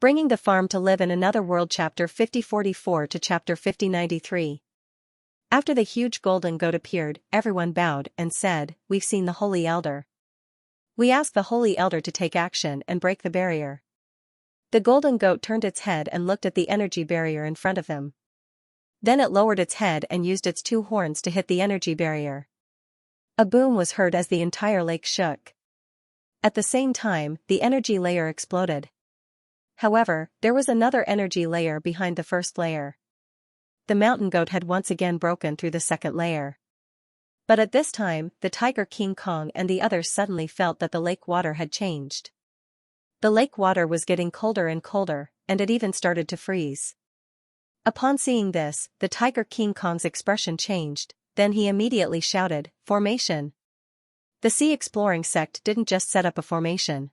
Bringing the farm to live in another world. Chapter 5044 to Chapter 5093. After the huge golden goat appeared, everyone bowed and said, "We've seen the Holy Elder. We ask the Holy Elder to take action and break the barrier." The golden goat turned its head and looked at the energy barrier in front of him. Then it lowered its head and used its two horns to hit the energy barrier. A boom was heard as the entire lake shook. At the same time, the energy layer exploded. However, there was another energy layer behind the first layer. The mountain goat had once again broken through the second layer. But at this time, the tiger King Kong and the others suddenly felt that the lake water had changed. The lake water was getting colder and colder, and it even started to freeze. Upon seeing this, the tiger King Kong's expression changed, then he immediately shouted, "Formation!" The sea exploring sect didn't just set up a formation.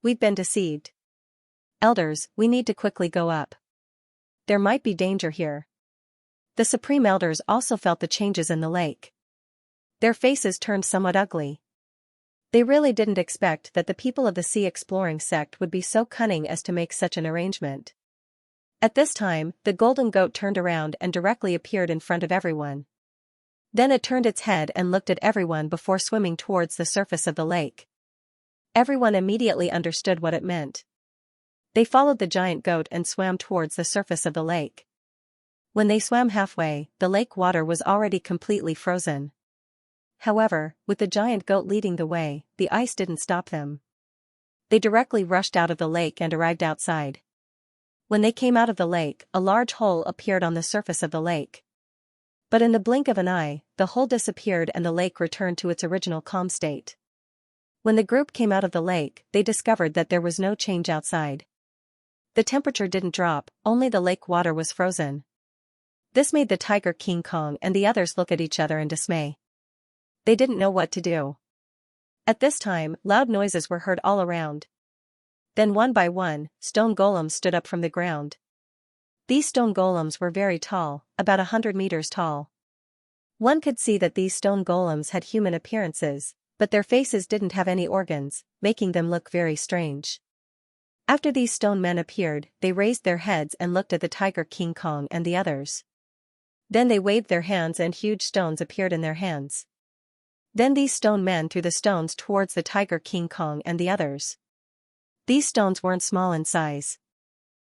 "We've been deceived. Elders, we need to quickly go up. There might be danger here." The Supreme Elders also felt the changes in the lake. Their faces turned somewhat ugly. They really didn't expect that the people of the sea exploring sect would be so cunning as to make such an arrangement. At this time, the golden goat turned around and directly appeared in front of everyone. Then it turned its head and looked at everyone before swimming towards the surface of the lake. Everyone immediately understood what it meant. They followed the giant goat and swam towards the surface of the lake. When they swam halfway, the lake water was already completely frozen. However, with the giant goat leading the way, the ice didn't stop them. They directly rushed out of the lake and arrived outside. When they came out of the lake, a large hole appeared on the surface of the lake. But in the blink of an eye, the hole disappeared and the lake returned to its original calm state. When the group came out of the lake, they discovered that there was no change outside. The temperature didn't drop, only the lake water was frozen. This made the tiger King Kong and the others look at each other in dismay. They didn't know what to do. At this time, loud noises were heard all around. Then one by one, stone golems stood up from the ground. These stone golems were very tall, about 100 meters tall. One could see that these stone golems had human appearances, but their faces didn't have any organs, making them look very strange. After these stone men appeared, they raised their heads and looked at the tiger King Kong and the others. Then they waved their hands and huge stones appeared in their hands. Then these stone men threw the stones towards the tiger King Kong and the others. These stones weren't small in size.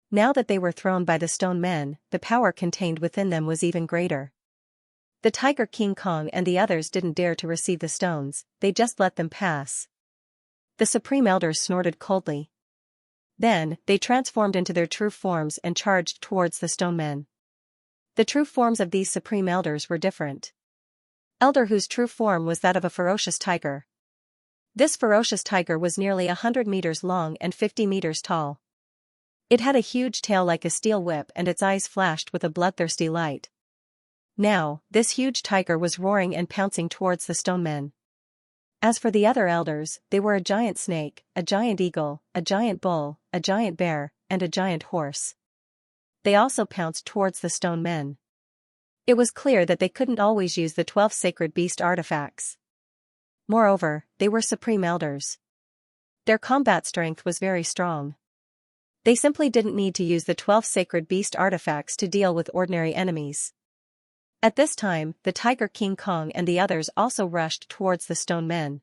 Now that they were thrown by the stone men, the power contained within them was even greater. The tiger King Kong and the others didn't dare to receive the stones, they just let them pass. The Supreme Elders snorted coldly. Then, they transformed into their true forms and charged towards the stone men. The true forms of these Supreme Elders were different. Elder whose true form was that of a ferocious tiger. This ferocious tiger was nearly 100 meters long and 50 meters tall. It had a huge tail like a steel whip and its eyes flashed with a bloodthirsty light. Now, this huge tiger was roaring and pouncing towards the stone men. As for the other elders, they were a giant snake, a giant eagle, a giant bull, a giant bear, and a giant horse. They also pounced towards the stone men. It was clear that they couldn't always use the 12 sacred beast artifacts. Moreover, they were supreme elders. Their combat strength was very strong. They simply didn't need to use the 12 sacred beast artifacts to deal with ordinary enemies. At this time, the tiger King Kong and the others also rushed towards the stone men.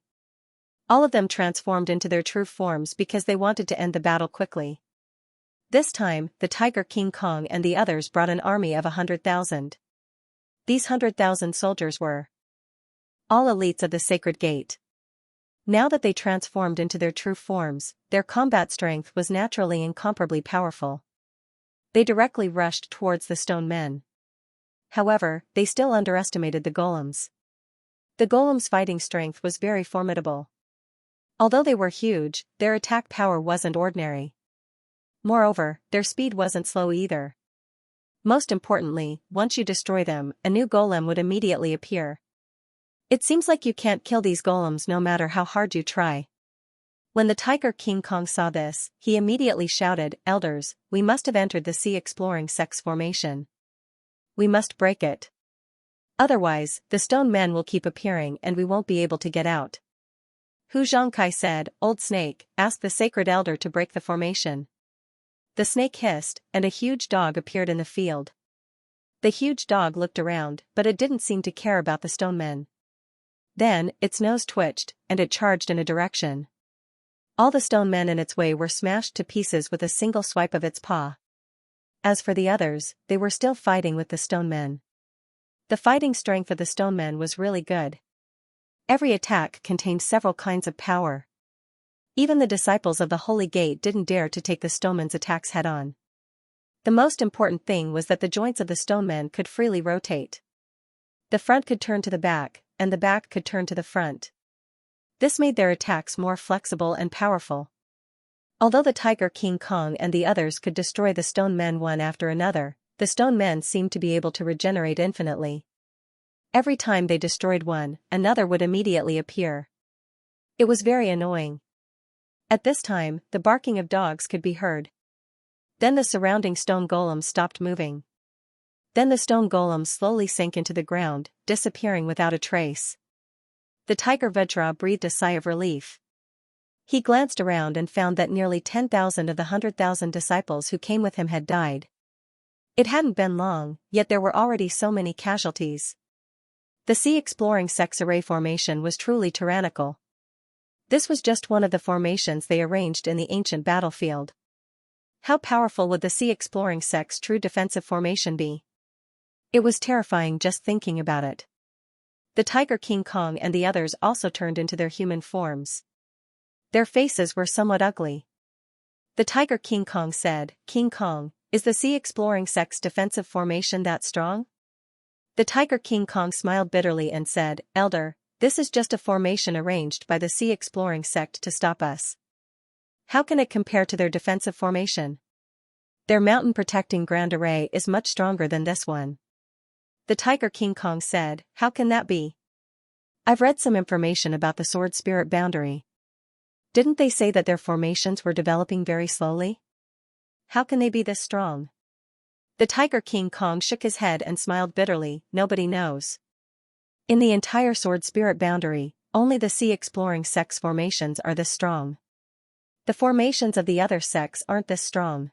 All of them transformed into their true forms because they wanted to end the battle quickly. This time, the tiger King Kong and the others brought an army of 100,000. These 100,000 soldiers were all elites of the Sacred Gate. Now that they transformed into their true forms, their combat strength was naturally incomparably powerful. They directly rushed towards the stone men. However, they still underestimated the golems. The golems' fighting strength was very formidable. Although they were huge, their attack power wasn't ordinary. Moreover, their speed wasn't slow either. Most importantly, once you destroy them, a new golem would immediately appear. It seems like you can't kill these golems no matter how hard you try. When the tiger King Kong saw this, he immediately shouted, "Elders, we must have entered the sea exploring sect's formation. We must break it. Otherwise, the stone men will keep appearing and we won't be able to get out." Xianxia said, "Old Snake, ask the sacred elder to break the formation." The snake hissed, and a huge dog appeared in the field. The huge dog looked around, but it didn't seem to care about the stone men. Then, its nose twitched, and it charged in a direction. All the stone men in its way were smashed to pieces with a single swipe of its paw. As for the others, they were still fighting with the stone men. The fighting strength of the stone men was really good. Every attack contained several kinds of power. Even the disciples of the Holy Gate didn't dare to take the stonemen's attacks head-on. The most important thing was that the joints of the stone men could freely rotate. The front could turn to the back, and the back could turn to the front. This made their attacks more flexible and powerful. Although the Tiger King Kong and the others could destroy the stone men one after another, the stone men seemed to be able to regenerate infinitely. Every time they destroyed one, another would immediately appear. It was very annoying. At this time, the barking of dogs could be heard. Then the surrounding stone golems stopped moving. Then the stone golems slowly sank into the ground, disappearing without a trace. The Tiger Vajra breathed a sigh of relief. He glanced around and found that nearly 10,000 of the 100,000 disciples who came with him had died. It hadn't been long, yet there were already so many casualties. The Sea Exploring Sect's array formation was truly tyrannical. This was just one of the formations they arranged in the ancient battlefield. How powerful would the Sea Exploring Sect's true defensive formation be? It was terrifying just thinking about it. The Tiger King Kong and the others also turned into their human forms. Their faces were somewhat ugly. The Tiger King Kong said, "King Kong, is the Sea Exploring Sect's defensive formation that strong?" The Tiger King Kong smiled bitterly and said, "Elder, this is just a formation arranged by the Sea Exploring Sect to stop us. How can it compare to their defensive formation? Their mountain-protecting Grand Array is much stronger than this one." The Tiger King Kong said, "How can that be? I've read some information about the Sword Spirit Boundary. Didn't they say that their formations were developing very slowly? How can they be this strong?" The Tiger King Kong shook his head and smiled bitterly, "Nobody knows. In the entire Sword Spirit Boundary, only the Sea Exploring Sect's formations are this strong. The formations of the other sects aren't this strong.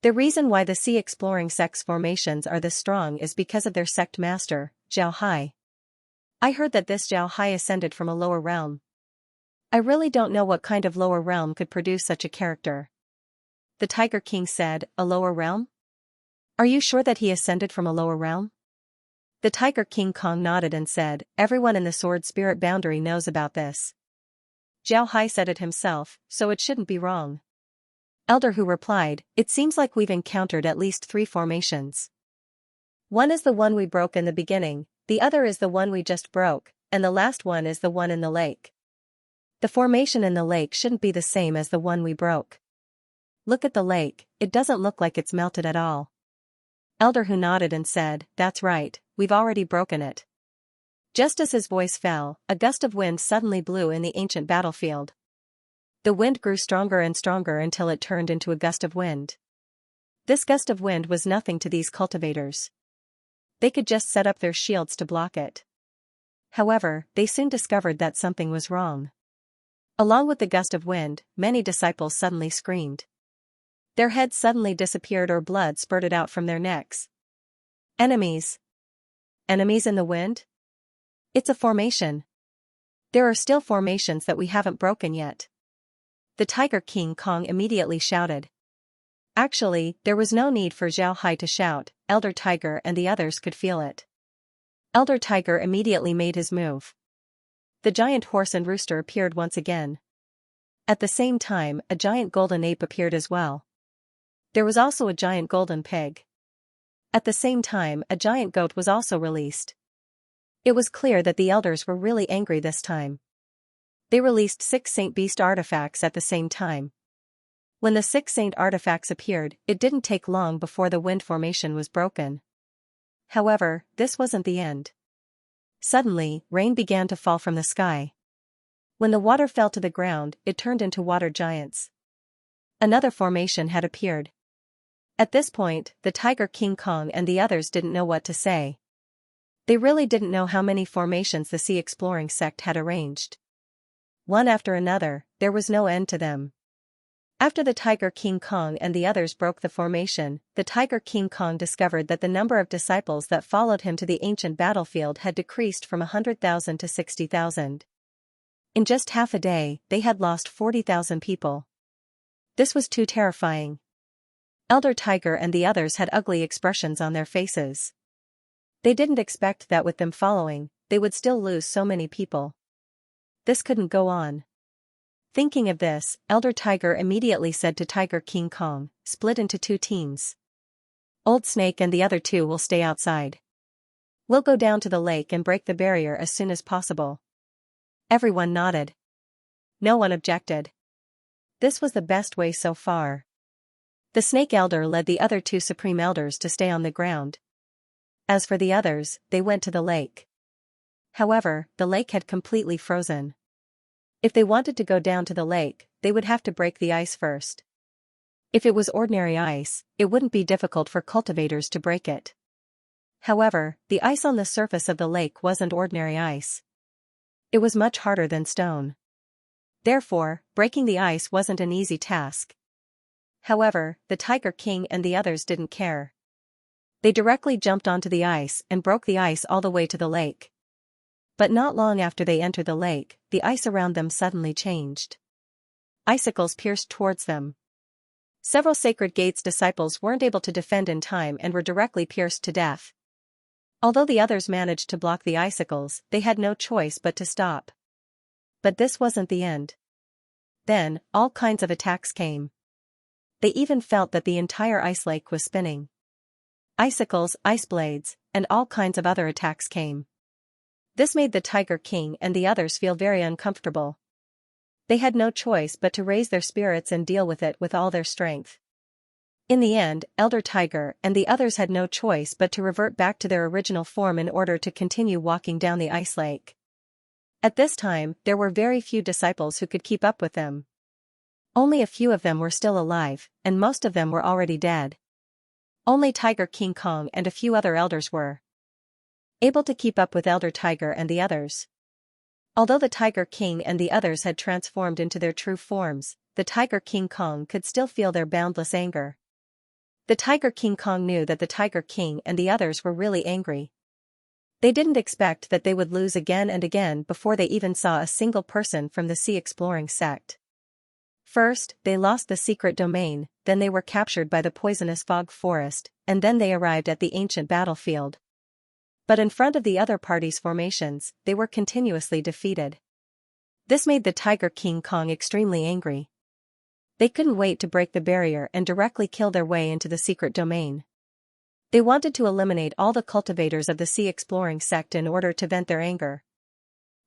The reason why the Sea Exploring Sect's formations are this strong is because of their sect master, Zhao Hai. I heard that this Zhao Hai ascended from a lower realm. I really don't know what kind of lower realm could produce such a character." The Tiger King said, "A lower realm? Are you sure that he ascended from a lower realm?" The Tiger King Kong nodded and said, "Everyone in the Sword Spirit Boundary knows about this. Zhao Hai said it himself, so it shouldn't be wrong." Elder Hu replied, "It seems like we've encountered at least 3 formations. One is the one we broke in the beginning, the other is the one we just broke, and the last one is the one in the lake. The formation in the lake shouldn't be the same as the one we broke. Look at the lake, it doesn't look like it's melted at all." Elder Hu nodded and said, "That's right, we've already broken it." Just as his voice fell, a gust of wind suddenly blew in the ancient battlefield. The wind grew stronger and stronger until it turned into a gust of wind. This gust of wind was nothing to these cultivators. They could just set up their shields to block it. However, they soon discovered that something was wrong. Along with the gust of wind, many disciples suddenly screamed. Their heads suddenly disappeared or blood spurted out from their necks. Enemies. Enemies in the wind? It's a formation. There are still formations that we haven't broken yet. The Tiger King Kong immediately shouted. Actually, there was no need for Zhao Hai to shout, Elder Tiger and the others could feel it. Elder Tiger immediately made his move. The giant horse and rooster appeared once again. At the same time, a giant golden ape appeared as well. There was also a giant golden pig. At the same time, a giant goat was also released. It was clear that the elders were really angry this time. They released 6 Saint Beast artifacts at the same time. When the 6 Saint artifacts appeared, it didn't take long before the wind formation was broken. However, this wasn't the end. Suddenly, rain began to fall from the sky. When the water fell to the ground, it turned into water giants. Another formation had appeared. At this point, the Tiger King Kong and the others didn't know what to say. They really didn't know how many formations the Sea Exploring Sect had arranged. One after another, there was no end to them. After the Tiger King Kong and the others broke the formation, the Tiger King Kong discovered that the number of disciples that followed him to the ancient battlefield had decreased from 100,000 to 60,000. In just half a day, they had lost 40,000 people. This was too terrifying. Elder Tiger and the others had ugly expressions on their faces. They didn't expect that with them following, they would still lose so many people. This couldn't go on. Thinking of this, Elder Tiger immediately said to Tiger King Kong, "Split into two teams. Old Snake and the other two will stay outside. We'll go down to the lake and break the barrier as soon as possible." Everyone nodded. No one objected. This was the best way so far. The Snake Elder led the other two Supreme Elders to stay on the ground. As for the others, they went to the lake. However, the lake had completely frozen. If they wanted to go down to the lake, they would have to break the ice first. If it was ordinary ice, it wouldn't be difficult for cultivators to break it. However, the ice on the surface of the lake wasn't ordinary ice. It was much harder than stone. Therefore, breaking the ice wasn't an easy task. However, the Tiger King and the others didn't care. They directly jumped onto the ice and broke the ice all the way to the lake. But not long after they entered the lake, the ice around them suddenly changed. Icicles pierced towards them. Several Sacred Gates disciples weren't able to defend in time and were directly pierced to death. Although the others managed to block the icicles, they had no choice but to stop. But this wasn't the end. Then, all kinds of attacks came. They even felt that the entire ice lake was spinning. Icicles, ice blades, and all kinds of other attacks came. This made the Tiger King and the others feel very uncomfortable. They had no choice but to raise their spirits and deal with it with all their strength. In the end, Elder Tiger and the others had no choice but to revert back to their original form in order to continue walking down the ice lake. At this time, there were very few disciples who could keep up with them. Only a few of them were still alive, and most of them were already dead. Only Tiger King Kong and a few other elders were able to keep up with Elder Tiger and the others. Although the Tiger King and the others had transformed into their true forms, the Tiger King Kong could still feel their boundless anger. The Tiger King Kong knew that the Tiger King and the others were really angry. They didn't expect that they would lose again and again before they even saw a single person from the sea exploring sect. First, they lost the secret domain, then they were captured by the poisonous fog forest, and then they arrived at the ancient battlefield. But in front of the other party's formations, they were continuously defeated. This made the Tiger King Kong extremely angry. They couldn't wait to break the barrier and directly kill their way into the secret domain. They wanted to eliminate all the cultivators of the sea exploring sect in order to vent their anger.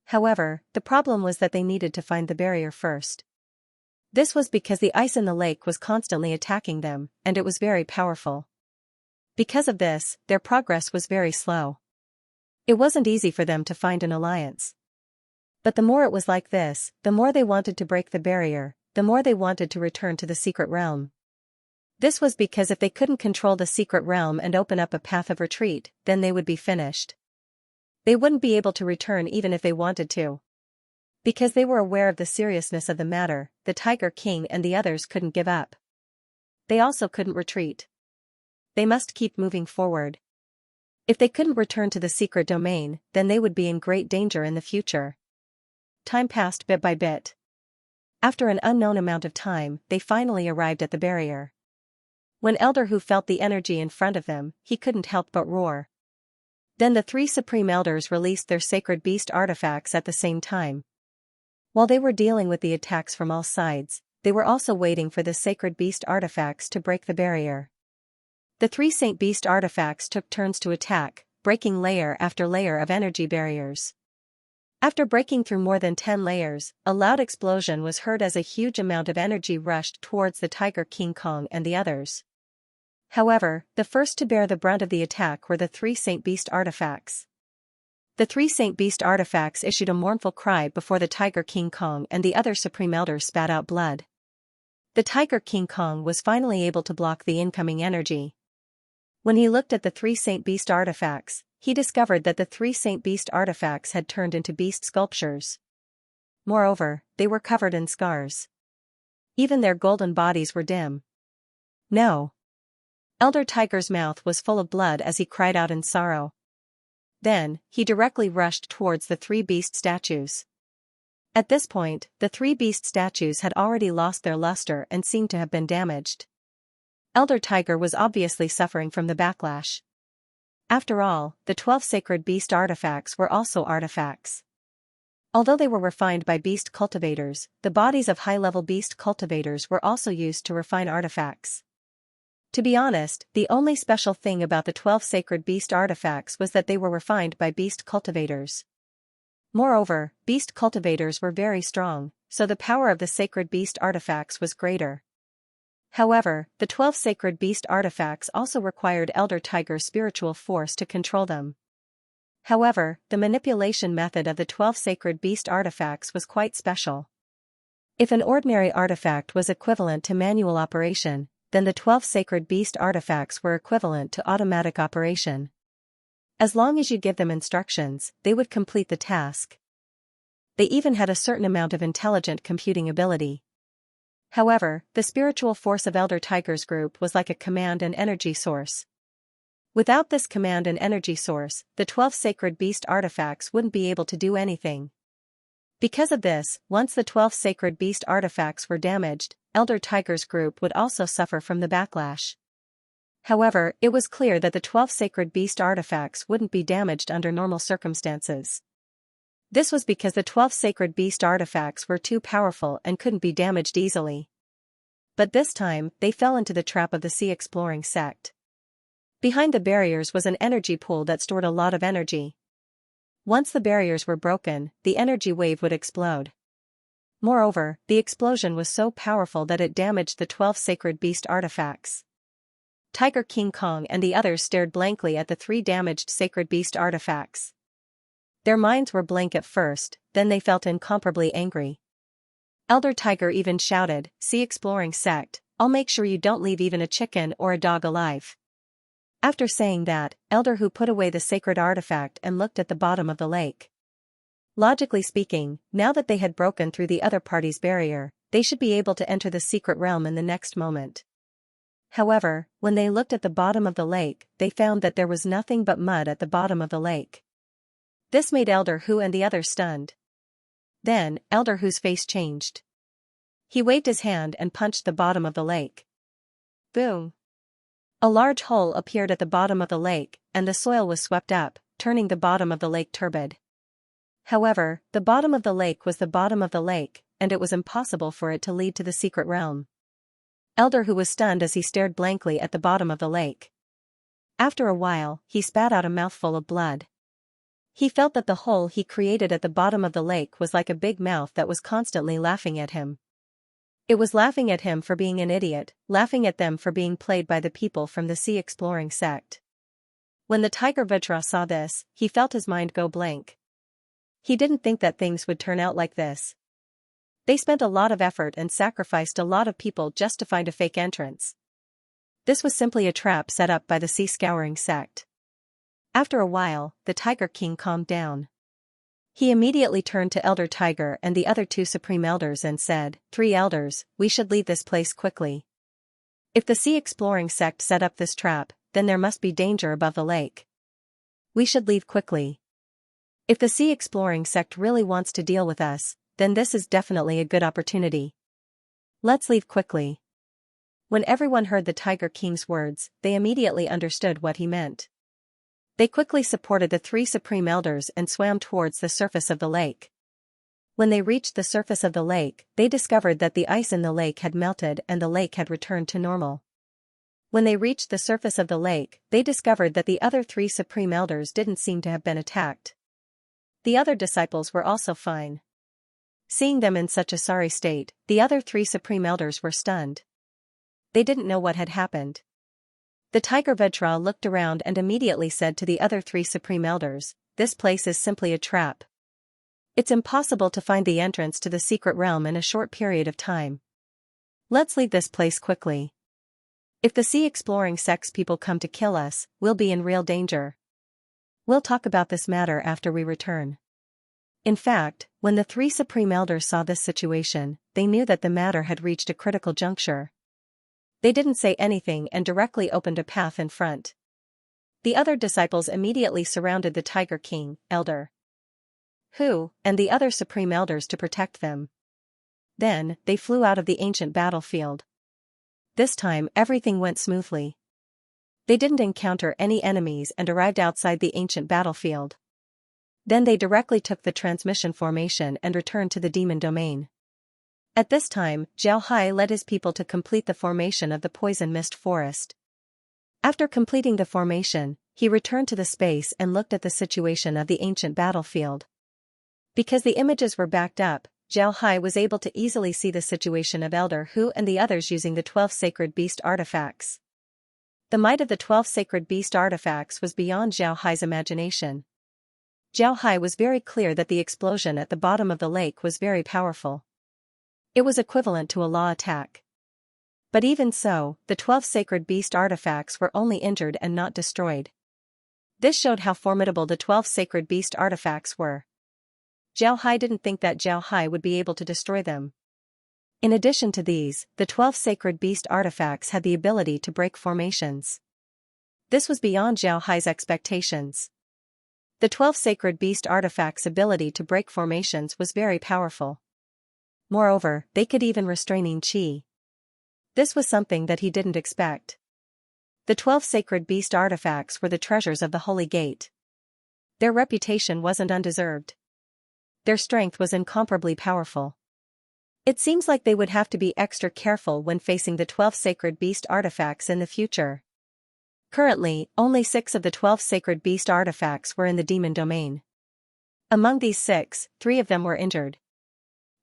However, the problem was that they needed to find the barrier first. This was because the ice in the lake was constantly attacking them, and it was very powerful. Because of this, their progress was very slow. It wasn't easy for them to find an alliance. But the more it was like this, the more they wanted to break the barrier, the more they wanted to return to the secret realm. This was because if they couldn't control the secret realm and open up a path of retreat, then they would be finished. They wouldn't be able to return even if they wanted to. Because they were aware of the seriousness of the matter, the Tiger King and the others couldn't give up. They also couldn't retreat. They must keep moving forward. If they couldn't return to the secret domain, then they would be in great danger in the future. Time passed bit by bit. After an unknown amount of time, they finally arrived at the barrier. When Elder Hu felt the energy in front of them, he couldn't help but roar. Then the three Supreme Elders released their sacred beast artifacts at the same time. While they were dealing with the attacks from all sides, they were also waiting for the sacred beast artifacts to break the barrier. The three Saint Beast artifacts took turns to attack, breaking layer after layer of energy barriers. After breaking through more than 10 layers, a loud explosion was heard as a huge amount of energy rushed towards the Tiger King Kong and the others. However, the first to bear the brunt of the attack were the three Saint Beast artifacts. The three Saint Beast artifacts issued a mournful cry before the Tiger King Kong and the other Supreme Elders spat out blood. The Tiger King Kong was finally able to block the incoming energy. When he looked at the three Saint Beast artifacts, he discovered that the three Saint Beast artifacts had turned into beast sculptures. Moreover, they were covered in scars. Even their golden bodies were dim. No. Elder Tiger's mouth was full of blood as he cried out in sorrow. Then, he directly rushed towards the three beast statues. At this point, the three beast statues had already lost their luster and seemed to have been damaged. Elder Tiger was obviously suffering from the backlash. After all, the 12 sacred beast artifacts were also artifacts. Although they were refined by beast cultivators, the bodies of high-level beast cultivators were also used to refine artifacts. To be honest, the only special thing about the 12 sacred beast artifacts was that they were refined by beast cultivators. Moreover, beast cultivators were very strong, so the power of the sacred beast artifacts was greater. However, the 12 sacred beast artifacts also required Elder Tiger's spiritual force to control them. However, the manipulation method of the 12 sacred beast artifacts was quite special. If an ordinary artifact was equivalent to manual operation, then the 12 sacred beast artifacts were equivalent to automatic operation. As long as you give them instructions, they would complete the task. They even had a certain amount of intelligent computing ability. However, the spiritual force of Elder Tiger's group was like a command and energy source. Without this command and energy source, the 12 sacred beast artifacts wouldn't be able to do anything. Because of this, once the 12 sacred beast artifacts were damaged, Elder Tiger's group would also suffer from the backlash. However, it was clear that the 12 sacred beast artifacts wouldn't be damaged under normal circumstances. This was because the 12 sacred beast artifacts were too powerful and couldn't be damaged easily. But this time, they fell into the trap of the sea exploring sect. Behind the barriers was an energy pool that stored a lot of energy. Once the barriers were broken, the energy wave would explode. Moreover, the explosion was so powerful that it damaged the 12 sacred beast artifacts. Tiger King Kong and the others stared blankly at the three damaged sacred beast artifacts. Their minds were blank at first, then they felt incomparably angry. Elder Tiger even shouted, "Sea exploring sect, I'll make sure you don't leave even a chicken or a dog alive." After saying that, Elder Hu put away the sacred artifact and looked at the bottom of the lake. Logically speaking, now that they had broken through the other party's barrier, they should be able to enter the secret realm in the next moment. However, when they looked at the bottom of the lake, they found that there was nothing but mud at the bottom of the lake. This made Elder Hu and the others stunned. Then, Elder Hu's face changed. He waved his hand and punched the bottom of the lake. Boom! A large hole appeared at the bottom of the lake, and the soil was swept up, turning the bottom of the lake turbid. However, the bottom of the lake was the bottom of the lake, and it was impossible for it to lead to the secret realm. Elder Hu was stunned as he stared blankly at the bottom of the lake. After a while, he spat out a mouthful of blood. He felt that the hole he created at the bottom of the lake was like a big mouth that was constantly laughing at him. It was laughing at him for being an idiot, laughing at them for being played by the people from the sea exploring sect. When the Tiger Vajra saw this, he felt his mind go blank. He didn't think that things would turn out like this. They spent a lot of effort and sacrificed a lot of people just to find a fake entrance. This was simply a trap set up by the sea scouring sect. After a while, the Tiger King calmed down. He immediately turned to Elder Tiger and the other two Supreme Elders and said, "Three elders, we should leave this place quickly. If the sea exploring sect set up this trap, then there must be danger above the lake. We should leave quickly. If the sea exploring sect really wants to deal with us, then this is definitely a good opportunity. Let's leave quickly." When everyone heard the Tiger King's words, they immediately understood what he meant. They quickly supported the three Supreme Elders and swam towards the surface of the lake. When they reached the surface of the lake, they discovered that the ice in the lake had melted and the lake had returned to normal. When they reached the surface of the lake, they discovered that the other three Supreme Elders didn't seem to have been attacked. The other disciples were also fine. Seeing them in such a sorry state, the other three Supreme Elders were stunned. They didn't know what had happened. The Tiger Vajra looked around and immediately said to the other three Supreme Elders, "This place is simply a trap. It's impossible to find the entrance to the secret realm in a short period of time. Let's leave this place quickly. If the sea exploring sect's people come to kill us, we'll be in real danger. We'll talk about this matter after we return." In fact, when the three supreme elders saw this situation, they knew that the matter had reached a critical juncture. They didn't say anything and directly opened a path in front. The other disciples immediately surrounded the Tiger King, Elder Hu, and the other supreme elders to protect them. Then, they flew out of the ancient battlefield. This time everything went smoothly. They didn't encounter any enemies and arrived outside the ancient battlefield. Then they directly took the transmission formation and returned to the demon domain. At this time, Zhao Hai led his people to complete the formation of the poison mist forest. After completing the formation, he returned to the space and looked at the situation of the ancient battlefield. Because the images were backed up, Zhao Hai was able to easily see the situation of Elder Hu and the others using the 12 sacred beast artifacts. The might of the 12 sacred beast artifacts was beyond Zhao Hai's imagination. Zhao Hai was very clear that the explosion at the bottom of the lake was very powerful. It was equivalent to a law attack. But even so, the 12 sacred beast artifacts were only injured and not destroyed. This showed how formidable the 12 sacred beast artifacts were. Zhao Hai didn't think that Zhao Hai would be able to destroy them. In addition to these, the 12 sacred beast artifacts had the ability to break formations. This was beyond Zhao Hai's expectations. The 12 sacred beast artifacts' ability to break formations was very powerful. Moreover, they could even restraining qi. This was something that he didn't expect. The 12 sacred beast artifacts were the treasures of the Holy Gate. Their reputation wasn't undeserved. Their strength was incomparably powerful. It seems like they would have to be extra careful when facing the 12 sacred beast artifacts in the future. Currently, only 6 of the 12 sacred beast artifacts were in the demon domain. Among these 6, 3 of them were injured.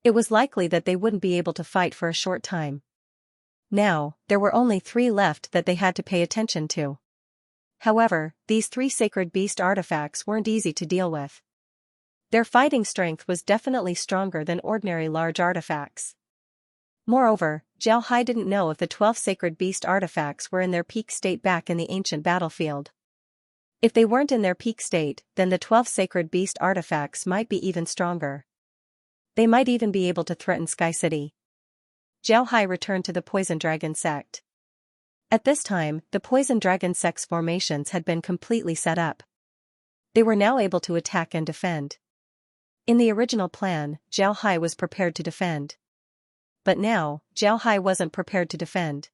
It was likely that they wouldn't be able to fight for a short time. Now, there were only 3 left that they had to pay attention to. However, these 3 sacred beast artifacts weren't easy to deal with. Their fighting strength was definitely stronger than ordinary large artifacts. Moreover, Zhao Hai didn't know if the 12 sacred beast artifacts were in their peak state back in the ancient battlefield. If they weren't in their peak state, then the 12 sacred beast artifacts might be even stronger. They might even be able to threaten Sky City. Zhao Hai returned to the Poison Dragon sect. At this time, the Poison Dragon sect's formations had been completely set up. They were now able to attack and defend. In the original plan, Zhao Hai was prepared to defend. But now, Zhao Hai wasn't prepared to defend.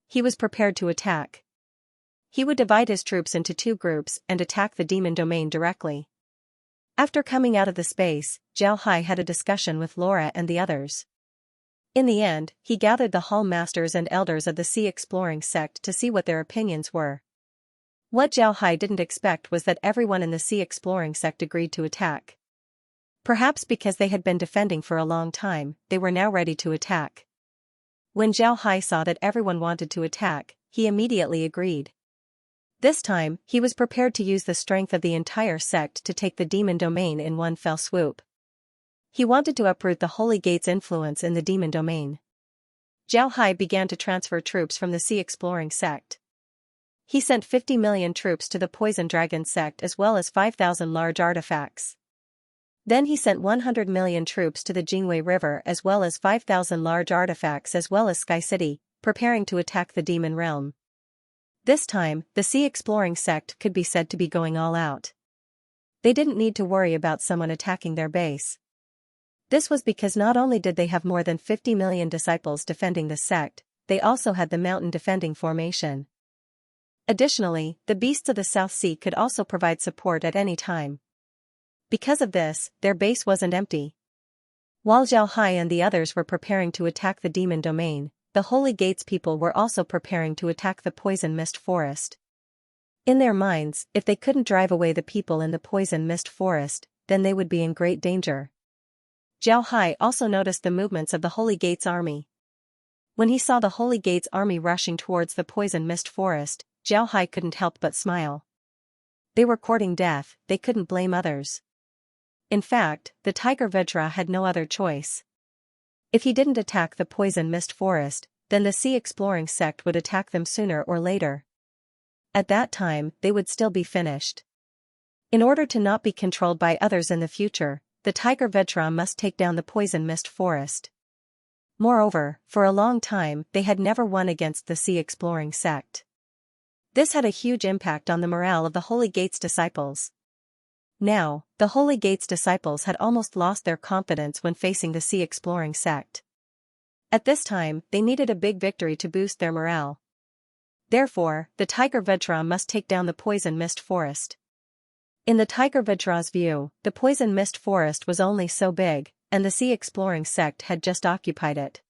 He was prepared to attack. He would divide his troops into 2 groups and attack the demon domain directly. After coming out of the space, Zhao Hai had a discussion with Laura and the others. In the end, he gathered the hall masters and elders of the Sea Exploring sect to see what their opinions were. What Zhao Hai didn't expect was that everyone in the Sea Exploring sect agreed to attack. Perhaps because they had been defending for a long time, they were now ready to attack. When Zhao Hai saw that everyone wanted to attack, he immediately agreed. This time, he was prepared to use the strength of the entire sect to take the demon domain in one fell swoop. He wanted to uproot the Holy Gate's influence in the demon domain. Zhao Hai began to transfer troops from the Sea Exploring sect. He sent 50 million troops to the Poison Dragon sect as well as 5,000 large artifacts. Then he sent 100 million troops to the Jingwei River as well as 5,000 large artifacts as well as Sky City, preparing to attack the demon realm. This time, the Sea Exploring sect could be said to be going all out. They didn't need to worry about someone attacking their base. This was because not only did they have more than 50 million disciples defending the sect, they also had the mountain defending formation. Additionally, the beasts of the South Sea could also provide support at any time. Because of this, their base wasn't empty. While Zhao Hai and the others were preparing to attack the demon domain, the Holy Gate's people were also preparing to attack the Poison Mist Forest. In their minds, if they couldn't drive away the people in the Poison Mist Forest, then they would be in great danger. Zhao Hai also noticed the movements of the Holy Gate's army. When he saw the Holy Gate's army rushing towards the Poison Mist Forest, Zhao Hai couldn't help but smile. They were courting death, they couldn't blame others. In fact, the Tiger Vajra had no other choice. If he didn't attack the Poison Mist Forest, then the Sea Exploring sect would attack them sooner or later. At that time, they would still be finished. In order to not be controlled by others in the future, the Tiger Vetra must take down the poison mist forest. Moreover, for a long time they had never won against the sea exploring sect. This had a huge impact on the morale of the Holy Gate's disciples. Now, the Holy Gate's disciples had almost lost their confidence when facing the sea exploring sect. At this time, they needed a big victory to boost their morale. Therefore, the Tiger Vetra must take down the poison mist forest. In the Tiger Vetra's view, the poison mist forest was only so big, and the sea exploring sect had just occupied it.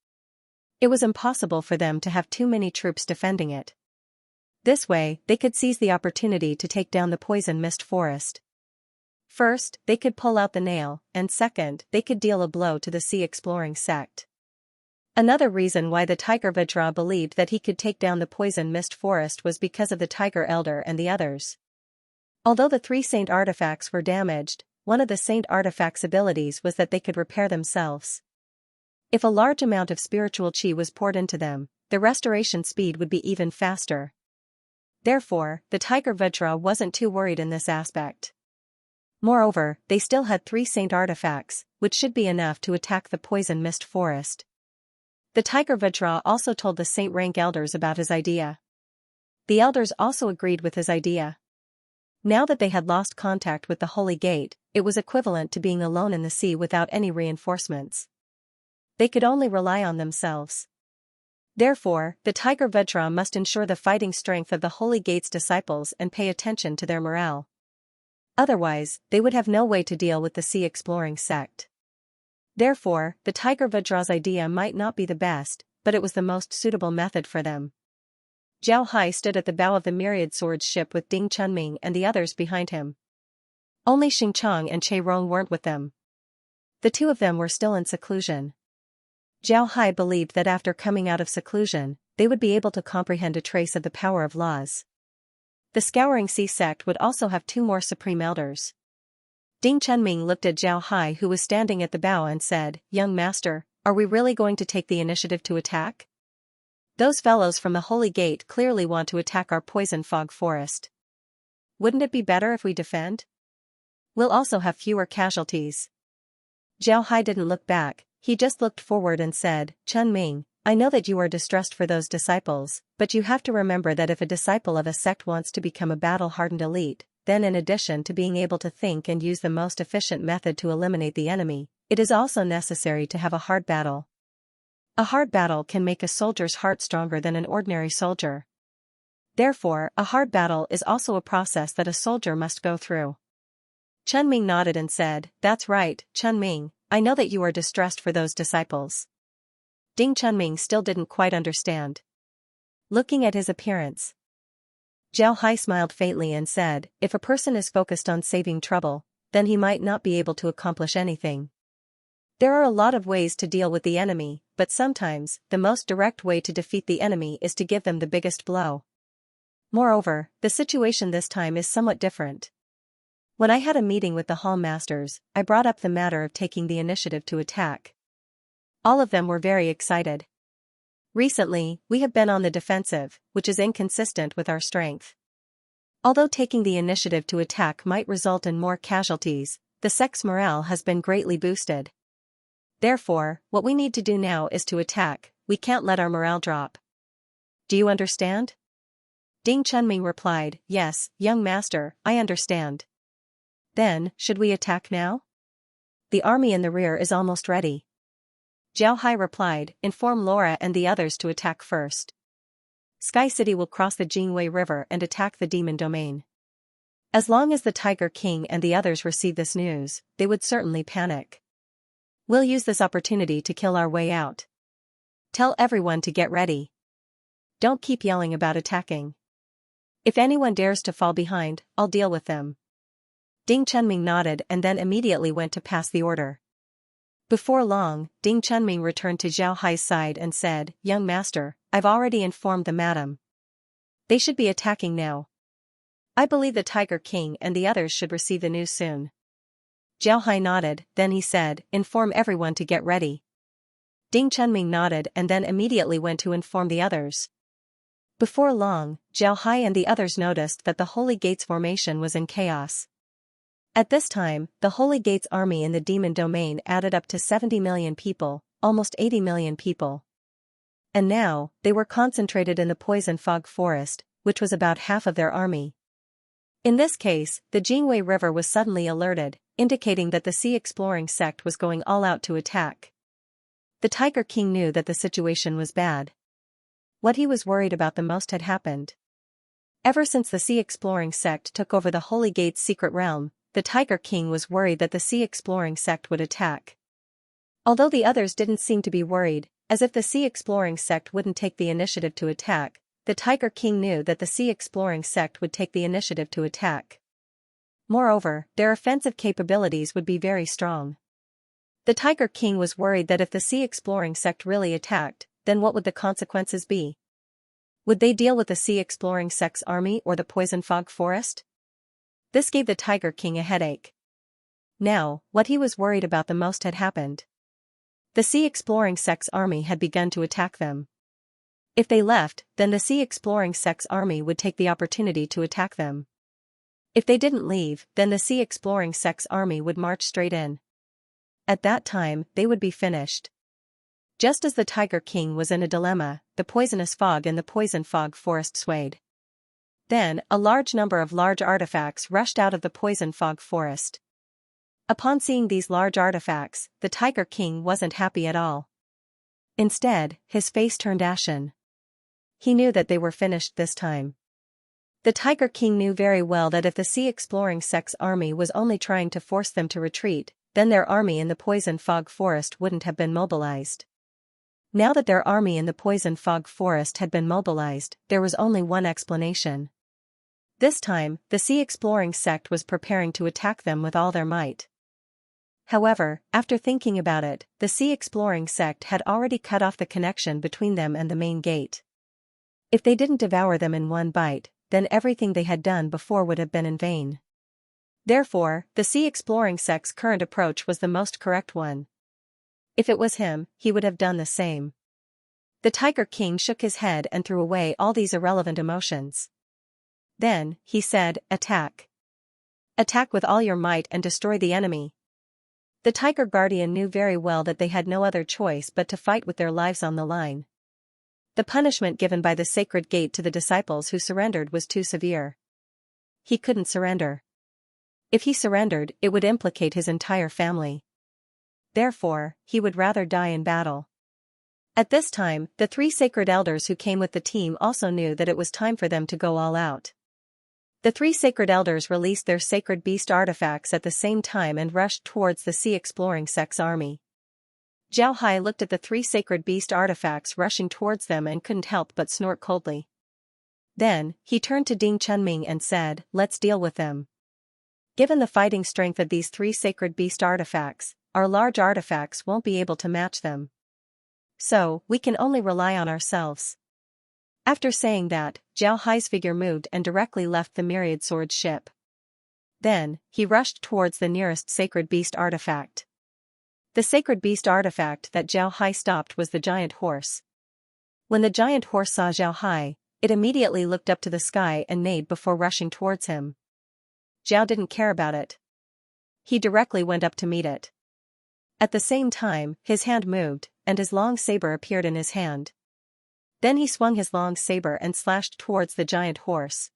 It was impossible for them to have too many troops defending it. This way, they could seize the opportunity to take down the poison mist forest. First, they could pull out the nail, and second, they could deal a blow to the sea exploring sect. Another reason why the Tiger Vetra believed that he could take down the poison mist forest was because of the Tiger Elder and the others. Although the 3 saint artifacts were damaged, one of the saint artifacts' abilities was that they could repair themselves. If a large amount of spiritual chi was poured into them, the restoration speed would be even faster. Therefore, the Tiger Vetra wasn't too worried in this aspect. Moreover, they still had 3 saint artifacts, which should be enough to attack the poison mist forest. The Tiger Vetra also told the saint rank elders about his idea. The elders also agreed with his idea. Now that they had lost contact with the Holy Gate, it was equivalent to being alone in the sea without any reinforcements. They could only rely on themselves. Therefore, the Tiger Vetra must ensure the fighting strength of the Holy Gate's disciples and pay attention to their morale. Otherwise, they would have no way to deal with the sea exploring sect. Therefore, the Tiger Vetra's idea might not be the best, but it was the most suitable method for them. Zhao Hai stood at the bow of the myriad swords ship with Ding Chunming and the others behind him. Only Xingchang and Che Rong weren't with them. The 2 of them were still in seclusion. Zhao Hai believed that after coming out of seclusion, they would be able to comprehend a trace of the power of laws. The Scouring Sea sect would also have 2 more supreme elders. Ding Chunming looked at Zhao Hai, who was standing at the bow, and said, "Young master, are we really going to take the initiative to attack? Those fellows from the Holy Gate clearly want to attack our poison fog forest. Wouldn't it be better if we defend? We'll also have fewer casualties." Zhao Hai didn't look back, he just looked forward and said, "Chunming, I know that you are distressed for those disciples, but you have to remember that if a disciple of a sect wants to become a battle-hardened elite, then in addition to being able to think and use the most efficient method to eliminate the enemy, it is also necessary to have a hard battle. A hard battle can make a soldier's heart stronger than an ordinary soldier. Therefore, a hard battle is also a process that a soldier must go through." Chunming nodded and said, "That's right, Chunming, I know that you are distressed for those disciples." Ding Chunming still didn't quite understand. Looking at his appearance, Zhao Hai smiled faintly and said, "If a person is focused on saving trouble, then he might not be able to accomplish anything. There are a lot of ways to deal with the enemy, but sometimes, the most direct way to defeat the enemy is to give them the biggest blow. Moreover, the situation this time is somewhat different. When I had a meeting with the Hall Masters, I brought up the matter of taking the initiative to attack. All of them were very excited. Recently, we have been on the defensive, which is inconsistent with our strength. Although taking the initiative to attack might result in more casualties, the sect's morale has been greatly boosted. Therefore, what we need to do now is to attack, we can't let our morale drop. Do you understand?" Ding Chunming replied, "Yes, young master, I understand." "Then, should we attack now? The army in the rear is almost ready." Zhao Hai replied, "Inform Laura and the others to attack first. Sky City will cross the Jingwei River and attack the demon domain. As long as the Tiger King and the others receive this news, they would certainly panic. We'll use this opportunity to kill our way out. Tell everyone to get ready. Don't keep yelling about attacking. If anyone dares to fall behind, I'll deal with them." Ding Chunming nodded and then immediately went to pass the order. Before long, Ding Chunming returned to Zhao Hai's side and said, "Young master, I've already informed the madam. They should be attacking now. I believe the Tiger King and the others should receive the news soon." Zhao Hai nodded, then he said, "Inform everyone to get ready." Ding Chunming nodded and then immediately went to inform the others. Before long, Zhao Hai and the others noticed that the Holy Gate's formation was in chaos. At this time, the Holy Gate's army in the demon domain added up to 70 million people, almost 80 million people. And now, they were concentrated in the poison fog forest, which was about half of their army. In this case, the Jingwei River was suddenly alerted, indicating that the sea exploring sect was going all out to attack. The Tiger King knew that the situation was bad. What he was worried about the most had happened. Ever since the sea exploring sect took over the Holy Gate's secret realm, the Tiger King was worried that the sea exploring sect would attack. Although the others didn't seem to be worried, as if the sea exploring sect wouldn't take the initiative to attack, the Tiger King knew that the sea exploring sect would take the initiative to attack. Moreover, their offensive capabilities would be very strong. The Tiger King was worried that if the sea exploring sect really attacked, then what would the consequences be? Would they deal with the sea exploring sect's army or the poison fog forest? This gave the Tiger King a headache. Now, what he was worried about the most had happened. The sea exploring sect's army had begun to attack them. If they left, then the sea exploring sect's army would take the opportunity to attack them. If they didn't leave, then the sea exploring sect's army would march straight in. At that time, they would be finished. Just as the Tiger King was in a dilemma, the poisonous fog in the poison fog forest swayed. Then, a large number of large artifacts rushed out of the poison fog forest. Upon seeing these large artifacts, the Tiger King wasn't happy at all. Instead, his face turned ashen. He knew that they were finished this time. The Tiger King knew very well that if the sea exploring sect's army was only trying to force them to retreat, then their army in the poison fog forest wouldn't have been mobilized. Now that their army in the poison fog forest had been mobilized, there was only one explanation. This time, the sea exploring sect was preparing to attack them with all their might. However, after thinking about it, the sea exploring sect had already cut off the connection between them and the main gate. If they didn't devour them in one bite, then everything they had done before would have been in vain. Therefore, the sea exploring sect's current approach was the most correct one. If it was him, he would have done the same. The Tiger King shook his head and threw away all these irrelevant emotions. Then, he said, "Attack. Attack with all your might and destroy the enemy." The Tiger Guardian knew very well that they had no other choice but to fight with their lives on the line. The punishment given by the sacred gate to the disciples who surrendered was too severe. He couldn't surrender. If he surrendered, it would implicate his entire family. Therefore, he would rather die in battle. At this time, the three sacred elders who came with the team also knew that it was time for them to go all out. The three sacred elders released their sacred beast artifacts at the same time and rushed towards the sea exploring sect's army. Zhao Hai looked at the three sacred beast artifacts rushing towards them and couldn't help but snort coldly. Then, he turned to Ding Chunming and said, "Let's deal with them. Given the fighting strength of these three sacred beast artifacts, our large artifacts won't be able to match them. So, we can only rely on ourselves." After saying that, Zhao Hai's figure moved and directly left the myriad sword ship. Then, he rushed towards the nearest sacred beast artifact. The sacred beast artifact that Zhao Hai stopped was the giant horse. When the giant horse saw Zhao Hai, it immediately looked up to the sky and neighed before rushing towards him. Zhao didn't care about it. He directly went up to meet it. At the same time, his hand moved, and his long saber appeared in his hand. Then he swung his long saber and slashed towards the giant horse.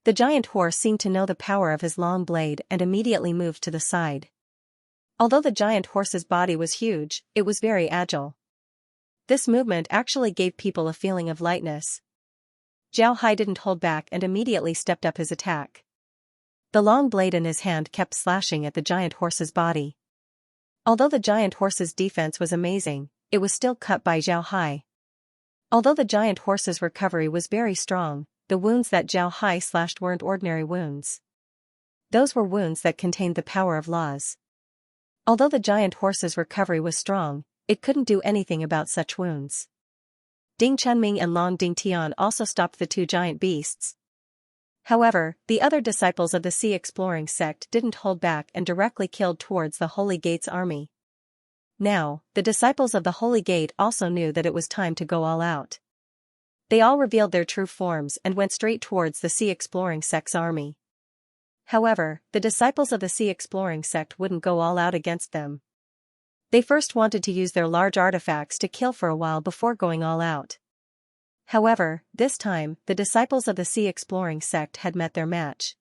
The giant horse seemed to know the power of his long blade and immediately moved to the side. Although the giant horse's body was huge, it was very agile. This movement actually gave people a feeling of lightness. Zhao Hai didn't hold back and immediately stepped up his attack. The long blade in his hand kept slashing at the giant horse's body. Although the giant horse's defense was amazing, it was still cut by Zhao Hai. Although the giant horse's recovery was very strong, the wounds that Zhao Hai slashed weren't ordinary wounds. Those were wounds that contained the power of laws. Although the giant horse's recovery was strong, it couldn't do anything about such wounds. Ding Chunming and Long Ding Tian also stopped the two giant beasts. However, the other disciples of the sea exploring sect didn't hold back and directly killed towards the Holy Gate's army. Now, the disciples of the Holy Gate also knew that it was time to go all out. They all revealed their true forms and went straight towards the sea exploring sect's army. However, the disciples of the Sea Exploring sect wouldn't go all out against them. They first wanted to use their large artifacts to kill for a while before going all out. However, this time, the disciples of the Sea Exploring sect had met their match.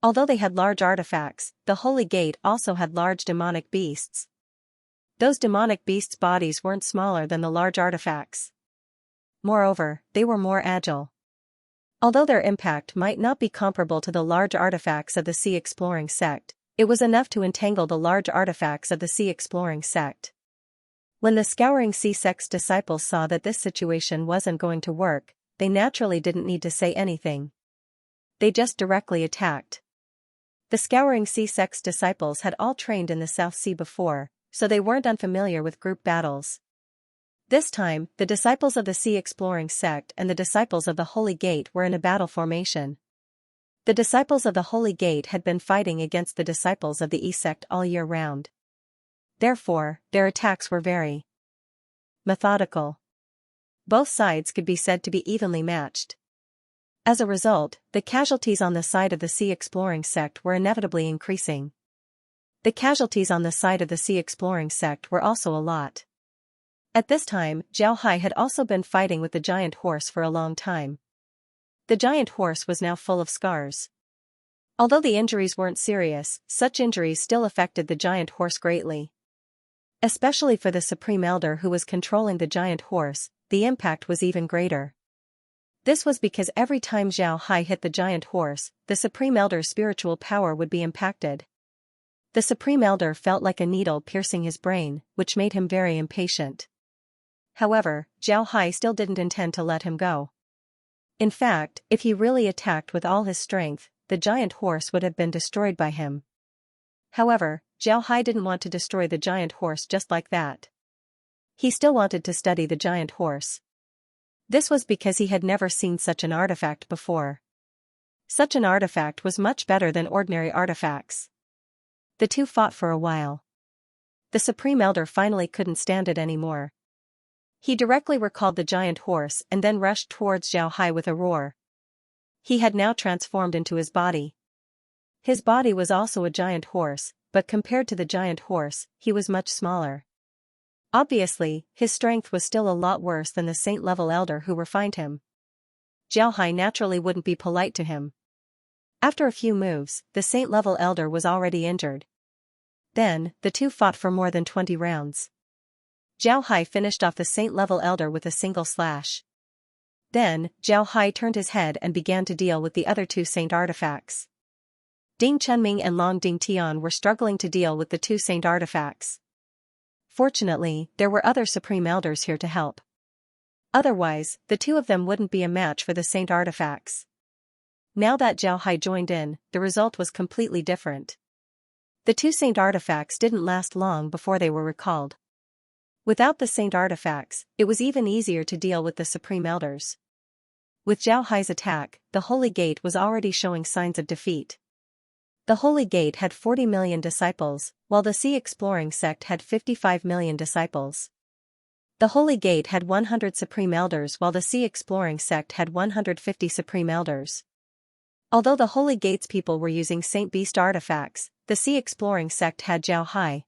Although they had large artifacts, the Holy Gate also had large demonic beasts. Those demonic beasts' bodies weren't smaller than the large artifacts. Moreover, they were more agile. Although their impact might not be comparable to the large artifacts of the Sea Exploring sect, it was enough to entangle the large artifacts of the Sea Exploring sect. When the Scouring Sea sect's disciples saw that this situation wasn't going to work, they naturally didn't need to say anything. They just directly attacked. The Scouring Sea sect's disciples had all trained in the South Sea before, so they weren't unfamiliar with group battles. This time, the disciples of the Sea Exploring sect and the disciples of the Holy Gate were in a battle formation. The disciples of the Holy Gate had been fighting against the disciples of the East sect all year round. Therefore, their attacks were very methodical. Both sides could be said to be evenly matched. As a result, the casualties on the side of the Sea Exploring sect were inevitably increasing. The casualties on the side of the Sea Exploring sect were also a lot. At this time, Zhao Hai had also been fighting with the giant horse for a long time. The giant horse was now full of scars. Although the injuries weren't serious, such injuries still affected the giant horse greatly. Especially for the Supreme Elder who was controlling the giant horse, the impact was even greater. This was because every time Zhao Hai hit the giant horse, the Supreme Elder's spiritual power would be impacted. The Supreme Elder felt like a needle piercing his brain, which made him very impatient. However, Zhao Hai still didn't intend to let him go. In fact, if he really attacked with all his strength, the giant horse would have been destroyed by him. However, Zhao Hai didn't want to destroy the giant horse just like that. He still wanted to study the giant horse. This was because he had never seen such an artifact before. Such an artifact was much better than ordinary artifacts. The two fought for a while. The Supreme Elder finally couldn't stand it anymore. He directly recalled the giant horse and then rushed towards Zhao Hai with a roar. He had now transformed into his body. His body was also a giant horse, but compared to the giant horse, he was much smaller. Obviously, his strength was still a lot worse than the saint-level elder who refined him. Zhao Hai naturally wouldn't be polite to him. After a few moves, the saint-level elder was already injured. Then, the two fought for more than 20 rounds. Zhao Hai finished off the saint-level elder with a single slash. Then, Zhao Hai turned his head and began to deal with the other two saint artifacts. Ding Chunming and Long Ding Tian were struggling to deal with the two saint artifacts. Fortunately, there were other Supreme Elders here to help. Otherwise, the two of them wouldn't be a match for the saint artifacts. Now that Zhao Hai joined in, the result was completely different. The two saint artifacts didn't last long before they were recalled. Without the saint artifacts, it was even easier to deal with the Supreme Elders. With Zhao Hai's attack, the Holy Gate was already showing signs of defeat. The Holy Gate had 40 million disciples, while the Sea Exploring sect had 55 million disciples. The Holy Gate had 100 Supreme Elders while the Sea Exploring sect had 150 Supreme Elders. Although the Holy Gate's people were using Saint Beast artifacts, the Sea Exploring sect had Zhao Hai.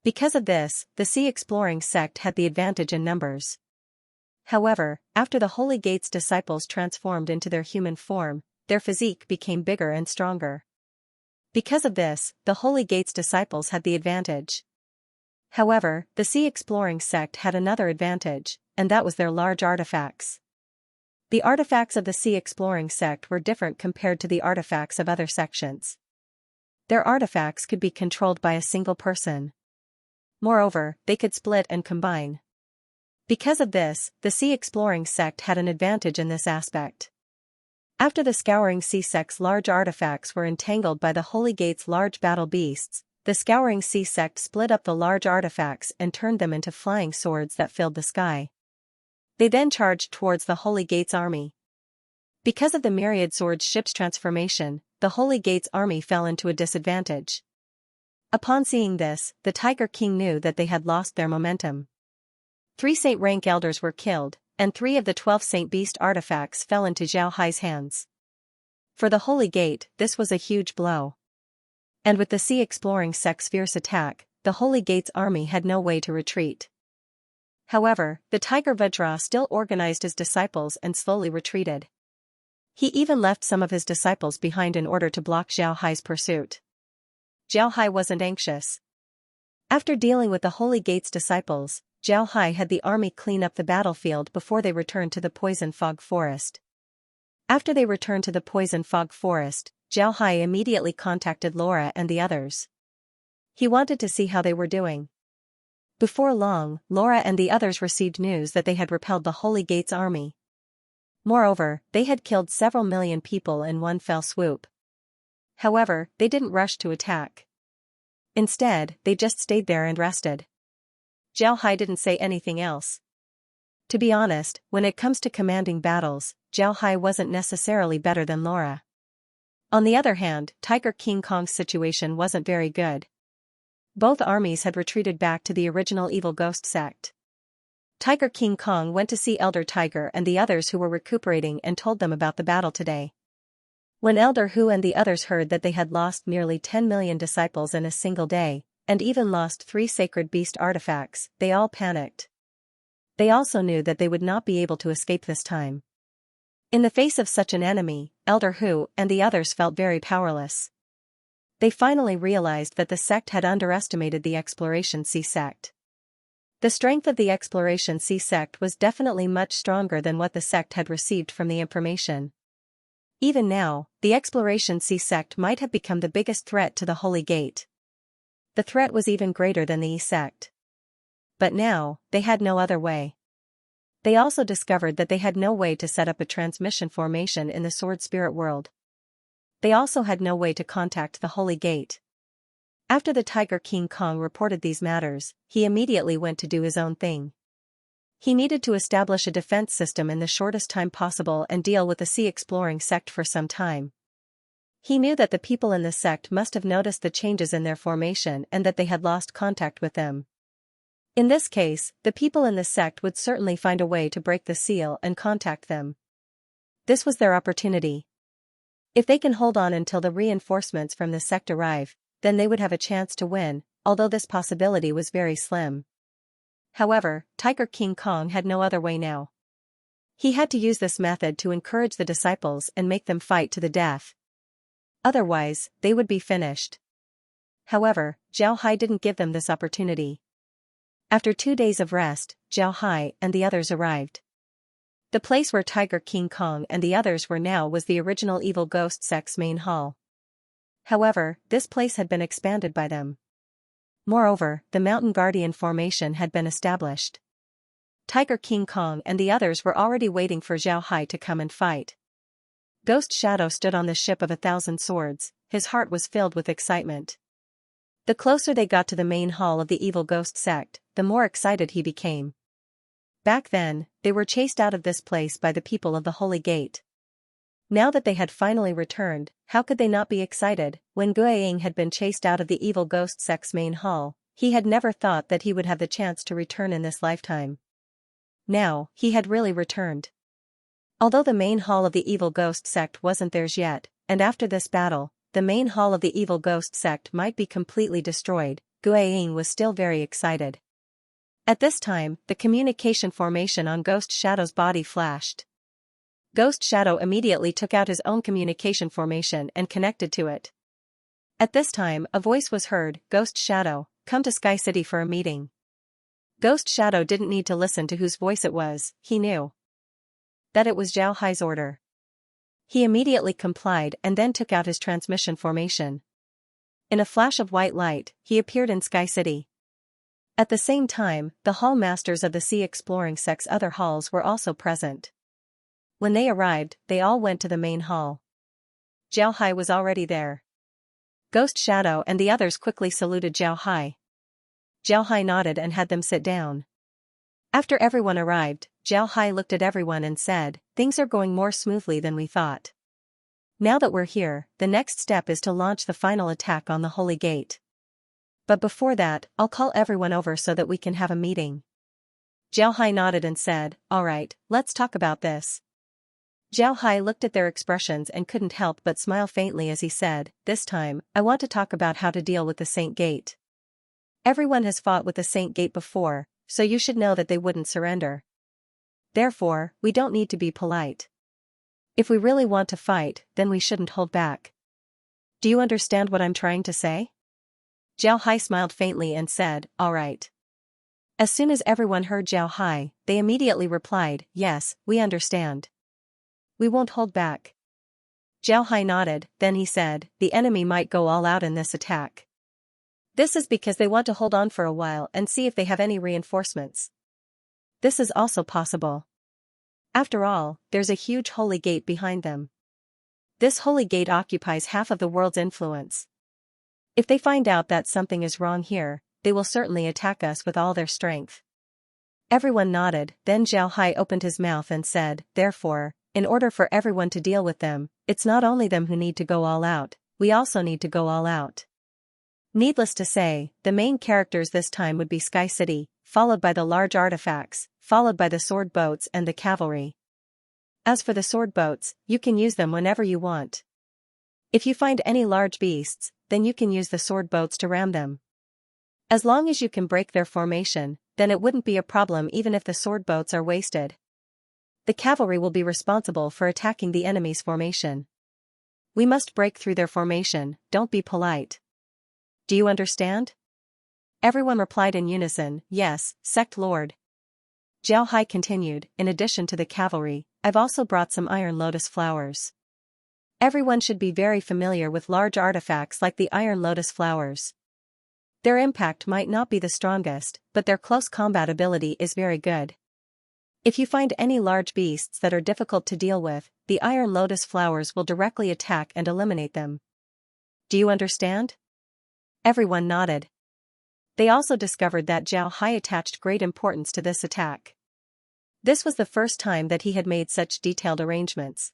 Because of this, the Sea Exploring sect had the advantage in numbers. However, after the Holy Gate's disciples transformed into their human form, their physique became bigger and stronger. Because of this, the Holy Gate's disciples had the advantage. However, the Sea Exploring sect had another advantage, and that was their large artifacts. The artifacts of the Sea Exploring sect were different compared to the artifacts of other sections. Their artifacts could be controlled by a single person. Moreover, they could split and combine. Because of this, the Sea Exploring sect had an advantage in this aspect. After the Scouring Sea sect's large artifacts were entangled by the Holy Gate's large battle beasts, the Scouring Sea sect split up the large artifacts and turned them into flying swords that filled the sky. They then charged towards the Holy Gate's army. Because of the myriad swords ship's transformation, the Holy Gate's army fell into a disadvantage. Upon seeing this, the Tiger King knew that they had lost their momentum. 3 Saint rank elders were killed, and 3 of the 12 Saint Beast artifacts fell into Zhao Hai's hands. For the Holy Gate, this was a huge blow. And with the Sea Exploring Sect's fierce attack, the Holy Gate's army had no way to retreat. However, the Tiger Vajra still organized his disciples and slowly retreated. He even left some of his disciples behind in order to block Zhao Hai's pursuit. Zhao Hai wasn't anxious. After dealing with the Holy Gate's disciples, Zhao Hai had the army clean up the battlefield before they returned to the Poison Fog Forest. After they returned to the Poison Fog Forest, Zhao Hai immediately contacted Laura and the others. He wanted to see how they were doing. Before long, Laura and the others received news that they had repelled the Holy Gate's army. Moreover, they had killed several million people in one fell swoop. However, they didn't rush to attack. Instead, they just stayed there and rested. Zhao Hai didn't say anything else. To be honest, when it comes to commanding battles, Zhao Hai wasn't necessarily better than Laura. On the other hand, Tiger King Kong's situation wasn't very good. Both armies had retreated back to the original Evil Ghost sect. Tiger King Kong went to see Elder Tiger and the others who were recuperating and told them about the battle today. When Elder Hu and the others heard that they had lost nearly 10 million disciples in a single day, and even lost 3 sacred beast artifacts, they all panicked. They also knew that they would not be able to escape this time. In the face of such an enemy, Elder Hu and the others felt very powerless. They finally realized that the sect had underestimated the Exploration Sea sect. The strength of the Exploration Sea sect was definitely much stronger than what the sect had received from the information. Even now, the Exploration Sea sect might have become the biggest threat to the Holy Gate. The threat was even greater than the E sect. But now, they had no other way. They also discovered that they had no way to set up a transmission formation in the Sword Spirit world. They also had no way to contact the Holy Gate. After the Tiger King Kong reported these matters, he immediately went to do his own thing. He needed to establish a defense system in the shortest time possible and deal with the Sea Exploring sect for some time. He knew that the people in the sect must have noticed the changes in their formation and that they had lost contact with them. In this case, the people in the sect would certainly find a way to break the seal and contact them. This was their opportunity. If they can hold on until the reinforcements from the sect arrive, then they would have a chance to win, although this possibility was very slim. However, Tiger King Kong had no other way now. He had to use this method to encourage the disciples and make them fight to the death. Otherwise, they would be finished. However, Zhao Hai didn't give them this opportunity. After 2 days of rest, Zhao Hai and the others arrived. The place where Tiger King Kong and the others were now was the original Evil Ghost sect's main hall. However, this place had been expanded by them. Moreover, the Mountain Guardian formation had been established. Tiger King Kong and the others were already waiting for Zhao Hai to come and fight. Ghost Shadow stood on the ship of 1,000 swords, his heart was filled with excitement. The closer they got to the main hall of the Evil Ghost sect, the more excited he became. Back then, they were chased out of this place by the people of the Holy Gate. Now that they had finally returned, how could they not be excited? When Guiying had been chased out of the Evil Ghost sect's main hall, he had never thought that he would have the chance to return in this lifetime. Now, he had really returned. Although the main hall of the Evil Ghost sect wasn't theirs yet, and after this battle, the main hall of the Evil Ghost sect might be completely destroyed, Guiying was still very excited. At this time, the communication formation on Ghost Shadow's body flashed. Ghost Shadow immediately took out his own communication formation and connected to it. At this time, a voice was heard, "Ghost Shadow, come to Sky City for a meeting." Ghost Shadow didn't need to listen to whose voice it was, he knew that it was Zhao Hai's order. He immediately complied and then took out his transmission formation. In a flash of white light, he appeared in Sky City. At the same time, the hall masters of the Sea Exploring sect's other halls were also present. When they arrived, they all went to the main hall. Zhao Hai was already there. Ghost Shadow and the others quickly saluted Zhao Hai. Zhao Hai nodded and had them sit down. After everyone arrived, Zhao Hai looked at everyone and said, "Things are going more smoothly than we thought. Now that we're here, the next step is to launch the final attack on the Holy Gate. But before that, I'll call everyone over so that we can have a meeting." Zhao Hai nodded and said, "All right, let's talk about this." Zhao Hai looked at their expressions and couldn't help but smile faintly as he said, "This time, I want to talk about how to deal with the Saint Gate. Everyone has fought with the Saint Gate before, so you should know that they wouldn't surrender. Therefore, we don't need to be polite. If we really want to fight, then we shouldn't hold back. Do you understand what I'm trying to say?" Zhao Hai smiled faintly and said, "All right." As soon as everyone heard Zhao Hai, they immediately replied, "Yes, we understand. We won't hold back." Zhao Hai nodded, then he said, "The enemy might go all out in this attack. This is because they want to hold on for a while and see if they have any reinforcements. This is also possible. After all, there's a huge holy gate behind them. This holy gate occupies half of the world's influence. If they find out that something is wrong here, they will certainly attack us with all their strength." Everyone nodded, then Zhao Hai opened his mouth and said, "Therefore, in order for everyone to deal with them, it's not only them who need to go all out, we also need to go all out." Needless to say, the main characters this time would be Sky City, followed by the large artifacts, followed by the sword boats and the cavalry. As for the sword boats, you can use them whenever you want. If you find any large beasts, then you can use the sword boats to ram them. As long as you can break their formation, then it wouldn't be a problem even if the sword boats are wasted. The cavalry will be responsible for attacking the enemy's formation. We must break through their formation, don't be polite. Do you understand? Everyone replied in unison, "Yes, Sect Lord." Zhao Hai continued, "In addition to the cavalry, I've also brought some iron lotus flowers. Everyone should be very familiar with large artifacts like the iron lotus flowers. Their impact might not be the strongest, but their close combat ability is very good. If you find any large beasts that are difficult to deal with, the iron lotus flowers will directly attack and eliminate them. Do you understand?" Everyone nodded. They also discovered that Zhao Hai attached great importance to this attack. This was the first time that he had made such detailed arrangements.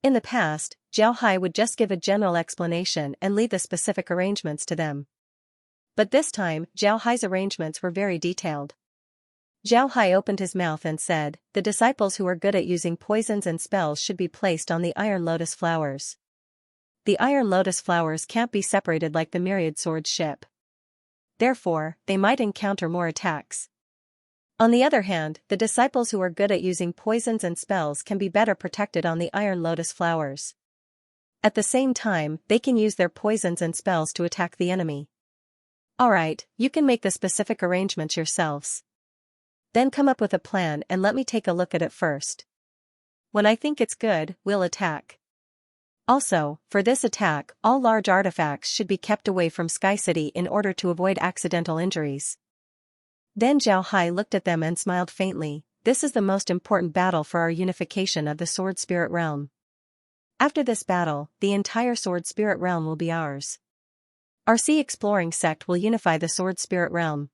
In the past, Zhao Hai would just give a general explanation and leave the specific arrangements to them. But this time, Zhao Hai's arrangements were very detailed. Zhao Hai opened his mouth and said, "The disciples who are good at using poisons and spells should be placed on the iron lotus flowers. The iron lotus flowers can't be separated like the myriad swords ship. Therefore, they might encounter more attacks. On the other hand, the disciples who are good at using poisons and spells can be better protected on the iron lotus flowers. At the same time, they can use their poisons and spells to attack the enemy. Alright, you can make the specific arrangements yourselves. Then come up with a plan and let me take a look at it first. When I think it's good, we'll attack. Also, for this attack, all large artifacts should be kept away from Sky City in order to avoid accidental injuries." Then Zhao Hai looked at them and smiled faintly, "This is the most important battle for our unification of the Sword Spirit Realm. After this battle, the entire Sword Spirit Realm will be ours. Our Sea Exploring Sect will unify the Sword Spirit Realm.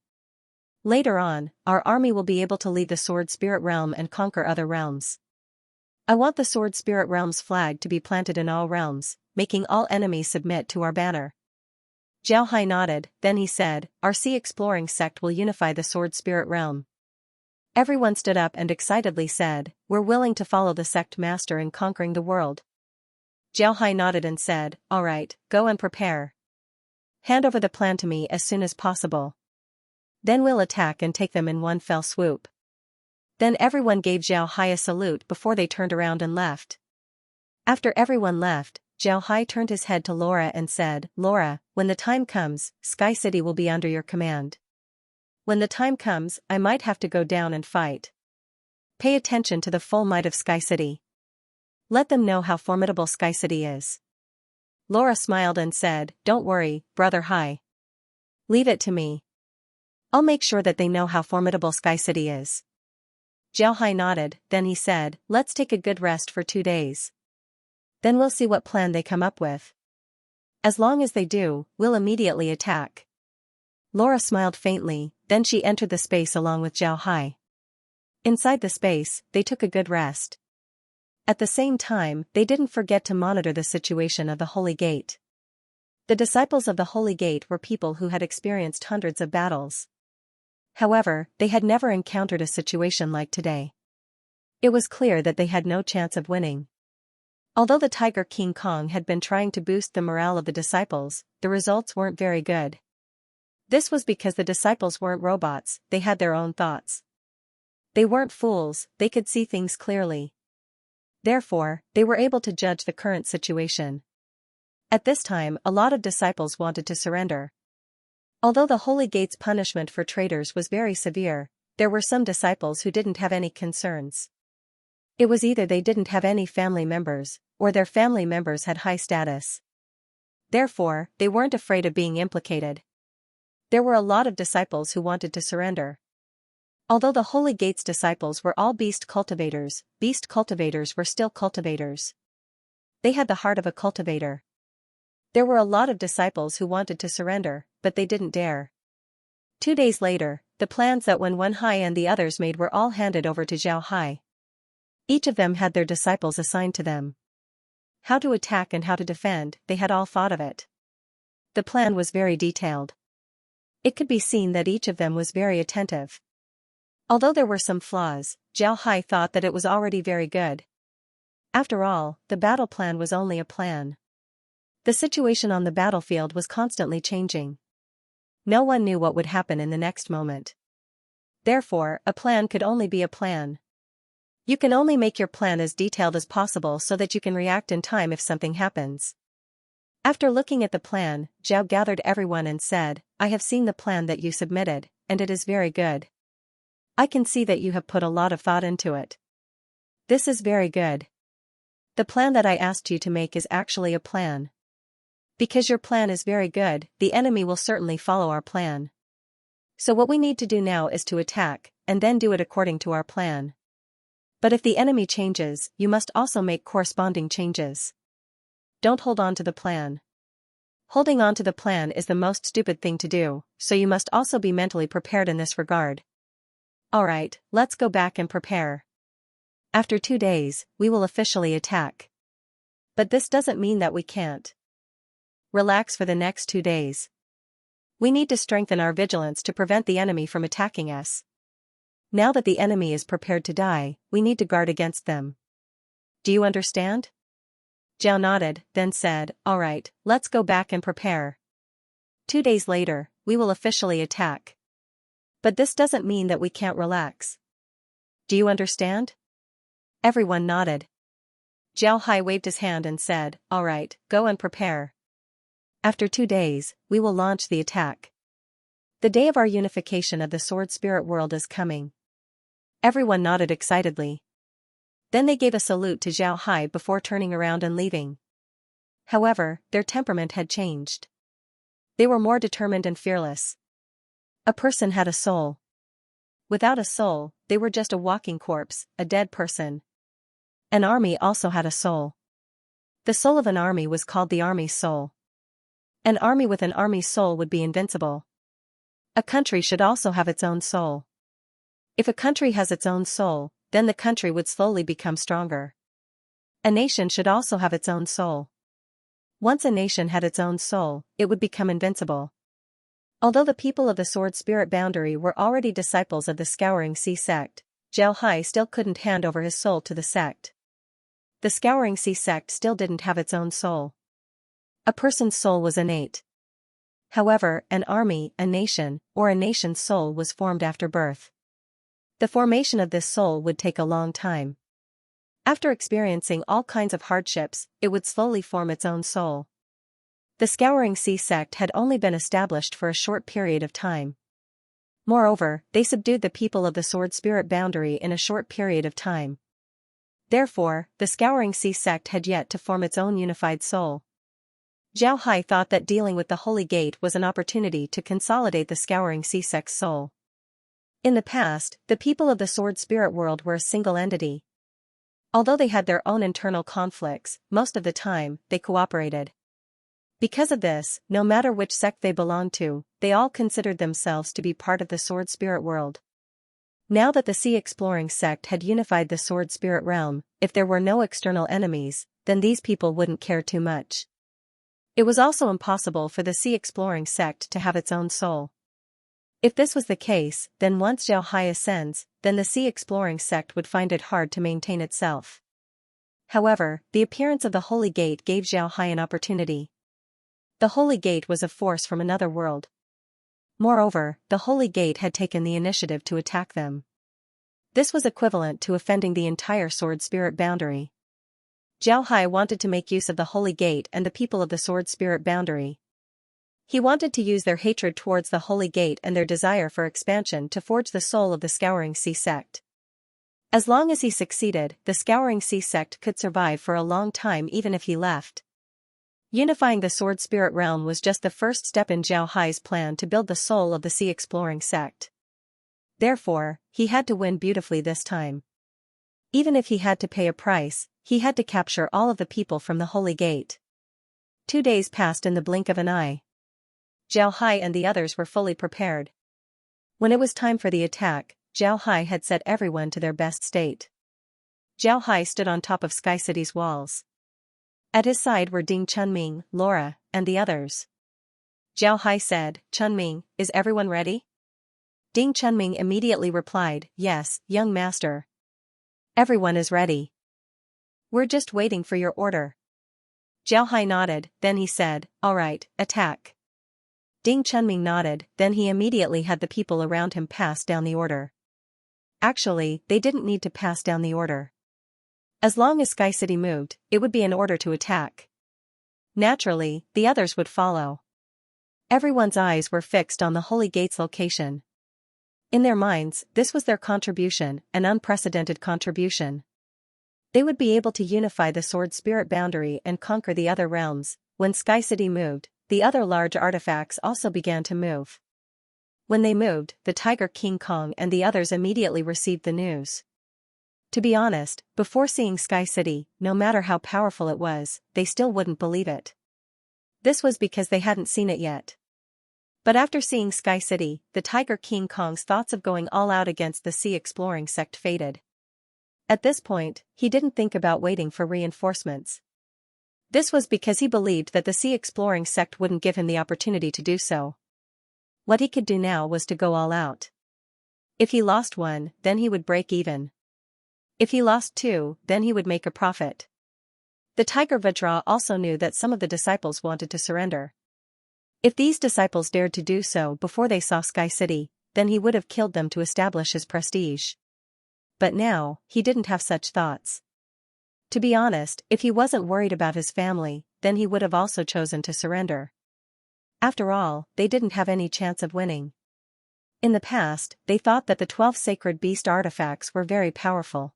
Later on, our army will be able to leave the Sword Spirit Realm and conquer other realms. I want the Sword Spirit Realm's flag to be planted in all realms, making all enemies submit to our banner." Zhao Hai nodded, then he said, "Our Sea Exploring Sect will unify the Sword Spirit Realm." Everyone stood up and excitedly said, "We're willing to follow the sect master in conquering the world." Zhao Hai nodded and said, "Alright, go and prepare. Hand over the plan to me as soon as possible. Then we'll attack and take them in one fell swoop." Then everyone gave Zhao Hai a salute before they turned around and left. After everyone left, Zhao Hai turned his head to Laura and said, "Laura, when the time comes, Sky City will be under your command. When the time comes, I might have to go down and fight. Pay attention to the full might of Sky City. Let them know how formidable Sky City is." Laura smiled and said, "Don't worry, Brother Hai. Leave it to me. I'll make sure that they know how formidable Sky City is." Zhao Hai nodded, then he said, "Let's take a good rest for 2 days. Then we'll see what plan they come up with. As long as they do, we'll immediately attack." Laura smiled faintly, then she entered the space along with Zhao Hai. Inside the space, they took a good rest. At the same time, they didn't forget to monitor the situation of the Holy Gate. The disciples of the Holy Gate were people who had experienced hundreds of battles. However, they had never encountered a situation like today. It was clear that they had no chance of winning. Although the Tiger King Kong had been trying to boost the morale of the disciples, the results weren't very good. This was because the disciples weren't robots, they had their own thoughts. They weren't fools, they could see things clearly. Therefore, they were able to judge the current situation. At this time, a lot of disciples wanted to surrender. Although the Holy Gate's punishment for traitors was very severe, there were some disciples who didn't have any concerns. It was either they didn't have any family members, or their family members had high status. Therefore, they weren't afraid of being implicated. There were a lot of disciples who wanted to surrender. Although the Holy Gate's disciples were all beast cultivators were still cultivators. They had the heart of a cultivator. There were a lot of disciples who wanted to surrender, but they didn't dare. 2 days later, the plans that Wen Wenhai and the others made were all handed over to Zhao Hai. Each of them had their disciples assigned to them. How to attack and how to defend, they had all thought of it. The plan was very detailed. It could be seen that each of them was very attentive. Although there were some flaws, Zhao Hai thought that it was already very good. After all, the battle plan was only a plan. The situation on the battlefield was constantly changing. No one knew what would happen in the next moment. Therefore, a plan could only be a plan. You can only make your plan as detailed as possible so that you can react in time if something happens. After looking at the plan, Zhao gathered everyone and said, "I have seen the plan that you submitted, and it is very good. I can see that you have put a lot of thought into it. This is very good. The plan that I asked you to make is actually a plan. Because your plan is very good, the enemy will certainly follow our plan. So what we need to do now is to attack, and then do it according to our plan. But if the enemy changes, you must also make corresponding changes. Don't hold on to the plan. Holding on to the plan is the most stupid thing to do, so you must also be mentally prepared in this regard. Alright, let's go back and prepare. After 2 days, we will officially attack. But this doesn't mean that we can't. Relax for the next 2 days. We need to strengthen our vigilance to prevent the enemy from attacking us. Now that the enemy is prepared to die, we need to guard against them. Do you understand?" Zhao nodded, then said, "Alright, let's go back and prepare. 2 days later, we will officially attack. But this doesn't mean that we can't relax. Do you understand?" Everyone nodded. Zhao Hai waved his hand and said, "Alright, go and prepare. After 2 days, we will launch the attack. The day of our unification of the sword spirit world is coming." Everyone nodded excitedly. Then they gave a salute to Zhao Hai before turning around and leaving. However, their temperament had changed. They were more determined and fearless. A person had a soul. Without a soul, they were just a walking corpse, a dead person. An army also had a soul. The soul of an army was called the army's soul. An army with an army's soul would be invincible. A country should also have its own soul. If a country has its own soul, then the country would slowly become stronger. A nation should also have its own soul. Once a nation had its own soul, it would become invincible. Although the people of the Sword Spirit Boundary were already disciples of the Scouring Sea sect, Zhao Hai still couldn't hand over his soul to the sect. The Scouring Sea sect still didn't have its own soul. A person's soul was innate. However, an army, a nation, or a nation's soul was formed after birth. The formation of this soul would take a long time. After experiencing all kinds of hardships, it would slowly form its own soul. The Scouring Sea sect had only been established for a short period of time. Moreover, they subdued the people of the Sword Spirit Boundary in a short period of time. Therefore, the Scouring Sea sect had yet to form its own unified soul. Zhao Hai thought that dealing with the Holy Gate was an opportunity to consolidate the Scouring Sea sect's soul. In the past, the people of the Sword Spirit world were a single entity. Although they had their own internal conflicts, most of the time, they cooperated. Because of this, no matter which sect they belonged to, they all considered themselves to be part of the Sword Spirit world. Now that the Sea Exploring sect had unified the Sword Spirit realm, if there were no external enemies, then these people wouldn't care too much. It was also impossible for the Sea Exploring sect to have its own soul. If this was the case, then once Zhao Hai ascends, then the sea exploring sect would find it hard to maintain itself. However, the appearance of the Holy Gate gave Zhao Hai an opportunity. The Holy Gate was a force from another world. Moreover, the Holy Gate had taken the initiative to attack them. This was equivalent to offending the entire Sword Spirit boundary. Zhao Hai wanted to make use of the Holy Gate and the people of the Sword Spirit boundary. He wanted to use their hatred towards the Holy Gate and their desire for expansion to forge the soul of the Scouring Sea sect. As long as he succeeded, the Scouring Sea sect could survive for a long time even if he left. Unifying the Sword Spirit realm was just the first step in Zhao Hai's plan to build the soul of the sea exploring sect. Therefore, he had to win beautifully this time. Even if he had to pay a price, he had to capture all of the people from the Holy Gate. 2 days passed in the blink of an eye. Zhao Hai and the others were fully prepared. When it was time for the attack, Zhao Hai had set everyone to their best state. Zhao Hai stood on top of Sky City's walls. At his side were Ding Chunming, Laura, and the others. Zhao Hai said, "Chunming, is everyone ready?" Ding Chunming immediately replied, "Yes, young master. Everyone is ready. We're just waiting for your order." Zhao Hai nodded, then he said, "All right, attack." Ding Chunming nodded, then he immediately had the people around him pass down the order. Actually, they didn't need to pass down the order. As long as Sky City moved, it would be an order to attack. Naturally, the others would follow. Everyone's eyes were fixed on the Holy Gate's location. In their minds, this was their contribution, an unprecedented contribution. They would be able to unify the Sword Spirit boundary and conquer the other realms. When Sky City moved, the other large artifacts also began to move. When they moved, the Tiger King Kong and the others immediately received the news. To be honest, before seeing Sky City, no matter how powerful it was, they still wouldn't believe it. This was because they hadn't seen it yet. But after seeing Sky City, the Tiger King Kong's thoughts of going all out against the sea exploring sect faded. At this point, he didn't think about waiting for reinforcements. This was because he believed that the sea exploring sect wouldn't give him the opportunity to do so. What he could do now was to go all out. If he lost one, then he would break even. If he lost two, then he would make a profit. The Tiger Vajra also knew that some of the disciples wanted to surrender. If these disciples dared to do so before they saw Sky City, then he would have killed them to establish his prestige. But now, he didn't have such thoughts. To be honest, if he wasn't worried about his family, then he would have also chosen to surrender. After all, they didn't have any chance of winning. In the past, they thought that the 12 sacred beast artifacts were very powerful.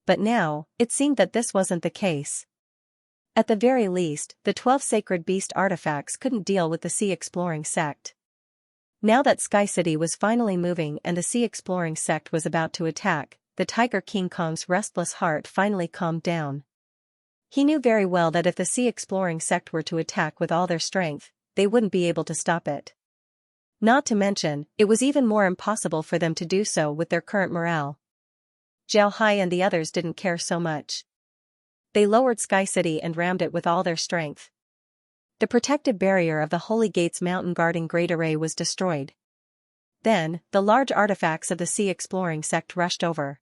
But now, it seemed that this wasn't the case. At the very least, the 12 sacred beast artifacts couldn't deal with the sea exploring sect. Now that Sky City was finally moving and the sea exploring sect was about to attack, the Tiger King Kong's restless heart finally calmed down. He knew very well that if the sea exploring sect were to attack with all their strength, they wouldn't be able to stop it. Not to mention, it was even more impossible for them to do so with their current morale. Zhao Hai and the others didn't care so much. They lowered Sky City and rammed it with all their strength. The protective barrier of the Holy Gate's mountain guarding great array was destroyed. Then, the large artifacts of the sea exploring sect rushed over.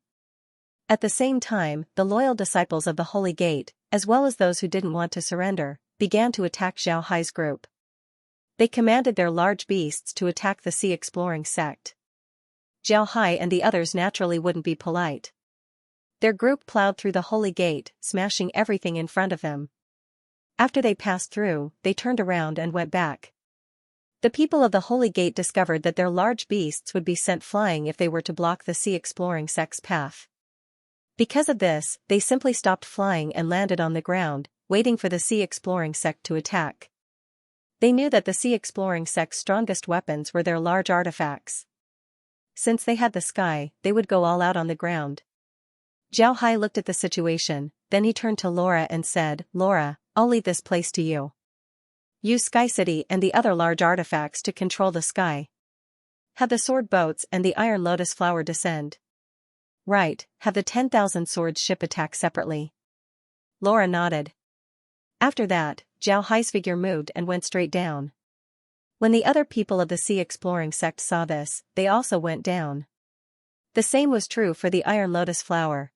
At the same time, the loyal disciples of the Holy Gate, as well as those who didn't want to surrender, began to attack Zhao Hai's group. They commanded their large beasts to attack the sea exploring sect. Zhao Hai and the others naturally wouldn't be polite. Their group plowed through the Holy Gate, smashing everything in front of them. After they passed through, they turned around and went back. The people of the Holy Gate discovered that their large beasts would be sent flying if they were to block the sea exploring sect's path. Because of this, they simply stopped flying and landed on the ground, waiting for the sea exploring sect to attack. They knew that the sea exploring sect's strongest weapons were their large artifacts. Since they had the sky, they would go all out on the ground. Zhao Hai looked at the situation, then he turned to Laura and said, "Laura, I'll leave this place to you. Use Sky City and the other large artifacts to control the sky. Have the sword boats and the iron lotus flower descend. Right, have the 10,000 swords ship attack separately." Laura nodded. After that, Zhao Hai's figure moved and went straight down. When the other people of the sea exploring sect saw this, they also went down. The same was true for the Iron Lotus flower.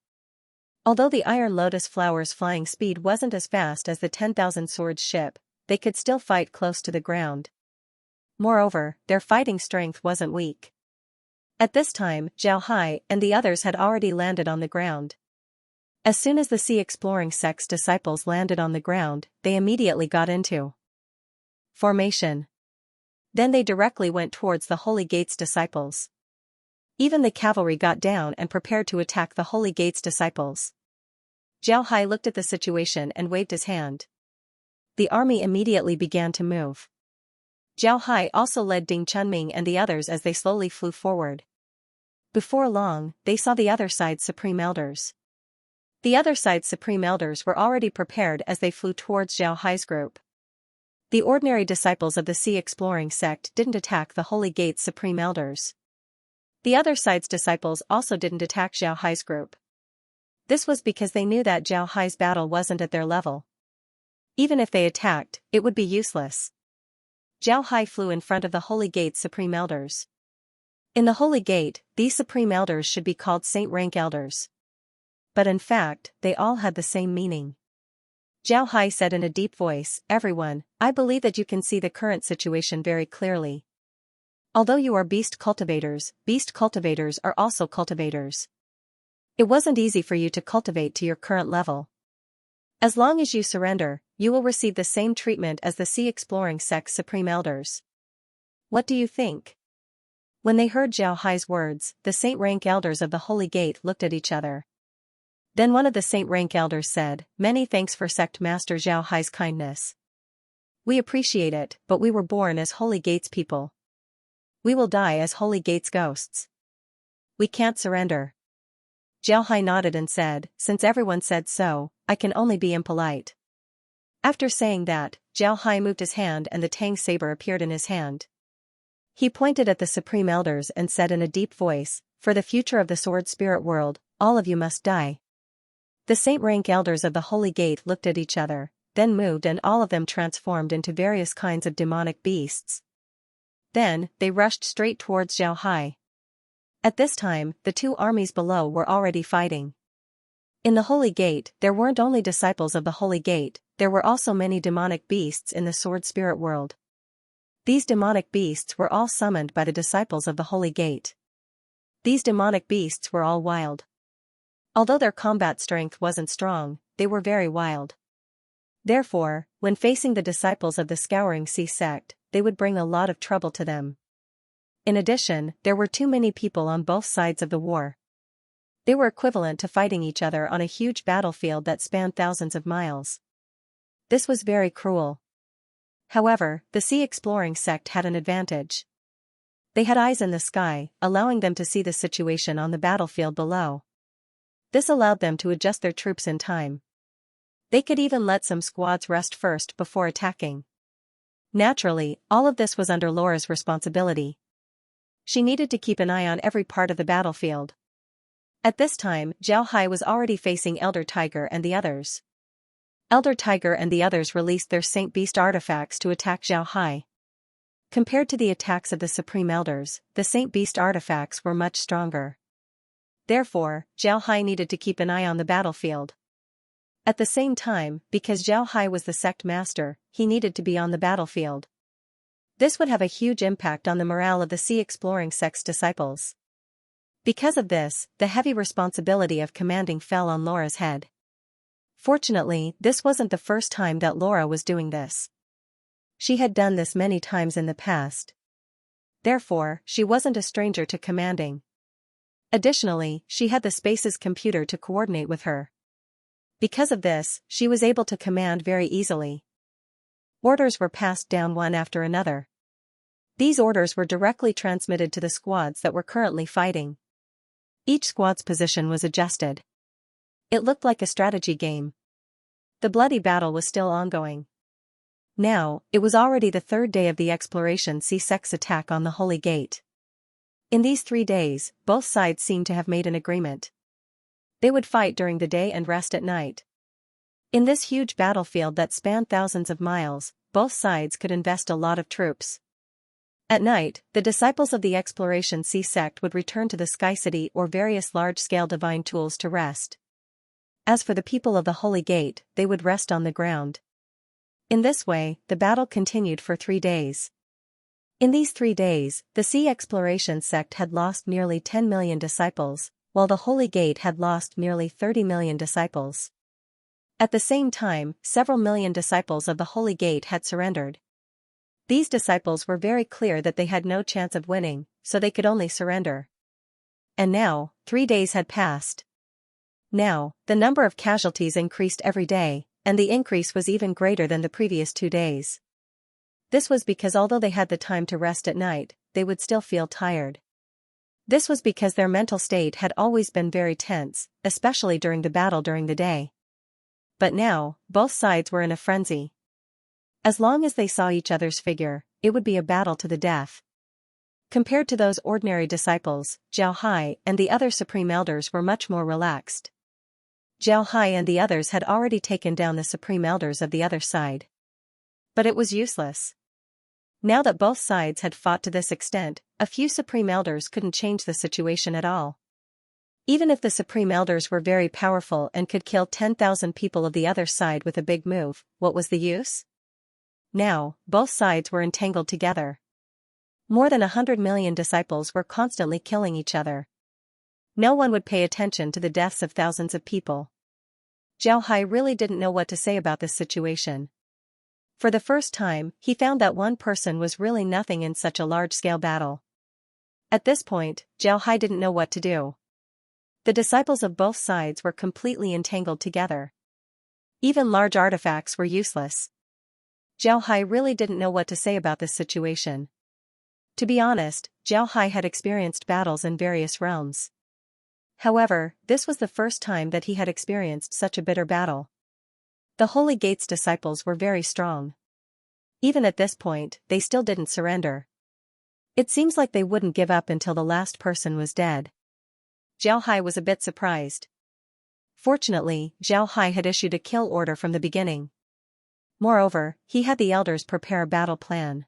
Although the Iron Lotus flower's flying speed wasn't as fast as the 10,000 swords ship, they could still fight close to the ground. Moreover, their fighting strength wasn't weak. At this time, Zhao Hai and the others had already landed on the ground. As soon as the sea exploring sect's disciples landed on the ground, they immediately got into formation. Then they directly went towards the Holy Gate's disciples. Even the cavalry got down and prepared to attack the Holy Gate's disciples. Zhao Hai looked at the situation and waved his hand. The army immediately began to move. Zhao Hai also led Ding Chunming and the others as they slowly flew forward. Before long, they saw the other side's supreme elders. The other side's supreme elders were already prepared as they flew towards Zhao Hai's group. The ordinary disciples of the sea exploring sect didn't attack the Holy Gate's supreme elders. The other side's disciples also didn't attack Zhao Hai's group. This was because they knew that Zhao Hai's battle wasn't at their level. Even if they attacked, it would be useless. Zhao Hai flew in front of the Holy Gate's supreme elders. In the Holy Gate, these supreme elders should be called saint rank elders. But in fact, they all had the same meaning. Zhao Hai said in a deep voice, "Everyone, I believe that you can see the current situation very clearly. Although you are beast cultivators are also cultivators. It wasn't easy for you to cultivate to your current level. As long as you surrender, you will receive the same treatment as the sea exploring sect's supreme elders. What do you think?" When they heard Zhao Hai's words, the saint rank elders of the Holy Gate looked at each other. Then one of the saint rank elders said, "Many thanks for sect master Zhao Hai's kindness. We appreciate it, but we were born as Holy Gate's people. We will die as Holy Gate's ghosts. We can't surrender." Zhao Hai nodded and said, "Since everyone said so, I can only be impolite." After saying that, Zhao Hai moved his hand and the Tang saber appeared in his hand. He pointed at the supreme elders and said in a deep voice, "For the future of the sword spirit world, all of you must die." The saint rank elders of the Holy Gate looked at each other, then moved and all of them transformed into various kinds of demonic beasts. Then, they rushed straight towards Zhao Hai. At this time, the two armies below were already fighting. In the Holy Gate, there weren't only disciples of the Holy Gate, there were also many demonic beasts in the sword spirit world. These demonic beasts were all summoned by the disciples of the Holy Gate. These demonic beasts were all wild. Although their combat strength wasn't strong, they were very wild. Therefore, when facing the disciples of the Scouring Sea sect, they would bring a lot of trouble to them. In addition, there were too many people on both sides of the war. They were equivalent to fighting each other on a huge battlefield that spanned thousands of miles. This was very cruel. However, the sea exploring sect had an advantage. They had eyes in the sky, allowing them to see the situation on the battlefield below. This allowed them to adjust their troops in time. They could even let some squads rest first before attacking. Naturally, all of this was under Laura's responsibility. She needed to keep an eye on every part of the battlefield. At this time, Zhao Hai was already facing Elder Tiger and the others. Elder Tiger and the others released their Saint Beast artifacts to attack Zhao Hai. Compared to the attacks of the Supreme Elders, the Saint Beast artifacts were much stronger. Therefore, Zhao Hai needed to keep an eye on the battlefield. At the same time, because Zhao Hai was the sect master, he needed to be on the battlefield. This would have a huge impact on the morale of the sea exploring sect's disciples. Because of this, the heavy responsibility of commanding fell on Laura's head. Fortunately, this wasn't the first time that Laura was doing this. She had done this many times in the past. Therefore, she wasn't a stranger to commanding. Additionally, she had the Space's computer to coordinate with her. Because of this, she was able to command very easily. Orders were passed down one after another. These orders were directly transmitted to the squads that were currently fighting. Each squad's position was adjusted. It looked like a strategy game. The bloody battle was still ongoing. Now, it was already the third day of the Exploration Sea sect's attack on the Holy Gate. In these 3 days, both sides seemed to have made an agreement. They would fight during the day and rest at night. In this huge battlefield that spanned thousands of miles, both sides could invest a lot of troops. At night, the disciples of the Exploration Sea sect would return to the Sky City or various large-scale divine tools to rest. As for the people of the Holy Gate, they would rest on the ground. In this way, the battle continued for 3 days. In these 3 days, the Sea Exploration sect had lost nearly 10 million disciples, while the Holy Gate had lost nearly 30 million disciples. At the same time, several million disciples of the Holy Gate had surrendered. These disciples were very clear that they had no chance of winning, so they could only surrender. And now, 3 days had passed. Now, the number of casualties increased every day, and the increase was even greater than the previous 2 days. This was because although they had the time to rest at night, they would still feel tired. This was because their mental state had always been very tense, especially during the battle during the day. But now, both sides were in a frenzy. As long as they saw each other's figure, it would be a battle to the death. Compared to those ordinary disciples, Zhao Hai and the other supreme elders were much more relaxed. Zhao Hai and the others had already taken down the supreme elders of the other side. But it was useless. Now that both sides had fought to this extent, a few supreme elders couldn't change the situation at all. Even if the supreme elders were very powerful and could kill 10,000 people of the other side with a big move, what was the use? Now, both sides were entangled together. More than 100 million disciples were constantly killing each other. No one would pay attention to the deaths of thousands of people. Zhao Hai really didn't know what to say about this situation. For the first time, he found that one person was really nothing in such a large-scale battle. At this point, Zhao Hai didn't know what to do. The disciples of both sides were completely entangled together. Even large artifacts were useless. Zhao Hai really didn't know what to say about this situation. To be honest, Zhao Hai had experienced battles in various realms. However, this was the first time that he had experienced such a bitter battle. The Holy Gate's disciples were very strong. Even at this point, they still didn't surrender. It seems like they wouldn't give up until the last person was dead. Zhao Hai was a bit surprised. Fortunately, Zhao Hai had issued a kill order from the beginning. Moreover, he had the elders prepare a battle plan.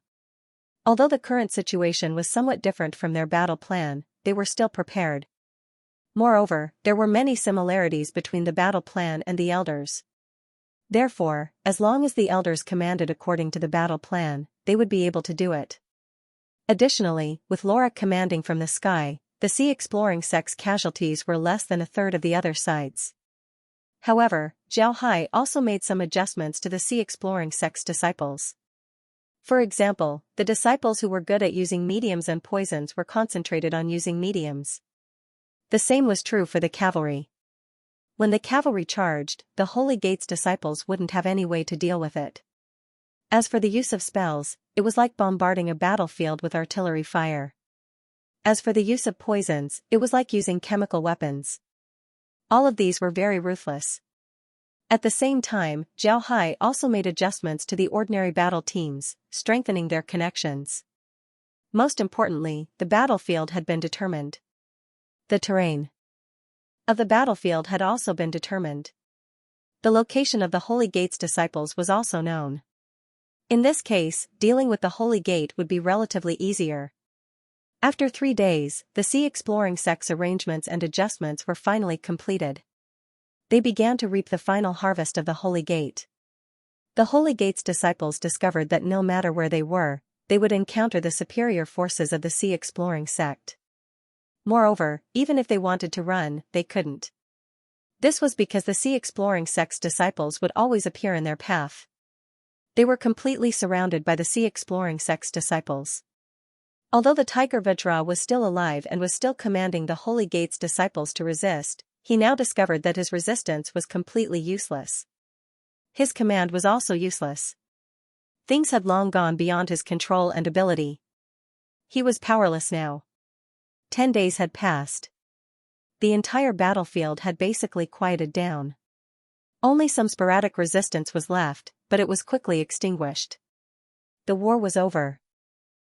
Although the current situation was somewhat different from their battle plan, they were still prepared. Moreover, there were many similarities between the battle plan and the elders. Therefore, as long as the elders commanded according to the battle plan, they would be able to do it. Additionally, with Laura commanding from the sky, the Sea Exploring sect's casualties were less than a third of the other side's. However, Zhao Hai also made some adjustments to the Sea Exploring sect's disciples. For example, the disciples who were good at using mediums and poisons were concentrated on using mediums. The same was true for the cavalry. When the cavalry charged, the Holy Gate's disciples wouldn't have any way to deal with it. As for the use of spells, it was like bombarding a battlefield with artillery fire. As for the use of poisons, it was like using chemical weapons. All of these were very ruthless. At the same time, Zhao Hai also made adjustments to the ordinary battle teams, strengthening their connections. Most importantly, the battlefield had been determined. The terrain of the battlefield had also been determined. The location of the Holy Gate's disciples was also known. In this case, dealing with the Holy Gate would be relatively easier. After 3 days, the Sea Exploring sect's arrangements and adjustments were finally completed. They began to reap the final harvest of the Holy Gate. The Holy Gate's disciples discovered that no matter where they were, they would encounter the superior forces of the Sea Exploring sect. Moreover, even if they wanted to run, they couldn't. This was because the Sea Exploring sect's disciples would always appear in their path. They were completely surrounded by the Sea Exploring sect's disciples. Although the Tiger Vajra was still alive and was still commanding the Holy Gate's disciples to resist, he now discovered that his resistance was completely useless. His command was also useless. Things had long gone beyond his control and ability. He was powerless now. 10 days had passed. The entire battlefield had basically quieted down. Only some sporadic resistance was left, but it was quickly extinguished. The war was over.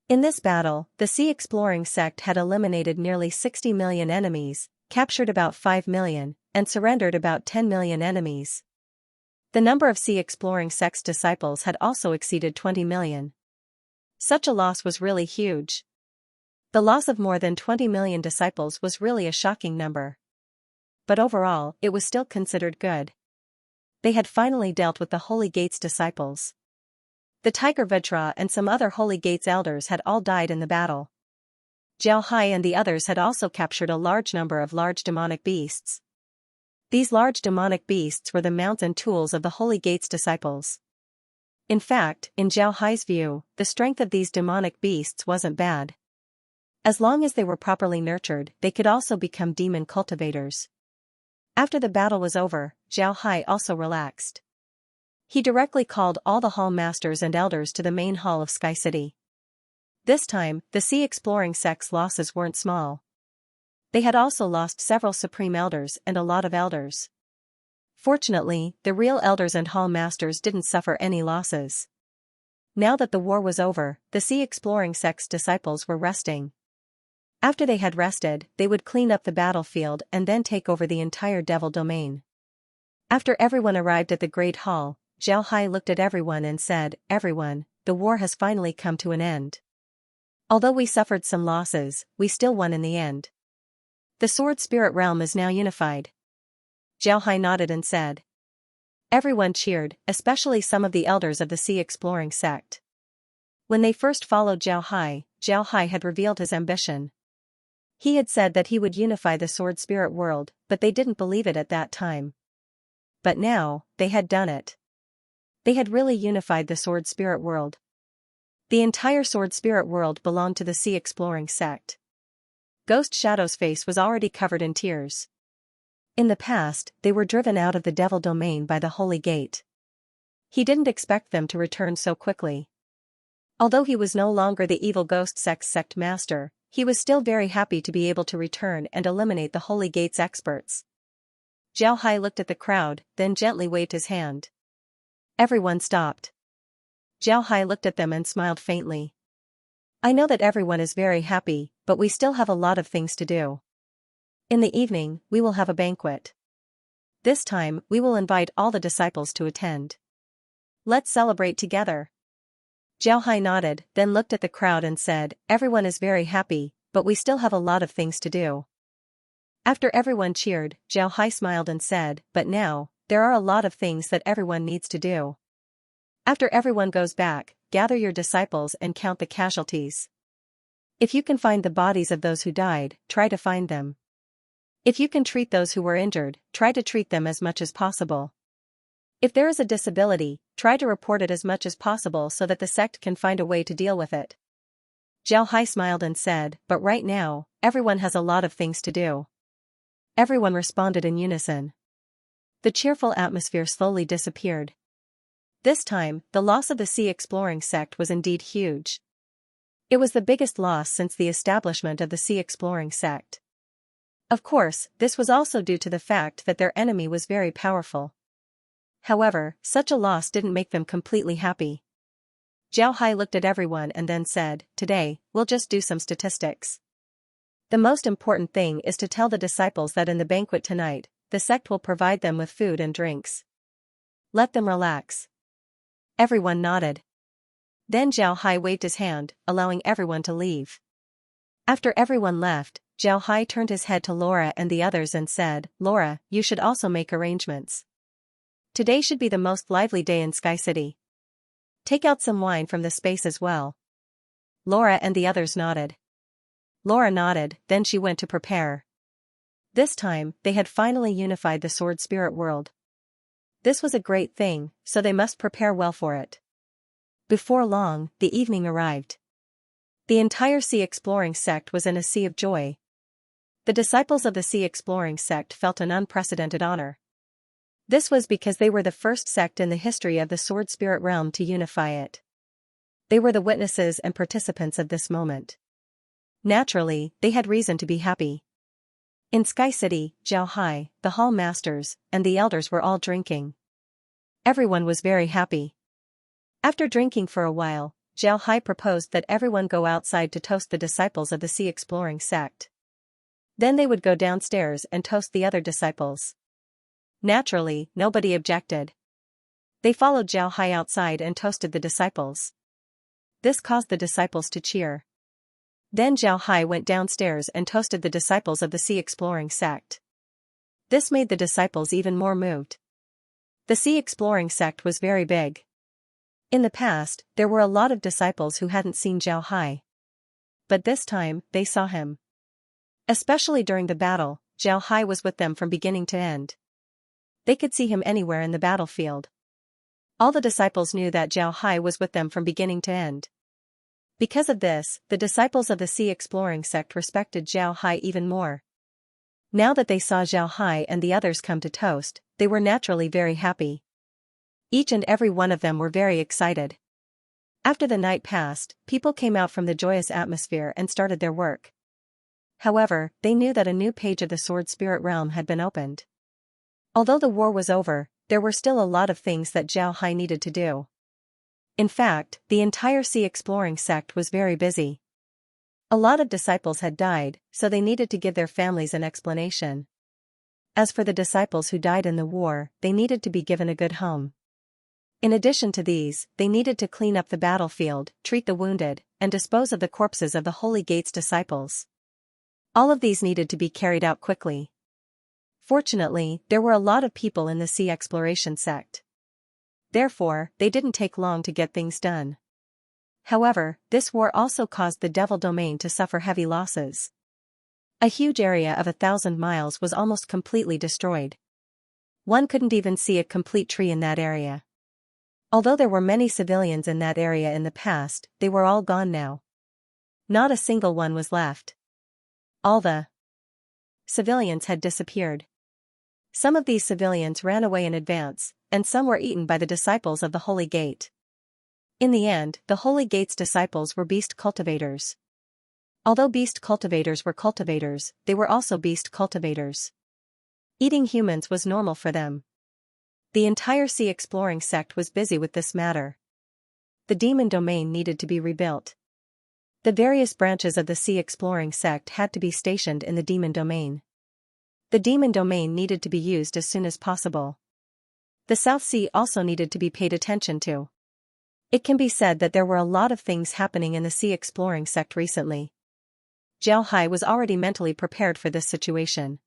In this battle, the Sea Exploring sect had eliminated nearly 60 million enemies, captured about 5 million, and surrendered about 10 million enemies. The number of Sea Exploring sect's disciples had also exceeded 20 million. Such a loss was really huge. The loss of more than 20 million disciples was really a shocking number. But overall, it was still considered good. They had finally dealt with the Holy Gates disciples. The Tiger Vajra and some other Holy Gates elders had all died in the battle. Zhao Hai and the others had also captured a large number of large demonic beasts. These large demonic beasts were the mounts and tools of the Holy Gates disciples. In fact, in Zhao Hai's view, the strength of these demonic beasts wasn't bad. As long as they were properly nurtured, they could also become demon cultivators. After the battle was over, Zhao Hai also relaxed. He directly called all the hall masters and elders to the main hall of Sky City. This time, the Sea Exploring sect's losses weren't small. They had also lost several supreme elders and a lot of elders. Fortunately, the real elders and hall masters didn't suffer any losses. Now that the war was over, the Sea Exploring sect's disciples were resting. After they had rested, they would clean up the battlefield and then take over the entire Devil Domain. After everyone arrived at the Great Hall, Zhao Hai looked at everyone and said, "Everyone, the war has finally come to an end. Although we suffered some losses, we still won in the end. The Sword Spirit Realm is now unified." Zhao Hai nodded and said. Everyone cheered, especially some of the elders of the Sea Exploring sect. When they first followed Zhao Hai had revealed his ambition. He had said that he would unify the Sword Spirit world, but they didn't believe it at that time. But now, they had done it. They had really unified the Sword Spirit world. The entire Sword Spirit world belonged to the Sea Exploring sect. Ghost Shadow's face was already covered in tears. In the past, they were driven out of the Devil Domain by the Holy Gate. He didn't expect them to return so quickly. Although he was no longer the evil Ghost Sect's sect master, he was still very happy to be able to return and eliminate the Holy Gate's experts. Zhao Hai looked at the crowd, then gently waved his hand. Everyone stopped. Zhao Hai looked at them and smiled faintly. I know that everyone is very happy, but we still have a lot of things to do. In the evening, we will have a banquet. This time, we will invite all the disciples to attend. Let's celebrate together. Zhao Hai nodded, then looked at the crowd and said, Everyone is very happy, but we still have a lot of things to do. After everyone cheered, Zhao Hai smiled and said, But now, there are a lot of things that everyone needs to do. After everyone goes back, gather your disciples and count the casualties. If you can find the bodies of those who died, try to find them. If you can treat those who were injured, try to treat them as much as possible. If there is a disability, try to report it as much as possible so that the sect can find a way to deal with it. Zhao Hai smiled and said, But right now, everyone has a lot of things to do. Everyone responded in unison. The cheerful atmosphere slowly disappeared. This time, the loss of the Sea Exploring sect was indeed huge. It was the biggest loss since the establishment of the Sea Exploring sect. Of course, this was also due to the fact that their enemy was very powerful. However, such a loss didn't make them completely happy. Zhao Hai looked at everyone and then said, Today, we'll just do some statistics. The most important thing is to tell the disciples that in the banquet tonight, the sect will provide them with food and drinks. Let them relax. Everyone nodded. Then Zhao Hai waved his hand, allowing everyone to leave. After everyone left, Zhao Hai turned his head to Laura and the others and said, Laura, you should also make arrangements. Today should be the most lively day in Sky City. Take out some wine from the space as well. Laura and the others nodded. Laura nodded, then she went to prepare. This time, they had finally unified the Sword Spirit world. This was a great thing, so they must prepare well for it. Before long, the evening arrived. The entire Sea Exploring sect was in a sea of joy. The disciples of the Sea Exploring sect felt an unprecedented honor. This was because they were the first sect in the history of the Sword Spirit realm to unify it. They were the witnesses and participants of this moment. Naturally, they had reason to be happy. In Sky City, Zhao Hai, the hall masters, and the elders were all drinking. Everyone was very happy. After drinking for a while, Zhao Hai proposed that everyone go outside to toast the disciples of the Sea Exploring sect. Then they would go downstairs and toast the other disciples. Naturally, nobody objected. They followed Zhao Hai outside and toasted the disciples. This caused the disciples to cheer. Then Zhao Hai went downstairs and toasted the disciples of the sea exploring sect. This made the disciples even more moved. The sea exploring sect was very big. In the past, there were a lot of disciples who hadn't seen Zhao Hai. But this time, they saw him. Especially during the battle, Zhao Hai was with them from beginning to end. They could see him anywhere in the battlefield. All the disciples knew that Zhao Hai was with them from beginning to end. Because of this, the disciples of the sea exploring sect respected Zhao Hai even more. Now that they saw Zhao Hai and the others come to toast, they were naturally very happy. Each and every one of them were very excited. After the night passed, people came out from the joyous atmosphere and started their work. However, they knew that a new page of the Sword Spirit realm had been opened. Although the war was over, there were still a lot of things that Zhao Hai needed to do. In fact, the entire sea exploring sect was very busy. A lot of disciples had died, so they needed to give their families an explanation. As for the disciples who died in the war, they needed to be given a good home. In addition to these, they needed to clean up the battlefield, treat the wounded, and dispose of the corpses of the Holy Gate's disciples. All of these needed to be carried out quickly. Fortunately, there were a lot of people in the sea exploration sect. Therefore, they didn't take long to get things done. However, this war also caused the Devil Domain to suffer heavy losses. A huge area of 1,000 miles was almost completely destroyed. One couldn't even see a complete tree in that area. Although there were many civilians in that area in the past, they were all gone now. Not a single one was left. All the civilians had disappeared. Some of these civilians ran away in advance, and some were eaten by the disciples of the Holy Gate. In the end, the Holy Gate's disciples were beast cultivators. Although beast cultivators were cultivators, they were also beast cultivators. Eating humans was normal for them. The entire sea exploring sect was busy with this matter. The demon domain needed to be rebuilt. The various branches of the sea exploring sect had to be stationed in the demon domain. The demon domain needed to be used as soon as possible. The South Sea also needed to be paid attention to. It can be said that there were a lot of things happening in the sea exploring sect recently. Zhao Hai was already mentally prepared for this situation.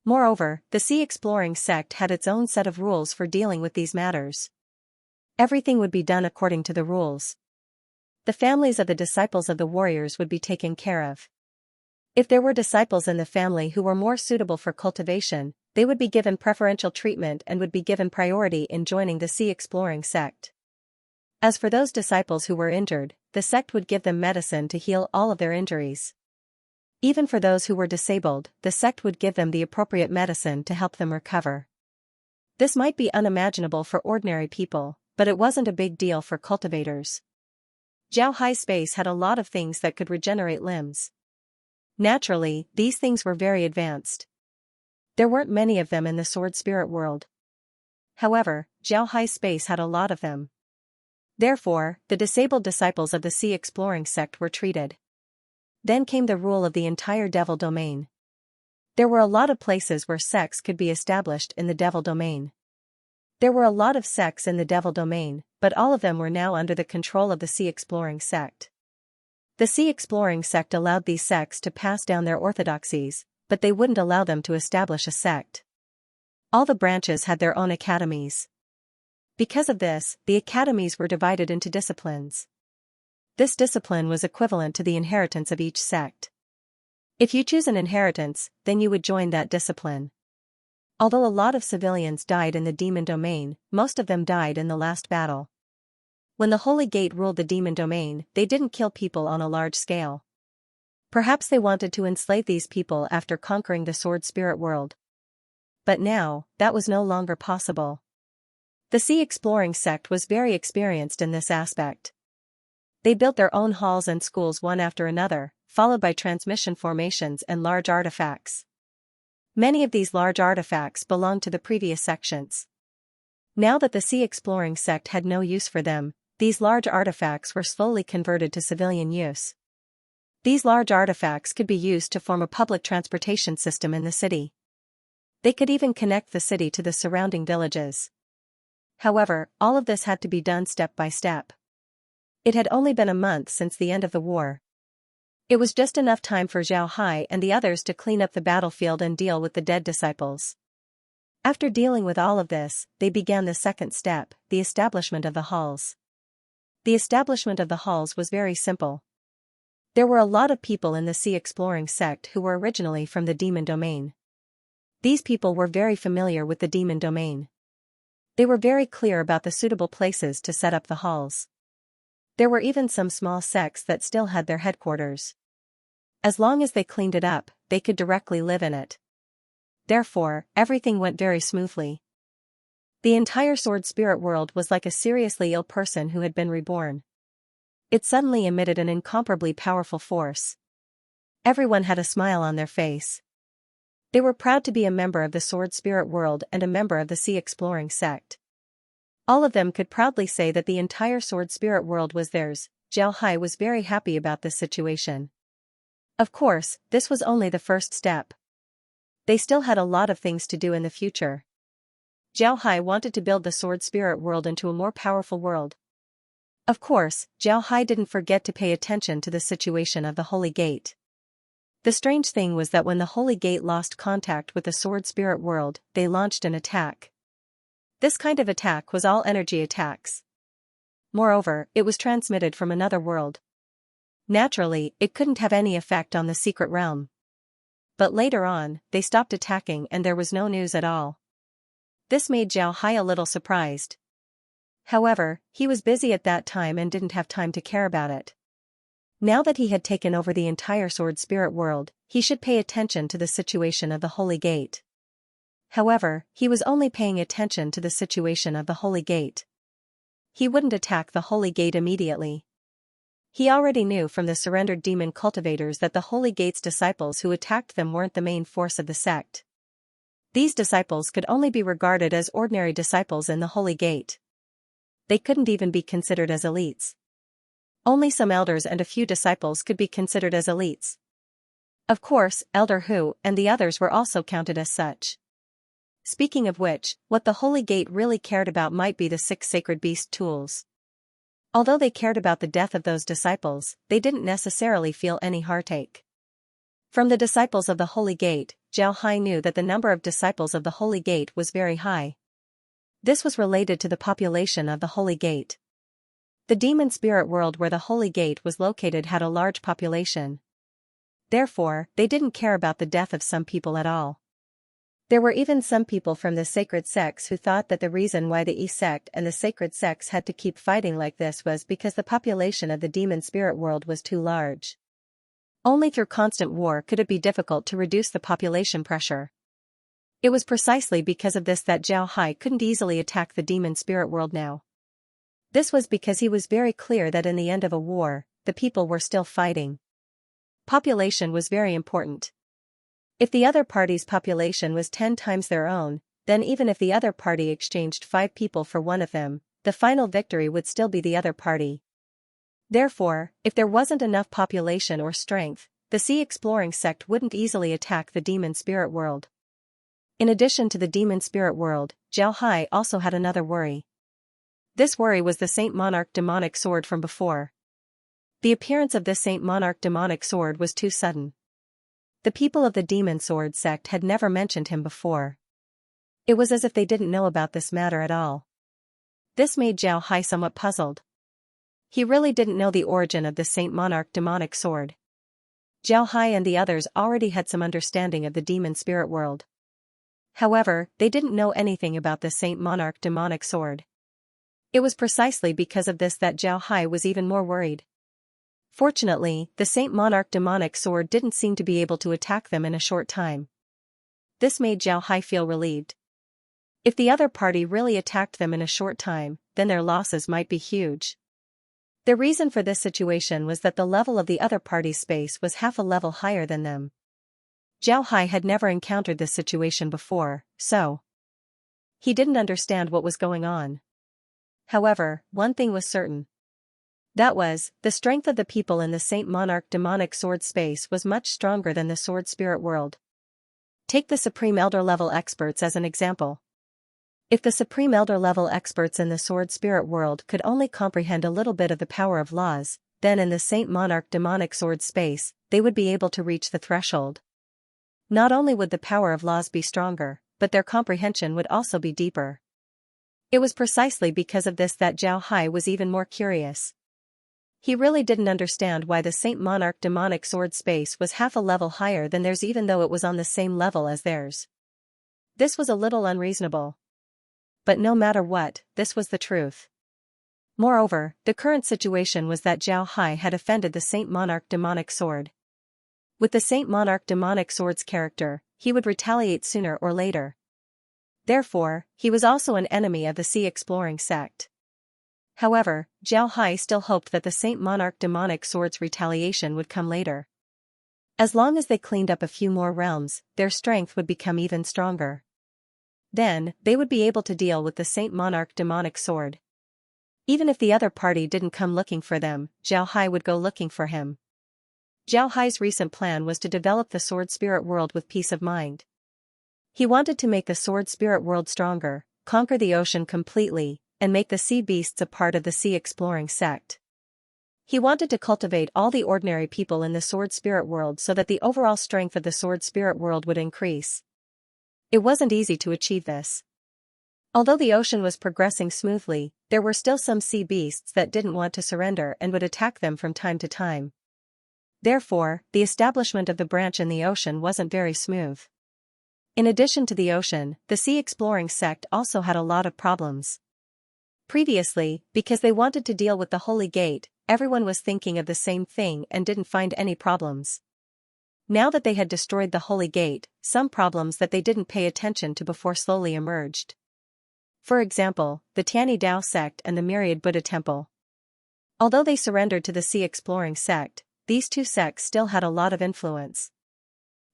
Moreover, the sea exploring sect had its own set of rules for dealing with these matters. Everything would be done according to the rules. The families of the disciples of the warriors would be taken care of. If there were disciples in the family who were more suitable for cultivation, they would be given preferential treatment and would be given priority in joining the sea exploring sect. As for those disciples who were injured, the sect would give them medicine to heal all of their injuries. Even for those who were disabled, the sect would give them the appropriate medicine to help them recover. This might be unimaginable for ordinary people, but it wasn't a big deal for cultivators. Zhao Hai's space had a lot of things that could regenerate limbs. Naturally, these things were very advanced. There weren't many of them in the sword spirit world. However, Zhao Hai's space had a lot of them. Therefore, the disabled disciples of the sea exploring sect were treated. Then came the rule of the entire devil domain. There were a lot of places where sects could be established in the devil domain. There were a lot of sects in the devil domain, but all of them were now under the control of the sea exploring sect. The sea exploring sect allowed these sects to pass down their orthodoxies, but they wouldn't allow them to establish a sect. All the branches had their own academies. Because of this, the academies were divided into disciplines. This discipline was equivalent to the inheritance of each sect. If you choose an inheritance, then you would join that discipline. Although a lot of civilians died in the demon domain, most of them died in the last battle. When the Holy Gate ruled the demon domain, they didn't kill people on a large scale. Perhaps they wanted to enslave these people after conquering the sword spirit world. But now, that was no longer possible. The sea exploring sect was very experienced in this aspect. They built their own halls and schools one after another, followed by transmission formations and large artifacts. Many of these large artifacts belonged to the previous sections. Now that the sea exploring sect had no use for them, these large artifacts were slowly converted to civilian use. These large artifacts could be used to form a public transportation system in the city. They could even connect the city to the surrounding villages. However, all of this had to be done step by step. It had only been a month since the end of the war. It was just enough time for Zhao Hai and the others to clean up the battlefield and deal with the dead disciples. After dealing with all of this, they began the second step, the establishment of the halls. The establishment of the halls was very simple. There were a lot of people in the sea exploring sect who were originally from the demon domain. These people were very familiar with the demon domain. They were very clear about the suitable places to set up the halls. There were even some small sects that still had their headquarters. As long as they cleaned it up, they could directly live in it. Therefore, everything went very smoothly. The entire sword spirit world was like a seriously ill person who had been reborn. It suddenly emitted an incomparably powerful force. Everyone had a smile on their face. They were proud to be a member of the sword spirit world and a member of the sea exploring sect. All of them could proudly say that the entire sword spirit world was theirs. Zhao Hai was very happy about this situation. Of course, this was only the first step. They still had a lot of things to do in the future. Zhao Hai wanted to build the sword spirit world into a more powerful world. Of course, Zhao Hai didn't forget to pay attention to the situation of the Holy Gate. The strange thing was that when the Holy Gate lost contact with the sword spirit world, they launched an attack. This kind of attack was all energy attacks. Moreover, it was transmitted from another world. Naturally, it couldn't have any effect on the secret realm. But later on, they stopped attacking and there was no news at all. This made Zhao Hai a little surprised. However, he was busy at that time and didn't have time to care about it. Now that he had taken over the entire sword spirit world, he should pay attention to the situation of the Holy Gate. However, he was only paying attention to the situation of the Holy Gate. He wouldn't attack the Holy Gate immediately. He already knew from the surrendered demon cultivators that the Holy Gate's disciples who attacked them weren't the main force of the sect. These disciples could only be regarded as ordinary disciples in the Holy Gate. They couldn't even be considered as elites. Only some elders and a few disciples could be considered as elites. Of course, Elder Hu and the others were also counted as such. Speaking of which, what the Holy Gate really cared about might be the 6 sacred beast tools. Although they cared about the death of those disciples, they didn't necessarily feel any heartache. From the disciples of the Holy Gate, Zhao Hai knew that the number of disciples of the Holy Gate was very high. This was related to the population of the Holy Gate. The demon spirit world where the Holy Gate was located had a large population. Therefore, they didn't care about the death of some people at all. There were even some people from the sacred sects who thought that the reason why the E-sect and the sacred sects had to keep fighting like this was because the population of the demon spirit world was too large. Only through constant war could it be difficult to reduce the population pressure. It was precisely because of this that Zhao Hai couldn't easily attack the demon spirit world now. This was because he was very clear that in the end of a war, the people were still fighting. Population was very important. If the other party's population was 10 times their own, then even if the other party exchanged 5 people for one of them, the final victory would still be the other party. Therefore, if there wasn't enough population or strength, the sea exploring sect wouldn't easily attack the demon spirit world. In addition to the demon spirit world, Zhao Hai also had another worry. This worry was the Saint Monarch demonic sword from before. The appearance of this Saint Monarch demonic sword was too sudden. The people of the demon sword sect had never mentioned him before. It was as if they didn't know about this matter at all. This made Zhao Hai somewhat puzzled. He really didn't know the origin of the Saint Monarch demonic sword. Zhao Hai and the others already had some understanding of the demon spirit world. However, they didn't know anything about the Saint Monarch demonic sword. It was precisely because of this that Zhao Hai was even more worried. Fortunately, the Saint Monarch demonic sword didn't seem to be able to attack them in a short time. This made Zhao Hai feel relieved. If the other party really attacked them in a short time, then their losses might be huge. The reason for this situation was that the level of the other party's space was half a level higher than them. Zhao Hai had never encountered this situation before, so he didn't understand what was going on. However, one thing was certain. That was, the strength of the people in the Saint Monarch demonic sword space was much stronger than the sword spirit world. Take the Supreme Elder level experts as an example. If the Supreme Elder level experts in the Sword Spirit world could only comprehend a little bit of the power of laws, then in the Saint Monarch demonic sword space, they would be able to reach the threshold. Not only would the power of laws be stronger, but their comprehension would also be deeper. It was precisely because of this that Zhao Hai was even more curious. He really didn't understand why the Saint Monarch demonic sword space was half a level higher than theirs even though it was on the same level as theirs. This was a little unreasonable. But no matter what, this was the truth. Moreover, the current situation was that Zhao Hai had offended the Saint Monarch demonic sword. With the Saint Monarch demonic sword's character, he would retaliate sooner or later. Therefore, he was also an enemy of the sea exploring sect. However, Zhao Hai still hoped that the Saint Monarch demonic sword's retaliation would come later. As long as they cleaned up a few more realms, their strength would become even stronger. Then, they would be able to deal with the Saint Monarch demonic sword. Even if the other party didn't come looking for them, Zhao Hai would go looking for him. Zhao Hai's recent plan was to develop the Sword Spirit world with peace of mind. He wanted to make the Sword Spirit world stronger, conquer the ocean completely, and make the sea beasts a part of the sea exploring sect. He wanted to cultivate all the ordinary people in the Sword Spirit world so that the overall strength of the Sword Spirit world would increase. It wasn't easy to achieve this. Although the ocean was progressing smoothly, there were still some sea beasts that didn't want to surrender and would attack them from time to time. Therefore, the establishment of the branch in the ocean wasn't very smooth. In addition to the ocean, the sea exploring sect also had a lot of problems. Previously, because they wanted to deal with the Holy Gate, everyone was thinking of the same thing and didn't find any problems. Now that they had destroyed the Holy Gate, some problems that they didn't pay attention to before slowly emerged. For example, the Tianyi Dao sect and the Myriad Buddha Temple. Although they surrendered to the sea exploring sect, these two sects still had a lot of influence.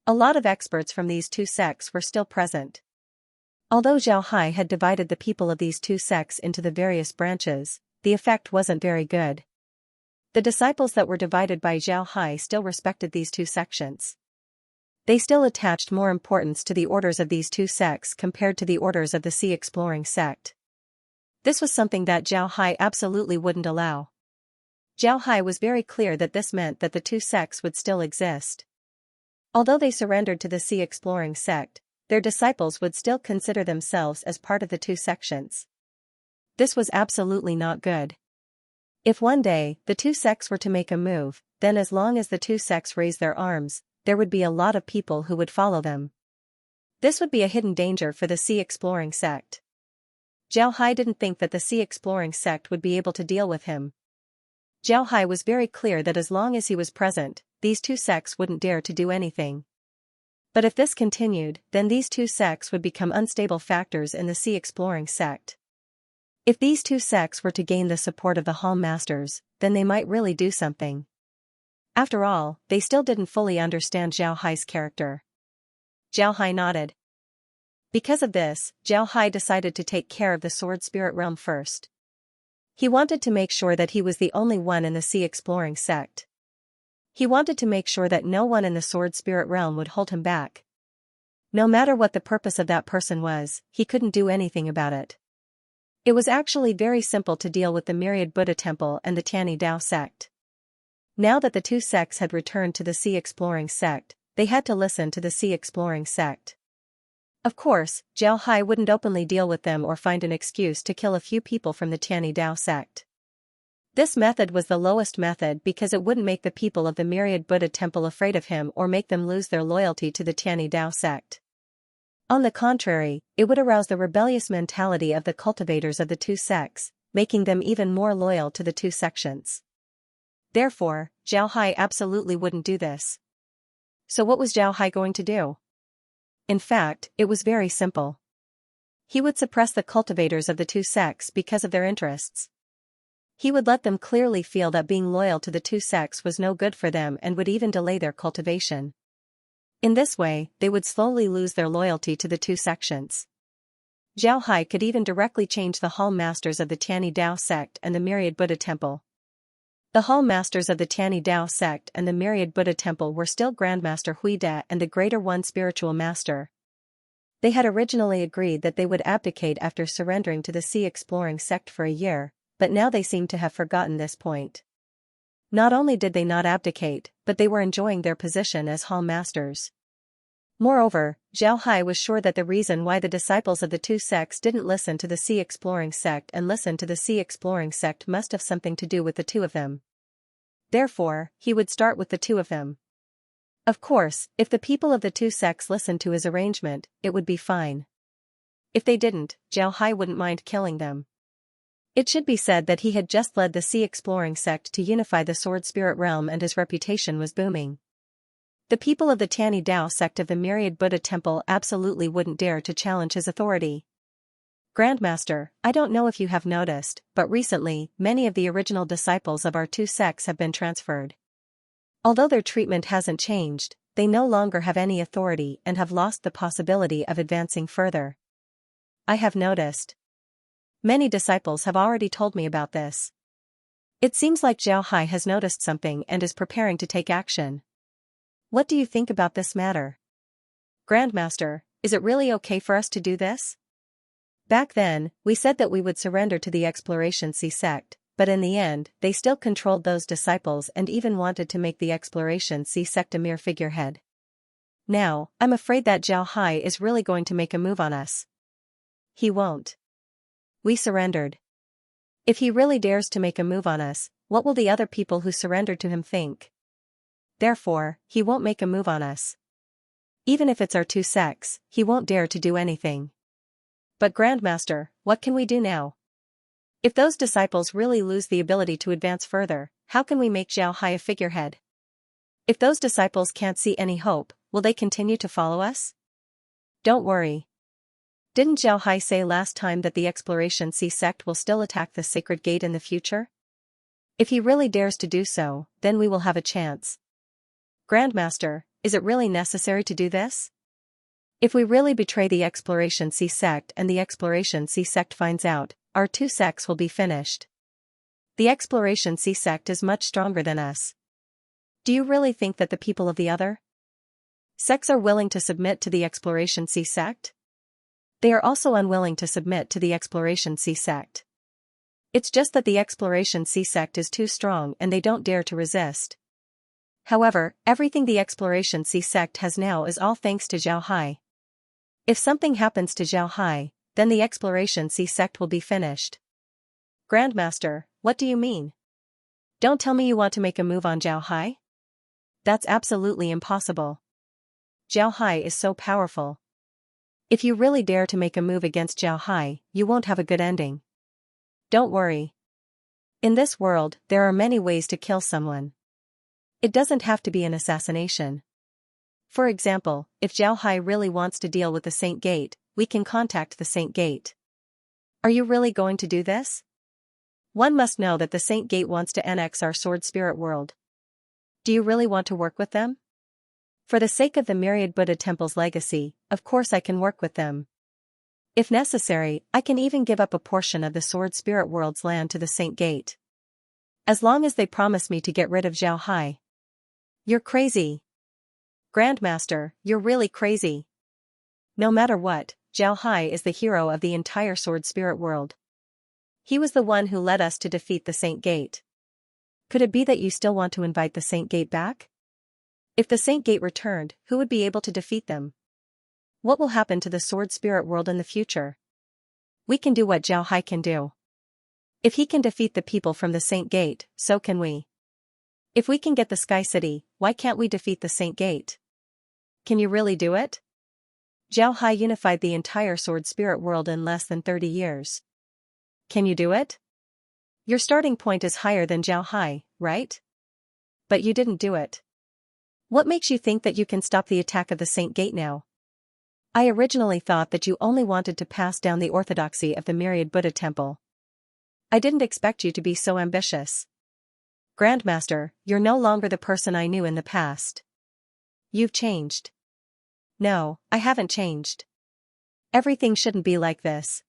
A lot of experts from these two sects were still present. Although Zhao Hai had divided the people of these two sects into the various branches, the effect wasn't very good. The disciples that were divided by Zhao Hai still respected these two sections. They still attached more importance to the orders of these two sects compared to the orders of the sea exploring sect. This was something that Zhao Hai absolutely wouldn't allow. Zhao Hai was very clear that this meant that the two sects would still exist. Although they surrendered to the sea exploring sect, their disciples would still consider themselves as part of the two sections. This was absolutely not good. If one day, the two sects were to make a move, then as long as the two sects raised their arms, there would be a lot of people who would follow them. This would be a hidden danger for the sea exploring sect. Zhao Hai didn't think that the sea exploring sect would be able to deal with him. Zhao Hai was very clear that as long as he was present, these two sects wouldn't dare to do anything. But if this continued, then these two sects would become unstable factors in the sea exploring sect. If these two sects were to gain the support of the Hall Masters, then they might really do something. After all, they still didn't fully understand Zhao Hai's character. Zhao Hai nodded. Because of this, Zhao Hai decided to take care of the Sword Spirit realm first. He wanted to make sure that he was the only one in the sea exploring sect. He wanted to make sure that no one in the Sword Spirit realm would hold him back. No matter what the purpose of that person was, he couldn't do anything about it. It was actually very simple to deal with the Myriad Buddha Temple and the Tianyi Dao sect. Now that the two sects had returned to the sea exploring sect, they had to listen to the sea exploring sect. Of course, Zhao Hai wouldn't openly deal with them or find an excuse to kill a few people from the Tianyi Dao sect. This method was the lowest method because it wouldn't make the people of the Myriad Buddha Temple afraid of him or make them lose their loyalty to the Tianyi Dao sect. On the contrary, it would arouse the rebellious mentality of the cultivators of the two sects, making them even more loyal to the two sections. Therefore, Zhao Hai absolutely wouldn't do this. So what was Zhao Hai going to do? In fact, it was very simple. He would suppress the cultivators of the two sects because of their interests. He would let them clearly feel that being loyal to the two sects was no good for them and would even delay their cultivation. In this way, they would slowly lose their loyalty to the two sections. Zhao Hai could even directly change the Hall Masters of the Tianyi Dao sect and the Myriad Buddha Temple. The Hall Masters of the Tianyi Dao sect and the Myriad Buddha Temple were still Grandmaster Huide and the Greater One Spiritual Master. They had originally agreed that they would abdicate after surrendering to the sea-exploring sect for a year, but now they seem to have forgotten this point. Not only did they not abdicate, but they were enjoying their position as hall masters. Moreover, Zhao Hai was sure that the reason why the disciples of the two sects didn't listen to the sea-exploring sect and listen to the sea-exploring sect must have something to do with the two of them. Therefore, he would start with the two of them. Of course, if the people of the two sects listened to his arrangement, it would be fine. If they didn't, Zhao Hai wouldn't mind killing them. It should be said that he had just led the sea-exploring sect to unify the sword spirit realm and his reputation was booming. The people of the Tani Dao sect of the Myriad Buddha Temple absolutely wouldn't dare to challenge his authority. Grandmaster, I don't know if you have noticed, but recently, many of the original disciples of our two sects have been transferred. Although their treatment hasn't changed, they no longer have any authority and have lost the possibility of advancing further. I have noticed. Many disciples have already told me about this. It seems like Zhao Hai has noticed something and is preparing to take action. What do you think about this matter? Grandmaster, is it really okay for us to do this? Back then, we said that we would surrender to the Exploration Sea sect, but in the end, they still controlled those disciples and even wanted to make the Exploration Sea sect a mere figurehead. Now, I'm afraid that Zhao Hai is really going to make a move on us. He won't. We surrendered. If he really dares to make a move on us, what will the other people who surrendered to him think? Therefore, he won't make a move on us. Even if it's our two sects, he won't dare to do anything. But Grandmaster, what can we do now? If those disciples really lose the ability to advance further, how can we make Zhao Hai a figurehead? If those disciples can't see any hope, will they continue to follow us? Don't worry. Didn't Zhao Hai say last time that the Exploration Sea sect will still attack the Sacred Gate in the future? If he really dares to do so, then we will have a chance. Grandmaster, is it really necessary to do this? If we really betray the Exploration Sea sect and the Exploration Sea sect finds out, our two sects will be finished. The Exploration Sea sect is much stronger than us. Do you really think that the people of the other sects are willing to submit to the Exploration Sea sect? They are also unwilling to submit to the Exploration Sea sect. It's just that the Exploration Sea sect is too strong and they don't dare to resist. However, everything the Exploration Sea sect has now is all thanks to Zhao Hai. If something happens to Zhao Hai, then the Exploration Sea sect will be finished. Grandmaster, what do you mean? Don't tell me you want to make a move on Zhao Hai? That's absolutely impossible. Zhao Hai is so powerful. If you really dare to make a move against Zhao Hai, you won't have a good ending. Don't worry. In this world, there are many ways to kill someone. It doesn't have to be an assassination. For example, if Zhao Hai really wants to deal with the Saint Gate, we can contact the Saint Gate. Are you really going to do this? One must know that the Saint Gate wants to annex our sword spirit world. Do you really want to work with them? For the sake of the Myriad Buddha Temple's legacy, of course I can work with them. If necessary, I can even give up a portion of the sword spirit world's land to the Saint Gate. As long as they promise me to get rid of Zhao Hai. You're crazy. Grandmaster, you're really crazy. No matter what, Zhao Hai is the hero of the entire sword spirit world. He was the one who led us to defeat the Saint Gate. Could it be that you still want to invite the Saint Gate back? If the Saint Gate returned, who would be able to defeat them? What will happen to the sword spirit world in the future? We can do what Zhao Hai can do. If he can defeat the people from the Saint Gate, so can we. If we can get the Sky City, why can't we defeat the Saint Gate? Can you really do it? Zhao Hai unified the entire sword spirit world in less than 30 years. Can you do it? Your starting point is higher than Zhao Hai, right? But you didn't do it. What makes you think that you can stop the attack of the Saint Gate now? I originally thought that you only wanted to pass down the orthodoxy of the Myriad Buddha Temple. I didn't expect you to be so ambitious. Grandmaster, you're no longer the person I knew in the past. You've changed. No, I haven't changed. Everything shouldn't be like this.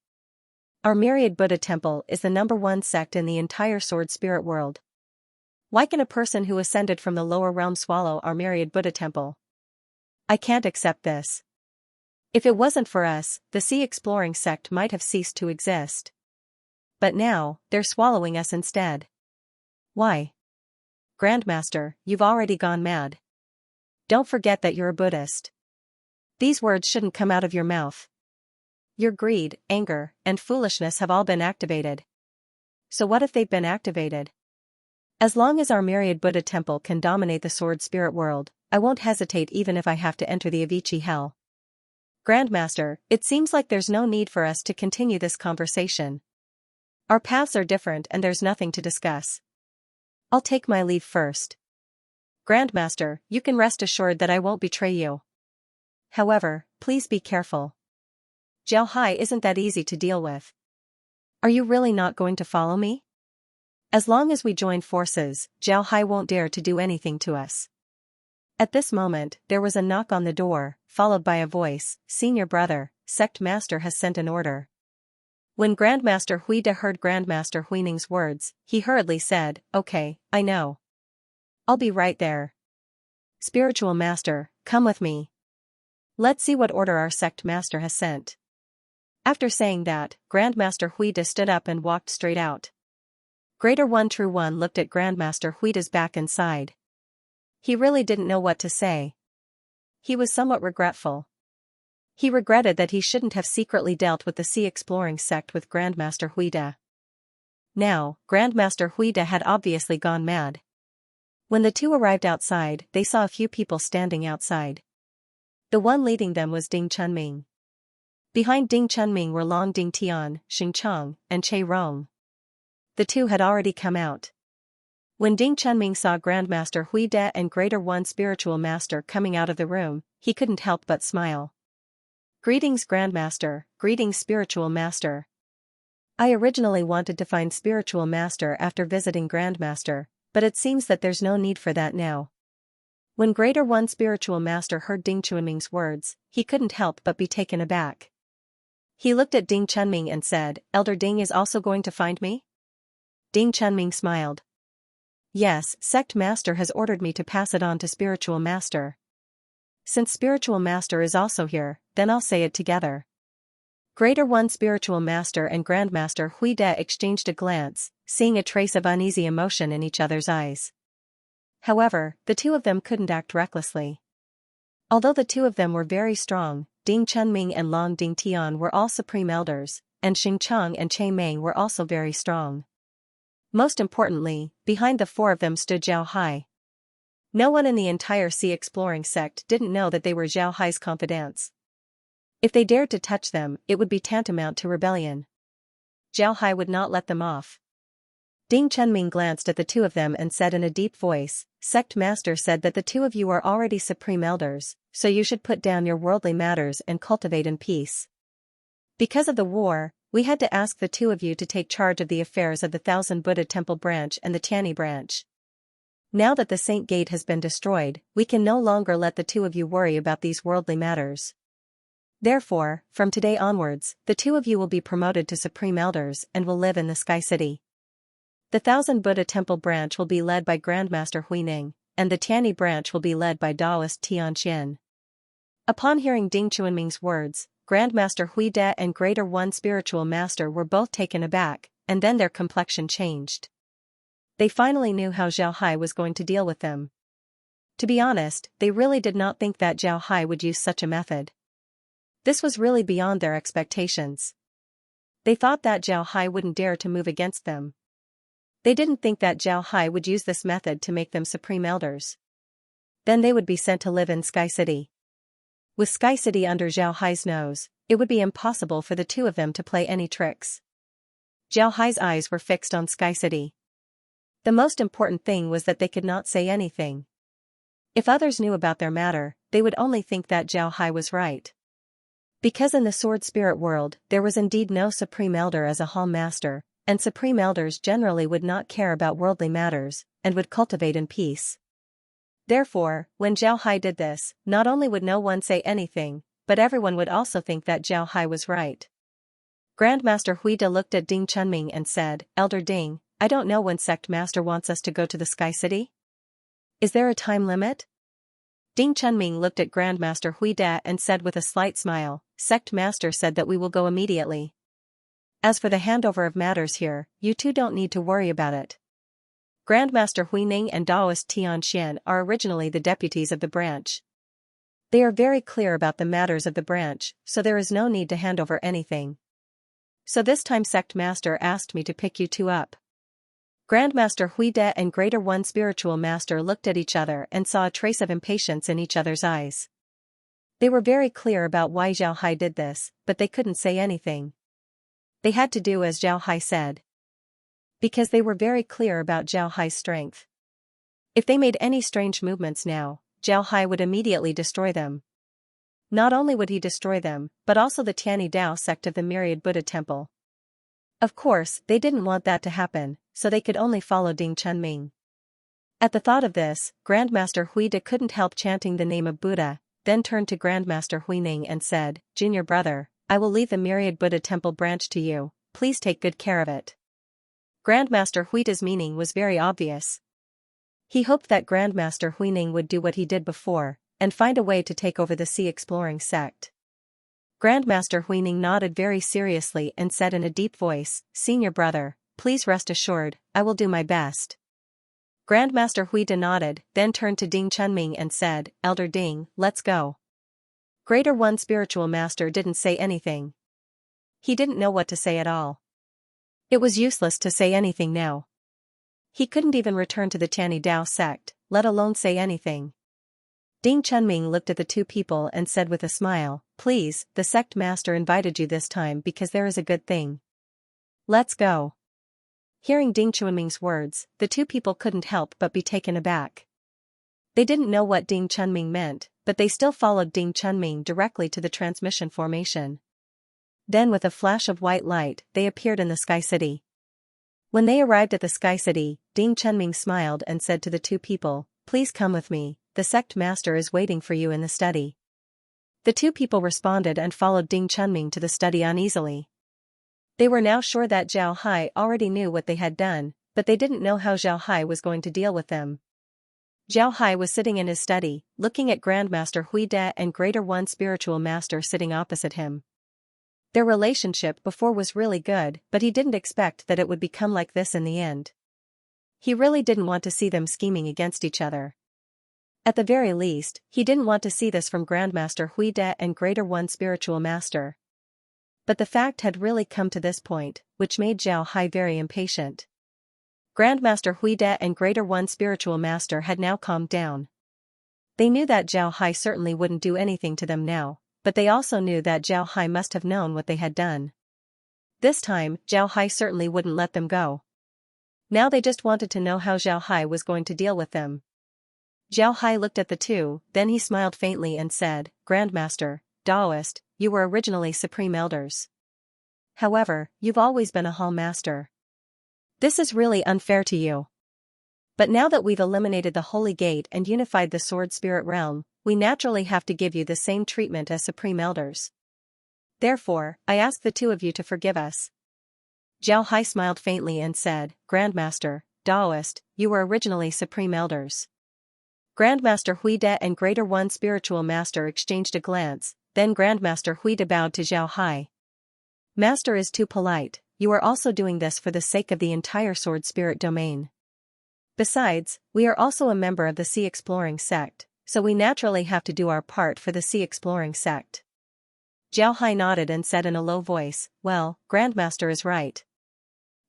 Our Myriad Buddha Temple is the #1 sect in the entire sword spirit world. Why can a person who ascended from the lower realm swallow our Myriad Buddha Temple? I can't accept this. If it wasn't for us, the sea exploring sect might have ceased to exist. But now, they're swallowing us instead. Why? Grandmaster, you've already gone mad. Don't forget that you're a Buddhist. These words shouldn't come out of your mouth. Your greed, anger, and foolishness have all been activated. So what if they've been activated? As long as our myriad Buddha temple can dominate the sword spirit world, I won't hesitate even if I have to enter the Avicii hell. Grandmaster, it seems like there's no need for us to continue this conversation. Our paths are different and there's nothing to discuss. I'll take my leave first. Grandmaster, you can rest assured that I won't betray you. However, please be careful. Jiao Hai isn't that easy to deal with. Are you really not going to follow me? As long as we join forces, Jiao Hai won't dare to do anything to us. At this moment, there was a knock on the door, followed by a voice, "Senior brother, sect master has sent an order." When Grandmaster Huida heard Grandmaster Huining's words, he hurriedly said, "Okay, I know. I'll be right there. Spiritual master, come with me. Let's see what order our sect master has sent." After saying that, Grandmaster Huida stood up and walked straight out. Greater One True One looked at Grandmaster Huida's back and sighed. He really didn't know what to say. He was somewhat regretful. He regretted that he shouldn't have secretly dealt with the sea exploring sect with Grandmaster Huida. Now, Grandmaster Huida had obviously gone mad. When the two arrived outside, they saw a few people standing outside. The one leading them was Ding Chunming. Behind Ding Chunming were Long Ding Tian, Xingcheng, and Che Rong. The two had already come out. When Ding Chunming saw Grandmaster Huida and Greater One Spiritual Master coming out of the room, he couldn't help but smile. "Greetings Grandmaster, greetings Spiritual Master. I originally wanted to find Spiritual Master after visiting Grandmaster, but it seems that there's no need for that now." When Greater One Spiritual Master heard Ding Chunming's words, he couldn't help but be taken aback. He looked at Ding Chunming and said, "Elder Ding is also going to find me?" Ding Chunming smiled. "Yes, Sect Master has ordered me to pass it on to Spiritual Master. Since Spiritual Master is also here, then I'll say it together." Greater One Spiritual Master and Grandmaster Huida exchanged a glance, seeing a trace of uneasy emotion in each other's eyes. However, the two of them couldn't act recklessly. Although the two of them were very strong, Ding Chunming and Long Ding Tian were all supreme elders, and Xingcheng and Che Meng were also very strong. Most importantly, behind the four of them stood Jiao Hai. No one in the entire sea exploring sect didn't know that they were Jiao Hai's confidants. If they dared to touch them, it would be tantamount to rebellion. Jiao Hai would not let them off. Ding Chunming glanced at the two of them and said in a deep voice, "Sect Master said that the two of you are already supreme elders, so you should put down your worldly matters and cultivate in peace. Because of the war, we had to ask the two of you to take charge of the affairs of the Thousand Buddha Temple branch and the Tianyi branch. Now that the Saint Gate has been destroyed, we can no longer let the two of you worry about these worldly matters. Therefore, from today onwards, the two of you will be promoted to supreme elders and will live in the Sky City. The Thousand Buddha Temple branch will be led by Grandmaster Huining, and the Tianyi branch will be led by Taoist Tianxian." Upon hearing Ding Chunming's words, Grandmaster Huida and Greater One Spiritual Master were both taken aback, and then their complexion changed. They finally knew how Jiao Hai was going to deal with them. To be honest, they really did not think that Jiao Hai would use such a method. This was really beyond their expectations. They thought that Jiao Hai wouldn't dare to move against them. They didn't think that Jiao Hai would use this method to make them supreme elders. Then they would be sent to live in Sky City. With Sky City under Jiao Hai's nose, it would be impossible for the two of them to play any tricks. Jiao Hai's eyes were fixed on Sky City. The most important thing was that they could not say anything. If others knew about their matter, they would only think that Jiao Hai was right. Because in the sword spirit world, there was indeed no supreme elder as a hall master, and supreme elders generally would not care about worldly matters, and would cultivate in peace. Therefore, when Jiao Hai did this, not only would no one say anything, but everyone would also think that Jiao Hai was right. Grandmaster Huida looked at Ding Chunming and said, "Elder Ding, I don't know when Sect Master wants us to go to the Sky City? Is there a time limit?" Ding Chunming looked at Grandmaster Huide and said with a slight smile, Sect Master said that we will go immediately. As for the handover of matters here, you two don't need to worry about it. Grandmaster Huining and Daoist Tianxian are originally the deputies of the branch. They are very clear about the matters of the branch, so there is no need to hand over anything. So this time Sect Master asked me to pick you two up. Grandmaster Huide and Greater One Spiritual Master looked at each other and saw a trace of impatience in each other's eyes. They were very clear about why Zhao Hai did this, but they couldn't say anything. They had to do as Zhao Hai said. Because they were very clear about Zhao Hai's strength. If they made any strange movements now, Zhao Hai would immediately destroy them. Not only would he destroy them, but also the Tianyi Dao sect of the Myriad Buddha Temple. Of course, they didn't want that to happen, so they could only follow Ding Chunming. At the thought of this, Grandmaster Huide couldn't help chanting the name of Buddha, then turned to Grandmaster Huining and said, Junior brother, I will leave the Myriad Buddha Temple branch to you, please take good care of it. Grandmaster Huide's meaning was very obvious. He hoped that Grandmaster Huining would do what he did before, and find a way to take over the Sea Exploring sect. Grandmaster Huining nodded very seriously and said in a deep voice, Senior brother, please rest assured, I will do my best. Grandmaster Huide nodded, then turned to Ding Chunming and said, Elder Ding, let's go. Greater One Spiritual Master didn't say anything. He didn't know what to say at all. It was useless to say anything now. He couldn't even return to the Tianyi Dao sect, let alone say anything. Ding Chunming looked at the two people and said with a smile, Please, the sect master invited you this time because there is a good thing. Let's go. Hearing Ding Chunming's words, the two people couldn't help but be taken aback. They didn't know what Ding Chunming meant, but they still followed Ding Chunming directly to the transmission formation. Then with a flash of white light, they appeared in the Sky City. When they arrived at the Sky City, Ding Chunming smiled and said to the two people, Please come with me, the sect master is waiting for you in the study. The two people responded and followed Ding Chunming to the study uneasily. They were now sure that Zhao Hai already knew what they had done, but they didn't know how Zhao Hai was going to deal with them. Zhao Hai was sitting in his study, looking at Grandmaster Huide and Greater One Spiritual Master sitting opposite him. Their relationship before was really good, but he didn't expect that it would become like this in the end. He really didn't want to see them scheming against each other. At the very least, he didn't want to see this from Grandmaster Huide and Greater One Spiritual Master. But the fact had really come to this point, which made Zhao Hai very impatient. Grandmaster Huide and Greater One Spiritual Master had now calmed down. They knew that Zhao Hai certainly wouldn't do anything to them now, but they also knew that Zhao Hai must have known what they had done. This time, Zhao Hai certainly wouldn't let them go. Now they just wanted to know how Zhao Hai was going to deal with them. Zhao Hai looked at the two, then he smiled faintly and said, Grandmaster, Daoist, you were originally Supreme Elders. However, you've always been a Hall Master. This is really unfair to you. But now that we've eliminated the Holy Gate and unified the Sword Spirit Realm, we naturally have to give you the same treatment as Supreme Elders. Therefore, I ask the two of you to forgive us. Zhao Hai smiled faintly and said, Grandmaster, Daoist, you were originally Supreme Elders. Grandmaster Huide and Greater One Spiritual Master exchanged a glance, then Grandmaster Huide bowed to Zhao Hai. Master is too polite, you are also doing this for the sake of the entire Sword Spirit domain. Besides, we are also a member of the Sea Exploring sect, so we naturally have to do our part for the Sea Exploring sect. Zhao Hai nodded and said in a low voice, Well, Grandmaster is right.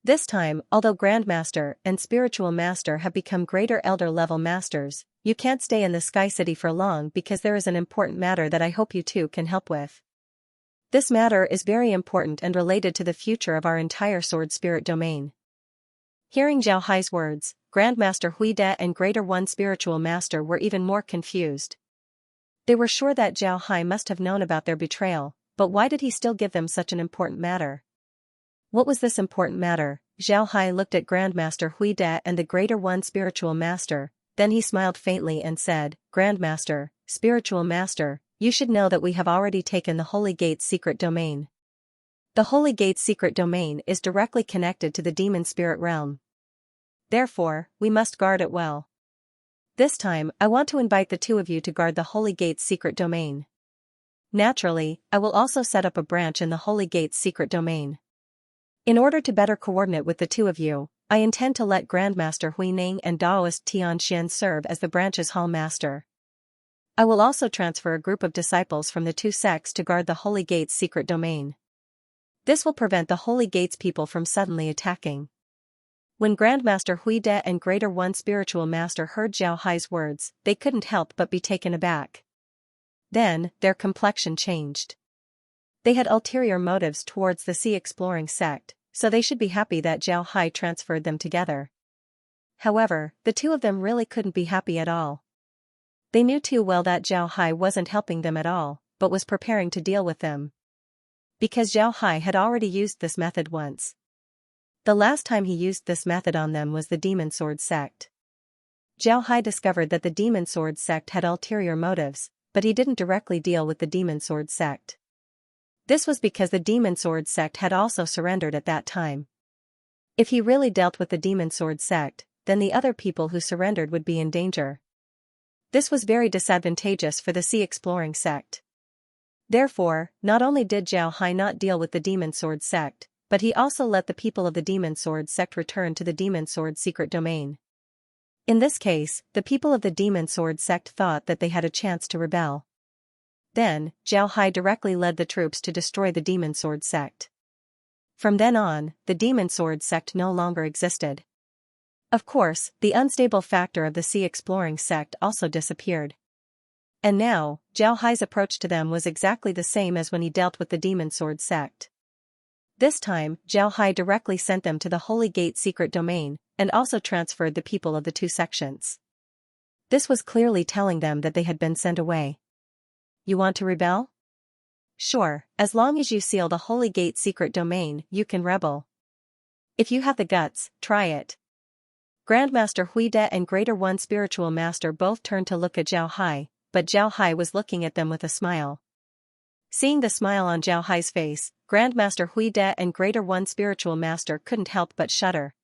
This time, although Grandmaster and Spiritual Master have become greater Elder level Masters, you can't stay in the Sky City for long because there is an important matter that I hope you two can help with. This matter is very important and related to the future of our entire Sword Spirit domain. Hearing Zhao Hai's words, Grandmaster Huide and Greater One Spiritual Master were even more confused. They were sure that Zhao Hai must have known about their betrayal, but why did he still give them such an important matter? What was this important matter? Zhao Hai looked at Grandmaster Huide and the Greater One Spiritual Master, then he smiled faintly and said, Grandmaster, Spiritual Master, you should know that we have already taken the Holy Gate's secret domain. The Holy Gate's secret domain is directly connected to the Demon Spirit Realm. Therefore, we must guard it well. This time, I want to invite the two of you to guard the Holy Gate's secret domain. Naturally, I will also set up a branch in the Holy Gate's secret domain. In order to better coordinate with the two of you, I intend to let Grandmaster Huining and Daoist Tianxian serve as the branch's hall master. I will also transfer a group of disciples from the two sects to guard the Holy Gate's secret domain. This will prevent the Holy Gate's people from suddenly attacking. When Grandmaster Huide and Greater One Spiritual Master heard Zhao Hai's words, they couldn't help but be taken aback. Then, their complexion changed. They had ulterior motives towards the sea-exploring sect, so they should be happy that Zhao Hai transferred them together. However, the two of them really couldn't be happy at all. They knew too well that Zhao Hai wasn't helping them at all, but was preparing to deal with them. Because Zhao Hai had already used this method once. The last time he used this method on them was the Demon Sword sect. Zhao Hai discovered that the Demon Sword sect had ulterior motives, but he didn't directly deal with the Demon Sword sect. This was because the Demon Sword sect had also surrendered at that time. If he really dealt with the Demon Sword sect, then the other people who surrendered would be in danger. This was very disadvantageous for the sea-exploring sect. Therefore, not only did Zhao Hai not deal with the Demon Sword sect, but he also let the people of the Demon Sword sect return to the Demon Sword secret domain. In this case, the people of the Demon Sword sect thought that they had a chance to rebel. Then, Zhao Hai directly led the troops to destroy the Demon Sword sect. From then on, the Demon Sword sect no longer existed. Of course, the unstable factor of the sea-exploring sect also disappeared. And now, Zhao Hai's approach to them was exactly the same as when he dealt with the Demon Sword sect. This time, Zhao Hai directly sent them to the Holy Gate secret domain, and also transferred the people of the two sections. This was clearly telling them that they had been sent away. You want to rebel? Sure, as long as you seal the Holy Gate secret domain, you can rebel. If you have the guts, try it. Grandmaster Huide and Greater One Spiritual Master both turned to look at Zhao Hai, but Zhao Hai was looking at them with a smile. Seeing the smile on Zhao Hai's face, Grandmaster Huide and Greater One Spiritual Master couldn't help but shudder.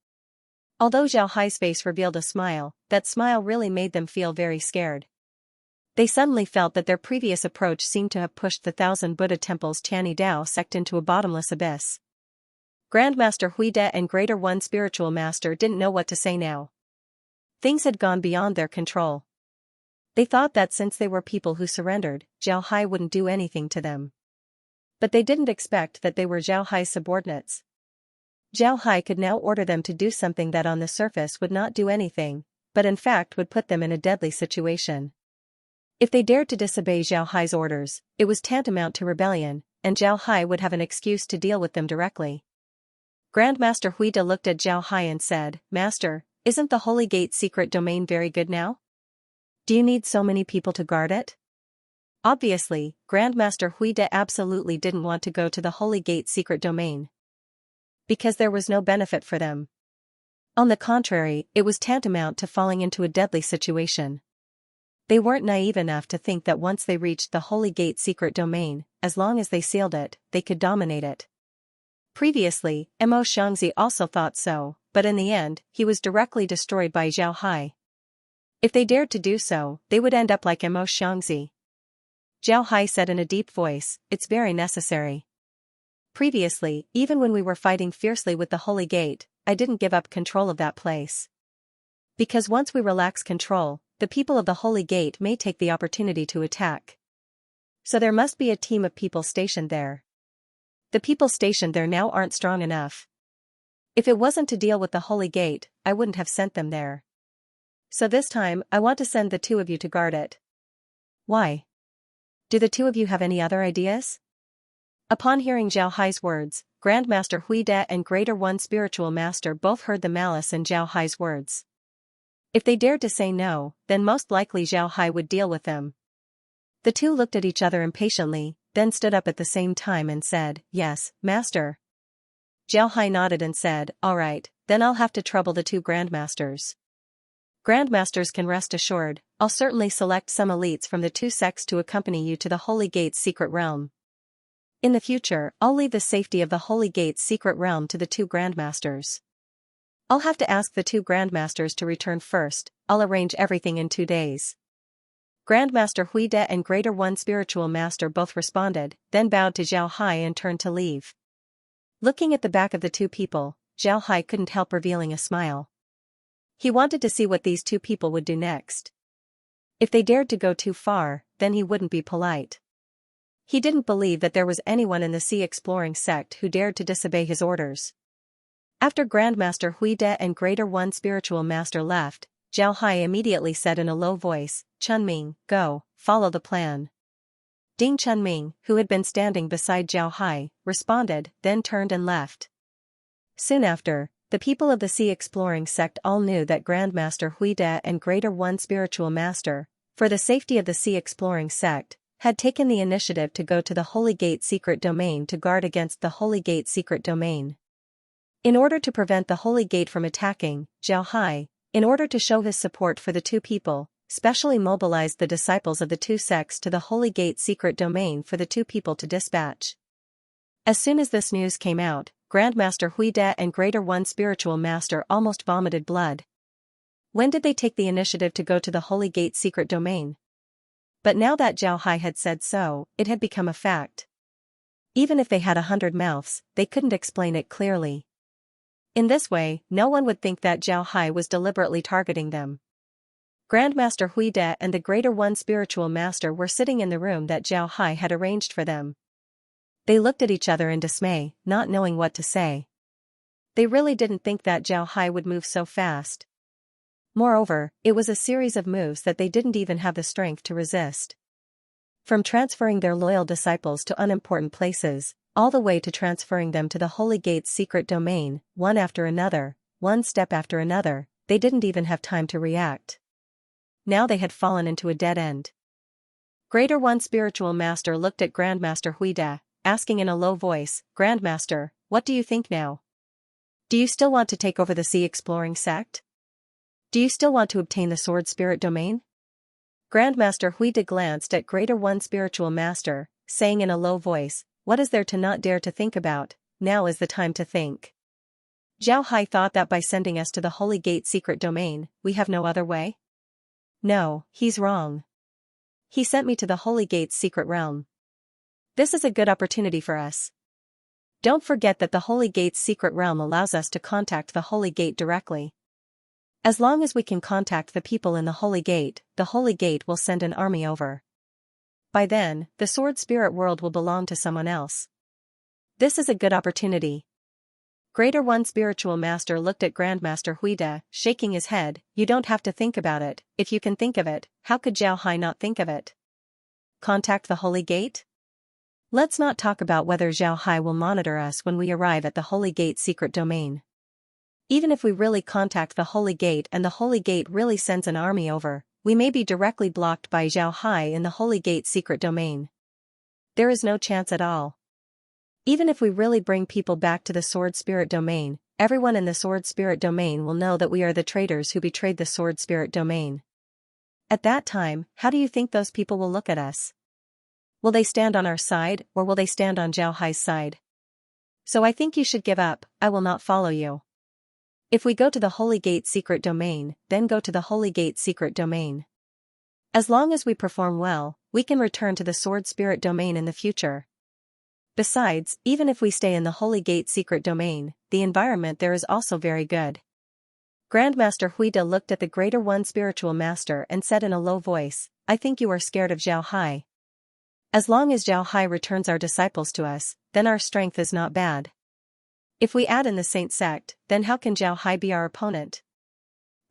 Although Zhao Hai's face revealed a smile, that smile really made them feel very scared. They suddenly felt that their previous approach seemed to have pushed the Thousand Buddha Temple's Tiani Dao sect into a bottomless abyss. Grandmaster Huide and Greater One Spiritual Master didn't know what to say now. Things had gone beyond their control. They thought that since they were people who surrendered, Zhao Hai wouldn't do anything to them. But they didn't expect that they were Zhao Hai's subordinates. Zhao Hai could now order them to do something that on the surface would not do anything, but in fact would put them in a deadly situation. If they dared to disobey Zhao Hai's orders, it was tantamount to rebellion, and Zhao Hai would have an excuse to deal with them directly. Grandmaster Huide looked at Zhao Hai and said, "Master, isn't the Holy Gate secret domain very good now? Do you need so many people to guard it?" Obviously, Grandmaster Huide absolutely didn't want to go to the Holy Gate secret domain. Because there was no benefit for them. On the contrary, it was tantamount to falling into a deadly situation. They weren't naive enough to think that once they reached the Holy Gate secret domain, as long as they sealed it, they could dominate it. Previously, Mo Xianxia also thought so, but in the end, he was directly destroyed by Zhao Hai. If they dared to do so, they would end up like Mo Xianxia. Zhao Hai said in a deep voice, "It's very necessary. Previously, even when we were fighting fiercely with the Holy Gate, I didn't give up control of that place. Because once we relax control, the people of the Holy Gate may take the opportunity to attack. So there must be a team of people stationed there. The people stationed there now aren't strong enough. If it wasn't to deal with the Holy Gate, I wouldn't have sent them there. So this time, I want to send the two of you to guard it." "Why? Do the two of you have any other ideas?" Upon hearing Zhao Hai's words, Grandmaster Huide and Greater One Spiritual Master both heard the malice in Zhao Hai's words. If they dared to say no, then most likely Zhao Hai would deal with them. The two looked at each other impatiently, then stood up at the same time and said, "Yes, Master." Zhao Hai nodded and said, "All right, then I'll have to trouble the two Grandmasters." Grandmasters can rest assured, I'll certainly select some elites from the two sects to accompany you to the Holy Gate's secret realm. In the future, I'll leave the safety of the Holy Gate's secret realm to the two Grandmasters. I'll have to ask the two grandmasters to return first. I'll arrange everything in 2 days. Grandmaster Huide and Greater One Spiritual Master both responded, then bowed to Zhao Hai and turned to leave. Looking at the back of the two people, Zhao Hai couldn't help revealing a smile. He wanted to see what these two people would do next. If they dared to go too far, then he wouldn't be polite. He didn't believe that there was anyone in the sea exploring sect who dared to disobey his orders. After Grandmaster Huide and Greater One Spiritual Master left, Zhao Hai immediately said in a low voice, "Chunming, go, follow the plan." Ding Chunming, who had been standing beside Zhao Hai, responded, then turned and left. Soon after, the people of the sea exploring sect all knew that Grandmaster Huide and Greater One Spiritual Master, for the safety of the sea exploring sect, had taken the initiative to go to the Holy Gate Secret Domain to guard against the Holy Gate Secret Domain. In order to prevent the Holy Gate from attacking, Zhao Hai, in order to show his support for the two people, specially mobilized the disciples of the two sects to the Holy Gate Secret Domain for the two people to dispatch. As soon as this news came out, Grandmaster Huide and Greater One Spiritual Master almost vomited blood. When did they take the initiative to go to the Holy Gate Secret Domain? But now that Zhao Hai had said so, it had become a fact. Even if they had 100 mouths, they couldn't explain it clearly. In this way, no one would think that Zhao Hai was deliberately targeting them. Grandmaster Huide and the Greater One Spiritual Master were sitting in the room that Zhao Hai had arranged for them. They looked at each other in dismay, not knowing what to say. They really didn't think that Zhao Hai would move so fast. Moreover, it was a series of moves that they didn't even have the strength to resist. From transferring their loyal disciples to unimportant places, all the way to transferring them to the Holy Gate's secret domain, one after another, one step after another, they didn't even have time to react. Now they had fallen into a dead end. Greater One Spiritual Master looked at Grandmaster Huide, asking in a low voice, "Grandmaster, what do you think now? Do you still want to take over the sea exploring sect? Do you still want to obtain the Sword Spirit Domain?" Grandmaster Huide glanced at Greater One Spiritual Master, saying in a low voice, "What is there to not dare to think about? Now is the time to think." Zhao Hai thought that by sending us to the Holy Gate Secret Domain, we have no other way? No, he's wrong. He sent me to the Holy Gate's secret realm. This is a good opportunity for us. Don't forget that the Holy Gate's secret realm allows us to contact the Holy Gate directly. As long as we can contact the people in the Holy Gate will send an army over. By then, the Sword Spirit world will belong to someone else. This is a good opportunity. Greater One Spiritual Master looked at Grandmaster Huide, shaking his head. "You don't have to think about it. If you can think of it, how could Zhao Hai not think of it? Contact the Holy Gate? Let's not talk about whether Zhao Hai will monitor us when we arrive at the Holy Gate secret domain. Even if we really contact the Holy Gate and the Holy Gate really sends an army over, we may be directly blocked by Zhao Hai in the Holy Gate secret domain. There is no chance at all. Even if we really bring people back to the Sword Spirit Domain, everyone in the Sword Spirit Domain will know that we are the traitors who betrayed the Sword Spirit Domain. At that time, how do you think those people will look at us? Will they stand on our side, or will they stand on Zhao Hai's side? So I think you should give up. I will not follow you. If we go to the Holy Gate secret domain, then go to the Holy Gate secret domain. As long as we perform well, we can return to the Sword Spirit Domain in the future. Besides, even if we stay in the Holy Gate secret domain, the environment there is also very good. Grandmaster Huide looked at the Greater One Spiritual Master and said in a low voice, "I think you are scared of Zhao Hai. As long as Zhao Hai returns our disciples to us, then our strength is not bad. If we add in the Saint sect, then how can Zhao Hai be our opponent?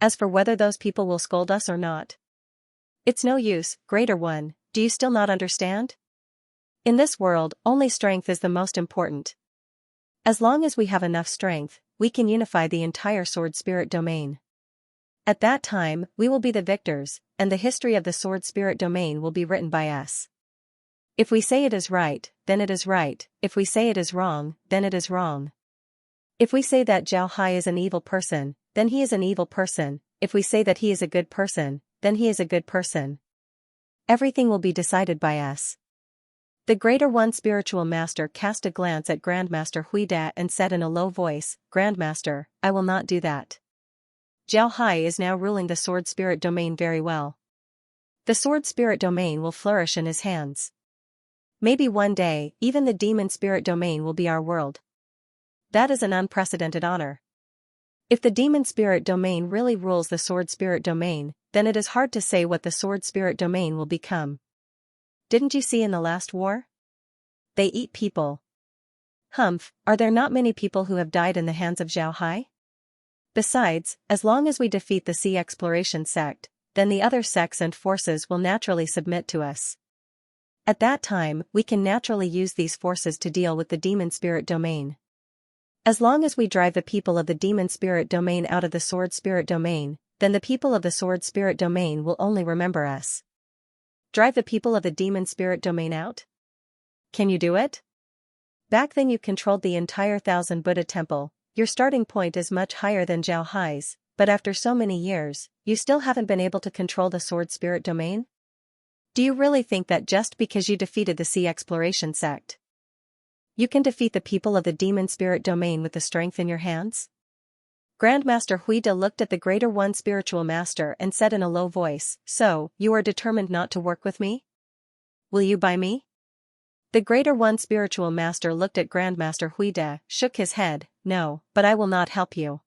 As for whether those people will scold us or not, it's no use. Greater One, do you still not understand? In this world, only strength is the most important. As long as we have enough strength, we can unify the entire Sword Spirit Domain. At that time, we will be the victors, and the history of the Sword Spirit Domain will be written by us. If we say it is right, then it is right. If we say it is wrong, then it is wrong. If we say that Zhao Hai is an evil person, then he is an evil person. If we say that he is a good person, then he is a good person. Everything will be decided by us. The Greater One spiritual master cast a glance at Grandmaster Huida and said in a low voice, "Grandmaster, I will not do that. Zhao Hai is now ruling the sword spirit domain very well. The sword spirit domain will flourish in his hands. Maybe one day, even the demon spirit domain will be our world. That is an unprecedented honor. If the demon spirit domain really rules the sword spirit domain, then it is hard to say what the sword spirit domain will become. Didn't you see in the last war? They eat people. Humph, are there not many people who have died in the hands of Zhao Hai? Besides, as long as we defeat the sea exploration sect, then the other sects and forces will naturally submit to us. At that time, we can naturally use these forces to deal with the demon spirit domain. As long as we drive the people of the demon spirit domain out of the sword spirit domain, then the people of the sword spirit domain will only remember us. Drive the people of the demon spirit domain out? Can you do it? Back then you controlled the entire Thousand Buddha temple. Your starting point is much higher than Zhao Hai's, but after so many years, you still haven't been able to control the sword spirit domain? Do you really think that just because you defeated the sea exploration sect, you can defeat the people of the demon spirit domain with the strength in your hands? Grandmaster Huida looked at the Greater One spiritual master and said in a low voice, "So, you are determined not to work with me? Will you buy me?" The Greater One spiritual master looked at Grandmaster Huida, shook his head, "No, but I will not help you."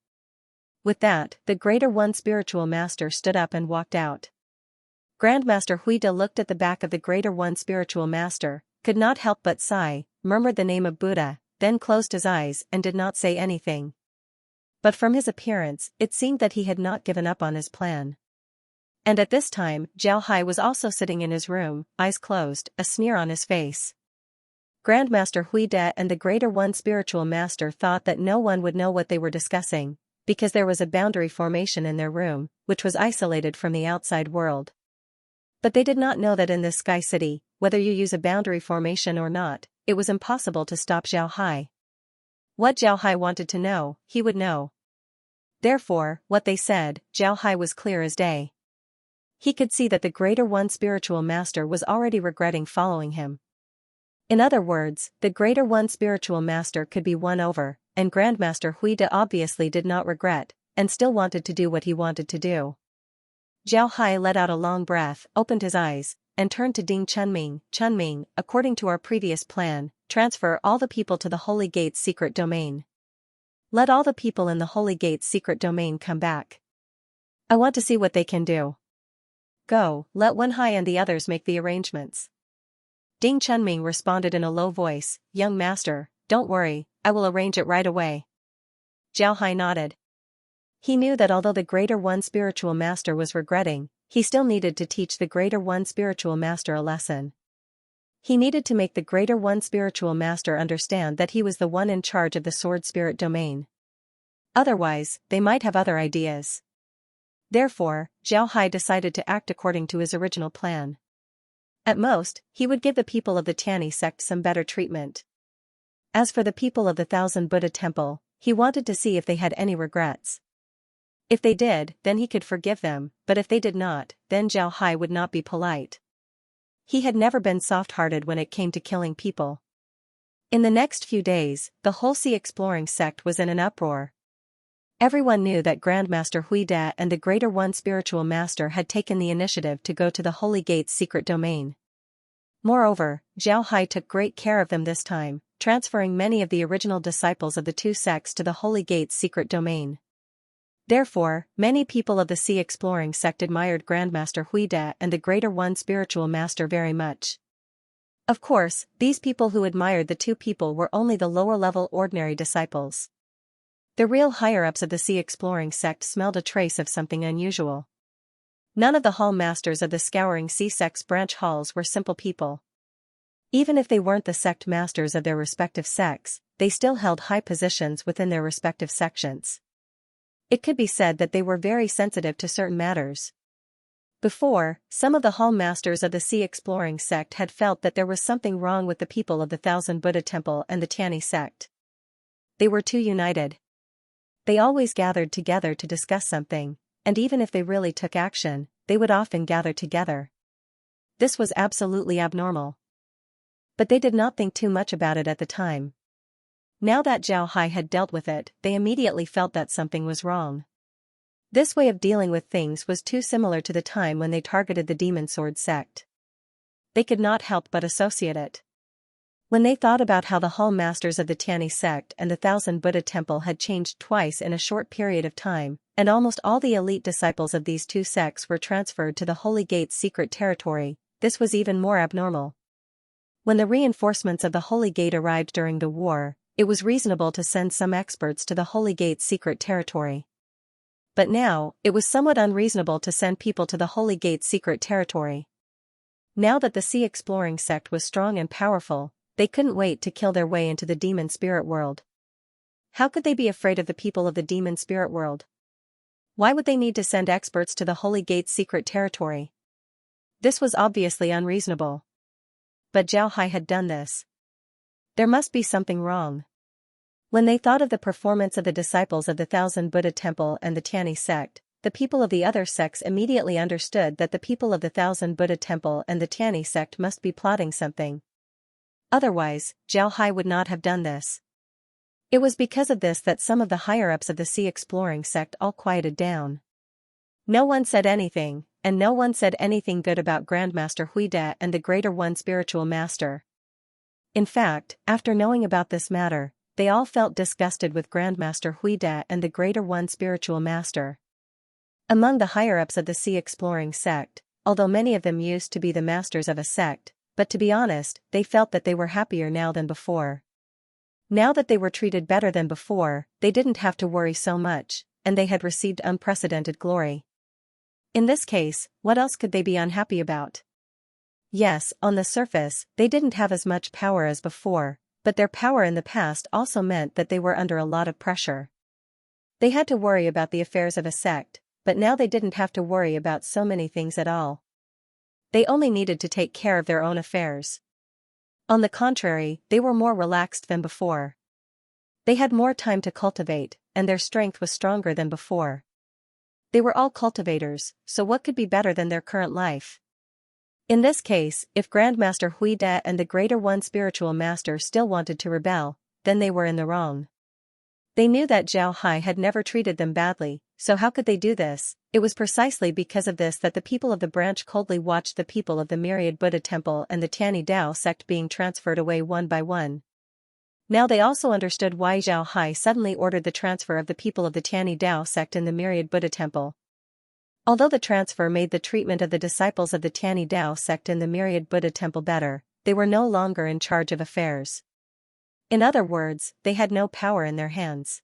With that, the Greater One spiritual master stood up and walked out. Grandmaster Huida looked at the back of the Greater One spiritual master, could not help but sigh, murmured the name of Buddha, then closed his eyes and did not say anything. But from his appearance, it seemed that he had not given up on his plan. And at this time, Zhao Hai was also sitting in his room, eyes closed, a sneer on his face. Grandmaster Huida and the Greater One spiritual master thought that no one would know what they were discussing, because there was a boundary formation in their room, which was isolated from the outside world. But they did not know that in this sky city, whether you use a boundary formation or not, it was impossible to stop Zhao Hai. What Zhao Hai wanted to know, he would know. Therefore, what they said, Zhao Hai was clear as day. He could see that the Greater One spiritual master was already regretting following him. In other words, the Greater One spiritual master could be won over, and Grandmaster Huida obviously did not regret, and still wanted to do what he wanted to do. Zhao Hai let out a long breath, opened his eyes, and turned to Ding Chunming. "Chunming, according to our previous plan, transfer all the people to the Holy Gate's secret domain. Let all the people in the Holy Gate's secret domain come back. I want to see what they can do. Go, let Wen Hai and the others make the arrangements." Ding Chunming responded in a low voice, "Young master, don't worry, I will arrange it right away." Zhao Hai nodded. He knew that although the Greater One spiritual master was regretting, he still needed to teach the Greater One spiritual master a lesson. He needed to make the Greater One spiritual master understand that he was the one in charge of the sword spirit domain. Otherwise, they might have other ideas. Therefore, Zhao Hai decided to act according to his original plan. At most, he would give the people of the Tianyi sect some better treatment. As for the people of the Thousand Buddha Temple, he wanted to see if they had any regrets. If they did, then he could forgive them, but if they did not, then Zhao Hai would not be polite. He had never been soft-hearted when it came to killing people. In the next few days, the whole sea exploring sect was in an uproar. Everyone knew that Grandmaster Huida and the Greater One spiritual master had taken the initiative to go to the Holy Gate's secret domain. Moreover, Zhao Hai took great care of them this time, transferring many of the original disciples of the two sects to the Holy Gate's secret domain. Therefore, many people of the sea exploring sect admired Grandmaster Huida and the Greater One spiritual master very much. Of course, these people who admired the two people were only the lower-level ordinary disciples. The real higher-ups of the sea exploring sect smelled a trace of something unusual. None of the hall masters of the Scouring Sea sect's branch halls were simple people. Even if they weren't the sect masters of their respective sects, they still held high positions within their respective sections. It could be said that they were very sensitive to certain matters. Before, some of the hall masters of the sea exploring sect had felt that there was something wrong with the people of the Thousand Buddha Temple and the Tianyi sect. They were too united. They always gathered together to discuss something, and even if they really took action, they would often gather together. This was absolutely abnormal. But they did not think too much about it at the time. Now that Zhao Hai had dealt with it, they immediately felt that something was wrong. This way of dealing with things was too similar to the time when they targeted the Demon Sword sect. They could not help but associate it. When they thought about how the Hall Masters of the Tianyi sect and the Thousand Buddha Temple had changed twice in a short period of time, and almost all the elite disciples of these two sects were transferred to the Holy Gate's secret territory, this was even more abnormal. When the reinforcements of the Holy Gate arrived during the war, it was reasonable to send some experts to the Holy Gate's secret territory. But now, it was somewhat unreasonable to send people to the Holy Gate's secret territory. Now that the Sea Exploring sect was strong and powerful, they couldn't wait to kill their way into the demon spirit world. How could they be afraid of the people of the demon spirit world? Why would they need to send experts to the Holy Gate's secret territory? This was obviously unreasonable. But Zhao Hai had done this. There must be something wrong. When they thought of the performance of the disciples of the Thousand Buddha Temple and the Tianyi sect, the people of the other sects immediately understood that the people of the Thousand Buddha Temple and the Tianyi sect must be plotting something. Otherwise, Zhao Hai would not have done this. It was because of this that some of the higher-ups of the Sea Exploring sect all quieted down. No one said anything, and no one said anything good about Grandmaster Huide and the Greater One Spiritual Master. In fact, after knowing about this matter, they all felt disgusted with Grandmaster Huide and the Greater One Spiritual Master. Among the higher-ups of the Sea Exploring sect, although many of them used to be the masters of a sect, but to be honest, they felt that they were happier now than before. Now that they were treated better than before, they didn't have to worry so much, and they had received unprecedented glory. In this case, what else could they be unhappy about? Yes, on the surface, they didn't have as much power as before, but their power in the past also meant that they were under a lot of pressure. They had to worry about the affairs of a sect, but now they didn't have to worry about so many things at all. They only needed to take care of their own affairs. On the contrary, they were more relaxed than before. They had more time to cultivate, and their strength was stronger than before. They were all cultivators, so what could be better than their current life? In this case, if Grandmaster Huide and the Greater One Spiritual Master still wanted to rebel, then they were in the wrong. They knew that Zhao Hai had never treated them badly, so how could they do this? It was precisely because of this that the people of the branch coldly watched the people of the Myriad Buddha Temple and the Tianyi Dao sect being transferred away one by one. Now they also understood why Zhao Hai suddenly ordered the transfer of the people of the Tianyi Dao sect and the Myriad Buddha Temple. Although the transfer made the treatment of the disciples of the Tianyi Dao sect and the Myriad Buddha Temple better, they were no longer in charge of affairs. In other words, they had no power in their hands.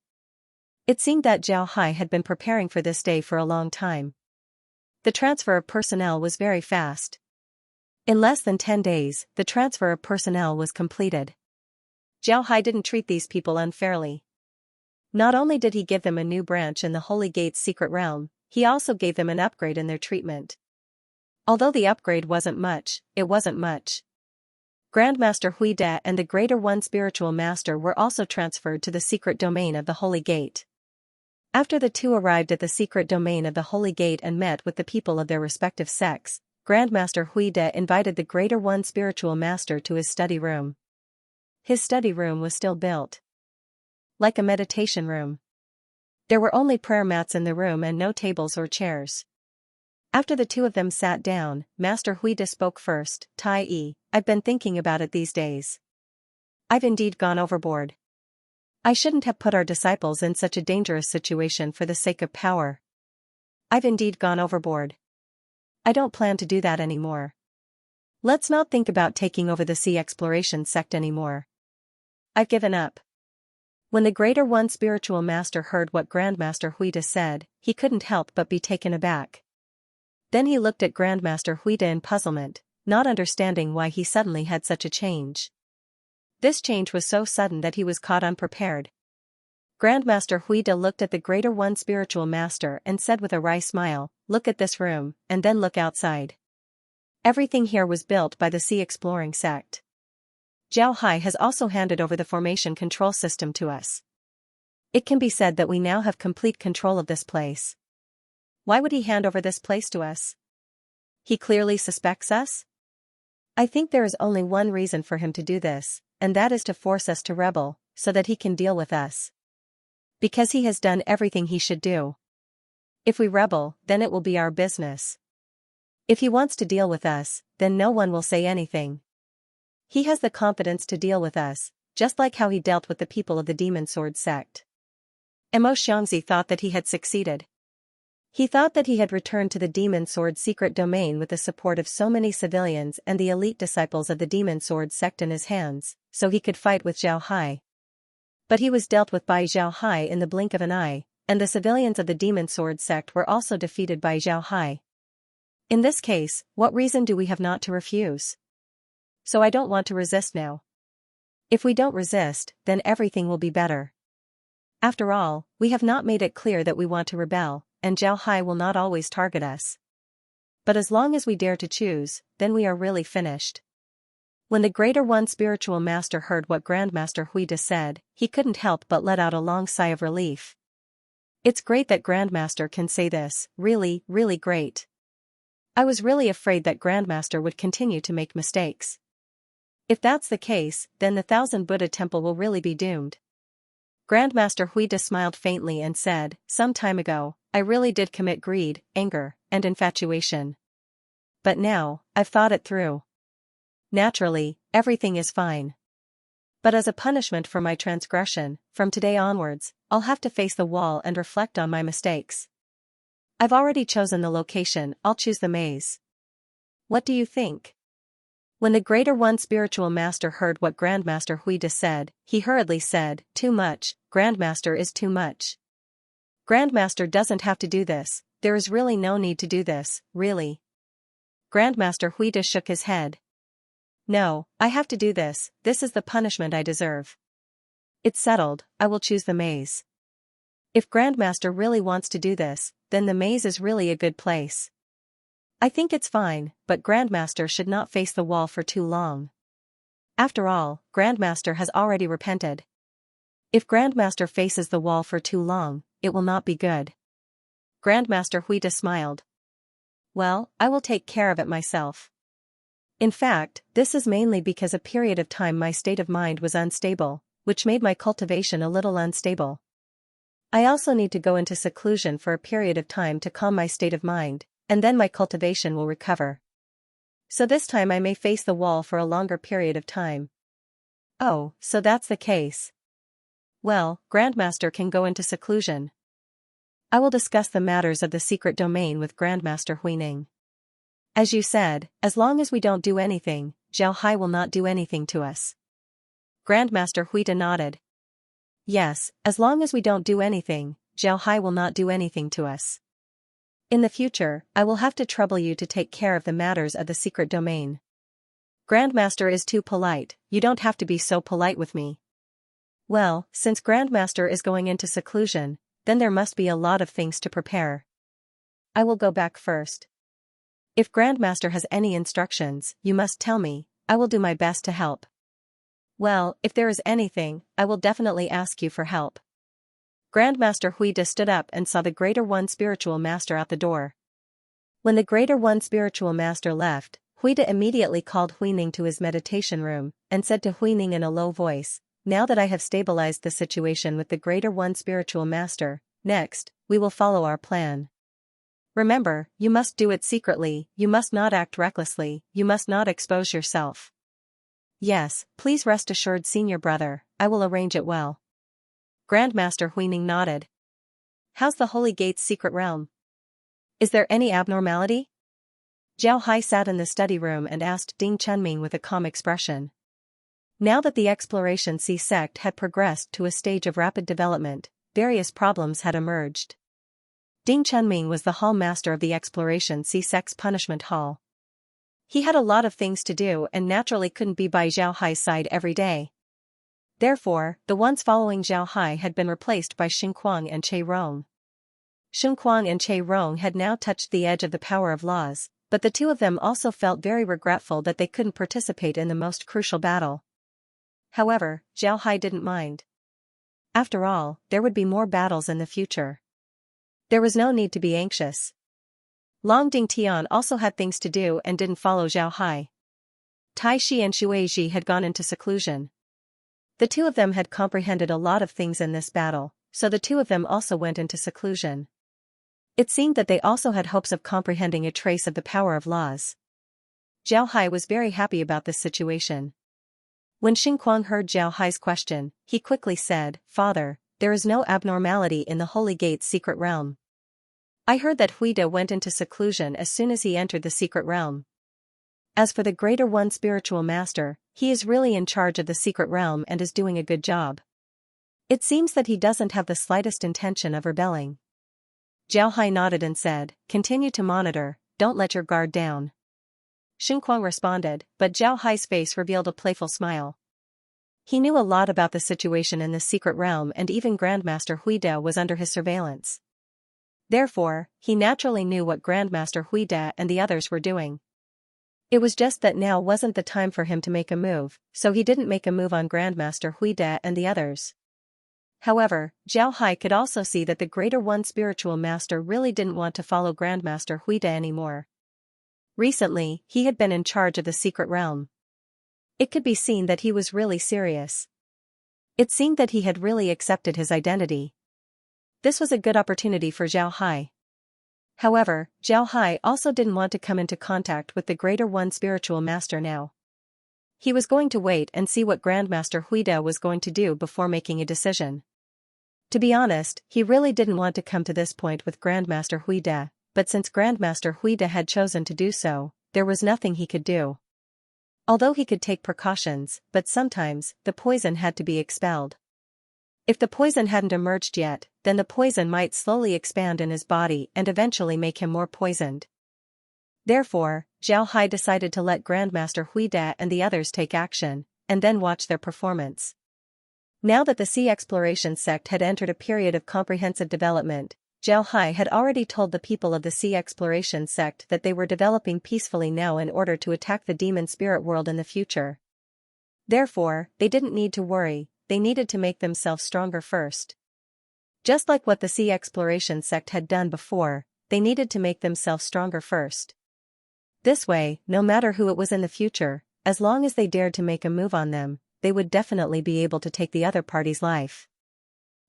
It seemed that Zhao Hai had been preparing for this day for a long time. The transfer of personnel was very fast. In less than 10 days, the transfer of personnel was completed. Zhao Hai didn't treat these people unfairly. Not only did he give them a new branch in the Holy Gate's secret realm, he also gave them an upgrade in their treatment. Although the upgrade wasn't much, it wasn't much. Grandmaster Huide and the Greater One Spiritual Master were also transferred to the secret domain of the Holy Gate. After the two arrived at the secret domain of the Holy Gate and met with the people of their respective sects, Grandmaster Huide invited the Greater One Spiritual Master to his study room. His study room was still built like a meditation room. There were only prayer mats in the room and no tables or chairs. After the two of them sat down, Master Huide spoke first. Tai Yi, I've been thinking about it these days. I've indeed gone overboard. I shouldn't have put our disciples in such a dangerous situation for the sake of power. I've indeed gone overboard. I don't plan to do that anymore. Let's not think about taking over the Sea Exploration sect anymore. I've given up. When the Greater One Spiritual Master heard what Grandmaster Huide said, he couldn't help but be taken aback. Then he looked at Grandmaster Huide in puzzlement, not understanding why he suddenly had such a change. This change was so sudden that he was caught unprepared. Grandmaster Huide looked at the Greater One Spiritual Master and said with a wry smile, "Look at this room, and then look outside. Everything here was built by the Sea Exploring sect. Zhao Hai has also handed over the formation control system to us. It can be said that we now have complete control of this place. Why would he hand over this place to us? He clearly suspects us? I think there is only one reason for him to do this, and that is to force us to rebel, so that he can deal with us. Because he has done everything he should do. If we rebel, then it will be our business. If he wants to deal with us, then no one will say anything. He has the confidence to deal with us, just like how he dealt with the people of the Demon Sword sect. Xianxia thought that he had succeeded. He thought that he had returned to the Demon Sword secret domain with the support of so many civilians and the elite disciples of the Demon Sword sect in his hands, so he could fight with Zhao Hai. But he was dealt with by Zhao Hai in the blink of an eye, and the civilians of the Demon Sword sect were also defeated by Zhao Hai. In this case, what reason do we have not to refuse? So I don't want to resist now. If we don't resist, then everything will be better. After all, we have not made it clear that we want to rebel, and Zhao Hai will not always target us. But as long as we dare to choose, then we are really finished. When the Greater One Spiritual Master heard what Grandmaster Huida said, he couldn't help but let out a long sigh of relief. It's great that Grandmaster can say this, really, really great. I was really afraid that Grandmaster would continue to make mistakes. If that's the case, then the Thousand Buddha Temple will really be doomed. Grandmaster Huida smiled faintly and said, some time ago, I really did commit greed, anger, and infatuation. But now, I've thought it through. Naturally, everything is fine. But as a punishment for my transgression, from today onwards, I'll have to face the wall and reflect on my mistakes. I've already chosen the location, I'll choose the maze. What do you think? When the Greater One Spiritual Master heard what Grandmaster Huida said, he hurriedly said, too much, Grandmaster is too much. Grandmaster doesn't have to do this, there is really no need to do this, really. Grandmaster Huida shook his head. No, I have to do this, this is the punishment I deserve. It's settled, I will choose the maze. If Grandmaster really wants to do this, then the maze is really a good place. I think it's fine, but Grandmaster should not face the wall for too long. After all, Grandmaster has already repented. If Grandmaster faces the wall for too long, it will not be good. Grandmaster Huida smiled. Well, I will take care of it myself. In fact, this is mainly because a period of time my state of mind was unstable, which made my cultivation a little unstable. I also need to go into seclusion for a period of time to calm my state of mind, and then my cultivation will recover. So this time I may face the wall for a longer period of time. Oh, so that's the case. Well, Grandmaster can go into seclusion. I will discuss the matters of the secret domain with Grandmaster Huining. As you said, as long as we don't do anything, Zhao Hai will not do anything to us. Grandmaster Huida nodded. Yes, as long as we don't do anything, Zhao Hai will not do anything to us. In the future, I will have to trouble you to take care of the matters of the secret domain. Grandmaster is too polite, you don't have to be so polite with me. Well, since Grandmaster is going into seclusion, then there must be a lot of things to prepare. I will go back first. If Grandmaster has any instructions, you must tell me, I will do my best to help. Well, if there is anything, I will definitely ask you for help. Grandmaster Huida stood up and saw the Greater One Spiritual Master out the door. When the Greater One Spiritual Master left, Huida immediately called Huining to his meditation room, and said to Huining in a low voice, now that I have stabilized the situation with the Greater One Spiritual Master, next, we will follow our plan. Remember, you must do it secretly, you must not act recklessly, you must not expose yourself. Yes, please rest assured, senior brother, I will arrange it well. Grandmaster Huining nodded. How's the Holy Gate's secret realm? Is there any abnormality? Zhao Hai sat in the study room and asked Ding Chunming with a calm expression. Now that the Exploration C sect had progressed to a stage of rapid development, various problems had emerged. Ding Chunming was the hall master of the Exploration C sect's punishment hall. He had a lot of things to do and naturally couldn't be by Zhao Hai's side every day. Therefore, the ones following Zhao Hai had been replaced by Xingquang and Che Rong. Xingquang and Che Rong had now touched the edge of the power of laws, but the two of them also felt very regretful that they couldn't participate in the most crucial battle. However, Zhao Hai didn't mind. After all, there would be more battles in the future. There was no need to be anxious. Long Ding Tian also had things to do and didn't follow Zhao Hai. Tai Shi and Shuiji had gone into seclusion. The two of them had comprehended a lot of things in this battle, so the two of them also went into seclusion. It seemed that they also had hopes of comprehending a trace of the power of laws. Zhao Hai was very happy about this situation. When Xingguang heard Zhao Hai's question, he quickly said, "Father, there is no abnormality in the Holy Gate's secret realm. I heard that Huida went into seclusion as soon as he entered the secret realm. As for the Greater One Spiritual Master, he is really in charge of the secret realm and is doing a good job. It seems that he doesn't have the slightest intention of rebelling." Zhao Hai nodded and said, "Continue to monitor, don't let your guard down." Xingguang responded, but Zhao Hai's face revealed a playful smile. He knew a lot about the situation in the secret realm, and even Grandmaster Huida was under his surveillance. Therefore, he naturally knew what Grandmaster Huida and the others were doing. It was just that now wasn't the time for him to make a move, so he didn't make a move on Grandmaster Huida and the others. However, Zhao Hai could also see that the Greater One Spiritual Master really didn't want to follow Grandmaster Huida anymore. Recently, he had been in charge of the secret realm. It could be seen that he was really serious. It seemed that he had really accepted his identity. This was a good opportunity for Zhao Hai. However, Zhao Hai also didn't want to come into contact with the Greater One Spiritual Master now. He was going to wait and see what Grandmaster Huida was going to do before making a decision. To be honest, he really didn't want to come to this point with Grandmaster Huida, but since Grandmaster Huida had chosen to do so, there was nothing he could do. Although he could take precautions, but sometimes, the poison had to be expelled. If the poison hadn't emerged yet, then the poison might slowly expand in his body and eventually make him more poisoned. Therefore, Zhao Hai decided to let Grandmaster Huida and the others take action, and then watch their performance. Now that the Sea Exploration sect had entered a period of comprehensive development, Zhao Hai had already told the people of the Sea Exploration sect that they were developing peacefully now in order to attack the demon spirit world in the future. Therefore, they didn't need to worry, they needed to make themselves stronger first. Just like what the Sea Exploration sect had done before, they needed to make themselves stronger first. This way, no matter who it was in the future, as long as they dared to make a move on them, they would definitely be able to take the other party's life.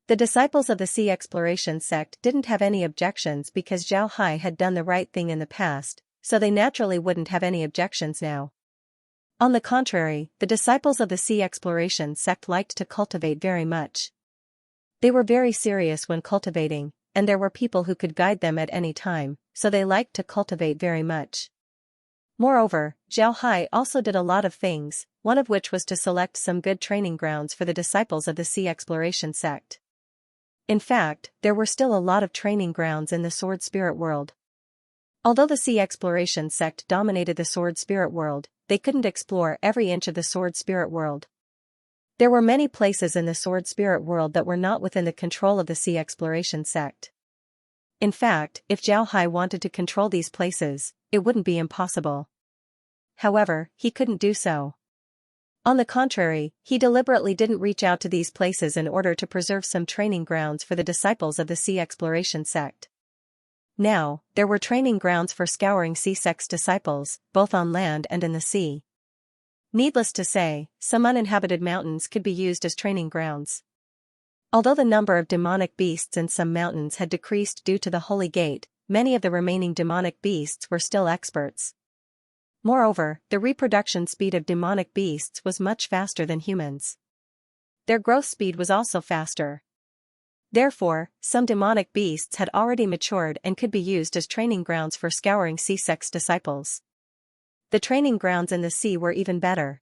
The disciples of the Sea Exploration sect didn't have any objections because Zhao Hai had done the right thing in the past, so they naturally wouldn't have any objections now. On the contrary, the disciples of the Sea Exploration sect liked to cultivate very much. They were very serious when cultivating, and there were people who could guide them at any time, so they liked to cultivate very much. Moreover, Zhao Hai also did a lot of things, one of which was to select some good training grounds for the disciples of the Sea Exploration sect. In fact, there were still a lot of training grounds in the Sword Spirit world. Although the Sea Exploration sect dominated the Sword Spirit world, they couldn't explore every inch of the Sword Spirit world. There were many places in the Sword Spirit world that were not within the control of the Sea Exploration sect. In fact, if Zhao Hai wanted to control these places, it wouldn't be impossible. However, he couldn't do so. On the contrary, he deliberately didn't reach out to these places in order to preserve some training grounds for the disciples of the Sea Exploration sect. Now, there were training grounds for Scouring Sea sect's disciples, both on land and in the sea. Needless to say, some uninhabited mountains could be used as training grounds. Although the number of demonic beasts in some mountains had decreased due to the Holy Gate, many of the remaining demonic beasts were still experts. Moreover, the reproduction speed of demonic beasts was much faster than humans. Their growth speed was also faster. Therefore, some demonic beasts had already matured and could be used as training grounds for Scouring Sea sect's disciples. The training grounds in the sea were even better.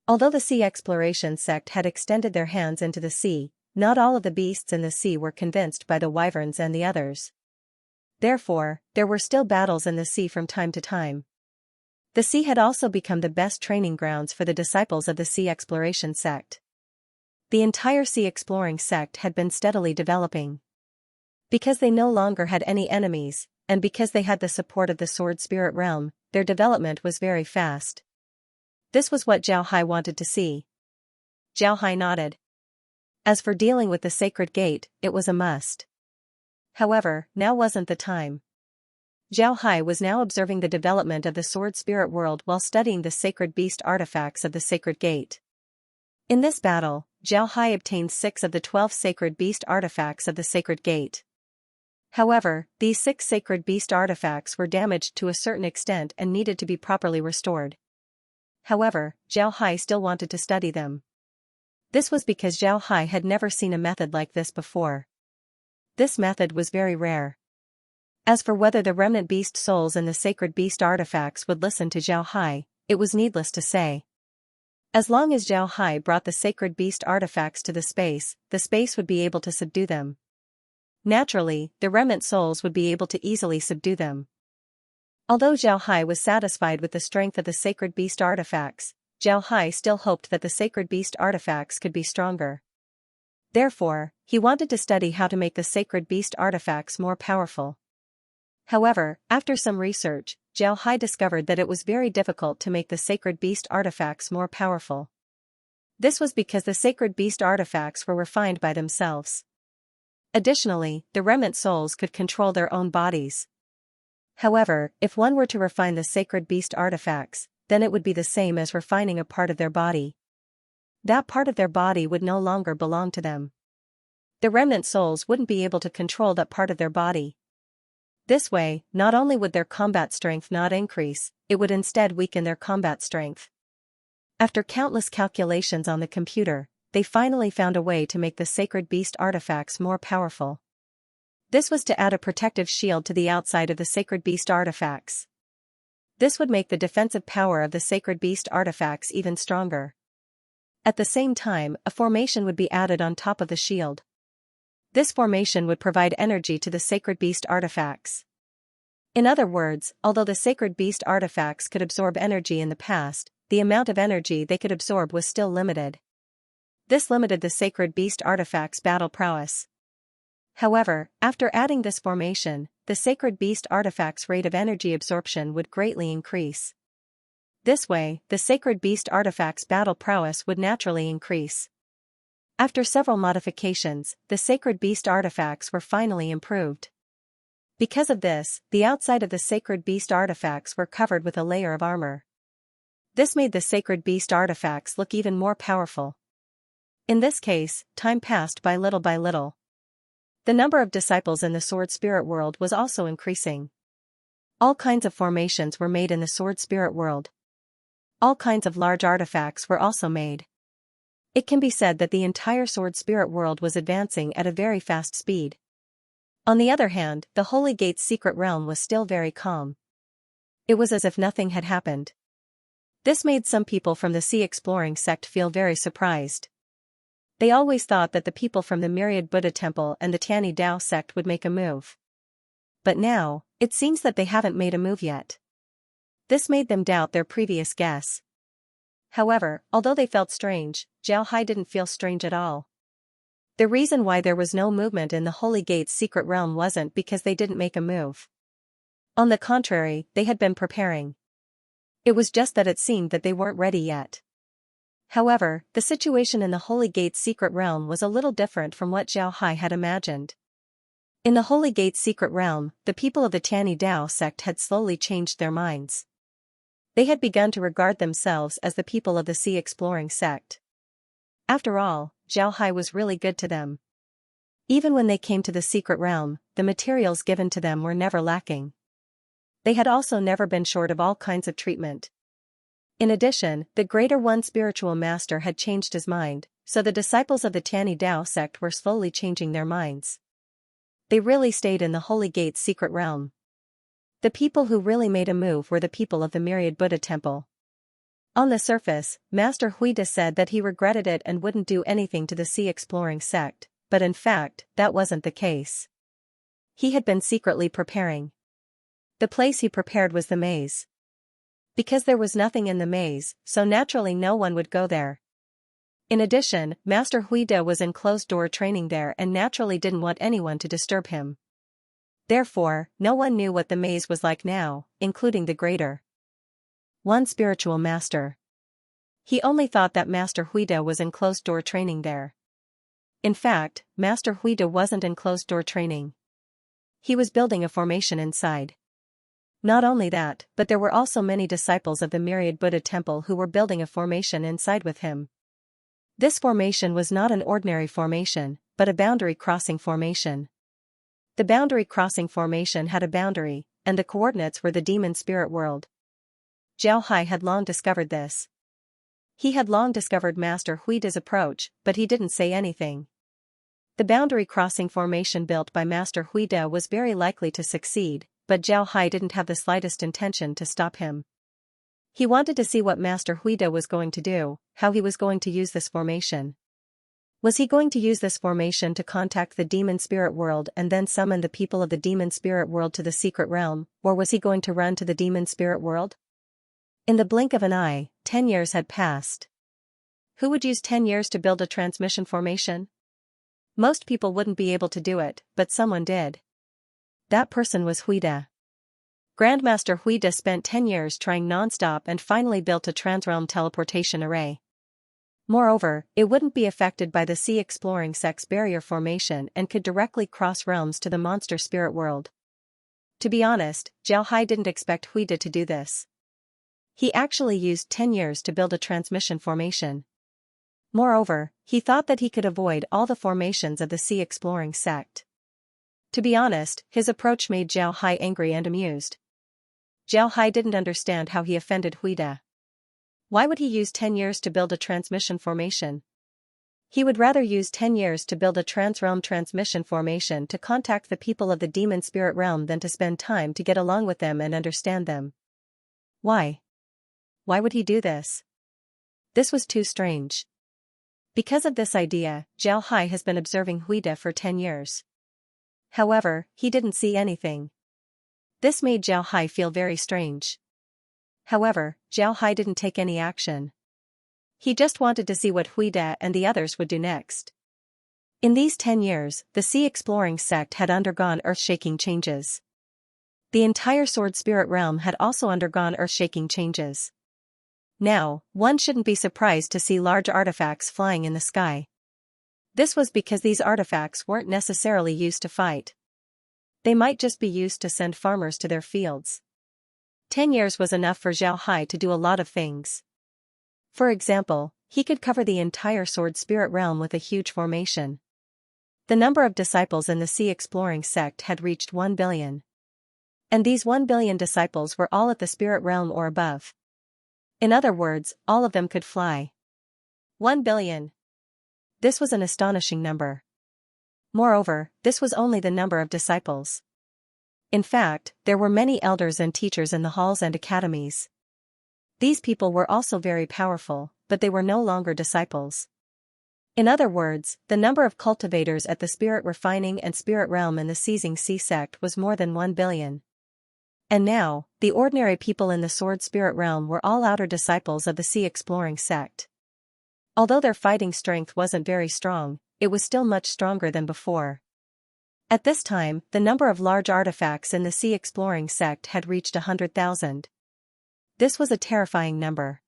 Although the Sea Exploration sect had extended their hands into the sea, not all of the beasts in the sea were convinced by the wyverns and the others. Therefore, there were still battles in the sea from time to time. The sea had also become the best training grounds for the disciples of the Sea Exploration sect. The entire Sea Exploring sect had been steadily developing. Because they no longer had any enemies, and because they had the support of the Sword Spirit realm, their development was very fast. This was what Zhao Hai wanted to see. Zhao Hai nodded. As for dealing with the Sacred Gate, it was a must. However, now wasn't the time. Zhao Hai was now observing the development of the sword spirit world while studying the sacred beast artifacts of the sacred gate. In this battle, Zhao Hai obtained 6 of the 12 sacred beast artifacts of the sacred gate. However, these 6 sacred beast artifacts were damaged to a certain extent and needed to be properly restored. However, Zhao Hai still wanted to study them. This was because Zhao Hai had never seen a method like this before. This method was very rare. As for whether the remnant beast souls and the sacred beast artifacts would listen to Zhao Hai, it was needless to say. As long as Zhao Hai brought the sacred beast artifacts to the space would be able to subdue them. Naturally, the remnant souls would be able to easily subdue them. Although Zhao Hai was satisfied with the strength of the sacred beast artifacts, Zhao Hai still hoped that the sacred beast artifacts could be stronger. Therefore, he wanted to study how to make the sacred beast artifacts more powerful. However, after some research, Zhao Hai discovered that it was very difficult to make the sacred beast artifacts more powerful. This was because the sacred beast artifacts were refined by themselves. Additionally, the remnant souls could control their own bodies. However, if one were to refine the sacred beast artifacts, then it would be the same as refining a part of their body. That part of their body would no longer belong to them. The remnant souls wouldn't be able to control that part of their body. This way, not only would their combat strength not increase, it would instead weaken their combat strength. After countless calculations on the computer, they finally found a way to make the sacred beast artifacts more powerful. This was to add a protective shield to the outside of the sacred beast artifacts. This would make the defensive power of the sacred beast artifacts even stronger. At the same time, a formation would be added on top of the shield. This formation would provide energy to the sacred beast artifacts. In other words, although the sacred beast artifacts could absorb energy in the past, the amount of energy they could absorb was still limited. This limited the sacred beast artifacts' battle prowess. However, after adding this formation, the sacred beast artifacts' rate of energy absorption would greatly increase. This way, the sacred beast artifacts' battle prowess would naturally increase. After several modifications, the sacred beast artifacts were finally improved. Because of this, the outside of the sacred beast artifacts were covered with a layer of armor. This made the sacred beast artifacts look even more powerful. In this case, time passed by little by little. The number of disciples in the sword spirit world was also increasing. All kinds of formations were made in the sword spirit world. All kinds of large artifacts were also made. It can be said that the entire sword spirit world was advancing at a very fast speed. On the other hand, the Holy Gate's secret realm was still very calm. It was as if nothing had happened. This made some people from the sea exploring sect feel very surprised. They always thought that the people from the Myriad Buddha Temple and the Tianyi Dao sect would make a move. But now, it seems that they haven't made a move yet. This made them doubt their previous guess. However, although they felt strange, Zhao Hai didn't feel strange at all. The reason why there was no movement in the Holy Gate's secret realm wasn't because they didn't make a move. On the contrary, they had been preparing. It was just that it seemed that they weren't ready yet. However, the situation in the Holy Gate's secret realm was a little different from what Zhao Hai had imagined. In the Holy Gate's secret realm, the people of the Tianyi Dao sect had slowly changed their minds. They had begun to regard themselves as the people of the sea exploring sect. After all, Zhao Hai was really good to them. Even when they came to the secret realm, the materials given to them were never lacking. They had also never been short of all kinds of treatment. In addition, the Greater One spiritual master had changed his mind, so the disciples of the Tianyi Dao sect were slowly changing their minds. They really stayed in the Holy Gate's secret realm. The people who really made a move were the people of the Myriad Buddha Temple. On the surface, Master Huida said that he regretted it and wouldn't do anything to the sea exploring sect, but in fact, that wasn't the case. He had been secretly preparing. The place he prepared was the maze. Because there was nothing in the maze, so naturally no one would go there. In addition, Master Huida was in closed-door training there and naturally didn't want anyone to disturb him. Therefore, no one knew what the maze was like now, including the Greater One spiritual master. He only thought that Master Huida was in closed-door training there. In fact, Master Huida wasn't in closed-door training. He was building a formation inside. Not only that, but there were also many disciples of the myriad Buddha temple who were building a formation inside with him. This formation was not an ordinary formation, but a boundary crossing formation. The boundary crossing formation had a boundary, and the coordinates were the demon spirit world. Zhao Hai had long discovered this. He had long discovered Master Huida's approach, but he didn't say anything. The boundary crossing formation built by Master Huida was very likely to succeed, but Zhao Hai didn't have the slightest intention to stop him. He wanted to see what Master Huida was going to do, how he was going to use this formation. Was he going to use this formation to contact the demon spirit world and then summon the people of the demon spirit world to the secret realm, or was he going to run to the demon spirit world? In the blink of an eye, 10 years had passed. Who would use 10 years to build a transmission formation? Most people wouldn't be able to do it, but someone did. That person was Huida. Grandmaster Huida spent 10 years trying non-stop and finally built a transrealm teleportation array. Moreover, it wouldn't be affected by the sea exploring sex barrier formation and could directly cross realms to the monster spirit world. To be honest, Zhao Hai didn't expect Huida to do this. He actually used 10 years to build a transmission formation. Moreover, he thought that he could avoid all the formations of the sea exploring sect. To be honest, his approach made Zhao Hai angry and amused. Zhao Hai didn't understand how he offended Huida. Why would he use 10 years to build a transmission formation? He would rather use 10 years to build a transrealm transmission formation to contact the people of the demon spirit realm than to spend time to get along with them and understand them. Why? Why would he do this? This was too strange. Because of this idea, Zhao Hai has been observing Huida for 10 years. However, he didn't see anything. This made Zhao Hai feel very strange. However, Zhao Hai didn't take any action. He just wanted to see what Huida and the others would do next. In these 10 years, the sea exploring sect had undergone earth-shaking changes. The entire sword spirit realm had also undergone earth-shaking changes. Now, one shouldn't be surprised to see large artifacts flying in the sky. This was because these artifacts weren't necessarily used to fight. They might just be used to send farmers to their fields. 10 years was enough for Zhao Hai to do a lot of things. For example, he could cover the entire sword spirit realm with a huge formation. The number of disciples in the sea exploring sect had reached 1 billion. And these 1 billion disciples were all at the spirit realm or above. In other words, all of them could fly. 1 billion. This was an astonishing number. Moreover, this was only the number of disciples. In fact, there were many elders and teachers in the halls and academies. These people were also very powerful, but they were no longer disciples. In other words, the number of cultivators at the spirit refining and spirit realm in the seizing sea sect was more than 1 billion. And now, the ordinary people in the sword spirit realm were all outer disciples of the sea exploring sect. Although their fighting strength wasn't very strong, it was still much stronger than before. At this time, the number of large artifacts in the sea exploring sect had reached 100,000. This was a terrifying number.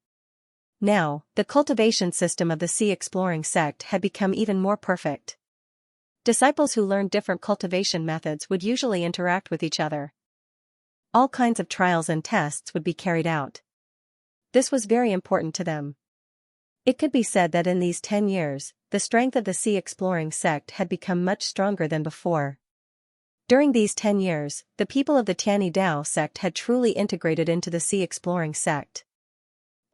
Now, the cultivation system of the sea exploring sect had become even more perfect. Disciples who learned different cultivation methods would usually interact with each other. All kinds of trials and tests would be carried out. This was very important to them. It could be said that in these 10 years, the strength of the sea exploring sect had become much stronger than before. During these 10 years, the people of the Tianyi Dao sect had truly integrated into the sea exploring sect.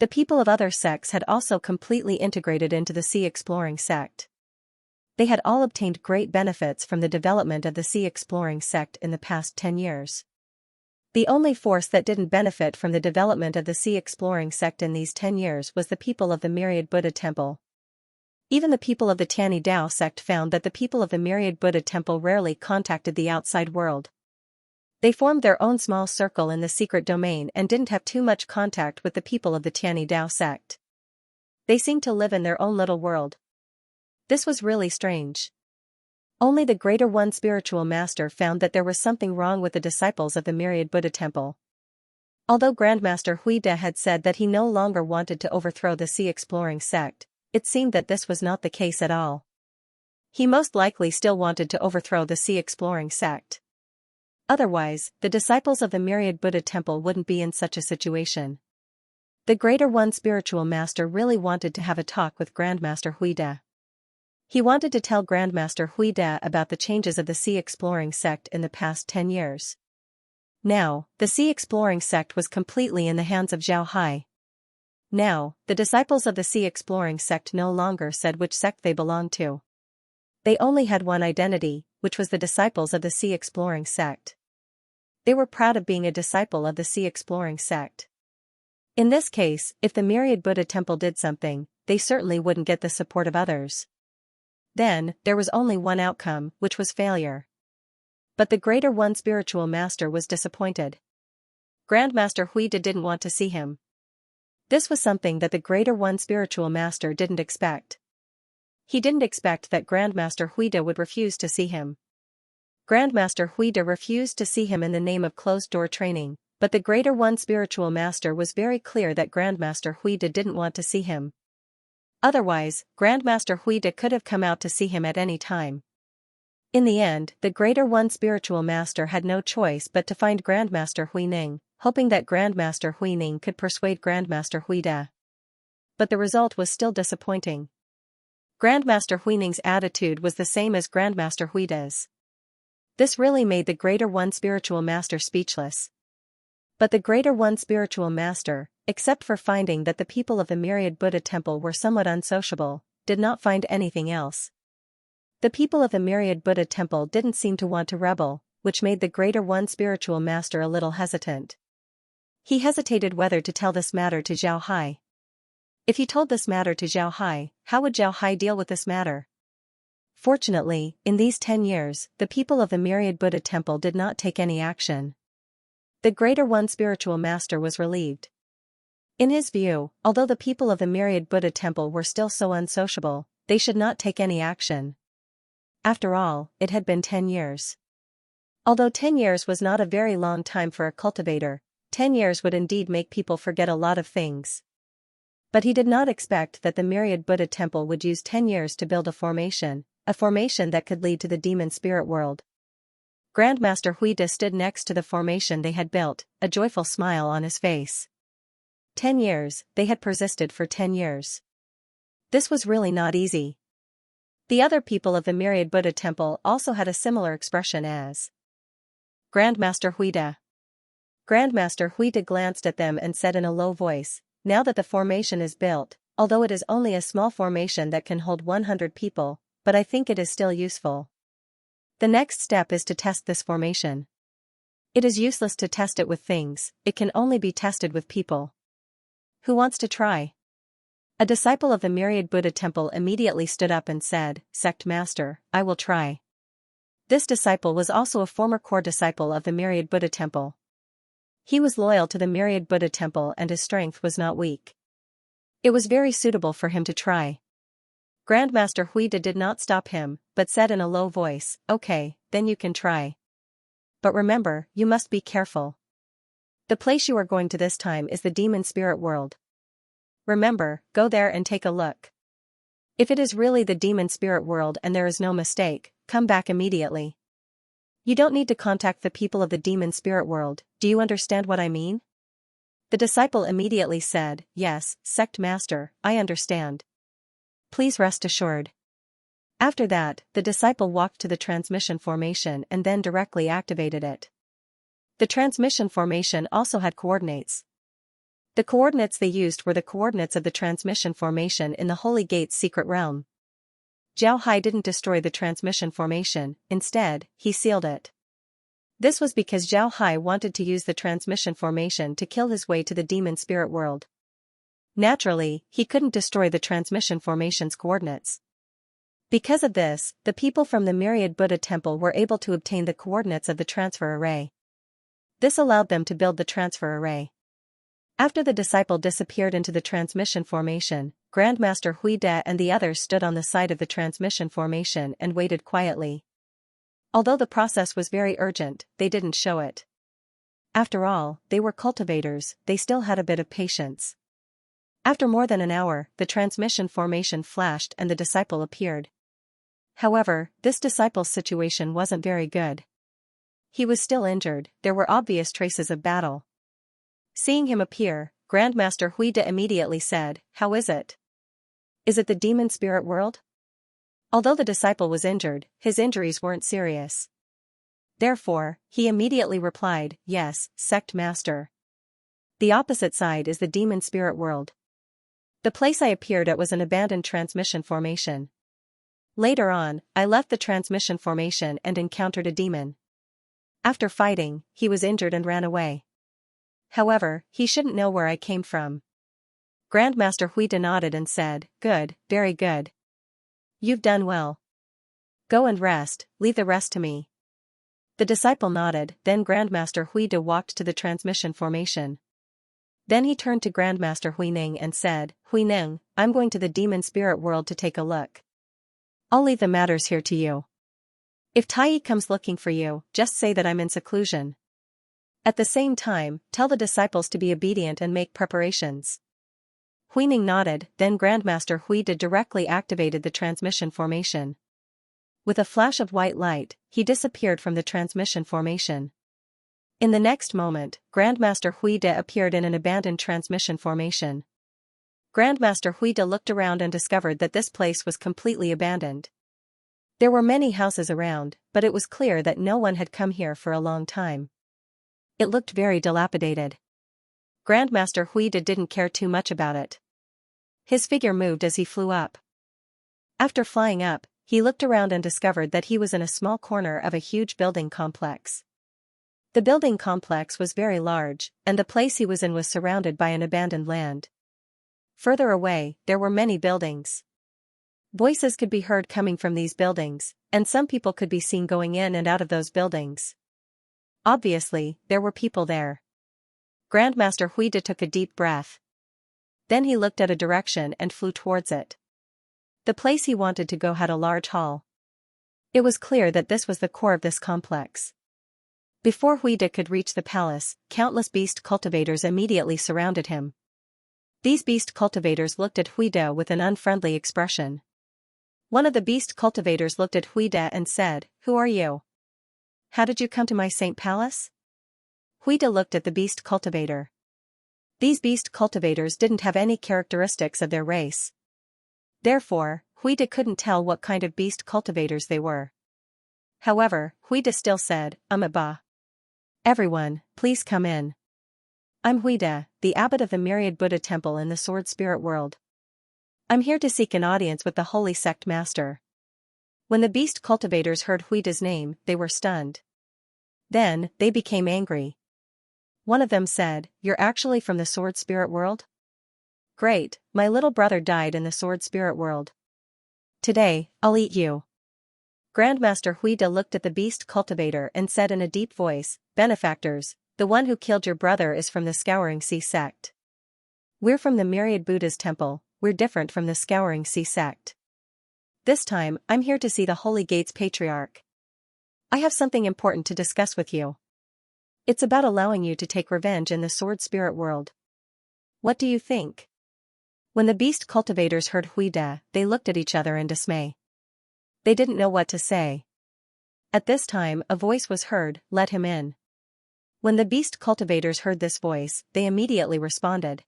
The people of other sects had also completely integrated into the sea exploring sect. They had all obtained great benefits from the development of the sea exploring sect in the past 10 years. The only force that didn't benefit from the development of the sea exploring sect in these 10 years was the people of the Myriad Buddha Temple. Even the people of the Tianyi Dao sect found that the people of the Myriad Buddha Temple rarely contacted the outside world. They formed their own small circle in the secret domain and didn't have too much contact with the people of the Tianyi Dao sect. They seemed to live in their own little world. This was really strange. Only the Greater One Spiritual Master found that there was something wrong with the disciples of the Myriad Buddha Temple. Although Grandmaster Huida had said that he no longer wanted to overthrow the sea exploring sect, it seemed that this was not the case at all. He most likely still wanted to overthrow the sea exploring sect. Otherwise, the disciples of the myriad Buddha temple wouldn't be in such a situation. The Greater One Spiritual Master really wanted to have a talk with Grandmaster Huide. He wanted to tell Grandmaster Huide about the changes of the Sea Exploring sect in the past 10 years. Now, the Sea Exploring sect was completely in the hands of Zhao Hai. Now, the disciples of the Sea Exploring sect no longer said which sect they belonged to. They only had one identity, which was the disciples of the Sea Exploring sect. They were proud of being a disciple of the Sea Exploring sect. In this case, if the myriad Buddha temple did something, they certainly wouldn't get the support of others. Then, there was only one outcome, which was failure. But the Greater One Spiritual Master was disappointed. Grandmaster Huide didn't want to see him. This was something that the Greater One Spiritual Master didn't expect. He didn't expect that Grandmaster Huide would refuse to see him. Grandmaster Huide refused to see him in the name of closed-door training, but the Greater One Spiritual Master was very clear that Grandmaster Huide didn't want to see him. Otherwise, Grandmaster Huide could have come out to see him at any time. In the end, the Greater One Spiritual Master had no choice but to find Grandmaster Huining, hoping that Grandmaster Huining could persuade Grandmaster Huide. But the result was still disappointing. Grandmaster Huining's attitude was the same as Grandmaster Huide's. This really made the Greater One Spiritual Master speechless. But the Greater One Spiritual Master, except for finding that the people of the myriad Buddha temple were somewhat unsociable, did not find anything else. The people of the myriad Buddha temple didn't seem to want to rebel, which made the Greater One Spiritual Master a little hesitant. He hesitated whether to tell this matter to Zhao Hai. If he told this matter to Zhao Hai, how would Zhao Hai deal with this matter? Fortunately, in these 10 years, the people of the myriad Buddha temple did not take any action. The Greater One Spiritual Master was relieved. In his view, although the people of the myriad Buddha temple were still so unsociable, they should not take any action. After all, it had been 10 years. Although 10 years was not a very long time for a cultivator, 10 years would indeed make people forget a lot of things. But he did not expect that the myriad Buddha temple would use 10 years to build a formation that could lead to the demon spirit world. Grandmaster Huide stood next to the formation they had built, a joyful smile on his face. 10 years, they had persisted for 10 years. This was really not easy. The other people of the myriad Buddha temple also had a similar expression as Grandmaster Huide. Grandmaster Huide glanced at them and said in a low voice, "Now that the formation is built, although it is only a small formation that can hold 100 people, but I think it is still useful. The next step is to test this formation. It is useless to test it with things, it can only be tested with people. Who wants to try?" A disciple of the myriad Buddha temple immediately stood up and said, "Sect Master, I will try." This disciple was also a former core disciple of the myriad Buddha temple. He was loyal to the myriad Buddha temple and his strength was not weak. It was very suitable for him to try. Grandmaster Huide did not stop him, but said in a low voice, "Okay, then you can try. But remember, you must be careful. The place you are going to this time is the demon spirit world. Remember, go there and take a look. If it is really the demon spirit world and there is no mistake, come back immediately. You don't need to contact the people of the demon spirit world, do you understand what I mean?" The disciple immediately said, "Yes, Sect Master, I understand. Please rest assured." After that, the disciple walked to the transmission formation and then directly activated it. The transmission formation also had coordinates. The coordinates they used were the coordinates of the transmission formation in the Holy Gate's secret realm. Zhao Hai didn't destroy the transmission formation, instead, he sealed it. This was because Zhao Hai wanted to use the transmission formation to kill his way to the demon spirit world. Naturally, he couldn't destroy the transmission formation's coordinates. Because of this, the people from the myriad Buddha temple were able to obtain the coordinates of the transfer array. This allowed them to build the transfer array. After the disciple disappeared into the transmission formation, Grandmaster Huide and the others stood on the side of the transmission formation and waited quietly. Although the process was very urgent, they didn't show it. After all, they were cultivators, they still had a bit of patience. After more than an hour, the transmission formation flashed and the disciple appeared. However, this disciple's situation wasn't very good. he was still injured, there were obvious traces of battle. Seeing him appear, Grandmaster Huida immediately said, "How is it? Is it the demon spirit world?" Although the disciple was injured, his injuries weren't serious. Therefore, he immediately replied, "Yes, sect master. The opposite side is the demon spirit world. The place I appeared at was an abandoned transmission formation. Later on, I left the transmission formation and encountered a demon. After fighting, he was injured and ran away. However, he shouldn't know where I came from." Grandmaster Huida nodded and said, "Good, very good. You've done well. Go and rest, leave the rest to me." The disciple nodded, then Grandmaster Huida walked to the transmission formation. Then he turned to Grandmaster Huining and said, "Huining, I'm going to the demon spirit world to take a look. I'll leave the matters here to you. If Tai comes looking for you, just say that I'm in seclusion. At the same time, tell the disciples to be obedient and make preparations." Huining nodded, then Grandmaster Huida directly activated the transmission formation. With a flash of white light, he disappeared from the transmission formation. In the next moment, Grandmaster Huida appeared in an abandoned transmission formation. Grandmaster Huida looked around and discovered that this place was completely abandoned. There were many houses around, but it was clear that no one had come here for a long time. It looked very dilapidated. Grandmaster Huida didn't care too much about it. His figure moved as he flew up. After flying up, he looked around and discovered that he was in a small corner of a huge building complex. The building complex was very large, and the place he was in was surrounded by an abandoned land. Further away, there were many buildings. Voices could be heard coming from these buildings, and some people could be seen going in and out of those buildings. Obviously, there were people there. Grandmaster Huida took a deep breath. Then he looked at a direction and flew towards it. The place he wanted to go had a large hall. It was clear that this was the core of this complex. Before Huida could reach the palace, countless beast cultivators immediately surrounded him. These beast cultivators looked at Huida with an unfriendly expression. One of the beast cultivators looked at Huida and said, "Who are you? How did you come to my Saint Palace?" Huida looked at the beast cultivator. These beast cultivators didn't have any characteristics of their race. Therefore, Huida couldn't tell what kind of beast cultivators they were. However, Huida still said, "Ba. Everyone, please come in. I'm Huida, the abbot of the Myriad Buddha Temple in the Sword Spirit World. I'm here to seek an audience with the Holy Sect Master." When the beast cultivators heard Huida's name, they were stunned. Then, they became angry. One of them said, "You're actually from the Sword Spirit World? Great, my little brother died in the Sword Spirit World. Today, I'll eat you." Grandmaster Huida looked at the beast cultivator and said in a deep voice, "Benefactors, the one who killed your brother is from the Scouring Sea sect. We're from the Myriad Buddha's temple, we're different from the Scouring Sea sect. This time, I'm here to see the Holy Gates Patriarch. I have something important to discuss with you. It's about allowing you to take revenge in the Sword Spirit World. What do you think?" When the beast cultivators heard Huida, they looked at each other in dismay. They didn't know what to say. At this time, a voice was heard, "Let him in." When the beast cultivators heard this voice, they immediately responded.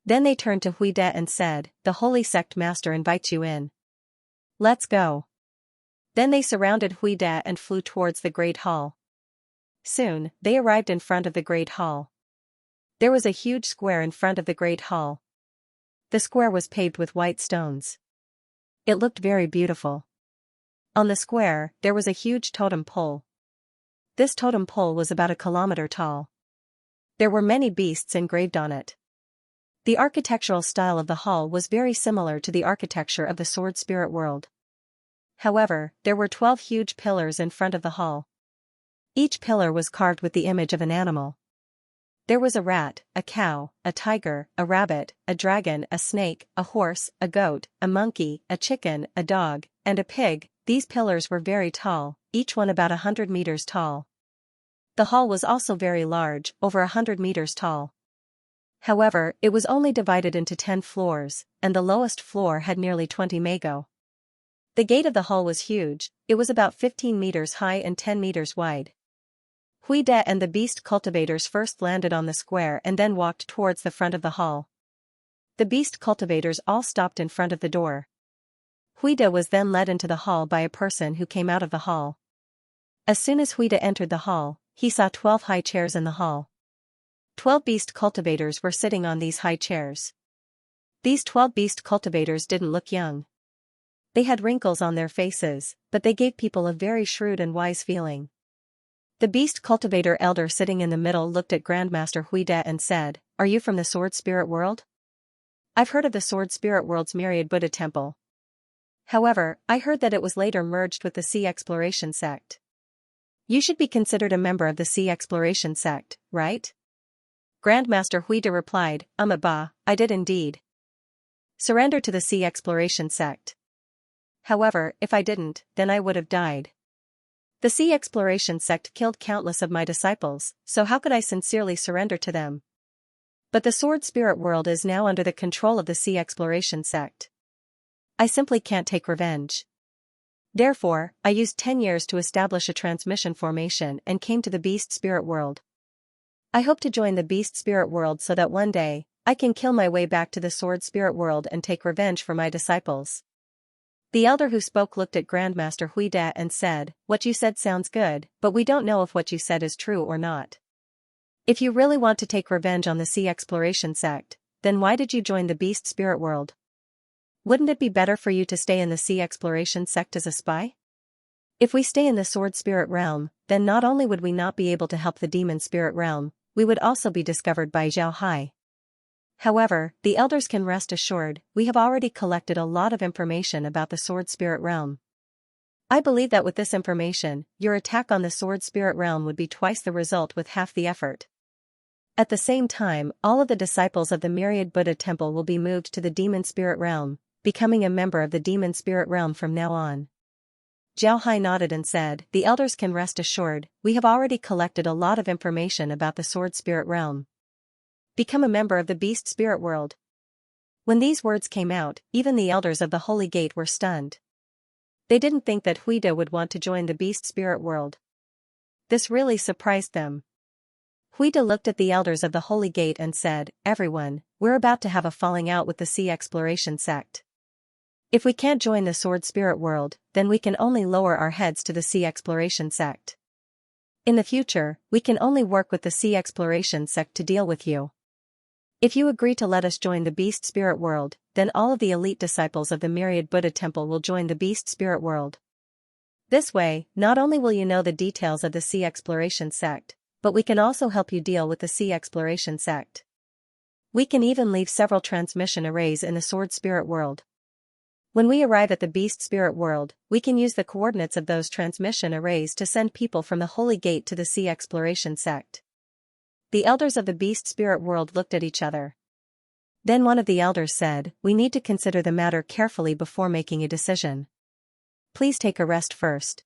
Then they turned to Huida and said, "The Holy Sect Master invites you in. Let's go." Then they surrounded Huida and flew towards the Great Hall. Soon, they arrived in front of the Great Hall. There was a huge square in front of the Great Hall. The square was paved with white stones. It looked very beautiful. On the square, there was a huge totem pole. This totem pole was about 1 kilometer tall. There were many beasts engraved on it. The architectural style of the hall was very similar to the architecture of the Sword Spirit World. However, there were 12 huge pillars in front of the hall. Each pillar was carved with the image of an animal. There was a rat, a cow, a tiger, a rabbit, a dragon, a snake, a horse, a goat, a monkey, a chicken, a dog, and a pig. These pillars were very tall, each one about 100 meters tall. The hall was also very large, over 100 meters tall. However, it was only divided into 10 floors, and the lowest floor had nearly 20 mago. The gate of the hall was huge, it was about 15 meters high and 10 meters wide. Huide and the beast cultivators first landed on the square and then walked towards the front of the hall. The beast cultivators all stopped in front of the door. Huide was then led into the hall by a person who came out of the hall. As soon as Huide entered the hall, he saw 12 high chairs in the hall. 12 beast cultivators were sitting on these high chairs. These 12 beast cultivators didn't look young. They had wrinkles on their faces, but they gave people a very shrewd and wise feeling. The beast cultivator elder sitting in the middle looked at Grandmaster Huide and said, "Are you from the sword spirit world? I've heard of the sword spirit world's myriad Buddha temple. However, I heard that it was later merged with the Sea Exploration sect. You should be considered a member of the Sea Exploration sect, right?" Grandmaster Huide replied, "Ba, I did indeed surrender to the Sea Exploration sect. However, if I didn't, then I would have died. The Sea Exploration sect killed countless of my disciples, so how could I sincerely surrender to them? But the sword spirit world is now under the control of the Sea Exploration sect. I simply can't take revenge. Therefore, I used 10 years to establish a transmission formation and came to the beast spirit world. I hope to join the beast spirit world so that one day, I can kill my way back to the sword spirit world and take revenge for my disciples." The elder who spoke looked at Grandmaster Huide and said, "What you said sounds good, but we don't know if what you said is true or not. If you really want to take revenge on the Sea Exploration sect, then why did you join the beast spirit world? Wouldn't it be better for you to stay in the Sea Exploration sect as a spy? If we stay in the sword spirit realm, then not only would we not be able to help the demon spirit realm, we would also be discovered by Zhao Hai. However, the elders can rest assured, we have already collected a lot of information about the sword spirit realm. I believe that with this information, your attack on the sword spirit realm would be twice the result with half the effort. At the same time, all of the disciples of the myriad Buddha temple will be moved to the demon spirit realm, becoming a member of the demon spirit realm from now on." Zhao Hai nodded and said, "The elders can rest assured, we have already collected a lot of information about the sword spirit realm. Become a member of the beast spirit world." When these words came out, even the elders of the Holy Gate were stunned. They didn't think that Huide would want to join the beast spirit world. This really surprised them. Huide looked at the elders of the Holy Gate and said, "Everyone, we're about to have a falling out with the Sea Exploration sect. If we can't join the sword spirit world, then we can only lower our heads to the Sea Exploration sect. In the future, we can only work with the Sea Exploration sect to deal with you. If you agree to let us join the beast spirit world, then all of the elite disciples of the myriad Buddha temple will join the beast spirit world. This way, not only will you know the details of the Sea Exploration sect, but we can also help you deal with the Sea Exploration sect. We can even leave several transmission arrays in the sword spirit world. When we arrive at the beast spirit world, we can use the coordinates of those transmission arrays to send people from the Holy Gate to the Sea Exploration sect." The elders of the beast spirit world looked at each other. Then one of the elders said, "We need to consider the matter carefully before making a decision. Please take a rest first.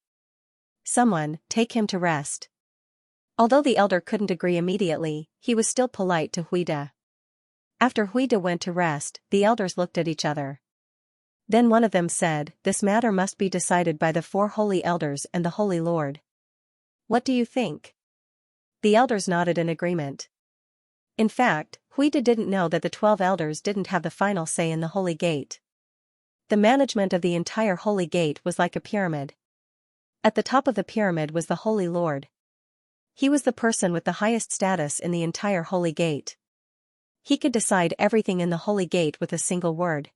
Someone, take him to rest." Although the elder couldn't agree immediately, he was still polite to Huide. After Huide went to rest, the elders looked at each other. Then one of them said, "This matter must be decided by the 4 holy elders and the Holy Lord. What do you think?" The elders nodded in agreement. In fact, Huide didn't know that the 12 elders didn't have the final say in the Holy Gate. The management of the entire Holy Gate was like a pyramid. At the top of the pyramid was the Holy Lord. He was the person with the highest status in the entire Holy Gate. He could decide everything in the Holy Gate with a single word.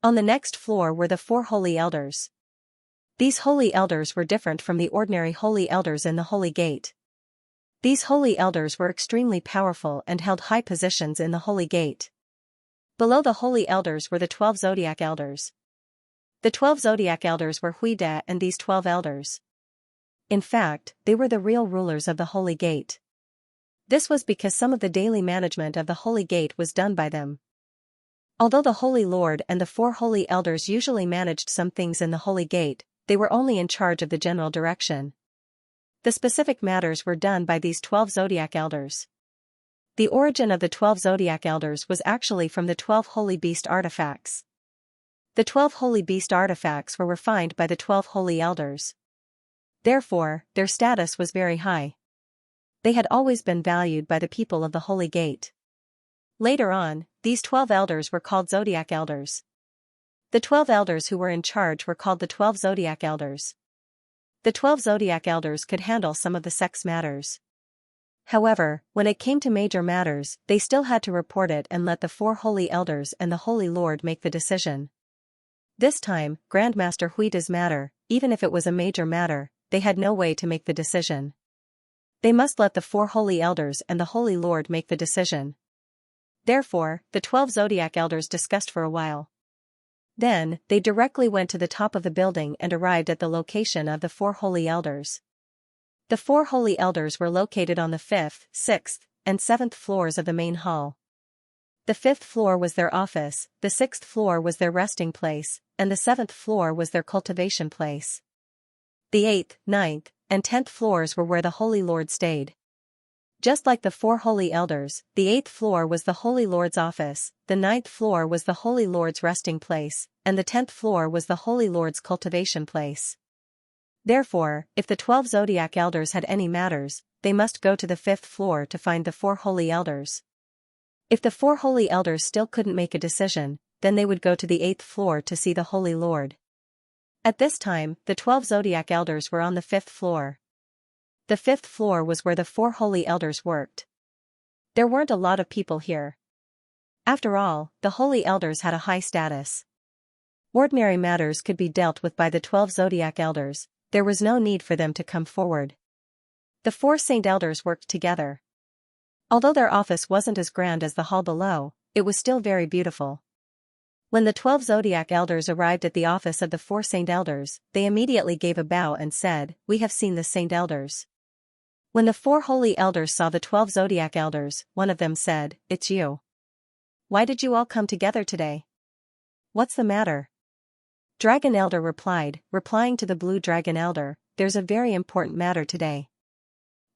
On the next floor were the 4 holy elders. These holy elders were different from the ordinary holy elders in the Holy Gate. These holy elders were extremely powerful and held high positions in the Holy Gate. Below the holy elders were the 12 zodiac elders. The 12 zodiac elders were Huide and these 12 elders. In fact, they were the real rulers of the Holy Gate. This was because some of the daily management of the Holy Gate was done by them. Although the Holy Lord and the 4 holy elders usually managed some things in the Holy Gate, they were only in charge of the general direction. The specific matters were done by these 12 zodiac elders. The origin of the 12 zodiac elders was actually from the 12 holy beast artifacts. The 12 holy beast artifacts were refined by the 12 holy elders. Therefore, their status was very high. They had always been valued by the people of the Holy Gate. Later on, these 12 elders were called Zodiac Elders. The 12 elders who were in charge were called the 12 Zodiac Elders. The 12 Zodiac Elders could handle some of the sex matters. However, when it came to major matters, they still had to report it and let the 4 Holy Elders and the Holy Lord make the decision. This time, Grandmaster Huida's matter, even if it was a major matter, they had no way to make the decision. They must let the 4 Holy Elders and the Holy Lord make the decision. Therefore, the 12 Zodiac Elders discussed for a while. Then, they directly went to the top of the building and arrived at the location of the 4 Holy Elders. The 4 Holy Elders were located on the 5th, 6th, and 7th floors of the main hall. The 5th floor was their office, the 6th floor was their resting place, and the 7th floor was their cultivation place. The 8th, 9th, and 10th floors were where the Holy Lord stayed. Just like the 4 Holy Elders, the 8th floor was the Holy Lord's office, the 9th floor was the Holy Lord's resting place, and the 10th floor was the Holy Lord's cultivation place. Therefore, if the 12 Zodiac Elders had any matters, they must go to the 5th floor to find the 4 Holy Elders. If the 4 Holy Elders still couldn't make a decision, then they would go to the 8th floor to see the Holy Lord. At this time, the 12 Zodiac Elders were on the 5th floor. The 5th floor was where the 4 Holy Elders worked. There weren't a lot of people here. After all, the Holy Elders had a high status. Ordinary matters could be dealt with by the 12 Zodiac Elders, there was no need for them to come forward. The 4 Saint Elders worked together. Although their office wasn't as grand as the hall below, it was still very beautiful. When the 12 Zodiac Elders arrived at the office of the 4 Saint Elders, they immediately gave a bow and said, "We have seen the Saint Elders." When the 4 Holy Elders saw the 12 Zodiac Elders, one of them said, "It's you. Why did you all come together today? What's the matter?" Dragon Elder replied, replying to the Blue Dragon Elder, "There's a very important matter today.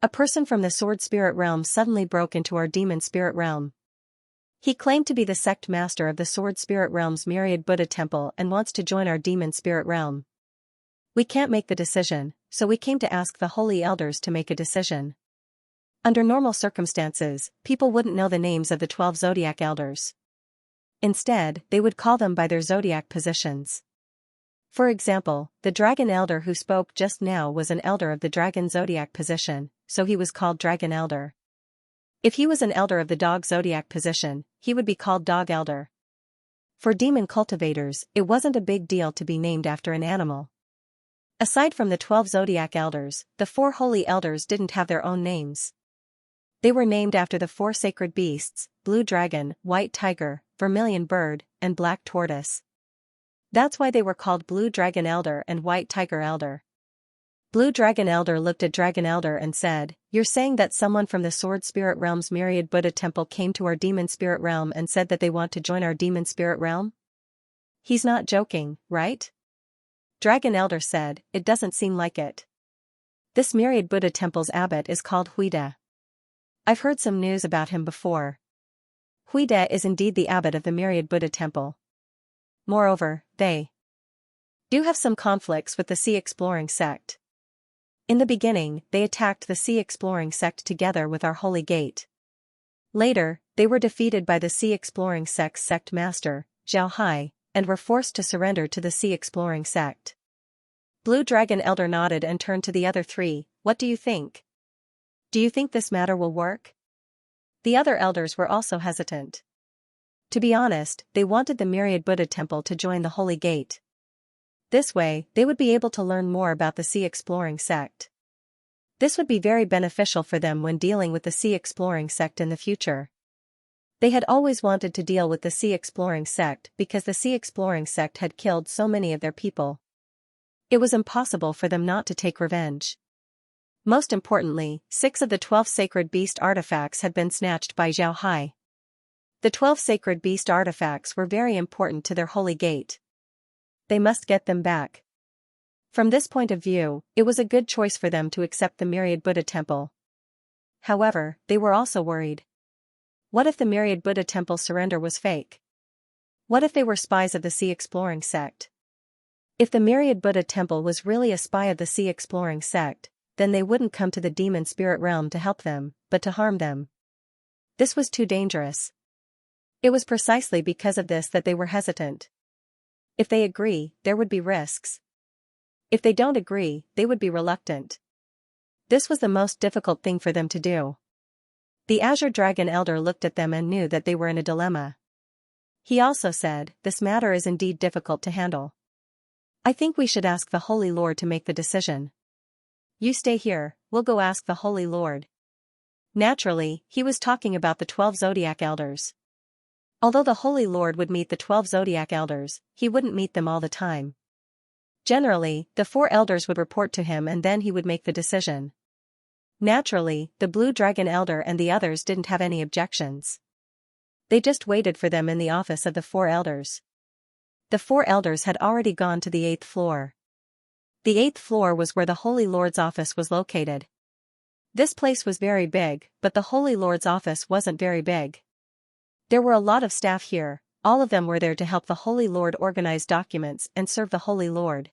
A person from the Sword Spirit Realm suddenly broke into our Demon Spirit Realm. He claimed to be the sect master of the Sword Spirit Realm's Myriad Buddha Temple and wants to join our Demon Spirit Realm. We can't make the decision, so we came to ask the Holy Elders to make a decision." Under normal circumstances, people wouldn't know the names of the 12 Zodiac Elders. Instead, they would call them by their zodiac positions. For example, the Dragon Elder who spoke just now was an elder of the Dragon Zodiac position, so he was called Dragon Elder. If he was an elder of the Dog Zodiac position, he would be called Dog Elder. For demon cultivators, it wasn't a big deal to be named after an animal. Aside from the 12 Zodiac Elders, the 4 Holy Elders didn't have their own names. They were named after the 4 sacred beasts, Blue Dragon, White Tiger, Vermilion Bird, and Black Tortoise. That's why they were called Blue Dragon Elder and White Tiger Elder. Blue Dragon Elder looked at Dragon Elder and said, "You're saying that someone from the Sword Spirit Realm's Myriad Buddha Temple came to our Demon Spirit Realm and said that they want to join our Demon Spirit Realm? He's not joking, right?" Dragon Elder said, "It doesn't seem like it. This Myriad Buddha Temple's abbot is called Huida. I've heard some news about him before. Huida is indeed the abbot of the Myriad Buddha Temple. Moreover, they do have some conflicts with the Sea Exploring Sect. In the beginning, they attacked the Sea Exploring Sect together with our Holy Gate. Later, they were defeated by the Sea Exploring Sect's sect master, Xianxia, and were forced to surrender to the Sea Exploring Sect." Blue Dragon Elder nodded and turned to the other 3, "What do you think? Do you think this matter will work?" The other elders were also hesitant. To be honest, they wanted the Myriad Buddha Temple to join the Holy Gate. This way, they would be able to learn more about the Sea Exploring Sect. This would be very beneficial for them when dealing with the Sea Exploring Sect in the future. They had always wanted to deal with the Sea Exploring Sect because the Sea Exploring Sect had killed so many of their people. It was impossible for them not to take revenge. Most importantly, 6 of the 12 sacred beast artifacts had been snatched by Xianxia. The 12 sacred beast artifacts were very important to their Holy Gate. They must get them back. From this point of view, it was a good choice for them to accept the Myriad Buddha Temple. However, they were also worried. What if the Myriad Buddha Temple surrender was fake? What if they were spies of the Sea Exploring Sect? If the Myriad Buddha Temple was really a spy of the Sea Exploring Sect, then they wouldn't come to the demon spirit realm to help them, but to harm them. This was too dangerous. It was precisely because of this that they were hesitant. If they agree, there would be risks. If they don't agree, they would be reluctant. This was the most difficult thing for them to do. The Azure Dragon Elder looked at them and knew that they were in a dilemma. He also said, "This matter is indeed difficult to handle. I think we should ask the Holy Lord to make the decision. You stay here, we'll go ask the Holy Lord." Naturally, he was talking about the 12 Zodiac Elders. Although the Holy Lord would meet the 12 Zodiac Elders, he wouldn't meet them all the time. Generally, the 4 elders would report to him and then he would make the decision. Naturally, the Blue Dragon Elder and the others didn't have any objections. They just waited for them in the office of the 4 elders. The 4 elders had already gone to the 8th floor. The 8th floor was where the Holy Lord's office was located. This place was very big, but the Holy Lord's office wasn't very big. There were a lot of staff here, all of them were there to help the Holy Lord organize documents and serve the Holy Lord.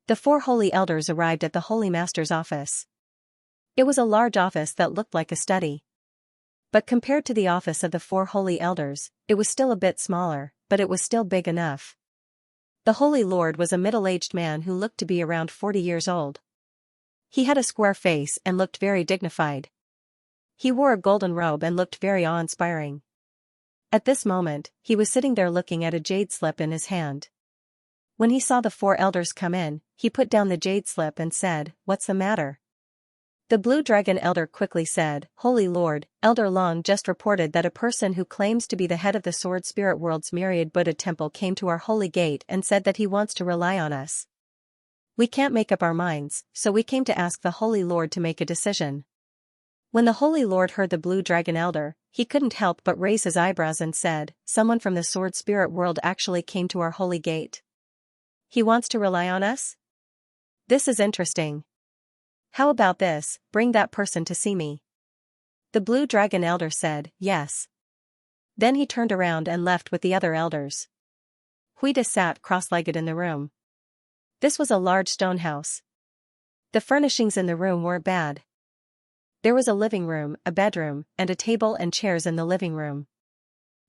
The 4 holy elders arrived at the Holy Master's office. It was a large office that looked like a study. But compared to the office of the 4 holy elders, it was still a bit smaller, but it was still big enough. The Holy Lord was a middle-aged man who looked to be around 40 years old. He had a square face and looked very dignified. He wore a golden robe and looked very awe-inspiring. At this moment, he was sitting there looking at a jade slip in his hand. When he saw the 4 elders come in, he put down the jade slip and said, "What's the matter?" The Blue Dragon Elder quickly said, "Holy Lord, Elder Long just reported that a person who claims to be the head of the Sword Spirit World's Myriad Buddha Temple came to our holy gate and said that he wants to rely on us. We can't make up our minds, so we came to ask the Holy Lord to make a decision." When the Holy Lord heard the Blue Dragon Elder, he couldn't help but raise his eyebrows and said, "Someone from the Sword Spirit World actually came to our holy gate. He wants to rely on us? This is interesting. How about this, bring that person to see me." The Blue Dragon Elder said, "Yes." Then he turned around and left with the other elders. Huida sat cross-legged in the room. This was a large stone house. The furnishings in the room weren't bad. There was a living room, a bedroom, and a table and chairs in the living room.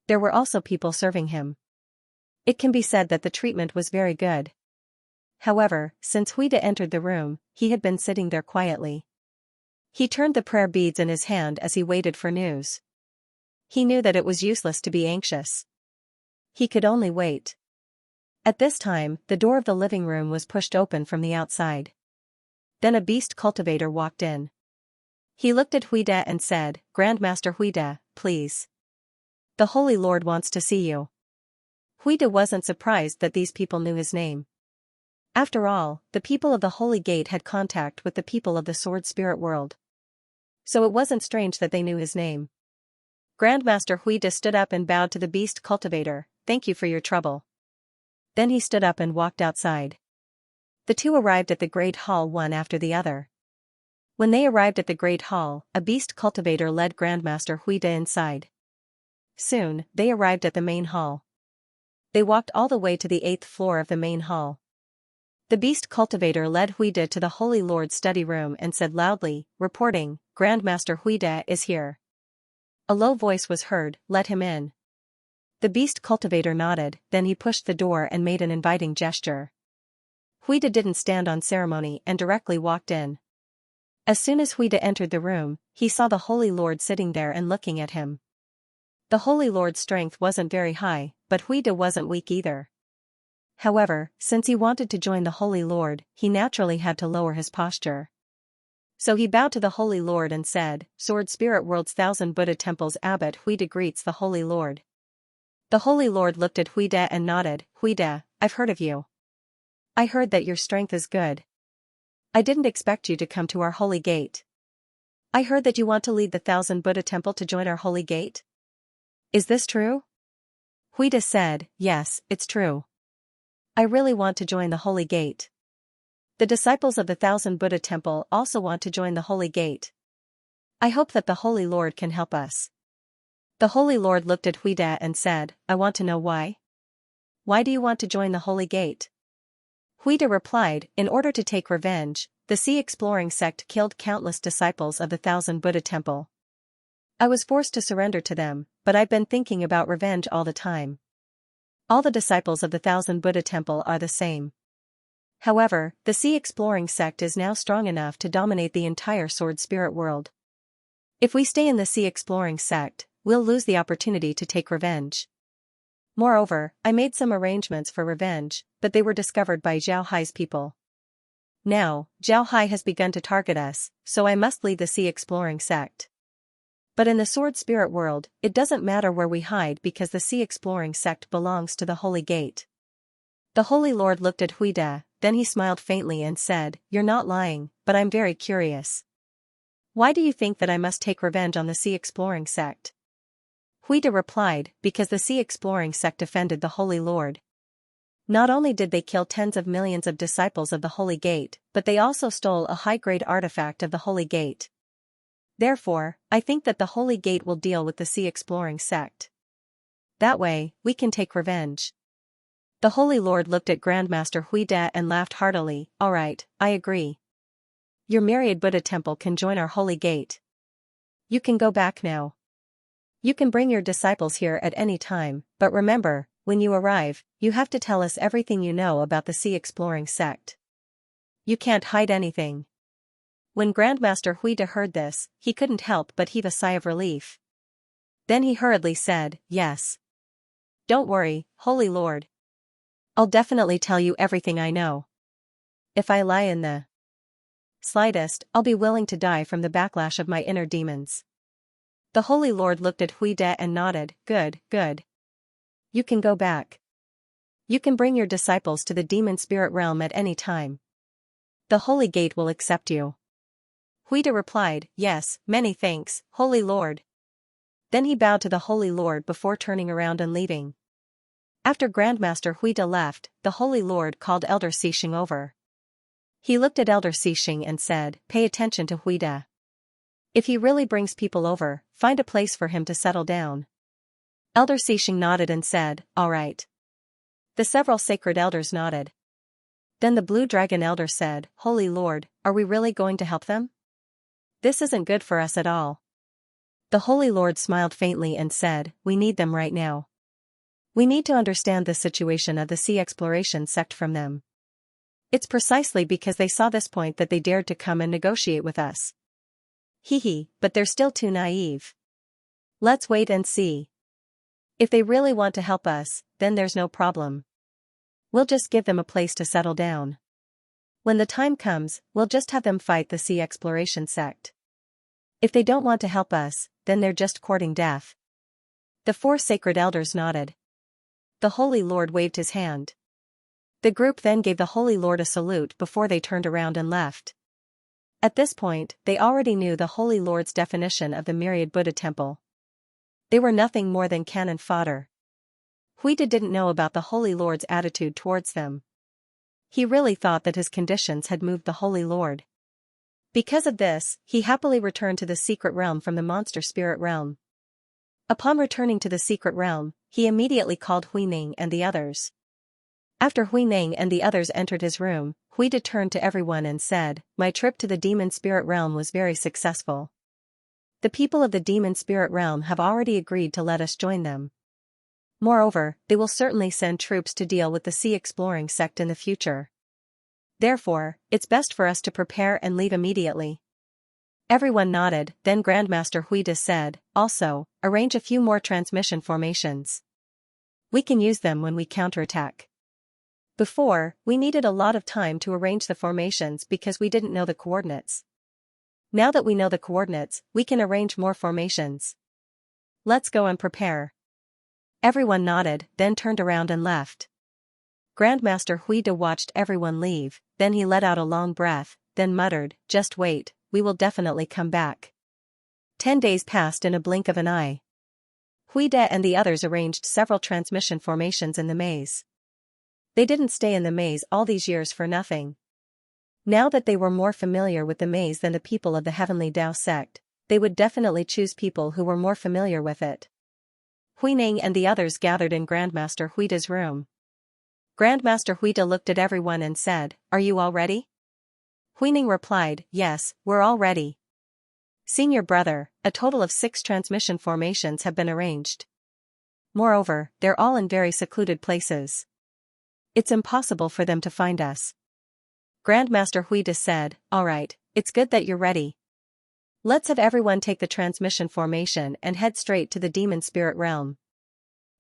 There were also people serving him. It can be said that the treatment was very good. However, since Huida entered the room, he had been sitting there quietly. He turned the prayer beads in his hand as he waited for news. He knew that it was useless to be anxious. He could only wait. At this time, the door of the living room was pushed open from the outside. Then a beast cultivator walked in. He looked at Huida and said, "Grandmaster Huida, please. The Holy Lord wants to see you." Huida wasn't surprised that these people knew his name. After all, the people of the Holy Gate had contact with the people of the Sword Spirit World. So it wasn't strange that they knew his name. Grandmaster Huida stood up and bowed to the beast cultivator, "Thank you for your trouble." Then he stood up and walked outside. The 2 arrived at the Great Hall one after the other. When they arrived at the Great Hall, a beast cultivator led Grandmaster Huida inside. Soon, they arrived at the main hall. They walked all the way to the 8th floor of the main hall. The beast cultivator led Huida to the Holy Lord's study room and said loudly, reporting, "Grandmaster Huida is here." A low voice was heard, "Let him in." The beast cultivator nodded, then he pushed the door and made an inviting gesture. Huida didn't stand on ceremony and directly walked in. As soon as Huida entered the room, he saw the Holy Lord sitting there and looking at him. The Holy Lord's strength wasn't very high, but Huida wasn't weak either. However, since he wanted to join the Holy Lord, he naturally had to lower his posture. So he bowed to the Holy Lord and said, "Sword Spirit World's 1000 Buddha Temple's Abbot Huida greets the Holy Lord." The Holy Lord looked at Huida and nodded, "Huida, I've heard of you. I heard that your strength is good. I didn't expect you to come to our holy gate. I heard that you want to lead the 1000 Buddha Temple to join our holy gate. Is this true?" Huida said, "Yes, it's true. I really want to join the Holy Gate. The disciples of the 1000 Buddha Temple also want to join the Holy Gate. I hope that the Holy Lord can help us." The Holy Lord looked at Huida and said, "I want to know why. Why do you want to join the Holy Gate?" Huida replied, "In order to take revenge, the sea exploring sect killed countless disciples of the Thousand Buddha Temple. I was forced to surrender to them, but I've been thinking about revenge all the time. All the disciples of the Thousand Buddha Temple are the same. However, the sea exploring sect is now strong enough to dominate the entire sword spirit world. If we stay in the sea exploring sect, we'll lose the opportunity to take revenge. Moreover, I made some arrangements for revenge, but they were discovered by Zhao Hai's people. Now, Zhao Hai has begun to target us, so I must leave the sea exploring sect. But in the sword spirit world, it doesn't matter where we hide because the sea exploring sect belongs to the Holy Gate. The Holy Lord looked at Huida, then he smiled faintly and said, "You're not lying, but I'm very curious. Why do you think that I must take revenge on the sea exploring sect?" Huida replied, "Because the sea exploring sect offended the Holy Lord. Not only did they kill tens of millions of disciples of the Holy Gate, but they also stole a high-grade artifact of the Holy Gate. Therefore, I think that the Holy Gate will deal with the sea exploring sect. That way, we can take revenge." The Holy Lord looked at Grandmaster Huida and laughed heartily. "All right, I agree. Your myriad Buddha temple can join our Holy Gate. You can go back now. You can bring your disciples here at any time, but remember, when you arrive, you have to tell us everything you know about the sea exploring sect. You can't hide anything." When Grandmaster Huida heard this, he couldn't help but heave a sigh of relief. Then he hurriedly said, "Yes. Don't worry, Holy Lord. I'll definitely tell you everything I know. If I lie in the slightest, I'll be willing to die from the backlash of my inner demons." The Holy Lord looked at Huida and nodded. "Good, good. You can go back. You can bring your disciples to the demon spirit realm at any time. The Holy Gate will accept you." Huida replied, "Yes, many thanks, Holy Lord." Then he bowed to the Holy Lord before turning around and leaving. After Grandmaster Huida left, the Holy Lord called Elder Xixing over. He looked at Elder Xixing and said, "Pay attention to Huida. If he really brings people over, find a place for him to settle down." Elder Xixing nodded and said, "All right." The several sacred elders nodded. Then the Blue Dragon Elder said, "Holy Lord, are we really going to help them? This isn't good for us at all." The Holy Lord smiled faintly and said, "We need them right now. We need to understand the situation of the sea exploration sect from them. It's precisely because they saw this point that they dared to come and negotiate with us. Hee, but they're still too naive. Let's wait and see. If they really want to help us, then there's no problem. We'll just give them a place to settle down. When the time comes, we'll just have them fight the sea exploration sect. If they don't want to help us, then they're just courting death." The four sacred elders nodded. The Holy Lord waved his hand. The group then gave the Holy Lord a salute before they turned around and left. At this point, they already knew the Holy Lord's definition of the myriad Buddha temple. They were nothing more than cannon fodder. Huida didn't know about the Holy Lord's attitude towards them. He really thought that his conditions had moved the Holy Lord. Because of this, he happily returned to the secret realm from the monster spirit realm. Upon returning to the secret realm, he immediately called Huining and the others. After Huining and the others entered his room, Huida turned to everyone and said, "My trip to the demon spirit realm was very successful. The people of the demon spirit realm have already agreed to let us join them. Moreover, they will certainly send troops to deal with the sea exploring sect in the future. Therefore, it's best for us to prepare and leave immediately." Everyone nodded, then Grandmaster Huida said, "Also, arrange a few more transmission formations. We can use them when we counterattack. Before, we needed a lot of time to arrange the formations because we didn't know the coordinates. Now that we know the coordinates, we can arrange more formations. Let's go and prepare." Everyone nodded, then turned around and left. Grandmaster Huida watched everyone leave, then he let out a long breath, then muttered, "Just wait, we will definitely come back." 10 days passed in a blink of an eye. Huida and the others arranged several transmission formations in the maze. They didn't stay in the maze all these years for nothing. Now that they were more familiar with the maze than the people of the Heavenly Tao sect, they would definitely choose people who were more familiar with it. Huining and the others gathered in Grandmaster Huida's room. Grandmaster Huida looked at everyone and said, "Are you all ready?" Huining replied, yes, we're all ready. Senior brother, a total of 6 transmission formations have been arranged. Moreover, they're all in very secluded places. It's impossible for them to find us. Grandmaster Huida said, alright, it's good that you're ready. Let's have everyone take the transmission formation and head straight to the demon spirit realm.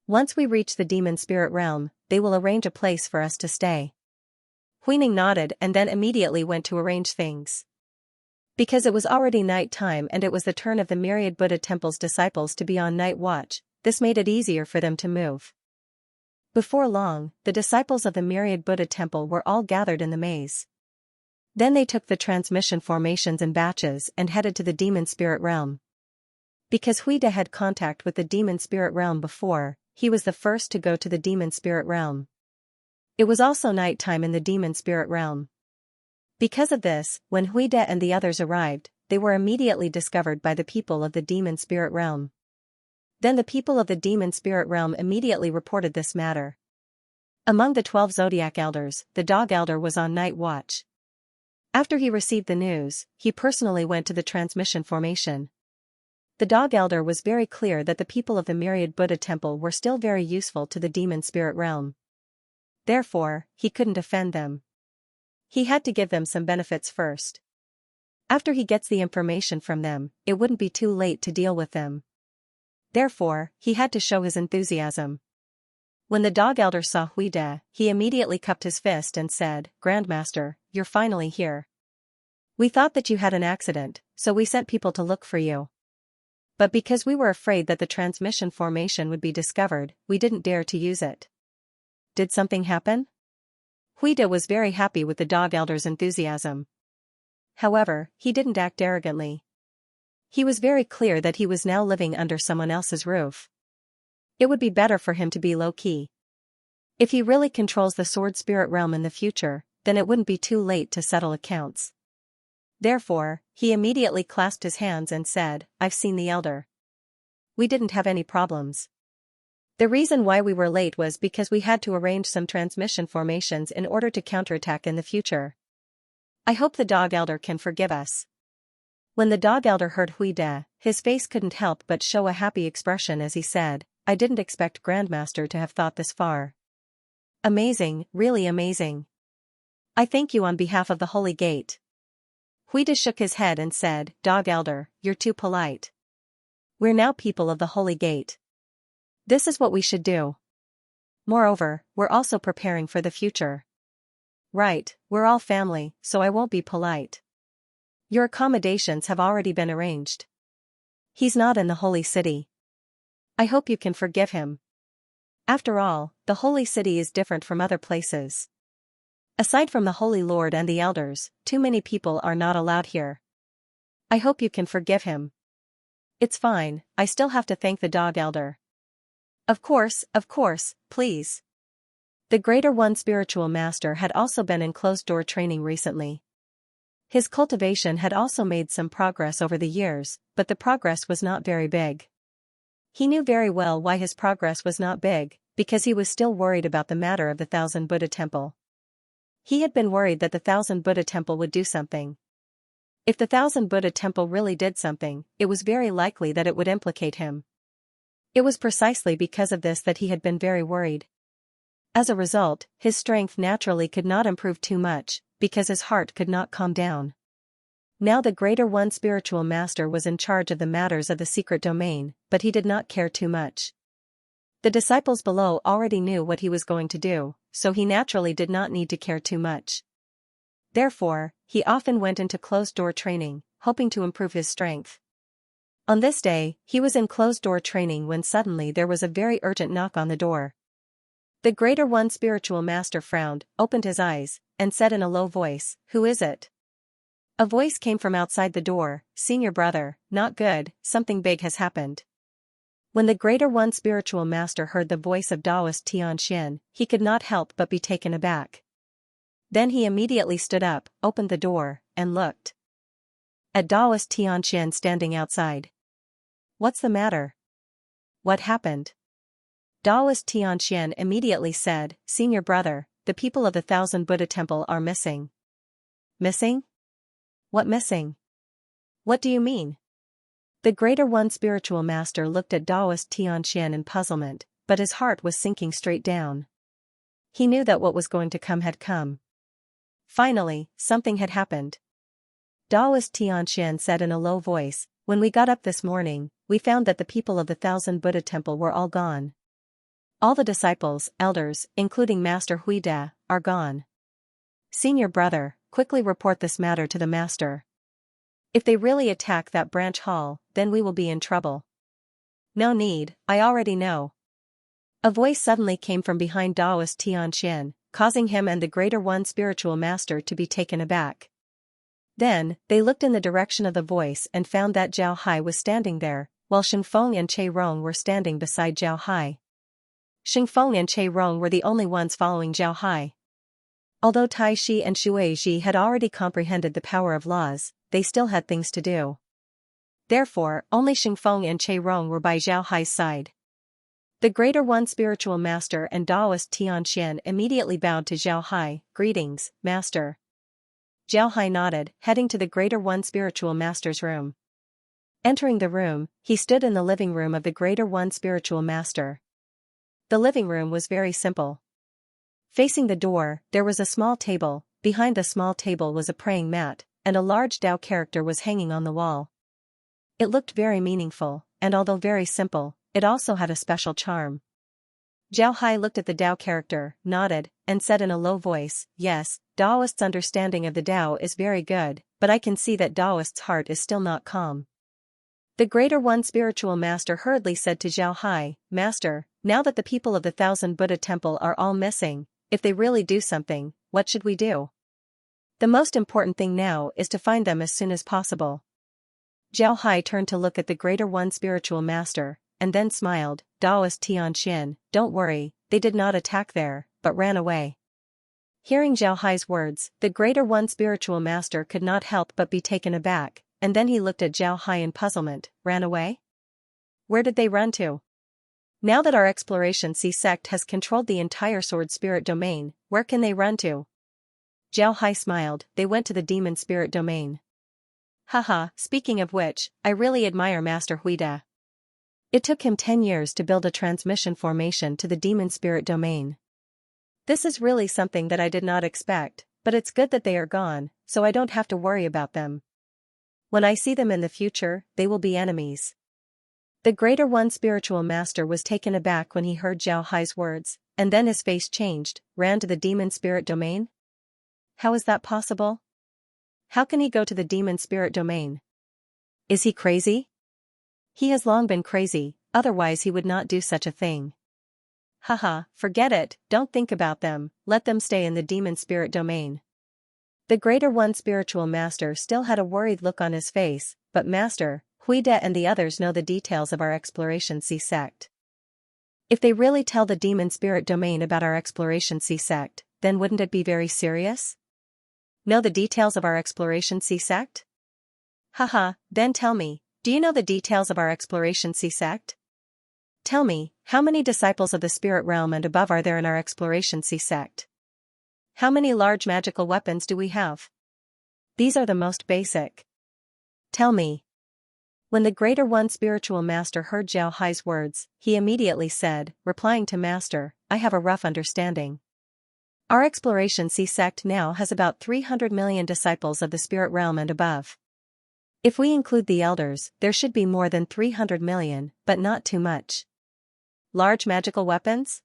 Once we reach the demon spirit realm, they will arrange a place for us to stay. Huining nodded and then immediately went to arrange things. Because it was already night time and it was the turn of the myriad Buddha temple's disciples to be on night watch, this made it easier for them to move. Before long, the disciples of the myriad Buddha temple were all gathered in the maze. Then they took the transmission formations in batches and headed to the demon spirit realm. Because Huida had contact with the demon spirit realm before, he was the first to go to the demon spirit realm. It was also night time in the demon spirit realm. Because of this, when Huida and the others arrived, they were immediately discovered by the people of the demon spirit realm. Then the people of the demon spirit realm immediately reported this matter. Among the 12 zodiac elders, the dog elder was on night watch. After he received the news, he personally went to the transmission formation. The dog elder was very clear that the people of the myriad Buddha temple were still very useful to the demon spirit realm. Therefore, he couldn't offend them. He had to give them some benefits first. After he gets the information from them, it wouldn't be too late to deal with them. Therefore, he had to show his enthusiasm. When the dog elder saw Huida, he immediately cupped his fist and said, Grandmaster, you're finally here. We thought that you had an accident, so we sent people to look for you. But because we were afraid that the transmission formation would be discovered, we didn't dare to use it. Did something happen? Huida was very happy with the dog elder's enthusiasm. However, he didn't act arrogantly. He was very clear that he was now living under someone else's roof. It would be better for him to be low-key. If he really controls the sword spirit realm in the future, then it wouldn't be too late to settle accounts. Therefore, he immediately clasped his hands and said, I've seen the elder. We didn't have any problems. The reason why we were late was because we had to arrange some transmission formations in order to counterattack in the future. I hope the dog elder can forgive us. When the dog elder heard Huida, his face couldn't help but show a happy expression as he said, I didn't expect Grandmaster to have thought this far. Amazing, really amazing. I thank you on behalf of the Holy Gate. Huida shook his head and said, Dog elder, you're too polite. We're now people of the Holy Gate. This is what we should do. Moreover, we're also preparing for the future. Right, we're all family, so I won't be polite. Your accommodations have already been arranged. He's not in the Holy City. I hope you can forgive him. After all, the Holy City is different from other places. Aside from the Holy Lord and the elders, too many people are not allowed here. I hope you can forgive him. It's fine, I still have to thank the dog elder. Of course, please. The Greater One Spiritual Master had also been in closed-door training recently. His cultivation had also made some progress over the years, but the progress was not very big. He knew very well why his progress was not big, because he was still worried about the matter of the 1000 Buddha Temple. He had been worried that the 1000 Buddha Temple would do something. If the 1000 Buddha Temple really did something, it was very likely that it would implicate him. It was precisely because of this that he had been very worried. As a result, his strength naturally could not improve too much, because his heart could not calm down. Now the Greater One Spiritual Master was in charge of the matters of the secret domain, but he did not care too much. The disciples below already knew what he was going to do, so he naturally did not need to care too much. Therefore, he often went into closed-door training, hoping to improve his strength. On this day, he was in closed-door training when suddenly there was a very urgent knock on the door. The Greater One Spiritual Master frowned, opened his eyes, and said in a low voice, Who is it? A voice came from outside the door, Senior brother, not good, something big has happened. When the Greater One Spiritual Master heard the voice of Taoist Xianxia, he could not help but be taken aback. Then he immediately stood up, opened the door, and looked at Taoist Xianxia standing outside. What's the matter? What happened? Taoist Xianxia immediately said, Senior brother, the people of the 1000 Buddha Temple are missing. Missing? What missing? What do you mean? The Greater One spiritual master looked at Taoist Xianxia in puzzlement, but his heart was sinking straight down. He knew that what was going to come had come. Finally, something had happened. Taoist Xianxia said in a low voice, "When we got up this morning, we found that the people of the 1,000 Buddha temple were all gone. All the disciples, elders, including Master Huida, are gone. Senior brother, quickly report this matter to the master. If they really attack that branch hall, then we will be in trouble." "No need, I already know." A voice suddenly came from behind Taoist Tianxian, causing him and the Greater One spiritual master to be taken aback. Then, they looked in the direction of the voice and found that Zhao Hai was standing there, while Xingfeng and Che Rong were standing beside Zhao Hai. Xingfeng and Che Rong were the only ones following Zhao Hai. Although Tai Shi and Shuai had already comprehended the power of laws, they still had things to do. Therefore, only Xingfeng and Che Rong were by Zhao Hai's side. The Greater One spiritual master and Taoist Tianxian immediately bowed to Zhao Hai. "Greetings, master." Zhao Hai nodded, heading to the Greater One spiritual master's room. Entering the room, he stood in the living room of the Greater One spiritual master. The living room was very simple. Facing the door, there was a small table, behind the small table was a praying mat, and a large Tao character was hanging on the wall. It looked very meaningful, and although very simple, it also had a special charm. Zhao Hai looked at the Tao character, nodded, and said in a low voice, "Yes, Taoist's understanding of the Tao is very good, but I can see that Taoist's heart is still not calm." The Greater One spiritual master hurriedly said to Zhao Hai, "Master, now that the people of the 1,000 Buddha temple are all missing, if they really do something, what should we do? The most important thing now is to find them as soon as possible." Zhao Hai turned to look at the Greater One spiritual master, and then smiled. "Taoist Tianxian, don't worry, they did not attack there, but ran away." Hearing Zhao Hai's words, the Greater One spiritual master could not help but be taken aback, and then he looked at Zhao Hai in puzzlement. "Ran away? Where did they run to? Now that our Exploration C sect has controlled the entire Sword Spirit domain, where can they run to?" Zhao Hai smiled. "They went to the Demon Spirit domain." "Haha, speaking of which, I really admire Master Huida. It took him 10 years to build a transmission formation to the Demon Spirit domain. This is really something that I did not expect, but it's good that they are gone, so I don't have to worry about them. When I see them in the future, they will be enemies." The Greater One spiritual master was taken aback when he heard Zhao Hai's words, and then his face changed. "Ran to the Demon Spirit domain? How is that possible? How can he go to the Demon Spirit domain? Is he crazy? He has long been crazy, otherwise he would not do such a thing." "Haha, forget it, don't think about them, let them stay in the Demon Spirit domain." The Greater One spiritual master still had a worried look on his face, "But Master, Huida and the others know the details of our Exploration C sect. If they really tell the Demon Spirit domain about our Exploration C sect, then wouldn't it be very serious?" "Know the details of our Exploration C sect? Haha, then tell me, do you know the details of our Exploration C sect? Tell me, how many disciples of the spirit realm and above are there in our Exploration C sect? How many large magical weapons do we have? These are the most basic. Tell me." When the Greater One spiritual master heard Zhao Hai's words, he immediately said, replying to Master, "I have a rough understanding. Our Exploration C sect now has about 300 million disciples of the spirit realm and above. If we include the elders, there should be more than 300 million, but not too much. Large magical weapons?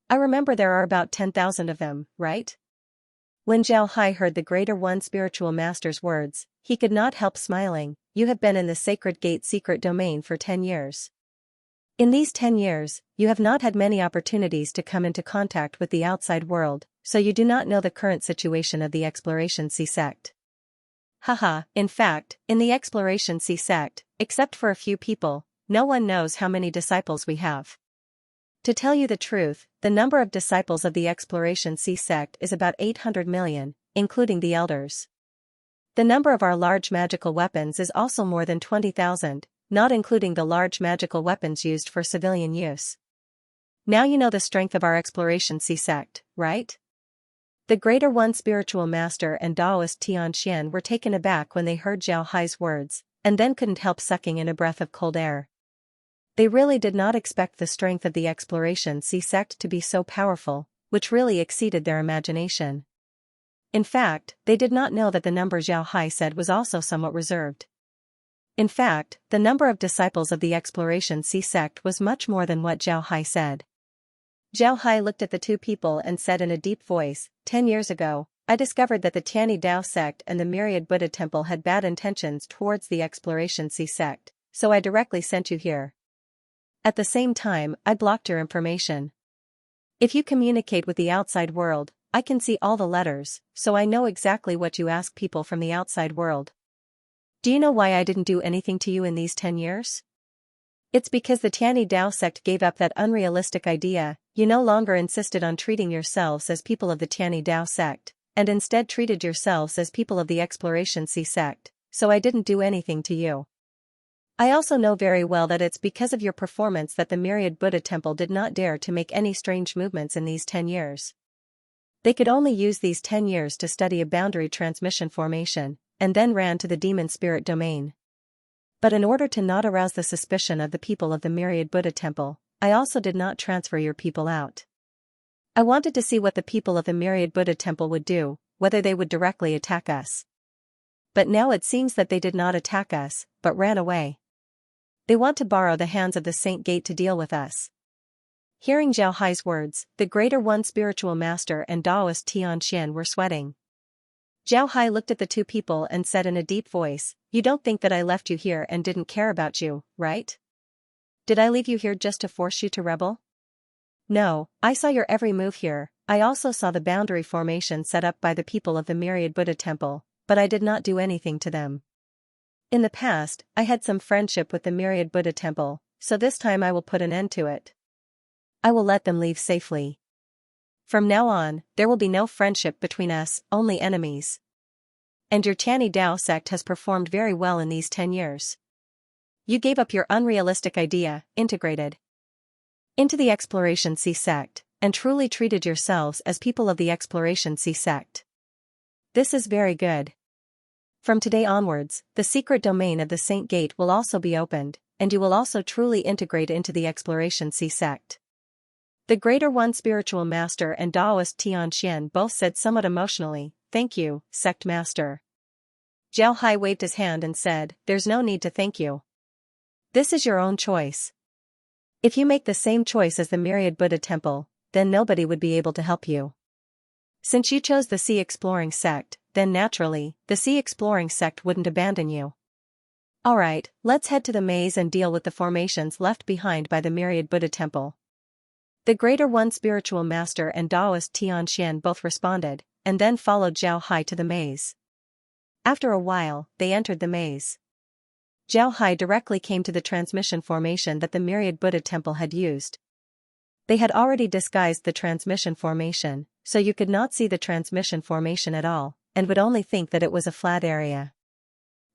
I remember there are about 10,000 of them, right?" When Zhao Hai heard the Greater One spiritual master's words, he could not help smiling. "You have been in the Sacred Gate secret domain for 10 years. In these 10 years, you have not had many opportunities to come into contact with the outside world, so you do not know the current situation of the Exploration C sect. Haha, in fact, in the Exploration C sect, except for a few people, no one knows how many disciples we have. To tell you the truth, the number of disciples of the Exploration C sect is about 800 million, including the elders. The number of our large magical weapons is also more than 20,000, not including the large magical weapons used for civilian use. Now you know the strength of our Exploration C sect, right?" The Greater One spiritual master and Taoist Xianxia were taken aback when they heard Zhao Hai's words, and then couldn't help sucking in a breath of cold air. They really did not expect the strength of the Exploration C sect to be so powerful, which really exceeded their imagination. In fact, they did not know that the number Zhao Hai said was also somewhat reserved. In fact, the number of disciples of the Exploration C sect was much more than what Zhao Hai said. Zhao Hai looked at the two people and said in a deep voice, 10 years ago, I discovered that the Tianyi Dao sect and the Myriad Buddha Temple had bad intentions towards the Exploration C sect, so I directly sent you here. At the same time, I blocked your information. If you communicate with the outside world, I can see all the letters, so I know exactly what you ask people from the outside world. Do you know why I didn't do anything to you in these 10 years? It's because the Tianyi Dao sect gave up that unrealistic idea. You no longer insisted on treating yourselves as people of the Tianyi Dao sect, and instead treated yourselves as people of the Exploration C sect, so I didn't do anything to you. I also know very well that it's because of your performance that the Myriad Buddha Temple did not dare to make any strange movements in these 10 years. They could only use these 10 years to study a boundary transmission formation, and then ran to the demon spirit domain. But in order to not arouse the suspicion of the people of the Myriad Buddha Temple, I also did not transfer your people out. I wanted to see what the people of the Myriad Buddha Temple would do, whether they would directly attack us. But now it seems that they did not attack us, but ran away. They want to borrow the hands of the Saint Gate to deal with us. Hearing Zhao Hai's words, the Greater One spiritual master and Taoist Xianxia were sweating. Zhao Hai looked at the two people and said in a deep voice, You don't think that I left you here and didn't care about you, right? Did I leave you here just to force you to rebel? No, I saw your every move here. I also saw the boundary formation set up by the people of the Myriad Buddha Temple, but I did not do anything to them. In the past, I had some friendship with the Myriad Buddha Temple, so this time I will put an end to it. I will let them leave safely. From now on, there will be no friendship between us, only enemies. And your Tianyi Dao sect has performed very well in these 10 years. You gave up your unrealistic idea, integrated into the Exploration C sect, and truly treated yourselves as people of the Exploration C sect. This is very good. From today onwards, the secret domain of the Saint Gate will also be opened, and you will also truly integrate into the Exploration C sect. The Greater One spiritual master and Taoist Xianxia both said somewhat emotionally, Thank you, sect master. Zhao Hai waved his hand and said, There's no need to thank you. This is your own choice. If you make the same choice as the Myriad Buddha Temple, then nobody would be able to help you. Since you chose the Sea Exploring sect, then naturally, the Sea Exploring sect wouldn't abandon you. Alright, let's head to the maze and deal with the formations left behind by the Myriad Buddha Temple. The Greater One spiritual master and Taoist Xianxia both responded, and then followed Zhao Hai to the maze. After a while, they entered the maze. Zhao Hai directly came to the transmission formation that the Myriad Buddha Temple had used. They had already disguised the transmission formation, so you could not see the transmission formation at all, and would only think that it was a flat area.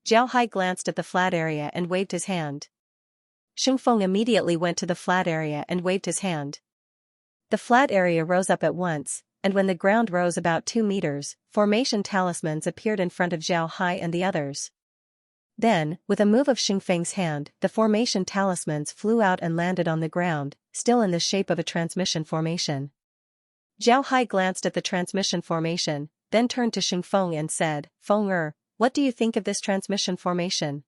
Zhao Hai glanced at the flat area and waved his hand. Xingfeng immediately went to the flat area and waved his hand. The flat area rose up at once, and when the ground rose about 2 meters, formation talismans appeared in front of Zhao Hai and the others. Then, with a move of Xingfeng's hand, the formation talismans flew out and landed on the ground, still in the shape of a transmission formation. Zhao Hai glanced at the transmission formation, then turned to Xingfeng and said, Feng what do you think of this transmission formation?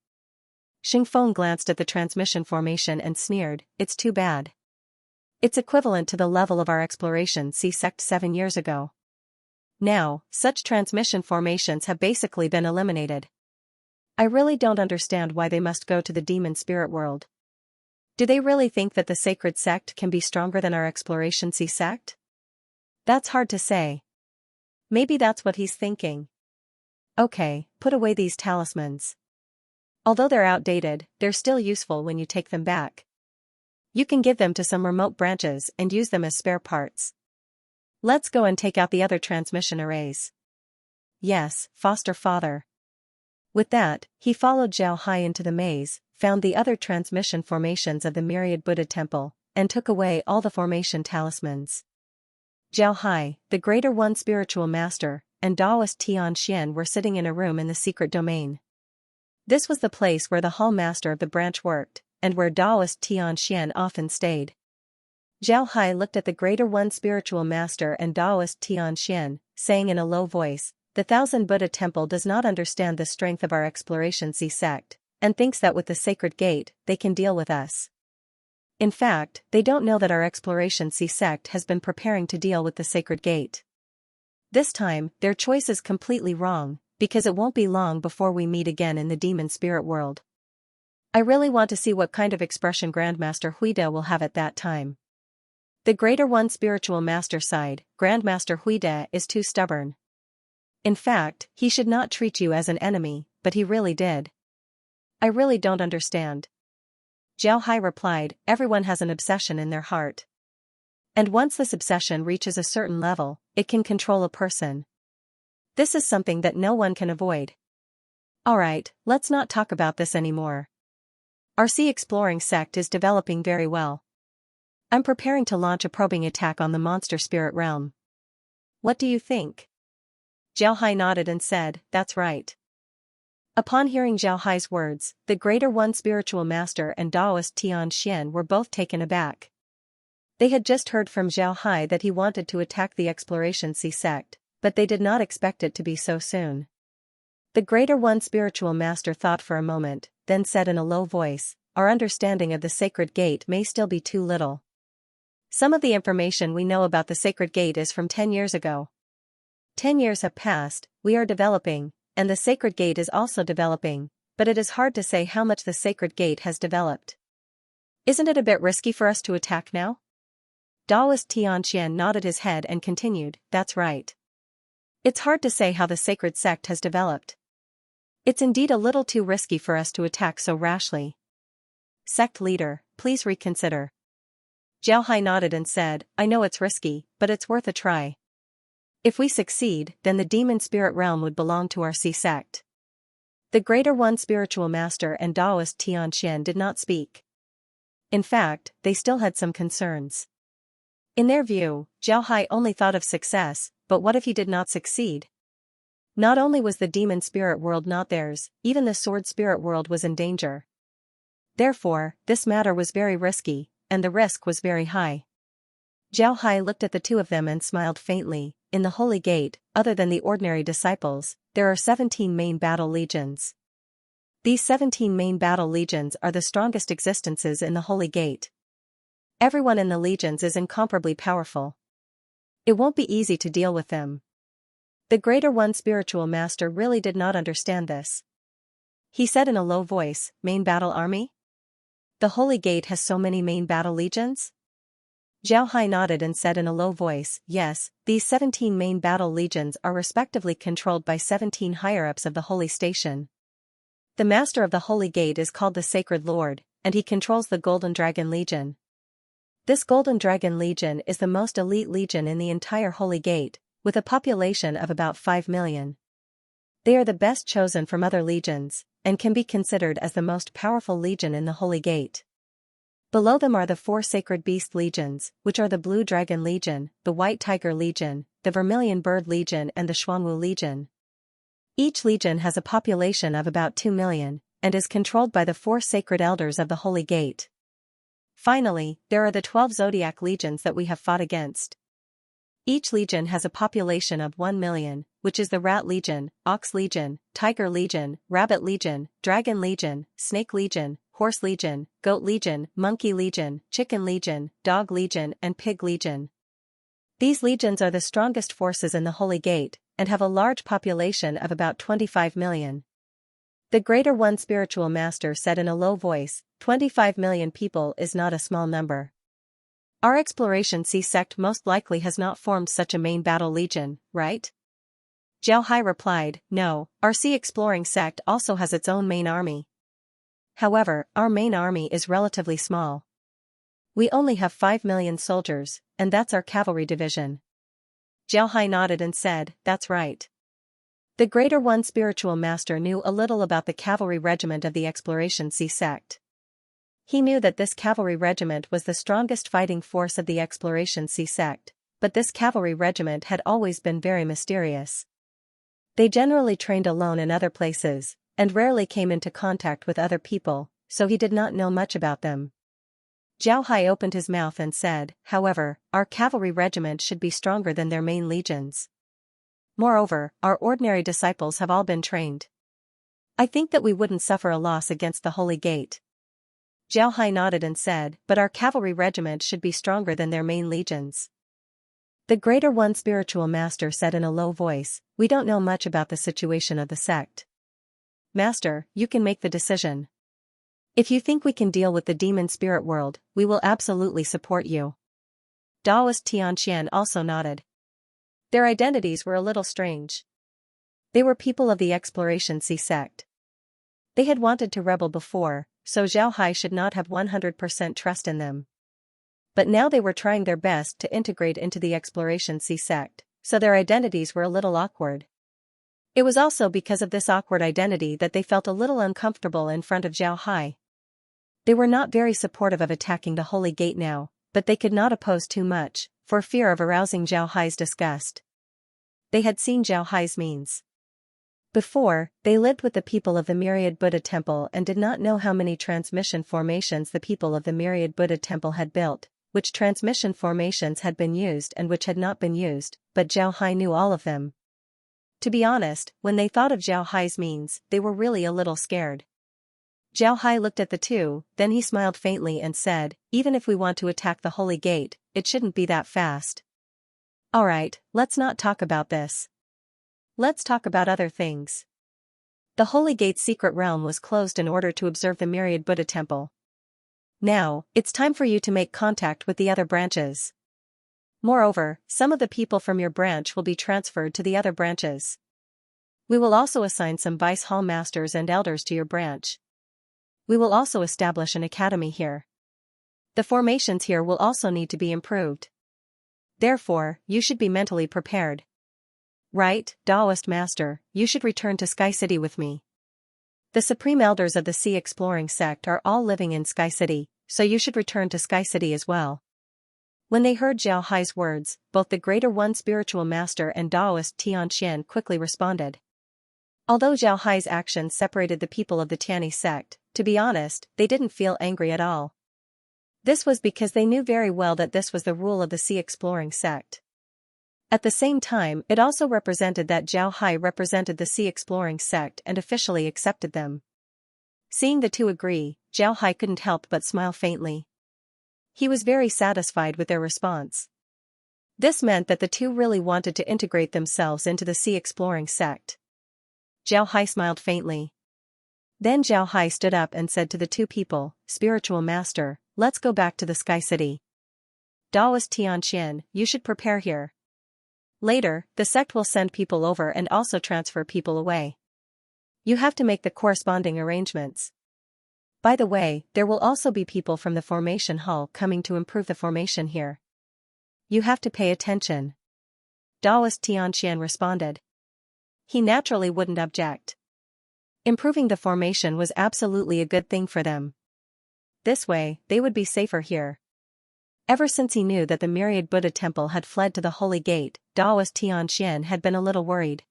Xingfeng glanced at the transmission formation and sneered, It's too bad. It's equivalent to the level of our Exploration C sect 7 years ago. Now, such transmission formations have basically been eliminated. I really don't understand why they must go to the demon spirit world. Do they really think that the sacred sect can be stronger than our Exploration C sect? That's hard to say. Maybe that's what he's thinking. Okay, put away these talismans. Although they're outdated, they're still useful when you take them back. You can give them to some remote branches and use them as spare parts. Let's go and take out the other transmission arrays. Yes, foster father. With that, he followed Zhao Hai into the maze, found the other transmission formations of the Myriad Buddha Temple, and took away all the formation talismans. Zhao Hai, the Greater One Spiritual Master, and Taoist Xianxia were sitting in a room in the secret domain. This was the place where the Hall Master of the branch worked, and where Taoist Xianxia often stayed. Zhao Hai looked at the Greater One Spiritual Master and Taoist Xianxia, saying in a low voice, "The Thousand Buddha Temple does not understand the strength of our Exploration C sect, and thinks that with the Sacred Gate, they can deal with us. In fact, they don't know that our Exploration C sect has been preparing to deal with the Sacred Gate. This time, their choice is completely wrong, because it won't be long before we meet again in the demon spirit world. I really want to see what kind of expression Grandmaster Huide will have at that time." The Greater One Spiritual Master sighed. "Grandmaster Huide is too stubborn. In fact, he should not treat you as an enemy, but he really did. I really don't understand." Zhao Hai replied, "Everyone has an obsession in their heart. And once this obsession reaches a certain level, it can control a person. This is something that no one can avoid. Alright, let's not talk about this anymore. Our sea exploring sect is developing very well. I'm preparing to launch a probing attack on the monster spirit realm. What do you think?" Zhao Hai nodded and said, "That's right." Upon hearing Zhao Hai's words, the Greater One Spiritual Master and Taoist Xianxia were both taken aback. They had just heard from Zhao Hai that he wanted to attack the Exploration C sect, but they did not expect it to be so soon. The Greater One Spiritual Master thought for a moment, then said in a low voice, "Our understanding of the Sacred Gate may still be too little. Some of the information we know about the Sacred Gate is from 10 years ago. 10 years have passed, we are developing, and the Sacred Gate is also developing, but it is hard to say how much the Sacred Gate has developed. Isn't it a bit risky for us to attack now?" Taoist Tianxian nodded his head and continued, "That's right. It's hard to say how the sacred sect has developed. It's indeed a little too risky for us to attack so rashly. Sect leader, please reconsider." Zhao Hai nodded and said, "I know it's risky, but it's worth a try. If we succeed, then the demon spirit realm would belong to our C sect." The Greater One Spiritual Master and Taoist Tianxian did not speak. In fact, they still had some concerns. In their view, Zhao Hai only thought of success, but what if he did not succeed? Not only was the demon spirit world not theirs, even the sword spirit world was in danger. Therefore, this matter was very risky, and the risk was very high. Zhao Hai looked at the two of them and smiled faintly. "In the Holy Gate, other than the ordinary disciples, there are 17 main battle legions. These 17 main battle legions are the strongest existences in the Holy Gate. Everyone in the legions is incomparably powerful. It won't be easy to deal with them." The Greater One Spiritual Master really did not understand this. He said in a low voice, "Main battle army? The Holy Gate has so many main battle legions?" Zhao Hai nodded and said in a low voice, "Yes, these 17 main battle legions are respectively controlled by 17 higher-ups of the Holy Station. The Master of the Holy Gate is called the Sacred Lord, and he controls the Golden Dragon Legion. This Golden Dragon Legion is the most elite legion in the entire Holy Gate, with a population of about 5 million. They are the best chosen from other legions, and can be considered as the most powerful legion in the Holy Gate. Below them are the 4 Sacred Beast Legions, which are the Blue Dragon Legion, the White Tiger Legion, the Vermilion Bird Legion and the Xuanwu Legion. Each legion has a population of about 2 million, and is controlled by the 4 Sacred Elders of the Holy Gate. Finally, there are the 12 Zodiac Legions that we have fought against. Each legion has a population of 1 million, which is the Rat Legion, Ox Legion, Tiger Legion, Rabbit Legion, Dragon Legion, Snake Legion, Horse Legion, Goat Legion, Monkey Legion, Chicken Legion, Dog Legion and Pig Legion. These legions are the strongest forces in the Holy Gate, and have a large population of about 25 million. The Greater One Spiritual Master said in a low voice, 25 million people is not a small number. Our Exploration C sect most likely has not formed such a main battle legion, right? Zhao Hai replied, "No, our Sea Exploring sect also has its own main army. However, our main army is relatively small. We only have 5 million soldiers, and that's our cavalry division." Zhao Hai nodded and said, "That's right." The Greater One Spiritual Master knew a little about the cavalry regiment of the Exploration C sect. He knew that this cavalry regiment was the strongest fighting force of the Exploration C sect, but this cavalry regiment had always been very mysterious. They generally trained alone in other places, and rarely came into contact with other people, so he did not know much about them. Zhao Hai opened his mouth and said, "However, our cavalry regiment should be stronger than their main legions. Moreover, our ordinary disciples have all been trained. I think that we wouldn't suffer a loss against the Holy Gate." Zhao Hai nodded and said, "But our cavalry regiment should be stronger than their main legions." The Greater One Spiritual Master said in a low voice, "We don't know much about the situation of the sect. Master, you can make the decision. If you think we can deal with the demon spirit world, we will absolutely support you." Taoist Xianxia also nodded. Their identities were a little strange. They were people of the Exploration Sea sect. They had wanted to rebel before, so Zhao Hai should not have 100% trust in them. But now they were trying their best to integrate into the Exploration Sea sect, so their identities were a little awkward. It was also because of this awkward identity that they felt a little uncomfortable in front of Zhao Hai. They were not very supportive of attacking the Holy Gate now, but they could not oppose too much, for fear of arousing Zhao Hai's disgust. They had seen Zhao Hai's means. Before, they lived with the people of the Myriad Buddha Temple and did not know how many transmission formations the people of the Myriad Buddha Temple had built, which transmission formations had been used and which had not been used, but Zhao Hai knew all of them. To be honest, when they thought of Zhao Hai's means, they were really a little scared. Zhao Hai looked at the two, then he smiled faintly and said, "Even if we want to attack the Holy Gate, it shouldn't be that fast. Alright, let's not talk about this. Let's talk about other things." The Holy Gate's secret realm was closed in order to observe the Myriad Buddha Temple. Now, it's time for you to make contact with the other branches. Moreover, some of the people from your branch will be transferred to the other branches. We will also assign some vice hall masters and elders to your branch. We will also establish an academy here. The formations here will also need to be improved. Therefore, you should be mentally prepared. Right, Taoist Master, you should return to Sky City with me. The Supreme Elders of the Sea Exploring Sect are all living in Sky City, so you should return to Sky City as well. When they heard Zhao Hai's words, both the Greater One Spiritual Master and Taoist Tianxian quickly responded. Although Zhao Hai's actions separated the people of the Tianyi sect, to be honest, they didn't feel angry at all. This was because they knew very well that this was the rule of the Sea Exploring Sect. At the same time, it also represented that Zhao Hai represented the Sea Exploring Sect and officially accepted them. Seeing the two agree, Zhao Hai couldn't help but smile faintly. He was very satisfied with their response. This meant that the two really wanted to integrate themselves into the Sea Exploring Sect. Zhao Hai smiled faintly. Then Zhao Hai stood up and said to the two people, "Spiritual Master, let's go back to the Sky City. Taoist Tianxian, you should prepare here. Later, the sect will send people over and also transfer people away. You have to make the corresponding arrangements. By the way, there will also be people from the formation hall coming to improve the formation here. You have to pay attention." Taoist Tianxian responded. He naturally wouldn't object. Improving the formation was absolutely a good thing for them. This way, they would be safer here. Ever since he knew that the Myriad Buddha Temple had fled to the Holy Gate, Taoist Tianxian had been a little worried.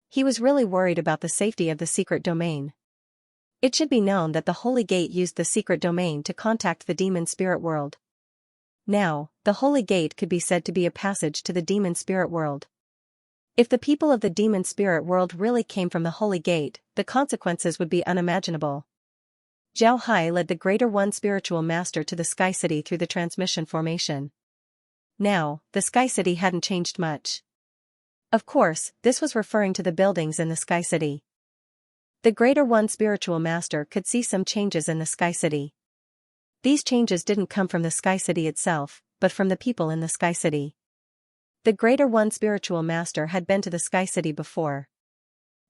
He was really worried about the safety of the secret domain. It should be known that the Holy Gate used the secret domain to contact the demon spirit world. Now, the Holy Gate could be said to be a passage to the demon spirit world. If the people of the demon spirit world really came from the Holy Gate, the consequences would be unimaginable. Zhao Hai led the Greater One Spiritual Master to the Sky City through the transmission formation. Now, the Sky City hadn't changed much. Of course, this was referring to the buildings in the Sky City. The Greater One Spiritual Master could see some changes in the Sky City. These changes didn't come from the Sky City itself, but from the people in the Sky City. The Greater One Spiritual Master had been to the Sky City before.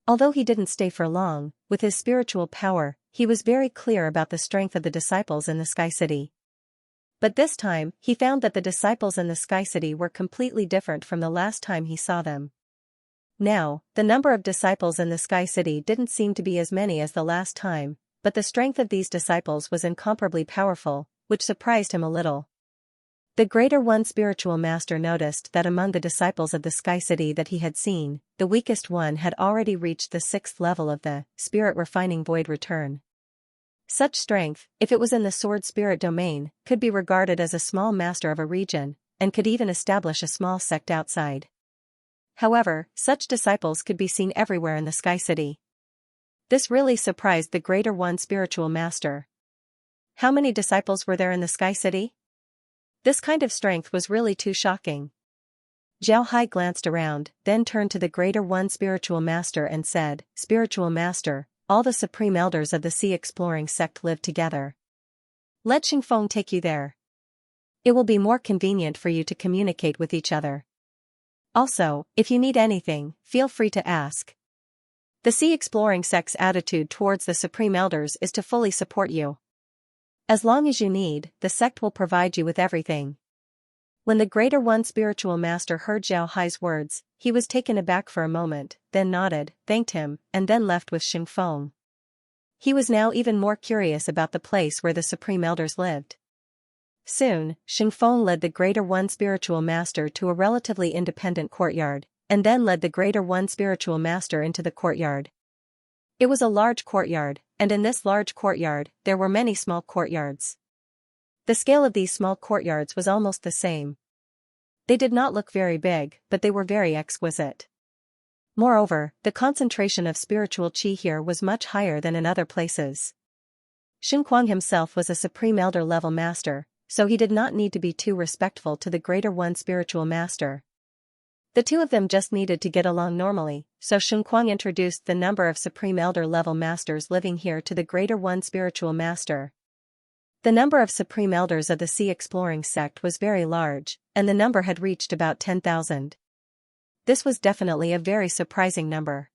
Although he didn't stay for long, with his spiritual power, he was very clear about the strength of the disciples in the Sky City. But this time, he found that the disciples in the Sky City were completely different from the last time he saw them. Now, the number of disciples in the Sky City didn't seem to be as many as the last time, but the strength of these disciples was incomparably powerful, which surprised him a little. The Greater One spiritual master noticed that among the disciples of the Sky City that he had seen, the weakest one had already reached the 6th level of the spirit refining void return. Such strength, if it was in the sword spirit domain, could be regarded as a small master of a region, and could even establish a small sect outside. However, such disciples could be seen everywhere in the Sky City. This really surprised the Greater One spiritual master. How many disciples were there in the Sky City? This kind of strength was really too shocking. Zhao Hai glanced around, then turned to the Greater One spiritual master and said, "Spiritual master, all the supreme elders of the Sea Exploring sect live together. Let Xingfeng take you there. It will be more convenient for you to communicate with each other. Also, if you need anything, feel free to ask. The Sea Exploring sect's attitude towards the supreme elders is to fully support you. As long as you need, the sect will provide you with everything." When the Greater One spiritual master heard Zhao Hai's words, he was taken aback for a moment, then nodded, thanked him, and then left with Xingfeng. He was now even more curious about the place where the supreme elders lived. Soon, Xingfeng led the Greater One spiritual master to a relatively independent courtyard, and then led the Greater One spiritual master into the courtyard. It was a large courtyard, and in this large courtyard, there were many small courtyards. The scale of these small courtyards was almost the same. They did not look very big, but they were very exquisite. Moreover, the concentration of spiritual qi here was much higher than in other places. Xingguang himself was a supreme elder level master, so he did not need to be too respectful to the Greater One spiritual master. The two of them just needed to get along normally, so Xingguang introduced the number of Supreme Elder level masters living here to the Greater One spiritual master. The number of Supreme Elders of the Sea Exploring sect was very large, and the number had reached about 10,000. This was definitely a very surprising number.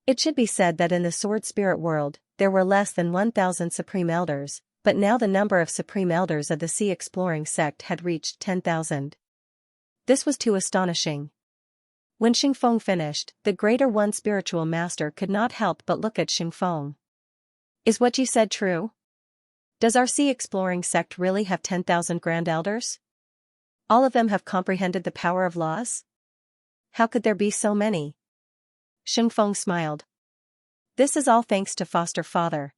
It should be said that in the Sword Spirit world, there were less than 1,000 Supreme Elders, but now the number of Supreme Elders of the Sea Exploring sect had reached 10,000. This was too astonishing. When Xingfeng finished, the Greater One spiritual master could not help but look at Xingfeng. "Is what you said true? Does our Sea Exploring sect really have 10,000 Grand Elders? All of them have comprehended the power of laws? How could there be so many?" Xingfeng smiled. "This is all thanks to Foster Father.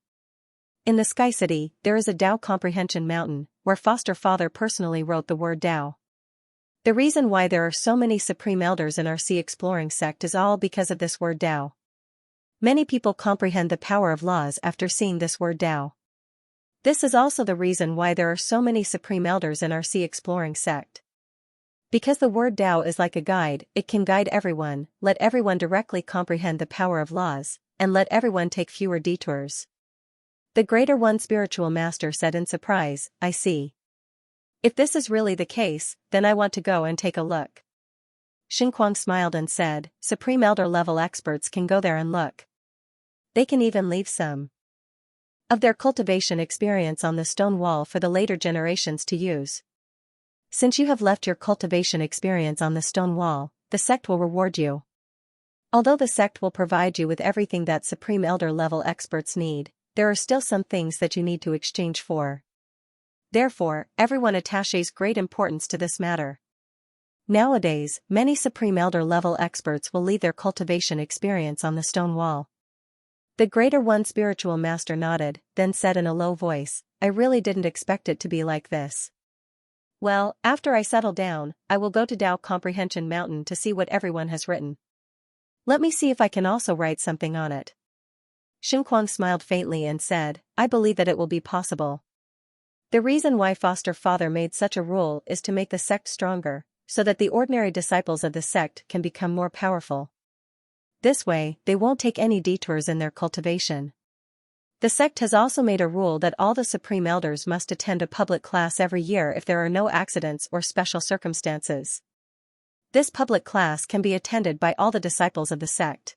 In the Sky City, there is a Tao Comprehension Mountain, where Foster Father personally wrote the word Tao. The reason why there are so many Supreme Elders in our Sea Exploring sect is all because of this word Tao. Many people comprehend the power of laws after seeing this word Tao. This is also the reason why there are so many Supreme Elders in our Sea Exploring sect. Because the word Tao is like a guide, it can guide everyone, let everyone directly comprehend the power of laws, and let everyone take fewer detours." The Greater One spiritual master said in surprise, "I see. If this is really the case, then I want to go and take a look." Xingguang smiled and said, "Supreme Elder level experts can go there and look. They can even leave some of their cultivation experience on the stone wall for the later generations to use. Since you have left your cultivation experience on the stone wall, the sect will reward you. Although the sect will provide you with everything that Supreme Elder level experts need, there are still some things that you need to exchange for. Therefore, everyone attaches great importance to this matter." Nowadays, many Supreme Elder level experts will leave their cultivation experience on the stone wall. The Greater One spiritual master nodded, then said in a low voice, "I really didn't expect it to be like this. Well, after I settle down, I will go to Tao Comprehension Mountain to see what everyone has written. Let me see if I can also write something on it." Xingguang smiled faintly and said, "I believe that it will be possible. The reason why Foster Father made such a rule is to make the sect stronger, so that the ordinary disciples of the sect can become more powerful. This way, they won't take any detours in their cultivation. The sect has also made a rule that all the Supreme Elders must attend a public class every year if there are no accidents or special circumstances. This public class can be attended by all the disciples of the sect.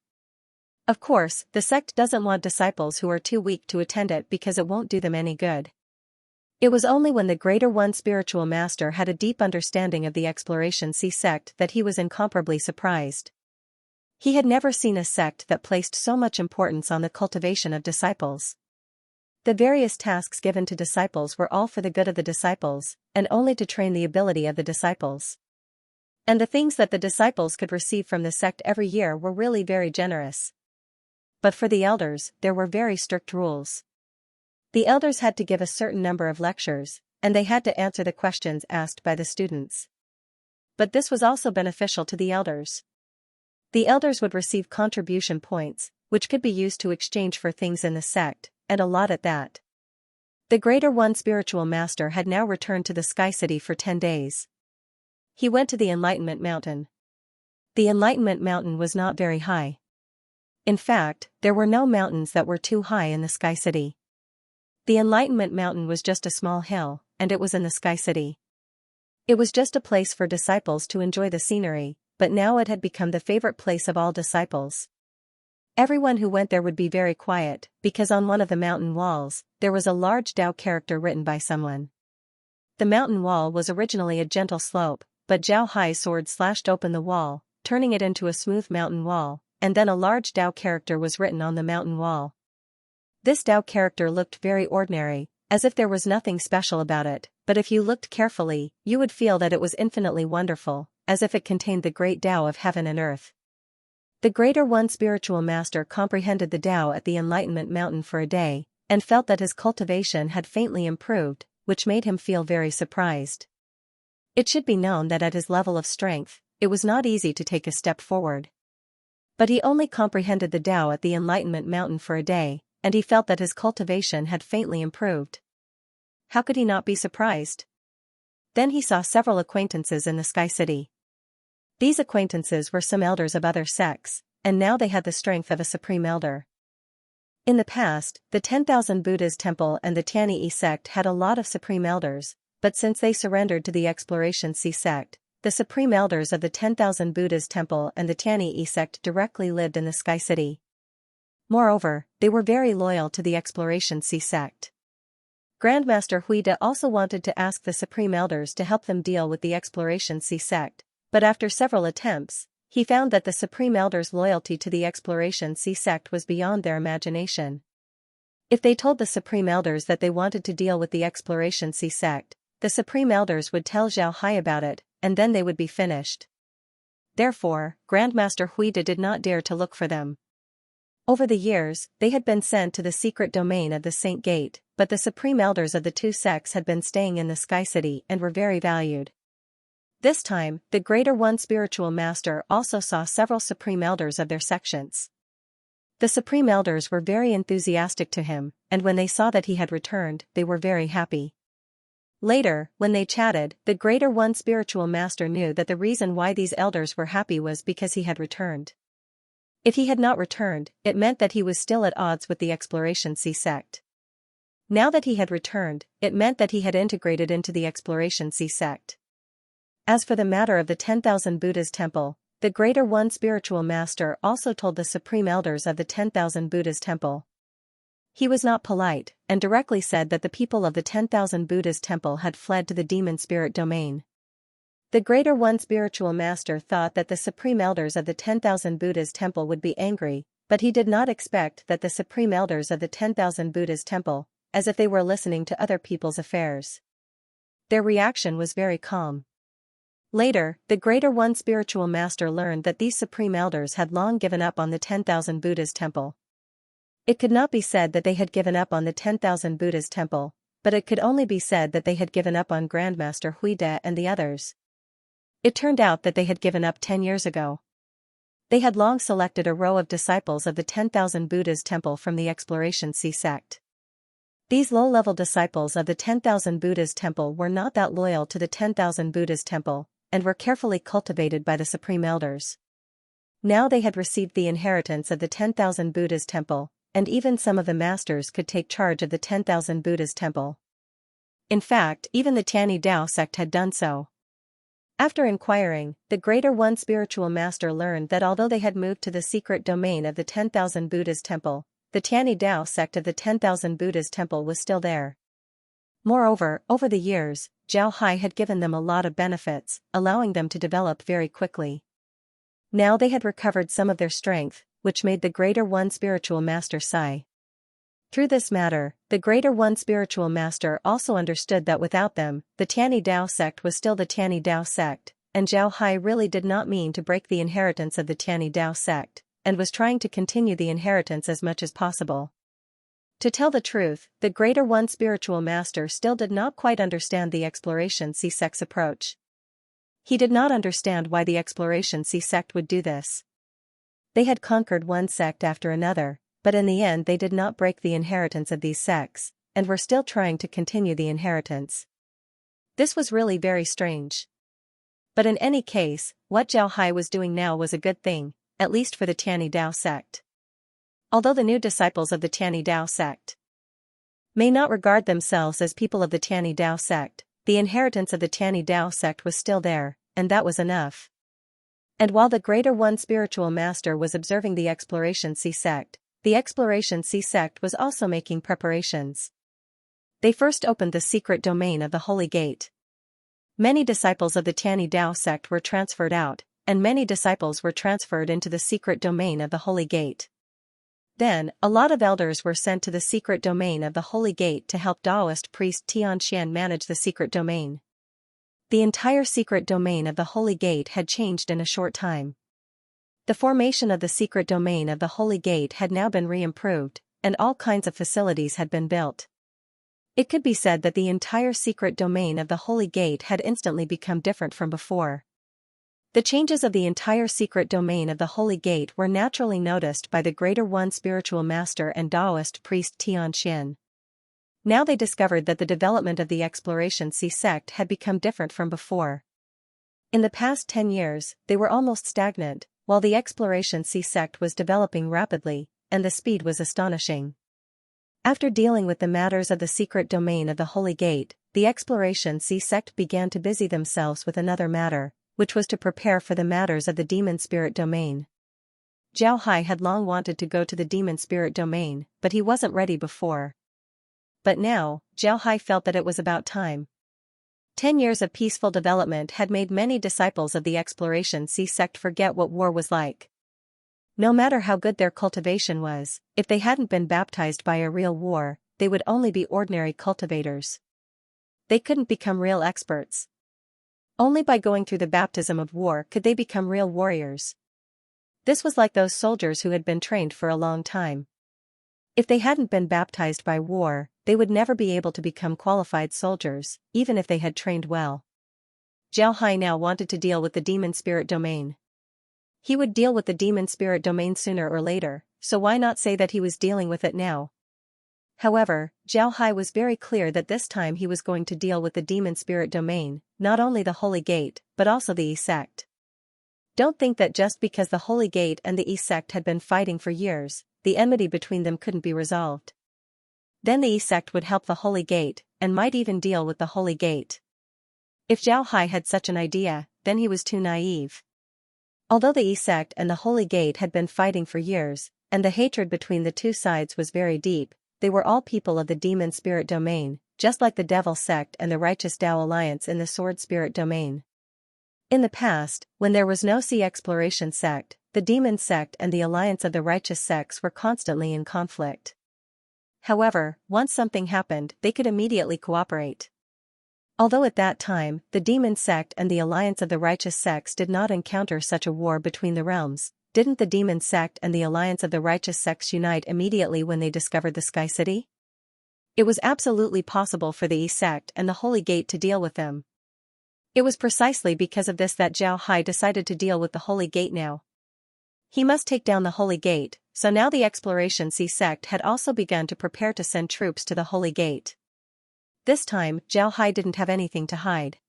Of course, the sect doesn't want disciples who are too weak to attend it because it won't do them any good." It was only when the Greater One spiritual master had a deep understanding of the Exploration Sea sect that he was incomparably surprised. He had never seen a sect that placed so much importance on the cultivation of disciples. The various tasks given to disciples were all for the good of the disciples, and only to train the ability of the disciples. And the things that the disciples could receive from the sect every year were really very generous. But for the elders, there were very strict rules. The elders had to give a certain number of lectures, and they had to answer the questions asked by the students. But this was also beneficial to the elders. The elders would receive contribution points, which could be used to exchange for things in the sect, and a lot at that. The Greater One Spiritual Master had now returned to the Sky City for 10 days. He went to the Enlightenment Mountain. The Enlightenment Mountain was not very high. In fact, there were no mountains that were too high in the Sky City. The Enlightenment Mountain was just a small hill, and it was in the Sky City. It was just a place for disciples to enjoy the scenery, but now it had become the favorite place of all disciples. Everyone who went there would be very quiet, because on one of the mountain walls, there was a large Tao character written by someone. The mountain wall was originally a gentle slope, but Zhao Hai's sword slashed open the wall, turning it into a smooth mountain wall, and then a large Tao character was written on the mountain wall. This Tao character looked very ordinary, as if there was nothing special about it, but if you looked carefully, you would feel that it was infinitely wonderful, as if it contained the great Tao of heaven and earth. The Greater One Spiritual Master comprehended the Tao at the Enlightenment Mountain for a day, and felt that his cultivation had faintly improved, which made him feel very surprised. It should be known that at his level of strength, it was not easy to take a step forward. But he only comprehended the Tao at the Enlightenment Mountain for a day, and he felt that his cultivation had faintly improved. How could he not be surprised? Then he saw several acquaintances in the Sky City. These acquaintances were some elders of other sects, and now they had the strength of a supreme elder. In the past, the 10,000 Buddhas Temple and the Tianyi sect had a lot of supreme elders, but since they surrendered to the Exploration Sea sect, the supreme elders of the 10,000 Buddhas Temple and the Tianyi sect directly lived in the Sky City. Moreover, they were very loyal to the Exploration Sea sect. Grandmaster Huida also wanted to ask the supreme elders to help them deal with the Exploration Sea sect, but after several attempts, he found that the supreme elders' loyalty to the Exploration Sea sect was beyond their imagination. If they told the supreme elders that they wanted to deal with the Exploration Sea sect, the supreme elders would tell Zhao Hai about it, and then they would be finished. Therefore, Grandmaster Huida did not dare to look for them. Over the years, they had been sent to the secret domain of the Saint Gate, but the supreme elders of the two sects had been staying in the Sky City and were very valued. This time, the Greater One Spiritual Master also saw several supreme elders of their sections. The supreme elders were very enthusiastic to him, and when they saw that he had returned, they were very happy. Later, when they chatted, the Greater One Spiritual Master knew that the reason why these elders were happy was because he had returned. If he had not returned, it meant that he was still at odds with the Exploration Sea sect. Now that he had returned, it meant that he had integrated into the Exploration Sea sect. As for the matter of the 10,000 Buddhas Temple, the Greater One Spiritual Master also told the supreme elders of the 10,000 Buddhas Temple. He was not polite, and directly said that the people of the 10,000 Buddhas Temple had fled to the demon spirit domain. The Greater One Spiritual Master thought that the supreme elders of the 10,000 Buddhas Temple would be angry, but he did not expect that the supreme elders of the 10,000 Buddhas Temple, as if they were listening to other people's affairs. Their reaction was very calm. Later, the Greater One Spiritual Master learned that these supreme elders had long given up on the 10,000 Buddhas Temple. It could not be said that they had given up on the 10,000 Buddhas Temple, but it could only be said that they had given up on Grandmaster Huida and the others. It turned out that they had given up 10 years ago. They had long selected a row of disciples of the 10,000 Buddhas Temple from the Exploration Sea sect. These low-level disciples of the 10,000 Buddhas Temple were not that loyal to the 10,000 Buddhas Temple, and were carefully cultivated by the supreme elders. Now they had received the inheritance of the 10,000 Buddhas Temple, and even some of the masters could take charge of the 10,000 Buddhas Temple. In fact, even the Tianyi Dao sect had done so. After inquiring, the Greater One Spiritual Master learned that although they had moved to the secret domain of the 10,000 Buddhas Temple, the Tianyi Dao sect of the 10,000 Buddhas Temple was still there. Moreover, over the years, Zhao Hai had given them a lot of benefits, allowing them to develop very quickly. Now they had recovered some of their strength, which made the Greater One Spiritual Master sigh. Through this matter, the Greater One Spiritual Master also understood that without them, the Tianyi Dao sect was still the Tianyi Dao sect, and Zhao Hai really did not mean to break the inheritance of the Tianyi Dao sect, and was trying to continue the inheritance as much as possible. To tell the truth, the Greater One Spiritual Master still did not quite understand the Exploration C sect's approach. He did not understand why the Exploration C sect would do this. They had conquered one sect after another, but in the end they did not break the inheritance of these sects, and were still trying to continue the inheritance. This was really very strange. But in any case, what Zhao Hai was doing now was a good thing, at least for the Tianyi Dao sect. Although the new disciples of the Tianyi Dao sect may not regard themselves as people of the Tianyi Dao sect, the inheritance of the Tianyi Dao sect was still there, and that was enough. And while the Greater One Spiritual Master was observing the Exploration C sect, the Exploration C sect was also making preparations. They first opened the secret domain of the Holy Gate. Many disciples of the Tianyi Dao sect were transferred out, and many disciples were transferred into the secret domain of the Holy Gate. Then, a lot of elders were sent to the secret domain of the Holy Gate to help Taoist priest Xianxia manage the secret domain. The entire secret domain of the Holy Gate had changed in a short time. The formation of the secret domain of the Holy Gate had now been re-improved, and all kinds of facilities had been built. It could be said that the entire secret domain of the Holy Gate had instantly become different from before. The changes of the entire secret domain of the Holy Gate were naturally noticed by the Greater One Spiritual Master and Taoist priest Xianxia. Now they discovered that the development of the Exploration C sect had become different from before. In the past 10 years, they were almost stagnant, while the Exploration C sect was developing rapidly, and the speed was astonishing. After dealing with the matters of the secret domain of the Holy Gate, the Exploration C sect began to busy themselves with another matter, which was to prepare for the matters of the Demon Spirit domain. Zhao Hai had long wanted to go to the Demon Spirit domain, but he wasn't ready before. But now, Zhao Hai felt that it was about time. 10 years of peaceful development had made many disciples of the Exploration C sect forget what war was like. No matter how good their cultivation was, if they hadn't been baptized by a real war, they would only be ordinary cultivators. They couldn't become real experts. Only by going through the baptism of war could they become real warriors. This was like those soldiers who had been trained for a long time. If they hadn't been baptized by war, they would never be able to become qualified soldiers, even if they had trained well. Zhao Hai now wanted to deal with the Demon Spirit domain. He would deal with the Demon Spirit domain sooner or later, so why not say that he was dealing with it now? However, Zhao Hai was very clear that this time he was going to deal with the Demon Spirit domain, not only the Holy Gate, but also the E-sect. Don't think that just because the Holy Gate and the E-sect had been fighting for years, the enmity between them couldn't be resolved. Then the E-sect would help the Holy Gate, and might even deal with the Holy Gate. If Zhao Hai had such an idea, then he was too naive. Although the E-sect and the Holy Gate had been fighting for years, and the hatred between the two sides was very deep, they were all people of the Demon Spirit domain, just like the Devil sect and the Righteous Tao Alliance in the Sword Spirit domain. In the past, when there was no Sea Exploration sect, the Demon sect and the Alliance of the Righteous sects were constantly in conflict. However, once something happened, they could immediately cooperate. Although at that time, the Demon sect and the Alliance of the Righteous sects did not encounter such a war between the realms, didn't the Demon sect and the Alliance of the Righteous sects unite immediately when they discovered the Sky City? It was absolutely possible for the E-sect and the Holy Gate to deal with them. It was precisely because of this that Zhao Hai decided to deal with the Holy Gate now. He must take down the Holy Gate, so now the Exploration C sect had also begun to prepare to send troops to the Holy Gate. This time, Zhao Hai didn't have anything to hide.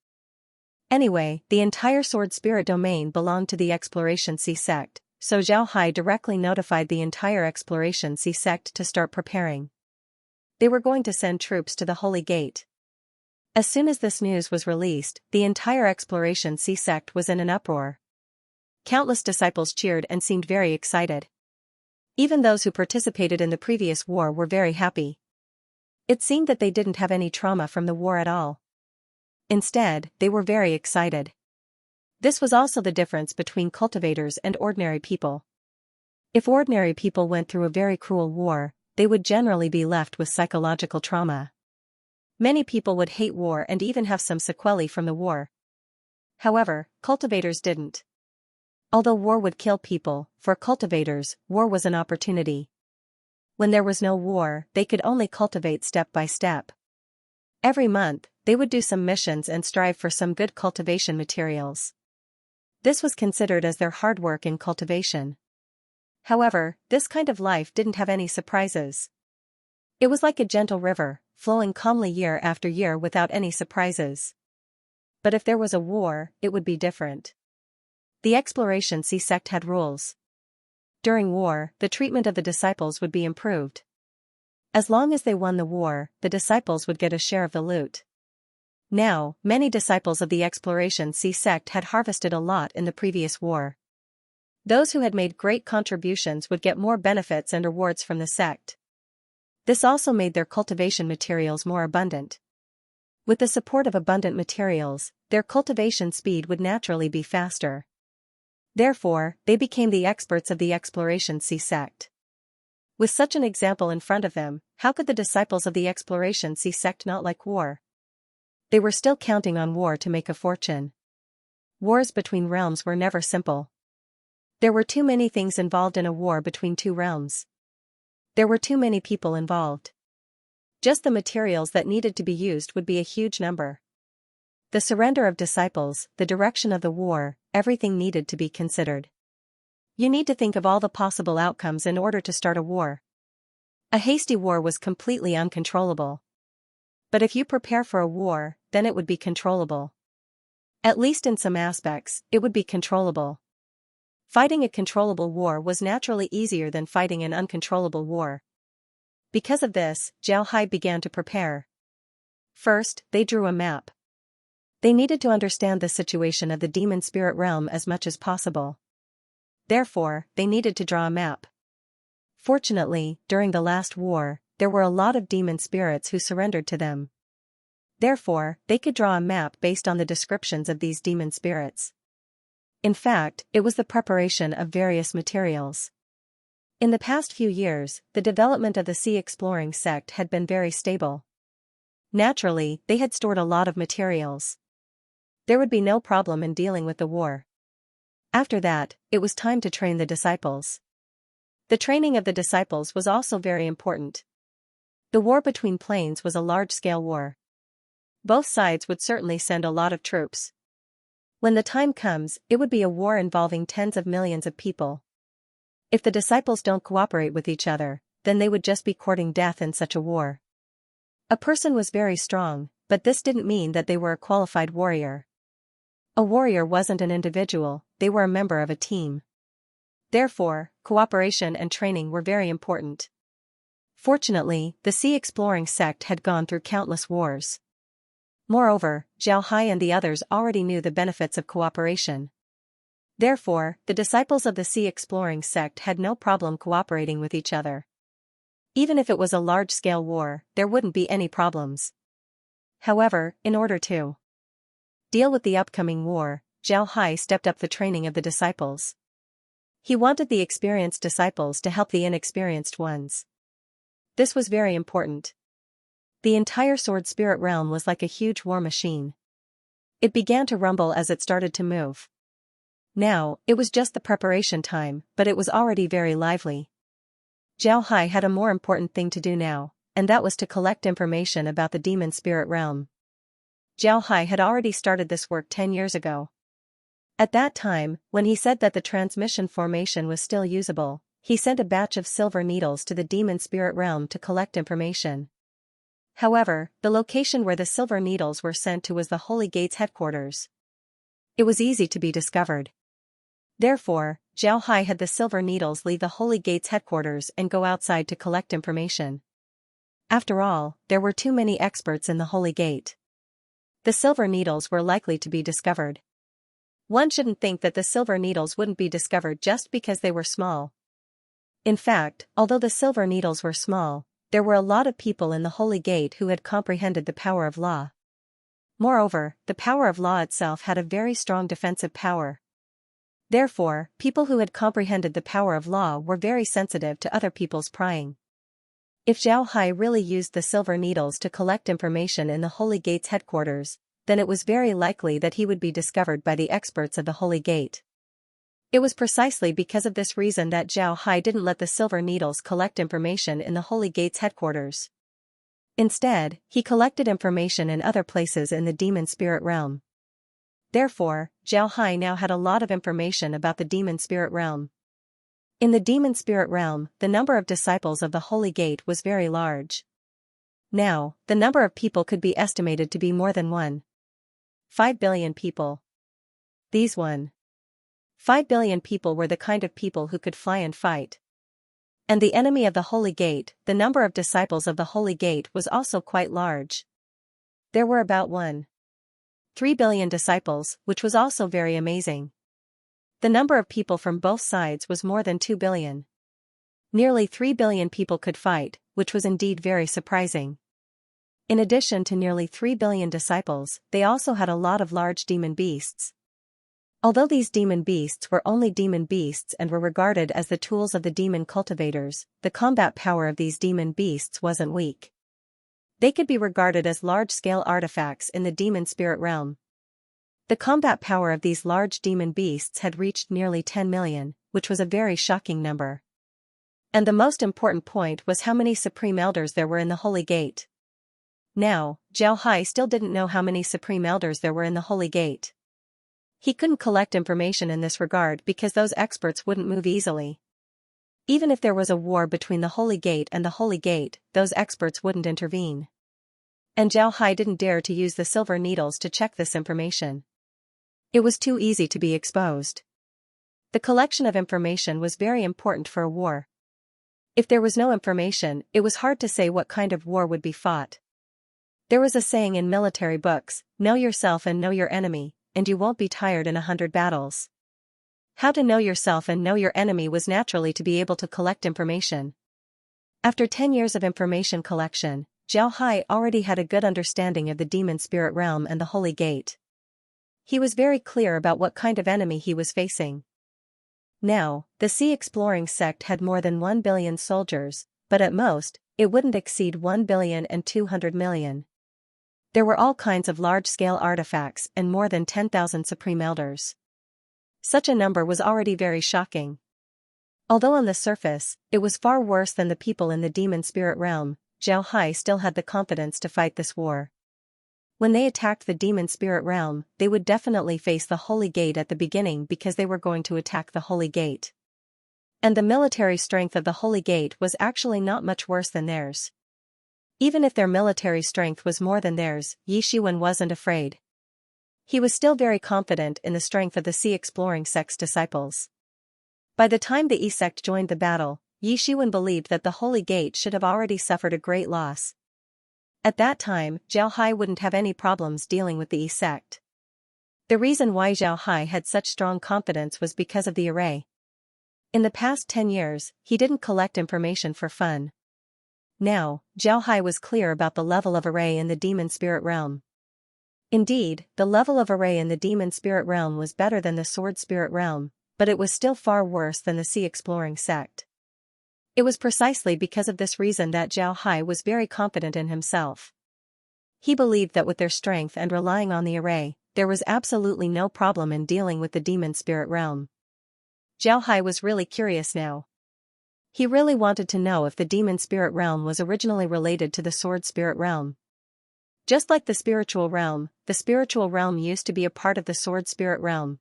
Anyway, the entire Sword Spirit domain belonged to the Exploration C sect, so Zhao Hai directly notified the entire Exploration C sect to start preparing. They were going to send troops to the Holy Gate. As soon as this news was released, the entire Exploration C sect was in an uproar. Countless disciples cheered and seemed very excited. Even those who participated in the previous war were very happy. It seemed that they didn't have any trauma from the war at all. Instead, they were very excited. This was also the difference between cultivators and ordinary people. If ordinary people went through a very cruel war, they would generally be left with psychological trauma. Many people would hate war and even have some sequelae from the war. However, cultivators didn't. Although war would kill people, for cultivators, war was an opportunity. When there was no war, they could only cultivate step by step. Every month, they would do some missions and strive for some good cultivation materials. This was considered as their hard work in cultivation. However, this kind of life didn't have any surprises. It was like a gentle river, flowing calmly year after year without any surprises. But if there was a war, it would be different. The Exploration Sea sect had rules. During war, the treatment of the disciples would be improved. As long as they won the war, the disciples would get a share of the loot. Now, many disciples of the Exploration Sea sect had harvested a lot in the previous war. Those who had made great contributions would get more benefits and rewards from the sect. This also made their cultivation materials more abundant. With the support of abundant materials, their cultivation speed would naturally be faster. Therefore, they became the experts of the Exploration Sea sect. With such an example in front of them, how could the disciples of the Exploration Sea sect not like war? They were still counting on war to make a fortune. Wars between realms were never simple. There were too many things involved in a war between two realms. There were too many people involved. Just the materials that needed to be used would be a huge number. The surrender of disciples, the direction of the war, everything needed to be considered. You need to think of all the possible outcomes in order to start a war. A hasty war was completely uncontrollable. But if you prepare for a war, then it would be controllable. At least in some aspects, it would be controllable. Fighting a controllable war was naturally easier than fighting an uncontrollable war. Because of this, Xianxia began to prepare. First, they drew a map. They needed to understand the situation of the demon spirit realm as much as possible. Therefore, they needed to draw a map. Fortunately, during the last war, there were a lot of demon spirits who surrendered to them. Therefore, they could draw a map based on the descriptions of these demon spirits. In fact, it was the preparation of various materials. In the past few years, the development of the Sea Exploring sect had been very stable. Naturally, they had stored a lot of materials. There would be no problem in dealing with the war. After that, it was time to train the disciples. The training of the disciples was also very important. The war between planes was a large-scale war. Both sides would certainly send a lot of troops. When the time comes, it would be a war involving tens of millions of people. If the disciples don't cooperate with each other, then they would just be courting death in such a war. A person was very strong, but this didn't mean that they were a qualified warrior. A warrior wasn't an individual, they were a member of a team. Therefore, cooperation and training were very important. Fortunately, the Sea Exploring sect had gone through countless wars. Moreover, Xianxia and the others already knew the benefits of cooperation. Therefore, the disciples of the Sea Exploring sect had no problem cooperating with each other. Even if it was a large-scale war, there wouldn't be any problems. However, in order to deal with the upcoming war, Xianxia stepped up the training of the disciples. He wanted the experienced disciples to help the inexperienced ones. This was very important. The entire sword spirit realm was like a huge war machine. It began to rumble as it started to move. Now, it was just the preparation time, but it was already very lively. Xianxia had a more important thing to do now, and that was to collect information about the demon spirit realm. Xianxia had already started this work 10 years ago. At that time, when he said that the transmission formation was still usable, he sent a batch of silver needles to the demon spirit realm to collect information. However, the location where the silver needles were sent to was the Holy Gate's headquarters. It was easy to be discovered. Therefore, Xianxia had the silver needles leave the Holy Gate's headquarters and go outside to collect information. After all, there were too many experts in the Holy Gate. The silver needles were likely to be discovered. One shouldn't think that the silver needles wouldn't be discovered just because they were small. In fact, although the silver needles were small, there were a lot of people in the Holy Gate who had comprehended the power of law. Moreover, the power of law itself had a very strong defensive power. Therefore, people who had comprehended the power of law were very sensitive to other people's prying. If Zhao Hai really used the silver needles to collect information in the Holy Gate's headquarters, then it was very likely that he would be discovered by the experts of the Holy Gate. It was precisely because of this reason that Zhao Hai didn't let the silver needles collect information in the Holy Gate's headquarters. Instead, he collected information in other places in the demon spirit realm. Therefore, Zhao Hai now had a lot of information about the demon spirit realm. In the demon spirit realm, the number of disciples of the Holy Gate was very large. Now, the number of people could be estimated to be more than 1.5 billion people. These 1.5 billion people were the kind of people who could fly and fight. And the enemy of the Holy Gate, the number of disciples of the Holy Gate was also quite large. There were about 1.3 billion disciples, which was also very amazing. The number of people from both sides was more than 2 billion. Nearly 3 billion people could fight, which was indeed very surprising. In addition to nearly 3 billion disciples, they also had a lot of large demon beasts. Although these demon beasts were only demon beasts and were regarded as the tools of the demon cultivators, the combat power of these demon beasts wasn't weak. They could be regarded as large-scale artifacts in the demon spirit realm. The combat power of these large demon beasts had reached nearly 10 million, which was a very shocking number. And the most important point was how many Supreme Elders there were in the Holy Gate. Now, Zhao Hai still didn't know how many Supreme Elders there were in the Holy Gate. He couldn't collect information in this regard because those experts wouldn't move easily. Even if there was a war between the Holy Gate and the Holy Gate, those experts wouldn't intervene. And Zhao Hai didn't dare to use the silver needles to check this information. It was too easy to be exposed. The collection of information was very important for a war. If there was no information, it was hard to say what kind of war would be fought. There was a saying in military books, "Know yourself and know your enemy, and you won't be tired in 100 battles." How to know yourself and know your enemy was naturally to be able to collect information. After 10 years of information collection, Zhao Hai already had a good understanding of the demon spirit realm and the Holy Gate. He was very clear about what kind of enemy he was facing. Now, the Sea Exploring sect had more than 1 billion soldiers, but at most, it wouldn't exceed 1,200,000,000. There were all kinds of large-scale artifacts and more than 10,000 Supreme Elders. Such a number was already very shocking. Although on the surface, it was far worse than the people in the demon spirit realm, Zhao Hai still had the confidence to fight this war. When they attacked the demon spirit realm, they would definitely face the Holy Gate at the beginning because they were going to attack the Holy Gate. And the military strength of the Holy Gate was actually not much worse than theirs. Even if their military strength was more than theirs, Yixiwen wasn't afraid. He was still very confident in the strength of the Sea Exploring sect's disciples. By the time the E-sect joined the battle, Yixiwen believed that the Holy Gate should have already suffered a great loss. At that time, Zhao Hai wouldn't have any problems dealing with the E-sect. The reason why Zhao Hai had such strong confidence was because of the array. In the past 10 years, he didn't collect information for fun. Now, Zhao Hai was clear about the level of array in the demon spirit realm. Indeed, the level of array in the demon spirit realm was better than the sword spirit realm, but it was still far worse than the Sea Exploring sect. It was precisely because of this reason that Zhao Hai was very confident in himself. He believed that with their strength and relying on the array, there was absolutely no problem in dealing with the demon spirit realm. Zhao Hai was really curious now. He really wanted to know if the demon spirit realm was originally related to the sword spirit realm. Just like the spiritual realm used to be a part of the sword spirit realm.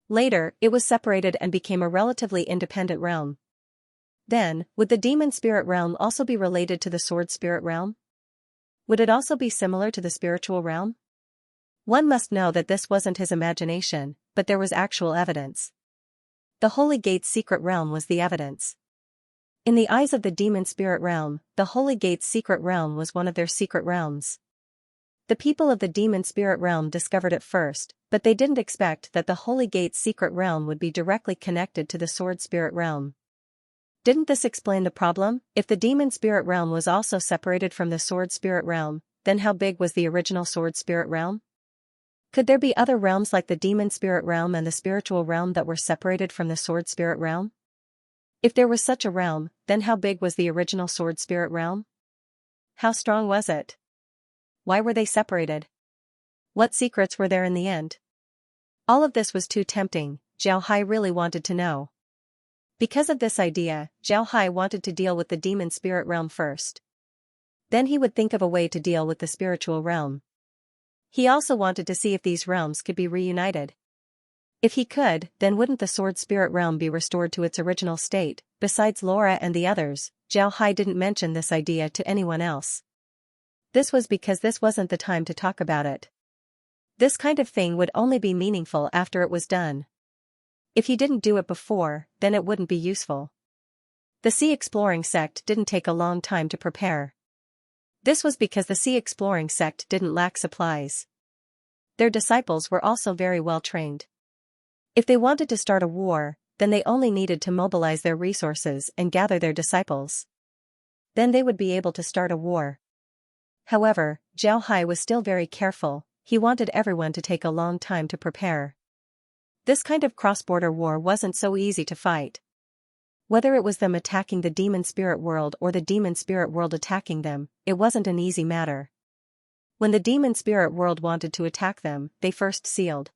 Later, it was separated and became a relatively independent realm. Then, would the demon spirit realm also be related to the sword spirit realm? Would it also be similar to the spiritual realm? One must know that this wasn't his imagination, but there was actual evidence. The Holy Gate's secret realm was the evidence. In the eyes of the demon spirit realm, the Holy Gate's secret realm was one of their secret realms. The people of the demon spirit realm discovered it first, but they didn't expect that the Holy Gate's secret realm would be directly connected to the sword spirit realm. Didn't this explain the problem? If the demon spirit realm was also separated from the sword spirit realm, then how big was the original sword spirit realm? Could there be other realms like the demon spirit realm and the spiritual realm that were separated from the sword spirit realm? If there was such a realm, then how big was the original sword spirit realm? How strong was it? Why were they separated? What secrets were there in the end? All of this was too tempting. Zhao Hai really wanted to know. Because of this idea, Zhao Hai wanted to deal with the demon spirit realm first. Then he would think of a way to deal with the spiritual realm. He also wanted to see if these realms could be reunited. If he could, then wouldn't the sword spirit realm be restored to its original state? Besides Laura and the others, Zhao Hai didn't mention this idea to anyone else. This was because this wasn't the time to talk about it. This kind of thing would only be meaningful after it was done. If he didn't do it before, then it wouldn't be useful. The Sea Exploring sect didn't take a long time to prepare. This was because the Sea Exploring sect didn't lack supplies. Their disciples were also very well trained. If they wanted to start a war, then they only needed to mobilize their resources and gather their disciples. Then they would be able to start a war. However, Zhao Hai was still very careful. He wanted everyone to take a long time to prepare. This kind of cross-border war wasn't so easy to fight. Whether it was them attacking the demon spirit world or the demon spirit world attacking them, it wasn't an easy matter. When the demon spirit world wanted to attack them, they first sealed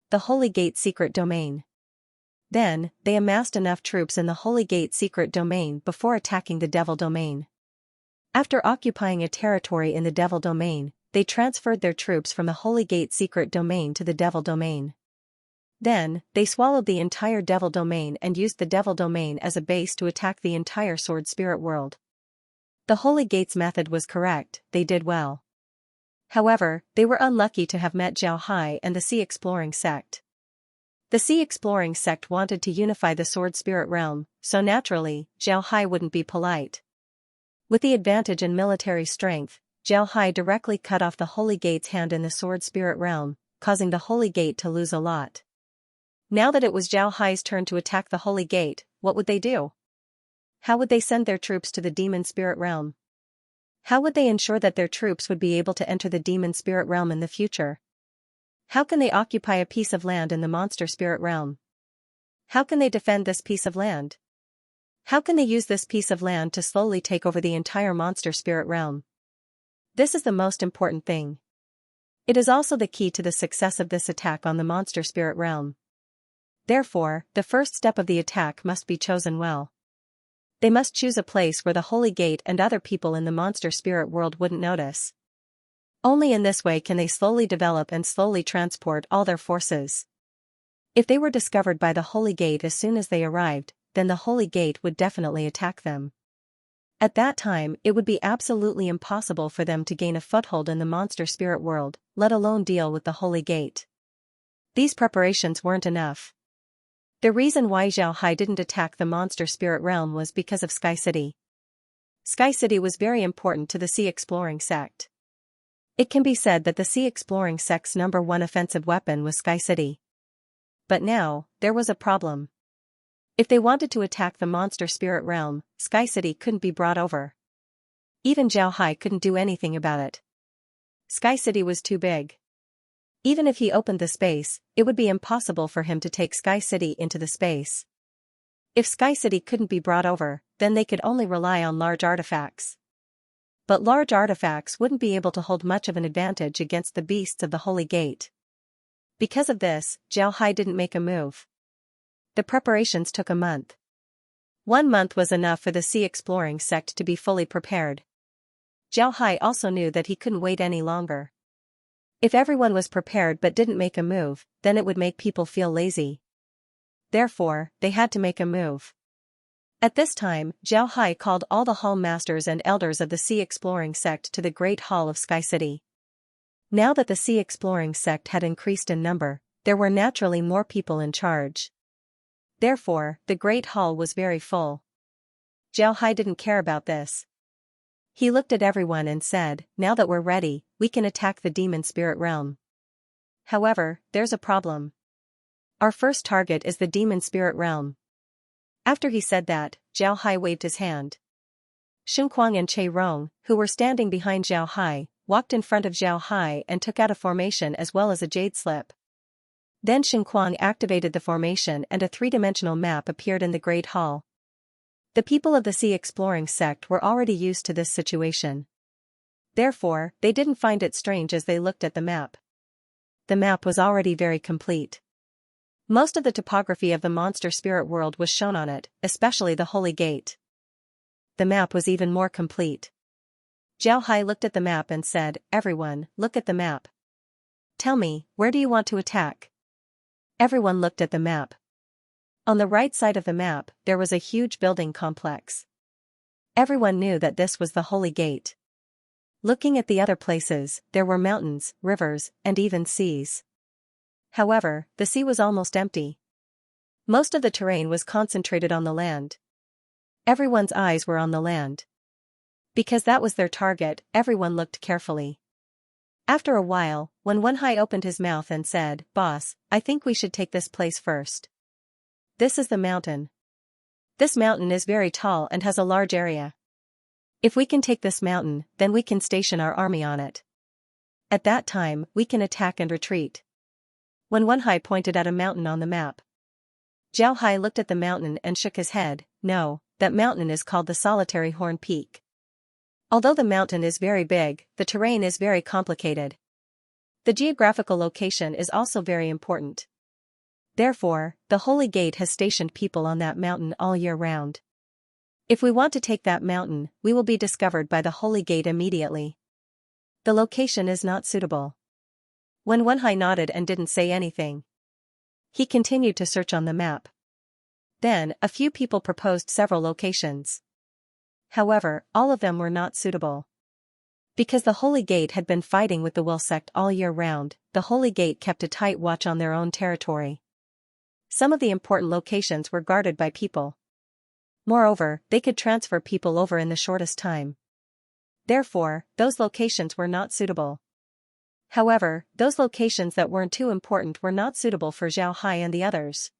the Holy Gate secret domain. Then, they amassed enough troops in the Holy Gate secret domain before attacking the Devil domain. After occupying a territory in the Devil domain, they transferred their troops from the Holy Gate secret domain to the Devil domain. Then, they swallowed the entire Devil domain and used the Devil domain as a base to attack the entire sword spirit world. The Holy Gate's method was correct, they did well. However, they were unlucky to have met Zhao Hai and the Sea Exploring sect. The Sea Exploring sect wanted to unify the sword spirit realm, so naturally, Zhao Hai wouldn't be polite. With the advantage in military strength, Zhao Hai directly cut off the Holy Gate's hand in the sword spirit realm, causing the Holy Gate to lose a lot. Now that it was Zhao Hai's turn to attack the Holy Gate, what would they do? How would they send their troops to the demon spirit realm? How would they ensure that their troops would be able to enter the demon spirit realm in the future? How can they occupy a piece of land in the monster spirit realm? How can they defend this piece of land? How can they use this piece of land to slowly take over the entire monster spirit realm? This is the most important thing. It is also the key to the success of this attack on the monster spirit realm. Therefore, the first step of the attack must be chosen well. They must choose a place where the Holy Gate and other people in the monster spirit world wouldn't notice. Only in this way can they slowly develop and slowly transport all their forces. If they were discovered by the Holy Gate as soon as they arrived, then the Holy Gate would definitely attack them. At that time, it would be absolutely impossible for them to gain a foothold in the monster spirit world, let alone deal with the Holy Gate. These preparations weren't enough. The reason why Zhao Hai didn't attack the monster spirit realm was because of Sky City. Sky City was very important to the Sea Exploring sect. It can be said that the Sea Exploring sect's #1 offensive weapon was Sky City. But now, there was a problem. If they wanted to attack the monster spirit realm, Sky City couldn't be brought over. Even Zhao Hai couldn't do anything about it. Sky City was too big. Even if he opened the space, it would be impossible for him to take Sky City into the space. If Sky City couldn't be brought over, then they could only rely on large artifacts. But large artifacts wouldn't be able to hold much of an advantage against the beasts of the Holy Gate. Because of this, Zhao Hai didn't make a move. The preparations took a month. 1 month was enough for the Sea Exploring sect to be fully prepared. Zhao Hai also knew that he couldn't wait any longer. If everyone was prepared but didn't make a move, then it would make people feel lazy. Therefore, they had to make a move. At this time, Zhao Hai called all the hall masters and elders of the Sea Exploring sect to the Great Hall of Sky City. Now that the Sea Exploring sect had increased in number, there were naturally more people in charge. Therefore, the Great Hall was very full. Zhao Hai didn't care about this. He looked at everyone and said, "Now that we're ready, we can attack the demon spirit realm. However, there's a problem. Our first target is the demon spirit realm." After he said that, Zhao Hai waved his hand. Xunquang and Che Rong, who were standing behind Zhao Hai, walked in front of Zhao Hai and took out a formation as well as a jade slip. Then Xunquang activated the formation and a 3-dimensional map appeared in the Great Hall. The people of the Sea Exploring sect were already used to this situation. Therefore, they didn't find it strange as they looked at the map. The map was already very complete. Most of the topography of the monster spirit world was shown on it, especially the Holy Gate. The map was even more complete. Zhao Hai looked at the map and said, "Everyone, look at the map. Tell me, where do you want to attack?" Everyone looked at the map. On the right side of the map, there was a huge building complex. Everyone knew that this was the Holy Gate. Looking at the other places, there were mountains, rivers, and even seas. However, the sea was almost empty. Most of the terrain was concentrated on the land. Everyone's eyes were on the land. Because that was their target, everyone looked carefully. After a while, when Wenhai opened his mouth and said, "Boss, I think we should take this place first. This is the mountain. This mountain is very tall and has a large area. If we can take this mountain, then we can station our army on it. At that time, we can attack and retreat." When Wenhai pointed at a mountain on the map, Zhao Hai looked at the mountain and shook his head. "No, that mountain is called the Solitary Horn Peak. Although the mountain is very big, the terrain is very complicated. The geographical location is also very important. Therefore, the Holy Gate has stationed people on that mountain all year round. If we want to take that mountain, we will be discovered by the Holy Gate immediately. The location is not suitable." When Wenhai nodded and didn't say anything, he continued to search on the map. Then, a few people proposed several locations. However, all of them were not suitable. Because the Holy Gate had been fighting with the Will sect all year round, the Holy Gate kept a tight watch on their own territory. Some of the important locations were guarded by people. Moreover, they could transfer people over in the shortest time. Therefore, those locations were not suitable. However, those locations that weren't too important were not suitable for Zhao Hai and the others.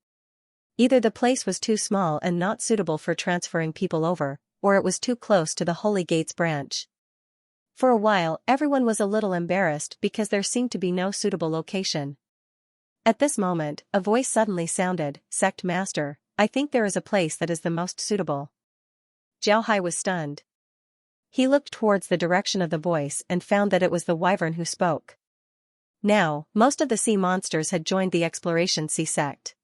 Either the place was too small and not suitable for transferring people over, or it was too close to the Holy Gate's branch. For a while, everyone was a little embarrassed because there seemed to be no suitable location. At this moment, a voice suddenly sounded, "Sect Master, I think there is a place that is the most suitable." Zhao Hai was stunned. He looked towards the direction of the voice and found that it was the wyvern who spoke. Now, most of the sea monsters had joined the Exploration Sea sect.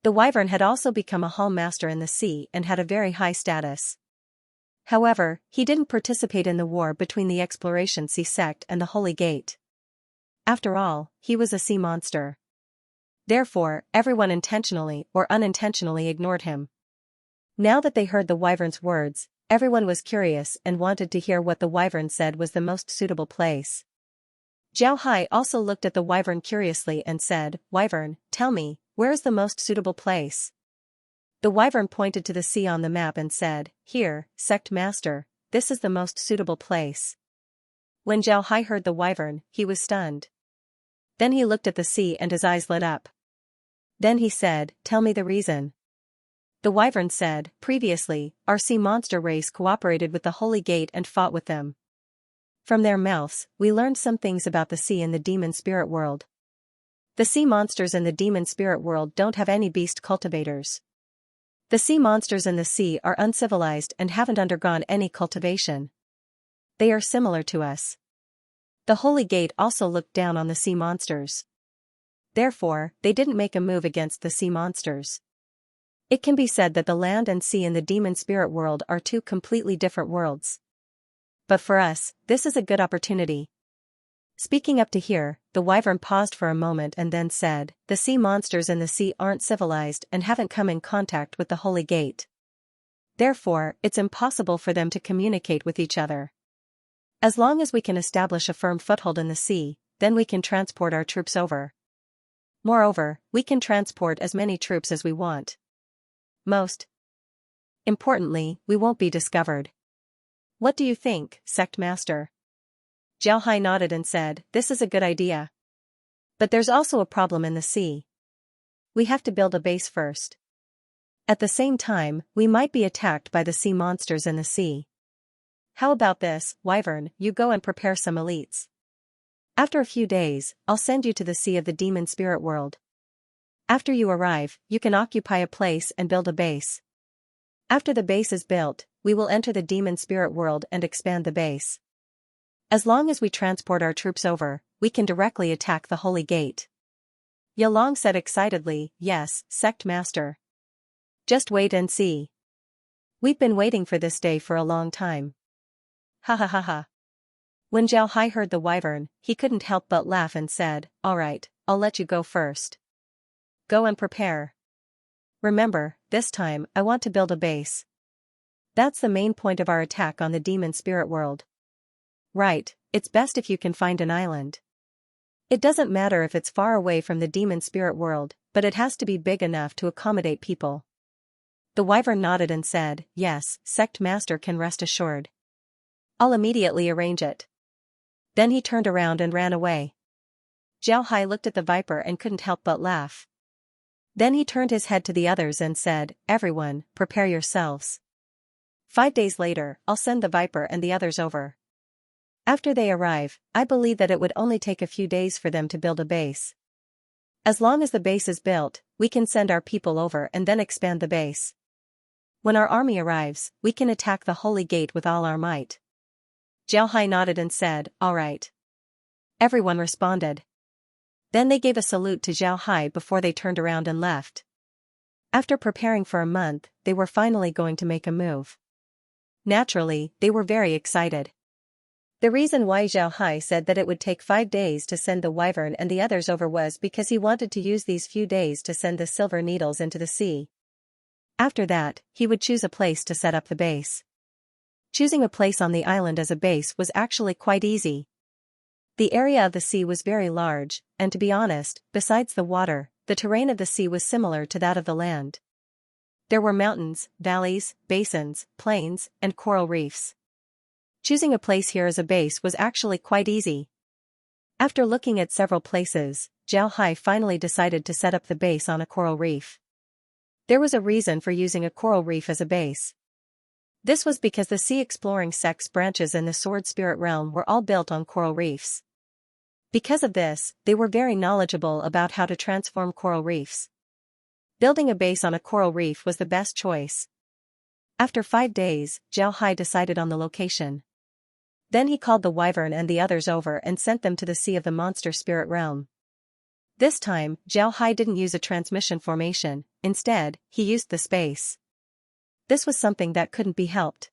The wyvern had also become a hall master in the sea and had a very high status. However, he didn't participate in the war between the Exploration Sea sect and the Holy Gate. After all, he was a sea monster. Therefore, everyone intentionally or unintentionally ignored him. Now that they heard the wyvern's words, everyone was curious and wanted to hear what the wyvern said was the most suitable place. Zhao Hai also looked at the wyvern curiously and said, "Wyvern, tell me, where is the most suitable place?" The wyvern pointed to the sea on the map and said, "Here, Sect Master, this is the most suitable place." When Zhao Hai heard the wyvern, he was stunned. Then he looked at the sea and his eyes lit up. Then he said, "Tell me the reason." The wyvern said, "Previously, our sea monster race cooperated with the Holy Gate and fought with them. From their mouths, we learned some things about the sea and the demon spirit world. The sea monsters in the demon spirit world don't have any beast cultivators. The sea monsters in the sea are uncivilized and haven't undergone any cultivation. They are similar to us. The Holy Gate also looked down on the sea monsters. Therefore, they didn't make a move against the sea monsters. It can be said that the land and sea in the demon spirit world are two completely different worlds. But for us, this is a good opportunity." Speaking up to here, the wyvern paused for a moment and then said, "The sea monsters in the sea aren't civilized and haven't come in contact with the Holy Gate. Therefore, it's impossible for them to communicate with each other. As long as we can establish a firm foothold in the sea, then we can transport our troops over. Moreover, we can transport as many troops as we want. Most importantly, we won't be discovered. What do you think, Sect Master?" Zhao Hai nodded and said, "This is a good idea. But there's also a problem in the sea. We have to build a base first. At the same time, we might be attacked by the sea monsters in the sea. How about this, Wyvern, you go and prepare some elites. After a few days, I'll send you to the sea of the demon spirit world. After you arrive, you can occupy a place and build a base. After the base is built, we will enter the demon spirit world and expand the base. As long as we transport our troops over, we can directly attack the Holy Gate. Yalong said excitedly, yes, Sect Master. Just wait and see. We've been waiting for this day for a long time. Ha ha ha ha. When Zhao Hai heard the wyvern, he couldn't help but laugh and said, alright, I'll let you go first. Go and prepare. Remember, this time, I want to build a base. That's the main point of our attack on the demon spirit world. Right, it's best if you can find an island. It doesn't matter if it's far away from the demon spirit world, but it has to be big enough to accommodate people. The wyvern nodded and said, yes, Sect Master can rest assured. I'll immediately arrange it. Then he turned around and ran away. Zhao Hai looked at the viper and couldn't help but laugh. Then he turned his head to the others and said, everyone, prepare yourselves. 5 days later, I'll send the viper and the others over. After they arrive, I believe that it would only take a few days for them to build a base. As long as the base is built, we can send our people over and then expand the base. When our army arrives, we can attack the Holy Gate with all our might. Zhao Hai nodded and said, all right. Everyone responded. Then they gave a salute to Zhao Hai before they turned around and left. After preparing for a month, they were finally going to make a move. Naturally, they were very excited. The reason why Zhao Hai said that it would take 5 days to send the wyvern and the others over was because he wanted to use these few days to send the silver needles into the sea. After that, he would choose a place to set up the base. Choosing a place on the island as a base was actually quite easy. The area of the sea was very large, and to be honest, besides the water, the terrain of the sea was similar to that of the land. There were mountains, valleys, basins, plains, and coral reefs. Choosing a place here as a base was actually quite easy. After looking at several places, Zhao Hai finally decided to set up the base on a coral reef. There was a reason for using a coral reef as a base. This was because the sea exploring sect's branches in the sword spirit realm were all built on coral reefs. Because of this, they were very knowledgeable about how to transform coral reefs. Building a base on a coral reef was the best choice. After 5 days, Zhao Hai decided on the location. Then he called the wyvern and the others over and sent them to the sea of the monster spirit realm. This time, Zhao Hai didn't use a transmission formation, instead, he used the space. This was something that couldn't be helped.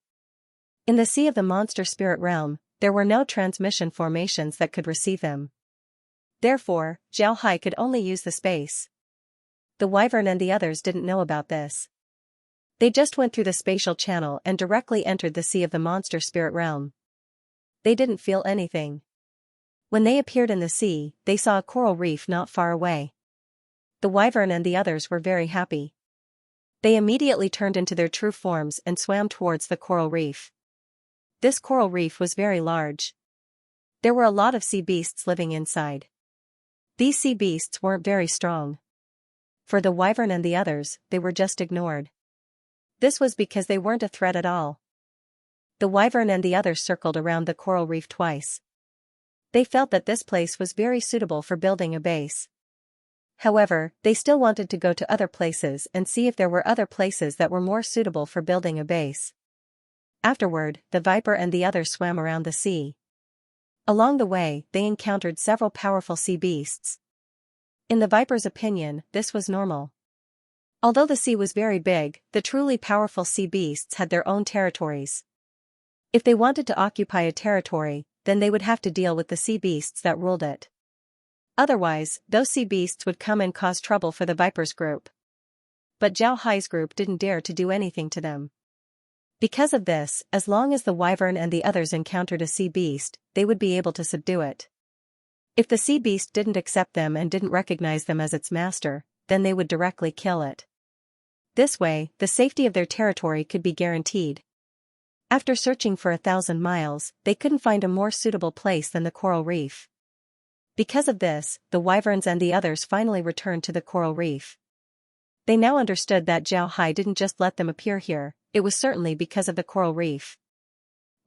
In the sea of the monster spirit realm, there were no transmission formations that could receive them. Therefore, Zhao Hai could only use the space. The wyvern and the others didn't know about this. They just went through the spatial channel and directly entered the sea of the monster spirit realm. They didn't feel anything. When they appeared in the sea, they saw a coral reef not far away. The wyvern and the others were very happy. They immediately turned into their true forms and swam towards the coral reef. This coral reef was very large. There were a lot of sea beasts living inside. These sea beasts weren't very strong. For the wyvern and the others, they were just ignored. This was because they weren't a threat at all. The wyvern and the others circled around the coral reef twice. They felt that this place was very suitable for building a base. However, they still wanted to go to other places and see if there were other places that were more suitable for building a base. Afterward, the viper and the others swam around the sea. Along the way, they encountered several powerful sea beasts. In the viper's opinion, this was normal. Although the sea was very big, the truly powerful sea beasts had their own territories. If they wanted to occupy a territory, then they would have to deal with the sea beasts that ruled it. Otherwise, those sea beasts would come and cause trouble for the viper's group. But Zhao Hai's group didn't dare to do anything to them. Because of this, as long as the wyvern and the others encountered a sea beast, they would be able to subdue it. If the sea beast didn't accept them and didn't recognize them as its master, then they would directly kill it. This way, the safety of their territory could be guaranteed. After searching for 1,000 miles, they couldn't find a more suitable place than the coral reef. Because of this, the wyverns and the others finally returned to the coral reef. They now understood that Zhao Hai didn't just let them appear here, it was certainly because of the coral reef.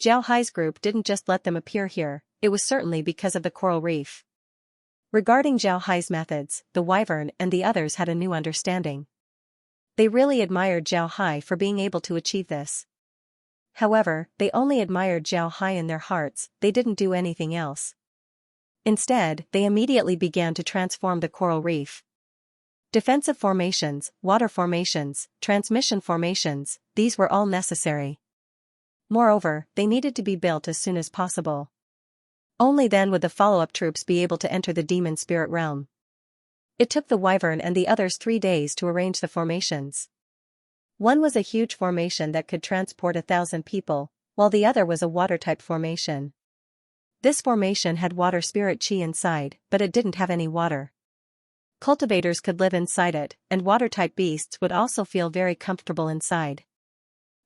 Zhao Hai's group didn't just let them appear here, it was certainly because of the coral reef. Regarding Zhao Hai's methods, the wyvern and the others had a new understanding. They really admired Zhao Hai for being able to achieve this. However, they only admired Zhao Hai in their hearts, they didn't do anything else. Instead, they immediately began to transform the coral reef. Defensive formations, water formations, transmission formations, these were all necessary. Moreover, they needed to be built as soon as possible. Only then would the follow-up troops be able to enter the demon spirit realm. It took the Wyvern and the others 3 days to arrange the formations. One was a huge formation that could transport 1,000 people, while the other was a water-type formation. This formation had water spirit chi inside, but it didn't have any water. Cultivators could live inside it, and water-type beasts would also feel very comfortable inside.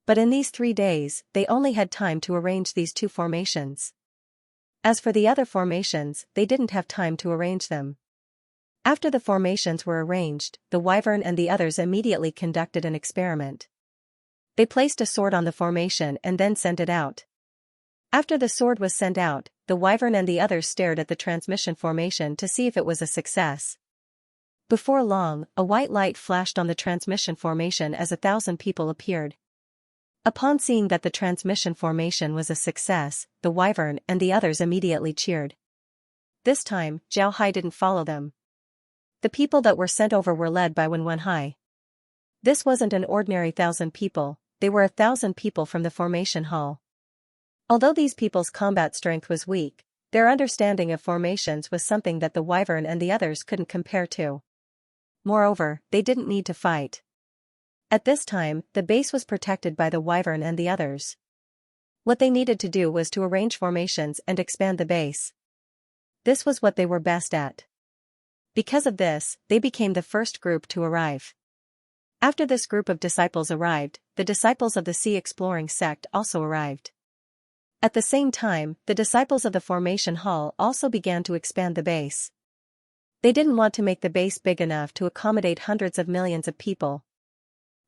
But in these 3 days, they only had time to arrange these 2 formations. As for the other formations, they didn't have time to arrange them. After the formations were arranged, the Wyvern and the others immediately conducted an experiment. They placed a sword on the formation and then sent it out. After the sword was sent out, the Wyvern and the others stared at the transmission formation to see if it was a success. Before long, a white light flashed on the transmission formation as 1,000 people appeared. Upon seeing that the transmission formation was a success, the Wyvern and the others immediately cheered. This time, Zhao Hai didn't follow them. The people that were sent over were led by Wen Hai. This wasn't an ordinary 1,000 people, they were 1,000 people from the formation hall. Although these people's combat strength was weak, their understanding of formations was something that the Wyvern and the others couldn't compare to. Moreover, they didn't need to fight. At this time, the base was protected by the Wyvern and the others. What they needed to do was to arrange formations and expand the base. This was what they were best at. Because of this, they became the first group to arrive. After this group of disciples arrived, the disciples of the sea exploring sect also arrived. At the same time, the disciples of the formation hall also began to expand the base. They didn't want to make the base big enough to accommodate hundreds of millions of people.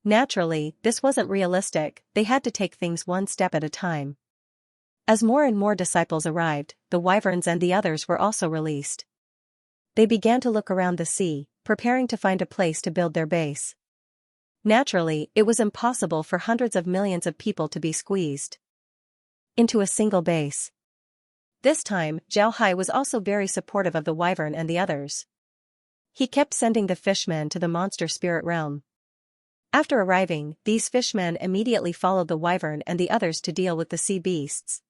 Naturally, this wasn't realistic, they had to take things one step at a time. As more and more disciples arrived, the Wyverns and the others were also released. They began to look around the sea, preparing to find a place to build their base. Naturally, it was impossible for hundreds of millions of people to be squeezed into a single base. This time, Zhao Hai was also very supportive of the Wyvern and the others. He kept sending the fishmen to the monster spirit realm. After arriving, these fishmen immediately followed the Wyvern and the others to deal with the sea beasts.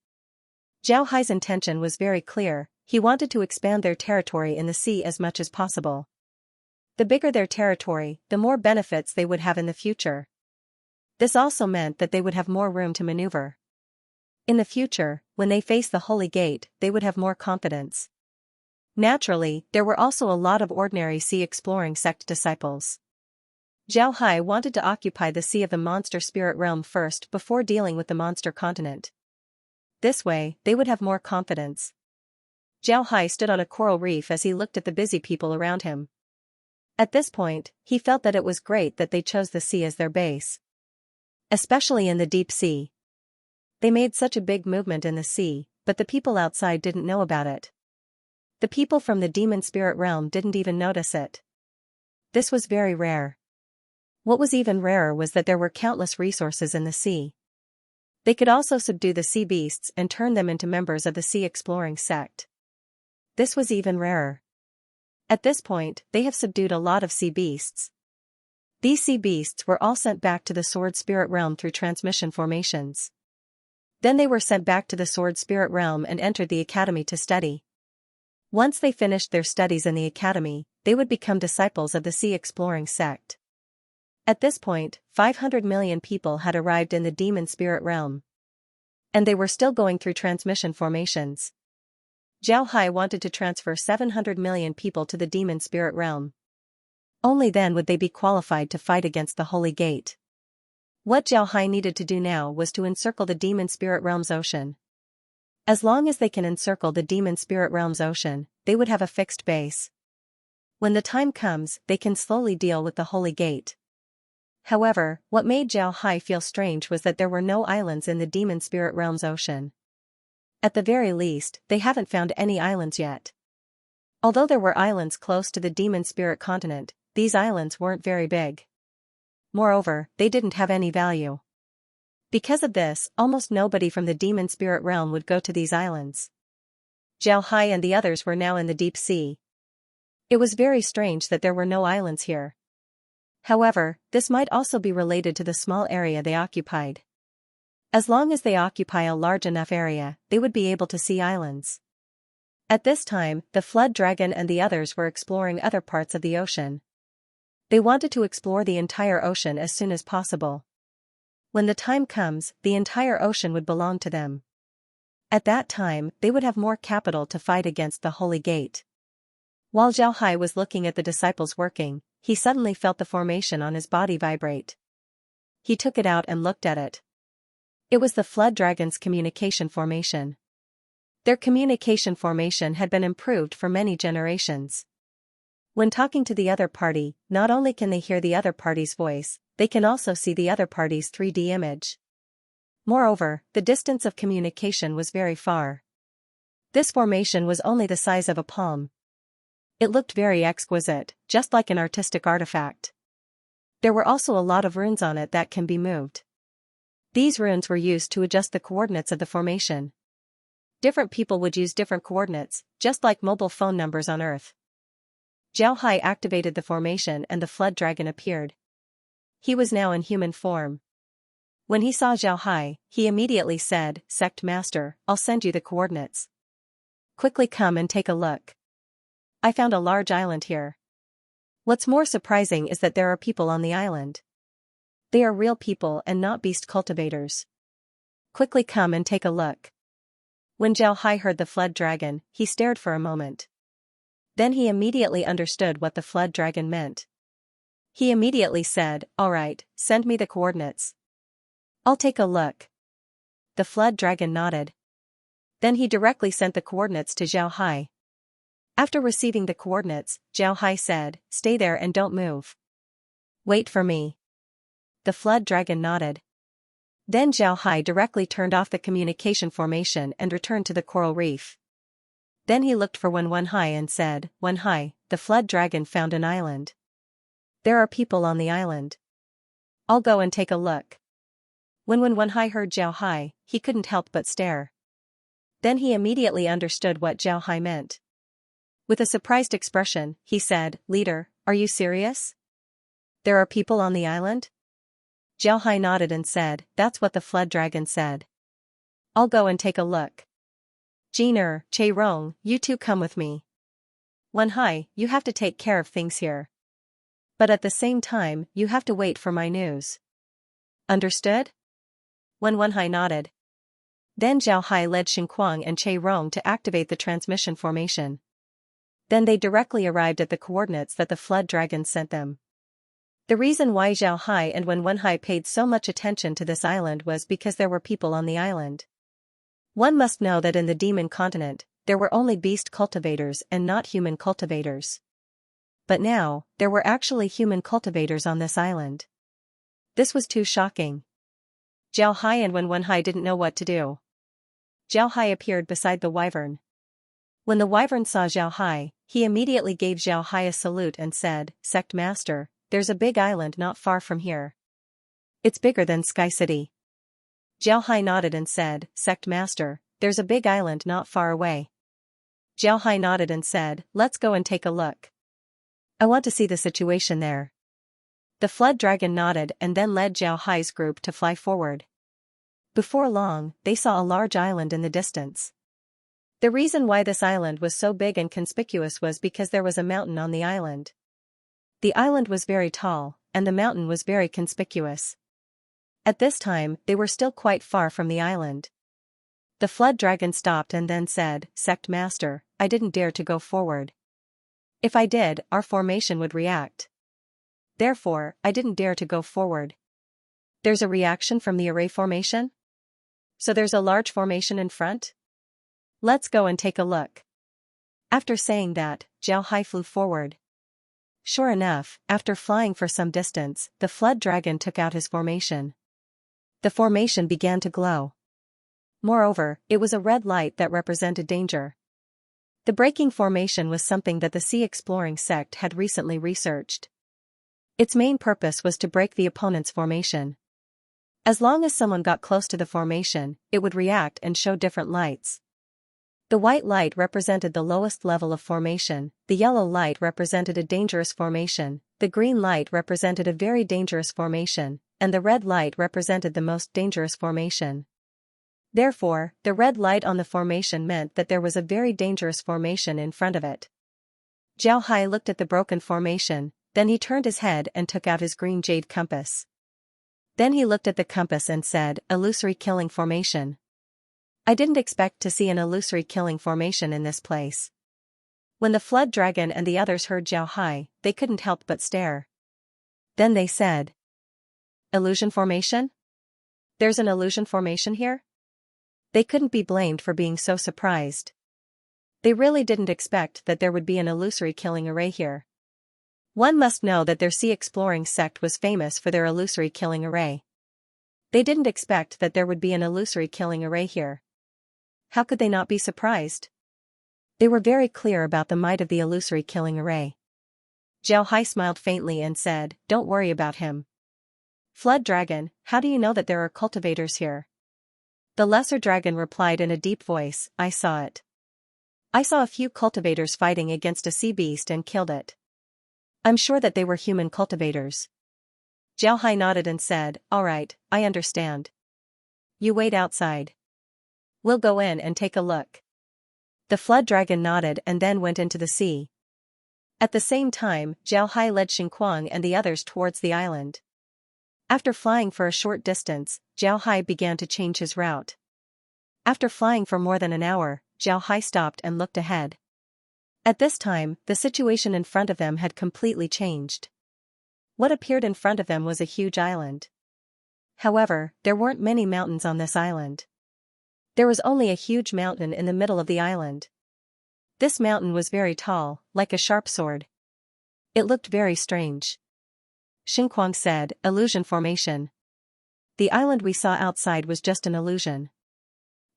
Zhao Hai's intention was very clear, he wanted to expand their territory in the sea as much as possible. The bigger their territory, the more benefits they would have in the future. This also meant that they would have more room to maneuver. In the future, when they face the Holy Gate, they would have more confidence. Naturally, there were also a lot of ordinary sea exploring sect disciples. Zhao Hai wanted to occupy the sea of the monster spirit realm first before dealing with the monster continent. This way, they would have more confidence. Zhao Hai stood on a coral reef as he looked at the busy people around him. At this point, he felt that it was great that they chose the sea as their base. Especially in the deep sea. They made such a big movement in the sea, but the people outside didn't know about it. The people from the demon spirit realm didn't even notice it. This was very rare. What was even rarer was that there were countless resources in the sea. They could also subdue the sea beasts and turn them into members of the sea exploring sect. This was even rarer. At this point, they have subdued a lot of sea beasts. These sea beasts were all sent back to the sword spirit realm through transmission formations. Then they were sent back to the sword spirit realm and entered the academy to study. Once they finished their studies in the academy, they would become disciples of the sea exploring sect. At this point, 500 million people had arrived in the demon spirit realm. And they were still going through transmission formations. Zhao Hai wanted to transfer 700 million people to the demon spirit realm. Only then would they be qualified to fight against the Holy Gate. What Zhao Hai needed to do now was to encircle the demon spirit realm's ocean. As long as they can encircle the demon spirit realm's ocean, they would have a fixed base. When the time comes, they can slowly deal with the Holy Gate. However, what made Zhao Hai feel strange was that there were no islands in the demon spirit realm's ocean. At the very least, they haven't found any islands yet. Although there were islands close to the demon spirit continent, these islands weren't very big. Moreover, they didn't have any value. Because of this, almost nobody from the demon spirit realm would go to these islands. Zhao Hai and the others were now in the deep sea. It was very strange that there were no islands here. However, this might also be related to the small area they occupied. As long as they occupy a large enough area, they would be able to see islands. At this time, the flood dragon and the others were exploring other parts of the ocean. They wanted to explore the entire ocean as soon as possible. When the time comes, the entire ocean would belong to them. At that time, they would have more capital to fight against the Holy Gate. While Zhao Hai was looking at the disciples working, he suddenly felt the formation on his body vibrate. He took it out and looked at it. It was the flood dragon's communication formation. Their communication formation had been improved for many generations. When talking to the other party, not only can they hear the other party's voice, they can also see the other party's 3D image. Moreover, the distance of communication was very far. This formation was only the size of a palm. It looked very exquisite, just like an artistic artifact. There were also a lot of runes on it that can be moved. These runes were used to adjust the coordinates of the formation. Different people would use different coordinates, just like mobile phone numbers on Earth. Zhao Hai activated the formation and the flood dragon appeared. He was now in human form. When he saw Zhao Hai, he immediately said, "Sect Master, I'll send you the coordinates. Quickly come and take a look. I found a large island here. What's more surprising is that there are people on the island. They are real people and not beast cultivators. Quickly come and take a look." When Zhao Hai heard the flood dragon, he stared for a moment. Then he immediately understood what the flood dragon meant. He immediately said, "All right, send me the coordinates. I'll take a look." The flood dragon nodded. Then he directly sent the coordinates to Zhao Hai. After receiving the coordinates, Zhao Hai said, "Stay there and don't move. Wait for me." The flood dragon nodded. Then Zhao Hai directly turned off the communication formation and returned to the coral reef. Then he looked for Wen Hai and said, "Wen Hai, the flood dragon found an island. There are people on the island. I'll go and take a look." When Wen Hai heard Zhao Hai, he couldn't help but stare. Then he immediately understood what Zhao Hai meant. With a surprised expression, he said, "Leader, are you serious? There are people on the island?" Zhao Hai nodded and said, "That's what the flood dragon said. I'll go and take a look. Jin Che Rong, you two come with me. Wen Hai, you have to take care of things here. But at the same time, you have to wait for my news. Understood?" Wen Hai nodded. Then Zhao Hai led Xinquang and Che Rong to activate the transmission formation. Then they directly arrived at the coordinates that the flood dragon sent them. The reason why Zhao Hai and Wen Hai paid so much attention to this island was because there were people on the island. One must know that in the demon continent, there were only beast cultivators and not human cultivators. But now, there were actually human cultivators on this island. This was too shocking. Zhao Hai and Wen Hai didn't know what to do. Zhao Hai appeared beside the wyvern. When the wyvern saw Zhao Hai, he immediately gave Zhao Hai a salute and said, "Sect Master, there's a big island not far from here. It's bigger than Sky City." Zhao Hai nodded and said, "Sect Master, there's a big island not far away." Zhao Hai nodded and said, "Let's go and take a look. I want to see the situation there." The flood dragon nodded and then led Zhao Hai's group to fly forward. Before long, they saw a large island in the distance. The reason why this island was so big and conspicuous was because there was a mountain on the island. The island was very tall, and the mountain was very conspicuous. At this time, they were still quite far from the island. The flood dragon stopped and then said, "Sect Master, I didn't dare to go forward. If I did, our formation would react. Therefore, I didn't dare to go forward." There's a reaction from the array formation? So there's a large formation in front? Let's go and take a look. After saying that, Zhao Hai flew forward. Sure enough, after flying for some distance, the flood dragon took out his formation. The formation began to glow. Moreover, it was a red light that represented danger. The breaking formation was something that the sea exploring sect had recently researched. Its main purpose was to break the opponent's formation. As long as someone got close to the formation, it would react and show different lights. The white light represented the lowest level of formation, the yellow light represented a dangerous formation, the green light represented a very dangerous formation, and the red light represented the most dangerous formation. Therefore, the red light on the formation meant that there was a very dangerous formation in front of it. Zhao Hai looked at the broken formation, then he turned his head and took out his green jade compass. Then he looked at the compass and said, "Illusory killing formation. I didn't expect to see an illusory killing formation in this place." When the flood dragon and the others heard Zhao Hai, they couldn't help but stare. Then they said, "Illusion formation? There's an illusion formation here?" They couldn't be blamed for being so surprised. They really didn't expect that there would be an illusory killing array here. One must know that their sea exploring sect was famous for their illusory killing array. They didn't expect that there would be an illusory killing array here. How could they not be surprised? They were very clear about the might of the illusory killing array. Zhao Hai smiled faintly and said, "Don't worry about him." "Flood dragon, how do you know that there are cultivators here?" The lesser dragon replied in a deep voice, "I saw it. I saw a few cultivators fighting against a sea beast and killed it. I'm sure that they were human cultivators." Zhao Hai nodded and said, "All right, I understand. You wait outside. We'll go in and take a look." The flood dragon nodded and then went into the sea. At the same time, Zhao Hai led Xinquang and the others towards the island. After flying for a short distance, Zhao Hai began to change his route. After flying for more than an hour, Zhao Hai stopped and looked ahead. At this time, the situation in front of them had completely changed. What appeared in front of them was a huge island. However, there weren't many mountains on this island. There was only a huge mountain in the middle of the island. This mountain was very tall, like a sharp sword. It looked very strange. Xinquang said, "Illusion formation. The island we saw outside was just an illusion.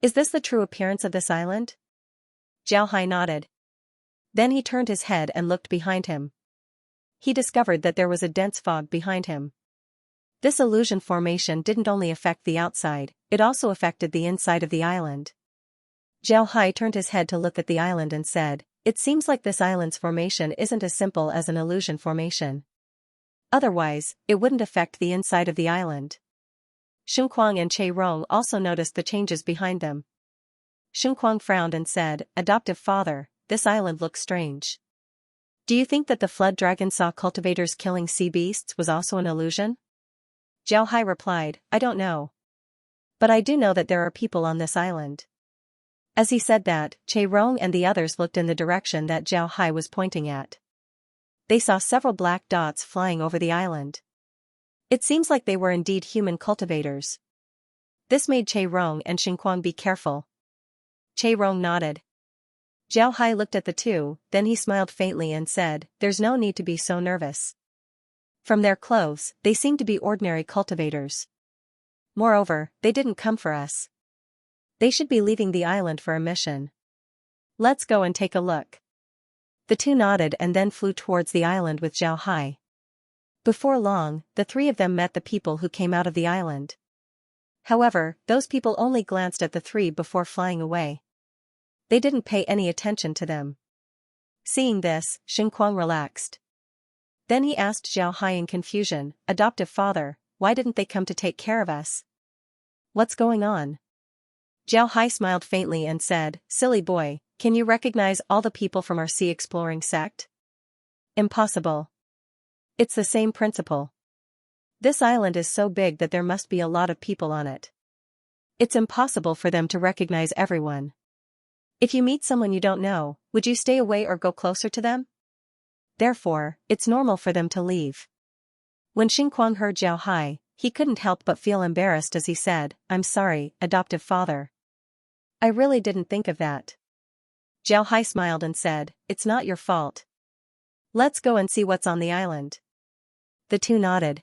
Is this the true appearance of this island?" Zhao Hai nodded. Then he turned his head and looked behind him. He discovered that there was a dense fog behind him. This illusion formation didn't only affect the outside, it also affected the inside of the island. Zhao Hai turned his head to look at the island and said, "It seems like this island's formation isn't as simple as an illusion formation. Otherwise, it wouldn't affect the inside of the island." Xinquang and Che Rong also noticed the changes behind them. Xinquang frowned and said, "Adoptive father, this island looks strange. Do you think that the flood dragon saw cultivators killing sea beasts was also an illusion?" Zhao Hai replied, "I don't know. But I do know that there are people on this island." As he said that, Che Rong and the others looked in the direction that Zhao Hai was pointing at. They saw several black dots flying over the island. It seems like they were indeed human cultivators. This made Che Rong and Xinquang be careful. Che Rong nodded. Zhao Hai looked at the two, then he smiled faintly and said, "There's no need to be so nervous. From their clothes, they seem to be ordinary cultivators. Moreover, they didn't come for us. They should be leaving the island for a mission. Let's go and take a look." The two nodded and then flew towards the island with Zhao Hai. Before long, the three of them met the people who came out of the island. However, those people only glanced at the three before flying away. They didn't pay any attention to them. Seeing this, Xinquang relaxed. Then he asked Zhao Hai in confusion, "Adoptive father, why didn't they come to take care of us? What's going on?" Zhao Hai smiled faintly and said, "Silly boy, can you recognize all the people from our sea exploring sect? Impossible. It's the same principle. This island is so big that there must be a lot of people on it. It's impossible for them to recognize everyone. If you meet someone you don't know, would you stay away or go closer to them? Therefore, it's normal for them to leave." When Xinquang heard Zhao Hai, he couldn't help but feel embarrassed as he said, "I'm sorry, adoptive father. I really didn't think of that." Zhao Hai smiled and said, "It's not your fault. Let's go and see what's on the island." The two nodded.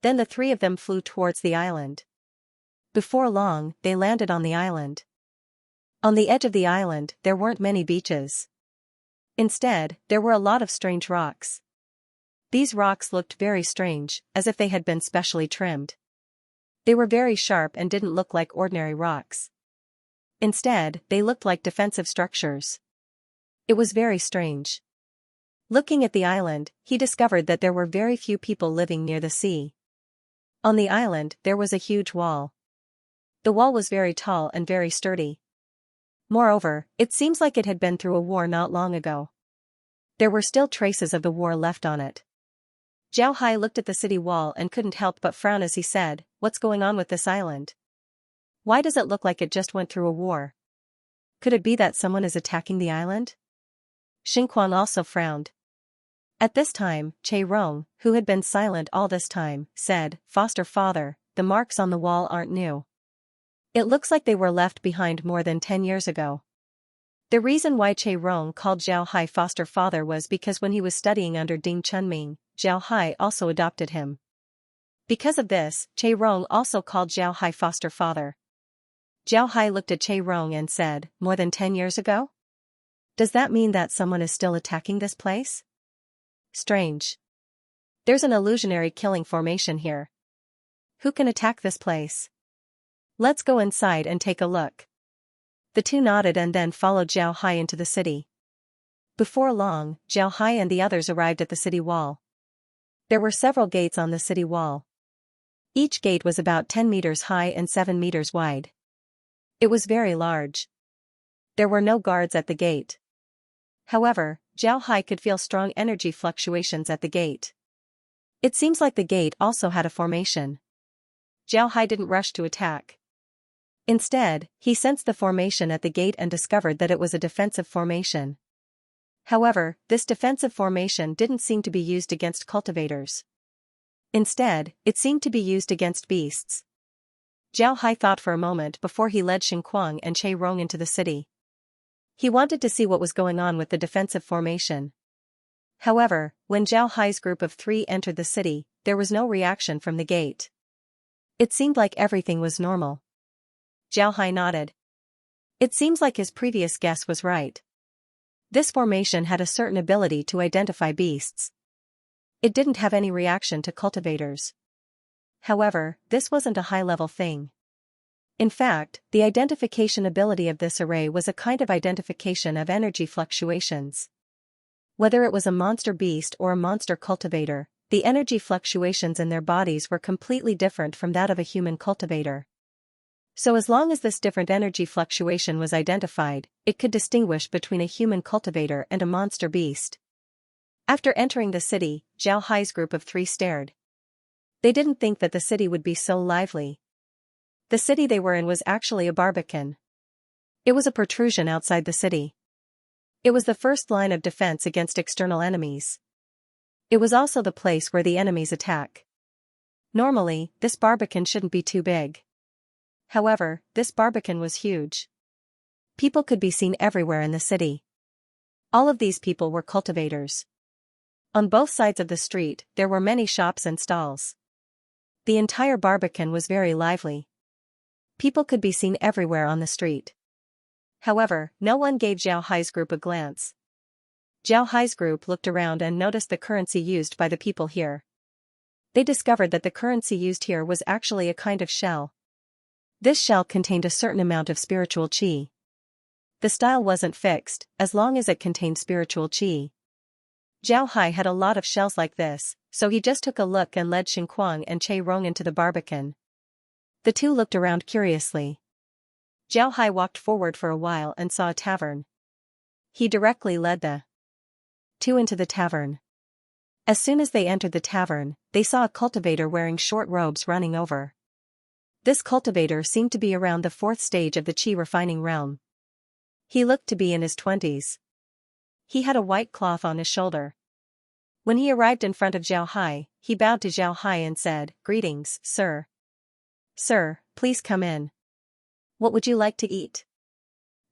Then the three of them flew towards the island. Before long, they landed on the island. On the edge of the island, there weren't many beaches. Instead, there were a lot of strange rocks. These rocks looked very strange, as if they had been specially trimmed. They were very sharp and didn't look like ordinary rocks. Instead, they looked like defensive structures. It was very strange. Looking at the island, he discovered that there were very few people living near the sea. On the island, there was a huge wall. The wall was very tall and very sturdy. Moreover, it seems like it had been through a war not long ago. There were still traces of the war left on it. Zhao Hai looked at the city wall and couldn't help but frown as he said, "What's going on with this island? Why does it look like it just went through a war? Could it be that someone is attacking the island?" Xinquang also frowned. At this time, Che Rong, who had been silent all this time, said, "Foster father, the marks on the wall aren't new. It looks like they were left behind more than 10 years ago." The reason why Che Rong called Zhao Hai foster father was because when he was studying under Ding Chunming, Zhao Hai also adopted him. Because of this, Che Rong also called Zhao Hai foster father. Zhao Hai looked at Che Rong and said, "More than 10 years ago? Does that mean that someone is still attacking this place? Strange. There's an illusionary killing formation here. Who can attack this place? Let's go inside and take a look." The two nodded and then followed Zhao Hai into the city. Before long, Zhao Hai and the others arrived at the city wall. There were several gates on the city wall. Each gate was about 10 meters high and 7 meters wide. It was very large. There were no guards at the gate. However, Zhao Hai could feel strong energy fluctuations at the gate. It seems like the gate also had a formation. Zhao Hai didn't rush to attack. Instead, he sensed the formation at the gate and discovered that it was a defensive formation. However, this defensive formation didn't seem to be used against cultivators. Instead, it seemed to be used against beasts. Zhao Hai thought for a moment before he led Xinquang and Che Rong into the city. He wanted to see what was going on with the defensive formation. However, when Zhao Hai's group of 3 entered the city, there was no reaction from the gate. It seemed like everything was normal. Zhao Hai nodded. It seems like his previous guess was right. This formation had a certain ability to identify beasts. It didn't have any reaction to cultivators. However, this wasn't a high-level thing. In fact, the identification ability of this array was a kind of identification of energy fluctuations. Whether it was a monster beast or a monster cultivator, the energy fluctuations in their bodies were completely different from that of a human cultivator. So as long as this different energy fluctuation was identified, it could distinguish between a human cultivator and a monster beast. After entering the city, Zhao Hai's group of 3 stared. They didn't think that the city would be so lively. The city they were in was actually a barbican. It was a protrusion outside the city. It was the first line of defense against external enemies. It was also the place where the enemies attack. Normally, this barbican shouldn't be too big. However, this barbican was huge. People could be seen everywhere in the city. All of these people were cultivators. On both sides of the street, there were many shops and stalls. The entire barbican was very lively. People could be seen everywhere on the street. However, no one gave Zhao Hai's group a glance. Zhao Hai's group looked around and noticed the currency used by the people here. They discovered that the currency used here was actually a kind of shell. This shell contained a certain amount of spiritual qi. The style wasn't fixed, as long as it contained spiritual qi. Zhao Hai had a lot of shells like this, so he just took a look and led Xinquang and Che Rong into the barbican. The two looked around curiously. Zhao Hai walked forward for a while and saw a tavern. He directly led the 2 into the tavern. As soon as they entered the tavern, they saw a cultivator wearing short robes running over. This cultivator seemed to be around the 4th stage of the qi refining realm. He looked to be in his 20s. He had a white cloth on his shoulder. When he arrived in front of Zhao Hai, he bowed to Zhao Hai and said, "Greetings, sir." "Sir, please come in. What would you like to eat?"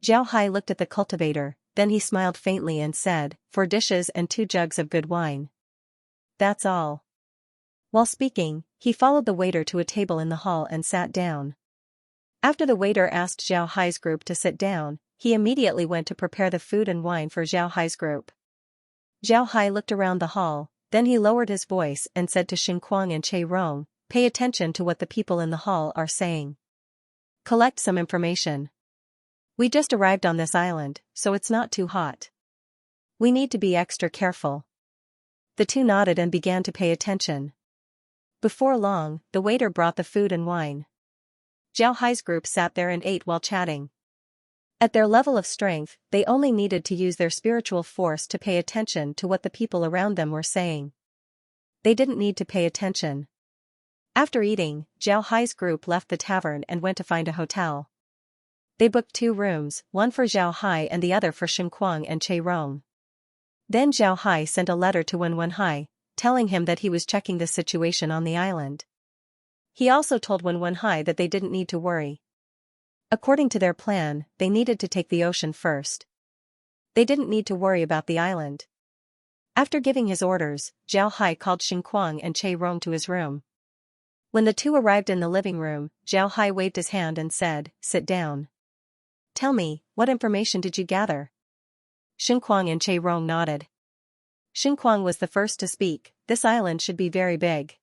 Zhao Hai looked at the cultivator, then he smiled faintly and said, "4 dishes and 2 jugs of good wine. That's all." While speaking, he followed the waiter to a table in the hall and sat down. After the waiter asked Zhao Hai's group to sit down, he immediately went to prepare the food and wine for Zhao Hai's group. Zhao Hai looked around the hall, then he lowered his voice and said to Xinquang and Che Rong, "Pay attention to what the people in the hall are saying. Collect some information. We just arrived on this island, so it's not too hot. We need to be extra careful." The two nodded and began to pay attention. Before long, the waiter brought the food and wine. Zhao Hai's group sat there and ate while chatting. At their level of strength, they only needed to use their spiritual force to pay attention to what the people around them were saying. They didn't need to pay attention. After eating, Zhao Hai's group left the tavern and went to find a hotel. They booked 2 rooms, one for Zhao Hai and the other for Xinquang and Che Rong. Then Zhao Hai sent a letter to Wen Hai, telling him that he was checking the situation on the island. He also told Wen Hai that they didn't need to worry. According to their plan, they needed to take the ocean first. They didn't need to worry about the island. After giving his orders, Zhao Hai called Xinquang and Che Rong to his room. When the two arrived in the living room, Zhao Hai waved his hand and said, "Sit down. Tell me, what information did you gather?" Xinquang and Che Rong nodded. Xinquang was the first to speak. "This island should be very big.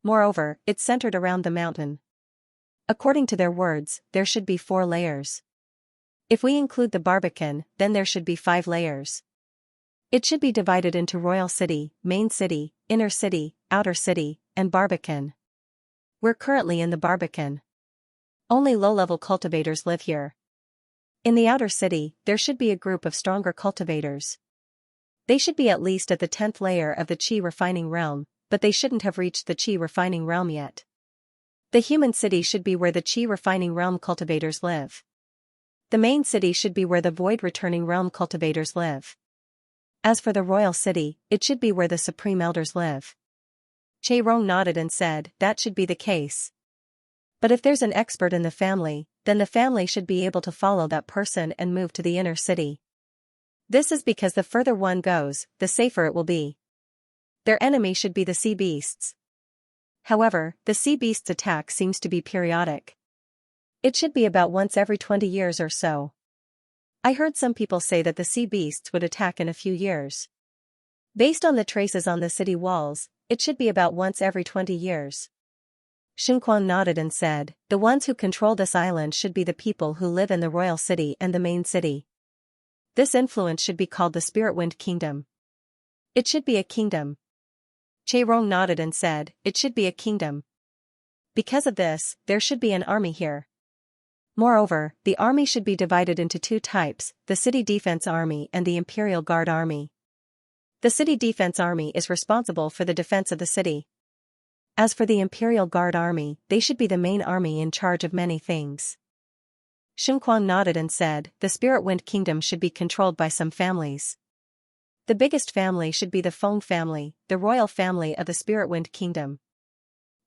Moreover, it's centered around the mountain. According to their words, there should be 4 layers. If we include the Barbican, then there should be 5 layers. It should be divided into Royal City, Main City, Inner City, Outer City, and Barbican. We're currently in the Barbican. Only low-level cultivators live here. In the Outer City, there should be a group of stronger cultivators. They should be at least at the 10th layer of the Qi refining realm, but they shouldn't have reached the Qi refining realm yet. The human city should be where the Qi refining realm cultivators live. The main city should be where the void returning realm cultivators live. As for the royal city, it should be where the supreme elders live." Che Rong nodded and said, "That should be the case. But if there's an expert in the family, then the family should be able to follow that person and move to the inner city. This is because the further one goes, the safer it will be. Their enemy should be the sea beasts. However, the sea beast's attack seems to be periodic. It should be about once every 20 years or so. I heard some people say that the sea beasts would attack in a few years. Based on the traces on the city walls, it should be about once every 20 years. Xinquang nodded and said, "The ones who control this island should be the people who live in the royal city and the main city. This influence should be called the Spirit Wind Kingdom. It should be a kingdom." Che Rong nodded and said, "It should be a kingdom. Because of this, there should be an army here. Moreover, the army should be divided into 2 types, the City Defense Army and the Imperial Guard Army. The City Defense Army is responsible for the defense of the city. As for the Imperial Guard Army, they should be the main army in charge of many things." Xinquang nodded and said, "The Spirit Wind Kingdom should be controlled by some families. The biggest family should be the Feng family, the royal family of the Spirit Wind Kingdom."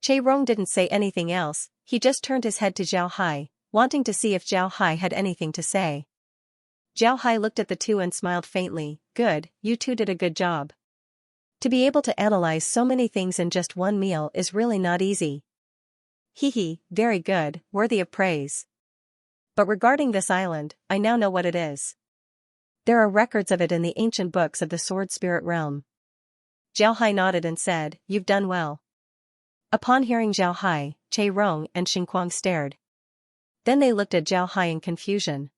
Che Rong didn't say anything else, he just turned his head to Zhao Hai, wanting to see if Zhao Hai had anything to say. Zhao Hai looked at the two and smiled faintly. "Good, you two did a good job. To be able to analyze so many things in just one meal is really not easy. Hee, very good, worthy of praise. But regarding this island, I now know what it is. There are records of it in the ancient books of the Sword Spirit realm." Zhao Hai nodded and said, "You've done well." Upon hearing Zhao Hai, Che Rong and Xinquang stared. Then they looked at Zhao Hai in confusion.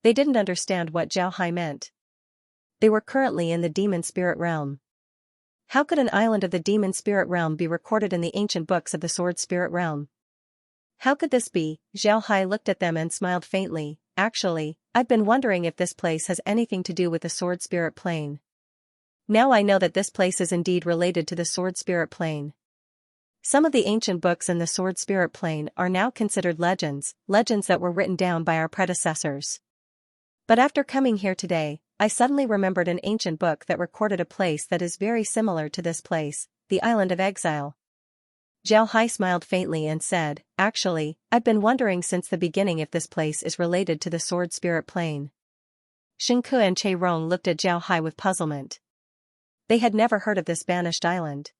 They didn't understand what Zhao Hai meant. They were currently in the demon spirit realm. How could an island of the demon spirit realm be recorded in the ancient books of the Sword Spirit realm? How could this be? Zhao Hai looked at them and smiled faintly. "Actually, I've been wondering if this place has anything to do with the Sword Spirit plane. Now I know that this place is indeed related to the Sword Spirit plane. Some of the ancient books in the Sword Spirit plane are now considered legends that were written down by our predecessors. But after coming here today, I suddenly remembered an ancient book that recorded a place that is very similar to this place, the Island of Exile." Zhao Hai smiled faintly and said, "Actually, I've been wondering since the beginning if this place is related to the Sword Spirit plane." Xingke and Che Rong looked at Zhao Hai with puzzlement. They had never heard of this banished island.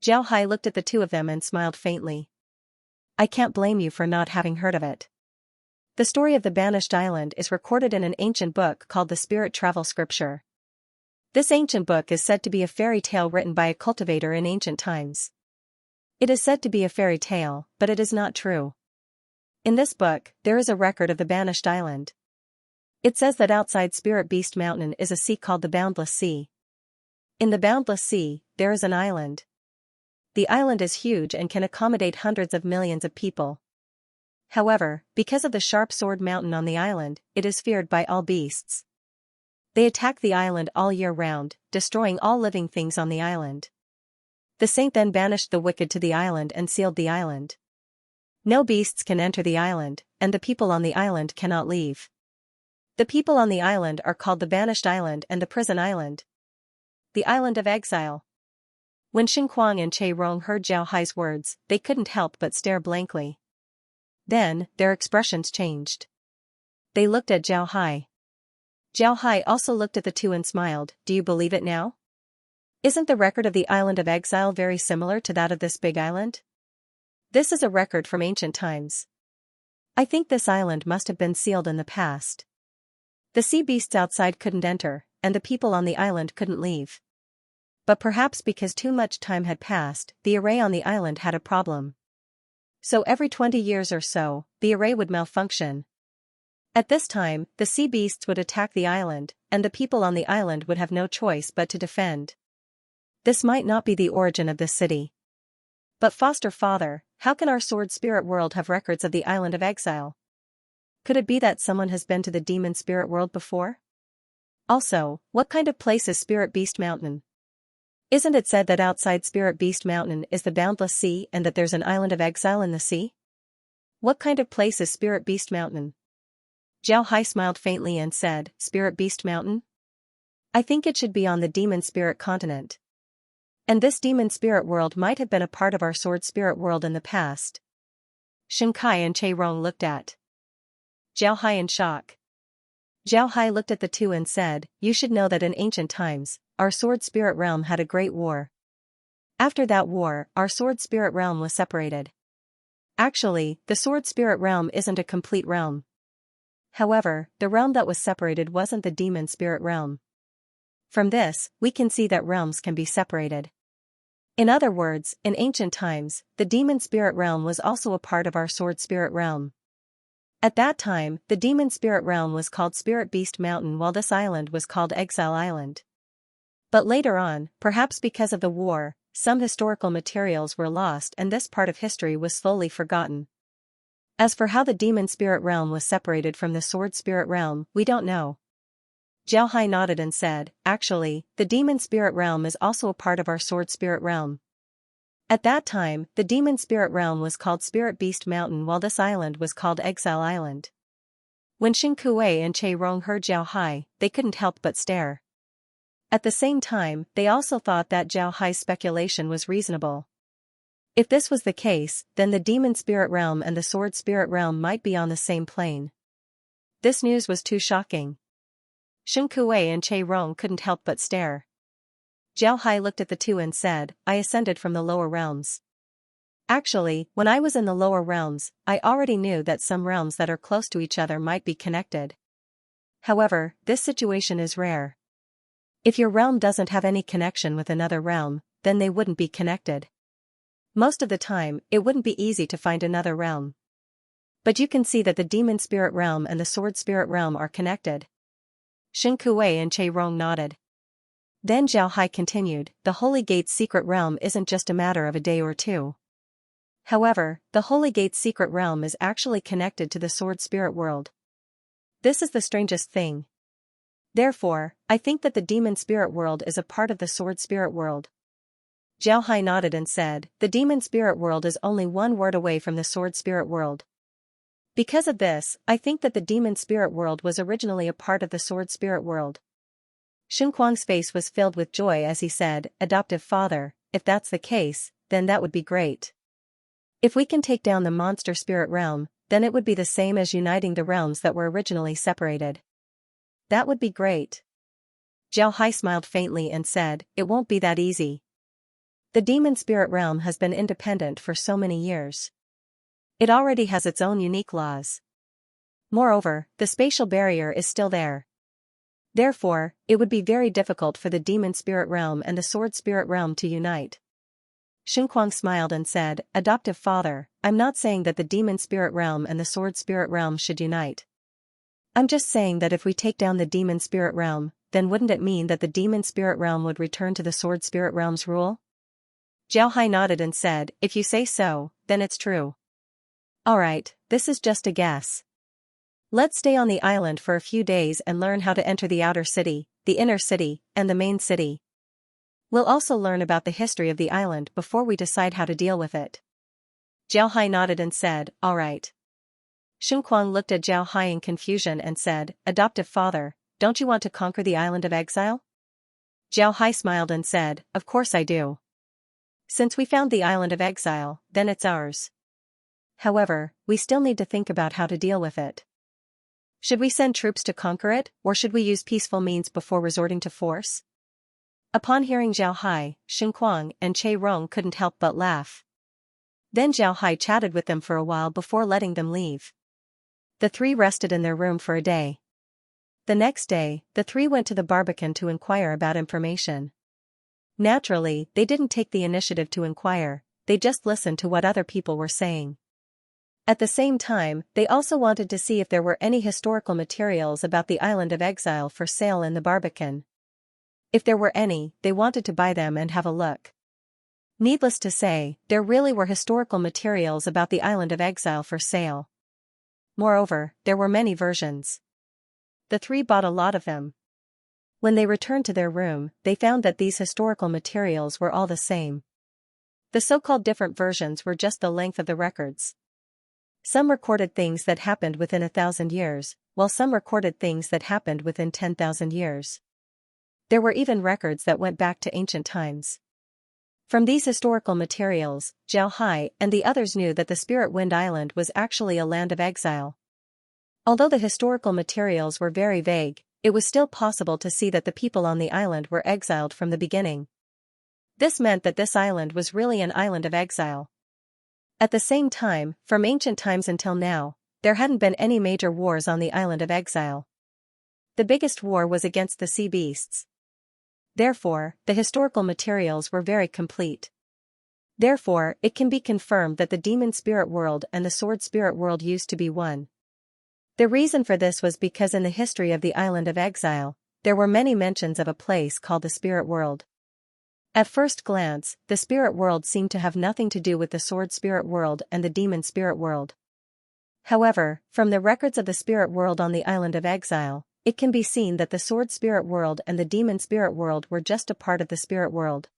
Zhao Hai looked at the two of them and smiled faintly. "I can't blame you for not having heard of it. The story of the banished island is recorded in an ancient book called the Spirit Travel Scripture. This ancient book is said to be a fairy tale written by a cultivator in ancient times. It is said to be a fairy tale, but it is not true. In this book, there is a record of the banished island. It says that outside Spirit Beast Mountain is a sea called the Boundless Sea. In the Boundless Sea, there is an island. The island is huge and can accommodate hundreds of millions of people. However, because of the sharp sword mountain on the island, it is feared by all beasts. They attack the island all year round, destroying all living things on the island. The saint then banished the wicked to the island and sealed the island. No beasts can enter the island, and the people on the island cannot leave. The people on the island are called the Banished Island and the Prison Island. The Island of Exile. When Xinquang and Che Rong heard Zhao Hai's words, they couldn't help but stare blankly. Then, their expressions changed. They looked at Zhao Hai. Zhao Hai also looked at the two and smiled. Do you believe it now? Isn't the record of the Island of Exile very similar to that of this big island? This is a record from ancient times. I think this island must have been sealed in the past. The sea beasts outside couldn't enter, and the people on the island couldn't leave. But perhaps because too much time had passed, the array on the island had a problem. So every 20 years or so, the array would malfunction. At this time, the sea beasts would attack the island, and the people on the island would have no choice but to defend. This might not be the origin of this city. But foster father, how can our sword spirit world have records of the Island of Exile? Could it be that someone has been to the demon spirit world before? Also, what kind of place is Spirit Beast Mountain? Isn't it said that outside Spirit Beast Mountain is the Boundless Sea and that there's an Island of Exile in the sea? What kind of place is Spirit Beast Mountain? Zhao Hai smiled faintly and said, Spirit Beast Mountain? I think it should be on the demon spirit continent. And this demon spirit world might have been a part of our sword spirit world in the past. Shinkai and Che Rong looked at Zhao Hai in shock. Zhao Hai looked at the two and said, you should know that in ancient times, our sword spirit realm had a great war. After that war, our sword spirit realm was separated. Actually, the sword spirit realm isn't a complete realm. However, the realm that was separated wasn't the demon spirit realm. From this, we can see that realms can be separated. In other words, in ancient times, the demon spirit realm was also a part of our sword spirit realm. At that time, the demon spirit realm was called Spirit Beast Mountain while this island was called Exile Island. But later on, perhaps because of the war, some historical materials were lost and this part of history was slowly forgotten. As for how the demon spirit realm was separated from the sword spirit realm, we don't know. Zhao Hai nodded and said, actually, the demon spirit realm is also a part of our sword spirit realm. At that time, the demon spirit realm was called Spirit Beast Mountain while this island was called Exile Island. When Xing Kuei and Che Rong heard Zhao Hai, they couldn't help but stare. At the same time, they also thought that Zhao Hai's speculation was reasonable. If this was the case, then the demon spirit realm and the sword spirit realm might be on the same plane. This news was too shocking. Xing Kuei and Che Rong couldn't help but stare. Zhao Hai looked at the two and said, I ascended from the lower realms. Actually, when I was in the lower realms, I already knew that some realms that are close to each other might be connected. However, this situation is rare. If your realm doesn't have any connection with another realm, then they wouldn't be connected. Most of the time, it wouldn't be easy to find another realm. But you can see that the demon spirit realm and the sword spirit realm are connected. Xing Kuei and Che Rong nodded. Then Zhao Hai continued, the Holy Gate's secret realm isn't just a matter of a day or two. However, the Holy Gate's secret realm is actually connected to the sword spirit world. This is the strangest thing. Therefore, I think that the demon spirit world is a part of the sword spirit world. Zhao Hai nodded and said, the demon spirit world is only one word away from the sword spirit world. Because of this, I think that the demon spirit world was originally a part of the sword spirit world. Xinquang's face was filled with joy as he said, adoptive father, if that's the case, then that would be great. If we can take down the monster spirit realm, then it would be the same as uniting the realms that were originally separated. That would be great. Zhao Hai smiled faintly and said, it won't be that easy. The demon spirit realm has been independent for so many years. It already has its own unique laws. Moreover, the spatial barrier is still there. Therefore, it would be very difficult for the demon spirit realm and the sword spirit realm to unite. Xianxia smiled and said, "Adoptive father, I'm not saying that the demon spirit realm and the sword spirit realm should unite. I'm just saying that if we take down the demon spirit realm, then wouldn't it mean that the demon spirit realm would return to the sword spirit realm's rule?" Xiaohai nodded and said, "If you say so, then it's true. Alright, this is just a guess. Let's stay on the island for a few days and learn how to enter the outer city, the inner city, and the main city. We'll also learn about the history of the island before we decide how to deal with it." Xiaohai nodded and said, "Alright." Xianxia looked at Xiaohai in confusion and said, "Adoptive father, don't you want to conquer the island of exile?" Xiaohai smiled and said, "Of course I do. Since we found the island of exile, then it's ours. However, we still need to think about how to deal with it. Should we send troops to conquer it, or should we use peaceful means before resorting to force?" Upon hearing Xiaohai, Xianxia and Che Rong couldn't help but laugh. Then Xiaohai chatted with them for a while before letting them leave. The three rested in their room for a day. The next day, the three went to the Barbican to inquire about information. Naturally, they didn't take the initiative to inquire, they just listened to what other people were saying. At the same time, they also wanted to see if there were any historical materials about the island of exile for sale in the Barbican. If there were any, they wanted to buy them and have a look. Needless to say, there really were historical materials about the island of exile for sale. Moreover, there were many versions. The three bought a lot of them. When they returned to their room, they found that these historical materials were all the same. The so-called different versions were just the length of the records. Some recorded things that happened within 1,000 years, while some recorded things that happened within 10,000 years. There were even records that went back to ancient times. From these historical materials, Xiaohai and the others knew that the Spirit Wind Island was actually a land of exile. Although the historical materials were very vague, it was still possible to see that the people on the island were exiled from the beginning. This meant that this island was really an island of exile. At the same time, from ancient times until now, there hadn't been any major wars on the island of exile. The biggest war was against the sea beasts. Therefore, the historical materials were very complete. Therefore, it can be confirmed that the demon spirit world and the sword spirit world used to be one. The reason for this was because in the history of the island of exile, there were many mentions of a place called the spirit world. At first glance, the spirit world seemed to have nothing to do with the sword spirit world and the demon spirit world. However, from the records of the spirit world on the island of exile, it can be seen that the sword spirit world and the demon spirit world were just a part of the spirit world.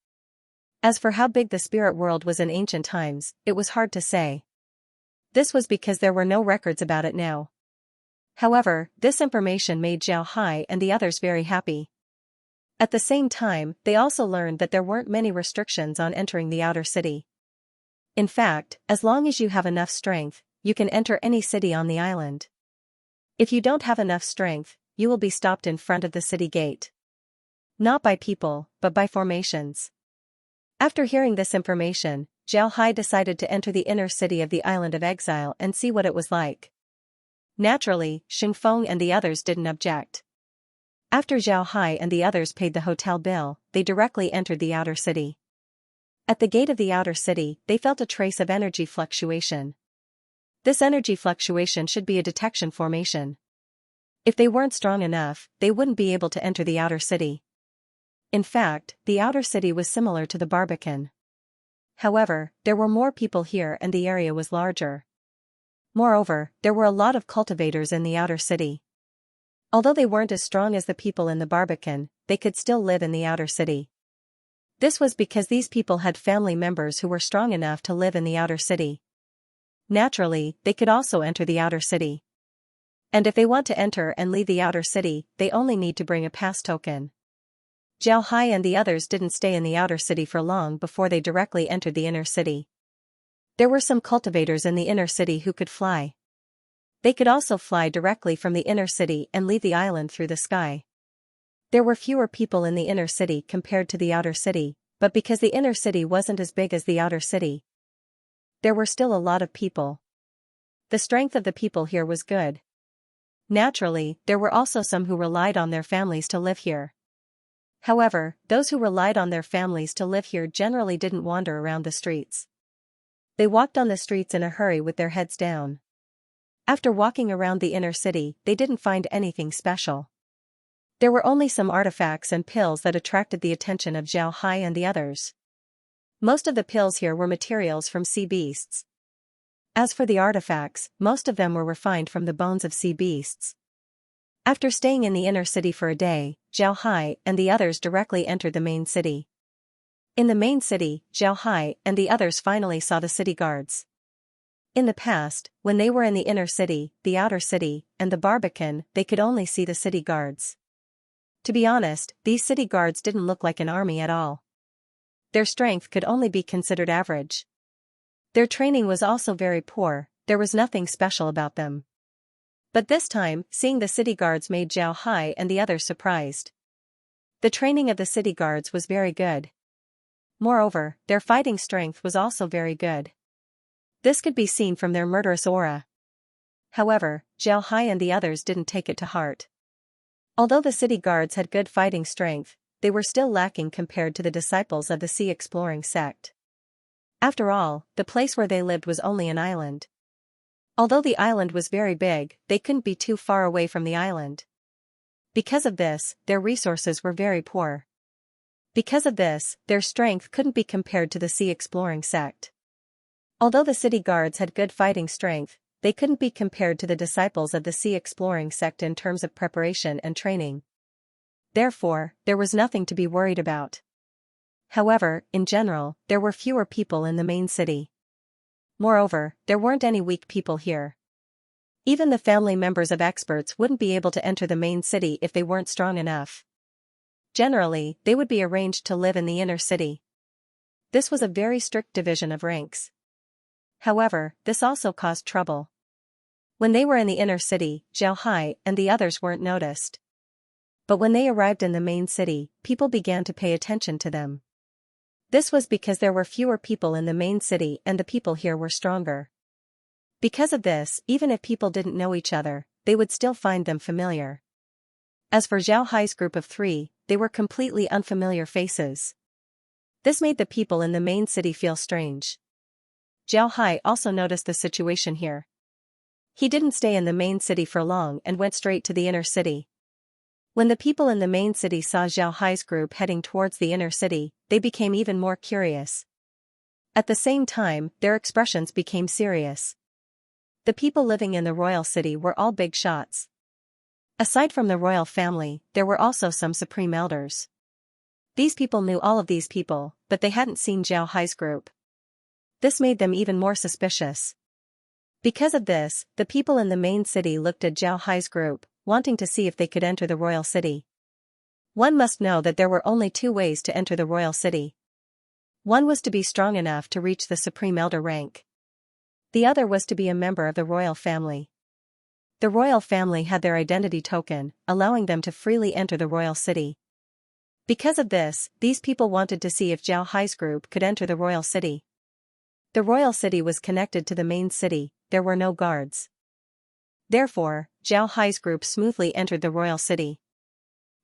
As for how big the spirit world was in ancient times, it was hard to say. This was because there were no records about it now. However, this information made Xiaohai and the others very happy. At the same time, they also learned that there weren't many restrictions on entering the outer city. In fact, as long as you have enough strength, you can enter any city on the island. If you don't have enough strength, you will be stopped in front of the city gate. Not by people, but by formations. After hearing this information, Xiaohai decided to enter the inner city of the island of exile and see what it was like. Naturally, Xingfeng and the others didn't object. After Xiaohai and the others paid the hotel bill, they directly entered the outer city. At the gate of the outer city, they felt a trace of energy fluctuation. This energy fluctuation should be a detection formation. If they weren't strong enough, they wouldn't be able to enter the outer city. In fact, the outer city was similar to the Barbican. However, there were more people here and the area was larger. Moreover, there were a lot of cultivators in the outer city. Although they weren't as strong as the people in the Barbican, they could still live in the outer city. This was because these people had family members who were strong enough to live in the outer city. Naturally, they could also enter the outer city. And if they want to enter and leave the outer city, they only need to bring a pass token. Xiaohai and the others didn't stay in the outer city for long before they directly entered the inner city. There were some cultivators in the inner city who could fly. They could also fly directly from the inner city and leave the island through the sky. There were fewer people in the inner city compared to the outer city, but because the inner city wasn't as big as the outer city, there were still a lot of people. The strength of the people here was good. Naturally, there were also some who relied on their families to live here. However, those who relied on their families to live here generally didn't wander around the streets. They walked on the streets in a hurry with their heads down. After walking around the inner city, they didn't find anything special. There were only some artifacts and pills that attracted the attention of Zhao Hai and the others. Most of the pills here were materials from sea beasts. As for the artifacts, most of them were refined from the bones of sea beasts. After staying in the inner city for a day, Zhao Hai and the others directly entered the main city. In the main city, Zhao Hai and the others finally saw the city guards. In the past, when they were in the inner city, the outer city, and the Barbican, they could only see the city guards. To be honest, these city guards didn't look like an army at all. Their strength could only be considered average. Their training was also very poor, there was nothing special about them. But this time, seeing the city guards made Zhao Hai and the others surprised. The training of the city guards was very good. Moreover, their fighting strength was also very good. This could be seen from their murderous aura. However, Zhao Hai and the others didn't take it to heart. Although the city guards had good fighting strength, they were still lacking compared to the disciples of the sea exploring sect. After all, the place where they lived was only an island. Although the island was very big, they couldn't be too far away from the island. Because of this, their resources were very poor. Because of this, their strength couldn't be compared to the sea exploring sect. Although the city guards had good fighting strength, they couldn't be compared to the disciples of the sea exploring sect in terms of preparation and training. Therefore, there was nothing to be worried about. However, in general, there were fewer people in the main city. Moreover, there weren't any weak people here. Even the family members of experts wouldn't be able to enter the main city if they weren't strong enough. Generally, they would be arranged to live in the inner city. This was a very strict division of ranks. However, this also caused trouble. When they were in the inner city, Zhao Hai and the others weren't noticed. But when they arrived in the main city, people began to pay attention to them. This was because there were fewer people in the main city and the people here were stronger. Because of this, even if people didn't know each other, they would still find them familiar. As for Zhao Hai's group of 3, they were completely unfamiliar faces. This made the people in the main city feel strange. Zhao Hai also noticed the situation here. He didn't stay in the main city for long and went straight to the inner city. When the people in the main city saw Zhao Hai's group heading towards the inner city, they became even more curious. At the same time, their expressions became serious. The people living in the royal city were all big shots. Aside from the royal family, there were also some supreme elders. These people knew all of these people, but they hadn't seen Zhao Hai's group. This made them even more suspicious. Because of this, the people in the main city looked at Zhao Hai's group, wanting to see if they could enter the royal city. One must know that there were only 2 ways to enter the royal city. One was to be strong enough to reach the supreme elder rank. The other was to be a member of the royal family. The royal family had their identity token, allowing them to freely enter the royal city. Because of this, these people wanted to see if Zhao Hai's group could enter the royal city. The royal city was connected to the main city, there were no guards. Therefore, Zhao Hai's group smoothly entered the royal city.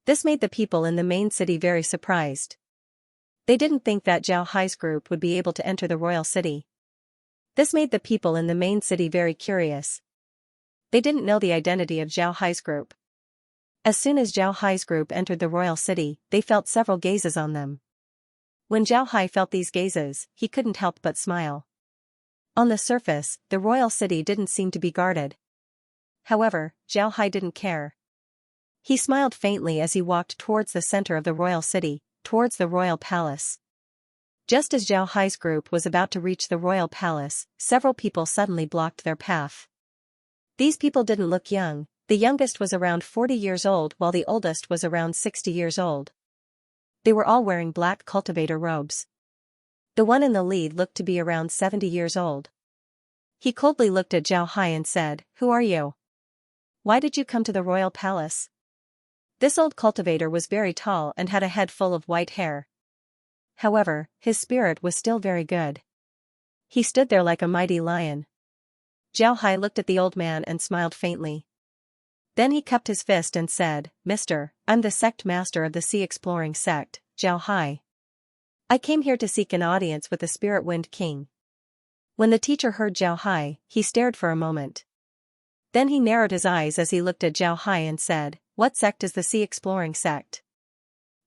This made the people in the main city very surprised. They didn't think that Zhao Hai's group would be able to enter the royal city. This made the people in the main city very curious. They didn't know the identity of Zhao Hai's group. As soon as Zhao Hai's group entered the royal city, they felt several gazes on them. When Zhao Hai felt these gazes, he couldn't help but smile. On the surface, the royal city didn't seem to be guarded. However, Zhao Hai didn't care. He smiled faintly as he walked towards the center of the royal city, towards the royal palace. Just as Zhao Hai's group was about to reach the royal palace, several people suddenly blocked their path. These people didn't look young, the youngest was around 40 years old while the oldest was around 60 years old. They were all wearing black cultivator robes. The one in the lead looked to be around 70 years old. He coldly looked at Zhao Hai and said, "Who are you? Why did you come to the royal palace?" This old cultivator was very tall and had a head full of white hair. However, his spirit was still very good. He stood there like a mighty lion. Zhao Hai looked at the old man and smiled faintly. Then he cupped his fist and said, Mister, I'm the sect master of the sea exploring sect, Zhao Hai. I came here to seek an audience with the Spirit Wind King. When the teacher heard Zhao Hai, he stared for a moment. Then he narrowed his eyes as he looked at Zhao Hai and said, What sect is the sea exploring sect?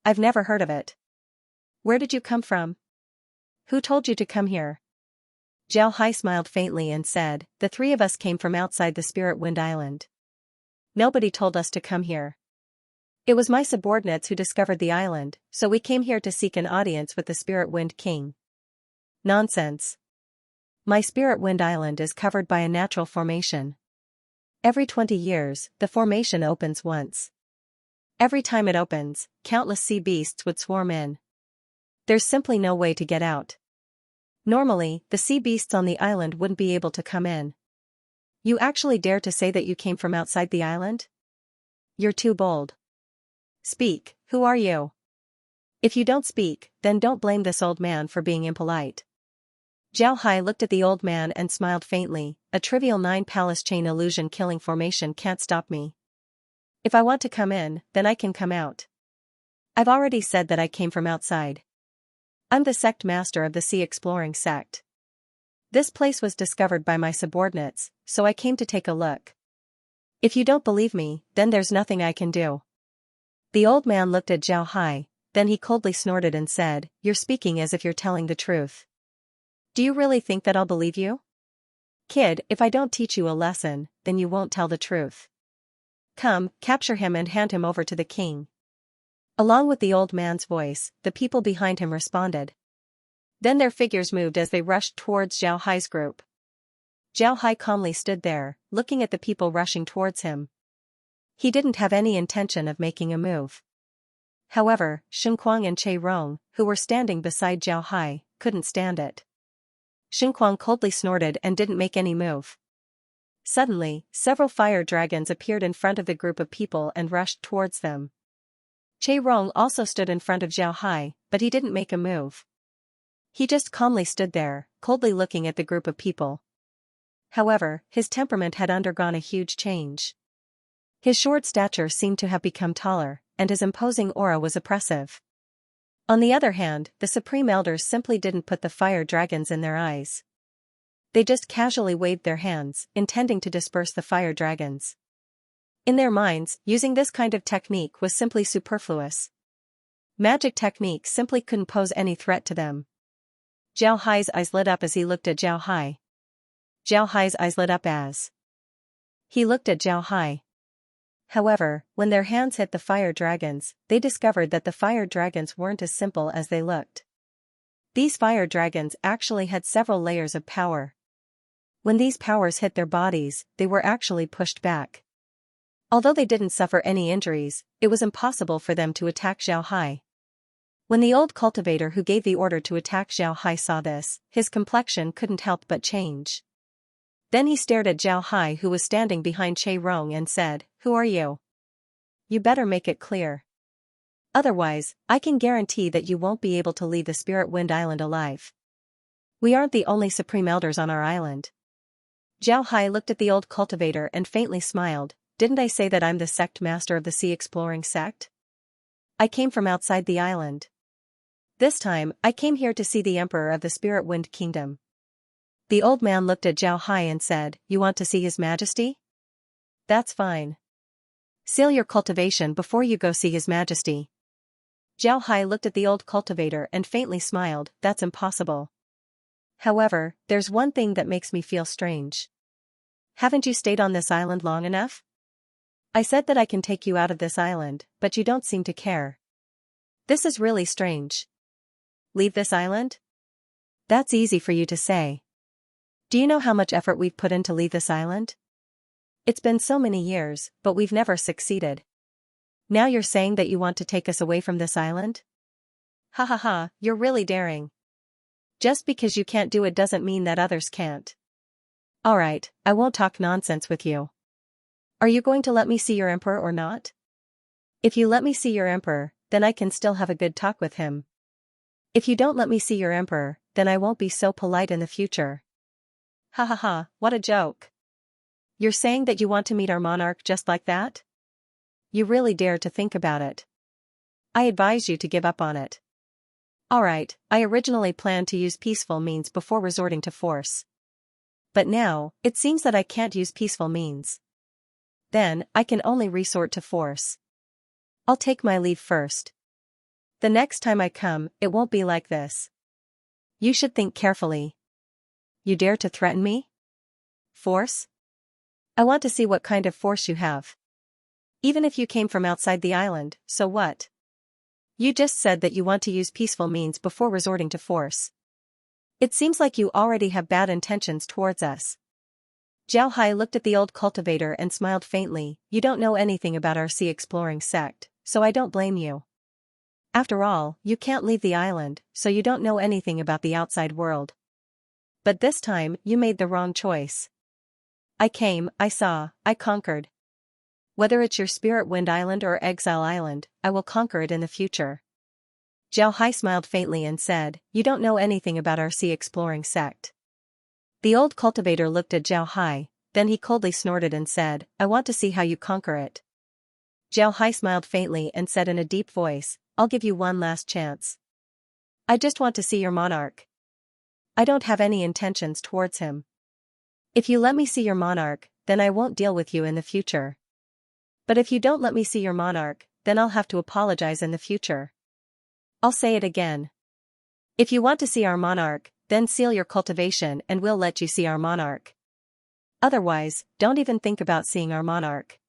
I've never heard of it. Where did you come from? Who told you to come here? Zhao Hai smiled faintly and said, The three of us came from outside the Spirit Wind Island. Nobody told us to come here. It was my subordinates who discovered the island, so we came here to seek an audience with the Spirit Wind King. Nonsense. My Spirit Wind Island is covered by a natural formation. Every 20 years, the formation opens once. Every time it opens, countless sea beasts would swarm in. There's simply no way to get out. Normally, the sea beasts on the island wouldn't be able to come in. You actually dare to say that you came from outside the island? You're too bold. Speak, who are you? If you don't speak, then don't blame this old man for being impolite. Zhao Hai looked at the old man and smiled faintly, a trivial 9-palace chain illusion killing formation can't stop me. If I want to come in, then I can come out. I've already said that I came from outside. I'm the sect master of the sea exploring sect. This place was discovered by my subordinates, so I came to take a look. If you don't believe me, then there's nothing I can do. The old man looked at Zhao Hai, then he coldly snorted and said, You're speaking as if you're telling the truth. Do you really think that I'll believe you? Kid, if I don't teach you a lesson, then you won't tell the truth. Come, capture him and hand him over to the king. Along with the old man's voice, the people behind him responded. Then their figures moved as they rushed towards Zhao Hai's group. Zhao Hai calmly stood there, looking at the people rushing towards him. He didn't have any intention of making a move. However, Xianxia and Che Rong, who were standing beside Zhao Hai, couldn't stand it. Xianxia coldly snorted and didn't make any move. Suddenly, several fire dragons appeared in front of the group of people and rushed towards them. Che Rong also stood in front of Zhao Hai, but he didn't make a move. He just calmly stood there, coldly looking at the group of people. However, his temperament had undergone a huge change. His short stature seemed to have become taller, and his imposing aura was oppressive. On the other hand, the Supreme Elders simply didn't put the fire dragons in their eyes. They just casually waved their hands, intending to disperse the fire dragons. In their minds, using this kind of technique was simply superfluous. Magic techniques simply couldn't pose any threat to them. Zhao Hai's eyes lit up as he looked at Zhao Hai. Zhao Hai's eyes lit up as he looked at Zhao Hai. However, when their hands hit the fire dragons, they discovered that the fire dragons weren't as simple as they looked. These fire dragons actually had several layers of power. When these powers hit their bodies, they were actually pushed back. Although they didn't suffer any injuries, it was impossible for them to attack Zhao Hai. When the old cultivator who gave the order to attack Zhao Hai saw this, his complexion couldn't help but change. Then he stared at Zhao Hai, who was standing behind Che Rong, and said, Who are you? You better make it clear. Otherwise, I can guarantee that you won't be able to leave the Spirit Wind Island alive. We aren't the only Supreme Elders on our island. Zhao Hai looked at the old cultivator and faintly smiled. Didn't I say that I'm the sect master of the sea exploring sect? I came from outside the island. This time, I came here to see the Emperor of the Spirit Wind Kingdom. The old man looked at Zhao Hai and said, You want to see His Majesty? That's fine. Seal your cultivation before you go see His Majesty. Zhao Hai looked at the old cultivator and faintly smiled. That's impossible. However, there's one thing that makes me feel strange. Haven't you stayed on this island long enough? I said that I can take you out of this island, but you don't seem to care. This is really strange. Leave this island? That's easy for you to say. Do you know how much effort we've put in to leave this island? It's been so many years, but we've never succeeded. Now you're saying that you want to take us away from this island? Ha ha ha, you're really daring. Just because you can't do it doesn't mean that others can't. Alright, I won't talk nonsense with you. Are you going to let me see your emperor or not? If you let me see your emperor, then I can still have a good talk with him. If you don't let me see your emperor, then I won't be so polite in the future. Ha ha ha, what a joke. You're saying that you want to meet our monarch just like that? You really dare to think about it. I advise you to give up on it. Alright, I originally planned to use peaceful means before resorting to force. But now, it seems that I can't use peaceful means. Then, I can only resort to force. I'll take my leave first. The next time I come, it won't be like this. You should think carefully. You dare to threaten me? Force? I want to see what kind of force you have. Even if you came from outside the island, so what? You just said that you want to use peaceful means before resorting to force. It seems like you already have bad intentions towards us. Zhao Hai looked at the old cultivator and smiled faintly. You don't know anything about our sea-exploring sect, so I don't blame you. After all, you can't leave the island, so you don't know anything about the outside world. But this time, you made the wrong choice. I came, I saw, I conquered. Whether it's your Spirit Wind Island or Exile Island, I will conquer it in the future. Zhao Hai smiled faintly and said, You don't know anything about our sea-exploring sect. The old cultivator looked at Zhao Hai, then he coldly snorted and said, I want to see how you conquer it. Zhao Hai smiled faintly and said in a deep voice, I'll give you one last chance. I just want to see your monarch. I don't have any intentions towards him. If you let me see your monarch, then I won't deal with you in the future. But if you don't let me see your monarch, then I'll have to apologize in the future. I'll say it again. If you want to see our monarch, then seal your cultivation and we'll let you see our monarch. Otherwise, don't even think about seeing our monarch.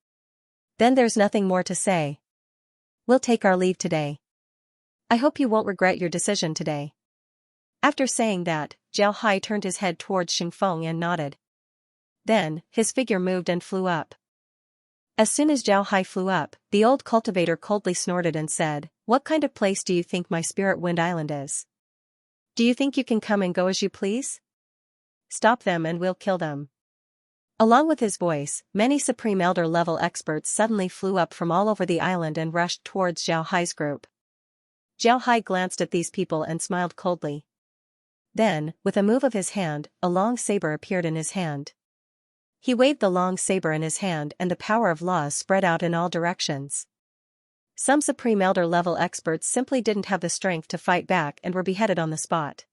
Then there's nothing more to say. We'll take our leave today. I hope you won't regret your decision today. After saying that, Zhao Hai turned his head towards Xingfeng and nodded. Then, his figure moved and flew up. As soon as Zhao Hai flew up, the old cultivator coldly snorted and said, What kind of place do you think my Spirit Wind Island is? Do you think you can come and go as you please? Stop them and we'll kill them. Along with his voice, many Supreme Elder level experts suddenly flew up from all over the island and rushed towards Zhao Hai's group. Zhao Hai glanced at these people and smiled coldly. Then, with a move of his hand, a long saber appeared in his hand. He waved the long saber in his hand and the power of laws spread out in all directions. Some Supreme Elder level experts simply didn't have the strength to fight back and were beheaded on the spot.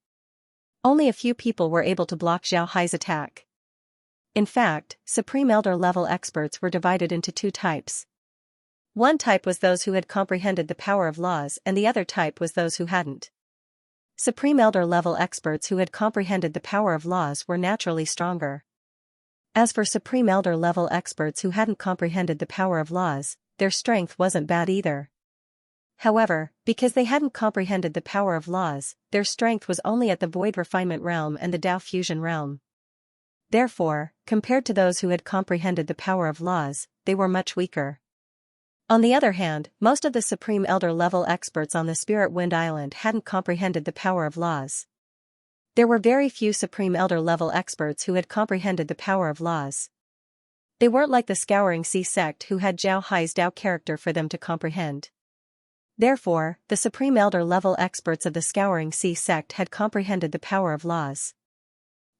Only a few people were able to block Zhao Hai's attack. In fact, Supreme Elder level experts were divided into two types. One type was those who had comprehended the power of laws and the other type was those who hadn't. Supreme Elder level experts who had comprehended the power of laws were naturally stronger. As for Supreme Elder level experts who hadn't comprehended the power of laws, their strength wasn't bad either. However, because they hadn't comprehended the power of laws, their strength was only at the Void Refinement realm and the Dao Fusion realm. Therefore, compared to those who had comprehended the power of laws, they were much weaker. On the other hand, most of the Supreme Elder level experts on the Spirit Wind Island hadn't comprehended the power of laws. There were very few Supreme Elder level experts who had comprehended the power of laws. They weren't like the Scouring Sea sect who had Zhao Hai's Dao character for them to comprehend. Therefore, the Supreme Elder level experts of the Scouring Sea sect had comprehended the power of laws.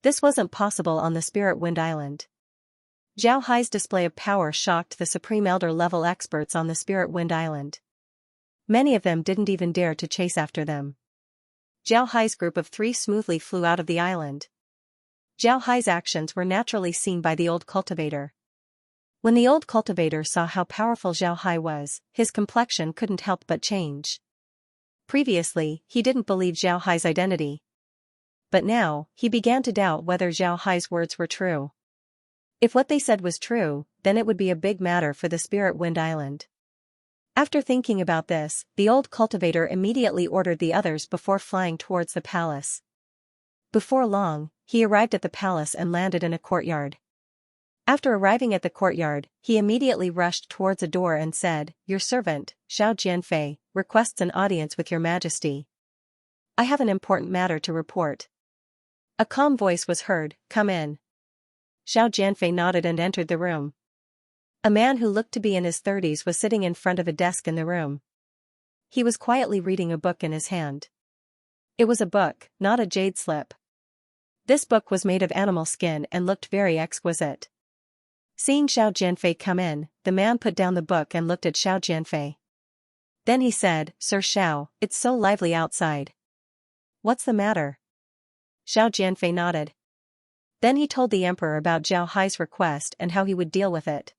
This wasn't possible on the Spirit Wind Island. Zhao Hai's display of power shocked the Supreme Elder level experts on the Spirit Wind Island. Many of them didn't even dare to chase after them. Zhao Hai's group of 3 smoothly flew out of the island. Zhao Hai's actions were naturally seen by the old cultivator. When the old cultivator saw how powerful Zhao Hai was, his complexion couldn't help but change. Previously, he didn't believe Zhao Hai's identity. But now, he began to doubt whether Zhao Hai's words were true. If what they said was true, then it would be a big matter for the Spirit Wind Island. After thinking about this, the old cultivator immediately ordered the others before flying towards the palace. Before long, he arrived at the palace and landed in a courtyard. After arriving at the courtyard, he immediately rushed towards a door and said, Your servant, Xiao Jianfei, requests an audience with your majesty. I have an important matter to report. A calm voice was heard, Come in. Xiao Jianfei nodded and entered the room. A man who looked to be in his 30s was sitting in front of a desk in the room. He was quietly reading a book in his hand. It was a book, not a jade slip. This book was made of animal skin and looked very exquisite. Seeing Xiao Jianfei come in, the man put down the book and looked at Xiao Jianfei. Then he said, Sir Xiao, it's so lively outside. What's the matter? Xiao Jianfei nodded. Then he told the emperor about Zhao Hai's request and how he would deal with it.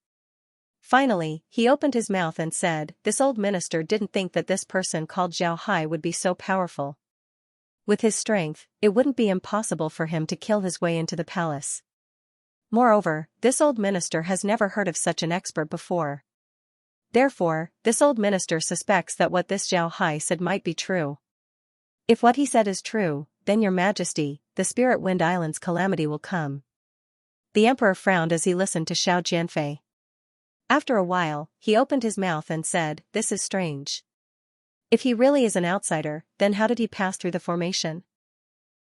Finally, he opened his mouth and said, this old minister didn't think that this person called Zhao Hai would be so powerful. With his strength, it wouldn't be impossible for him to kill his way into the palace. Moreover, this old minister has never heard of such an expert before. Therefore, this old minister suspects that what this Zhao Hai said might be true. If what he said is true, then your majesty, the Spirit Wind Island's calamity will come. The emperor frowned as he listened to Xiao Jianfei. After a while, he opened his mouth and said, this is strange. If he really is an outsider, then how did he pass through the formation?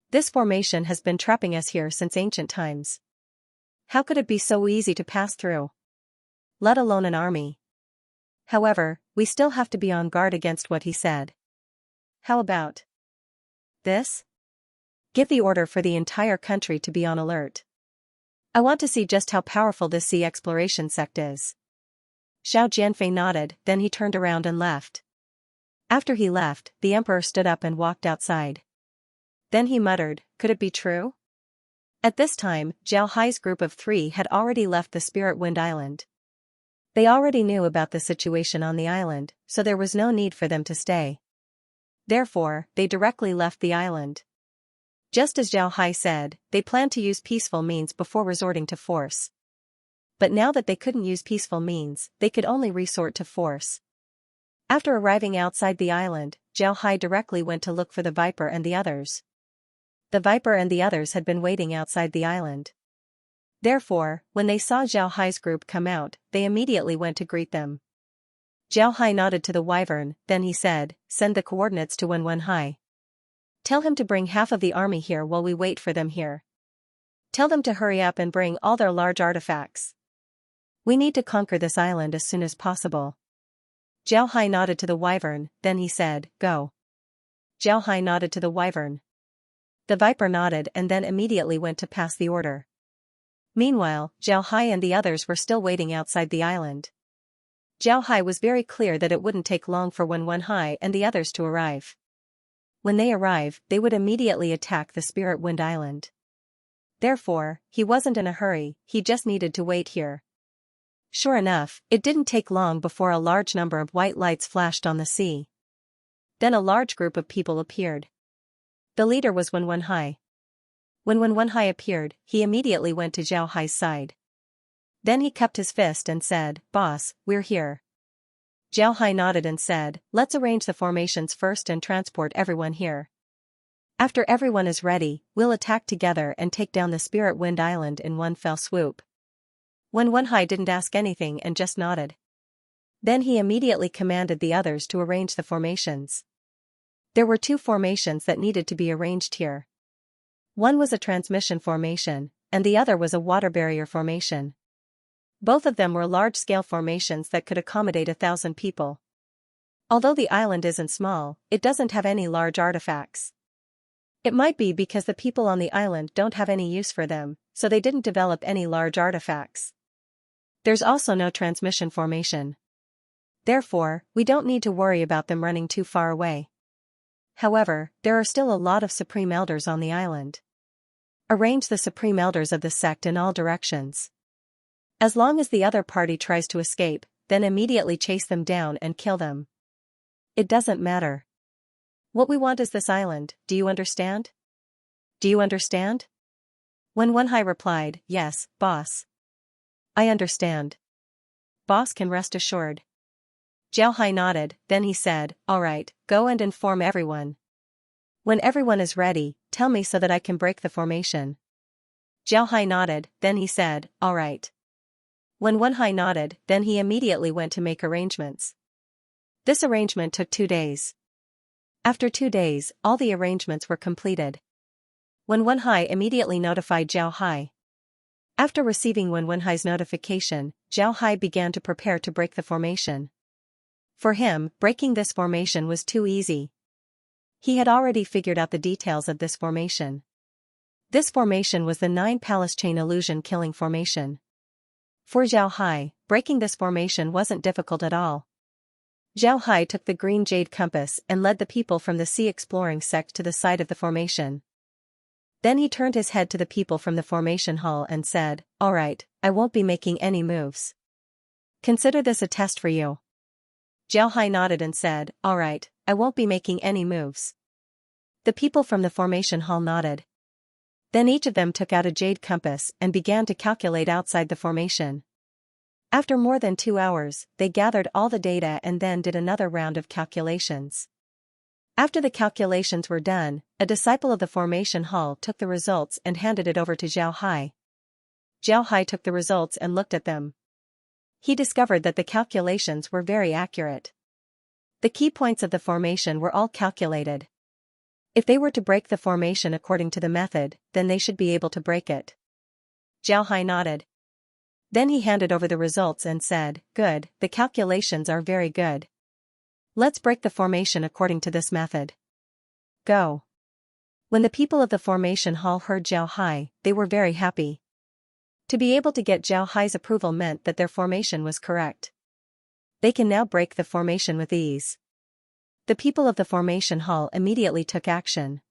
This formation has been trapping us here since ancient times. How could it be so easy to pass through? Let alone an army. However, we still have to be on guard against what he said. How about this? Give the order for the entire country to be on alert. I want to see just how powerful this sea exploration sect is. Xiao Jianfei nodded, then he turned around and left. After he left, the emperor stood up and walked outside. Then he muttered, could it be true? At this time, Zhao Hai's group of 3 had already left the Spirit Wind Island. They already knew about the situation on the island, so there was no need for them to stay. Therefore, they directly left the island. Just as Zhao Hai said, they planned to use peaceful means before resorting to force. But now that they couldn't use peaceful means, they could only resort to force. After arriving outside the island, Zhao Hai directly went to look for the Viper and the others. The Viper and the others had been waiting outside the island. Therefore, when they saw Zhao Hai's group come out, they immediately went to greet them. Zhao Hai nodded to the Wyvern, then he said, send the coordinates to Wen Hai. Tell him to bring half of the army here while we wait for them here. Tell them to hurry up and bring all their large artifacts. We need to conquer this island as soon as possible. Zhao Hai nodded to the Wyvern, then he said, go. Zhao Hai nodded to the Wyvern. The Viper nodded and then immediately went to pass the order. Meanwhile, Zhao Hai and the others were still waiting outside the island. Zhao Hai was very clear that it wouldn't take long for Wen Hai and the others to arrive. When they arrive, they would immediately attack the Spirit Wind Island. Therefore, he wasn't in a hurry, he just needed to wait here. Sure enough, it didn't take long before a large number of white lights flashed on the sea. Then a large group of people appeared. The leader was Wen Hai. When Wen Hai appeared, he immediately went to Zhao Hai's side. Then he cupped his fist and said, boss, we're here. Zhao Hai nodded and said, let's arrange the formations first and transport everyone here. After everyone is ready, we'll attack together and take down the Spirit Wind Island in one fell swoop. Wen Hai didn't ask anything and just nodded. Then he immediately commanded the others to arrange the formations. There were 2 formations that needed to be arranged here. One was a transmission formation, and the other was a water barrier formation. Both of them were large-scale formations that could accommodate 1,000 people. Although the island isn't small, it doesn't have any large artifacts. It might be because the people on the island don't have any use for them, so they didn't develop any large artifacts. There's also no transmission formation. Therefore, we don't need to worry about them running too far away. However, there are still a lot of Supreme Elders on the island. Arrange the Supreme Elders of the sect in all directions. As long as the other party tries to escape, then immediately chase them down and kill them. It doesn't matter. What we want is this island, do you understand? Do you understand? Wen Hai replied, yes, boss. I understand. Boss can rest assured. Zhao Hai nodded, then he said, all right, go and inform everyone. When everyone is ready, tell me so that I can break the formation. Zhao Hai nodded, then he said, all right. When Wen Hai nodded, then he immediately went to make arrangements. This arrangement took 2 days. After 2 days, all the arrangements were completed. Wen Hai immediately notified Zhao Hai. After receiving Wen Hai's notification, Zhao Hai began to prepare to break the formation. For him, breaking this formation was too easy. He had already figured out the details of this formation. This formation was the 9 palace chain illusion killing formation. For Zhao Hai, breaking this formation wasn't difficult at all. Zhao Hai took the green jade compass and led the people from the sea exploring sect to the side of the formation. Then he turned his head to the people from the formation hall and said, "Alright, I won't be making any moves. Consider this a test for you." Zhao Hai nodded and said, "Alright, I won't be making any moves." The people from the formation hall nodded. Then each of them took out a jade compass and began to calculate outside the formation. After more than 2 hours, they gathered all the data and then did another round of calculations. After the calculations were done, a disciple of the formation hall took the results and handed it over to Zhao Hai. Zhao Hai took the results and looked at them. He discovered that the calculations were very accurate. The key points of the formation were all calculated. If they were to break the formation according to the method, then they should be able to break it. Zhao Hai nodded. Then he handed over the results and said, "Good, the calculations are very good. Let's break the formation according to this method. Go." When the people of the formation hall heard Zhao Hai, they were very happy. To be able to get Zhao Hai's approval meant that their formation was correct. They can now break the formation with ease. The people of the formation hall immediately took action.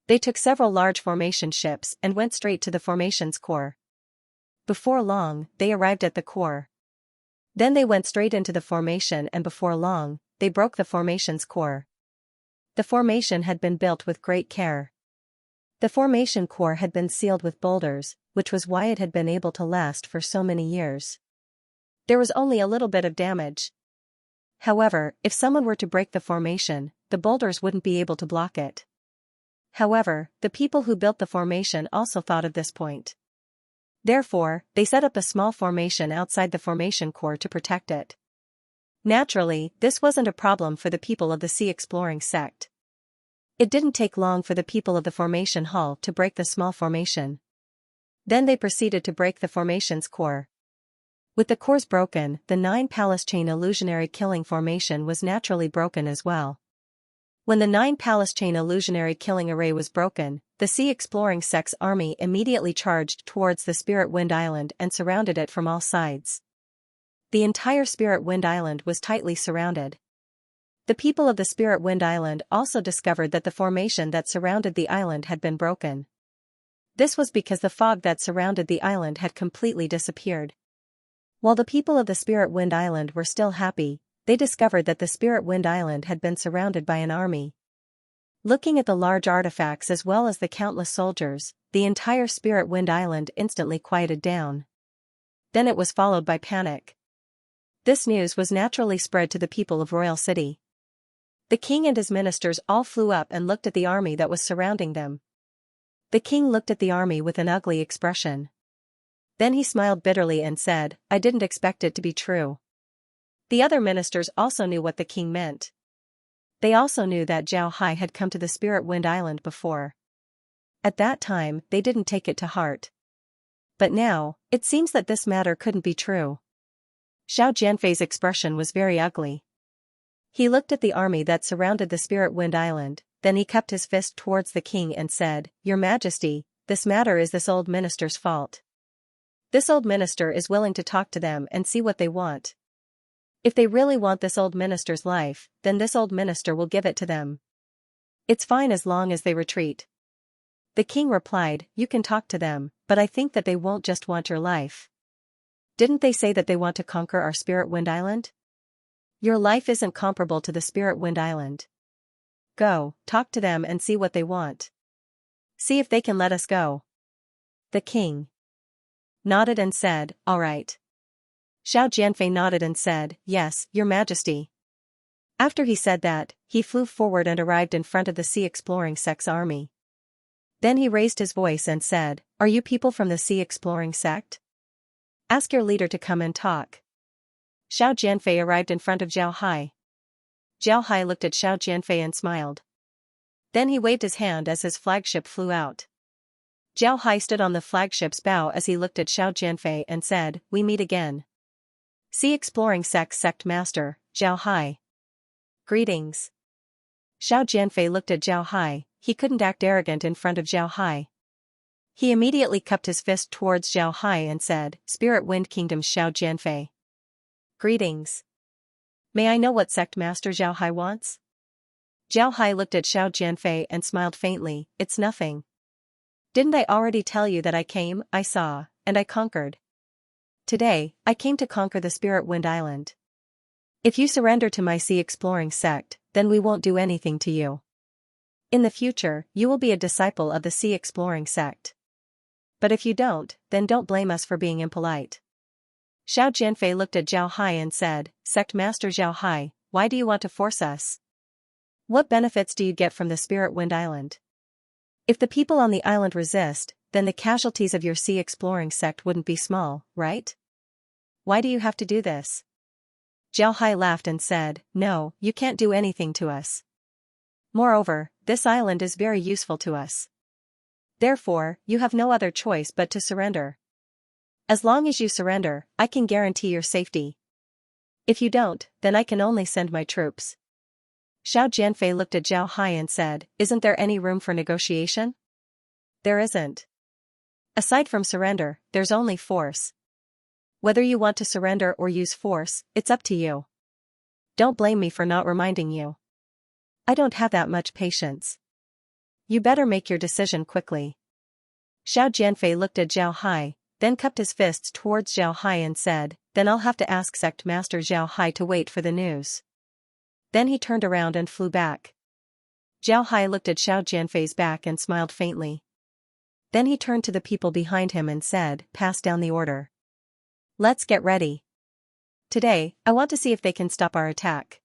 They took several large formation ships and went straight to the formation's core. Before long, they arrived at the core. Then they went straight into the formation and before long, they broke the formation's core. The formation had been built with great care. The formation core had been sealed with boulders, which was why it had been able to last for so many years. There was only a little bit of damage. However, if someone were to break the formation, the boulders wouldn't be able to block it. However, the people who built the formation also thought of this point. Therefore, they set up a small formation outside the formation core to protect it. Naturally, this wasn't a problem for the people of the sea exploring sect. It didn't take long for the people of the formation hall to break the small formation. Then they proceeded to break the formation's core. With the cores broken, the 9-palace chain illusionary killing formation was naturally broken as well. When the 9-palace chain illusionary killing array was broken, the sea exploring sect's army immediately charged towards the Spirit Wind Island and surrounded it from all sides. The entire Spirit Wind Island was tightly surrounded. The people of the Spirit Wind Island also discovered that the formation that surrounded the island had been broken. This was because the fog that surrounded the island had completely disappeared. While the people of the Spirit Wind Island were still happy, they discovered that the Spirit Wind Island had been surrounded by an army. Looking at the large artifacts as well as the countless soldiers, the entire Spirit Wind Island instantly quieted down. Then it was followed by panic. This news was naturally spread to the people of Royal City. The king and his ministers all flew up and looked at the army that was surrounding them. The king looked at the army with an ugly expression. Then he smiled bitterly and said, "I didn't expect it to be true." The other ministers also knew what the king meant. They also knew that Zhao Hai had come to the Spirit Wind Island before. At that time, they didn't take it to heart. But now, it seems that this matter couldn't be true. Xiao Jianfei's expression was very ugly. He looked at the army that surrounded the Spirit Wind Island, then he cupped his fist towards the king and said, "Your Majesty, this matter is this old minister's fault. This old minister is willing to talk to them and see what they want. If they really want this old minister's life, then this old minister will give it to them. It's fine as long as they retreat." The king replied, "You can talk to them, but I think that they won't just want your life. Didn't they say that they want to conquer our Spirit Wind Island? Your life isn't comparable to the Spirit Wind Island. Go, talk to them and see what they want. See if they can let us go." The king nodded and said, "All right." Xiao Jianfei nodded and said, "Yes, Your Majesty." After he said that, he flew forward and arrived in front of the sea exploring sect's army. Then he raised his voice and said, "Are you people from the sea exploring sect? Ask your leader to come and talk." Xiao Jianfei arrived in front of Zhao Hai. Zhao Hai looked at Xiao Jianfei and smiled. Then he waved his hand as his flagship flew out. Zhao Hai stood on the flagship's bow as he looked at Xiao Jianfei and said, "We meet again. Sea Exploring Sect Master, Zhao Hai. Greetings." Xiao Jianfei looked at Zhao Hai. He couldn't act arrogant in front of Zhao Hai. He immediately cupped his fist towards Zhao Hai and said, Spirit Wind Kingdom's Xiao Jianfei. Greetings. May I know what sect Master Zhao Hai wants? Zhao Hai looked at Xiao Jianfei and smiled faintly, it's nothing. Didn't I already tell you that I came, I saw, and I conquered? Today, I came to conquer the Spirit Wind Island. If you surrender to my sea exploring sect, then we won't do anything to you. In the future, you will be a disciple of the sea exploring sect. But if you don't, then don't blame us for being impolite. Xiao Jianfei looked at Zhao Hai and said, Sect Master Zhao Hai, why do you want to force us? What benefits do you get from the Spirit Wind Island? If the people on the island resist, then the casualties of your sea exploring sect wouldn't be small, right? Why do you have to do this? Zhao Hai laughed and said, No, you can't do anything to us. Moreover, this island is very useful to us. Therefore, you have no other choice but to surrender. As long as you surrender, I can guarantee your safety. If you don't, then I can only send my troops. Xiao Jianfei looked at Zhao Hai and said, Isn't there any room for negotiation? There isn't. Aside from surrender, there's only force. Whether you want to surrender or use force, it's up to you. Don't blame me for not reminding you. I don't have that much patience. You better make your decision quickly. Xiao Jianfei looked at Zhao Hai, then cupped his fists towards Zhao Hai and said, Then I'll have to ask Sect Master Zhao Hai to wait for the news. Then he turned around and flew back. Zhao Hai looked at Xiao Jianfei's back and smiled faintly. Then he turned to the people behind him and said, Pass down the order. Let's get ready. Today, I want to see if they can stop our attack.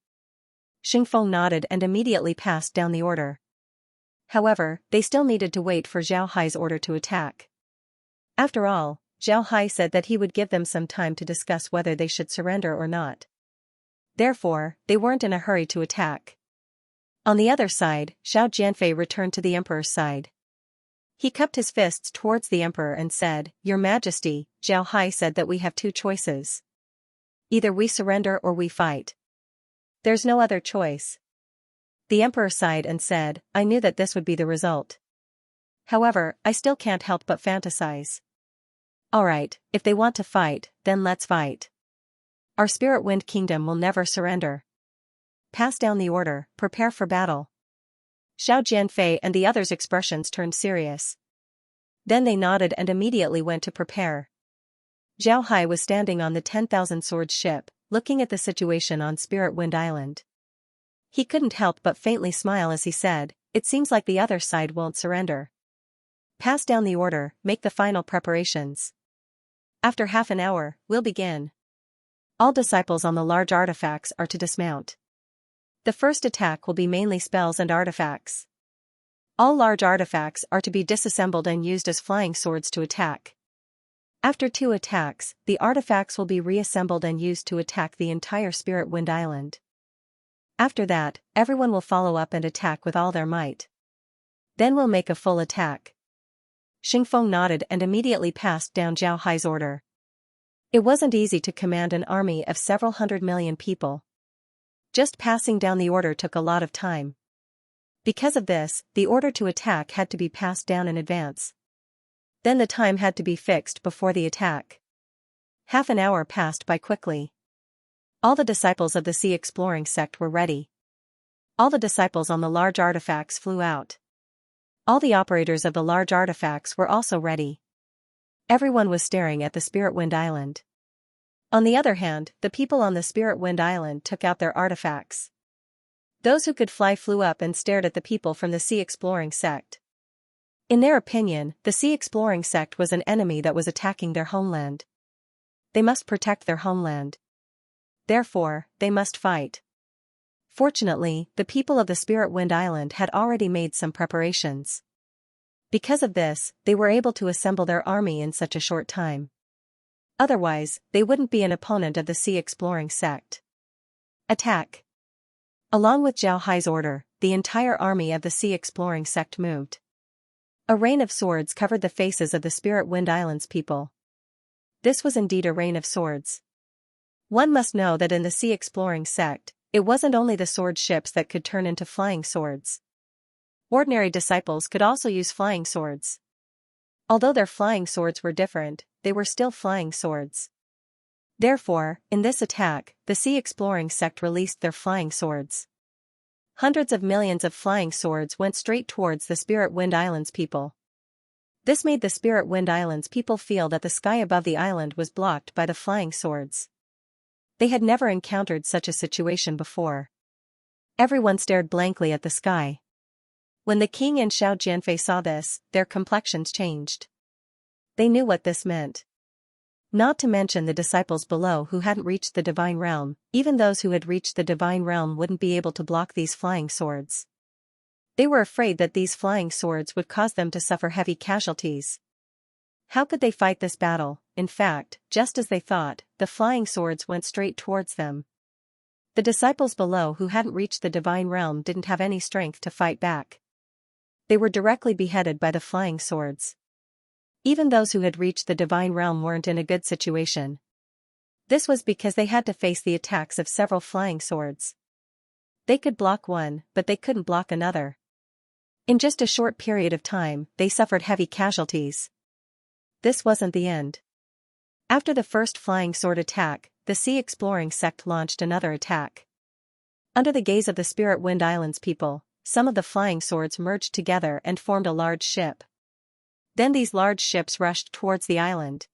Xingfeng nodded and immediately passed down the order. However, they still needed to wait for Zhao Hai's order to attack. After all, Zhao Hai said that he would give them some time to discuss whether they should surrender or not. Therefore, they weren't in a hurry to attack. On the other side, Xiao Jianfei returned to the emperor's side. He cupped his fists towards the emperor and said, Your Majesty, Zhao Hai said that we have two choices. Either we surrender or we fight. There's no other choice. The emperor sighed and said, I knew that this would be the result. However, I still can't help but fantasize. Alright, if they want to fight, then let's fight. Our Spirit Wind Kingdom will never surrender. Pass down the order, prepare for battle. Xiao Jianfei and the others' expressions turned serious. Then they nodded and immediately went to prepare. Zhao Hai was standing on the 10,000 swords ship, looking at the situation on Spirit Wind Island. He couldn't help but faintly smile as he said, It seems like the other side won't surrender. Pass down the order, make the final preparations. After half an hour, we'll begin. All disciples on the large artifacts are to dismount. The first attack will be mainly spells and artifacts. All large artifacts are to be disassembled and used as flying swords to attack. After 2 attacks, the artifacts will be reassembled and used to attack the entire Spirit Wind Island. After that, everyone will follow up and attack with all their might. Then we'll make a full attack. Xingfeng nodded and immediately passed down Zhao Hai's order. It wasn't easy to command an army of several 100 million people. Just passing down the order took a lot of time. Because of this, the order to attack had to be passed down in advance. Then the time had to be fixed before the attack. Half an hour passed by quickly. All the disciples of the Sea Exploring sect were ready. All the disciples on the large artifacts flew out. All the operators of the large artifacts were also ready. Everyone was staring at the Spirit Wind Island. On the other hand, the people on the Spirit Wind Island took out their artifacts. Those who could fly flew up and stared at the people from the Sea Exploring sect. In their opinion, the Sea Exploring sect was an enemy that was attacking their homeland. They must protect their homeland. Therefore, they must fight. Fortunately, the people of the Spirit Wind Island had already made some preparations. Because of this, they were able to assemble their army in such a short time. Otherwise, they wouldn't be an opponent of the Sea Exploring sect. Attack! Along with Zhao Hai's order, the entire army of the Sea Exploring sect moved. A rain of swords covered the faces of the Spirit Wind Island's people. This was indeed a rain of swords. One must know that in the Sea Exploring sect, it wasn't only the sword ships that could turn into flying swords. Ordinary disciples could also use flying swords. Although their flying swords were different, they were still flying swords. Therefore, in this attack, the sea exploring sect released their flying swords. Hundreds of millions of flying swords went straight towards the Spirit Wind Islands people. This made the Spirit Wind Islands people feel that the sky above the island was blocked by the flying swords. They had never encountered such a situation before. Everyone stared blankly at the sky. When the king and Xiao Jianfei saw this, their complexions changed. They knew what this meant. Not to mention the disciples below who hadn't reached the divine realm, even those who had reached the divine realm wouldn't be able to block these flying swords. They were afraid that these flying swords would cause them to suffer heavy casualties. How could they fight this battle? In fact, just as they thought, the flying swords went straight towards them. The disciples below who hadn't reached the divine realm didn't have any strength to fight back. They were directly beheaded by the flying swords. Even those who had reached the divine realm weren't in a good situation. This was because they had to face the attacks of several flying swords. They could block one, but they couldn't block another. In just a short period of time, they suffered heavy casualties. This wasn't the end. After the first flying sword attack, the sea exploring sect launched another attack. Under the gaze of the Spirit Wind Islands people, some of the flying swords merged together and formed a large ship. Then these large ships rushed towards the island.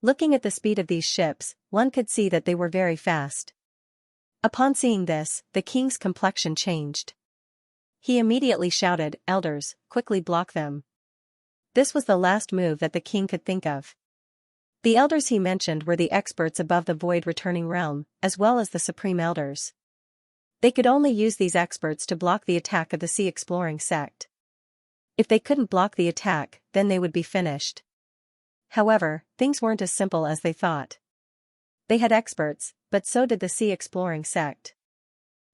Looking at the speed of these ships, one could see that they were very fast. Upon seeing this, the king's complexion changed. He immediately shouted, "Elders, quickly block them." This was the last move that the king could think of. The elders he mentioned were the experts above the void returning realm, as well as the supreme elders. They could only use these experts to block the attack of the sea exploring sect. If they couldn't block the attack, then they would be finished. However, things weren't as simple as they thought. They had experts, but so did the sea exploring sect.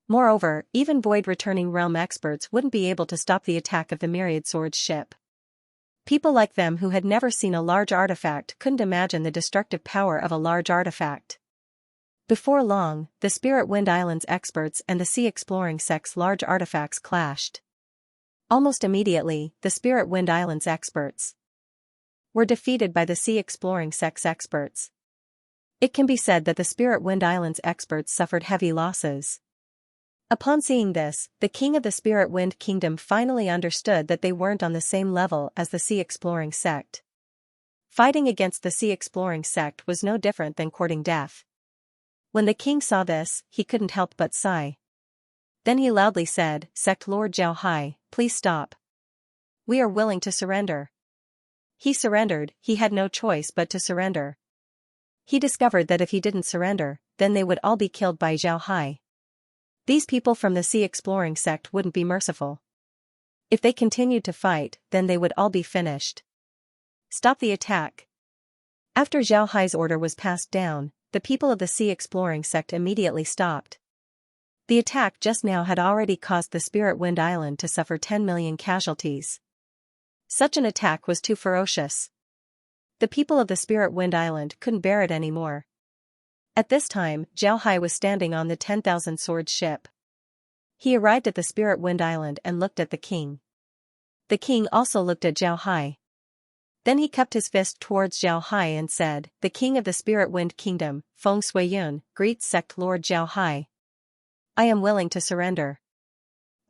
Moreover, even void returning realm experts wouldn't be able to stop the attack of the myriad swords ship. People like them who had never seen a large artifact couldn't imagine the destructive power of a large artifact. Before long, the Spirit Wind Islands experts and the sea exploring sect's large artifacts clashed. Almost immediately, the Spirit Wind Islands experts were defeated by the sea exploring sect's experts. It can be said that the Spirit Wind Islands experts suffered heavy losses. Upon seeing this, the king of the Spirit Wind Kingdom finally understood that they weren't on the same level as the sea exploring sect. Fighting against the sea exploring sect was no different than courting death. When the king saw this, he couldn't help but sigh. Then he loudly said, "Sect Lord Zhao Hai, please stop. We are willing to surrender." He surrendered, he had no choice but to surrender. He discovered that if he didn't surrender, then they would all be killed by Zhao Hai. These people from the sea exploring sect wouldn't be merciful. If they continued to fight, then they would all be finished. Stop the attack. After Zhao Hai's order was passed down, the people of the sea exploring sect immediately stopped. The attack just now had already caused the Spirit Wind Island to suffer 10 million casualties. Such an attack was too ferocious. The people of the Spirit Wind Island couldn't bear it anymore. At this time, Zhao Hai was standing on the 10,000 swords ship. He arrived at the Spirit Wind Island and looked at the king. The king also looked at Zhao Hai. Then he cupped his fist towards Zhao Hai and said, "The king of the Spirit Wind Kingdom, Feng Shuiyun, greets Sect Lord Zhao Hai. I am willing to surrender.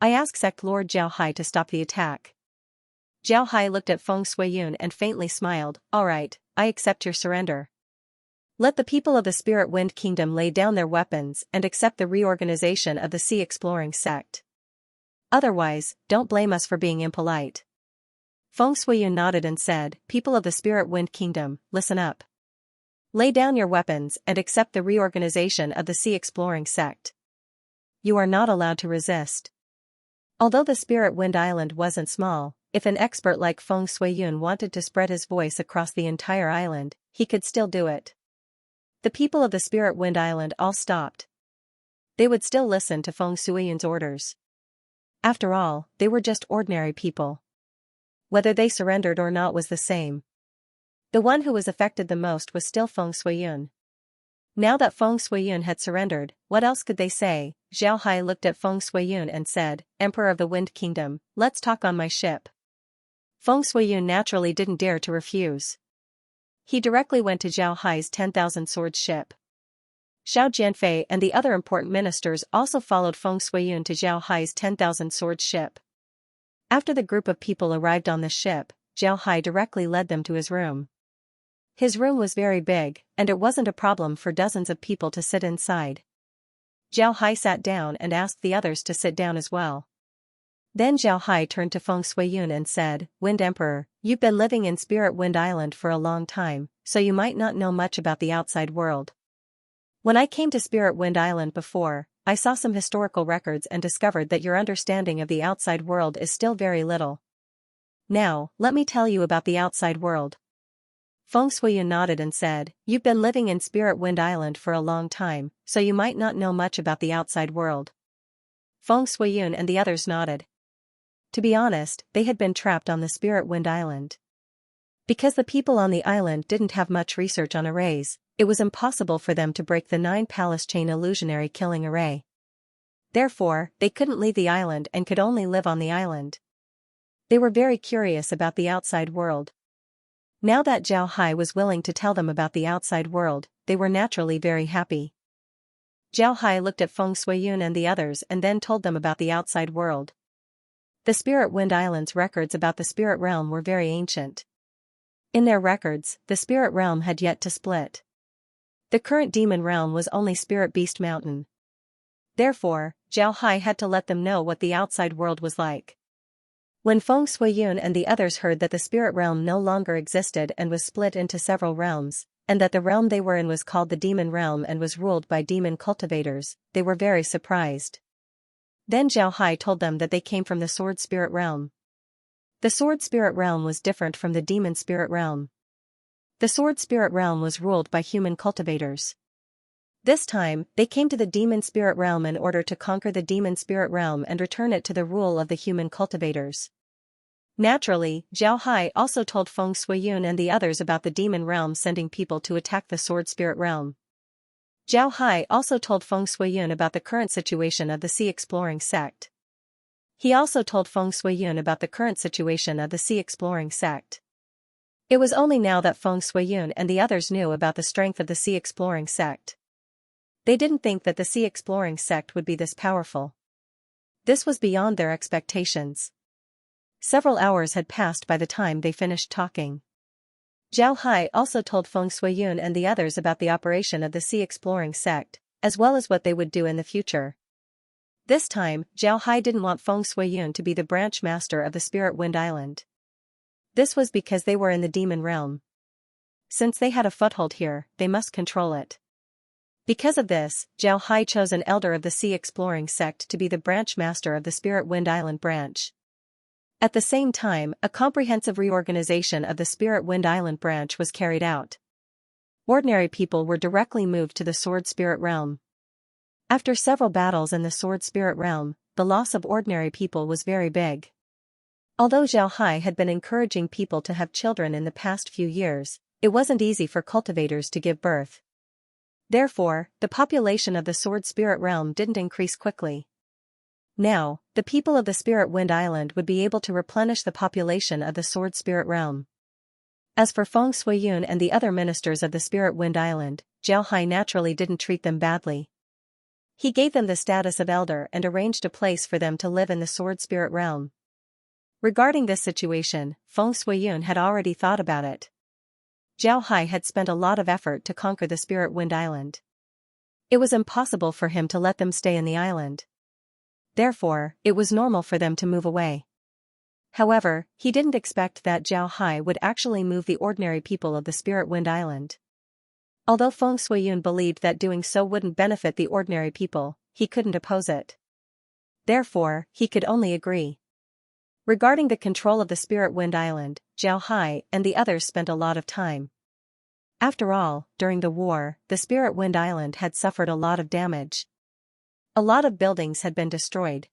I ask Sect Lord Zhao Hai to stop the attack." Zhao Hai looked at Feng Shuiyun and faintly smiled, "All right, I accept your surrender. Let the people of the Spirit Wind Kingdom lay down their weapons and accept the reorganization of the sea exploring sect. Otherwise, don't blame us for being impolite." Feng Shuiyun nodded and said, "People of the Spirit Wind Kingdom, listen up. Lay down your weapons and accept the reorganization of the sea exploring sect. You are not allowed to resist." Although the Spirit Wind Island wasn't small, if an expert like Feng Shuiyun wanted to spread his voice across the entire island, he could still do it. The people of the Spirit Wind Island all stopped. They would still listen to Feng Shuiyun's orders. After all, they were just ordinary people. Whether they surrendered or not was the same. The one who was affected the most was still Feng Shuiyun. Now that Feng Shuiyun had surrendered, what else could they say? Zhao Hai looked at Feng Shuiyun and said, "Emperor of the Wind Kingdom, let's talk on my ship." Feng Shuiyun naturally didn't dare to refuse. He directly went to Zhao Hai's 10,000 swords ship. Xiao Jianfei and the other important ministers also followed Feng Shuiyun to Zhao Hai's 10,000 swords ship. After the group of people arrived on the ship, Zhao Hai directly led them to his room. His room was very big, and it wasn't a problem for dozens of people to sit inside. Zhao Hai sat down and asked the others to sit down as well. Then Zhao Hai turned to Feng Shuiyun and said, "Wind Emperor, you've been living in Spirit Wind Island for a long time, so you might not know much about the outside world. When I came to Spirit Wind Island before, I saw some historical records and discovered that your understanding of the outside world is still very little. Now, let me tell you about the outside world." Feng Shuiyun nodded and said, "You've been living in Spirit Wind Island for a long time, so you might not know much about the outside world." Feng Shuiyun and the others nodded. To be honest, they had been trapped on the Spirit Wind Island. Because the people on the island didn't have much research on arrays, it was impossible for them to break the 9-palace chain illusionary killing array. Therefore, they couldn't leave the island and could only live on the island. They were very curious about the outside world. Now that Zhao Hai was willing to tell them about the outside world, they were naturally very happy. Zhao Hai looked at Feng Shuiyun and the others and then told them about the outside world. The Spirit Wind Island's records about the spirit realm were very ancient. In their records, the spirit realm had yet to split. The current demon realm was only Spirit Beast Mountain. Therefore, Zhao Hai had to let them know what the outside world was like. When Feng Shuiyun and the others heard that the spirit realm no longer existed and was split into several realms, and that the realm they were in was called the demon realm and was ruled by demon cultivators, they were very surprised. Then Zhao Hai told them that they came from the Sword Spirit Realm. The Sword Spirit Realm was different from the Demon Spirit Realm. The Sword Spirit Realm was ruled by human cultivators. This time, they came to the Demon Spirit Realm in order to conquer the Demon Spirit Realm and return it to the rule of the human cultivators. Naturally, Zhao Hai also told Feng Shuiyun and the others about the Demon Realm sending people to attack the Sword Spirit Realm. Zhao Hai also told Feng Shuiyun about the current situation of the Sea Exploring Sect. He also told Feng Shuiyun about the current situation of the Sea Exploring Sect. It was only now that Feng Shuiyun and the others knew about the strength of the Sea Exploring Sect. They didn't think that the Sea Exploring Sect would be this powerful. This was beyond their expectations. Several hours had passed by the time they finished talking. Zhao Hai also told Feng Shuiyun and the others about the operation of the Sea Exploring Sect, as well as what they would do in the future. This time, Zhao Hai didn't want Feng Shuiyun to be the branch master of the Spirit Wind Island. This was because they were in the demon realm. Since they had a foothold here, they must control it. Because of this, Zhao Hai chose an elder of the Sea Exploring Sect to be the branch master of the Spirit Wind Island branch. At the same time, a comprehensive reorganization of the Spirit Wind Island branch was carried out. Ordinary people were directly moved to the Sword Spirit Realm. After several battles in the Sword Spirit Realm, the loss of ordinary people was very big. Although Zhao Hai had been encouraging people to have children in the past few years, it wasn't easy for cultivators to give birth. Therefore, the population of the Sword Spirit Realm didn't increase quickly. Now, the people of the Spirit Wind Island would be able to replenish the population of the Sword Spirit Realm. As for Feng Shuiyun and the other ministers of the Spirit Wind Island, Zhao Hai naturally didn't treat them badly. He gave them the status of elder and arranged a place for them to live in the Sword Spirit Realm. Regarding this situation, Feng Shuiyun had already thought about it. Zhao Hai had spent a lot of effort to conquer the Spirit Wind Island. It was impossible for him to let them stay in the island. Therefore, it was normal for them to move away. However, he didn't expect that Zhao Hai would actually move the ordinary people of the Spirit Wind Island. Although Feng Shuiyun believed that doing so wouldn't benefit the ordinary people, he couldn't oppose it. Therefore, he could only agree. Regarding the control of the Spirit Wind Island, Zhao Hai and the others spent a lot of time. After all, during the war, the Spirit Wind Island had suffered a lot of damage. A lot of buildings had been destroyed.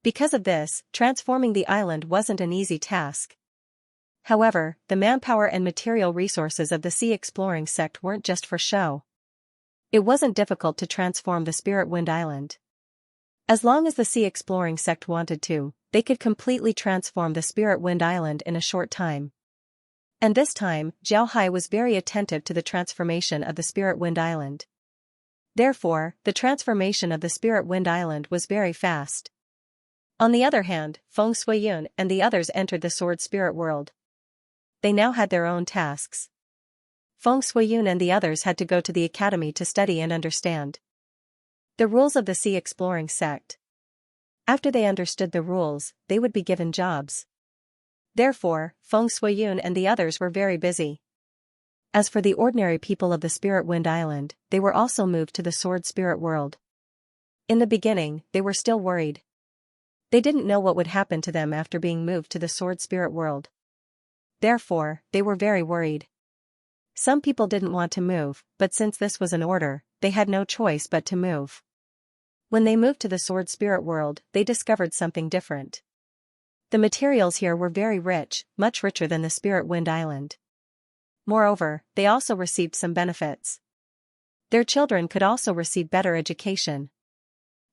Because of this, transforming the island wasn't an easy task. However, the manpower and material resources of the Sea Exploring Sect weren't just for show. It wasn't difficult to transform the Spirit Wind Island. As long as the sea exploring sect wanted to, they could completely transform the Spirit Wind Island in a short time. And this time, Zhao Hai was very attentive to the transformation of the Spirit Wind Island. Therefore, the transformation of the Spirit Wind Island was very fast. On the other hand, Feng Shuiyun and the others entered the Sword Spirit world. They now had their own tasks. Feng Shuiyun and the others had to go to the academy to study and understand the rules of the sea exploring sect. After they understood the rules, they would be given jobs. Therefore, Feng Shuiyun and the others were very busy. As for the ordinary people of the Spirit Wind Island, they were also moved to the Sword Spirit world. In the beginning, they were still worried. They didn't know what would happen to them after being moved to the Sword Spirit world. Therefore, they were very worried. Some people didn't want to move, but since this was an order, they had no choice but to move. When they moved to the Sword Spirit world, they discovered something different. The materials here were very rich, much richer than the Spirit Wind Island. Moreover, they also received some benefits. Their children could also receive better education.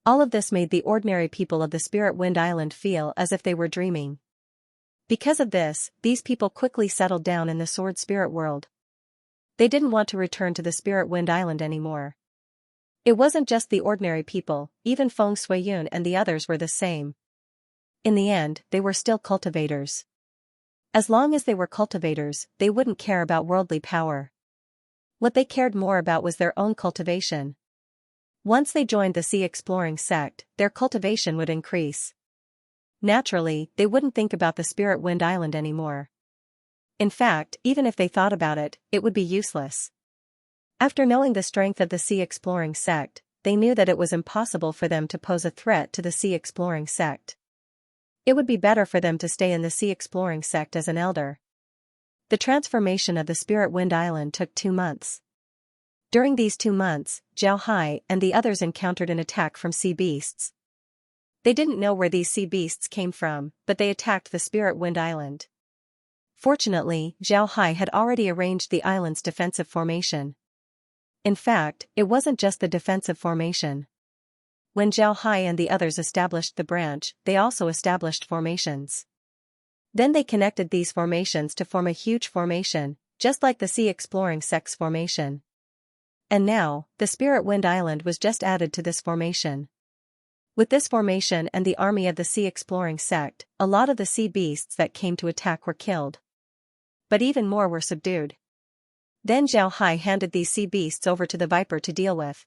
All of this made the ordinary people of the Spirit Wind Island feel as if they were dreaming. Because of this, these people quickly settled down in the Sword Spirit world. They didn't want to return to the Spirit Wind Island anymore. It wasn't just the ordinary people, even Feng Shuiyun and the others were the same. In the end, they were still cultivators. As long as they were cultivators, they wouldn't care about worldly power. What they cared more about was their own cultivation. Once they joined the sea exploring sect, their cultivation would increase. Naturally, they wouldn't think about the Spirit Wind Island anymore. In fact, even if they thought about it, it would be useless. After knowing the strength of the sea exploring sect, they knew that it was impossible for them to pose a threat to the sea exploring sect. It would be better for them to stay in the sea exploring sect as an elder. The transformation of the Spirit Wind Island took 2 months. During these 2 months, Zhao Hai and the others encountered an attack from sea beasts. They didn't know where these sea beasts came from, but they attacked the Spirit Wind Island. Fortunately, Zhao Hai had already arranged the island's defensive formation. In fact, it wasn't just the defensive formation. When Zhao Hai and the others established the branch, they also established formations. Then they connected these formations to form a huge formation, just like the sea exploring sect's formation. And now, the Spirit Wind Island was just added to this formation. With this formation and the army of the sea exploring sect, a lot of the sea beasts that came to attack were killed. But even more were subdued. Then Zhao Hai handed these sea beasts over to the viper to deal with.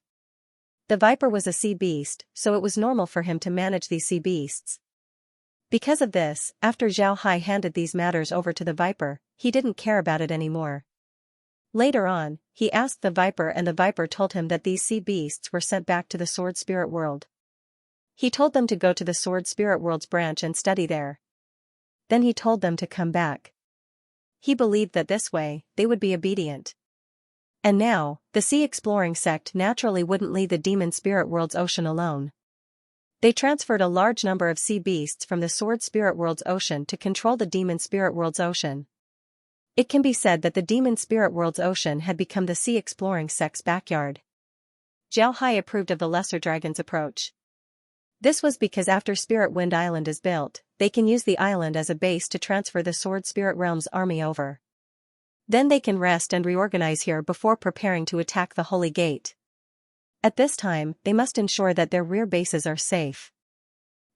The viper was a sea beast, so it was normal for him to manage these sea beasts. Because of this, after Zhao Hai handed these matters over to the viper, he didn't care about it anymore. Later on, he asked the viper and the viper told him that these sea beasts were sent back to the Sword Spirit world. He told them to go to the Sword Spirit world's branch and study there. Then he told them to come back. He believed that this way, they would be obedient. And now, the sea exploring sect naturally wouldn't leave the demon spirit world's ocean alone. They transferred a large number of sea beasts from the Sword Spirit world's ocean to control the demon spirit world's ocean. It can be said that the demon spirit world's ocean had become the sea exploring sect's backyard. Zhao Hai approved of the lesser dragon's approach. This was because after Spirit Wind Island is built, they can use the island as a base to transfer the Sword Spirit Realm's army over. Then they can rest and reorganize here before preparing to attack the Holy Gate. At this time, they must ensure that their rear bases are safe.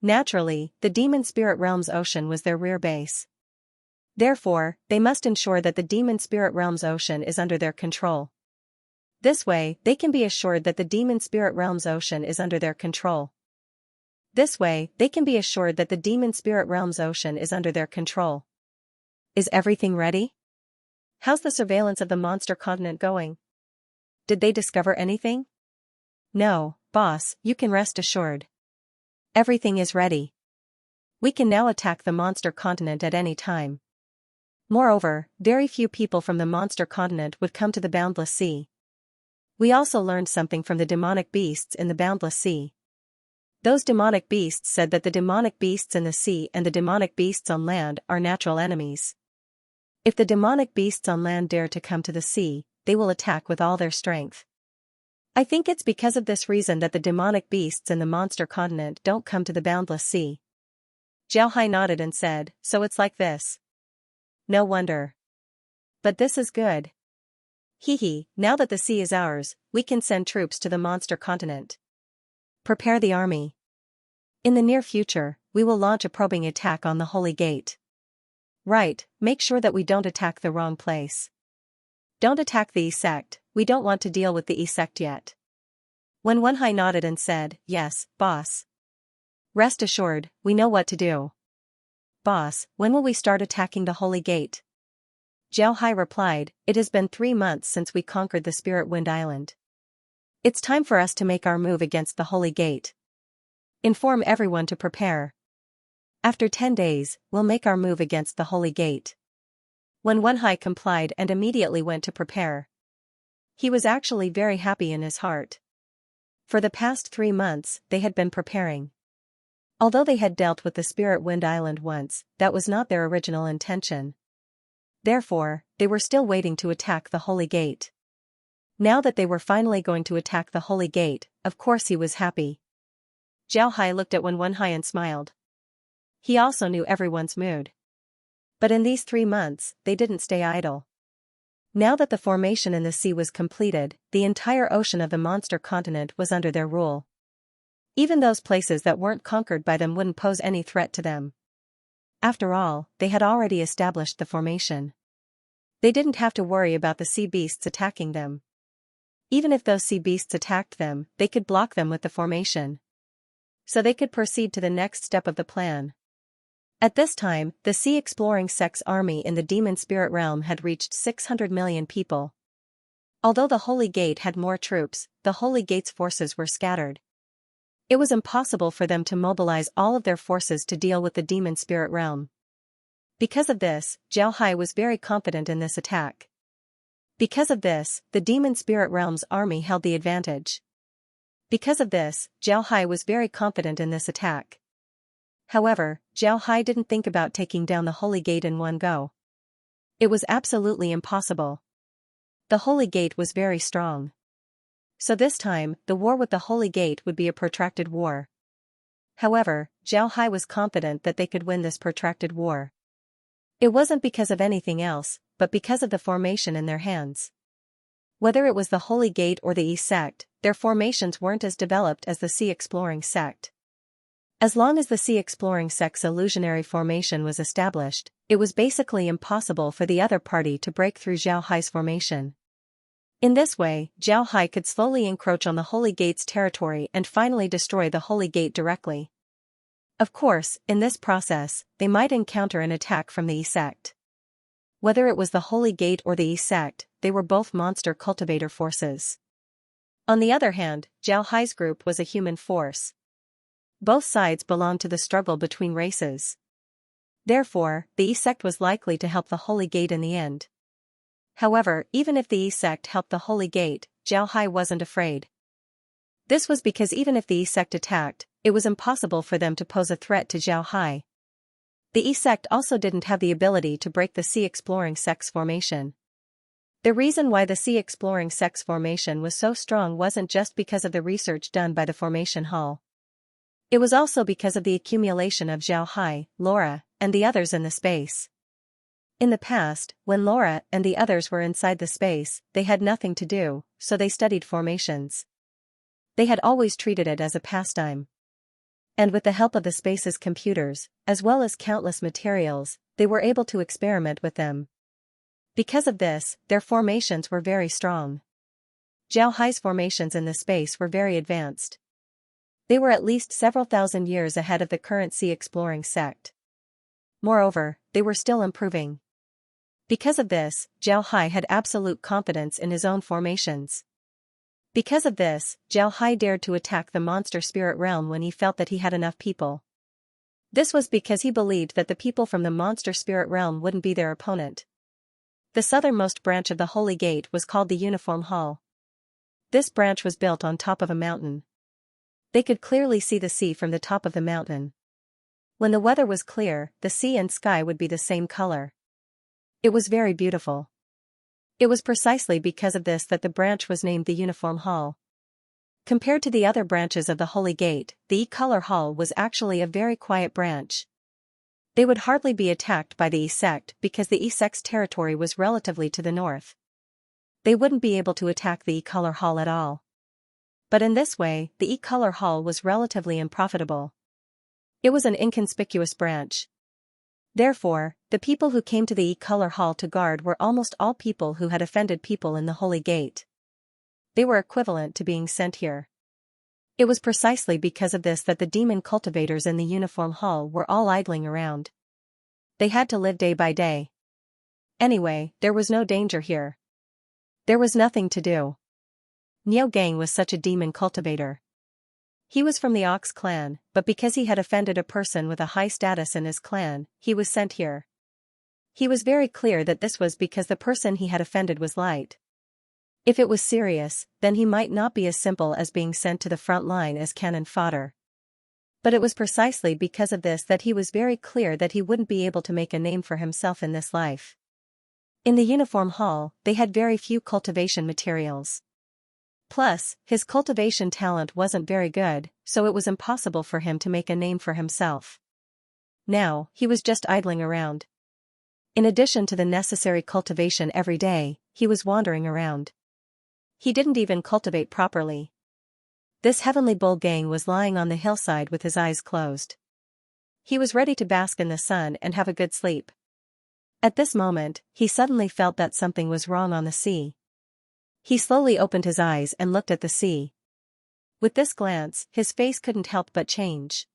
Naturally, the Demon Spirit Realm's ocean was their rear base. Therefore, they must ensure that the Demon Spirit Realm's ocean is under their control. This way, they can be assured that the Demon Spirit Realm's ocean is under their control. This way, they can be assured that the Demon Spirit Realm's ocean is under their control. Is everything ready? How's the surveillance of the monster continent going? Did they discover anything? No, boss, you can rest assured. Everything is ready. We can now attack the monster continent at any time. Moreover, very few people from the monster continent would come to the boundless sea. We also learned something from the demonic beasts in the boundless sea. Those demonic beasts said that the demonic beasts in the sea and the demonic beasts on land are natural enemies. If the demonic beasts on land dare to come to the sea, they will attack with all their strength. I think it's because of this reason that the demonic beasts in the monster continent don't come to the boundless sea. Zhao Hai nodded and said, so it's like this. No wonder. But this is good. Hee, now that the sea is ours, we can send troops to the monster continent. Prepare the army. In the near future, we will launch a probing attack on the Holy Gate. Right, make sure that we don't attack the wrong place. Don't attack the E-sect, we don't want to deal with the E-sect yet. When Wenhai nodded and said, yes, boss. Rest assured, we know what to do. Boss, when will we start attacking the Holy Gate? Zhao Hai replied, it has been 3 months since we conquered the Spirit Wind Island. It's time for us to make our move against the Holy Gate. Inform everyone to prepare. After 10 days, we'll make our move against the Holy Gate. When Wenhai complied and immediately went to prepare. He was actually very happy in his heart. For the past 3 months, they had been preparing. Although they had dealt with the Spirit Wind Island once, that was not their original intention. Therefore, they were still waiting to attack the Holy Gate. Now that they were finally going to attack the Holy Gate, of course he was happy. Zhao Hai looked at Wenhai and smiled. He also knew everyone's mood. But in these 3 months, they didn't stay idle. Now that the formation in the sea was completed, the entire ocean of the monster continent was under their rule. Even those places that weren't conquered by them wouldn't pose any threat to them. After all, they had already established the formation. They didn't have to worry about the sea beasts attacking them. Even if those sea beasts attacked them, they could block them with the formation. So they could proceed to the next step of the plan. At this time, the Sea Exploring Sect's army in the Demon Spirit Realm had reached 600 million people. Although the Holy Gate had more troops, the Holy Gate's forces were scattered. It was impossible for them to mobilize all of their forces to deal with the Demon Spirit Realm. Because of this, Zhao Hai was very confident in this attack. Because of this, the Demon Spirit Realm's army held the advantage. Because of this, Zhao Hai was very confident in this attack. However, Zhao Hai didn't think about taking down the Holy Gate in one go. It was absolutely impossible. The Holy Gate was very strong. So this time, the war with the Holy Gate would be a protracted war. However, Zhao Hai was confident that they could win this protracted war. It wasn't because of anything else, but because of the formation in their hands. Whether it was the Holy Gate or the E-sect, their formations weren't as developed as the Sea Exploring Sect. As long as the Sea Exploring Sect's illusionary formation was established, it was basically impossible for the other party to break through Zhao Hai's formation. In this way, Zhao Hai could slowly encroach on the Holy Gate's territory and finally destroy the Holy Gate directly. Of course, in this process, they might encounter an attack from the E-sect. Whether it was the Holy Gate or the E-sect, they were both monster cultivator forces. On the other hand, Zhao Hai's group was a human force. Both sides belonged to the struggle between races. Therefore, the E-sect was likely to help the Holy Gate in the end. However, even if the E-sect helped the Holy Gate, Zhao Hai wasn't afraid. This was because even if the E-sect attacked, it was impossible for them to pose a threat to Zhao Hai. The E-sect also didn't have the ability to break the Sea Exploring Sect's formation. The reason why the Sea Exploring Sect's formation was so strong wasn't just because of the research done by the Formation Hall. It was also because of the accumulation of Zhao Hai, Laura, and the others in the space. In the past, when Laura and the others were inside the space, they had nothing to do, so they studied formations. They had always treated it as a pastime. And with the help of the space's computers, as well as countless materials, they were able to experiment with them. Because of this, their formations were very strong. Zhao Hai's formations in the space were very advanced. They were at least several thousand years ahead of the current Sea Exploring Sect. Moreover, they were still improving. Because of this, Zhao Hai had absolute confidence in his own formations. Because of this, Zhao Hai dared to attack the monster spirit realm when he felt that he had enough people. This was because he believed that the people from the monster spirit realm wouldn't be their opponent. The southernmost branch of the Holy Gate was called the Uniform Hall. This branch was built on top of a mountain. They could clearly see the sea from the top of the mountain. When the weather was clear, the sea and sky would be the same color. It was very beautiful. It was precisely because of this that the branch was named the Uniform Hall. Compared to the other branches of the Holy Gate, the E-Color Hall was actually a very quiet branch. They would hardly be attacked by the E-Sect because the E-Sect's territory was relatively to the north. They wouldn't be able to attack the E-Color Hall at all. But in this way, the E-Color Hall was relatively unprofitable. It was an inconspicuous branch. Therefore, the people who came to the E-Color Hall to guard were almost all people who had offended people in the Holy Gate. They were equivalent to being sent here. It was precisely because of this that the demon cultivators in the Uniform Hall were all idling around. They had to live day by day. Anyway, there was no danger here. There was nothing to do. Niao Gang was such a demon cultivator. He was from the Ox clan, but because he had offended a person with a high status in his clan, he was sent here. He was very clear that this was because the person he had offended was light. If it was serious, then he might not be as simple as being sent to the front line as cannon fodder. But it was precisely because of this that he was very clear that he wouldn't be able to make a name for himself in this life. In the Uniform Hall, they had very few cultivation materials. Plus, his cultivation talent wasn't very good, so it was impossible for him to make a name for himself. Now, he was just idling around. In addition to the necessary cultivation every day, he was wandering around. He didn't even cultivate properly. This heavenly bull gang was lying on the hillside with his eyes closed. He was ready to bask in the sun and have a good sleep. At this moment, he suddenly felt that something was wrong on the sea. He slowly opened his eyes and looked at the sea. With this glance, his face couldn't help but change.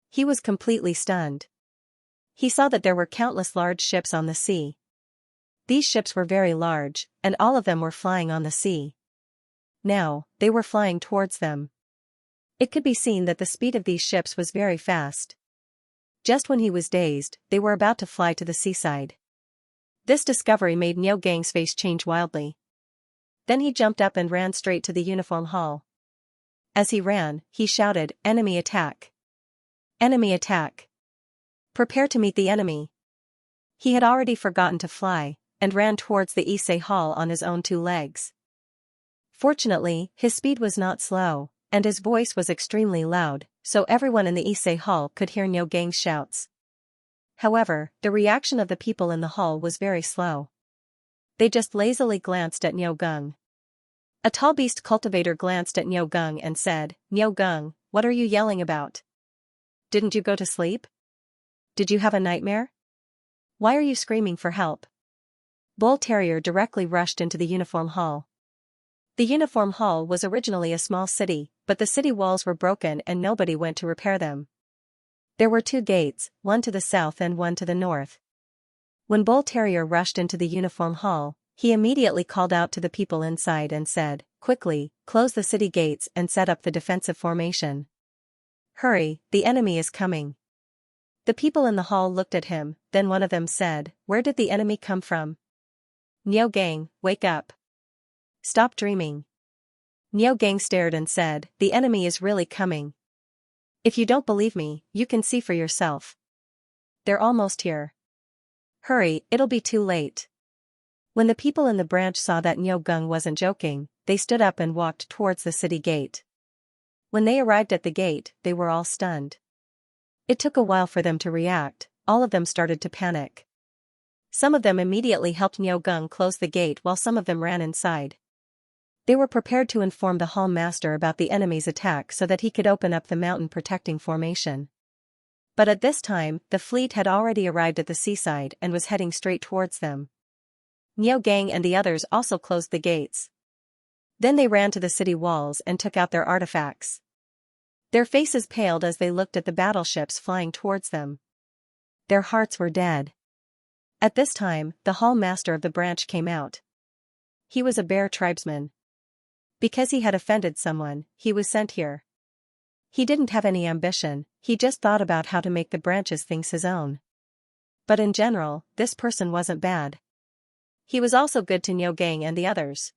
He was completely stunned. He saw that there were countless large ships on the sea. These ships were very large, and all of them were flying on the sea. Now, they were flying towards them. It could be seen that the speed of these ships was very fast. Just when he was dazed, they were about to fly to the seaside. This discovery made Niao Gang's face change wildly. Then he jumped up and ran straight to the Uniform Hall. As he ran, he shouted, "Enemy attack! Enemy attack! Prepare to meet the enemy!" He had already forgotten to fly, and ran towards the Issei Hall on his own two legs. Fortunately, his speed was not slow, and his voice was extremely loud, so everyone in the Issei Hall could hear Niao Gang's shouts. However, the reaction of the people in the hall was very slow. They just lazily glanced at Niao Gang. A tall beast cultivator glanced at Niao Gang and said, "Niao Gang, what are you yelling about? Didn't you go to sleep? Did you have a nightmare? Why are you screaming for help?" Bull Terrier directly rushed into the Uniform Hall. The Uniform Hall was originally a small city, but the city walls were broken and nobody went to repair them. There were two gates, one to the south and one to the north. When Bull Terrier rushed into the Uniform Hall, he immediately called out to the people inside and said, "Quickly, close the city gates and set up the defensive formation. Hurry, the enemy is coming." The people in the hall looked at him, then one of them said, "Where did the enemy come from? Niao Gang, wake up. Stop dreaming." Niao Gang stared and said, "The enemy is really coming. If you don't believe me, you can see for yourself. They're almost here. Hurry, it'll be too late." When the people in the branch saw that Niao Gang wasn't joking, they stood up and walked towards the city gate. When they arrived at the gate, they were all stunned. It took a while for them to react. All of them started to panic. Some of them immediately helped Niao Gang close the gate while some of them ran inside. They were prepared to inform the hall master about the enemy's attack so that he could open up the mountain protecting formation. But at this time, the fleet had already arrived at the seaside and was heading straight towards them. Niao Gang and the others also closed the gates. Then they ran to the city walls and took out their artifacts. Their faces paled as they looked at the battleships flying towards them. Their hearts were dead. At this time, the hall master of the branch came out. He was a bear tribesman. Because he had offended someone, he was sent here. He didn't have any ambition, he just thought about how to make the branch's things his own. But in general, this person wasn't bad. He was also good to Niao Gang and the others.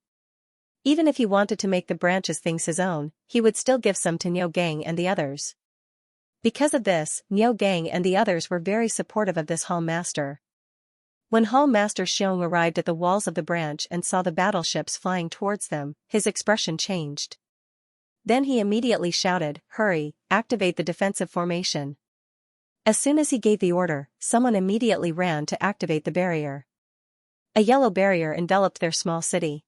Even if he wanted to make the branch's things his own, he would still give some to Niao Gang and the others. Because of this, Niao Gang and the others were very supportive of this hall master. When Hall Master Xiong arrived at the walls of the branch and saw the battleships flying towards them, his expression changed. Then he immediately shouted, "Hurry, activate the defensive formation." As soon as he gave the order, someone immediately ran to activate the barrier. A yellow barrier enveloped their small city.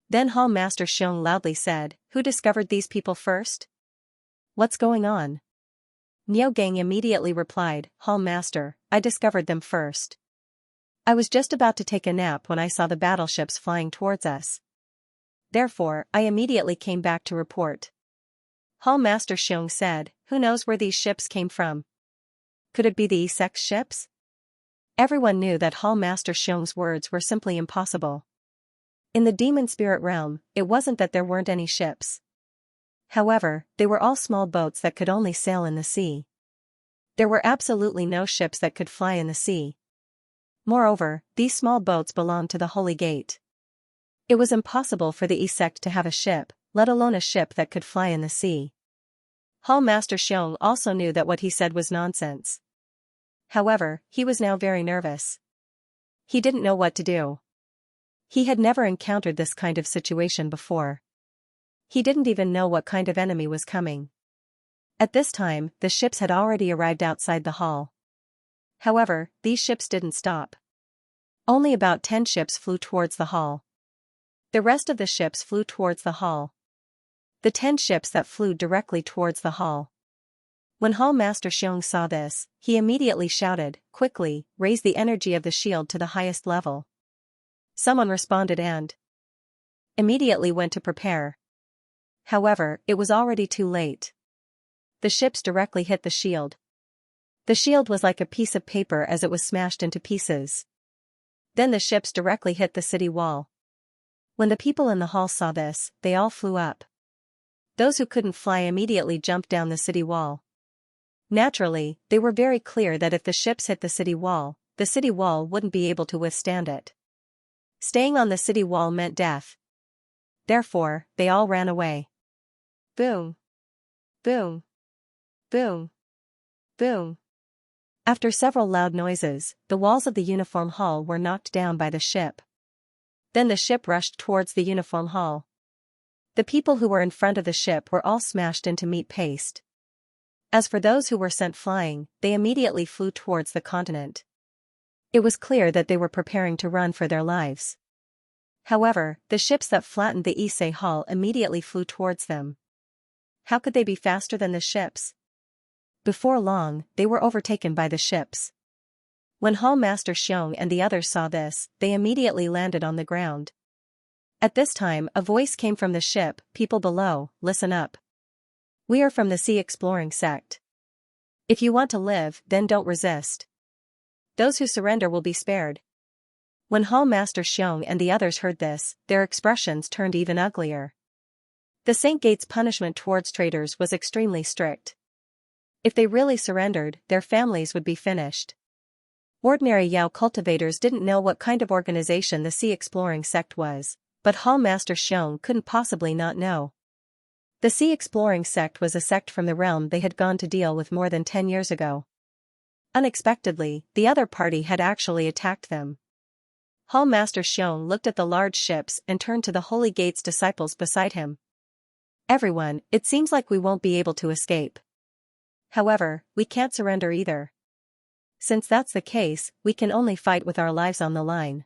Then Hall Master Xiong loudly said, "Who discovered these people first? What's going on?" Niu Gang immediately replied, "Hall Master, I discovered them first. I was just about to take a nap when I saw the battleships flying towards us. Therefore, I immediately came back to report." Hall Master Xiong said, "Who knows where these ships came from? Could it be the Isek's ships?" Everyone knew that Hall Master Xiong's words were simply impossible. In the demon spirit realm, it wasn't that there weren't any ships. However, they were all small boats that could only sail in the sea. There were absolutely no ships that could fly in the sea. Moreover, these small boats belonged to the Holy Gate. It was impossible for the Isek to have a ship, let alone a ship that could fly in the sea. Hall Master Xiong also knew that what he said was nonsense. However, he was now very nervous. He didn't know what to do. He had never encountered this kind of situation before. He didn't even know what kind of enemy was coming. At this time, the ships had already arrived outside the hall. However, these ships didn't stop. Only about 10 ships flew towards the hall. The rest of the ships flew towards the hall. The 10 ships that flew directly towards the hall. When Hall Master Xiong saw this, he immediately shouted, "Quickly, raise the energy of the shield to the highest level." Someone responded and immediately went to prepare. However, it was already too late. The ships directly hit the shield. The shield was like a piece of paper as it was smashed into pieces. Then the ships directly hit the city wall. When the people in the hall saw this, they all flew up. Those who couldn't fly immediately jumped down the city wall. Naturally, they were very clear that if the ships hit the city wall wouldn't be able to withstand it. Staying on the city wall meant death. Therefore, they all ran away. Boom. Boom. Boom. Boom. After several loud noises, the walls of the uniform hall were knocked down by the ship. Then the ship rushed towards the uniform hall. The people who were in front of the ship were all smashed into meat paste. As for those who were sent flying, they immediately flew towards the continent. It was clear that they were preparing to run for their lives. However, the ships that flattened the Ise Hall immediately flew towards them. How could they be faster than the ships? Before long, they were overtaken by the ships. When Hall Master Xiong and the others saw this, they immediately landed on the ground. At this time, a voice came from the ship, "People below, listen up. We are from the Sea Exploring Sect. If you want to live, then don't resist. Those who surrender will be spared." When Hall Master Xiong and the others heard this, their expressions turned even uglier. The Saint Gate's punishment towards traitors was extremely strict. If they really surrendered, their families would be finished. Ordinary Yao cultivators didn't know what kind of organization the Sea Exploring Sect was, but Hall Master Xiong couldn't possibly not know. The Sea Exploring Sect was a sect from the realm they had gone to deal with more than 10 years ago. Unexpectedly, the other party had actually attacked them. Hall Master Xiong looked at the large ships and turned to the Holy Gate's disciples beside him. "Everyone, it seems like we won't be able to escape. However, we can't surrender either. Since that's the case, we can only fight with our lives on the line.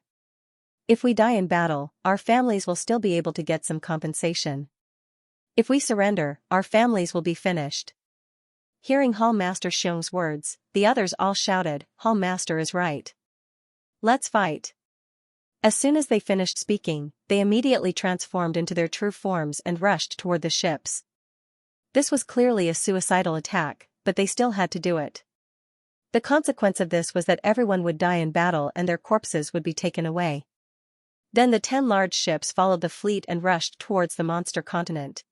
If we die in battle, our families will still be able to get some compensation. If we surrender, our families will be finished." Hearing Hall Master Xiong's words, the others all shouted, "Hall Master is right. Let's fight." As soon as they finished speaking, they immediately transformed into their true forms and rushed toward the ships. This was clearly a suicidal attack, but they still had to do it. The consequence of this was that everyone would die in battle and their corpses would be taken away. Then the 10 large ships followed the fleet and rushed towards the monster continent.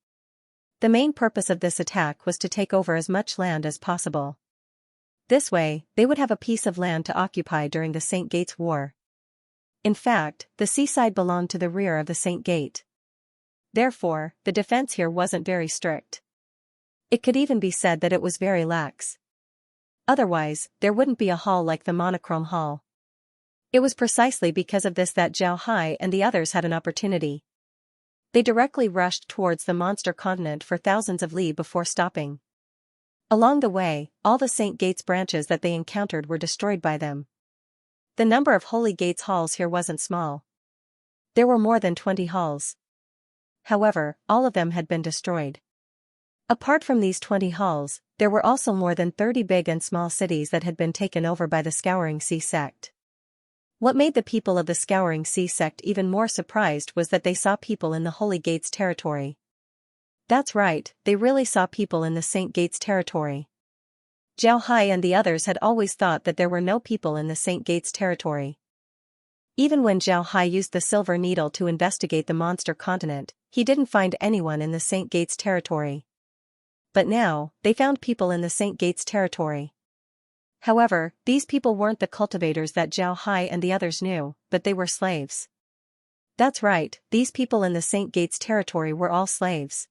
The main purpose of this attack was to take over as much land as possible. This way, they would have a piece of land to occupy during the Saint Gate's War. In fact, the seaside belonged to the rear of the Saint Gate. Therefore, the defense here wasn't very strict. It could even be said that it was very lax. Otherwise, there wouldn't be a hall like the Monochrome Hall. It was precisely because of this that Zhao Hai and the others had an opportunity. They directly rushed towards the monster continent for thousands of li before stopping. Along the way, all the Saint Gates branches that they encountered were destroyed by them. The number of Holy Gates halls here wasn't small. There were more than 20 halls. However, all of them had been destroyed. Apart from these 20 halls, there were also more than 30 big and small cities that had been taken over by the Scouring Sea sect. What made the people of the Scouring Sea sect even more surprised was that they saw people in the Holy Gates territory. That's right, they really saw people in the Saint Gates territory. Zhao Hai and the others had always thought that there were no people in the Saint Gates territory. Even when Zhao Hai used the silver needle to investigate the monster continent, he didn't find anyone in the Saint Gates territory. But now, they found people in the Saint Gates territory. However, these people weren't the cultivators that Zhao Hai and the others knew, but they were slaves. That's right, these people in the Saint Gates territory were all slaves.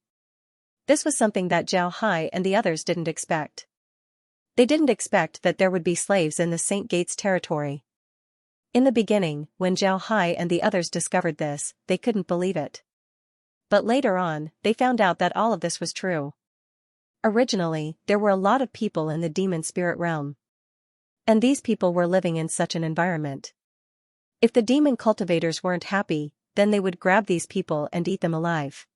This was something that Zhao Hai and the others didn't expect. They didn't expect that there would be slaves in the Saint Gates territory. In the beginning, when Zhao Hai and the others discovered this, they couldn't believe it. But later on, they found out that all of this was true. Originally, there were a lot of people in the demon spirit realm. And these people were living in such an environment. If the demon cultivators weren't happy, then they would grab these people and eat them alive.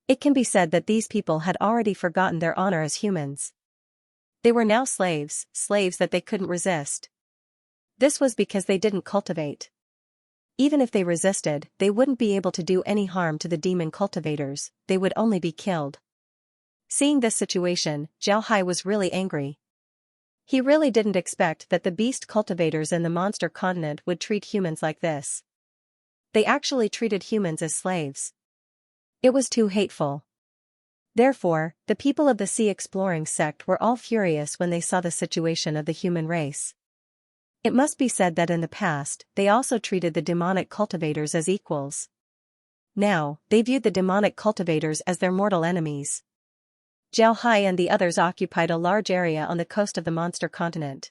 It can be said that these people had already forgotten their honor as humans. They were now slaves that they couldn't resist. This was because they didn't cultivate. Even if they resisted, they wouldn't be able to do any harm to the demon cultivators, they would only be killed. Seeing this situation, Zhao Hai was really angry. He really didn't expect that the beast cultivators in the monster continent would treat humans like this. They actually treated humans as slaves. It was too hateful. Therefore, the people of the Sea Exploring sect were all furious when they saw the situation of the human race. It must be said that in the past, they also treated the demonic cultivators as equals. Now, they viewed the demonic cultivators as their mortal enemies. Zhao Hai and the others occupied a large area on the coast of the monster continent.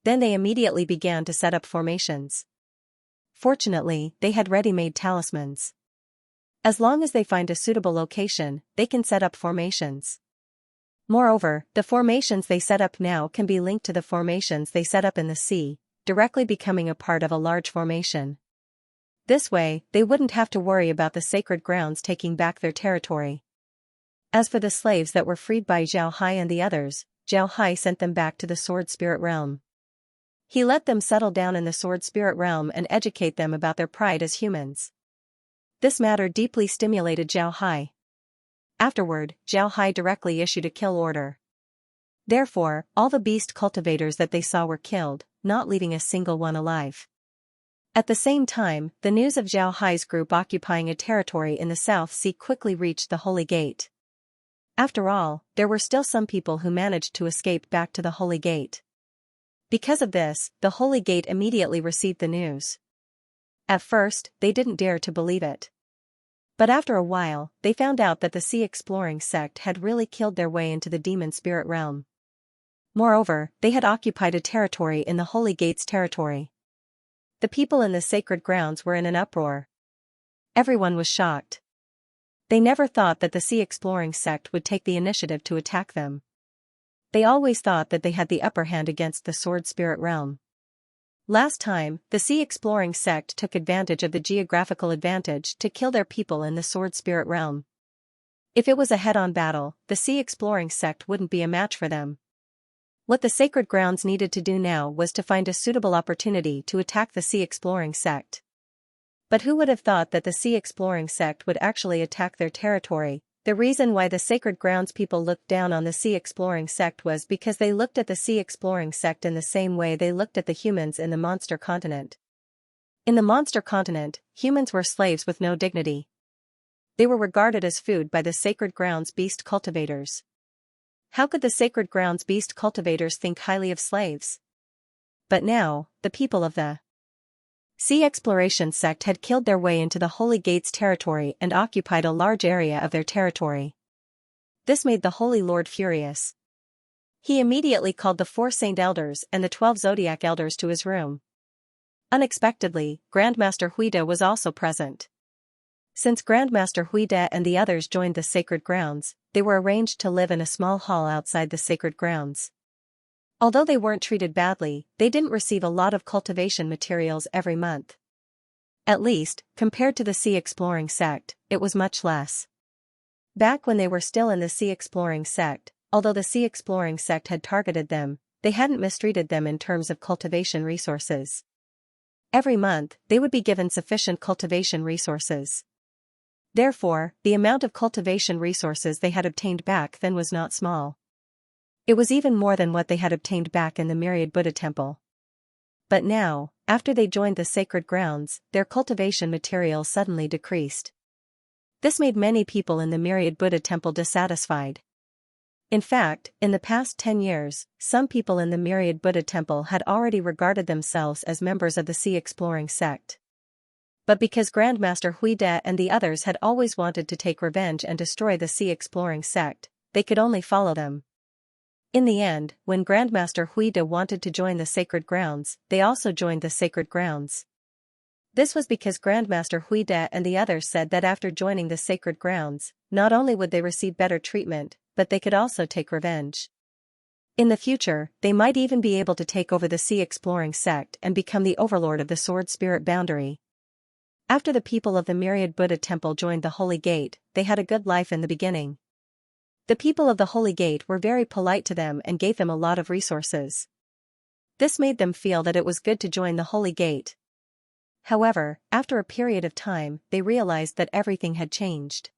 Then they immediately began to set up formations. Fortunately, they had ready-made talismans. As long as they find a suitable location, they can set up formations. Moreover, the formations they set up now can be linked to the formations they set up in the sea, directly becoming a part of a large formation. This way, they wouldn't have to worry about the sacred grounds taking back their territory. As for the slaves that were freed by Zhao Hai and the others, Zhao Hai sent them back to the Sword Spirit realm. He let them settle down in the Sword Spirit realm and educate them about their pride as humans. This matter deeply stimulated Zhao Hai. Afterward, Zhao Hai directly issued a kill order. Therefore, all the beast cultivators that they saw were killed, not leaving a single one alive. At the same time, the news of Zhao Hai's group occupying a territory in the South Sea quickly reached the Holy Gate. After all, there were still some people who managed to escape back to the Holy Gate. Because of this, the Holy Gate immediately received the news. At first, they didn't dare to believe it. But after a while, they found out that the Sea Exploring sect had really killed their way into the demon spirit realm. Moreover, they had occupied a territory in the Holy Gate's territory. The people in the sacred grounds were in an uproar. Everyone was shocked. They never thought that the Sea Exploring sect would take the initiative to attack them. They always thought that they had the upper hand against the Sword Spirit realm. Last time, the Sea Exploring sect took advantage of the geographical advantage to kill their people in the Sword Spirit realm. If it was a head-on battle, the Sea Exploring sect wouldn't be a match for them. What the sacred grounds needed to do now was to find a suitable opportunity to attack the Sea Exploring sect. But who would have thought that the Sea Exploring sect would actually attack their territory? The reason why the sacred grounds people looked down on the Sea Exploring sect was because they looked at the Sea Exploring sect in the same way they looked at the humans in the monster continent. In the monster continent, humans were slaves with no dignity. They were regarded as food by the sacred grounds beast cultivators. How could the sacred grounds beast cultivators think highly of slaves? But now, the people of the Sea Exploration sect had killed their way into the Holy Gate's territory and occupied a large area of their territory. This made the Holy Lord furious. He immediately called the 4 Saint Elders and the 12 Zodiac Elders to his room. Unexpectedly, Grandmaster Huida was also present. Since Grandmaster Huide and the others joined the sacred grounds, they were arranged to live in a small hall outside the sacred grounds. Although they weren't treated badly, they didn't receive a lot of cultivation materials every month. At least, compared to the sea exploring sect, it was much less. Back when they were still in the sea exploring sect, although the sea exploring sect had targeted them, they hadn't mistreated them in terms of cultivation resources. Every month, they would be given sufficient cultivation resources. Therefore, the amount of cultivation resources they had obtained back then was not small. It was even more than what they had obtained back in the Myriad Buddha Temple. But now, after they joined the sacred grounds, their cultivation materials suddenly decreased. This made many people in the Myriad Buddha Temple dissatisfied. In fact, in the past 10 years, some people in the Myriad Buddha Temple had already regarded themselves as members of the sea exploring sect. But because Grandmaster Huide and the others had always wanted to take revenge and destroy the sea exploring sect, they could only follow them. In the end, when Grandmaster Huide wanted to join the sacred grounds, they also joined the sacred grounds. This was because Grandmaster Huide and the others said that after joining the sacred grounds, not only would they receive better treatment, but they could also take revenge. In the future, they might even be able to take over the sea exploring sect and become the overlord of the sword spirit boundary. After the people of the Myriad Buddha Temple joined the Holy Gate, they had a good life in the beginning. The people of the Holy Gate were very polite to them and gave them a lot of resources. This made them feel that it was good to join the Holy Gate. However, after a period of time, they realized that everything had changed.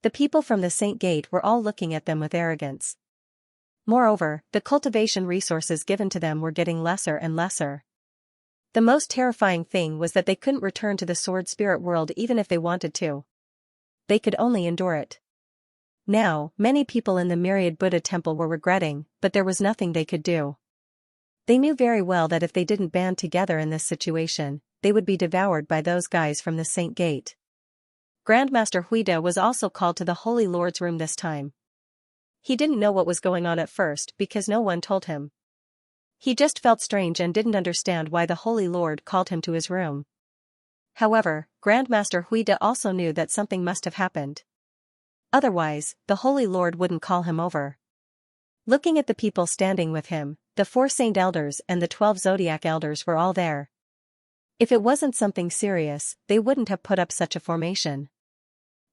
The people from the Saint Gate were all looking at them with arrogance. Moreover, the cultivation resources given to them were getting lesser and lesser. The most terrifying thing was that they couldn't return to the sword spirit world even if they wanted to. They could only endure it. Now, many people in the Myriad Buddha Temple were regretting, but there was nothing they could do. They knew very well that if they didn't band together in this situation, they would be devoured by those guys from the Saint Gate. Grandmaster Huide was also called to the Holy Lord's room this time. He didn't know what was going on at first because no one told him. He just felt strange and didn't understand why the Holy Lord called him to his room. However, Grandmaster Huide also knew that something must have happened. Otherwise, the Holy Lord wouldn't call him over. Looking at the people standing with him, the 4 Saint Elders and the 12 Zodiac Elders were all there. If it wasn't something serious, they wouldn't have put up such a formation.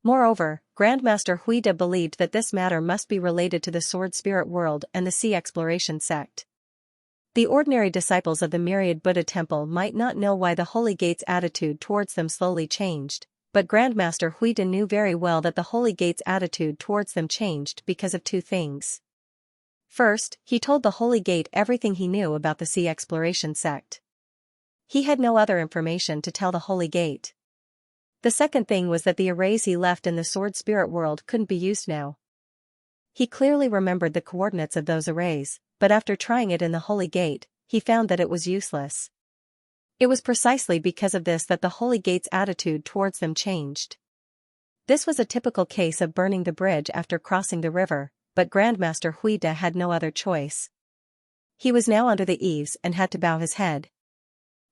Moreover, Grandmaster Huide believed that this matter must be related to the sword spirit world and the sea exploration sect. The ordinary disciples of the Myriad Buddha Temple might not know why the Holy Gate's attitude towards them slowly changed, but Grandmaster Huide knew very well that the Holy Gate's attitude towards them changed because of 2 things. First, he told the Holy Gate everything he knew about the sea exploration sect. He had no other information to tell the Holy Gate. The second thing was that the arrays he left in the sword spirit world couldn't be used now. He clearly remembered the coordinates of those arrays, but after trying it in the Holy Gate, he found that it was useless. It was precisely because of this that the Holy Gate's attitude towards them changed. This was a typical case of burning the bridge after crossing the river, but Grandmaster Huide had no other choice. He was now under the eaves and had to bow his head.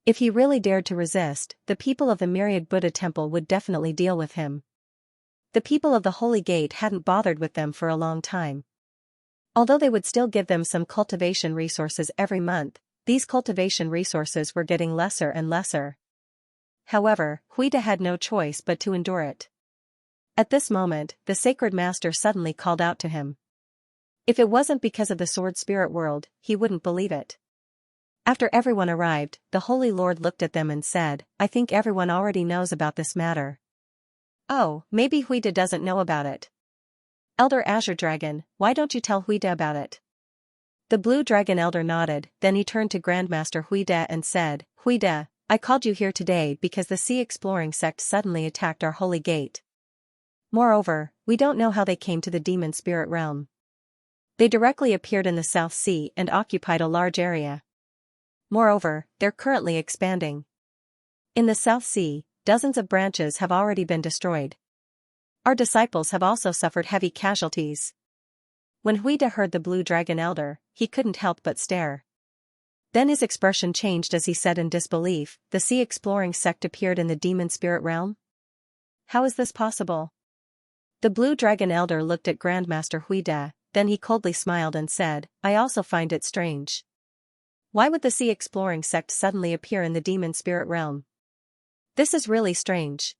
If he really dared to resist, the people of the Myriad Buddha Temple would definitely deal with him. The people of the Holy Gate hadn't bothered with them for a long time. Although they would still give them some cultivation resources every month, these cultivation resources were getting lesser and lesser. However, Huide had no choice but to endure it. At this moment, the Sacred Master suddenly called out to him. If it wasn't because of the sword spirit world, he wouldn't believe it. After everyone arrived, the Holy Lord looked at them and said, "I think everyone already knows about this matter." "Oh, maybe Huide doesn't know about it. Elder Azure Dragon, why don't you tell Huide about it?" The Blue Dragon Elder nodded, then he turned to Grandmaster Huide and said, "Huide, I called you here today because the sea exploring sect suddenly attacked our Holy Gate. Moreover, we don't know how they came to the demon spirit realm. They directly appeared in the South Sea and occupied a large area. Moreover, they're currently expanding. In the South Sea, dozens of branches have already been destroyed. Our disciples have also suffered heavy casualties." When Huide heard the Blue Dragon Elder, he couldn't help but stare. Then his expression changed as he said in disbelief, "The sea exploring sect appeared in the demon spirit realm? How is this possible? The Blue Dragon Elder looked at Grandmaster Huida, then he coldly smiled and said, I also find it strange. Why would the sea exploring sect suddenly appear in the demon spirit realm? This is really strange.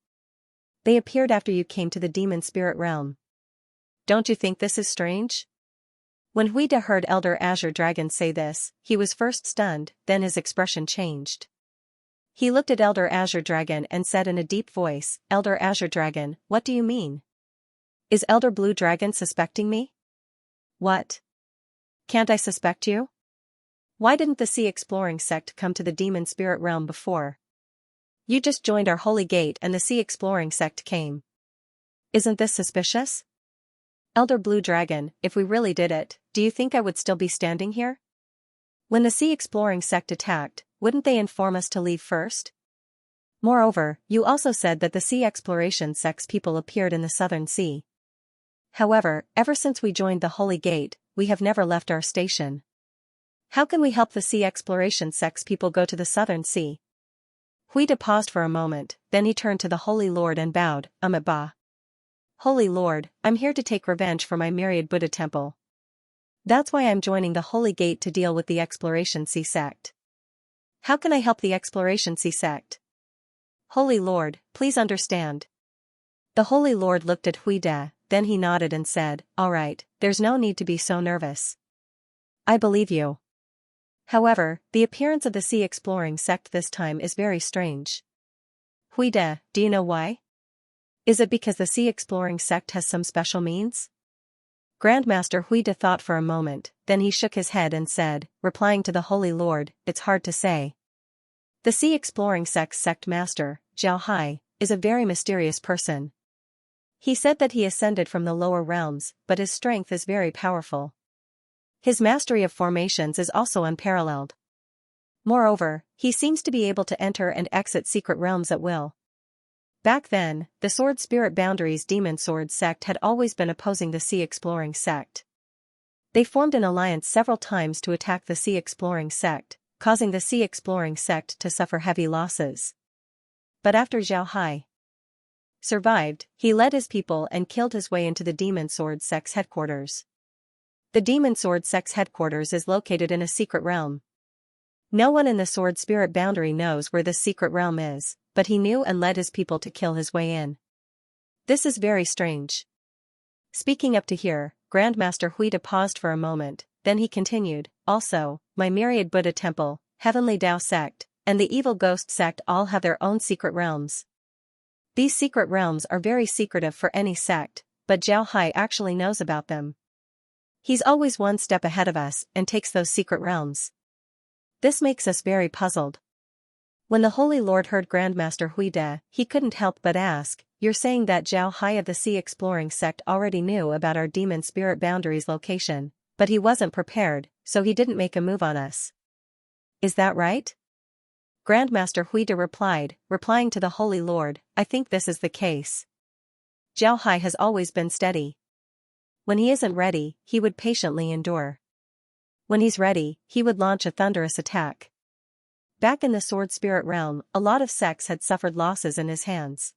They appeared after you came to the demon spirit realm. Don't you think this is strange? When Huida heard Elder Azure Dragon say this, he was first stunned, then his expression changed. He looked at Elder Azure Dragon and said in a deep voice, Elder Azure Dragon, what do you mean? Is Elder Blue Dragon suspecting me? What? Can't I suspect you? Why didn't the sea exploring sect come to the demon spirit realm before? You just joined our holy gate and the sea exploring sect came. Isn't this suspicious? Elder Blue Dragon, if we really did it, do you think I would still be standing here? When the sea exploring sect attacked, wouldn't they inform us to leave first? Moreover, you also said that the sea exploration sect's people appeared in the southern sea. However, ever since we joined the holy gate, we have never left our station. How can we help the sea exploration sect's people go to the southern sea? Huida paused for a moment, then he turned to the Holy Lord and bowed, Ba. Holy Lord, I'm here to take revenge for my myriad Buddha temple. That's why I'm joining the Holy Gate to deal with the Exploration Sea sect. How can I help the Exploration Sea sect? Holy Lord, please understand. The Holy Lord looked at Huida, then he nodded and said, all right, there's no need to be so nervous. I believe you. However, the appearance of the sea exploring sect this time is very strange. Huida, do you know why? Is it because the sea exploring sect has some special means? Grandmaster Huida thought for a moment, then he shook his head and said, replying to the Holy Lord, it's hard to say. The sea exploring sect's sect master, Zhao Hai, is a very mysterious person. He said that he ascended from the lower realms, but his strength is very powerful. His mastery of formations is also unparalleled. Moreover, he seems to be able to enter and exit secret realms at will. Back then, the Sword Spirit Boundaries Demon Sword sect had always been opposing the sea exploring sect. They formed an alliance several times to attack the sea exploring sect, causing the sea exploring sect to suffer heavy losses. But after Zhao Hai survived, he led his people and killed his way into the Demon Sword sect's headquarters. The Demon Sword sect's headquarters is located in a secret realm. No one in the Sword Spirit Boundary knows where this secret realm is, but he knew and led his people to kill his way in. This is very strange. Speaking up to here, Grandmaster Huida paused for a moment, then he continued, also, my myriad Buddha temple, Heavenly Tao sect, and the Evil Ghost sect all have their own secret realms. These secret realms are very secretive for any sect, but Zhao Hai actually knows about them. He's always one step ahead of us and takes those secret realms. This makes us very puzzled. When the Holy Lord heard Grandmaster Huida, he couldn't help but ask, you're saying that Zhao Hai of the Sea Exploring sect already knew about our Demon Spirit Boundaries location, but he wasn't prepared, so he didn't make a move on us. Is that right? Grandmaster Huida replied, replying to the Holy Lord, I think this is the case. Zhao Hai has always been steady. When he isn't ready, he would patiently endure. When he's ready, he would launch a thunderous attack. Back in the Sword Spirit realm, a lot of sects had suffered losses in his hands.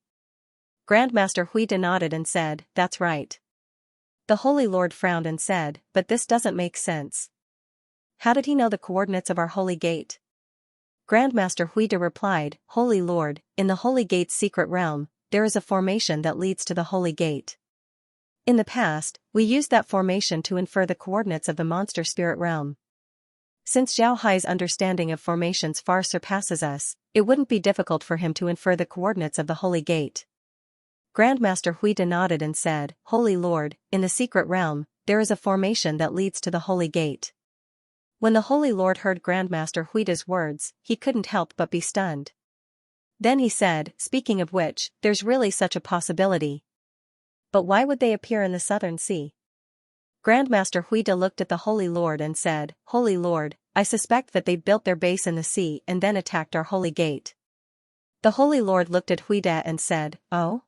Grandmaster Huida nodded and said, that's right. The Holy Lord frowned and said, but this doesn't make sense. How did he know the coordinates of our Holy Gate? Grandmaster Huida replied, Holy Lord, in the Holy Gate's secret realm, there is a formation that leads to the Holy Gate. In the past, we used that formation to infer the coordinates of the monster spirit realm. Since Zhao Hai's understanding of formations far surpasses us, it wouldn't be difficult for him to infer the coordinates of the Holy Gate. Grandmaster Huida nodded and said, Holy Lord, in the secret realm, there is a formation that leads to the Holy Gate. When the Holy Lord heard Grandmaster Huida's words, he couldn't help but be stunned. Then he said, speaking of which, there's really such a possibility. But why would they appear in the southern sea? Grandmaster Huida looked at the Holy Lord and said, Holy Lord, I suspect that they built their base in the sea and then attacked our Holy Gate. The Holy Lord looked at Huida and said, oh?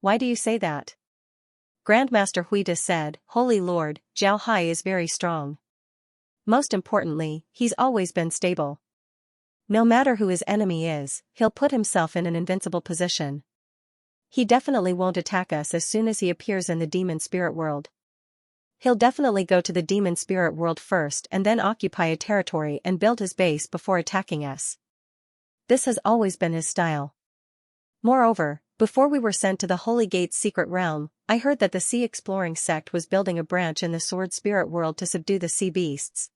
Why do you say that? Grandmaster Huida said, Holy Lord, Zhao Hai is very strong. Most importantly, he's always been stable. No matter who his enemy is, he'll put himself in an invincible position. He definitely won't attack us as soon as he appears in the demon spirit world. He'll definitely go to the demon spirit world first and then occupy a territory and build his base before attacking us. This has always been his style. Moreover, before we were sent to the Holy Gate's secret realm, I heard that the Sea Exploring sect was building a branch in the Sword Spirit world to subdue the sea beasts.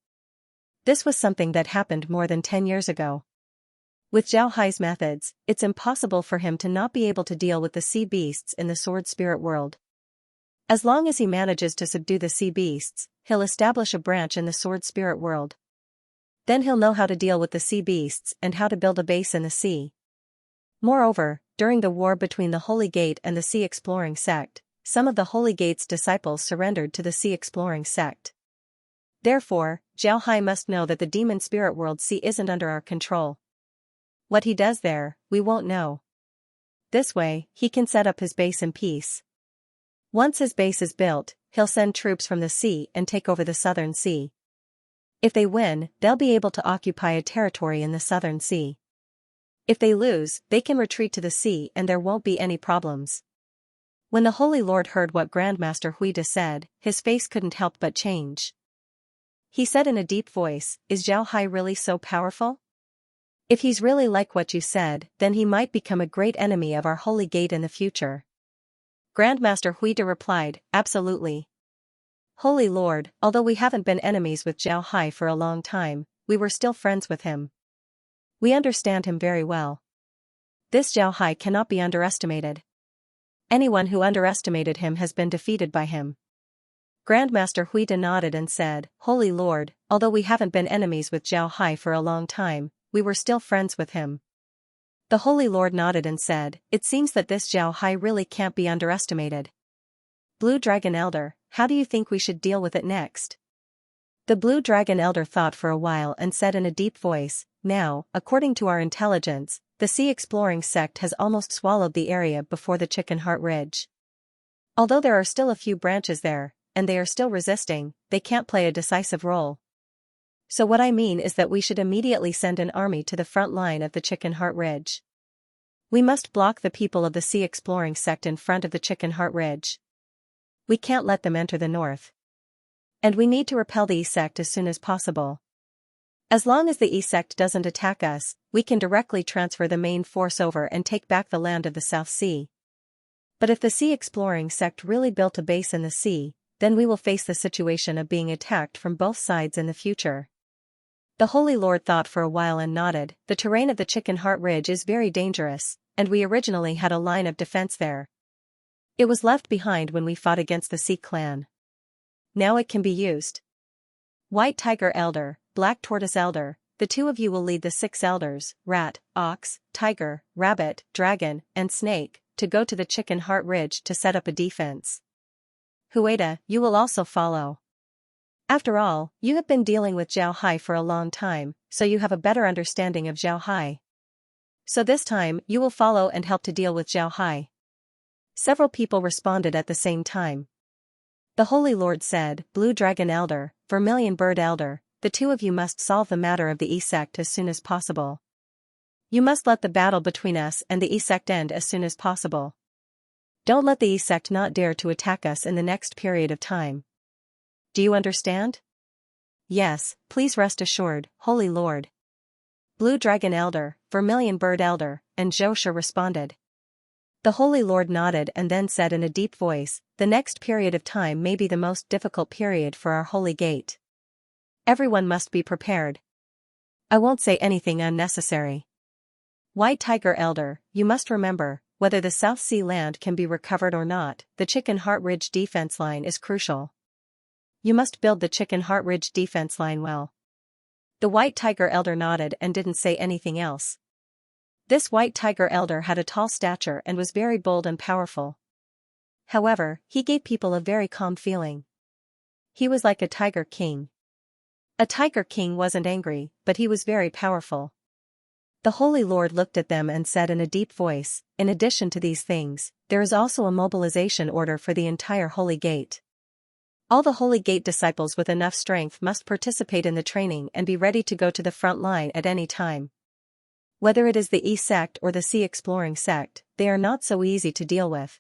This was something that happened more than 10 years ago. With Zhao Hai's methods, it's impossible for him to not be able to deal with the sea beasts in the Sword Spirit world. As long as he manages to subdue the sea beasts, he'll establish a branch in the Sword Spirit world. Then he'll know how to deal with the sea beasts and how to build a base in the sea. Moreover, during the war between the Holy Gate and the Sea Exploring sect, some of the Holy Gate's disciples surrendered to the Sea Exploring sect. Therefore, Zhao Hai must know that the demon spirit world sea isn't under our control. What he does there, we won't know. This way, he can set up his base in peace. Once his base is built, he'll send troops from the sea and take over the Southern Sea. If they win, they'll be able to occupy a territory in the Southern Sea. If they lose, they can retreat to the sea and there won't be any problems. When the Holy Lord heard what Grandmaster Huida said, his face couldn't help but change. He said in a deep voice, "Is Zhao Hai really so powerful? If he's really like what you said, then he might become a great enemy of our Holy Gate in the future." Grandmaster Huida replied, "Absolutely. Holy Lord, although we haven't been enemies with Zhao Hai for a long time, we were still friends with him. We understand him very well. This Zhao Hai cannot be underestimated. Anyone who underestimated him has been defeated by him." Grandmaster Huida nodded and said, "Holy Lord, although we haven't been enemies with Zhao Hai for a long time, we were still friends with him." The Holy Lord nodded and said, "It seems that this Zhao Hai really can't be underestimated. Blue Dragon Elder, how do you think we should deal with it next?" The Blue Dragon Elder thought for a while and said in a deep voice, "Now, according to our intelligence, the Sea Exploring sect has almost swallowed the area before the Chicken Heart Ridge. Although there are still a few branches there, and they are still resisting, they can't play a decisive role. So what I mean is that we should immediately send an army to the front line of the Chicken Heart Ridge. We must block the people of the Sea Exploring sect in front of the Chicken Heart Ridge. We can't let them enter the north. And we need to repel the E-sect as soon as possible. As long as the E-sect doesn't attack us, we can directly transfer the main force over and take back the land of the South Sea. But if the Sea Exploring sect really built a base in the sea, then we will face the situation of being attacked from both sides in the future." The Holy Lord thought for a while and nodded. "The terrain of the Chicken Heart Ridge is very dangerous, and we originally had a line of defense there. It was left behind when we fought against the Sea Clan. Now it can be used. White Tiger Elder, Black Tortoise Elder, the two of you will lead the 6 elders, rat, ox, tiger, rabbit, dragon, and snake, to go to the Chicken Heart Ridge to set up a defense. Huida, you will also follow. After all, you have been dealing with Zhao Hai for a long time, so you have a better understanding of Zhao Hai. So this time, you will follow and help to deal with Zhao Hai." Several people responded at the same time. The Holy Lord said, "Blue Dragon Elder, Vermilion Bird Elder, the two of you must solve the matter of the E-sect as soon as possible. You must let the battle between us and the E-sect end as soon as possible. Don't let the E-sect not dare to attack us in the next period of time. Do you understand?" "Yes, please rest assured, Holy Lord." Blue Dragon Elder, Vermilion Bird Elder, and Zhosha responded. The Holy Lord nodded and then said in a deep voice, "The next period of time may be the most difficult period for our Holy Gate. Everyone must be prepared. I won't say anything unnecessary. White Tiger Elder, you must remember, whether the South Sea land can be recovered or not, the Chicken Heart Ridge defense line is crucial. You must build the Chicken Heart Ridge defense line well." The White Tiger Elder nodded and didn't say anything else. This White Tiger Elder had a tall stature and was very bold and powerful. However, he gave people a very calm feeling. He was like a Tiger King. A Tiger King wasn't angry, but he was very powerful. The Holy Lord looked at them and said in a deep voice, "In addition to these things, there is also a mobilization order for the entire Holy Gate. All the Holy Gate disciples with enough strength must participate in the training and be ready to go to the front line at any time. Whether it is the E sect or the Sea Exploring sect, they are not so easy to deal with.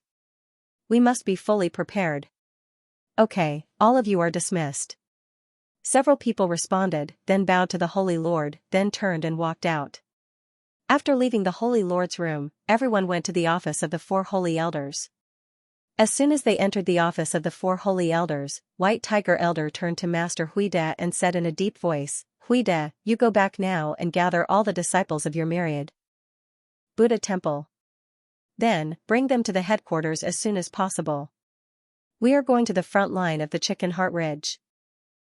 We must be fully prepared. Okay, all of you are dismissed. Several people responded, then bowed to the Holy Lord, then turned and walked out. After leaving the Holy Lord's room, everyone went to the office of the 4 Holy Elders. As soon as they entered the office of the 4 Holy Elders, White Tiger Elder turned to Master Huida and said in a deep voice, "Huida, you go back now and gather all the disciples of your myriad Buddha temple. Then, bring them to the headquarters as soon as possible. We are going to the front line of the Chicken Heart Ridge."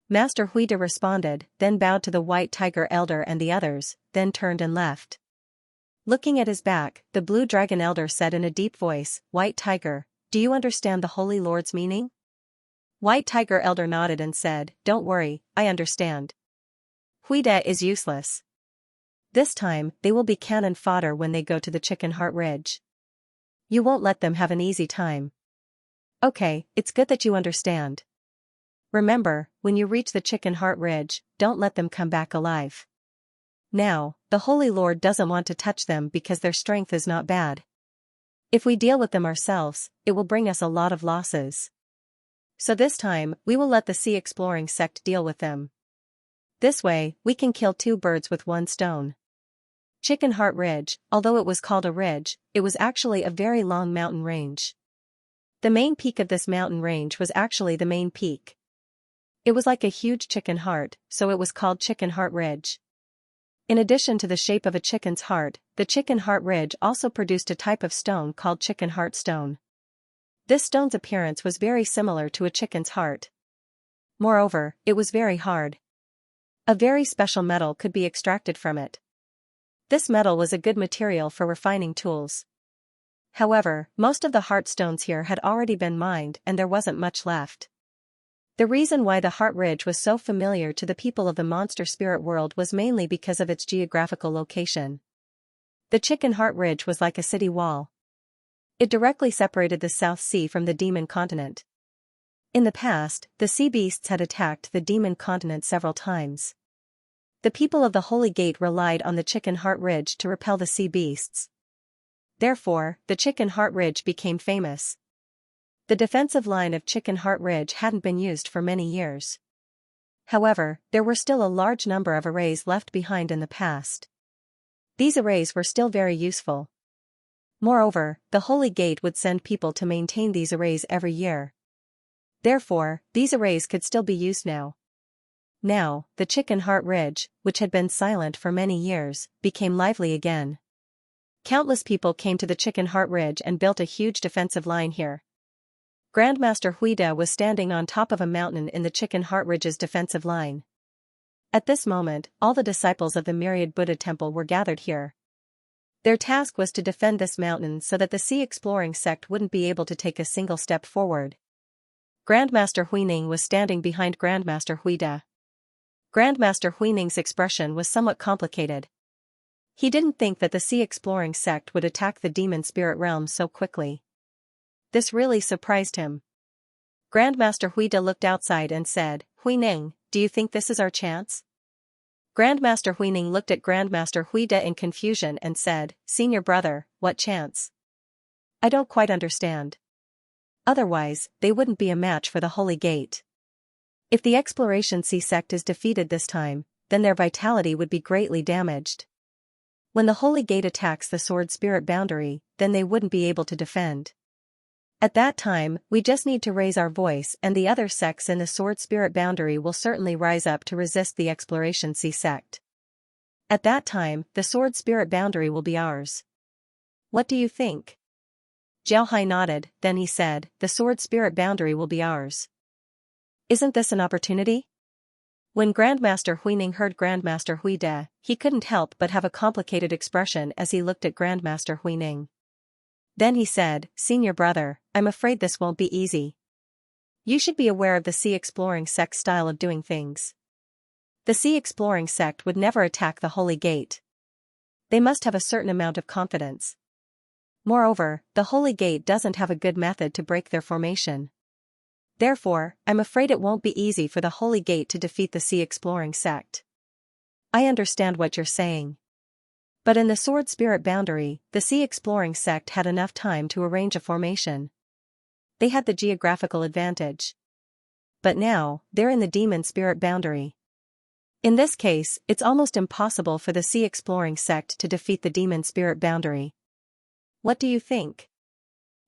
Master Huida responded, then bowed to the White Tiger Elder and the others, then turned and left. Looking at his back, the Blue Dragon Elder said in a deep voice, "White Tiger, do you understand the Holy Lord's meaning?" White Tiger Elder nodded and said, "Don't worry, I understand. Huida is useless. This time, they will be cannon fodder when they go to the Chicken Heart Ridge. You won't let them have an easy time. Okay, it's good that you understand. Remember, when you reach the Chicken Heart Ridge, don't let them come back alive. Now, the Holy Lord doesn't want to touch them because their strength is not bad. If we deal with them ourselves, it will bring us a lot of losses. So this time, we will let the Sea Exploring sect deal with them. This way, we can kill 2 birds with 1 stone." Chicken Heart Ridge, although it was called a ridge, it was actually a very long mountain range. The main peak of this mountain range was actually the main peak. It was like a huge chicken heart, so it was called Chicken Heart Ridge. In addition to the shape of a chicken's heart, the Chicken Heart Ridge also produced a type of stone called Chicken Heart Stone. This stone's appearance was very similar to a chicken's heart. Moreover, it was very hard. A very special metal could be extracted from it. This metal was a good material for refining tools. However, most of the heart stones here had already been mined and there wasn't much left. The reason why the Heart Ridge was so familiar to the people of the monster spirit world was mainly because of its geographical location. The Chicken Heart Ridge was like a city wall. It directly separated the South Sea from the Demon Continent. In the past, the sea beasts had attacked the Demon Continent several times. The people of the Holy Gate relied on the Chicken Heart Ridge to repel the sea beasts. Therefore, the Chicken Heart Ridge became famous. The defensive line of Chicken Heart Ridge hadn't been used for many years. However, there were still a large number of arrays left behind in the past. These arrays were still very useful. Moreover, the Holy Gate would send people to maintain these arrays every year. Therefore, these arrays could still be used now. Now, the Chicken Heart Ridge, which had been silent for many years, became lively again. Countless people came to the Chicken Heart Ridge and built a huge defensive line here. Grandmaster Huida was standing on top of a mountain in the Chicken Heart Ridge's defensive line. At this moment, all the disciples of the Myriad Buddha Temple were gathered here. Their task was to defend this mountain so that the Sea Exploring sect wouldn't be able to take a single step forward. Grandmaster Huining was standing behind Grandmaster Huida. Grandmaster Huining's expression was somewhat complicated. He didn't think that the Sea Exploring sect would attack the demon spirit realm so quickly. This really surprised him. Grandmaster Huida looked outside and said, "Huining, do you think this is our chance?" Grandmaster Huining looked at Grandmaster Huida in confusion and said, "Senior brother, what chance? I don't quite understand. Otherwise, they wouldn't be a match for the Holy Gate. If the Exploration Sea sect is defeated this time, then their vitality would be greatly damaged. When the Holy Gate attacks the Sword Spirit boundary, then they wouldn't be able to defend. At that time, we just need to raise our voice and the other sects in the Sword Spirit boundary will certainly rise up to resist the Exploration Sea sect. At that time, the Sword Spirit boundary will be ours. What do you think?" Jiao Hai nodded, then he said, "The Sword Spirit boundary will be ours. Isn't this an opportunity?" When Grandmaster Huining heard Grandmaster Huida, he couldn't help but have a complicated expression as he looked at Grandmaster Huining. Then he said, "Senior brother, I'm afraid this won't be easy. You should be aware of the Sea Exploring sect's style of doing things. The Sea Exploring sect would never attack the Holy Gate. They must have a certain amount of confidence. Moreover, the Holy Gate doesn't have a good method to break their formation. Therefore, I'm afraid it won't be easy for the Holy Gate to defeat the Sea Exploring sect." "I understand what you're saying. But in the Sword Spirit boundary, the Sea Exploring sect had enough time to arrange a formation. They had the geographical advantage. But now, they're in the Demon Spirit boundary. In this case, it's almost impossible for the Sea Exploring sect to defeat the Demon Spirit boundary. What do you think?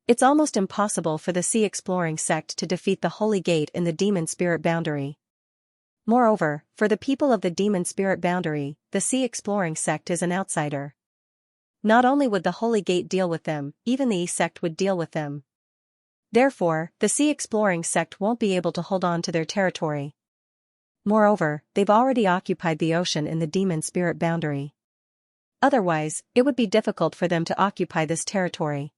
It's almost impossible for the Sea Exploring sect to defeat the Holy Gate in the Demon Spirit boundary. Moreover, for the people of the Demon Spirit boundary, the Sea Exploring sect is an outsider. Not only would the Holy Gate deal with them, even the E sect would deal with them. Therefore, the Sea Exploring sect won't be able to hold on to their territory. Moreover, they've already occupied the ocean in the Demon Spirit boundary. Otherwise, it would be difficult for them to occupy this territory.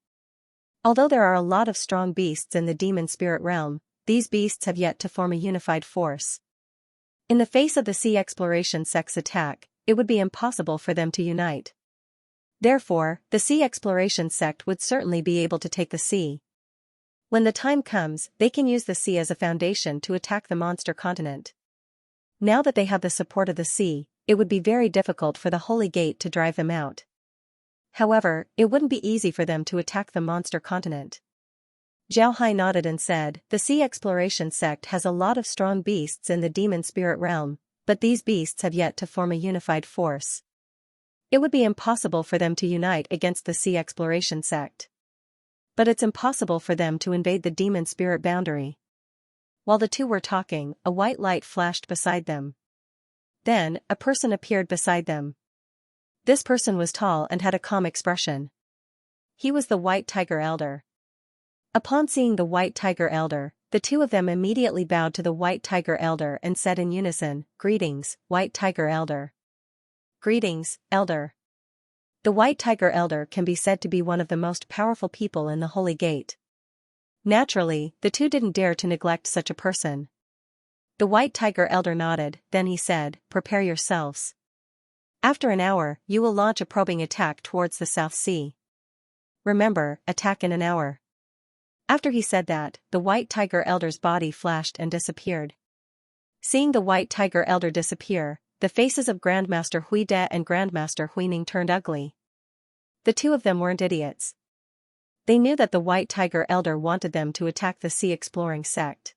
Although there are a lot of strong beasts in the Demon Spirit realm, these beasts have yet to form a unified force. In the face of the Sea Exploration sect's attack, it would be impossible for them to unite. Therefore, the Sea Exploration sect would certainly be able to take the sea. When the time comes, they can use the sea as a foundation to attack the monster continent. Now that they have the support of the sea, it would be very difficult for the Holy Gate to drive them out. However, it wouldn't be easy for them to attack the monster continent. Zhao Hai nodded and said, the Sea Exploration sect has a lot of strong beasts in the Demon Spirit realm, but these beasts have yet to form a unified force. It would be impossible for them to unite against the Sea Exploration sect. But it's impossible for them to invade the Demon Spirit boundary. While the two were talking, a white light flashed beside them. Then, a person appeared beside them. This person was tall and had a calm expression. He was the White Tiger Elder. Upon seeing the White Tiger Elder, the two of them immediately bowed to the White Tiger Elder and said in unison, "Greetings, White Tiger Elder." "Greetings, Elder." The White Tiger Elder can be said to be one of the most powerful people in the Holy Gate. Naturally, the two didn't dare to neglect such a person. The White Tiger Elder nodded, then he said, "Prepare yourselves. After an hour, you will launch a probing attack towards the South Sea. Remember, attack in an hour." After he said that, the White Tiger Elder's body flashed and disappeared. Seeing the White Tiger Elder disappear, the faces of Grandmaster Huide and Grandmaster Huining turned ugly. The two of them weren't idiots. They knew that the White Tiger Elder wanted them to attack the Sea Exploring sect.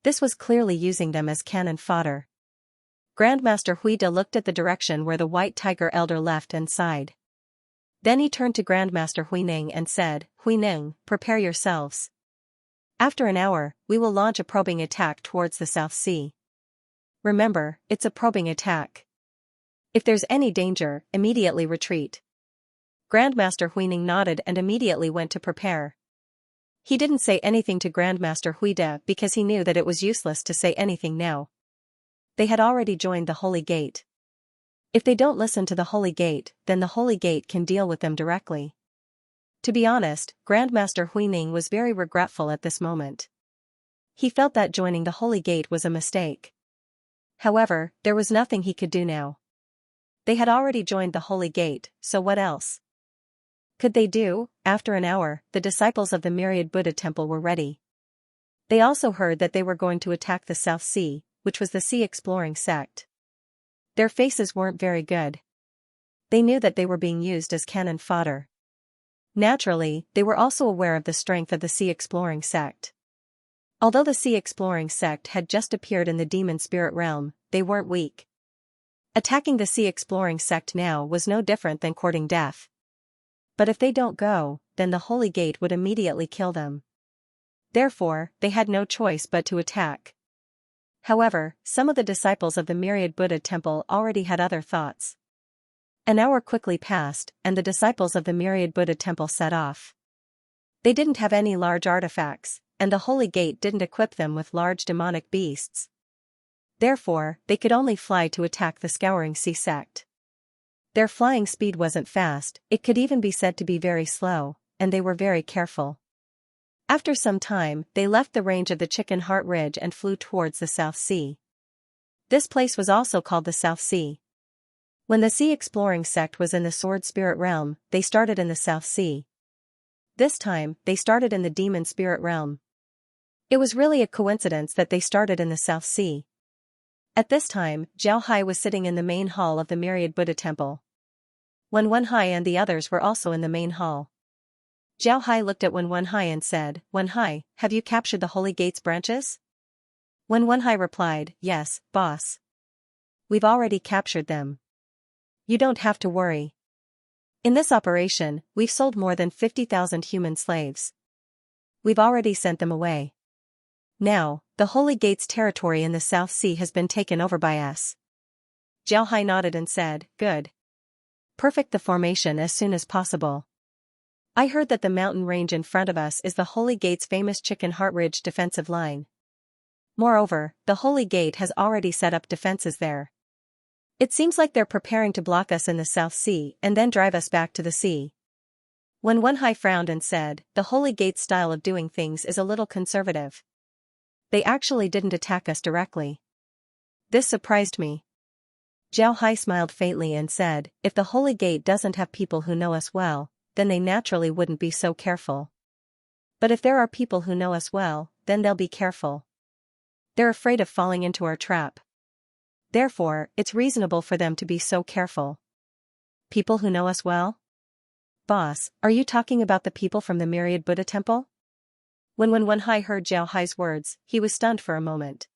This was clearly using them as cannon fodder. Grandmaster Huide looked at the direction where the White Tiger Elder left and sighed. Then he turned to Grandmaster Huining and said, "Huining, prepare yourselves. After an hour, we will launch a probing attack towards the South Sea. Remember, it's a probing attack. If there's any danger, immediately retreat." Grandmaster Huining nodded and immediately went to prepare. He didn't say anything to Grandmaster Huide because he knew that it was useless to say anything now. They had already joined the Holy Gate. If they don't listen to the Holy Gate, then the Holy Gate can deal with them directly. To be honest, Grandmaster Huining was very regretful at this moment. He felt that joining the Holy Gate was a mistake. However, there was nothing he could do now. They had already joined the Holy Gate, so what else could they do? After an hour, the disciples of the Myriad Buddha Temple were ready. They also heard that they were going to attack the South Sea, which was the Sea Exploring sect. Their faces weren't very good. They knew that they were being used as cannon fodder. Naturally, they were also aware of the strength of the Sea Exploring sect. Although the Sea Exploring sect had just appeared in the Demon Spirit realm, they weren't weak. Attacking the Sea Exploring sect now was no different than courting death. But if they don't go, then the Holy Gate would immediately kill them. Therefore, they had no choice but to attack. However, some of the disciples of the Myriad Buddha Temple already had other thoughts. An hour quickly passed, and the disciples of the Myriad Buddha Temple set off. They didn't have any large artifacts, and the Holy Gate didn't equip them with large demonic beasts. Therefore, they could only fly to attack the Scouring Sea sect. Their flying speed wasn't fast, it could even be said to be very slow, and they were very careful. After some time, they left the range of the Chicken Heart Ridge and flew towards the South Sea. This place was also called the South Sea. When the Sea Exploring sect was in the Sword Spirit realm, they started in the South Sea. This time, they started in the Demon Spirit realm. It was really a coincidence that they started in the South Sea. At this time, Zhao Hai was sitting in the main hall of the Myriad Buddha Temple. Wen Wenhai and the others were also in the main hall. Zhao Hai looked at Wen Wenhai and said, "Wen Hai, have you captured the Holy Gate's branches?" Wen Wenhai replied, "Yes, boss. We've already captured them. You don't have to worry. In this operation, we've sold more than 50,000 human slaves. We've already sent them away. Now, the Holy Gate's territory in the South Sea has been taken over by us." Zhao Hai nodded and said, "Good. Perfect the formation as soon as possible. I heard that the mountain range in front of us is the Holy Gate's famous Chicken Heart Ridge defensive line. Moreover, the Holy Gate has already set up defenses there. It seems like they're preparing to block us in the South Sea and then drive us back to the sea." When Wenhai frowned and said, "The Holy Gate's style of doing things is a little conservative. They actually didn't attack us directly. This surprised me." Zhao Hai smiled faintly and said, "If the Holy Gate doesn't have people who know us well, then they naturally wouldn't be so careful. But if there are people who know us well, then they'll be careful. They're afraid of falling into our trap. Therefore, it's reasonable for them to be so careful." "People who know us well? Boss, are you talking about the people from the Myriad Buddha Temple?" When Wenhai heard Zhao Hai's words, he was stunned for a moment.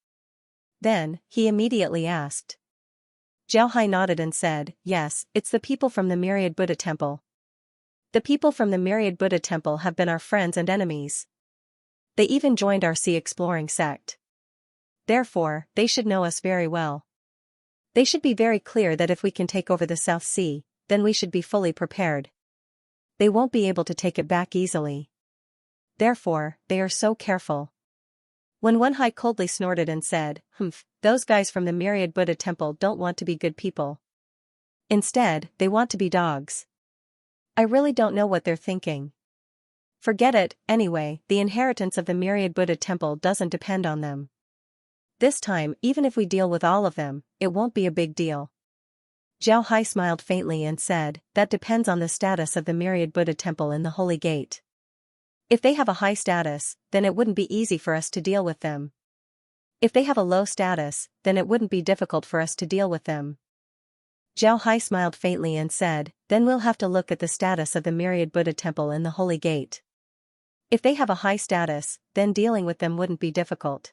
Then, he immediately asked. Zhao Hai nodded and said, "Yes, it's the people from the Myriad Buddha Temple. The people from the Myriad Buddha Temple have been our friends and enemies. They even joined our sea exploring sect. Therefore, they should know us very well. They should be very clear that if we can take over the South Sea, then we should be fully prepared. They won't be able to take it back easily. Therefore, they are so careful." When Wenhai coldly snorted and said, "Those guys from the Myriad Buddha Temple don't want to be good people. Instead, they want to be dogs. I really don't know what they're thinking. Forget it, anyway, the inheritance of the Myriad Buddha Temple doesn't depend on them. This time, even if we deal with all of them, it won't be a big deal." Zhao Hai smiled faintly and said, "That depends on the status of the Myriad Buddha Temple in the Holy Gate. If they have a high status, then it wouldn't be easy for us to deal with them. If they have a low status, then it wouldn't be difficult for us to deal with them." Zhao Hai smiled faintly and said, "Then we'll have to look at the status of the Myriad Buddha Temple in the Holy Gate. If they have a high status, then dealing with them wouldn't be difficult."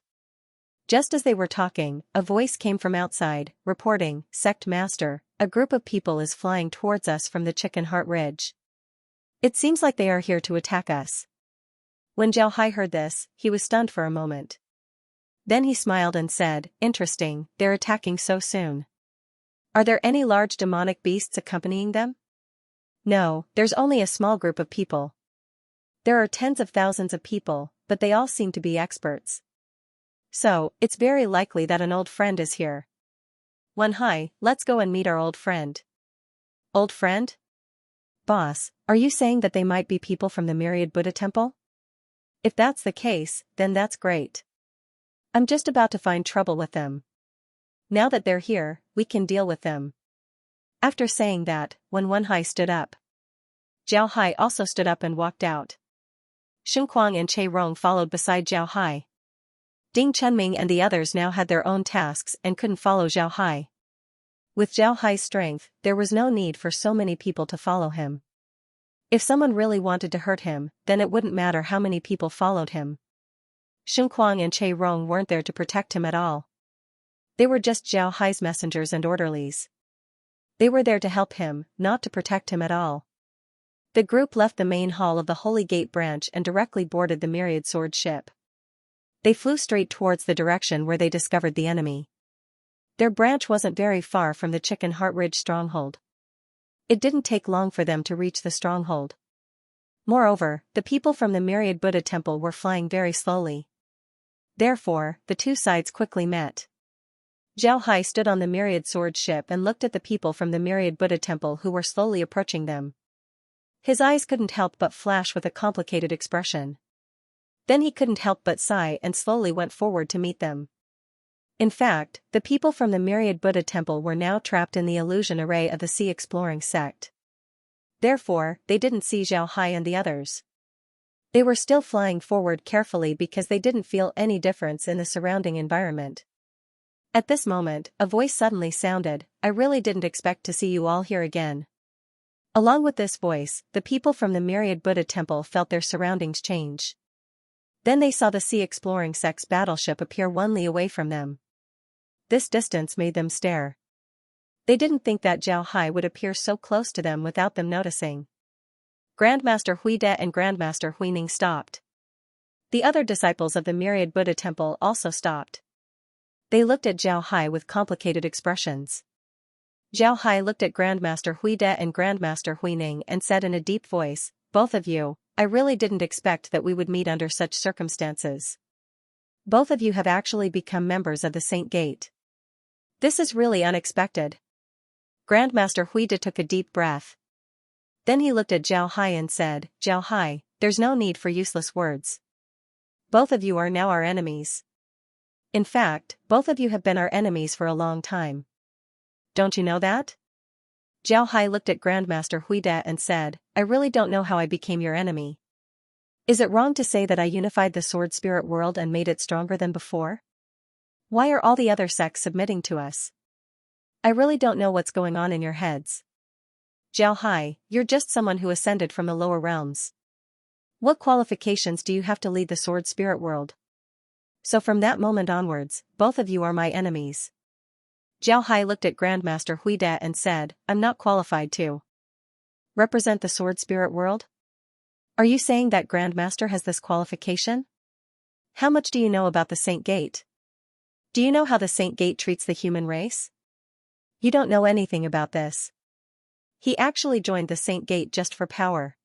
Just as they were talking, a voice came from outside, reporting, "Sect Master, a group of people is flying towards us from the Chicken Heart Ridge. It seems like they are here to attack us." When Zhao Hai heard this, he was stunned for a moment. Then he smiled and said, "Interesting, they're attacking so soon. Are there any large demonic beasts accompanying them?" "No, there's only a small group of people. There are tens of thousands of people, but they all seem to be experts. So, it's very likely that an old friend is here. Wenhai, let's go and meet our old friend." "Old friend? Boss, are you saying that they might be people from the Myriad Buddha Temple? If that's the case, then that's great. I'm just about to find trouble with them. Now that they're here, we can deal with them." After saying that, when Wenhai stood up, Zhao Hai also stood up and walked out. Xunquang and Che Rong followed beside Zhao Hai. Ding Chunming and the others now had their own tasks and couldn't follow Zhao Hai. With Zhao Hai's strength, there was no need for so many people to follow him. If someone really wanted to hurt him, then it wouldn't matter how many people followed him. Xunquang and Che Rong weren't there to protect him at all. They were just Zhao Hai's messengers and orderlies. They were there to help him, not to protect him at all. The group left the main hall of the Holy Gate branch and directly boarded the Myriad Sword ship. They flew straight towards the direction where they discovered the enemy. Their branch wasn't very far from the Chicken Heart Ridge stronghold. It didn't take long for them to reach the stronghold. Moreover, the people from the Myriad Buddha Temple were flying very slowly. Therefore, the two sides quickly met. Zhao Hai stood on the Myriad Sword ship and looked at the people from the Myriad Buddha Temple who were slowly approaching them. His eyes couldn't help but flash with a complicated expression. Then he couldn't help but sigh and slowly went forward to meet them. In fact, the people from the Myriad Buddha Temple were now trapped in the illusion array of the sea exploring sect. Therefore, they didn't see Zhao Hai and the others. They were still flying forward carefully because they didn't feel any difference in the surrounding environment. At this moment, a voice suddenly sounded, "I really didn't expect to see you all here again." Along with this voice, the people from the myriad Buddha temple felt their surroundings change. Then they saw the sea exploring sect's battleship appear 1 li away from them. This distance made them stare. They didn't think that Zhao Hai would appear so close to them without them noticing. Grandmaster Hui De and Grandmaster Hui Ning stopped. The other disciples of the myriad Buddha temple also stopped. They looked at Zhao Hai with complicated expressions. Zhao Hai looked at Grandmaster Hui De and Grandmaster Hui Ning and said in a deep voice, "Both of you, I really didn't expect that we would meet under such circumstances. Both of you have actually become members of the Saint Gate. This is really unexpected." Grandmaster Hui De took a deep breath. Then he looked at Zhao Hai and said, "Zhao Hai, there's no need for useless words. Both of you are now our enemies. In fact, both of you have been our enemies for a long time. Don't you know that?" Zhao Hai looked at Grandmaster Hui De and said, "I really don't know how I became your enemy. Is it wrong to say that I unified the sword spirit world and made it stronger than before? Why are all the other sects submitting to us? I really don't know what's going on in your heads. Zhao Hai, you're just someone who ascended from the lower realms. What qualifications do you have to lead the sword spirit world? So from that moment onwards, both of you are my enemies." Zhao Hai looked at Grandmaster Hui De and said, "I'm not qualified to represent the sword spirit world? Are you saying that Grandmaster has this qualification? How much do you know about the Saint Gate? Do you know how the Saint Gate treats the human race? You don't know anything about this. He actually joined the Saint Gate just for power.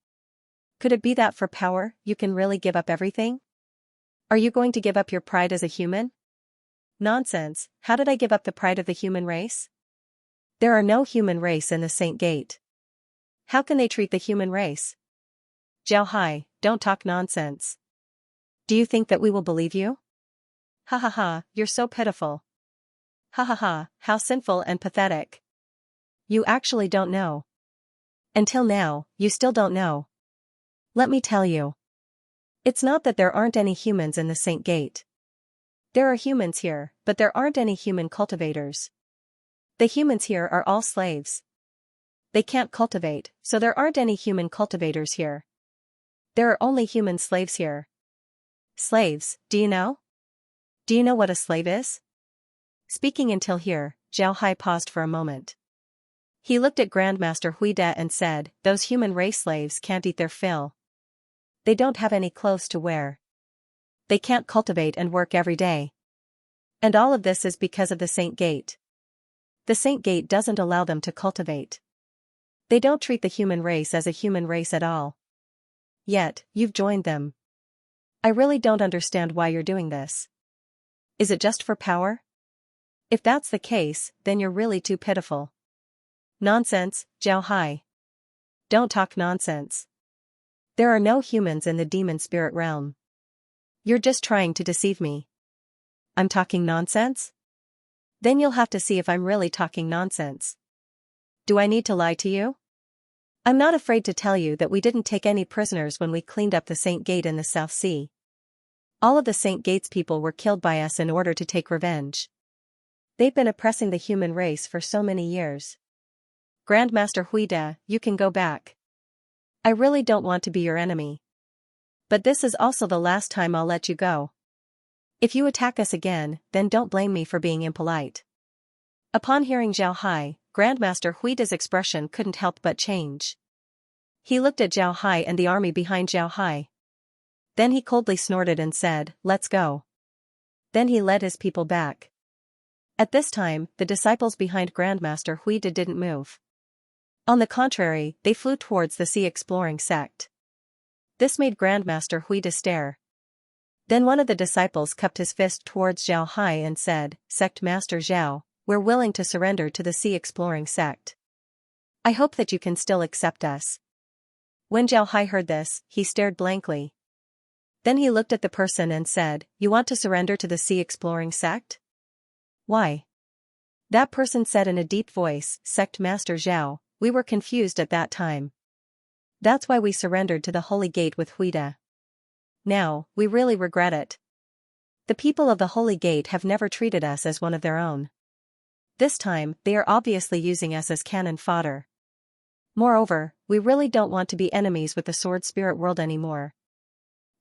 Could it be that for power, you can really give up everything? Are you going to give up your pride as a human?" "Nonsense, how did I give up the pride of the human race? There are no human race in the Saint Gate. How can they treat the human race?" "Zhao Hai, don't talk nonsense. Do you think that we will believe you? Ha ha ha, you're so pitiful. Ha ha ha, how sinful and pathetic. You actually don't know. Until now, you still don't know. Let me tell you. It's not that there aren't any humans in the Saint Gate. There are humans here, but there aren't any human cultivators. The humans here are all slaves. They can't cultivate, so there aren't any human cultivators here. There are only human slaves here." "Slaves, do you know? Do you know what a slave is?" Speaking until here, Zhao Hai paused for a moment. He looked at Grandmaster Hui De and said, "Those human race slaves can't eat their fill. They don't have any clothes to wear. They can't cultivate and work every day. And all of this is because of the Saint Gate. The Saint Gate doesn't allow them to cultivate. They don't treat the human race as a human race at all. Yet, you've joined them. I really don't understand why you're doing this. Is it just for power? If that's the case, then you're really too pitiful." "Nonsense, Zhao Hai. Don't talk nonsense. There are no humans in the demon spirit realm. You're just trying to deceive me." "I'm talking nonsense? Then you'll have to see if I'm really talking nonsense. Do I need to lie to you? I'm not afraid to tell you that we didn't take any prisoners when we cleaned up the Saint Gate in the South Sea. All of the Saint Gate's people were killed by us in order to take revenge. They've been oppressing the human race for so many years. Grandmaster Hui De, you can go back. I really don't want to be your enemy. But this is also the last time I'll let you go. If you attack us again, then don't blame me for being impolite." Upon hearing Zhao Hai, Grandmaster Hui De's expression couldn't help but change. He looked at Zhao Hai and the army behind Zhao Hai. Then he coldly snorted and said, "Let's go." Then he led his people back. At this time, the disciples behind Grandmaster Hui De didn't move. On the contrary, they flew towards the sea exploring sect. This made Grandmaster Hui De stare. Then one of the disciples cupped his fist towards Zhao Hai and said, "Sect Master Zhao, we're willing to surrender to the sea exploring sect. I hope that you can still accept us." When Zhao Hai heard this, he stared blankly. Then he looked at the person and said, "You want to surrender to the sea exploring sect? Why?" That person said in a deep voice, "Sect Master Zhao, we were confused at that time. That's why we surrendered to the Holy Gate with Hui De. Now, we really regret it. The people of the Holy Gate have never treated us as one of their own. This time, they are obviously using us as cannon fodder. Moreover, we really don't want to be enemies with the sword spirit world anymore.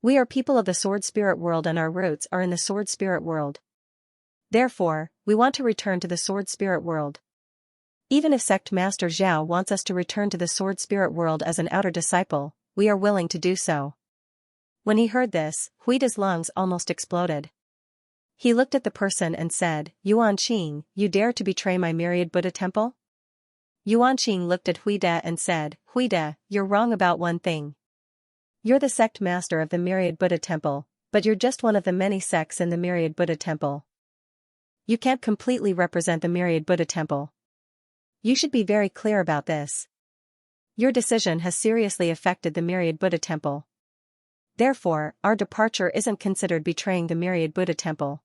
We are people of the sword spirit world and our roots are in the sword spirit world. Therefore, we want to return to the sword spirit world. Even if Sect Master Zhao wants us to return to the sword spirit world as an outer disciple, we are willing to do so. When he heard this, Huida's lungs almost exploded. He looked at the person and said, Yuan Qing, you dare to betray my myriad Buddha temple? Yuan Qing looked at Huida and said, Huida, you're wrong about one thing. You're the sect master of the myriad Buddha temple, but you're just one of the many sects in the myriad Buddha temple. You can't completely represent the myriad Buddha temple. You should be very clear about this. Your decision has seriously affected the myriad Buddha temple. Therefore, our departure isn't considered betraying the myriad Buddha temple.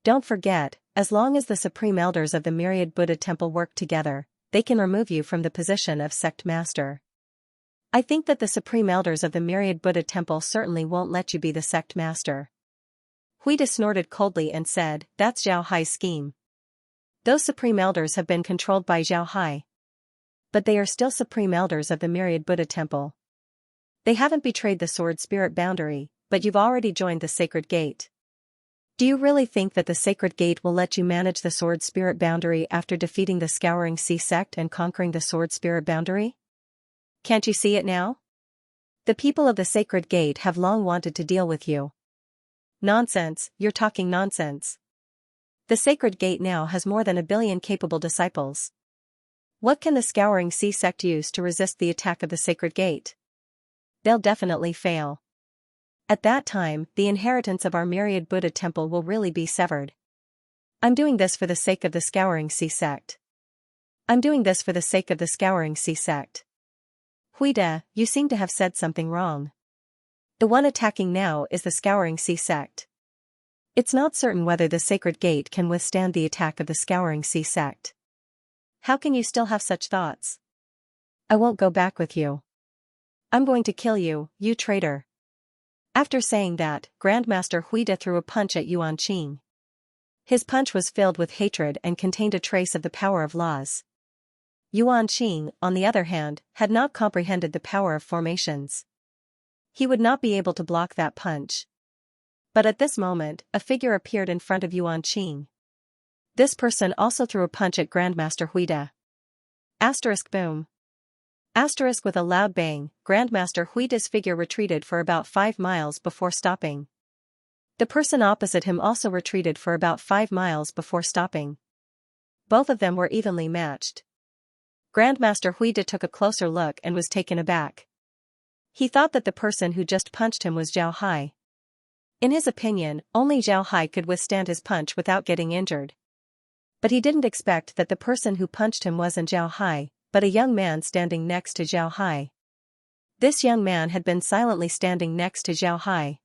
Don't forget, as long as the supreme elders of the myriad Buddha temple work together, they can remove you from the position of sect master. I think that the supreme elders of the myriad Buddha temple certainly won't let you be the sect master. Huida snorted coldly and said, that's Zhao Hai's scheme. Those supreme elders have been controlled by Zhao Hai. But they are still supreme elders of the myriad Buddha temple. They haven't betrayed the sword spirit boundary, but you've already joined the sacred gate. Do you really think that the sacred gate will let you manage the sword spirit boundary after defeating the Scouring Sea sect and conquering the sword spirit boundary? Can't you see it now? The people of the sacred gate have long wanted to deal with you. Nonsense, you're talking nonsense. The sacred gate now has more than 1 billion capable disciples. What can the Scouring Sea sect use to resist the attack of the sacred gate? They'll definitely fail. At that time, the inheritance of our myriad Buddha temple will really be severed. I'm doing this for the sake of the Scouring Sea sect. I'm doing this for the sake of the Scouring Sea sect. Huida, you seem to have said something wrong. The one attacking now is the Scouring Sea sect. It's not certain whether the sacred gate can withstand the attack of the Scouring Sea sect. How can you still have such thoughts? I won't go back with you. I'm going to kill you, you traitor. After saying that, Grandmaster Huida threw a punch at Yuan Qing. His punch was filled with hatred and contained a trace of the power of laws. Yuan Qing, on the other hand, had not comprehended the power of formations. He would not be able to block that punch. But at this moment, a figure appeared in front of Yuan Qing. This person also threw a punch at Grandmaster Huida. Asterisk boom. Asterisk with a loud bang, Grandmaster Huida's figure retreated for about 5 miles before stopping. The person opposite him also retreated for about 5 miles before stopping. Both of them were evenly matched. Grandmaster Huida took a closer look and was taken aback. He thought that the person who just punched him was Zhao Hai. In his opinion, only Zhao Hai could withstand his punch without getting injured. But he didn't expect that the person who punched him wasn't Zhao Hai, but a young man standing next to Zhao Hai. This young man had been silently standing next to Zhao Hai.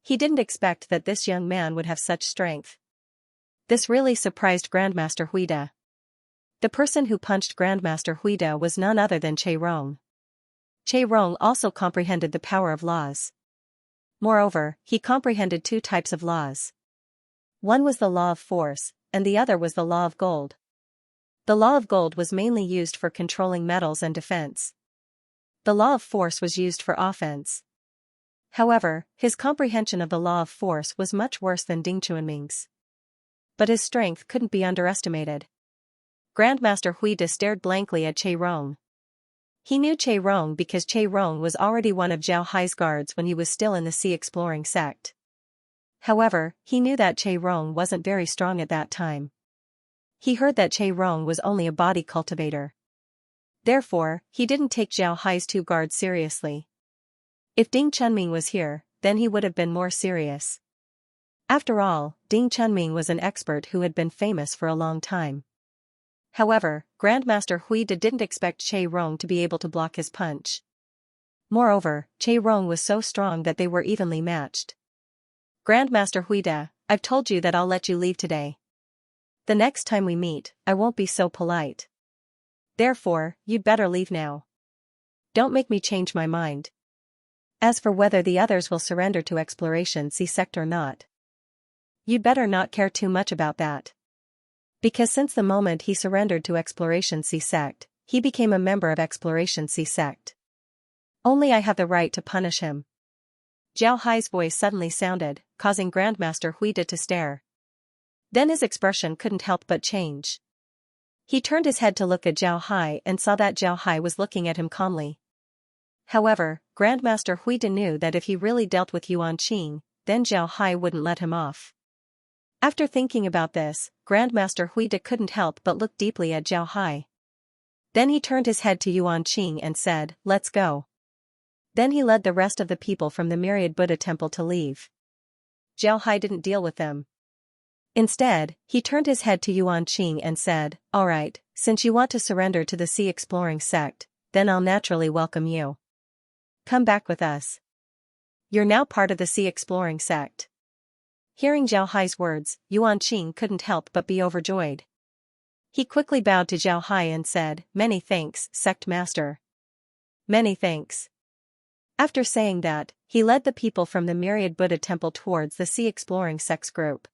He didn't expect that this young man would have such strength. This really surprised Grandmaster Huida. The person who punched Grandmaster Huida was none other than Che Rong. Che Rong also comprehended the power of laws. Moreover, he comprehended 2 types of laws. One was the law of force, and the other was the law of gold. The law of gold was mainly used for controlling metals and defense. The law of force was used for offense. However, his comprehension of the law of force was much worse than Ding Chuanming's. But his strength couldn't be underestimated. Grandmaster Huida stared blankly at Che Rong. He knew Che Rong because Che Rong was already one of Zhao Hai's guards when he was still in the sea exploring sect. However, he knew that Che Rong wasn't very strong at that time. He heard that Che Rong was only a body cultivator. Therefore, he didn't take Zhao Hai's 2 guards seriously. If Ding Chunming was here, then he would have been more serious. After all, Ding Chunming was an expert who had been famous for a long time. However, Grandmaster Huida didn't expect Che Rong to be able to block his punch. Moreover, Che Rong was so strong that they were evenly matched. Grandmaster Huida, I've told you that I'll let you leave today. The next time we meet, I won't be so polite. Therefore, you'd better leave now. Don't make me change my mind. As for whether the others will surrender to Exploration Sea sect or not, you'd better not care too much about that. Because since the moment he surrendered to Exploration Sea sect, he became a member of Exploration Sea sect. Only I have the right to punish him. Zhao Hai's voice suddenly sounded, causing Grandmaster Huida to stare. Then his expression couldn't help but change. He turned his head to look at Zhao Hai and saw that Zhao Hai was looking at him calmly. However, Grandmaster Huida knew that if he really dealt with Yuan Qing, then Zhao Hai wouldn't let him off. After thinking about this, Grandmaster Huida couldn't help but look deeply at Zhao Hai. Then he turned his head to Yuan Qing and said, "Let's go." Then he led the rest of the people from the Myriad Buddha temple to leave. Zhao Hai didn't deal with them. Instead, he turned his head to Yuan Qing and said, "Alright, since you want to surrender to the Sea Exploring sect, then I'll naturally welcome you. Come back with us. You're now part of the Sea Exploring sect." Hearing Zhao Hai's words, Yuan Qing couldn't help but be overjoyed. He quickly bowed to Zhao Hai and said, "Many thanks, sect master. Many thanks." After saying that, he led the people from the Myriad Buddha temple towards the Sea Exploring sect's group.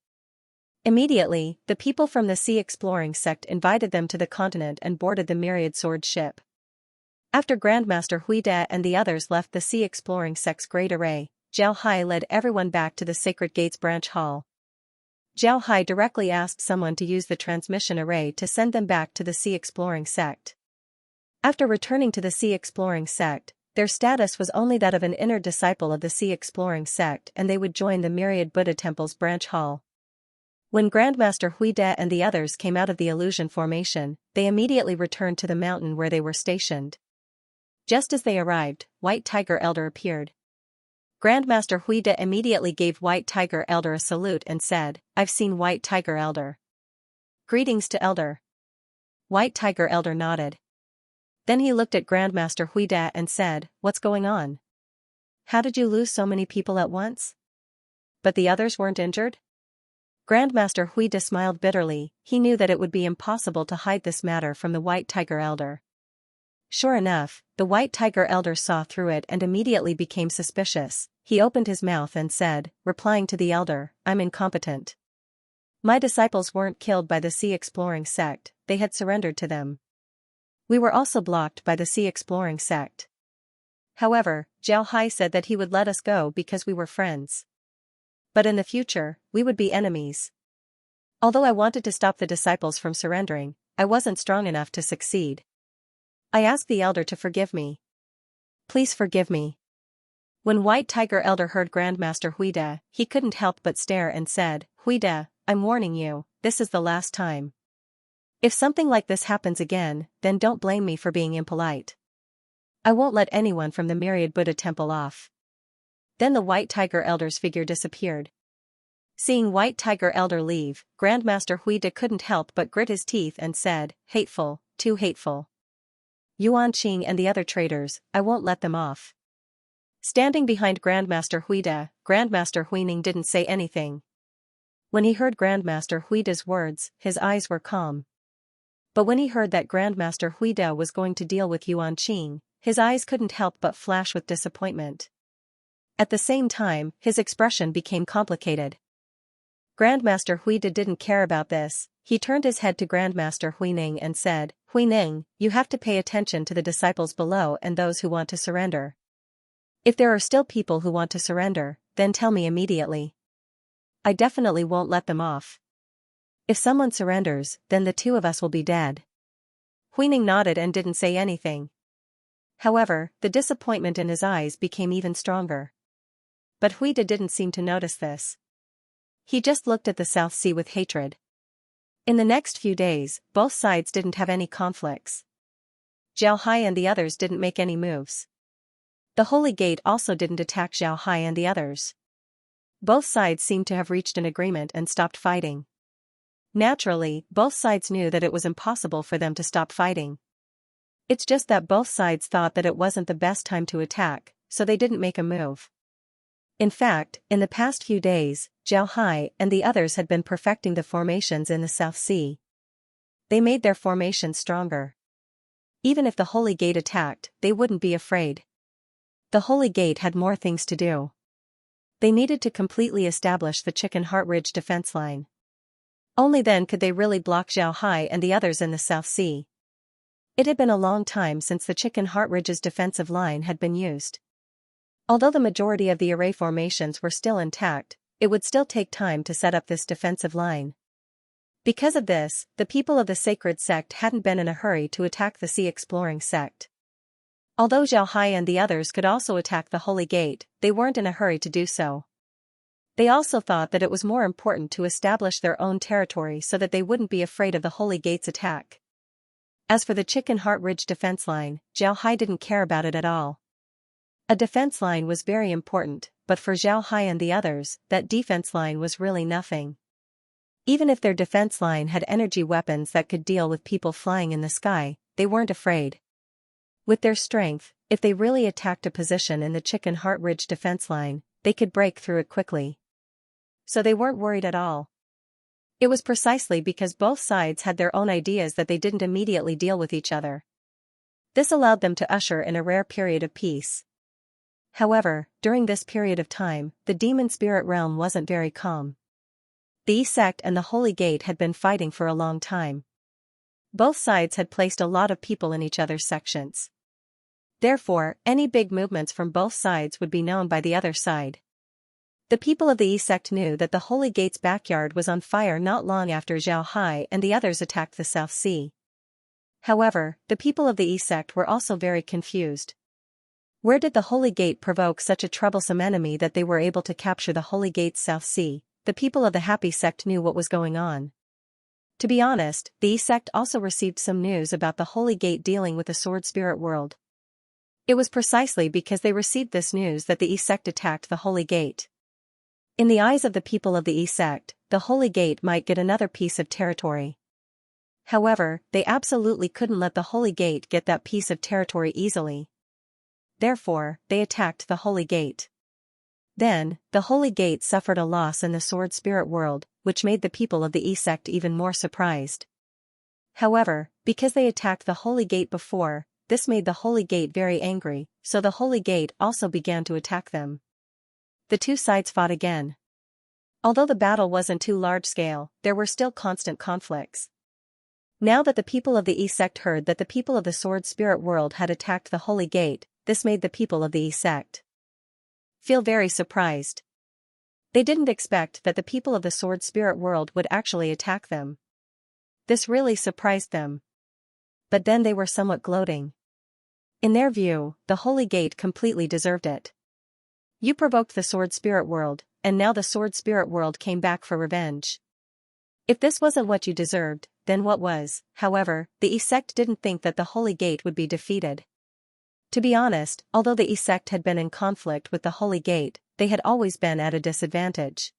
Immediately, the people from the Sea Exploring sect invited them to the continent and boarded the Myriad Sword ship. After Grandmaster Huida and the others left the Sea Exploring sect's great array, Zhao Hai led everyone back to the Sacred Gates branch hall. Zhao Hai directly asked someone to use the transmission array to send them back to the Sea Exploring sect. After returning to the Sea Exploring sect, their status was only that of an inner disciple of the Sea Exploring sect, and they would join the Myriad Buddha temple's branch hall. When Grandmaster Huida and the others came out of the illusion formation, they immediately returned to the mountain where they were stationed. Just as they arrived, White Tiger Elder appeared. Grandmaster Huida immediately gave White Tiger Elder a salute and said, "I've seen White Tiger Elder. Greetings to Elder." White Tiger Elder nodded. Then he looked at Grandmaster Huida and said, "What's going on? How did you lose so many people at once? But the others weren't injured?" Grandmaster Huida smiled bitterly. He knew that it would be impossible to hide this matter from the White Tiger Elder. Sure enough, the White Tiger Elder saw through it and immediately became suspicious. He opened his mouth and said, replying to the Elder, "I'm incompetent. My disciples weren't killed by the Sea Exploring sect, they had surrendered to them. We were also blocked by the Sea Exploring sect. However, Zhao Hai said that he would let us go because we were friends. But in the future, we would be enemies. Although I wanted to stop the disciples from surrendering, I wasn't strong enough to succeed. I ask the Elder to forgive me. Please forgive me." When White Tiger Elder heard Grandmaster Huida, he couldn't help but stare and said, "Huida, I'm warning you, this is the last time. If something like this happens again, then don't blame me for being impolite. I won't let anyone from the Myriad Buddha temple off." Then the White Tiger Elder's figure disappeared. Seeing White Tiger Elder leave, Grandmaster Huida couldn't help but grit his teeth and said, "Hateful, too hateful. Yuan Qing and the other traitors, I won't let them off." Standing behind Grandmaster Huida, Grandmaster Huining didn't say anything. When he heard Grandmaster Huida's words, his eyes were calm. But when he heard that Grandmaster Huida was going to deal with Yuan Qing, his eyes couldn't help but flash with disappointment. At the same time, his expression became complicated. Grandmaster Huida didn't care about this. He turned his head to Grandmaster Huining and said, "Huining, you have to pay attention to the disciples below and those who want to surrender. If there are still people who want to surrender, then tell me immediately. I definitely won't let them off. If someone surrenders, then the two of us will be dead." Huining nodded and didn't say anything. However, the disappointment in his eyes became even stronger. But Huida didn't seem to notice this. He just looked at the South Sea with hatred. In the next few days, both sides didn't have any conflicts. Zhao Hai and the others didn't make any moves. The Holy Gate also didn't attack Zhao Hai and the others. Both sides seemed to have reached an agreement and stopped fighting. Naturally, both sides knew that it was impossible for them to stop fighting. It's just that both sides thought that it wasn't the best time to attack, so they didn't make a move. In fact, in the past few days, Zhao Hai and the others had been perfecting the formations in the South Sea. They made their formations stronger. Even if the Holy Gate attacked, they wouldn't be afraid. The Holy Gate had more things to do. They needed to completely establish the Chicken Heart Ridge defense line. Only then could they really block Zhao Hai and the others in the South Sea. It had been a long time since the Chicken Heart Ridge's defensive line had been used. Although the majority of the array formations were still intact, it would still take time to set up this defensive line. Because of this, the people of the sacred sect hadn't been in a hurry to attack the sea exploring sect. Although Zhao Hai and the others could also attack the Holy Gate, they weren't in a hurry to do so. They also thought that it was more important to establish their own territory so that they wouldn't be afraid of the Holy Gate's attack. As for the Chicken Heart Ridge defense line, Zhao Hai didn't care about it at all. A defense line was very important, but for Zhao Hai and the others, that defense line was really nothing. Even if their defense line had energy weapons that could deal with people flying in the sky, they weren't afraid. With their strength, if they really attacked a position in the Chicken Heart Ridge defense line, they could break through it quickly. So they weren't worried at all. It was precisely because both sides had their own ideas that they didn't immediately deal with each other. This allowed them to usher in a rare period of peace. However, during this period of time, the demon spirit realm wasn't very calm. The Yi sect and the Holy Gate had been fighting for a long time. Both sides had placed a lot of people in each other's sections. Therefore, any big movements from both sides would be known by the other side. The people of the Yi sect knew that the Holy Gate's backyard was on fire not long after Zhao Hai and the others attacked the South Sea. However, the people of the Yi sect were also very confused. Where did the Holy Gate provoke such a troublesome enemy that they were able to capture the Holy Gate's South Sea? The people of the Happy sect knew what was going on. To be honest, the Yi sect also received some news about the Holy Gate dealing with the Sword Spirit world. It was precisely because they received this news that the Yi sect attacked the Holy Gate. In the eyes of the people of the Yi sect, the Holy Gate might get another piece of territory. However, they absolutely couldn't let the Holy Gate get that piece of territory easily. Therefore, they attacked the Holy Gate. Then, the Holy Gate suffered a loss in the Sword Spirit world, which made the people of the Yi sect even more surprised. However, because they attacked the Holy Gate before, this made the Holy Gate very angry, so the Holy Gate also began to attack them. The two sides fought again. Although the battle wasn't too large-scale, there were still constant conflicts. Now that the people of the Yi sect heard that the people of the Sword Spirit world had attacked the Holy Gate, this made the people of the Yi sect feel very surprised. They didn't expect that the people of the Sword Spirit world would actually attack them. This really surprised them. But then they were somewhat gloating. In their view, the Holy Gate completely deserved it. You provoked the Sword Spirit world, and now the Sword Spirit world came back for revenge. If this wasn't what you deserved, then what was? However, the Yi sect didn't think that the Holy Gate would be defeated. To be honest, although the Yi sect had been in conflict with the Holy Gate, they had always been at a disadvantage.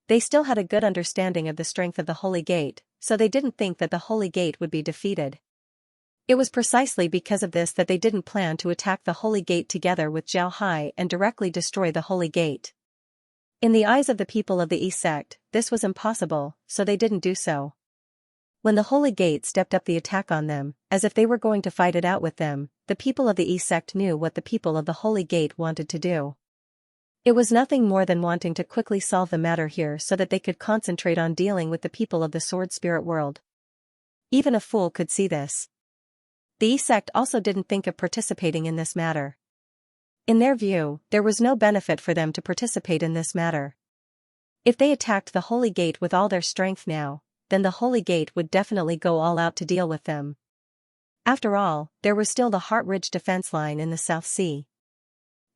They still had a good understanding of the strength of the Holy Gate, so they didn't think that the Holy Gate would be defeated. It was precisely because of this that they didn't plan to attack the Holy Gate together with Zhao Hai and directly destroy the Holy Gate. In the eyes of the people of the Yi sect, this was impossible, so they didn't do so. When the Holy Gate stepped up the attack on them, as if they were going to fight it out with them, the people of the Yi sect knew what the people of the Holy Gate wanted to do. It was nothing more than wanting to quickly solve the matter here so that they could concentrate on dealing with the people of the Sword Spirit world. Even a fool could see this. The Yi sect also didn't think of participating in this matter. In their view, there was no benefit for them to participate in this matter. If they attacked the Holy Gate with all their strength now, then the Holy Gate would definitely go all out to deal with them. After all, there was still the Heart Ridge defense line in the South Sea.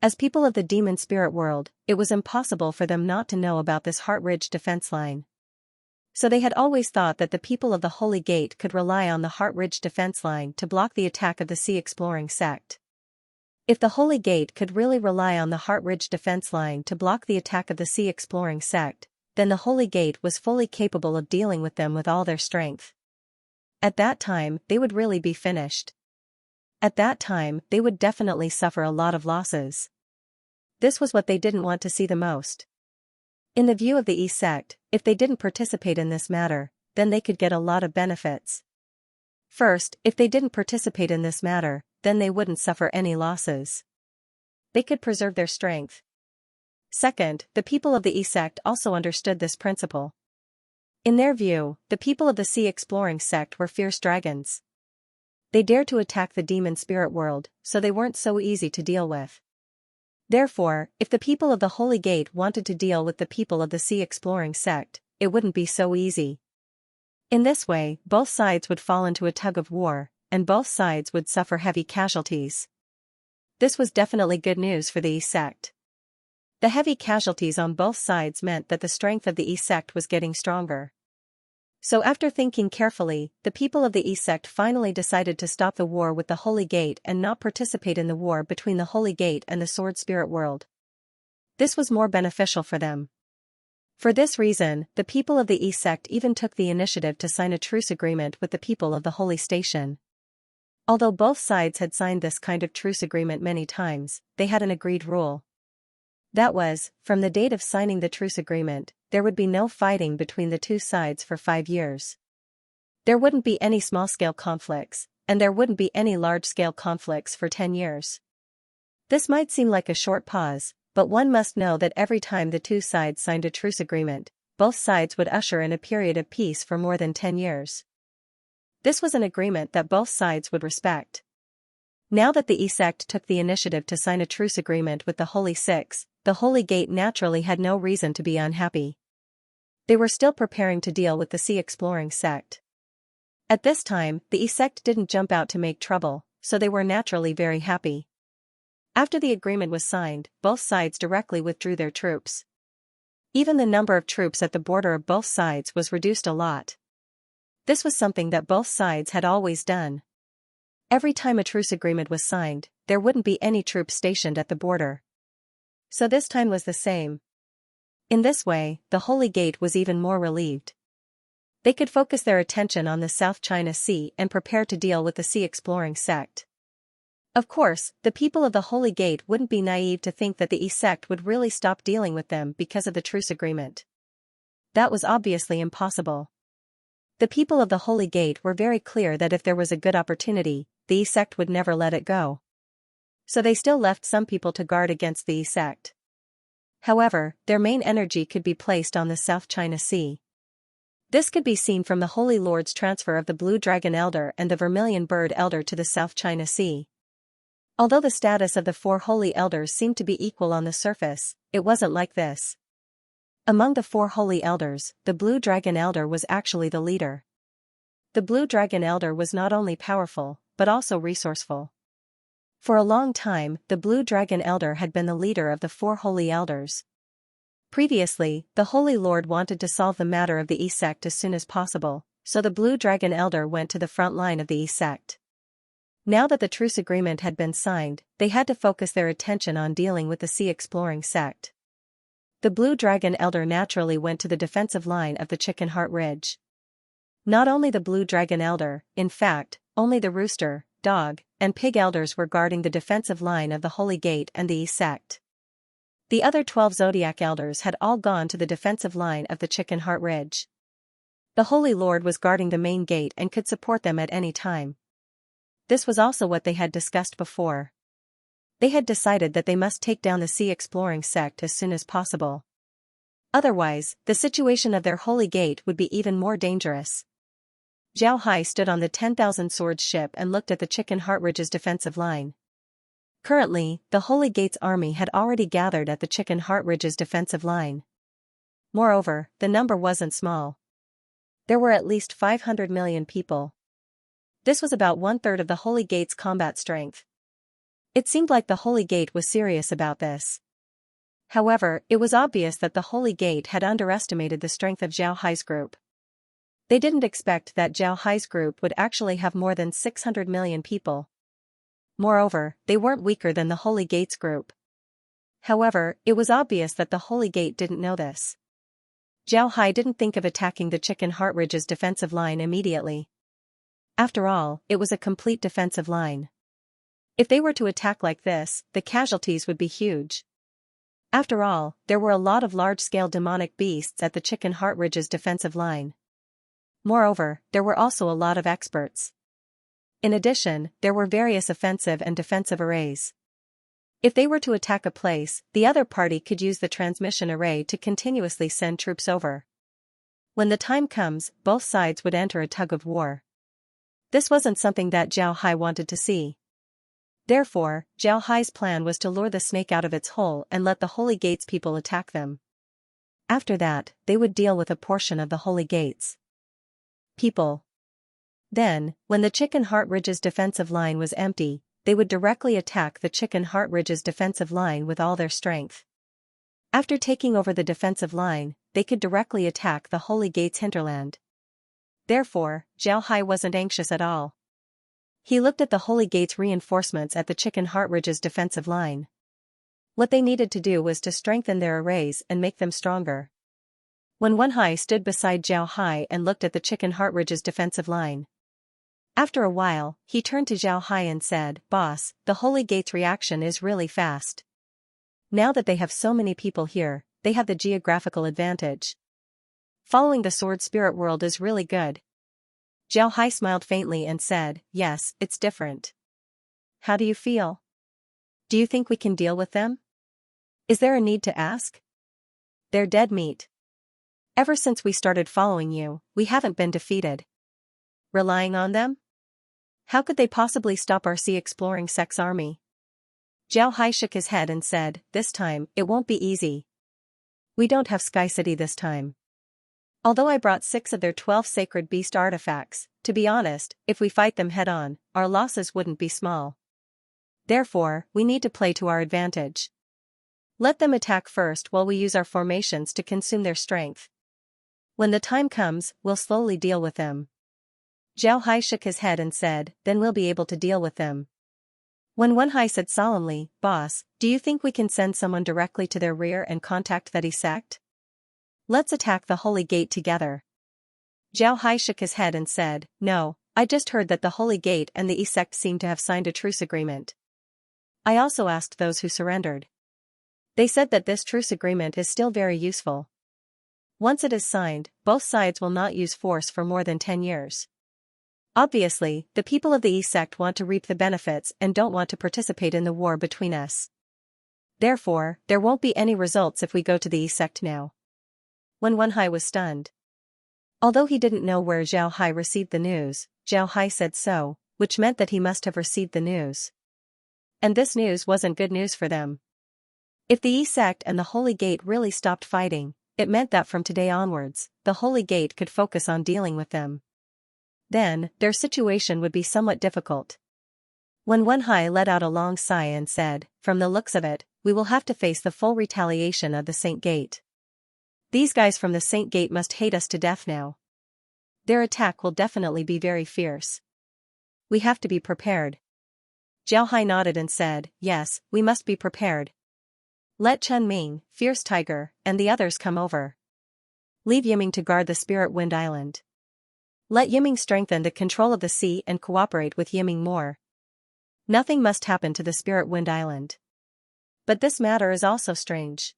As people of the demon spirit world, it was impossible for them not to know about this Heart Ridge defense line. So they had always thought that the people of the Holy Gate could rely on the Heart Ridge defense line to block the attack of the Sea Exploring sect. If the Holy Gate could really rely on the Heart Ridge defense line to block the attack of the Sea Exploring sect, then the Holy Gate was fully capable of dealing with them with all their strength. At that time, they would really be finished. At that time, they would definitely suffer a lot of losses. This was what they didn't want to see the most. In the view of the Yi sect, if they didn't participate in this matter, then they could get a lot of benefits. First, if they didn't participate in this matter, then they wouldn't suffer any losses. They could preserve their strength. Second, the people of the Yi sect also understood this principle. In their view, the people of the Sea Exploring sect were fierce dragons. They dared to attack the demon spirit world, so they weren't so easy to deal with. Therefore, if the people of the Holy Gate wanted to deal with the people of the Sea Exploring sect, it wouldn't be so easy. In this way, both sides would fall into a tug of war, and both sides would suffer heavy casualties. This was definitely good news for the E sect. The heavy casualties on both sides meant that the strength of the E sect was getting stronger. So after thinking carefully, the people of the E sect finally decided to stop the war with the Holy Gate and not participate in the war between the Holy Gate and the Sword Spirit world. This was more beneficial for them. For this reason, the people of the E sect even took the initiative to sign a truce agreement with the people of the Holy Station. Although both sides had signed this kind of truce agreement many times, they had an agreed rule. That was, from the date of signing the truce agreement, there would be no fighting between the two sides for 5 years. There wouldn't be any small-scale conflicts, and there wouldn't be any large-scale conflicts for 10 years. This might seem like a short pause, but one must know that every time the two sides signed a truce agreement, both sides would usher in a period of peace for more than 10 years. This was an agreement that both sides would respect. Now that the E sect took the initiative to sign a truce agreement with the Holy Six, the Holy Gate naturally had no reason to be unhappy. They were still preparing to deal with the Sea Exploring sect. At this time, the E sect didn't jump out to make trouble, so they were naturally very happy. After the agreement was signed, both sides directly withdrew their troops. Even the number of troops at the border of both sides was reduced a lot. This was something that both sides had always done. Every time a truce agreement was signed, there wouldn't be any troops stationed at the border. So this time was the same. In this way, the Holy Gate was even more relieved. They could focus their attention on the South China Sea and prepare to deal with the Sea Exploring sect. Of course, the people of the Holy Gate wouldn't be naive to think that the E sect would really stop dealing with them because of the truce agreement. That was obviously impossible. The people of the Holy Gate were very clear that if there was a good opportunity, the E sect would never let it go. So they still left some people to guard against the E sect. However, their main energy could be placed on the South China Sea. This could be seen from the Holy Lord's transfer of the Blue Dragon Elder and the Vermilion Bird Elder to the South China Sea. Although the status of the 4 Holy Elders seemed to be equal on the surface, it wasn't like this. Among the 4 Holy Elders, the Blue Dragon Elder was actually the leader. The Blue Dragon Elder was not only powerful, but also resourceful. For a long time, the Blue Dragon Elder had been the leader of the 4 Holy Elders. Previously, the Holy Lord wanted to solve the matter of the E sect as soon as possible, so the Blue Dragon Elder went to the front line of the E sect. Now that the truce agreement had been signed, they had to focus their attention on dealing with the Sea Exploring sect. The Blue Dragon Elder naturally went to the defensive line of the Chicken Heart Ridge. Not only the Blue Dragon Elder, in fact, only the Rooster, Dog, and Pig Elders were guarding the defensive line of the Holy Gate and the E sect. The other 12 Zodiac Elders had all gone to the defensive line of the Chicken Heart Ridge. The Holy Lord was guarding the main gate and could support them at any time. This was also what they had discussed before. They had decided that they must take down the Sea Exploring sect as soon as possible. Otherwise, the situation of their Holy Gate would be even more dangerous. Zhao Hai stood on the 10,000 Swords ship and looked at the Chicken Heart Ridge's defensive line. Currently, the Holy Gate's army had already gathered at the Chicken Heart Ridge's defensive line. Moreover, the number wasn't small. There were at least 500 million people. This was about 1/3 of the Holy Gate's combat strength. It seemed like the Holy Gate was serious about this. However, it was obvious that the Holy Gate had underestimated the strength of Zhao Hai's group. They didn't expect that Zhao Hai's group would actually have more than 600 million people. Moreover, they weren't weaker than the Holy Gate's group. However, it was obvious that the Holy Gate didn't know this. Zhao Hai didn't think of attacking the Chicken Heart Ridge's defensive line immediately. After all, it was a complete defensive line. If they were to attack like this, the casualties would be huge. After all, there were a lot of large-scale demonic beasts at the Chicken Heart Ridge's defensive line. Moreover, there were also a lot of experts. In addition, there were various offensive and defensive arrays. If they were to attack a place, the other party could use the transmission array to continuously send troops over. When the time comes, both sides would enter a tug of war. This wasn't something that Zhao Hai wanted to see. Therefore, Zhao Hai's plan was to lure the snake out of its hole and let the Holy Gates people attack them. After that, they would deal with a portion of the Holy Gates people. Then, when the Chicken Heart Ridge's defensive line was empty, they would directly attack the Chicken Heart Ridge's defensive line with all their strength. After taking over the defensive line, they could directly attack the Holy Gates hinterland. Therefore, Zhao Hai wasn't anxious at all. He looked at the Holy Gates reinforcements at the Chicken Heart Ridge's defensive line. What they needed to do was to strengthen their arrays and make them stronger. When Wenhai stood beside Zhao Hai and looked at the Chicken Heart Ridge's defensive line. After a while, he turned to Zhao Hai and said, "Boss, the Holy Gates reaction is really fast. Now that they have so many people here, they have the geographical advantage. Following the sword spirit world is really good." Zhao Hai smiled faintly and said, "Yes, it's different. How do you feel? Do you think we can deal with them? Is there a need to ask? They're dead meat. Ever since we started following you, we haven't been defeated. Relying on them? How could they possibly stop our sea-exploring sex army?" Zhao Hai shook his head and said, "This time, it won't be easy. We don't have Sky City this time. Although I brought 6 of their 12 sacred beast artifacts, to be honest, if we fight them head-on, our losses wouldn't be small. Therefore, we need to play to our advantage. Let them attack first while we use our formations to consume their strength. When the time comes, we'll slowly deal with them." Zhao Hai shook his head and said, "Then we'll be able to deal with them." When Wenhai said solemnly, "Boss, do you think we can send someone directly to their rear and contact that sect? Let's attack the Holy Gate together." Zhao Hai shook his head and said, "No, I just heard that the Holy Gate and the sect seem to have signed a truce agreement. I also asked those who surrendered. They said that this truce agreement is still very useful. Once it is signed, both sides will not use force for more than 10 years. Obviously, the people of the sect want to reap the benefits and don't want to participate in the war between us. Therefore, there won't be any results if we go to the sect now." When Wenhai was stunned. Although he didn't know where Zhao Hai received the news, Zhao Hai said so, which meant that he must have received the news. And this news wasn't good news for them. If the sect and the Holy Gate really stopped fighting, it meant that from today onwards, the Holy Gate could focus on dealing with them. Then, their situation would be somewhat difficult. When Wenhai let out a long sigh and said, "From the looks of it, we will have to face the full retaliation of the Saint Gate. These guys from the Saint Gate must hate us to death now. Their attack will definitely be very fierce. We have to be prepared." Zhao Hai nodded and said, "Yes, we must be prepared. Let Chen Ming, Fierce Tiger, and the others come over. Leave Yiming to guard the Spirit Wind Island. Let Yiming strengthen the control of the sea and cooperate with Yiming more. Nothing must happen to the Spirit Wind Island. But this matter is also strange.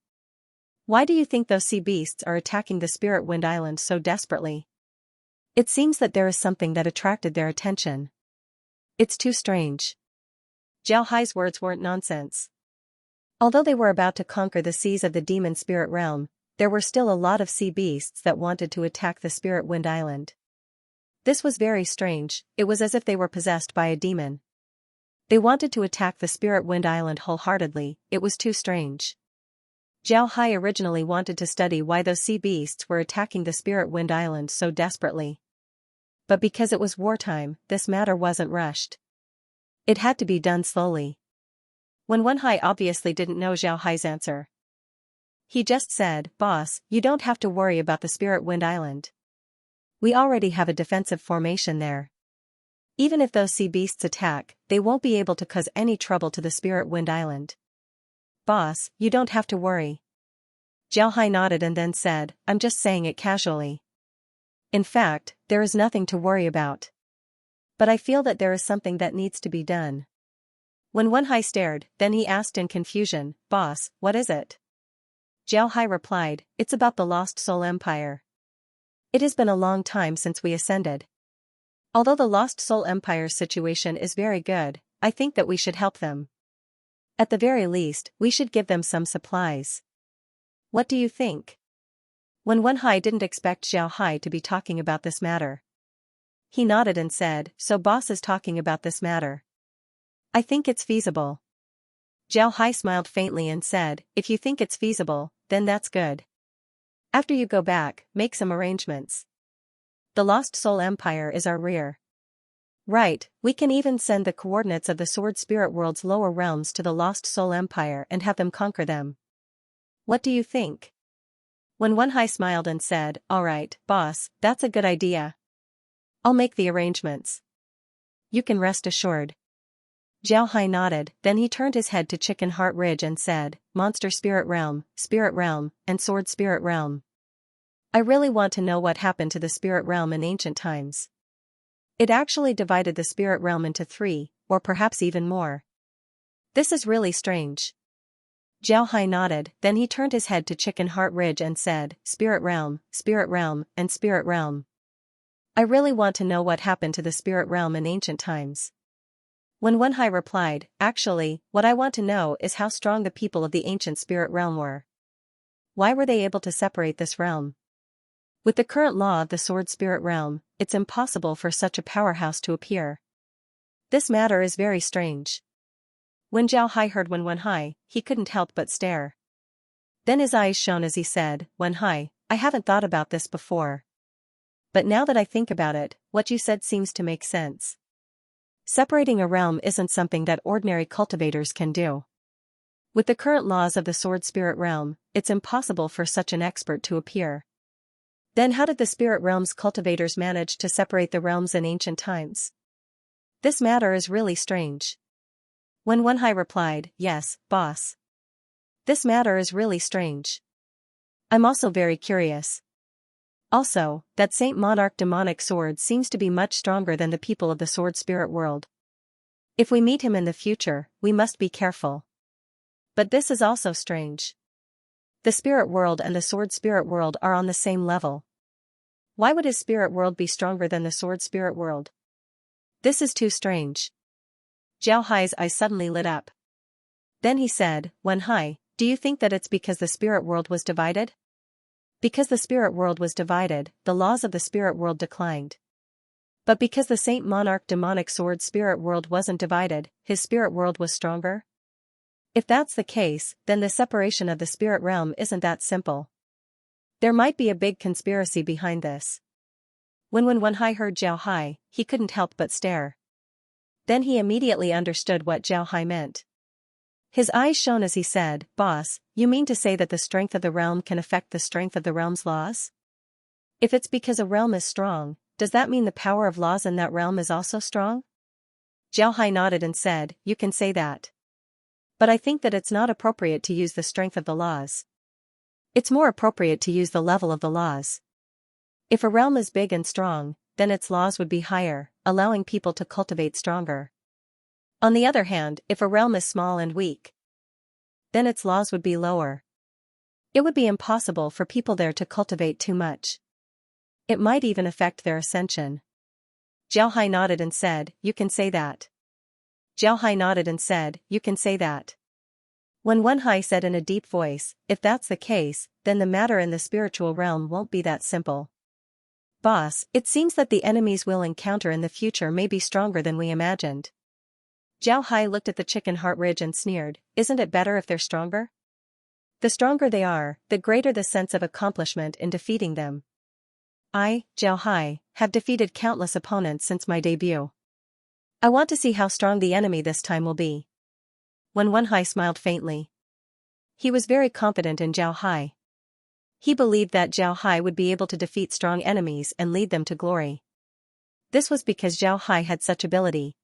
Why do you think those sea beasts are attacking the Spirit Wind Island so desperately? It seems that there is something that attracted their attention. It's too strange." Zhao Hai's words weren't nonsense. Although they were about to conquer the seas of the demon spirit realm, there were still a lot of sea beasts that wanted to attack the Spirit Wind Island. This was very strange, it was as if they were possessed by a demon. They wanted to attack the Spirit Wind Island wholeheartedly, it was too strange. Zhao Hai originally wanted to study why those sea beasts were attacking the Spirit Wind Island so desperately. But because it was wartime, this matter wasn't rushed. It had to be done slowly. When Wenhai obviously didn't know Zhao Hai's answer. He just said, "Boss, you don't have to worry about the Spirit Wind Island. We already have a defensive formation there. Even if those sea beasts attack, they won't be able to cause any trouble to the Spirit Wind Island. Boss, you don't have to worry." Zhao Hai nodded and then said, "I'm just saying it casually. In fact, there is nothing to worry about. But I feel that there is something that needs to be done." When Wenhai stared, then he asked in confusion, "Boss, what is it?" Zhao Hai replied, "It's about the Lost Soul Empire. It has been a long time since we ascended. Although the Lost Soul Empire's situation is very good, I think that we should help them. At the very least, we should give them some supplies. What do you think?" When Wenhai didn't expect Zhao Hai to be talking about this matter. He nodded and said, so boss is talking about this matter. I think it's feasible. Zhao Hai smiled faintly and said, if you think it's feasible, then that's good. After you go back, make some arrangements. The Lost Soul Empire is our rear. Right, we can even send the coordinates of the Sword Spirit World's lower realms to the Lost Soul Empire and have them conquer them. What do you think? When Wenhai smiled and said, alright, boss, that's a good idea. I'll make the arrangements. You can rest assured. Zhao Hai nodded, then he turned his head to Chicken Heart Ridge and said, Monster Spirit Realm, and Sword Spirit Realm. I really want to know what happened to the Spirit Realm in ancient times. It actually divided the Spirit Realm into 3, or perhaps even more. This is really strange. Zhao Hai nodded, then he turned his head to Chicken Heart Ridge and said, Spirit Realm, and Spirit Realm. I really want to know what happened to the Spirit Realm in ancient times. When Wenhai replied, actually, what I want to know is how strong the people of the ancient Spirit Realm were. Why were they able to separate this realm? With the current law of the Sword Spirit Realm, it's impossible for such a powerhouse to appear. This matter is very strange. When Zhao Hai heard Wenhai, he couldn't help but stare. Then his eyes shone as he said, Wenhai, I haven't thought about this before. But now that I think about it, what you said seems to make sense. Separating a realm isn't something that ordinary cultivators can do. With the current laws of the Sword Spirit Realm, it's impossible for such an expert to appear. Then how did the Spirit Realm's cultivators manage to separate the realms in ancient times? This matter is really strange. When Wenhai replied, yes, boss. This matter is really strange. I'm also very curious. Also, that Saint Monarch demonic sword seems to be much stronger than the people of the Sword Spirit World. If we meet him in the future, we must be careful. But this is also strange. The Spirit World and the Sword Spirit World are on the same level. Why would his Spirit World be stronger than the Sword Spirit World? This is too strange. Zhao Hai's eyes suddenly lit up. Then he said, Wenhai, do you think that it's because the Spirit World was divided? Because the Spirit World was divided, the laws of the Spirit World declined. But because the Saint Monarch demonic sword Spirit World wasn't divided, his Spirit World was stronger? If that's the case, then the separation of the Spirit Realm isn't that simple. There might be a big conspiracy behind this. When Wenhai heard Zhao Hai, he couldn't help but stare. Then he immediately understood what Zhao Hai meant. His eyes shone as he said, Boss, you mean to say that the strength of the realm can affect the strength of the realm's laws? If it's because a realm is strong, does that mean the power of laws in that realm is also strong? Zhao Hai nodded and said, you can say that. But I think that it's not appropriate to use the strength of the laws. It's more appropriate to use the level of the laws. If a realm is big and strong, then its laws would be higher, allowing people to cultivate stronger. On the other hand, if a realm is small and weak, then its laws would be lower. It would be impossible for people there to cultivate too much. It might even affect their ascension. Zhao Hai nodded and said, you can say that. Zhao Hai nodded and said, you can say that. When Wenhai said in a deep voice, if that's the case, then the matter in the spiritual realm won't be that simple. Boss, it seems that the enemies we'll encounter in the future may be stronger than we imagined. Zhao Hai looked at the Chicken Heart Ridge and sneered, isn't it better if they're stronger? The stronger they are, the greater the sense of accomplishment in defeating them. I, Zhao Hai, have defeated countless opponents since my debut. I want to see how strong the enemy this time will be. When Wenhai smiled faintly. He was very confident in Zhao Hai. He believed that Zhao Hai would be able to defeat strong enemies and lead them to glory. This was because Zhao Hai had such ability.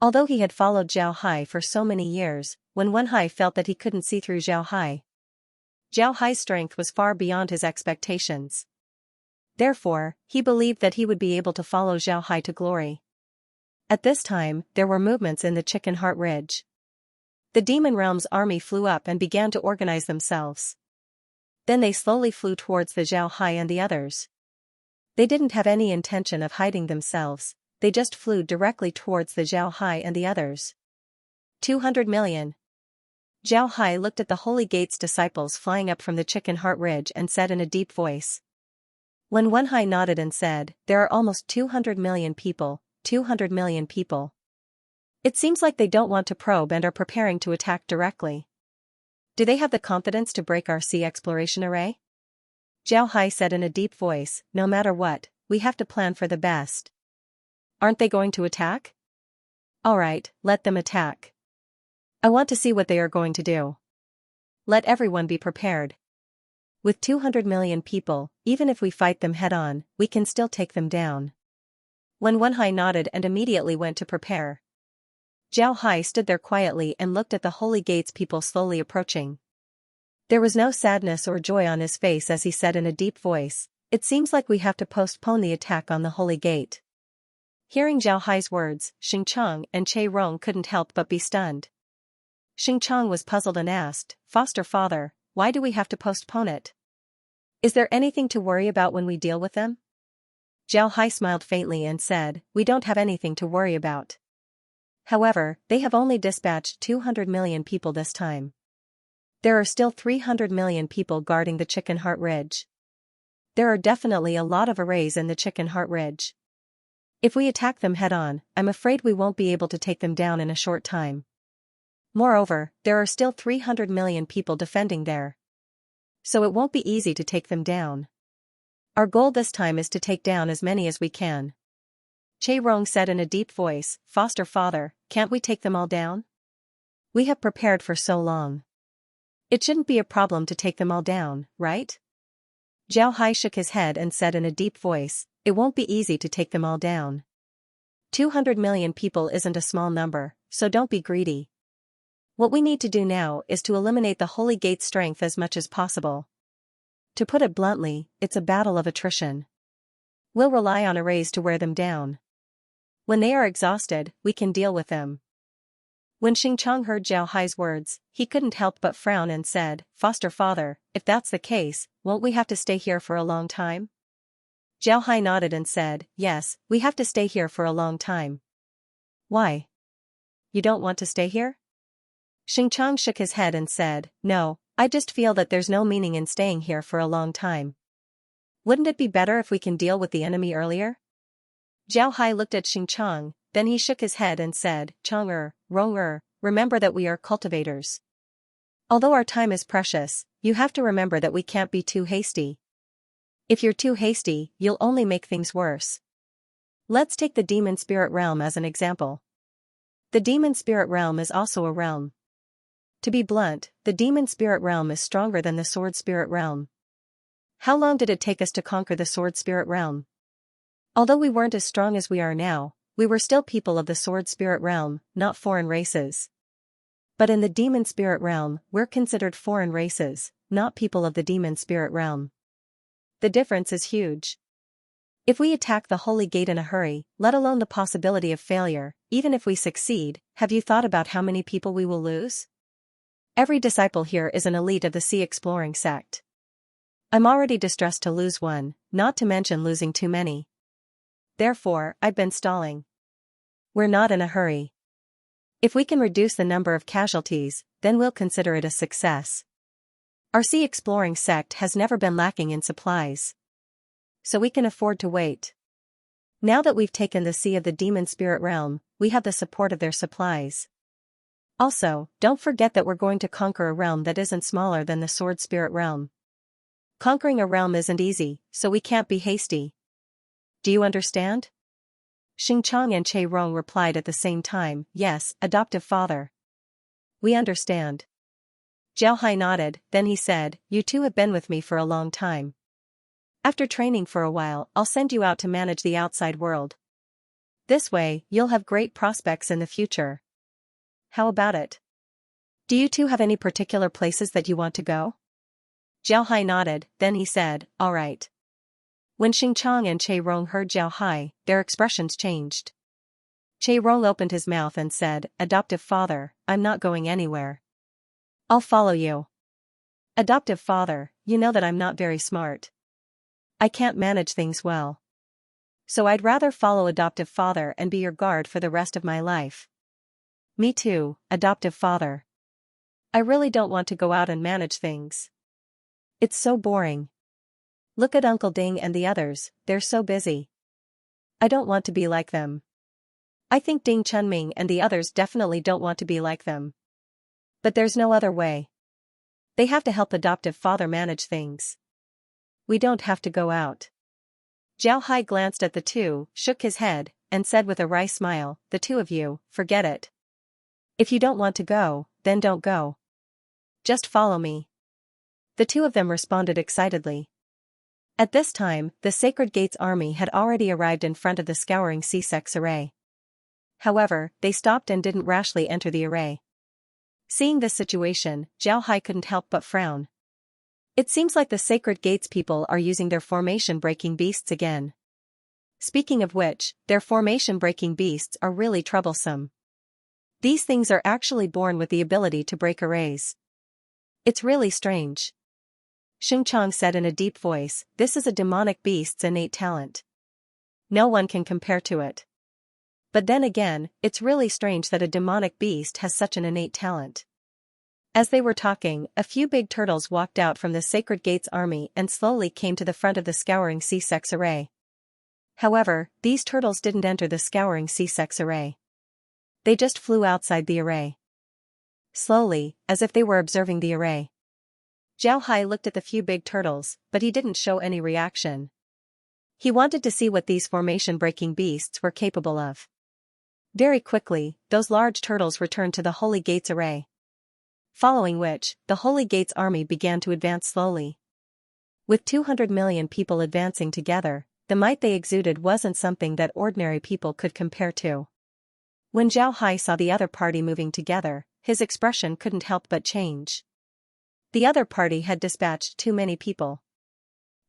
Although he had followed Zhao Hai for so many years, when Wenhai felt that he couldn't see through Zhao Hai's strength was far beyond his expectations. Therefore, he believed that he would be able to follow Zhao Hai to glory. At this time, there were movements in the Chicken Heart Ridge. The Demon Realm's army flew up and began to organize themselves. Then they slowly flew towards the Zhao Hai and the others. They didn't have any intention of hiding themselves. They just flew directly towards the Zhao Hai and the others. 200 million. Zhao Hai looked at the Holy Gate's disciples flying up from the Chicken Heart Ridge and said in a deep voice. When Wenhai nodded and said, there are almost 200 million people, 200 million people. It seems like they don't want to probe and are preparing to attack directly. Do they have the confidence to break our sea exploration array? Zhao Hai said in a deep voice, no matter what, we have to plan for the best. Aren't they going to attack? Alright, let them attack. I want to see what they are going to do. Let everyone be prepared. With 200 million people, even if we fight them head-on, we can still take them down. When Wenhai nodded and immediately went to prepare. Zhao Hai stood there quietly and looked at the holy gate's people slowly approaching. There was no sadness or joy on his face as he said in a deep voice, it seems like we have to postpone the attack on the holy gate. Hearing Zhao Hai's words, Xianxia and Che Rong couldn't help but be stunned. Xianxia was puzzled and asked, Foster father, why do we have to postpone it? Is there anything to worry about when we deal with them? Zhao Hai smiled faintly and said, we don't have anything to worry about. However, they have only dispatched 200 million people this time. There are still 300 million people guarding the Chicken Heart Ridge. There are definitely a lot of arrays in the Chicken Heart Ridge. If we attack them head-on, I'm afraid we won't be able to take them down in a short time. Moreover, there are still 300 million people defending there. So it won't be easy to take them down. Our goal this time is to take down as many as we can. Che Rong said in a deep voice, Foster father, can't we take them all down? We have prepared for so long. It shouldn't be a problem to take them all down, right? Zhao Hai shook his head and said in a deep voice, it won't be easy to take them all down. 200 million people isn't a small number, so don't be greedy. What we need to do now is to eliminate the Holy Gate's strength as much as possible. To put it bluntly, it's a battle of attrition. We'll rely on arrays to wear them down. When they are exhausted, we can deal with them. When Xingqiang heard Zhao Hai's words, he couldn't help but frown and said, Foster father, if that's the case, won't we have to stay here for a long time? Zhao Hai nodded and said, yes, we have to stay here for a long time. Why? You don't want to stay here? Xingqiang shook his head and said, no, I just feel that there's no meaning in staying here for a long time. Wouldn't it be better if we can deal with the enemy earlier? Zhao Hai looked at Xingqiang, then he shook his head and said, Chang'er, Rong'er, remember that we are cultivators. Although our time is precious, you have to remember that we can't be too hasty. If you're too hasty, you'll only make things worse. Let's take the demon spirit realm as an example. The demon spirit realm is also a realm. To be blunt, the demon spirit realm is stronger than the sword spirit realm. How long did it take us to conquer the sword spirit realm? Although we weren't as strong as we are now, we were still people of the sword spirit realm, not foreign races. But in the demon spirit realm, we're considered foreign races, not people of the demon spirit realm. The difference is huge. If we attack the Holy Gate in a hurry, let alone the possibility of failure, even if we succeed, have you thought about how many people we will lose? Every disciple here is an elite of the sea exploring sect. I'm already distressed to lose one, not to mention losing too many. Therefore, I've been stalling. We're not in a hurry. If we can reduce the number of casualties, then we'll consider it a success. Our sea exploring sect has never been lacking in supplies. So we can afford to wait. Now that we've taken the sea of the demon spirit realm, we have the support of their supplies. Also, don't forget that we're going to conquer a realm that isn't smaller than the sword spirit realm. Conquering a realm isn't easy, so we can't be hasty. Do you understand? Xingqiang and Che Rong replied at the same time, yes, adoptive father. We understand. Zhao Hai nodded, then he said, you two have been with me for a long time. After training for a while, I'll send you out to manage the outside world. This way, you'll have great prospects in the future. How about it? Do you two have any particular places that you want to go? Zhao Hai nodded, then he said, all right. When Xingqiang and Che Rong heard Zhao Hai, their expressions changed. Che Rong opened his mouth and said, adoptive father, I'm not going anywhere. I'll follow you. Adoptive father, you know that I'm not very smart. I can't manage things well. So I'd rather follow adoptive father and be your guard for the rest of my life. Me too, adoptive father. I really don't want to go out and manage things. It's so boring. Look at Uncle Ding and the others, they're so busy. I don't want to be like them. I think Ding Chunming and the others definitely don't want to be like them. But there's no other way. They have to help adoptive father manage things. We don't have to go out. Zhao Hai glanced at the two, shook his head, and said with a wry smile, the two of you, forget it. If you don't want to go, then don't go. Just follow me. The two of them responded excitedly. At this time, the Sacred Gates army had already arrived in front of the Scouring C-Sex array. However, they stopped and didn't rashly enter the array. Seeing this situation, Zhao Hai couldn't help but frown. It seems like the Sacred Gates people are using their formation-breaking beasts again. Speaking of which, their formation-breaking beasts are really troublesome. These things are actually born with the ability to break arrays. It's really strange. Xing Chang said in a deep voice, this is a demonic beast's innate talent. No one can compare to it. But then again, it's really strange that a demonic beast has such an innate talent. As they were talking, a few big turtles walked out from the Sacred Gates army and slowly came to the front of the Scouring C-Sex array. However, these turtles didn't enter the Scouring C-Sex array. They just flew outside the array. Slowly, as if they were observing the array. Zhao Hai looked at the few big turtles, but he didn't show any reaction. He wanted to see what these formation-breaking beasts were capable of. Very quickly, those large turtles returned to the Holy Gates array. Following which, the Holy Gates army began to advance slowly. With 200 million people advancing together, the might they exuded wasn't something that ordinary people could compare to. When Zhao Hai saw the other party moving together, his expression couldn't help but change. The other party had dispatched too many people.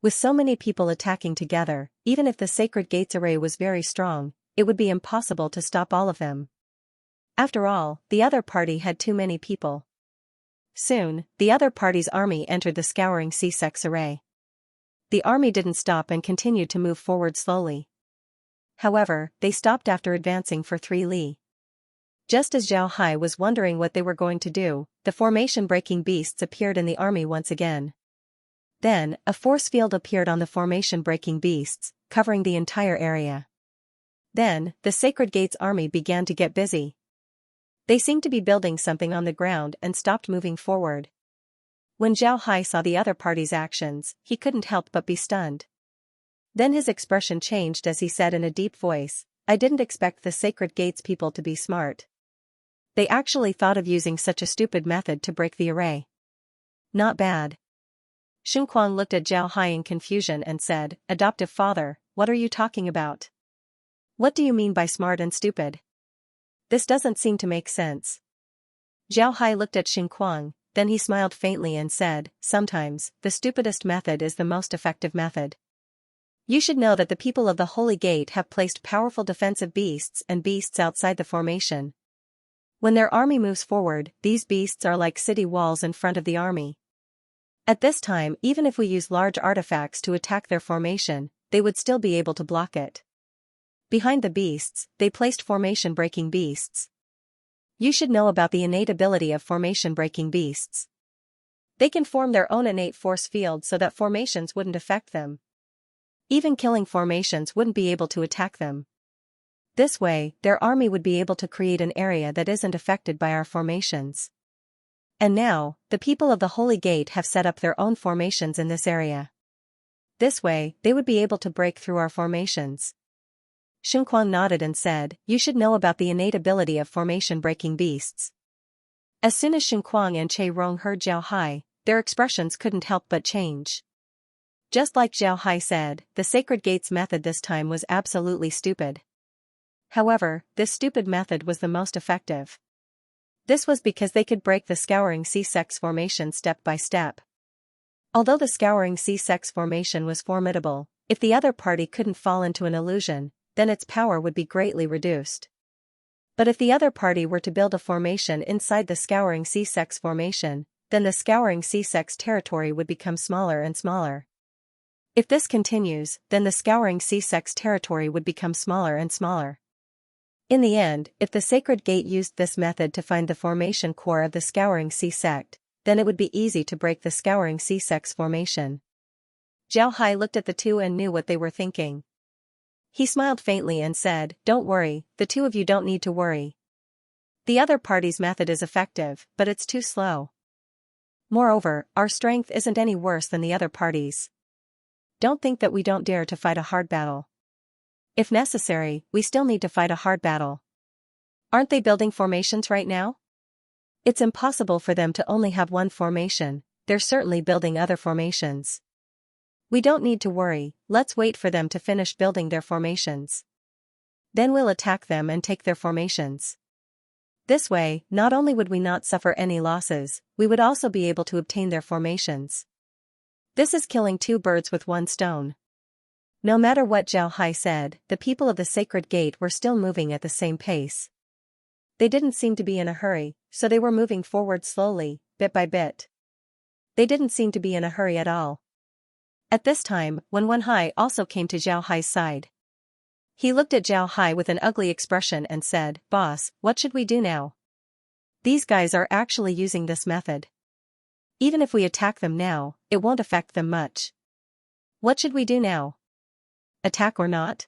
With so many people attacking together, even if the Sacred Gates array was very strong, it would be impossible to stop all of them. After all, the other party had too many people. Soon, the other party's army entered the Scouring C-Sex array. The army didn't stop and continued to move forward slowly. However, they stopped after advancing for 3 li. Just as Zhao Hai was wondering what they were going to do, the formation-breaking beasts appeared in the army once again. Then, a force field appeared on the formation-breaking beasts, covering the entire area. Then, the Sacred Gates army began to get busy. They seemed to be building something on the ground and stopped moving forward. When Zhao Hai saw the other party's actions, he couldn't help but be stunned. Then his expression changed as he said in a deep voice, I didn't expect the Sacred Gates people to be smart. They actually thought of using such a stupid method to break the array. Not bad. Xun Kuang looked at Zhao Hai in confusion and said, Adoptive father, what are you talking about? What do you mean by smart and stupid? This doesn't seem to make sense. Zhao Hai looked at Xun Kuang, then he smiled faintly and said, sometimes, the stupidest method is the most effective method. You should know that the people of the Holy Gate have placed powerful defensive beasts and beasts outside the formation. When their army moves forward, these beasts are like city walls in front of the army. At this time, even if we use large artifacts to attack their formation, they would still be able to block it. Behind the beasts, they placed formation-breaking beasts. You should know about the innate ability of formation-breaking beasts. They can form their own innate force field so that formations wouldn't affect them. Even killing formations wouldn't be able to attack them. This way, their army would be able to create an area that isn't affected by our formations. And now, the people of the Holy Gate have set up their own formations in this area. This way, they would be able to break through our formations. Xun Kuang nodded and said, you should know about the innate ability of formation-breaking beasts. As soon as Xun Kuang and Che Rong heard Zhao Hai, their expressions couldn't help but change. Just like Zhao Hai said, the Sacred Gates method this time was absolutely stupid. However, this stupid method was the most effective. This was because they could break the Scouring C-Sex formation step by step. Although the Scouring C-Sex formation was formidable, if the other party couldn't fall into an illusion, then its power would be greatly reduced. But if the other party were to build a formation inside the Scouring C-Sex formation, then the Scouring C-Sex territory would become smaller and smaller. If this continues, then the Scouring C-Sex territory would become smaller and smaller. In the end, if the Sacred Gate used this method to find the formation core of the Scouring C-Sect, then it would be easy to break the Scouring C-Sex formation. Zhao Hai looked at the two and knew what they were thinking. He smiled faintly and said, "Don't worry, the two of you don't need to worry. The other party's method is effective, but it's too slow. Moreover, our strength isn't any worse than the other party's. Don't think that we don't dare to fight a hard battle. If necessary, we still need to fight a hard battle. Aren't they building formations right now? It's impossible for them to only have one formation, they're certainly building other formations. We don't need to worry, let's wait for them to finish building their formations. Then we'll attack them and take their formations. This way, not only would we not suffer any losses, we would also be able to obtain their formations. This is killing two birds with one stone." No matter what Zhao Hai said, the people of the sacred gate were still moving at the same pace. They didn't seem to be in a hurry, so they were moving forward slowly, bit by bit. They didn't seem to be in a hurry at all. At this time, Wen Hai also came to Zhao Hai's side. He looked at Zhao Hai with an ugly expression and said, "Boss, what should we do now? These guys are actually using this method. Even if we attack them now, it won't affect them much. What should we do now? Attack or not?"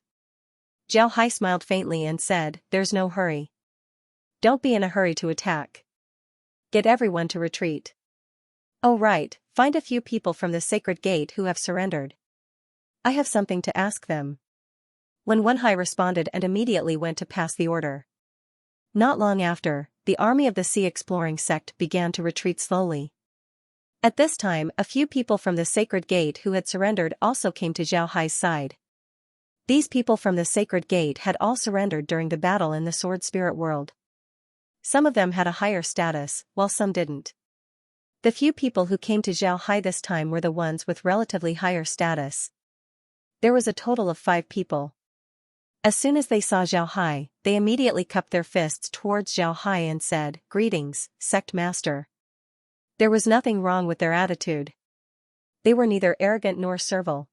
Zhao Hai smiled faintly and said, "There's no hurry. Don't be in a hurry to attack. Get everyone to retreat. Oh right, find a few people from the sacred gate who have surrendered. I have something to ask them." When Wen Hai responded and immediately went to pass the order. Not long after, the army of the sea exploring sect began to retreat slowly. At this time, a few people from the sacred gate who had surrendered also came to Zhao Hai's side. These people from the sacred gate had all surrendered during the battle in the sword spirit world. Some of them had a higher status, while some didn't. The few people who came to Zhao Hai this time were the ones with relatively higher status. There was a total of 5 people. As soon as they saw Zhao Hai, they immediately cupped their fists towards Zhao Hai and said, "Greetings, sect master." There was nothing wrong with their attitude. They were neither arrogant nor servile.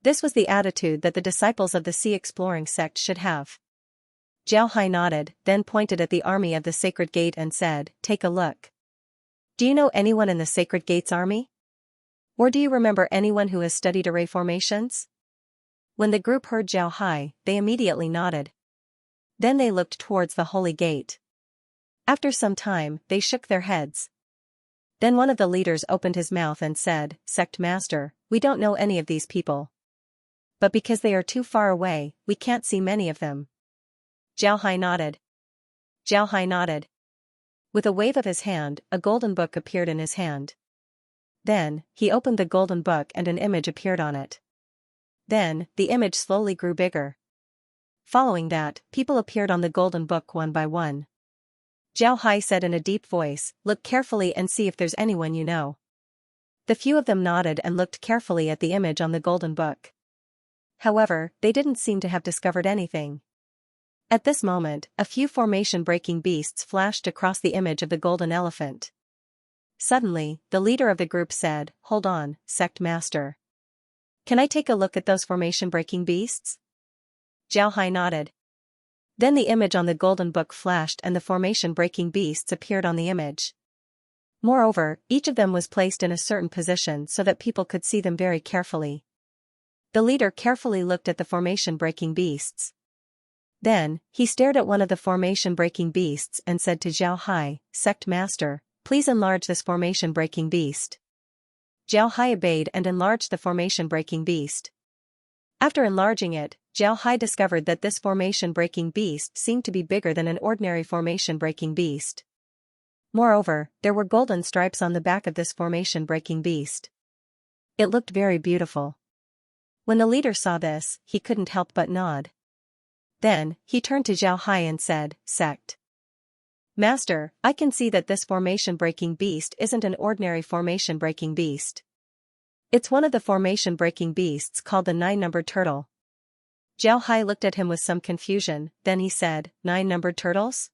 This was the attitude that the disciples of the sea exploring sect should have. Zhao Hai nodded, then pointed at the army of the sacred gate and said, "Take a look. Do you know anyone in the sacred gate's army? Or do you remember anyone who has studied array formations?" When the group heard Zhao Hai, they immediately nodded. Then they looked towards the holy gate. After some time, they shook their heads. Then one of the leaders opened his mouth and said, "Sect master, we don't know any of these people. But because they are too far away, we can't see many of them." Zhao Hai nodded. Zhao Hai nodded. With a wave of his hand, a golden book appeared in his hand. Then, he opened the golden book and an image appeared on it. Then, the image slowly grew bigger. Following that, people appeared on the golden book one by one. Zhao Hai said in a deep voice, "Look carefully and see if there's anyone you know." The few of them nodded and looked carefully at the image on the golden book. However, they didn't seem to have discovered anything. At this moment, a few formation-breaking beasts flashed across the image of the golden elephant. Suddenly, the leader of the group said, "Hold on, sect master. Can I take a look at those formation-breaking beasts?" Zhao Hai nodded. Then the image on the golden book flashed and the formation-breaking beasts appeared on the image. Moreover, each of them was placed in a certain position so that people could see them very carefully. The leader carefully looked at the formation-breaking beasts. Then, he stared at one of the formation-breaking beasts and said to Zhao Hai, "Sect master, please enlarge this formation-breaking beast." Zhao Hai obeyed and enlarged the formation-breaking beast. After enlarging it, Zhao Hai discovered that this formation-breaking beast seemed to be bigger than an ordinary formation-breaking beast. Moreover, there were golden stripes on the back of this formation-breaking beast. It looked very beautiful. When the leader saw this, he couldn't help but nod. Then, he turned to Zhao Hai and said, "Sect master, I can see that this formation-breaking beast isn't an ordinary formation-breaking beast. It's one of the formation-breaking beasts called the 9-numbered turtle." Zhao Hai looked at him with some confusion, then he said, 9-numbered turtles?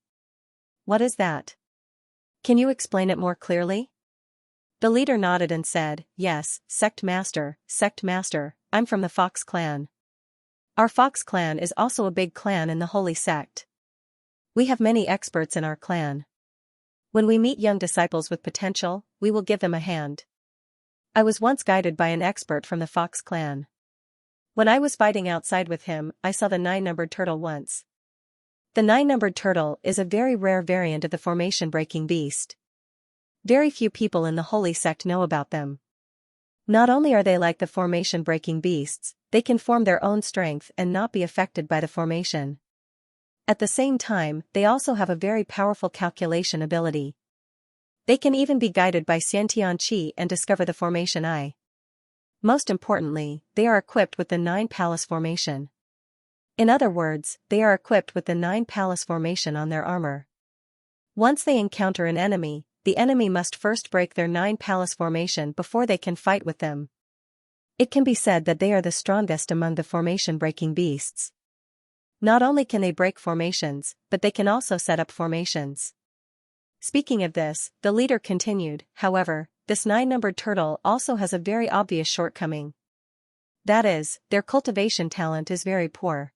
What is that? Can you explain it more clearly? The leader nodded and said, "Yes, sect master, I'm from the Fox clan. Our Fox clan is also a big clan in the holy sect. We have many experts in our clan. When we meet young disciples with potential, we will give them a hand." I was once guided by an expert from the Fox clan. When I was fighting outside with him, I saw the 9-numbered turtle once. The 9-numbered turtle is a very rare variant of the formation-breaking beast. Very few people in the holy sect know about them. Not only are they like the formation-breaking beasts, they can form their own strength and not be affected by the formation. At the same time, they also have a very powerful calculation ability. They can even be guided by Xianxia and discover the formation eye. Most importantly, they are equipped with the 9-palace formation. In other words, they are equipped with the 9-palace formation on their armor. Once they encounter an enemy, the enemy must first break their 9-palace formation before they can fight with them. It can be said that they are the strongest among the formation-breaking beasts. Not only can they break formations, but they can also set up formations. Speaking of this, the leader continued, however, this 9-numbered turtle also has a very obvious shortcoming. That is, their cultivation talent is very poor.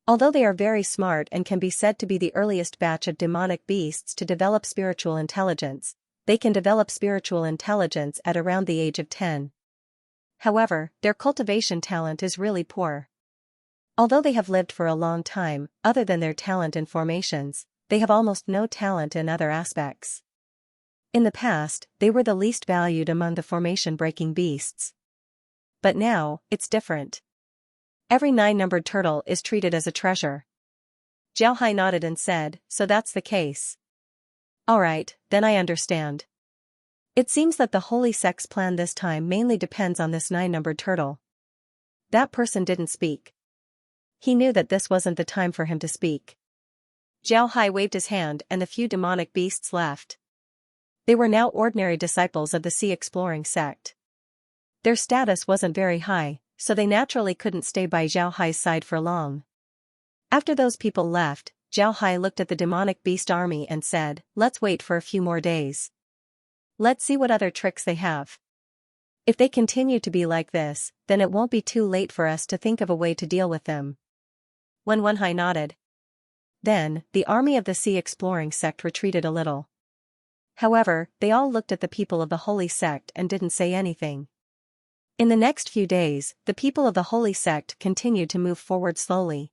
Although they are very smart and can be said to be the earliest batch of demonic beasts to develop spiritual intelligence, they can develop spiritual intelligence at around the age of 10. However, their cultivation talent is really poor. Although they have lived for a long time, other than their talent in formations, they have almost no talent in other aspects. In the past, they were the least valued among the formation-breaking beasts. But now, it's different. Every 9-numbered turtle is treated as a treasure. Xiaohai nodded and said, so that's the case. Alright, then I understand. It seems that the Holy Sect's plan this time mainly depends on this 9-numbered turtle. That person didn't speak. He knew that this wasn't the time for him to speak. Xiaohai waved his hand and the few demonic beasts left. They were now ordinary disciples of the sea exploring sect. Their status wasn't very high, so they naturally couldn't stay by Xiaohai's side for long. After those people left, Xiaohai looked at the demonic beast army and said, let's wait for a few more days. Let's see what other tricks they have. If they continue to be like this, then it won't be too late for us to think of a way to deal with them. When Wenhai nodded. Then, the army of the sea exploring sect retreated a little. However, they all looked at the people of the holy sect and didn't say anything. In the next few days, the people of the holy sect continued to move forward slowly.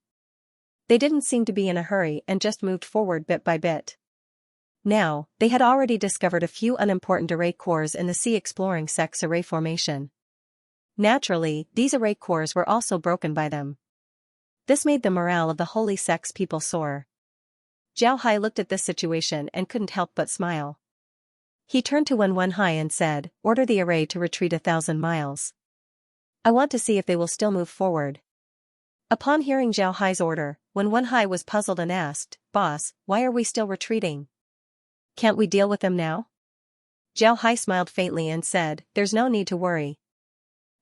They didn't seem to be in a hurry and just moved forward bit by bit. Now, they had already discovered a few unimportant array cores in the sea exploring sect's array formation. Naturally, these array cores were also broken by them. This made the morale of the holy sect's people soar. Xiaohai looked at this situation and couldn't help but smile. He turned to Wenhai and said, order the array to retreat 1,000 miles. I want to see if they will still move forward. Upon hearing Xiaohai's order, Wenhai was puzzled and asked, Boss, why are we still retreating? Can't we deal with them now? Xiaohai smiled faintly and said, there's no need to worry.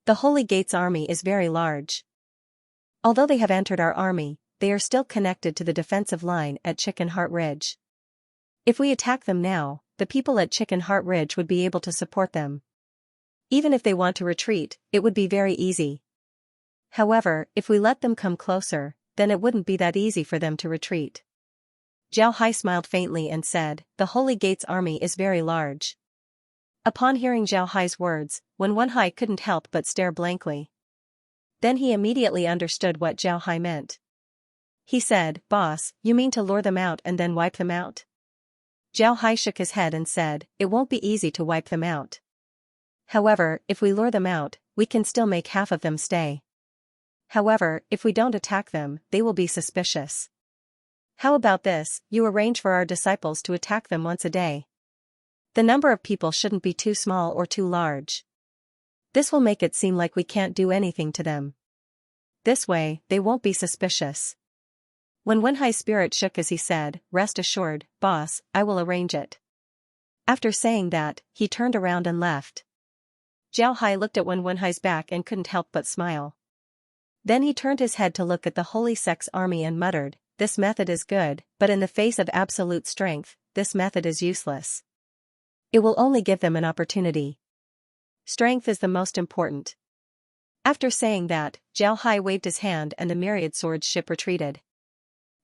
The Holy Gate's army is very large. Although they have entered our army, they are still connected to the defensive line at Chicken Heart Ridge. If we attack them now, the people at Chicken Heart Ridge would be able to support them. Even if they want to retreat, it would be very easy. However, if we let them come closer, then it wouldn't be that easy for them to retreat. Xiaohai smiled faintly and said, the Holy Gate's army is very large. Upon hearing Xiaohai's words, Wenhai couldn't help but stare blankly. Then he immediately understood what Xiaohai meant. He said, Boss, you mean to lure them out and then wipe them out? Xiaohai shook his head and said, it won't be easy to wipe them out. However, if we lure them out, we can still make half of them stay. However, if we don't attack them, they will be suspicious. How about this, you arrange for our disciples to attack them once a day. The number of people shouldn't be too small or too large. This will make it seem like we can't do anything to them. This way, they won't be suspicious. When Wenhai's spirit shook as he said, rest assured, boss, I will arrange it. After saying that, he turned around and left. Xiaohai looked at Wenhai's back and couldn't help but smile. Then he turned his head to look at the Holy Sect's army and muttered, this method is good, but in the face of absolute strength, this method is useless. It will only give them an opportunity. Strength is the most important. After saying that, Xiaohai waved his hand and the myriad swords ship retreated.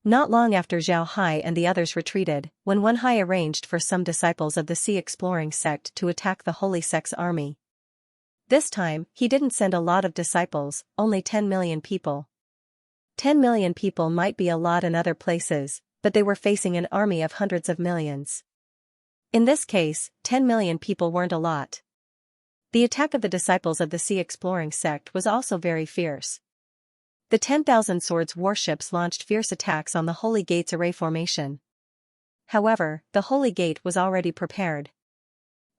Not long after Xiaohai and the others retreated, when Wenhai arranged for some disciples of the sea exploring sect to attack the Holy Sect's army. This time, he didn't send a lot of disciples, only 10 million people. 10 million people might be a lot in other places, but they were facing an army of hundreds of millions. In this case, 10 million people weren't a lot. The attack of the disciples of the sea exploring sect was also very fierce. The 10,000 swords warships launched fierce attacks on the Holy Gate's array formation. However, the Holy Gate was already prepared.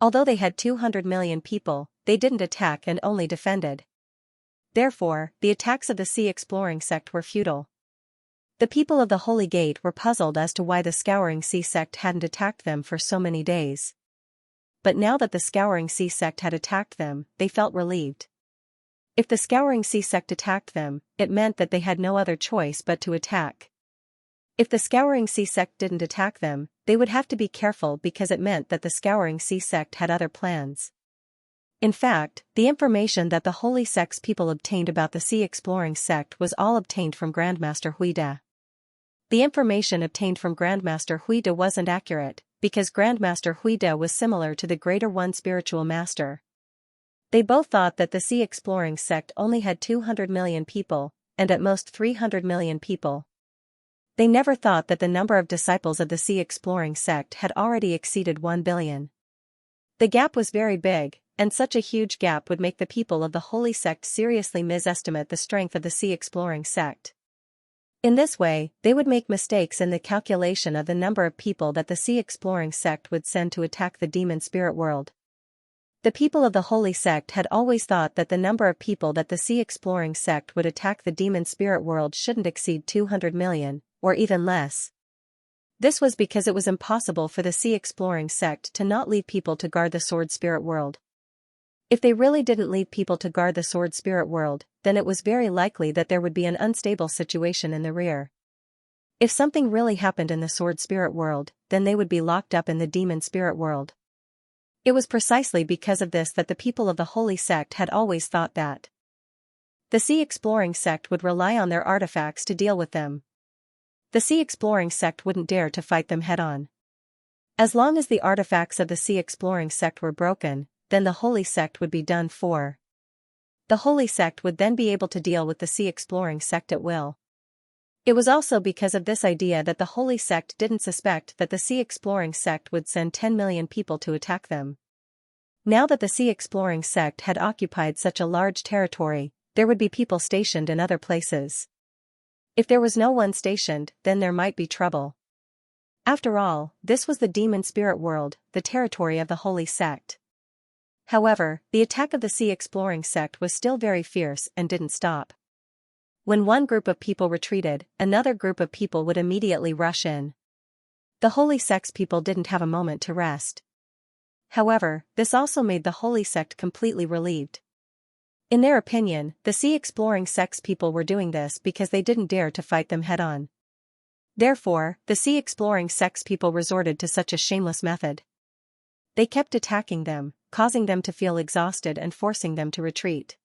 Although they had 200 million people, they didn't attack and only defended. Therefore, the attacks of the sea exploring sect were futile. The people of the Holy Gate were puzzled as to why the Scouring Sea sect hadn't attacked them for so many days. But now that the Scouring Sea sect had attacked them, they felt relieved. If the Scouring Sea sect attacked them, it meant that they had no other choice but to attack. If the Scouring Sea sect didn't attack them, they would have to be careful because it meant that the Scouring Sea sect had other plans. In fact, the information that the Holy Sect's people obtained about the sea exploring sect was all obtained from Grandmaster Huida. The information obtained from Grandmaster Huida wasn't accurate, because Grandmaster Huida was similar to the Greater One Spiritual Master. They both thought that the sea exploring sect only had 200 million people, and at most 300 million people. They never thought that the number of disciples of the sea exploring sect had already exceeded 1 billion. The gap was very big, and such a huge gap would make the people of the Holy Sect seriously misestimate the strength of the sea exploring sect. In this way, they would make mistakes in the calculation of the number of people that the sea exploring sect would send to attack the demon spirit world. The people of the Holy Sect had always thought that the number of people that the sea exploring sect would attack the demon spirit world shouldn't exceed 200 million, or even less. This was because it was impossible for the sea exploring sect to not leave people to guard the sword spirit world. If they really didn't leave people to guard the sword spirit world, then it was very likely that there would be an unstable situation in the rear. If something really happened in the sword spirit world, then they would be locked up in the demon spirit world. It was precisely because of this that the people of the Holy Sect had always thought that the sea exploring sect would rely on their artifacts to deal with them. The sea exploring sect wouldn't dare to fight them head-on. As long as the artifacts of the sea exploring sect were broken, then the Holy Sect would be done for. The Holy Sect would then be able to deal with the sea exploring sect at will. It was also because of this idea that the Holy Sect didn't suspect that the sea exploring sect would send 10 million people to attack them. Now that the sea exploring sect had occupied such a large territory, there would be people stationed in other places. If there was no one stationed, then there might be trouble. After all, this was the demon spirit world, the territory of the Holy Sect. However, the attack of the sea exploring sect was still very fierce and didn't stop. When one group of people retreated, another group of people would immediately rush in. The Holy Sect's people didn't have a moment to rest. However, this also made the Holy Sect completely relieved. In their opinion, the sea exploring sect's people were doing this because they didn't dare to fight them head-on. Therefore, the sea exploring sect's people resorted to such a shameless method. They kept attacking them, causing them to feel exhausted and forcing them to retreat.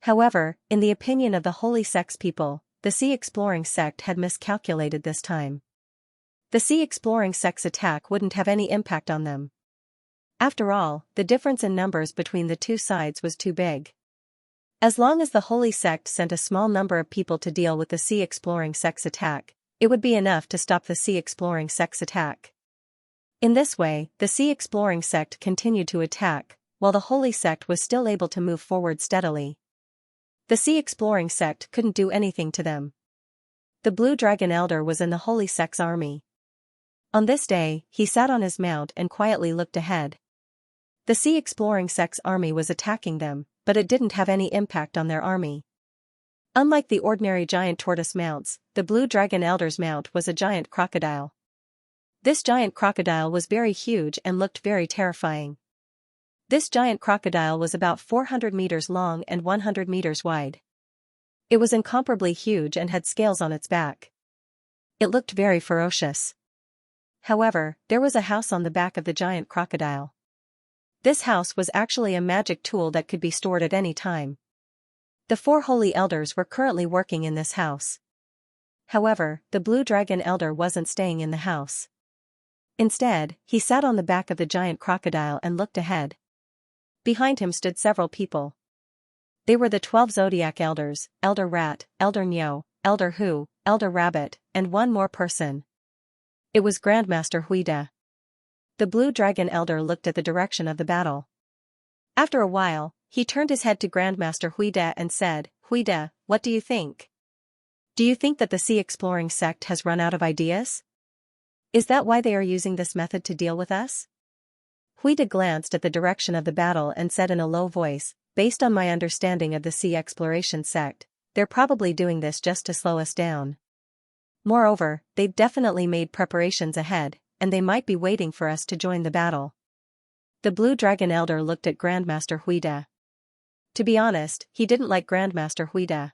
However, in the opinion of the Holy Sect's people, the sea exploring sect had miscalculated this time. The sea exploring sect's attack wouldn't have any impact on them. After all, the difference in numbers between the two sides was too big. As long as the Holy Sect sent a small number of people to deal with the sea exploring sect's attack, it would be enough to stop the sea exploring sect's attack. In this way, the sea exploring sect continued to attack, while the Holy Sect was still able to move forward steadily. The sea exploring sect couldn't do anything to them. The Blue Dragon Elder was in the Holy Sect's army. On this day, he sat on his mount and quietly looked ahead. The sea exploring sect's army was attacking them, but it didn't have any impact on their army. Unlike the ordinary giant tortoise mounts, the Blue Dragon Elder's mount was a giant crocodile. This giant crocodile was very huge and looked very terrifying. This giant crocodile was about 400 meters long and 100 meters wide. It was incomparably huge and had scales on its back. It looked very ferocious. However, there was a house on the back of the giant crocodile. This house was actually a magic tool that could be stored at any time. The 4 holy elders were currently working in this house. However, the Blue Dragon Elder wasn't staying in the house. Instead, he sat on the back of the giant crocodile and looked ahead. Behind him stood several people. They were the 12 zodiac elders, Elder Rat, Elder Nyo, Elder Hu, Elder Rabbit, and one more person. It was Grandmaster Huida. The blue dragon elder looked at the direction of the battle. After a while, he turned his head to Grandmaster Huida and said, "Huida, what do you think? Do you think that the sea exploring sect has run out of ideas? Is that why they are using this method to deal with us?" Huida glanced at the direction of the battle and said in a low voice, "Based on my understanding of the sea exploration sect, they're probably doing this just to slow us down. Moreover, they've definitely made preparations ahead, and they might be waiting for us to join the battle." The blue dragon elder looked at Grandmaster Huida. To be honest, he didn't like Grandmaster Huida.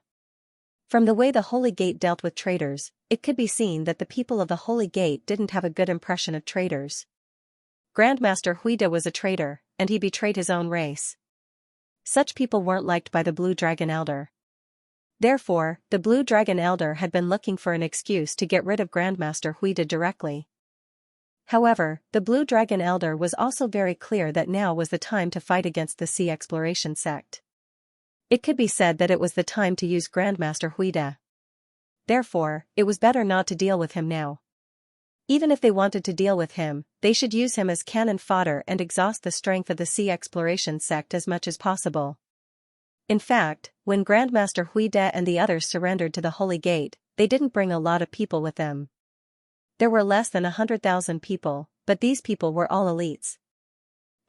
From the way the Holy Gate dealt with traitors, it could be seen that the people of the Holy Gate didn't have a good impression of traitors. Grandmaster Huida was a traitor, and he betrayed his own race. Such people weren't liked by the blue dragon elder. Therefore, the blue dragon elder had been looking for an excuse to get rid of Grandmaster Huida directly. However, the blue dragon elder was also very clear that now was the time to fight against the sea exploration sect. It could be said that it was the time to use Grandmaster Huida. Therefore, it was better not to deal with him now. Even if they wanted to deal with him, they should use him as cannon fodder and exhaust the strength of the sea exploration sect as much as possible. In fact, when Grandmaster Huida and the others surrendered to the Holy Gate, they didn't bring a lot of people with them. There were less than 100,000 people, but these people were all elites.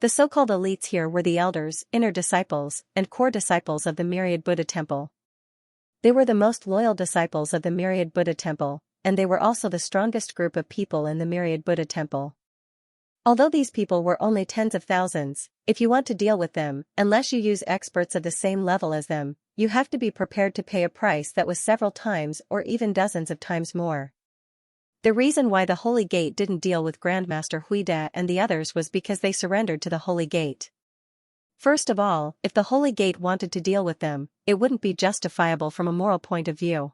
The so-called elites here were the elders, inner disciples, and core disciples of the Myriad Buddha Temple. They were the most loyal disciples of the Myriad Buddha Temple, and they were also the strongest group of people in the Myriad Buddha Temple. Although these people were only tens of thousands, if you want to deal with them, unless you use experts of the same level as them, you have to be prepared to pay a price that was several times or even dozens of times more. The reason why the Holy Gate didn't deal with Grandmaster Huida and the others was because they surrendered to the Holy Gate. First of all, if the Holy Gate wanted to deal with them, it wouldn't be justifiable from a moral point of view.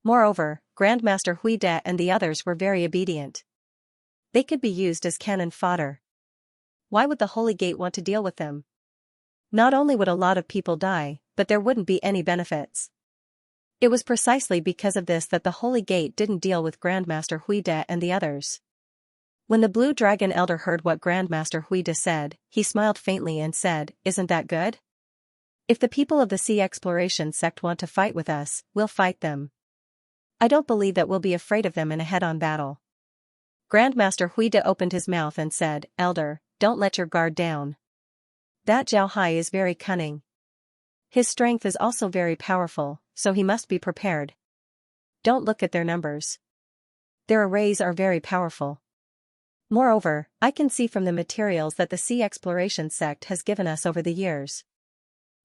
Moreover, Grandmaster Huida and the others were very obedient. They could be used as cannon fodder. Why would the Holy Gate want to deal with them? Not only would a lot of people die, but there wouldn't be any benefits. It was precisely because of this that the Holy Gate didn't deal with Grandmaster Huida and the others. When the blue dragon elder heard what Grandmaster Huida said, he smiled faintly and said, "Isn't that good? If the people of the sea exploration sect want to fight with us, we'll fight them. I don't believe that we'll be afraid of them in a head-on battle." Grandmaster Huida opened his mouth and said, "Elder, don't let your guard down. That Zhao Hai is very cunning. His strength is also very powerful, so he must be prepared. Don't look at their numbers. Their arrays are very powerful. Moreover, I can see from the materials that the sea exploration sect has given us over the years.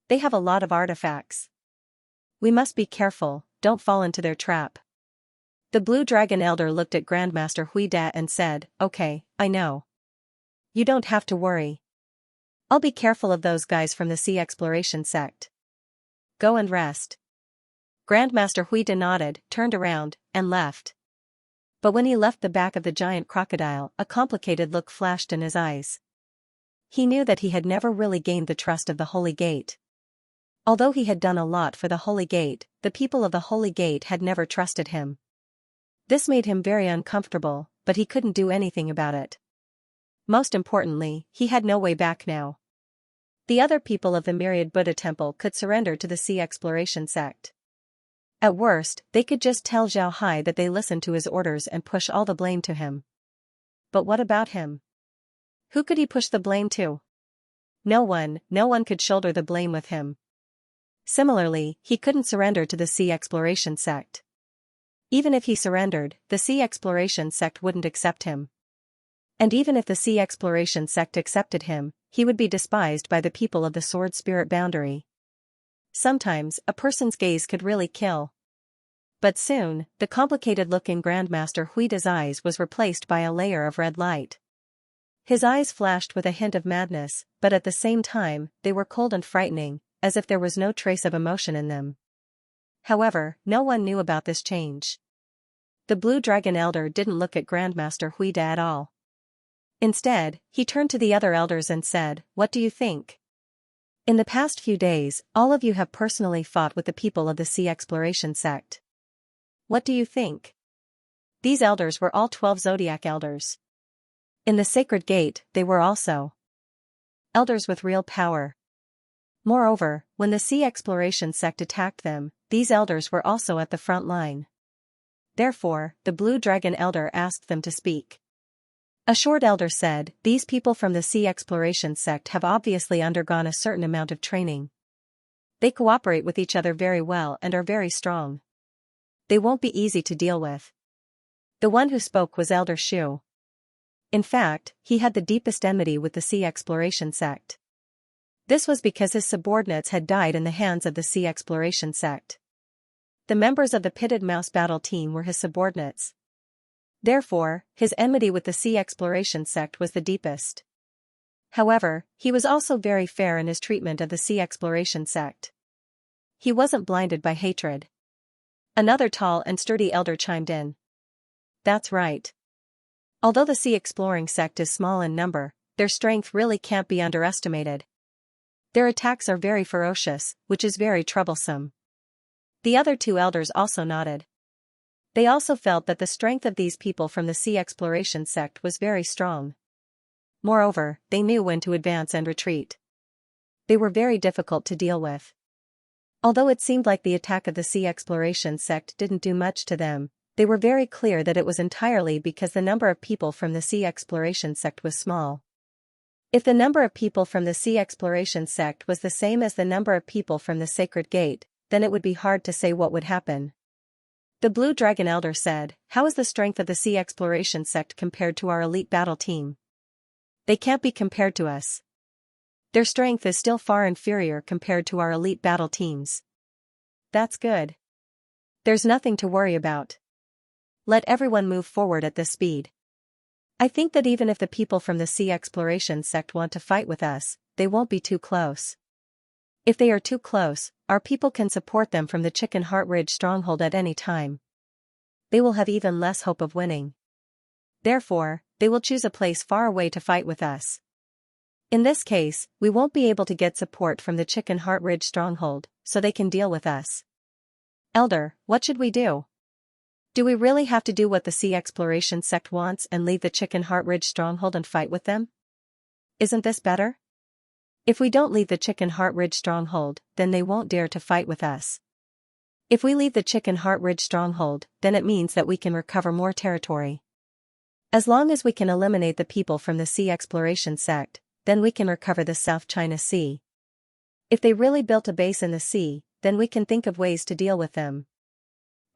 They have a lot of artifacts. We must be careful, don't fall into their trap." The blue dragon elder looked at Grandmaster Huida and said, "Okay, I know. You don't have to worry. I'll be careful of those guys from the sea exploration sect. Go and rest." Grandmaster Huida nodded, turned around, and left. But when he left the back of the giant crocodile, a complicated look flashed in his eyes. He knew that he had never really gained the trust of the Holy Gate. Although he had done a lot for the Holy Gate, the people of the Holy Gate had never trusted him. This made him very uncomfortable, but he couldn't do anything about it. Most importantly, he had no way back now. The other people of the Myriad Buddha Temple could surrender to the sea exploration sect. At worst, they could just tell Zhao Hai that they listened to his orders and push all the blame to him. But what about him? Who could he push the blame to? No one could shoulder the blame with him. Similarly, he couldn't surrender to the sea exploration sect. Even if he surrendered, the sea exploration sect wouldn't accept him. And even if the sea exploration sect accepted him, he would be despised by the people of the sword spirit boundary. Sometimes, a person's gaze could really kill. But soon, the complicated look in Grandmaster Huida's eyes was replaced by a layer of red light. His eyes flashed with a hint of madness, but at the same time, they were cold and frightening, as if there was no trace of emotion in them. However, no one knew about this change. The blue dragon elder didn't look at Grandmaster Huida at all. Instead, he turned to the other elders and said, "What do you think? In the past few days, all of you have personally fought with the people of the Sea Exploration sect. What do you think? These elders were all 12 zodiac elders. In the sacred gate, they were also elders with real power. Moreover, when the Sea Exploration sect attacked them, these elders were also at the front line. Therefore, the Blue Dragon Elder asked them to speak. A short elder said, "These people from the Sea Exploration sect have obviously undergone a certain amount of training. They cooperate with each other very well and are very strong. They won't be easy to deal with." The one who spoke was Elder Shu. In fact, he had the deepest enmity with the Sea Exploration sect. This was because his subordinates had died in the hands of the Sea Exploration sect. The members of the Pitted Mouse battle team were his subordinates. Therefore, his enmity with the Sea Exploration sect was the deepest. However, he was also very fair in his treatment of the Sea Exploration sect. He wasn't blinded by hatred. Another tall and sturdy elder chimed in. That's right. Although the Sea Exploring sect is small in number, their strength really can't be underestimated. Their attacks are very ferocious, which is very troublesome. The other two elders also nodded. They also felt that the strength of these people from the Sea Exploration sect was very strong. Moreover, they knew when to advance and retreat. They were very difficult to deal with. Although it seemed like the attack of the Sea Exploration sect didn't do much to them, they were very clear that it was entirely because the number of people from the Sea Exploration sect was small. If the number of people from the Sea Exploration sect was the same as the number of people from the Sacred Gate, then it would be hard to say what would happen. The Blue Dragon Elder said, "How is the strength of the Sea Exploration sect compared to our elite battle team? They can't be compared to us. Their strength is still far inferior compared to our elite battle teams." That's good. There's nothing to worry about. Let everyone move forward at this speed. I think that even if the people from the Sea Exploration sect want to fight with us, they won't be too close. If they are too close, our people can support them from the Chicken Heart Ridge stronghold at any time. They will have even less hope of winning. Therefore, they will choose a place far away to fight with us. In this case, we won't be able to get support from the Chicken Heart Ridge stronghold, so they can deal with us. Elder, what should we do? Do we really have to do what the Sea Exploration sect wants and leave the Chicken Heart Ridge stronghold and fight with them? Isn't this better? If we don't leave the Chicken Heart Ridge stronghold, then they won't dare to fight with us. If we leave the Chicken Heart Ridge stronghold, then it means that we can recover more territory. As long as we can eliminate the people from the Sea Exploration sect, then we can recover the South China Sea. If they really built a base in the sea, then we can think of ways to deal with them.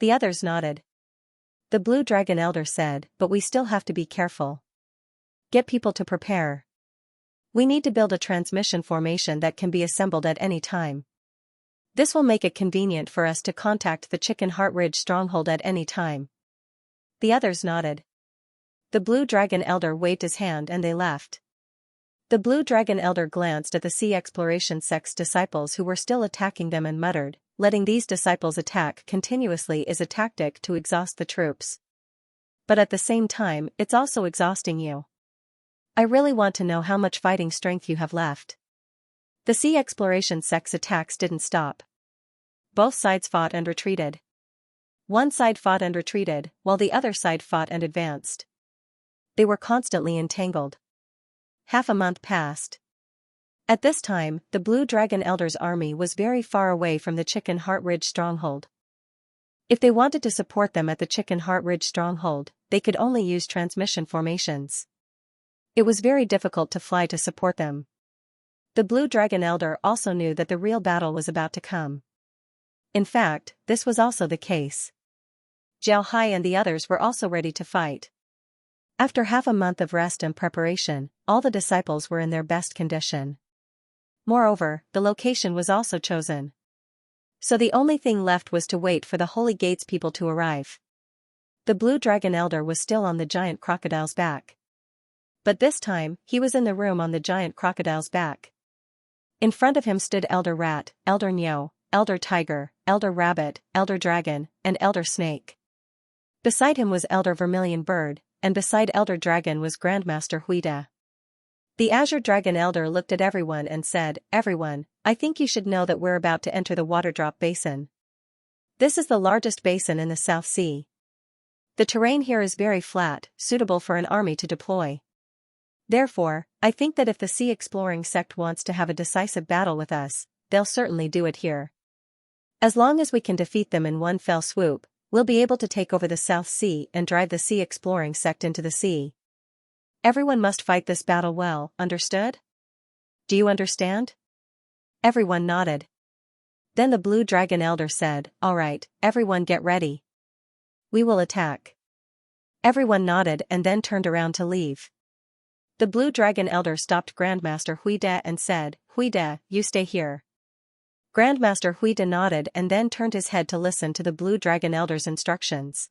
The others nodded. The Blue Dragon Elder said, "But we still have to be careful. Get people to prepare. We need to build a transmission formation that can be assembled at any time. This will make it convenient for us to contact the Chicken Heart Ridge stronghold at any time." The others nodded. The Blue Dragon Elder waved his hand and they left. The Blue Dragon Elder glanced at the Sea Exploration sect's disciples who were still attacking them and muttered, "Letting these disciples attack continuously is a tactic to exhaust the troops. But at the same time, it's also exhausting you. I really want to know how much fighting strength you have left." The Sea Exploration sect's attacks didn't stop. Both sides fought and retreated. One side fought and retreated, while the other side fought and advanced. They were constantly entangled. Half a month passed. At this time, the Blue Dragon Elder's army was very far away from the Chicken Heart Ridge stronghold. If they wanted to support them at the Chicken Heart Ridge stronghold, they could only use transmission formations. It was very difficult to fly to support them. The Blue Dragon Elder also knew that the real battle was about to come. In fact, this was also the case. Zhao Hai and the others were also ready to fight. After half a month of rest and preparation, all the disciples were in their best condition. Moreover, the location was also chosen. So the only thing left was to wait for the Holy Gates people to arrive. The Blue Dragon Elder was still on the giant crocodile's back. But this time, he was in the room on the giant crocodile's back. In front of him stood Elder Rat, Elder Nyo, Elder Tiger, Elder Rabbit, Elder Dragon, and Elder Snake. Beside him was Elder Vermilion Bird, and beside Elder Dragon was Grandmaster Huida. The Azure Dragon Elder looked at everyone and said, "Everyone, I think you should know that we're about to enter the Waterdrop Basin. This is the largest basin in the South Sea. The terrain here is very flat, suitable for an army to deploy. Therefore, I think that if the sea exploring sect wants to have a decisive battle with us, they'll certainly do it here. As long as we can defeat them in one fell swoop, we'll be able to take over the South Sea and drive the sea exploring sect into the sea. Everyone must fight this battle well, understood? Do you understand?" Everyone nodded. Then the Blue Dragon Elder said, "All right, everyone get ready. We will attack." Everyone nodded and then turned around to leave. The Blue Dragon Elder stopped Grandmaster Huide and said, "Huide, you stay here." Grandmaster Huide nodded and then turned his head to listen to the Blue Dragon Elder's instructions.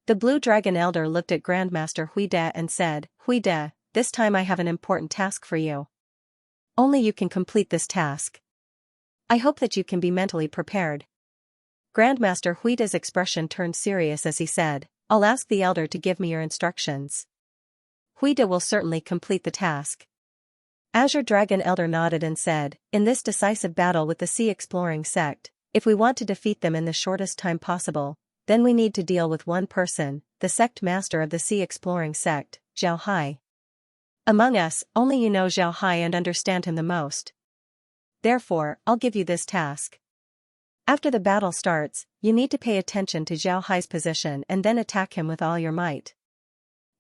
The Blue Dragon Elder looked at Grandmaster Huide and said, "Huide, this time I have an important task for you. Only you can complete this task. I hope that you can be mentally prepared." Grandmaster Huide's expression turned serious as he said, "I'll ask the Elder to give me your instructions." Huide will certainly complete the task. Azure Dragon Elder nodded and said, "In this decisive battle with the sea exploring sect, if we want to defeat them in the shortest time possible, then we need to deal with one person, the sect master of the sea exploring sect, Zhao Hai. Among us, only you know Zhao Hai and understand him the most. Therefore, I'll give you this task. After the battle starts, you need to pay attention to Zhao Hai's position and then attack him with all your might.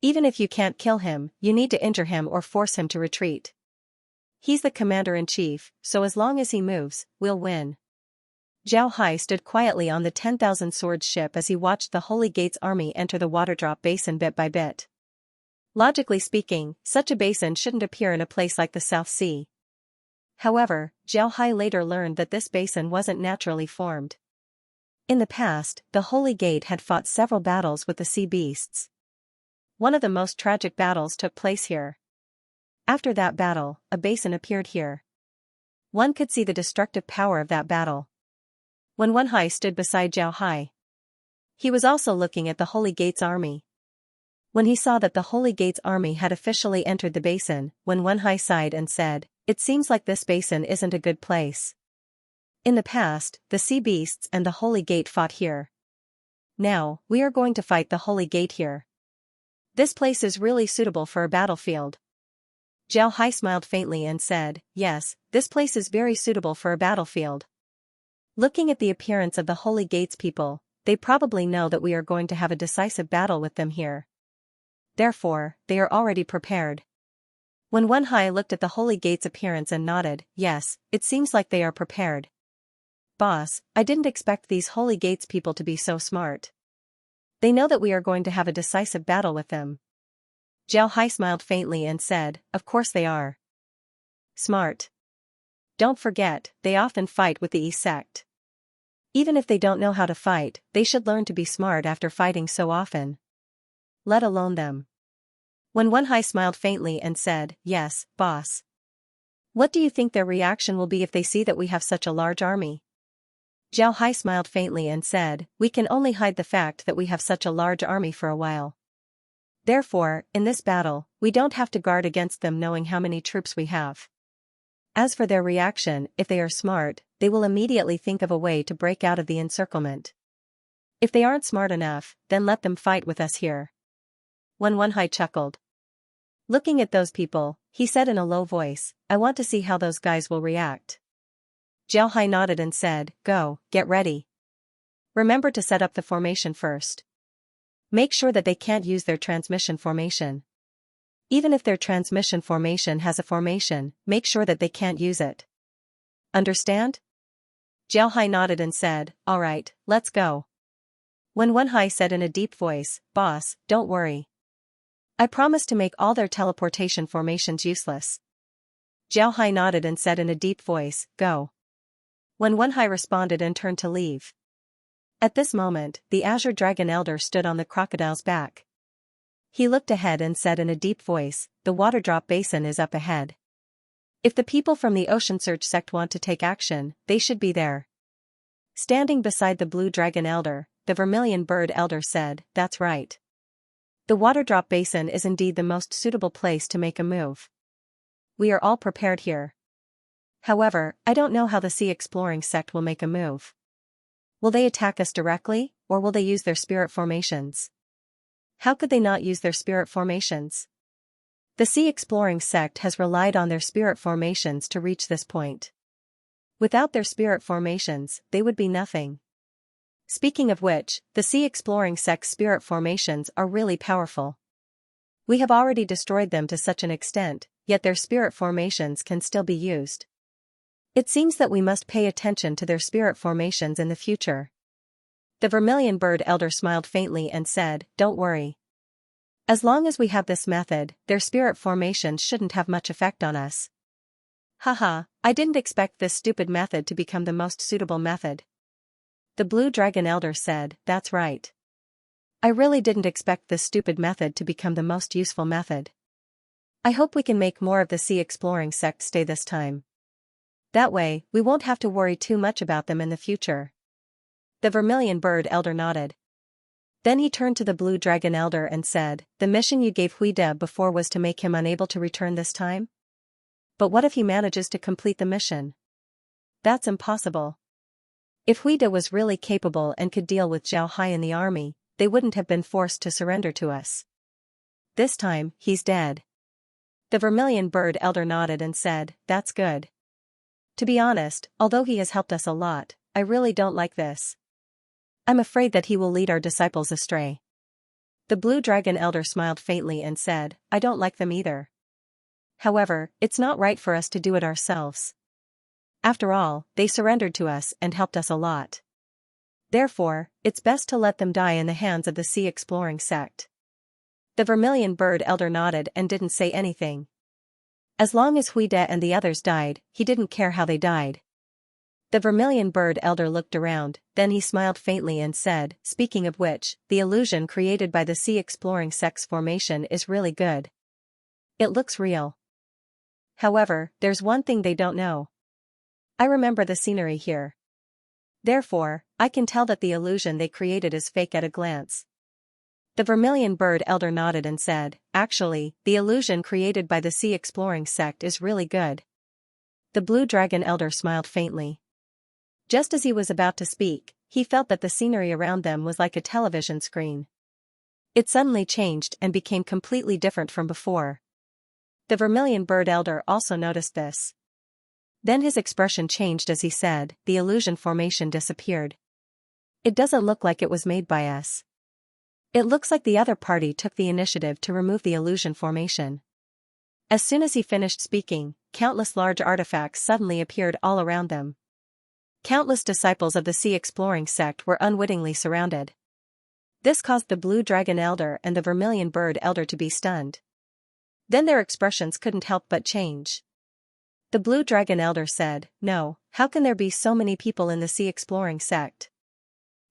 Even if you can't kill him, you need to injure him or force him to retreat. He's the commander-in-chief, so as long as he moves, we'll win." Zhao Hai stood quietly on the 10,000 swords ship as he watched the Holy Gate's army enter the Waterdrop Basin bit by bit. Logically speaking, such a basin shouldn't appear in a place like the South Sea. However, Zhao Hai later learned that this basin wasn't naturally formed. In the past, the Holy Gate had fought several battles with the sea beasts. One of the most tragic battles took place here. After that battle, a basin appeared here. One could see the destructive power of that battle. When Wenhai stood beside Zhao Hai, he was also looking at the Holy Gate's army. When he saw that the Holy Gate's army had officially entered the basin, Wenhai sighed and said, "It seems like this basin isn't a good place. In the past, the sea beasts and the Holy Gate fought here. Now, we are going to fight the Holy Gate here. This place is really suitable for a battlefield." Zhao Hai smiled faintly and said, "Yes, this place is very suitable for a battlefield. Looking at the appearance of the Holy Gate's people, they probably know that we are going to have a decisive battle with them here. Therefore, they are already prepared." When Wenhai looked at the Holy Gate's appearance and nodded, "Yes, it seems like they are prepared. Boss, I didn't expect these Holy Gate's people to be so smart. They know that we are going to have a decisive battle with them." Zhao Hai smiled faintly and said, "Of course they are. Smart. Don't forget, they often fight with the E sect. Even if they don't know how to fight, they should learn to be smart after fighting so often. Let alone them." When Wenhai smiled faintly and said, "Yes, boss. What do you think their reaction will be if they see that we have such a large army?" Zhao Hai smiled faintly and said, "We can only hide the fact that we have such a large army for a while. Therefore, in this battle, we don't have to guard against them knowing how many troops we have. As for their reaction, if they are smart, they will immediately think of a way to break out of the encirclement. If they aren't smart enough, then let them fight with us here." When Wenhai chuckled. Looking at those people, he said in a low voice, "I want to see how those guys will react." Zhao Hai nodded and said, "Go, get ready. Remember to set up the formation first. Make sure that they can't use their transmission formation. Even if their transmission formation has a formation, make sure that they can't use it. Understand?" Zhao Hai nodded and said, "All right, let's go." When Wenhai said in a deep voice, "Boss, don't worry. I promise to make all their teleportation formations useless." Zhao Hai nodded and said in a deep voice, "Go." When Wenhai responded and turned to leave. At this moment, the Azure Dragon Elder stood on the crocodile's back. He looked ahead and said in a deep voice, "The Waterdrop Basin is up ahead. If the people from the Ocean Surge sect want to take action, they should be there." Standing beside the Blue Dragon Elder, the Vermilion Bird Elder said, "That's right. The Waterdrop Basin is indeed the most suitable place to make a move. we are all prepared here. However, I don't know how the sea exploring sect will make a move. Will they attack us directly, or will they use their spirit formations? How could they not use their spirit formations? The sea exploring sect has relied on their spirit formations to reach this point. Without their spirit formations, they would be nothing. Speaking of which, the sea exploring sect's spirit formations are really powerful. We have already destroyed them to such an extent, yet their spirit formations can still be used. It seems that we must pay attention to their spirit formations in the future. The vermilion bird elder smiled faintly and said, "Don't worry. As long as we have this method, their spirit formations shouldn't have much effect on us." Haha, I didn't expect this stupid method to become the most suitable method. The blue dragon elder said, "That's right. I really didn't expect this stupid method to become the most useful method. I hope we can make more of the sea exploring sect stay this time. That way, we won't have to worry too much about them in the future." The vermilion bird elder nodded. Then he turned to the blue dragon elder and said, "The mission you gave Huida before was to make him unable to return this time? But what if he manages to complete the mission? That's impossible. If Huida was really capable and could deal with Zhao Hai in the army, they wouldn't have been forced to surrender to us. This time, he's dead." The vermilion bird elder nodded and said, "That's good. To be honest, although he has helped us a lot, I really don't like this. I'm afraid that he will lead our disciples astray." The blue dragon elder smiled faintly and said, "I don't like them either. However, it's not right for us to do it ourselves. After all, they surrendered to us and helped us a lot. Therefore, it's best to let them die in the hands of the sea exploring sect." The vermilion bird elder nodded and didn't say anything. As long as Huida and the others died, he didn't care how they died. The vermilion bird elder looked around, then he smiled faintly and said, "Speaking of which, the illusion created by the sea exploring sect's formation is really good. It looks real. However, there's one thing they don't know. I remember the scenery here. Therefore, I can tell that the illusion they created is fake at a glance." The vermilion bird elder nodded and said, "Actually, the illusion created by the sea exploring sect is really good." The blue dragon elder smiled faintly. Just as he was about to speak, he felt that the scenery around them was like a television screen. It suddenly changed and became completely different from before. The vermilion bird elder also noticed this. Then his expression changed as he said, "The illusion formation disappeared. It doesn't look like it was made by us. It looks like the other party took the initiative to remove the illusion formation." As soon as he finished speaking, countless large artifacts suddenly appeared all around them. Countless disciples of the sea exploring sect were unwittingly surrounded. This caused the blue dragon elder and the vermilion bird elder to be stunned. Then their expressions couldn't help but change. The blue dragon elder said, "No, how can there be so many people in the sea exploring sect?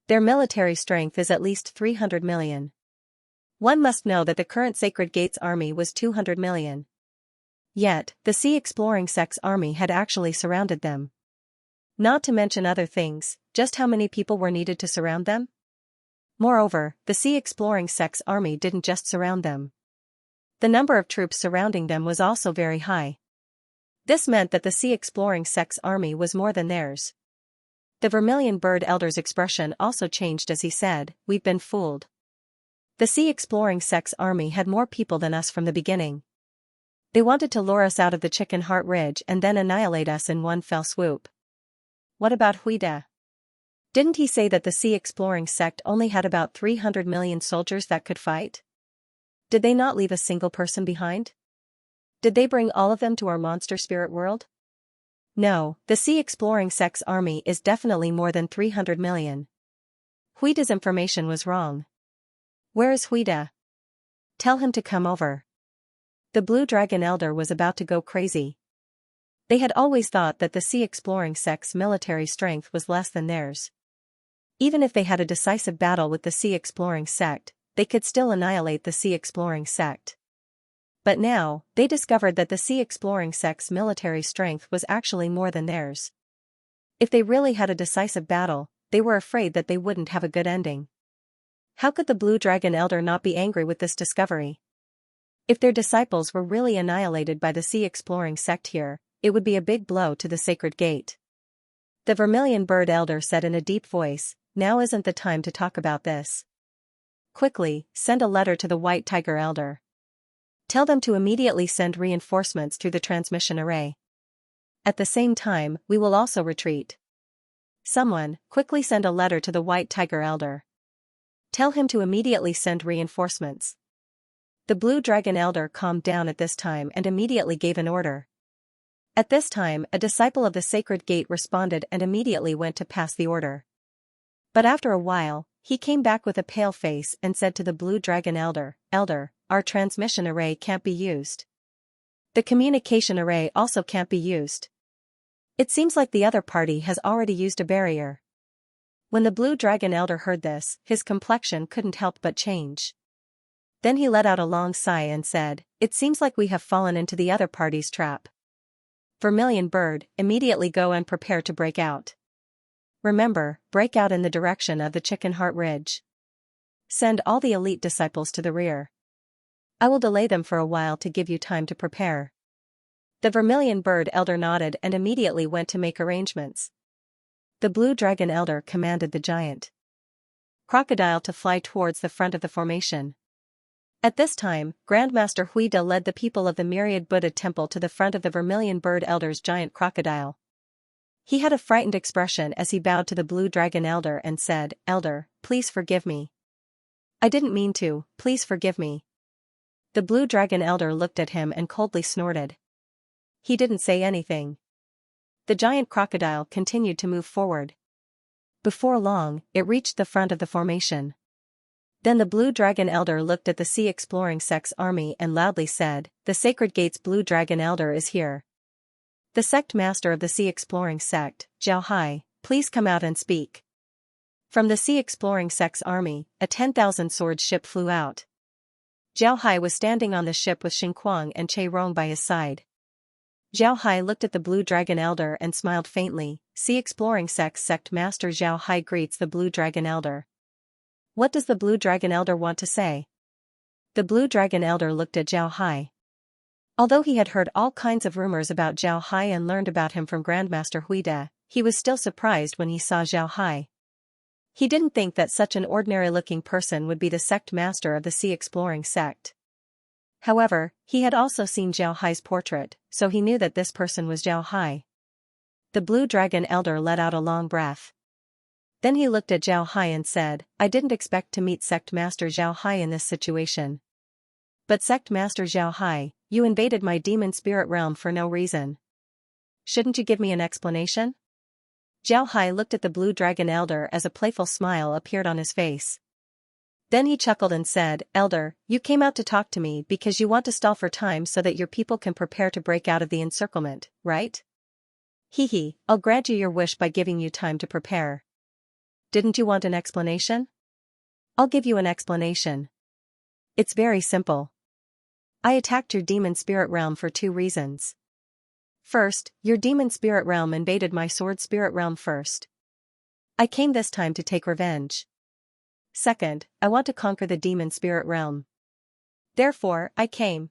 Their military strength is at least 300 million. One must know that the current Sacred Gates army was 200 million. Yet, the sea exploring sect's army had actually surrounded them. Not to mention other things, just how many people were needed to surround them? Moreover, the sea exploring sect's army didn't just surround them. The number of troops surrounding them was also very high. This meant that the sea exploring sect's army was more than theirs." The vermilion bird elder's expression also changed as he said, "We've been fooled. The sea exploring sect's army had more people than us from the beginning. They wanted to lure us out of the Chicken Heart Ridge and then annihilate us in one fell swoop." What about Huida? Didn't he say that the sea exploring sect only had about 300 million soldiers that could fight? Did they not leave a single person behind? Did they bring all of them to our monster spirit world? No, the sea exploring sect's army is definitely more than 300 million. Huida's information was wrong. Where is Huida? Tell him to come over. The blue dragon elder was about to go crazy. They had always thought that the sea exploring sect's military strength was less than theirs. Even if they had a decisive battle with the sea exploring sect, they could still annihilate the sea exploring sect. But now, they discovered that the sea exploring sect's military strength was actually more than theirs. If they really had a decisive battle, they were afraid that they wouldn't have a good ending. How could the blue dragon elder not be angry with this discovery? If their disciples were really annihilated by the sea-exploring sect here, it would be a big blow to the sacred gate. The Vermilion Bird Elder said in a deep voice, "Now isn't the time to talk about this. Quickly, send a letter to the White Tiger Elder. Tell them to immediately send reinforcements through the transmission array. At the same time, we will also retreat. Someone, quickly send a letter to the White Tiger Elder. Tell him to immediately send reinforcements." The Blue Dragon Elder calmed down at this time and immediately gave an order. At this time, a disciple of the Sacred Gate responded and immediately went to pass the order. But after a while, he came back with a pale face and said to the Blue Dragon Elder, "Elder, our transmission array can't be used. The communication array also can't be used. It seems like the other party has already used a barrier." When the Blue Dragon Elder heard this, his complexion couldn't help but change. Then he let out a long sigh and said, "It seems like we have fallen into the other party's trap. Vermilion Bird, immediately go and prepare to break out. Remember, break out in the direction of the Chicken Heart Ridge. Send all the elite disciples to the rear. I will delay them for a while to give you time to prepare." The Vermilion Bird Elder nodded and immediately went to make arrangements. The Blue Dragon Elder commanded the giant crocodile to fly towards the front of the formation. At this time, Grandmaster Huida led the people of the Myriad Buddha Temple to the front of the Vermilion Bird Elder's giant crocodile. He had a frightened expression as he bowed to the Blue Dragon Elder and said, "Elder, please forgive me. I didn't mean to, please forgive me." The Blue Dragon Elder looked at him and coldly snorted. He didn't say anything. The giant crocodile continued to move forward. Before long, it reached the front of the formation. Then the Blue Dragon Elder looked at the sea-exploring sect's army and loudly said, "The Sacred Gate's Blue Dragon Elder is here. The sect master of the sea-exploring sect, Zhao Hai, please come out and speak." From the sea-exploring sect's army, a 10,000-sword ship flew out. Zhao Hai was standing on the ship with Xingquang and Che Rong by his side. Zhao Hai looked at the Blue Dragon Elder and smiled faintly. Sea-exploring sect master Zhao Hai greets the Blue Dragon Elder. What does the Blue Dragon Elder want to say? The Blue Dragon Elder looked at Zhao Hai. Although he had heard all kinds of rumors about Zhao Hai and learned about him from Grandmaster Huida, he was still surprised when he saw Zhao Hai. He didn't think that such an ordinary-looking person would be the sect master of the sea-exploring sect. However, he had also seen Zhao Hai's portrait, so he knew that this person was Zhao Hai. The Blue Dragon Elder let out a long breath. Then he looked at Zhao Hai and said, "I didn't expect to meet Sect Master Zhao Hai in this situation. But Sect Master Zhao Hai, you invaded my demon spirit realm for no reason. Shouldn't you give me an explanation?" Zhao Hai looked at the Blue Dragon Elder as a playful smile appeared on his face. Then he chuckled and said, "Elder, you came out to talk to me because you want to stall for time so that your people can prepare to break out of the encirclement, right? Hee, I'll grant you your wish by giving you time to prepare. Didn't you want an explanation? I'll give you an explanation. It's very simple. I attacked your demon spirit realm for 2 reasons. First, your demon spirit realm invaded my sword spirit realm first. I came this time to take revenge. Second, I want to conquer the demon spirit realm. Therefore, I came."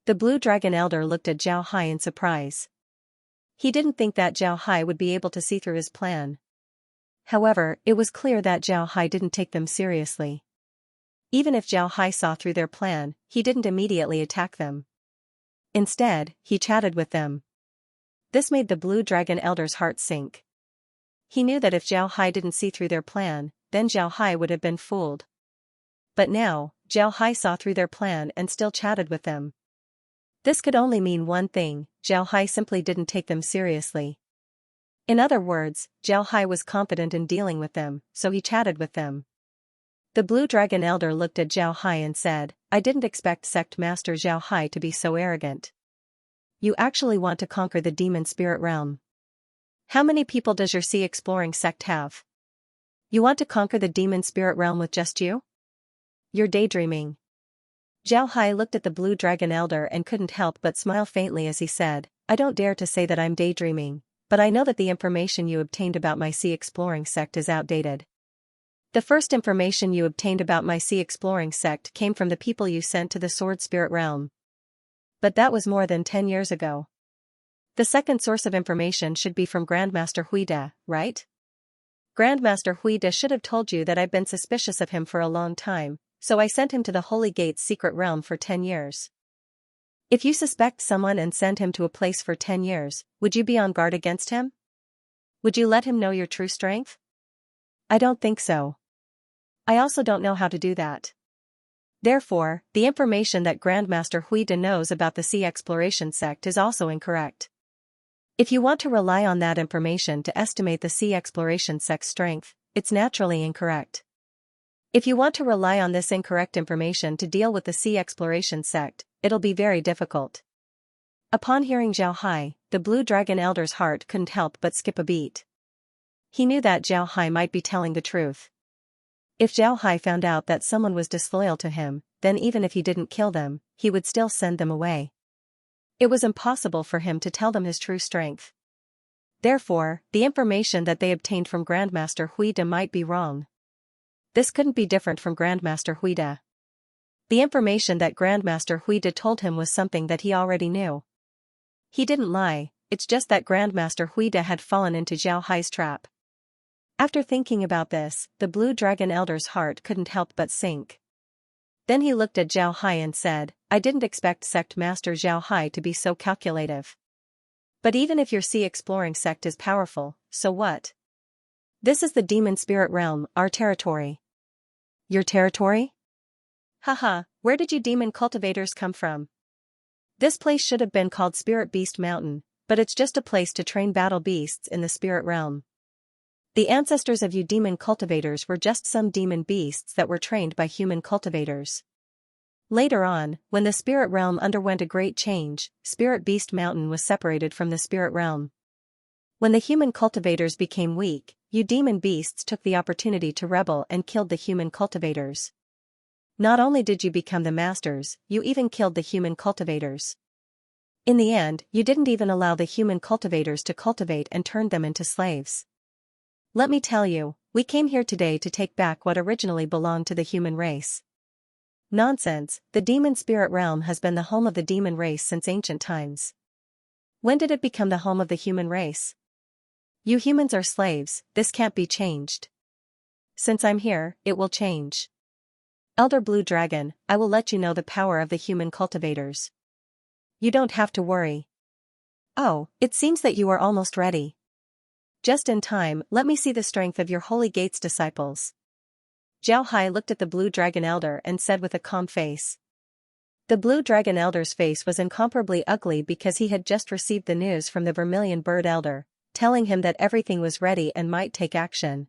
The Blue Dragon Elder looked at Zhao Hai in surprise. He didn't think that Zhao Hai would be able to see through his plan. However, it was clear that Zhao Hai didn't take them seriously. Even if Zhao Hai saw through their plan, he didn't immediately attack them. Instead, he chatted with them. This made the Blue Dragon Elder's heart sink. He knew that if Zhao Hai didn't see through their plan, then Zhao Hai would have been fooled. But now, Zhao Hai saw through their plan and still chatted with them. This could only mean one thing: Zhao Hai simply didn't take them seriously. In other words, Zhao Hai was confident in dealing with them, so he chatted with them. The Blue Dragon Elder looked at Zhao Hai and said, "I didn't expect Sect Master Zhao Hai to be so arrogant. You actually want to conquer the demon spirit realm. How many people does your sea-exploring sect have? You want to conquer the demon spirit realm with just you? You're daydreaming." Zhao Hai looked at the Blue Dragon Elder and couldn't help but smile faintly as he said, "I don't dare to say that I'm daydreaming, but I know that the information you obtained about my sea-exploring sect is outdated. The first information you obtained about my sea exploring sect came from the people you sent to the Sword Spirit realm. But that was more than 10 years ago. The second source of information should be from Grandmaster Huida, right? Grandmaster Huida should have told you that I've been suspicious of him for a long time, so I sent him to the Holy Gate's secret realm for 10 years. If you suspect someone and send him to a place for 10 years, would you be on guard against him? Would you let him know your true strength? I don't think so. I also don't know how to do that. Therefore, the information that Grandmaster Huida knows about the Sea Exploration sect is also incorrect. If you want to rely on that information to estimate the Sea Exploration sect's strength, it's naturally incorrect. If you want to rely on this incorrect information to deal with the Sea Exploration sect, it'll be very difficult. Upon hearing Zhao Hai, the Blue Dragon Elder's heart couldn't help but skip a beat. He knew that Zhao Hai might be telling the truth. If Zhao Hai found out that someone was disloyal to him, then even if he didn't kill them, he would still send them away. It was impossible for him to tell them his true strength. Therefore, the information that they obtained from Grandmaster Huida might be wrong. This couldn't be different from Grandmaster Huida. The information that Grandmaster Huida told him was something that he already knew. He didn't lie, it's just that Grandmaster Huida had fallen into Zhao Hai's trap. After thinking about this, the Blue Dragon Elder's heart couldn't help but sink. Then he looked at Zhao Hai and said, I didn't expect Sect Master Zhao Hai to be so calculative. But even if your sea exploring sect is powerful, so what? This is the Demon Spirit Realm, our territory. Your territory? Haha, where did you demon cultivators come from? This place should have been called Spirit Beast Mountain, but it's just a place to train battle beasts in the spirit realm. The ancestors of you demon cultivators were just some demon beasts that were trained by human cultivators. Later on, when the spirit realm underwent a great change, Spirit Beast Mountain was separated from the spirit realm. When the human cultivators became weak, you demon beasts took the opportunity to rebel and killed the human cultivators. Not only did you become the masters, you even killed the human cultivators. In the end, you didn't even allow the human cultivators to cultivate and turned them into slaves. Let me tell you, we came here today to take back what originally belonged to the human race. Nonsense, the demon spirit realm has been the home of the demon race since ancient times. When did it become the home of the human race? You humans are slaves, this can't be changed. Since I'm here, it will change. Elder Blue Dragon, I will let you know the power of the human cultivators. You don't have to worry. Oh, it seems that you are almost ready. Just in time, let me see the strength of your Holy Gates disciples. Zhao Hai looked at the Blue Dragon Elder and said with a calm face. The Blue Dragon Elder's face was incomparably ugly because he had just received the news from the Vermilion Bird Elder, telling him that everything was ready and might take action.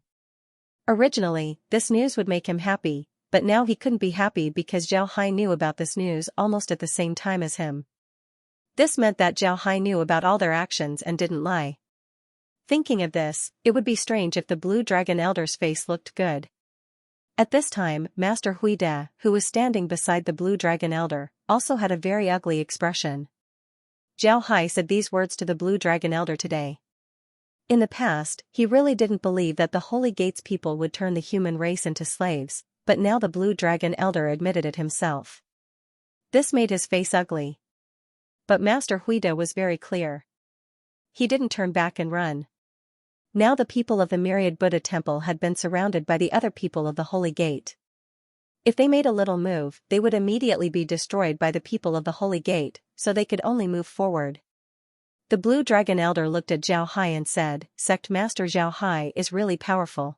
Originally, this news would make him happy, but now he couldn't be happy because Zhao Hai knew about this news almost at the same time as him. This meant that Zhao Hai knew about all their actions and didn't lie. Thinking of this, it would be strange if the Blue Dragon Elder's face looked good. At this time, Master Huida, who was standing beside the Blue Dragon Elder, also had a very ugly expression. Zhao Hai said these words to the Blue Dragon Elder today. In the past, he really didn't believe that the Holy Gates people would turn the human race into slaves, but now the Blue Dragon Elder admitted it himself. This made his face ugly. But Master Huida was very clear. He didn't turn back and run. Now the people of the Myriad Buddha Temple had been surrounded by the other people of the Holy Gate. If they made a little move, they would immediately be destroyed by the people of the Holy Gate, so they could only move forward. The Blue Dragon Elder looked at Zhao Hai and said, Sect Master Zhao Hai is really powerful.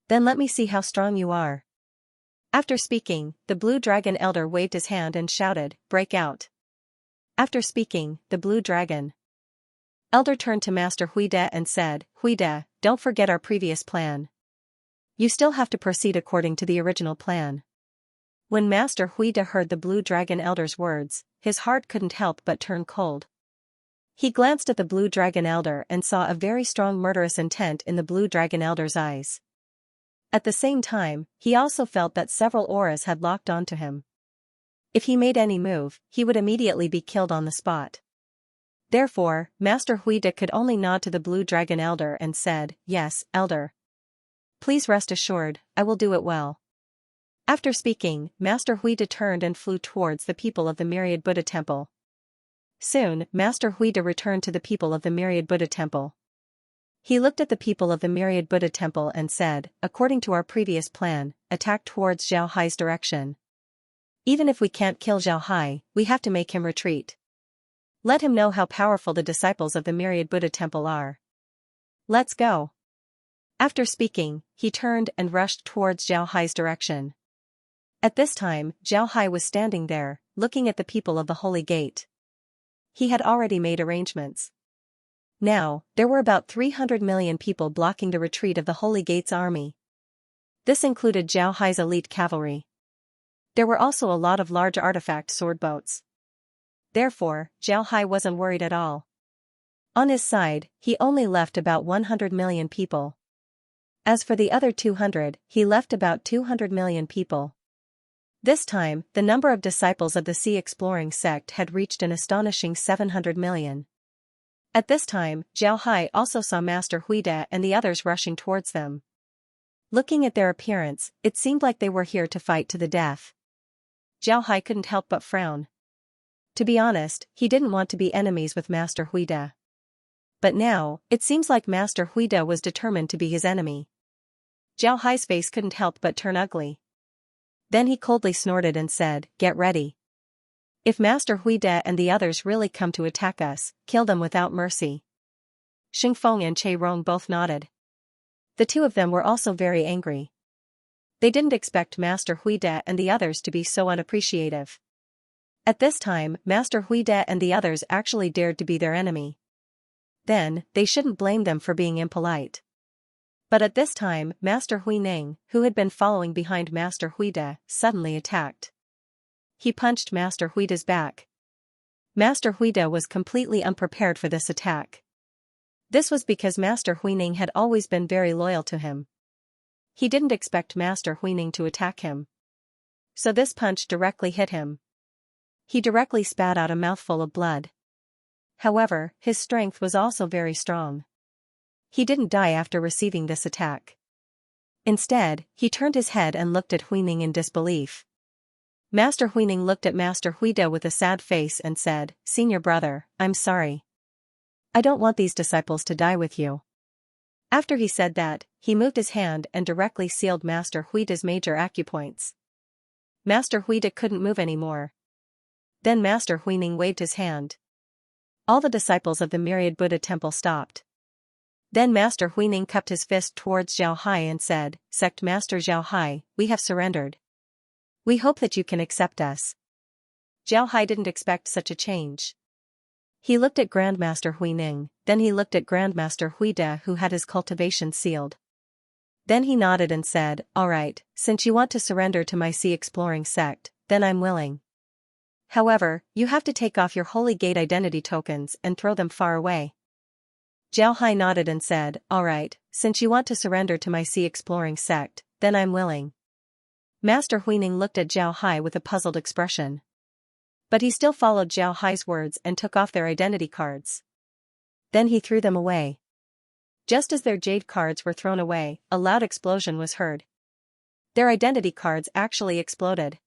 Then let me see how strong you are. After speaking, the Blue Dragon Elder waved his hand and shouted, Break out. After speaking, the Blue Dragon Elder turned to Master Huida and said, Huida, don't forget our previous plan. You still have to proceed according to the original plan. When Master Huida heard the Blue Dragon Elder's words, his heart couldn't help but turn cold. He glanced at the Blue Dragon Elder and saw a very strong murderous intent in the Blue Dragon Elder's eyes. At the same time, he also felt that several auras had locked onto him. If he made any move, he would immediately be killed on the spot. Therefore, Master Huida could only nod to the Blue Dragon Elder and said, Yes, Elder. Please rest assured, I will do it well. After speaking, Master Huida turned and flew towards the people of the Myriad Buddha Temple. Soon, Master Huida returned to the people of the Myriad Buddha Temple. He looked at the people of the Myriad Buddha Temple and said, according to our previous plan, attack towards Zhao Hai's direction. Even if we can't kill Zhao Hai, we have to make him retreat. Let him know how powerful the disciples of the Myriad Buddha Temple are. Let's go. After speaking, he turned and rushed towards Zhao Hai's direction. At this time, Zhao Hai was standing there, looking at the people of the Holy Gate. He had already made arrangements. Now, there were about 300 million people blocking the retreat of the Holy Gate's army. This included Zhao Hai's elite cavalry. There were also a lot of large artifact sword boats. Therefore, Zhao Hai wasn't worried at all. On his side, he only left about 100 million people. As for the other 200, he left about 200 million people. This time, the number of disciples of the Sea Exploring sect had reached an astonishing 700 million. At this time, Zhao Hai also saw Master Huida and the others rushing towards them. Looking at their appearance, it seemed like they were here to fight to the death. Zhao Hai couldn't help but frown. To be honest, he didn't want to be enemies with Master Huida. But now, it seems like Master Huida was determined to be his enemy. Zhao Hai's face couldn't help but turn ugly. Then he coldly snorted and said, "Get ready. If Master Huida and the others really come to attack us, kill them without mercy." Xingfeng and Che Rong both nodded. The two of them were also very angry. They didn't expect Master Huida and the others to be so unappreciative. At this time, Master Huida and the others actually dared to be their enemy. Then, they shouldn't blame them for being impolite. But at this time, Master Huineng, who had been following behind Master Huida, suddenly attacked. He punched Master Huida's back. Master Huida was completely unprepared for this attack. This was because Master Huineng had always been very loyal to him. He didn't expect Master Huineng to attack him. So this punch directly hit him. He directly spat out a mouthful of blood. However, his strength was also very strong. He didn't die after receiving this attack. Instead, he turned his head and looked at Huineng in disbelief. Master Huineng looked at Master Huida with a sad face and said, "Senior brother, I'm sorry. I don't want these disciples to die with you." After he said that, he moved his hand and directly sealed Master Huida's major acupoints. Master Huida couldn't move anymore. Then Master Huineng waved his hand. All the disciples of the Myriad Buddha Temple stopped. Then Master Huineng cupped his fist towards Zhao Hai and said, "Sect Master Zhao Hai, we have surrendered. We hope that you can accept us." Zhao Hai didn't expect such a change. He looked at Grandmaster Huineng, then he looked at Grandmaster Huida who had his cultivation sealed. Then he nodded and said, "All right, since you want to surrender to my Sea Exploring sect, then I'm willing. However, you have to take off your Holy Gate identity tokens and throw them far away." Zhao Hai nodded and said, "All right, since you want to surrender to my Sea Exploring sect, then I'm willing." Master Huineng looked at Zhao Hai with a puzzled expression. But he still followed Zhao Hai's words and took off their identity cards. Then he threw them away. Just as their jade cards were thrown away, a loud explosion was heard. Their identity cards actually exploded.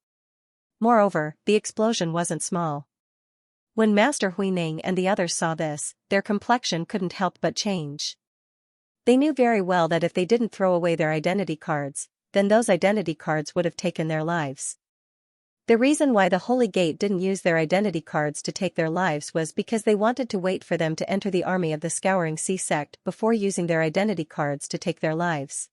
Moreover, the explosion wasn't small. When Master Huineng and the others saw this, their complexion couldn't help but change. They knew very well that if they didn't throw away their identity cards, then those identity cards would have taken their lives. The reason why the Holy Gate didn't use their identity cards to take their lives was because they wanted to wait for them to enter the army of the Scouring Sea sect before using their identity cards to take their lives.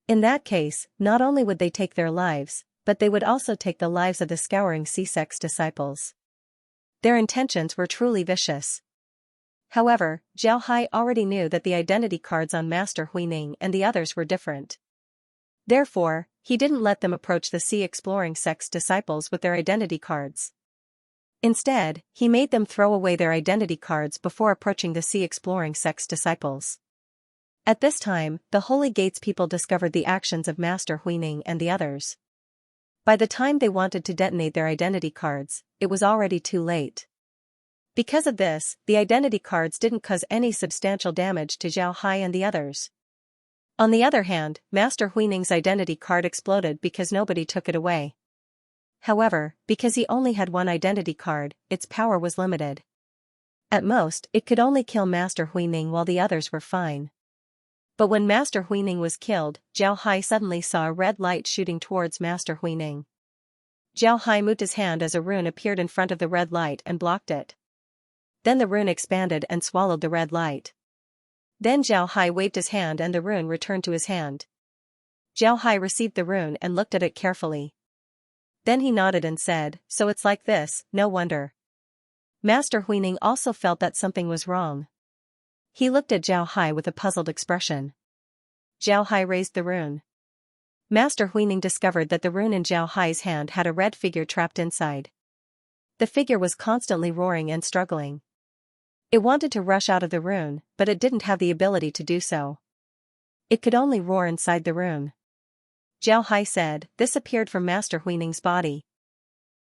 In that case, not only would they take their lives, but they would also take the lives of the Scouring Sea sect's disciples. Their intentions were truly vicious. However, Zhao Hai already knew that the identity cards on Master Huineng and the others were different. Therefore, he didn't let them approach the Sea Exploring sect's disciples with their identity cards. Instead, he made them throw away their identity cards before approaching the Sea Exploring sect's disciples. At this time, the Holy Gate's people discovered the actions of Master Huineng and the others. By the time they wanted to detonate their identity cards, it was already too late. Because of this, the identity cards didn't cause any substantial damage to Zhao Hai and the others. On the other hand, Master Huining's identity card exploded because nobody took it away. However, because he only had one identity card, its power was limited. At most, it could only kill Master Huining while the others were fine. But when Master Huining was killed, Zhao Hai suddenly saw a red light shooting towards Master Huining. Zhao Hai moved his hand as a rune appeared in front of the red light and blocked it. Then the rune expanded and swallowed the red light. Then Zhao Hai waved his hand and the rune returned to his hand. Zhao Hai received the rune and looked at it carefully. Then he nodded and said, "So it's like this, no wonder." Master Huining also felt that something was wrong. He looked at Zhao Hai with a puzzled expression. Zhao Hai raised the rune. Master Huining discovered that the rune in Zhao Hai's hand had a red figure trapped inside. The figure was constantly roaring and struggling. It wanted to rush out of the rune, but it didn't have the ability to do so. It could only roar inside the rune. Zhao Hai said, "This appeared from Master Huining's body.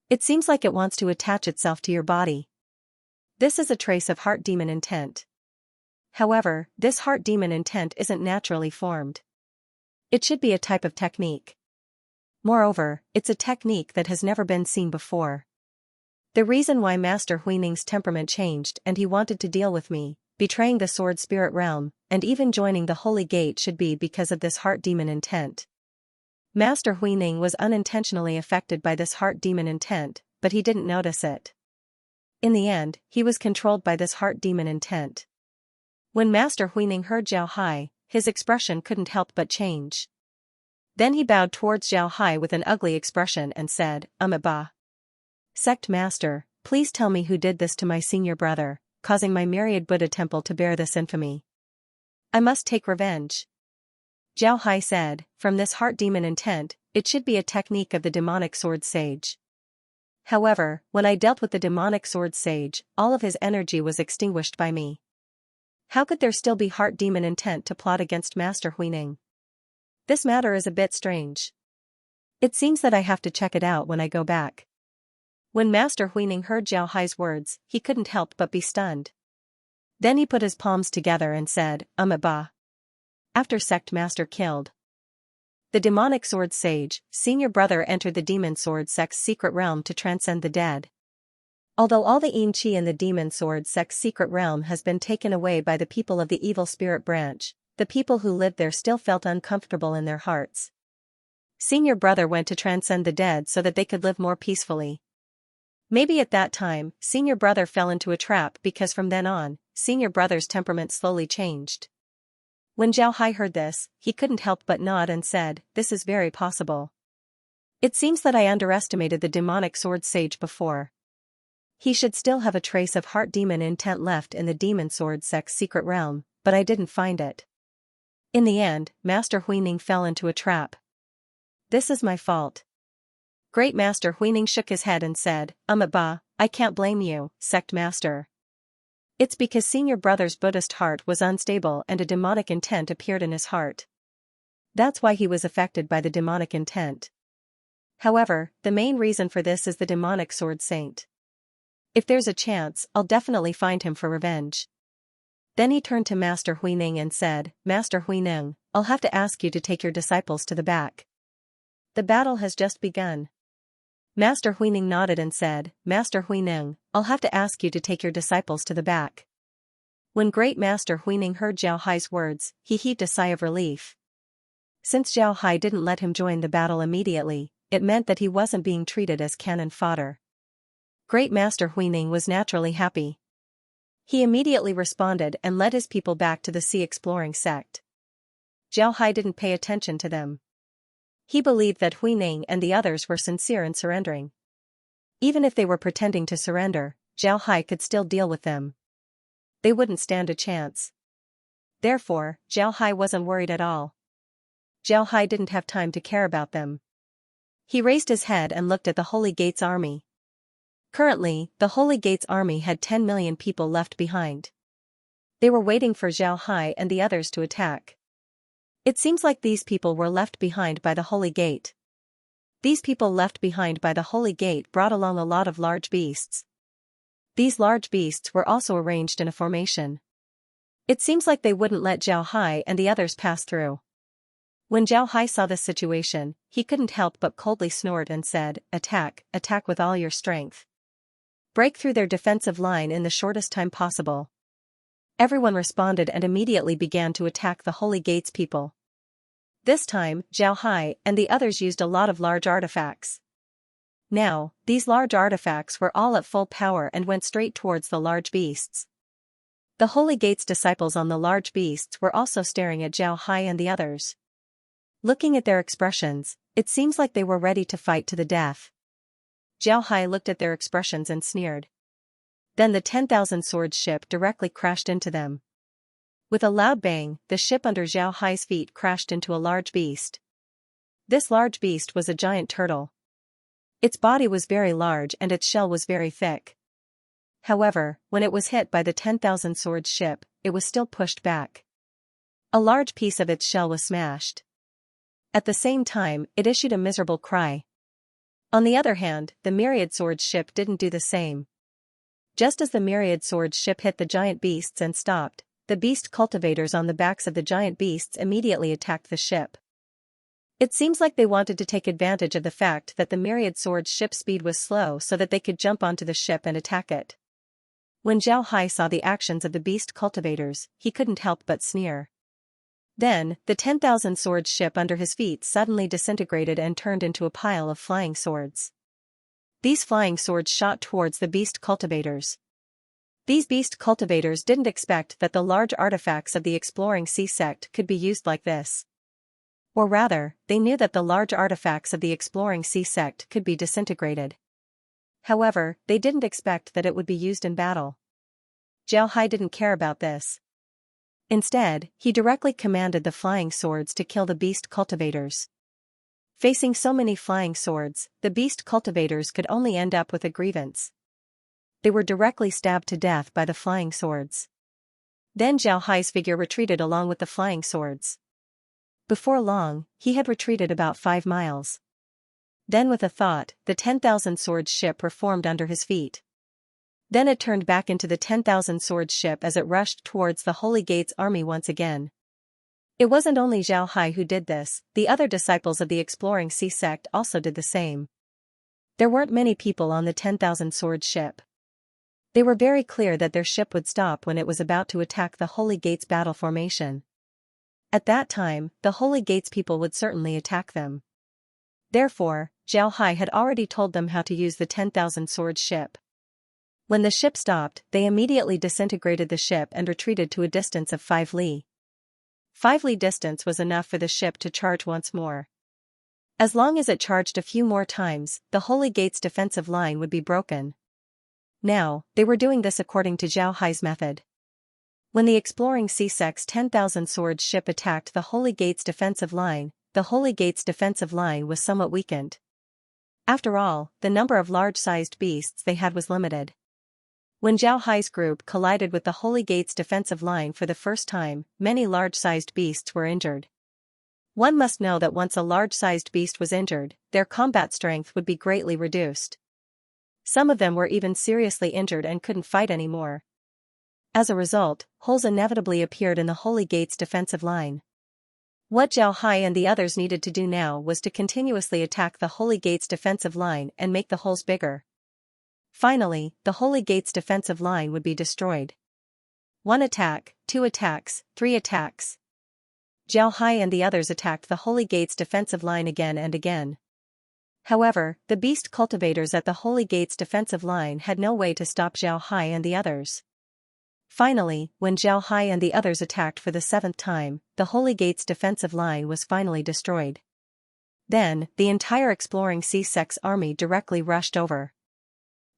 It seems like it wants to attach itself to your body. This is a trace of heart demon intent. However, this heart demon intent isn't naturally formed. It should be a type of technique. Moreover, it's a technique that has never been seen before. The reason why Master Huining's temperament changed and he wanted to deal with me, betraying the sword spirit realm, and even joining the Holy Gate should be because of this heart demon intent. Master Huining was unintentionally affected by this heart demon intent, but he didn't notice it. In the end, he was controlled by this heart demon intent. When Master Huining heard Zhao Hai, his expression couldn't help but change. Then he bowed towards Zhao Hai with an ugly expression and said, "Ba. Sect Master, please tell me who did this to my senior brother, causing my myriad Buddha temple to bear this infamy. I must take revenge." Zhao Hai said, "From this heart demon intent, it should be a technique of the demonic sword sage. However, when I dealt with the demonic sword sage, all of his energy was extinguished by me. How could there still be heart demon intent to plot against Master Huining? This matter is a bit strange. It seems that I have to check it out when I go back." When Master Huining heard Zhao Hai's words, he couldn't help but be stunned. Then he put his palms together and said, Ba. After Sect Master killed the demonic sword sage, senior brother entered the demon sword sect's secret realm to transcend the dead. Although all the Yin-Chi in the demon sword sect's secret realm has been taken away by the people of the evil spirit branch, the people who lived there still felt uncomfortable in their hearts. Senior brother went to transcend the dead so that they could live more peacefully. Maybe at that time, senior brother fell into a trap because from then on, senior brother's temperament slowly changed. When Zhao Hai heard this, he couldn't help but nod and said, "This is very possible. It seems that I underestimated the demonic sword sage before. He should still have a trace of heart demon intent left in the demon sword sect's secret realm, but I didn't find it. In the end, Master Huining fell into a trap. This is my fault." Great Master Huining shook his head and said, Ba, I can't blame you, Sect Master. It's because senior brother's Buddhist heart was unstable and a demonic intent appeared in his heart. That's why he was affected by the demonic intent. However, the main reason for this is the demonic sword saint. If there's a chance, I'll definitely find him for revenge. Then he turned to Master Huining and said, Master Huining, I'll have to ask you to take your disciples to the back. The battle has just begun. Master Huining nodded and said, Master Huining, I'll have to ask you to take your disciples to the back. When Great Master Huining heard Zhao Hai's words, he heaved a sigh of relief. Since Zhao Hai didn't let him join the battle immediately, it meant that he wasn't being treated as cannon fodder. Great Master Huining was naturally happy. He immediately responded and led his people back to the sea exploring sect. Zhao Hai didn't pay attention to them. He believed that Huining and the others were sincere in surrendering. Even if they were pretending to surrender, Zhao Hai could still deal with them. They wouldn't stand a chance. Therefore, Zhao Hai wasn't worried at all. Zhao Hai didn't have time to care about them. He raised his head and looked at the Holy Gate's army. Currently, the Holy Gate's army had 10 million people left behind. They were waiting for Zhao Hai and the others to attack. It seems like these people were left behind by the Holy Gate. These people left behind by the Holy Gate brought along a lot of large beasts. These large beasts were also arranged in a formation. It seems like they wouldn't let Zhao Hai and the others pass through. When Zhao Hai saw this situation, he couldn't help but coldly snort and said, "Attack, attack with all your strength. Break through their defensive line in the shortest time possible." Everyone responded and immediately began to attack the Holy Gates people. This time, Zhao Hai and the others used a lot of large artifacts. Now, these large artifacts were all at full power and went straight towards the large beasts. The Holy Gates disciples on the large beasts were also staring at Zhao Hai and the others. Looking at their expressions, it seems like they were ready to fight to the death. Zhao Hai looked at their expressions and sneered. Then the 10,000 swords ship directly crashed into them. With a loud bang, the ship under Zhao Hai's feet crashed into a large beast. This large beast was a giant turtle. Its body was very large and its shell was very thick. However, when it was hit by the 10,000 swords ship, it was still pushed back. A large piece of its shell was smashed. At the same time, it issued a miserable cry. On the other hand, the myriad swords ship didn't do the same. Just as the myriad swords ship hit the giant beasts and stopped, the beast cultivators on the backs of the giant beasts immediately attacked the ship. It seems like they wanted to take advantage of the fact that the myriad swords ship's speed was slow so that they could jump onto the ship and attack it. When Zhao Hai saw the actions of the beast cultivators, he couldn't help but sneer. Then, the 10,000 swords ship under his feet suddenly disintegrated and turned into a pile of flying swords. These flying swords shot towards the beast cultivators. These beast cultivators didn't expect that the large artifacts of the exploring sea sect could be used like this. Or rather, they knew that the large artifacts of the exploring sea sect could be disintegrated. However, they didn't expect that it would be used in battle. Zhao Hai didn't care about this. Instead, he directly commanded the flying swords to kill the beast cultivators. Facing so many flying swords, the beast cultivators could only end up with a grievance. They were directly stabbed to death by the flying swords. Then Zhao Hai's figure retreated along with the flying swords. Before long, he had retreated about 5 miles. Then with a thought, the 10,000 swords ship reformed under his feet. Then it turned back into the 10,000 swords ship as it rushed towards the Holy Gates army once again. It wasn't only Zhao Hai who did this, the other disciples of the exploring sea sect also did the same. There weren't many people on the 10,000 swords ship. They were very clear that their ship would stop when it was about to attack the Holy Gates battle formation. At that time, the Holy Gates people would certainly attack them. Therefore, Zhao Hai had already told them how to use the 10,000 swords ship. When the ship stopped, they immediately disintegrated the ship and retreated to a distance of 5 li. 5 li distance was enough for the ship to charge once more. As long as it charged a few more times, the Holy Gates defensive line would be broken. Now, they were doing this according to Zhao Hai's method. When the exploring sea sect's 10,000 swords ship attacked the Holy Gates defensive line, the Holy Gates defensive line was somewhat weakened. After all, the number of large-sized beasts they had was limited. When Zhao Hai's group collided with the Holy Gates defensive line for the first time, many large-sized beasts were injured. One must know that once a large-sized beast was injured, their combat strength would be greatly reduced. Some of them were even seriously injured and couldn't fight anymore. As a result, holes inevitably appeared in the Holy Gates defensive line. What Zhao Hai and the others needed to do now was to continuously attack the Holy Gates defensive line and make the holes bigger. Finally, the Holy Gates defensive line would be destroyed. 1 attack, 2 attacks, 3 attacks. Zhao Hai and the others attacked the Holy Gates defensive line again and again. However, the beast cultivators at the Holy Gates defensive line had no way to stop Zhao Hai and the others. Finally, when Zhao Hai and the others attacked for the 7th time, the Holy Gates defensive line was finally destroyed. Then, the entire exploring sea sect's army directly rushed over.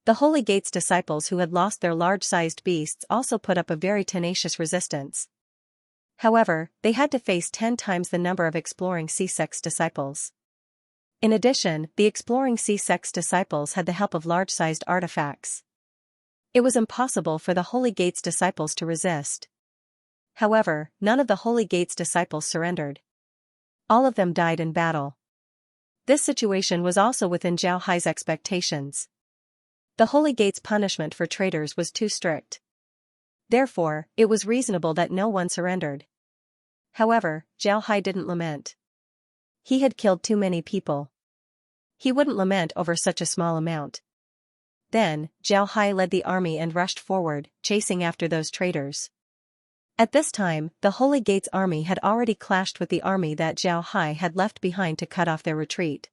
The Holy Gates disciples who had lost their large-sized beasts also put up a very tenacious resistance. However, they had to face 10 times the number of exploring sea sect's disciples. In addition, the exploring sea sect's disciples had the help of large-sized artifacts. It was impossible for the Holy Gates disciples to resist. However, none of the Holy Gates disciples surrendered. All of them died in battle. This situation was also within Zhao Hai's expectations. The Holy Gates' punishment for traitors was too strict. Therefore, it was reasonable that no one surrendered. However, Zhao Hai didn't lament. He had killed too many people. He wouldn't lament over such a small amount. Then, Zhao Hai led the army and rushed forward, chasing after those traitors. At this time, the Holy Gate's army had already clashed with the army that Zhao Hai had left behind to cut off their retreat.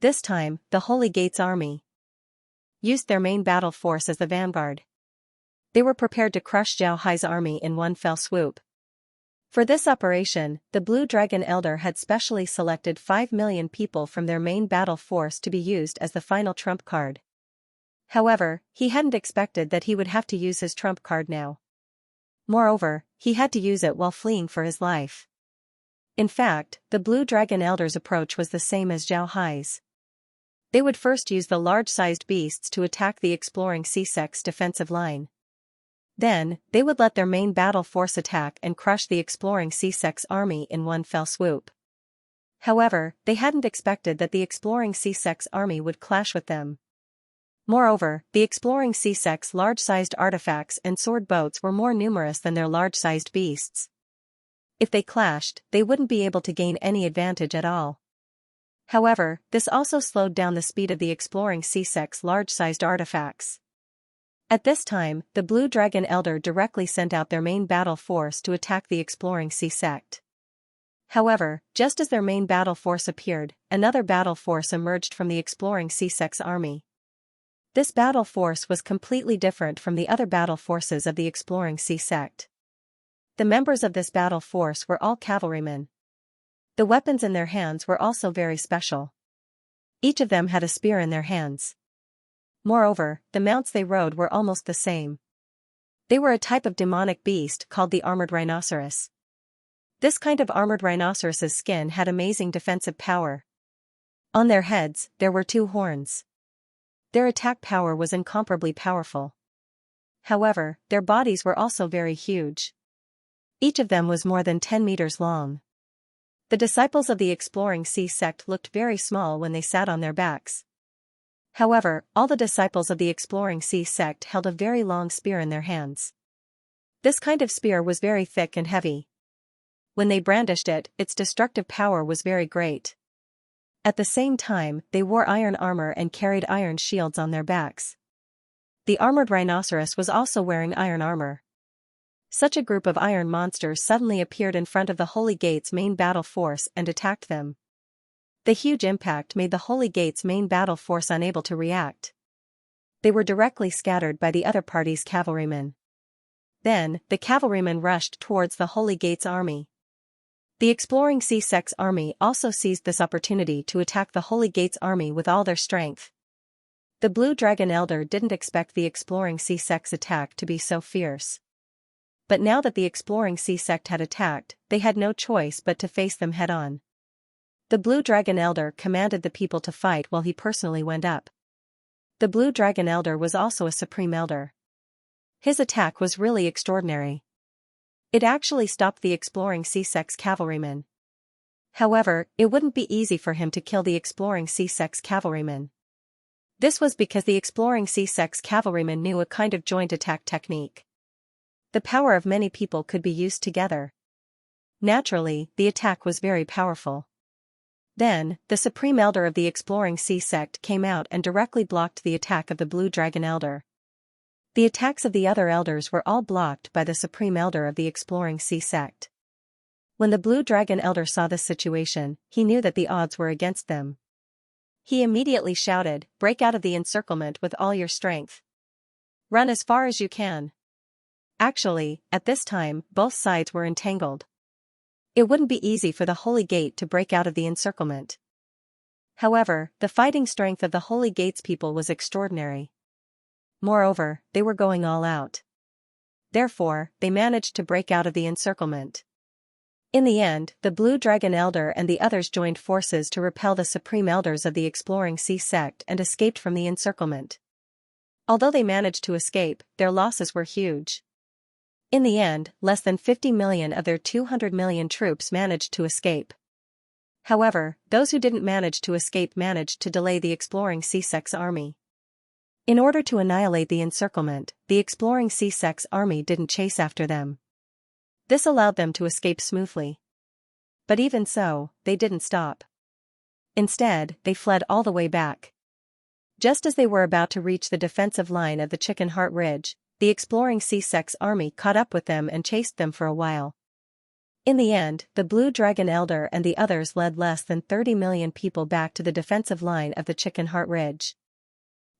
This time, the Holy Gate's army used their main battle force as the vanguard. They were prepared to crush Zhao Hai's army in one fell swoop. For this operation, the Blue Dragon Elder had specially selected 5 million people from their main battle force to be used as the final trump card. However, he hadn't expected that he would have to use his trump card now. Moreover, he had to use it while fleeing for his life. In fact, the Blue Dragon Elder's approach was the same as Zhao Hai's. They would first use the large-sized beasts to attack the exploring Sea-Sect's defensive line. Then, they would let their main battle force attack and crush the exploring Sea-Sect's army in one fell swoop. However, they hadn't expected that the exploring Sea-Sect's army would clash with them. Moreover, the exploring Sea-Sect's large-sized artifacts and sword boats were more numerous than their large-sized beasts. If they clashed, they wouldn't be able to gain any advantage at all. However, this also slowed down the speed of the exploring Sea-Sect's large-sized artifacts. At this time, the Blue Dragon Elder directly sent out their main battle force to attack the exploring Sea-Sect. However, just as their main battle force appeared, another battle force emerged from the exploring Sea-Sect's army. This battle force was completely different from the other battle forces of the exploring Sea-Sect. The members of this battle force were all cavalrymen. The weapons in their hands were also very special. Each of them had a spear in their hands. Moreover, the mounts they rode were almost the same. They were a type of demonic beast called the armored rhinoceros. This kind of armored rhinoceros's skin had amazing defensive power. On their heads, there were 2 horns. Their attack power was incomparably powerful. However, their bodies were also very huge. Each of them was more than 10 meters long. The disciples of the exploring Sea-Sect looked very small when they sat on their backs. However, all the disciples of the exploring Sea-Sect held a very long spear in their hands. This kind of spear was very thick and heavy. When they brandished it, its destructive power was very great. At the same time, they wore iron armor and carried iron shields on their backs. The armored rhinoceros was also wearing iron armor. Such a group of iron monsters suddenly appeared in front of the Holy Gate's main battle force and attacked them. The huge impact made the Holy Gate's main battle force unable to react. They were directly scattered by the other party's cavalrymen. Then, the cavalrymen rushed towards the Holy Gate's army. The exploring Sea-Sect's army also seized this opportunity to attack the Holy Gate's army with all their strength. The Blue Dragon Elder didn't expect the exploring Sea-Sect's attack to be so fierce. But now that the exploring Sea-Sect had attacked, they had no choice but to face them head-on. The Blue Dragon Elder commanded the people to fight while he personally went up. The Blue Dragon Elder was also a Supreme Elder. His attack was really extraordinary. It actually stopped the exploring Sea-Sect's cavalrymen. However, it wouldn't be easy for him to kill the exploring Sea-Sect's cavalrymen. This was because the exploring Sea-Sect's cavalrymen knew a kind of joint attack technique. The power of many people could be used together. Naturally, the attack was very powerful. Then, the Supreme Elder of the exploring Sea-Sect came out and directly blocked the attack of the Blue Dragon Elder. The attacks of the other elders were all blocked by the Supreme Elder of the exploring Sea-Sect. When the Blue Dragon Elder saw this situation, he knew that the odds were against them. He immediately shouted, "Break out of the encirclement with all your strength. Run as far as you can." Actually, at this time, both sides were entangled. It wouldn't be easy for the Holy Gate to break out of the encirclement. However, the fighting strength of the Holy Gate's people was extraordinary. Moreover, they were going all out. Therefore, they managed to break out of the encirclement. In the end, the Blue Dragon Elder and the others joined forces to repel the Supreme Elders of the exploring Sea-Sect and escaped from the encirclement. Although they managed to escape, their losses were huge. In the end, less than 50 million of their 200 million troops managed to escape. However, those who didn't manage to escape managed to delay the exploring Sea-Sect's army. In order to annihilate the encirclement, the exploring Sea-Sect's army didn't chase after them. This allowed them to escape smoothly. But even so, they didn't stop. Instead, they fled all the way back. Just as they were about to reach the defensive line of the Chicken Heart Ridge, the exploring sea sect's army caught up with them and chased them for a while. In the end, the Blue Dragon Elder and the others led less than 30 million people back to the defensive line of the Chicken Heart Ridge.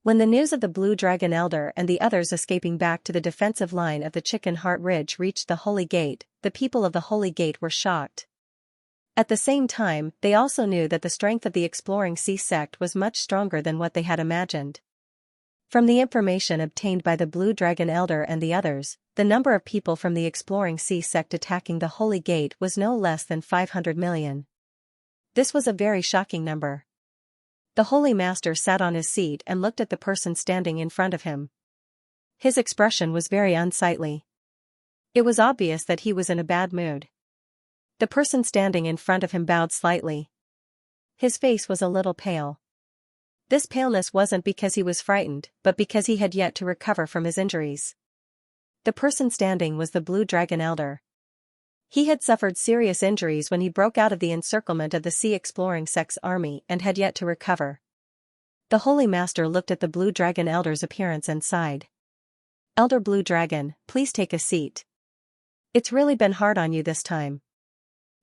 When the news of the Blue Dragon Elder and the others escaping back to the defensive line of the Chicken Heart Ridge reached the Holy Gate, the people of the Holy Gate were shocked. At the same time, they also knew that the strength of the exploring sea sect was much stronger than what they had imagined. From the information obtained by the Blue Dragon Elder and the others, the number of people from the exploring sea sect attacking the Holy Gate was no less than 500 million. This was a very shocking number. The Holy Master sat on his seat and looked at the person standing in front of him. His expression was very unsightly. It was obvious that he was in a bad mood. The person standing in front of him bowed slightly. His face was a little pale. This paleness wasn't because he was frightened, but because he had yet to recover from his injuries. The person standing was the Blue Dragon Elder. He had suffered serious injuries when he broke out of the encirclement of the Sea Exploring Sect's army and had yet to recover. The Holy Master looked at the Blue Dragon Elder's appearance and sighed. "Elder Blue Dragon, please take a seat. It's really been hard on you this time.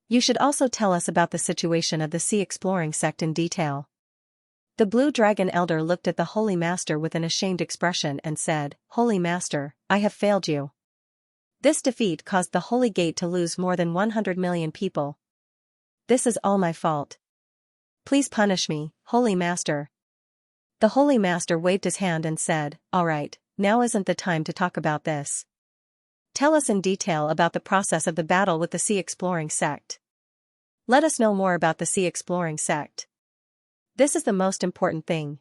You should also tell us about the situation of the Sea Exploring Sect in detail." The Blue Dragon Elder looked at the Holy Master with an ashamed expression and said, "Holy Master, I have failed you. This defeat caused the Holy Gate to lose more than 100 million people. This is all my fault. Please punish me, Holy Master." The Holy Master waved his hand and said, "All right, now isn't the time to talk about this. Tell us in detail about the process of the battle with the Sea Exploring Sect. Let us know more about the Sea Exploring Sect. This is the most important thing.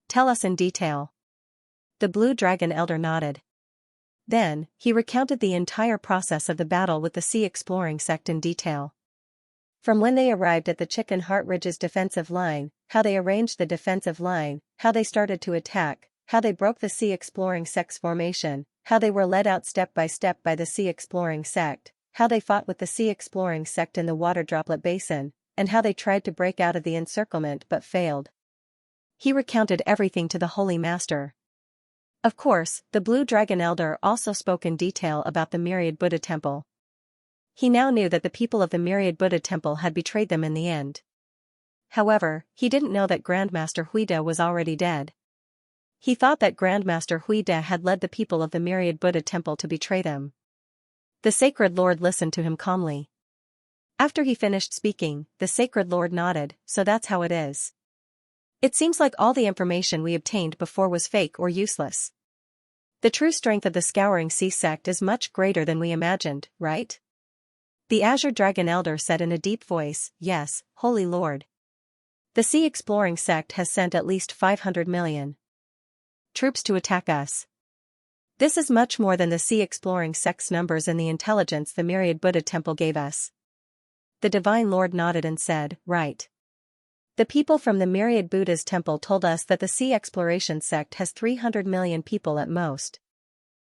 Tell us in detail." The Blue Dragon Elder nodded. Then, he recounted the entire process of the battle with the Sea Exploring Sect in detail. From when they arrived at the Chicken Heart Ridge's defensive line, how they arranged the defensive line, how they started to attack, how they broke the Sea Exploring Sect's formation, how they were led out step by the Sea Exploring Sect, how they fought with the Sea Exploring Sect in the Water Droplet Basin, and how they tried to break out of the encirclement but failed. He recounted everything to the Holy Master. Of course, the Blue Dragon Elder also spoke in detail about the Myriad Buddha Temple. He now knew that the people of the Myriad Buddha Temple had betrayed them in the end. However, he didn't know that Grandmaster Huida was already dead. He thought that Grandmaster Huida had led the people of the Myriad Buddha Temple to betray them. The Sacred Lord listened to him calmly. After he finished speaking, the Sacred Lord nodded, "So that's how it is. It seems like all the information we obtained before was fake or useless. The true strength of the Scouring Sea Sect is much greater than we imagined, right?" The Azure Dragon Elder said in a deep voice, "Yes, Holy Lord. The Sea Exploring Sect has sent at least 500 million troops to attack us. This is much more than the Sea Exploring Sect's numbers and the intelligence the Myriad Buddha Temple gave us." The Divine Lord nodded and said, "Right. The people from the Myriad Buddha's temple told us that the Sea Exploration Sect has 300 million people at most.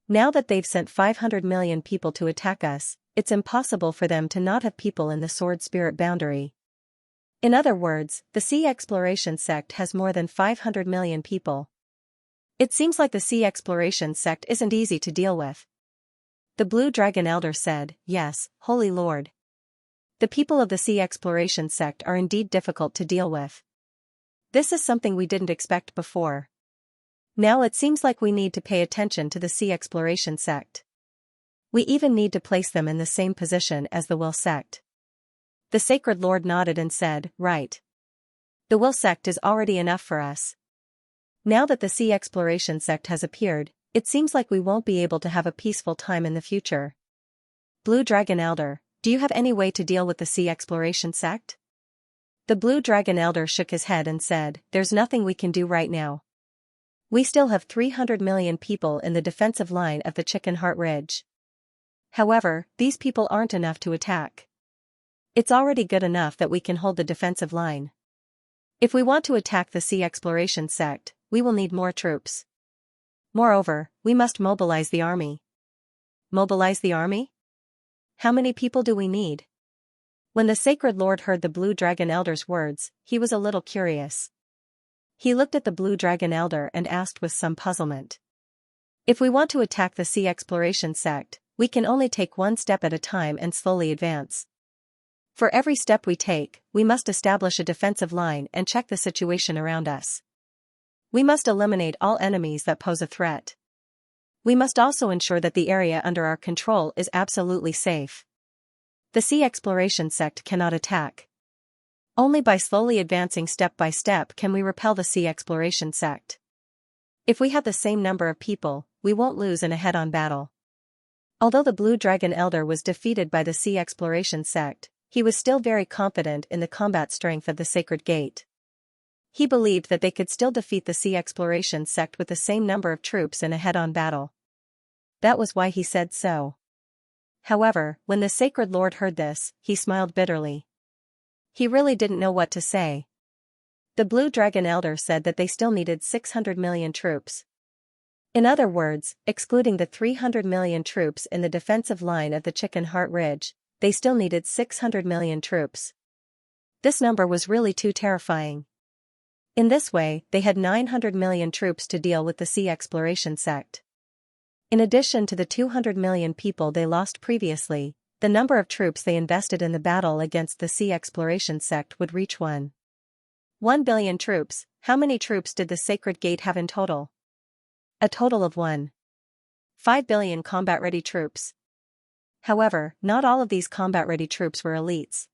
Now that they've sent 500 million people to attack us, it's impossible for them to not have people in the Sword Spirit boundary. In other words, the Sea Exploration Sect has more than 500 million people. It seems like the Sea Exploration Sect isn't easy to deal with." The Blue Dragon Elder said, "Yes, Holy Lord. The people of the Sea Exploration Sect are indeed difficult to deal with. This is something we didn't expect before. Now it seems like we need to pay attention to the Sea Exploration Sect. We even need to place them in the same position as the Will Sect." The Sacred Lord nodded and said, "Right. The Will Sect is already enough for us. Now that the Sea Exploration Sect has appeared, it seems like we won't be able to have a peaceful time in the future. Blue Dragon Elder, do you have any way to deal with the Sea Exploration Sect?" The Blue Dragon Elder shook his head and said, "There's nothing we can do right now. We still have 300 million people in the defensive line of the Chicken Heart Ridge. However, these people aren't enough to attack. It's already good enough that we can hold the defensive line. If we want to attack the Sea Exploration Sect, we will need more troops. Moreover, we must mobilize the army." "Mobilize the army? How many people do we need?" When the Sacred Lord heard the Blue Dragon Elder's words, he was a little curious. He looked at the Blue Dragon Elder and asked with some puzzlement. If we want to attack the Sea Exploration sect, we can only take one step at a time and slowly advance. For every step we take, we must establish a defensive line and check the situation around us. We must eliminate all enemies that pose a threat. We must also ensure that the area under our control is absolutely safe. The Sea Exploration sect cannot attack. Only by slowly advancing step by step can we repel the Sea Exploration sect. If we have the same number of people, we won't lose in a head-on battle. Although the Blue Dragon Elder was defeated by the Sea Exploration sect, he was still very confident in the combat strength of the Sacred Gate. He believed that they could still defeat the Sea Exploration sect with the same number of troops in a head-on battle. That was why he said so. However, when the Sacred Lord heard this, he smiled bitterly. He really didn't know what to say. The Blue Dragon Elder said that they still needed 600 million troops. In other words, excluding the 300 million troops in the defensive line of the Chicken Heart Ridge, they still needed 600 million troops. This number was really too terrifying. In this way, they had 900 million troops to deal with the Sea Exploration sect. In addition to the 200 million people they lost previously, the number of troops they invested in the battle against the Sea Exploration sect would reach 1 billion troops. How many troops did the Sacred Gate have in total? A total of 1.5 billion combat-ready troops. However, not all of these combat-ready troops were elites.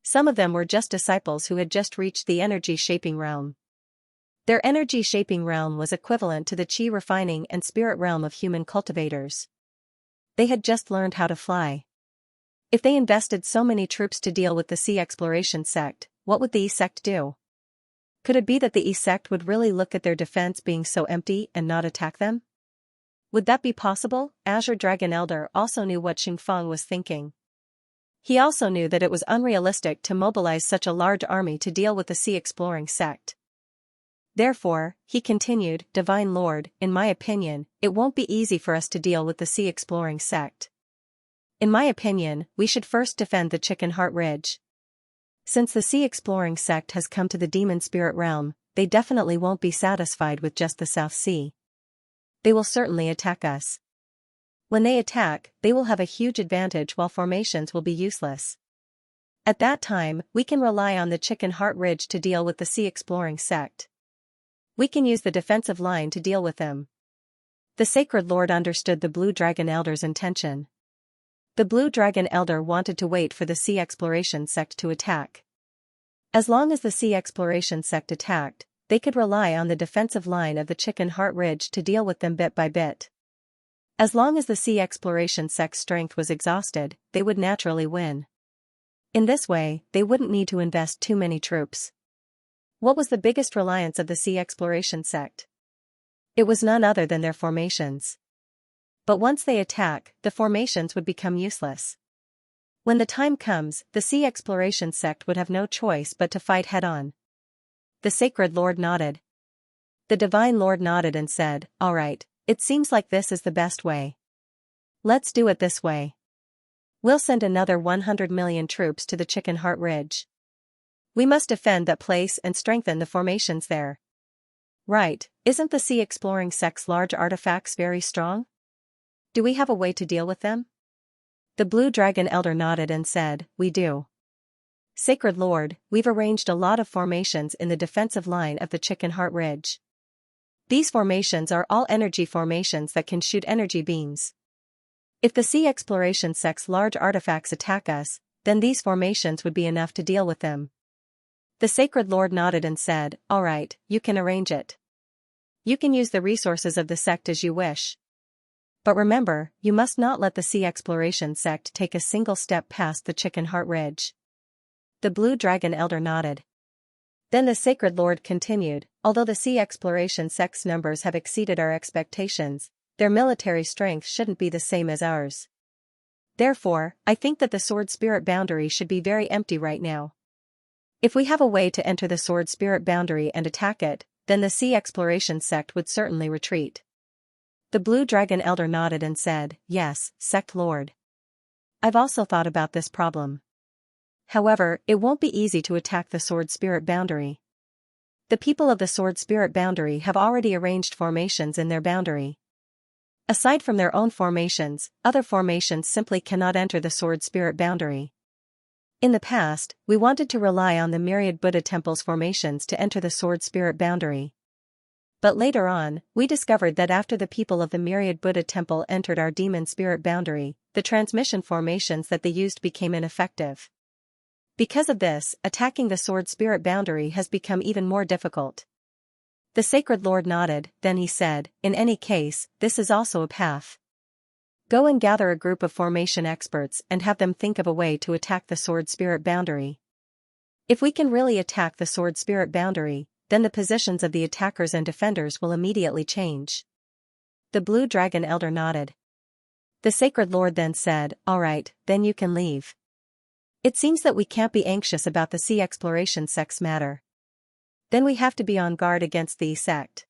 Some of them were just disciples who had just reached the energy-shaping realm. Their energy-shaping realm was equivalent to the chi refining and spirit realm of human cultivators. They had just learned how to fly. If they invested so many troops to deal with the Sea Exploration sect, what would the E-sect do? Could it be that the E-sect would really look at their defense being so empty and not attack them? Would that be possible? Azure Dragon Elder also knew what Xingfang was thinking. He also knew that it was unrealistic to mobilize such a large army to deal with the Sea Exploring sect. Therefore, he continued, Divine Lord, in my opinion, it won't be easy for us to deal with the Sea Exploring sect. In my opinion, we should first defend the Chicken Heart Ridge. Since the Sea Exploring sect has come to the Demon Spirit realm, they definitely won't be satisfied with just the South Sea. They will certainly attack us. When they attack, they will have a huge advantage while formations will be useless. At that time, we can rely on the Chicken Heart Ridge to deal with the Sea Exploring sect. We can use the defensive line to deal with them. The Sacred Lord understood the Blue Dragon Elder's intention. The Blue Dragon Elder wanted to wait for the Sea Exploration sect to attack. As long as the Sea Exploration sect attacked, they could rely on the defensive line of the Chicken Heart Ridge to deal with them bit by bit. As long as the Sea Exploration sect's strength was exhausted, they would naturally win. In this way, they wouldn't need to invest too many troops. What was the biggest reliance of the Sea Exploration sect? It was none other than their formations. But once they attack, the formations would become useless. When the time comes, the Sea Exploration sect would have no choice but to fight head-on. The Sacred Lord nodded. The Divine Lord nodded and said, All right, it seems like this is the best way. Let's do it this way. We'll send another 100 million troops to the Chicken Heart Ridge. We must defend that place and strengthen the formations there. Right, isn't the Sea Exploring sect's large artifacts very strong? Do we have a way to deal with them? The Blue Dragon Elder nodded and said, We do. Sacred Lord, we've arranged a lot of formations in the defensive line of the Chicken Heart Ridge. These formations are all energy formations that can shoot energy beams. If the Sea Exploration sect's large artifacts attack us, then these formations would be enough to deal with them. The Sacred Lord nodded and said, All right, you can arrange it. You can use the resources of the sect as you wish. But remember, you must not let the Sea Exploration sect take a single step past the Chicken Heart Ridge. The Blue Dragon Elder nodded. Then the Sacred Lord continued, Although the Sea Exploration sect's numbers have exceeded our expectations, their military strength shouldn't be the same as ours. Therefore, I think that the Sword Spirit boundary should be very empty right now. If we have a way to enter the Sword Spirit boundary and attack it, then the Sea Exploration sect would certainly retreat. The Blue Dragon Elder nodded and said, Yes, Sect Lord. I've also thought about this problem. However, it won't be easy to attack the Sword Spirit boundary. The people of the Sword Spirit boundary have already arranged formations in their boundary. Aside from their own formations, other formations simply cannot enter the Sword Spirit boundary. In the past, we wanted to rely on the myriad Buddha temples formations to enter the Sword Spirit boundary. But later on, we discovered that after the people of the myriad Buddha temple entered our demon spirit boundary, the transmission formations that they used became ineffective. Because of this, attacking the Sword Spirit boundary has become even more difficult. The Sacred Lord nodded, then he said, in any case, this is also a path. Go and gather a group of formation experts and have them think of a way to attack the Sword Spirit boundary. If we can really attack the Sword Spirit boundary, then the positions of the attackers and defenders will immediately change. The Blue Dragon Elder nodded. The Sacred Lord then said, all right, then you can leave. It seems that we can't be anxious about the Sea Exploration sect's matter. Then we have to be on guard against the E-sect.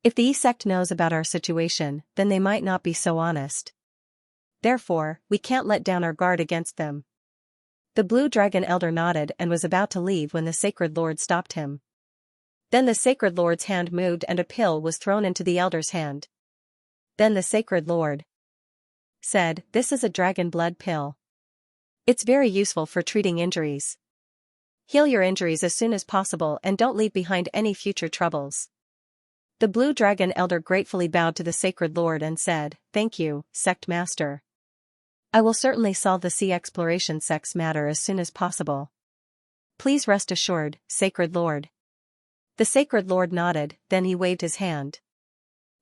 If the E-sect knows about our situation, then they might not be so honest. Therefore, we can't let down our guard against them. The Blue Dragon Elder nodded and was about to leave when the Sacred Lord stopped him. Then the Sacred Lord's hand moved and a pill was thrown into the Elder's hand. Then the Sacred Lord said, this is a dragon blood pill. It's very useful for treating injuries. Heal your injuries as soon as possible and don't leave behind any future troubles. The Blue Dragon Elder gratefully bowed to the Sacred Lord and said, thank you, Sect Master. I will certainly solve the Sea Exploration sect's matter as soon as possible. Please rest assured, Sacred Lord. The Sacred Lord nodded, then he waved his hand.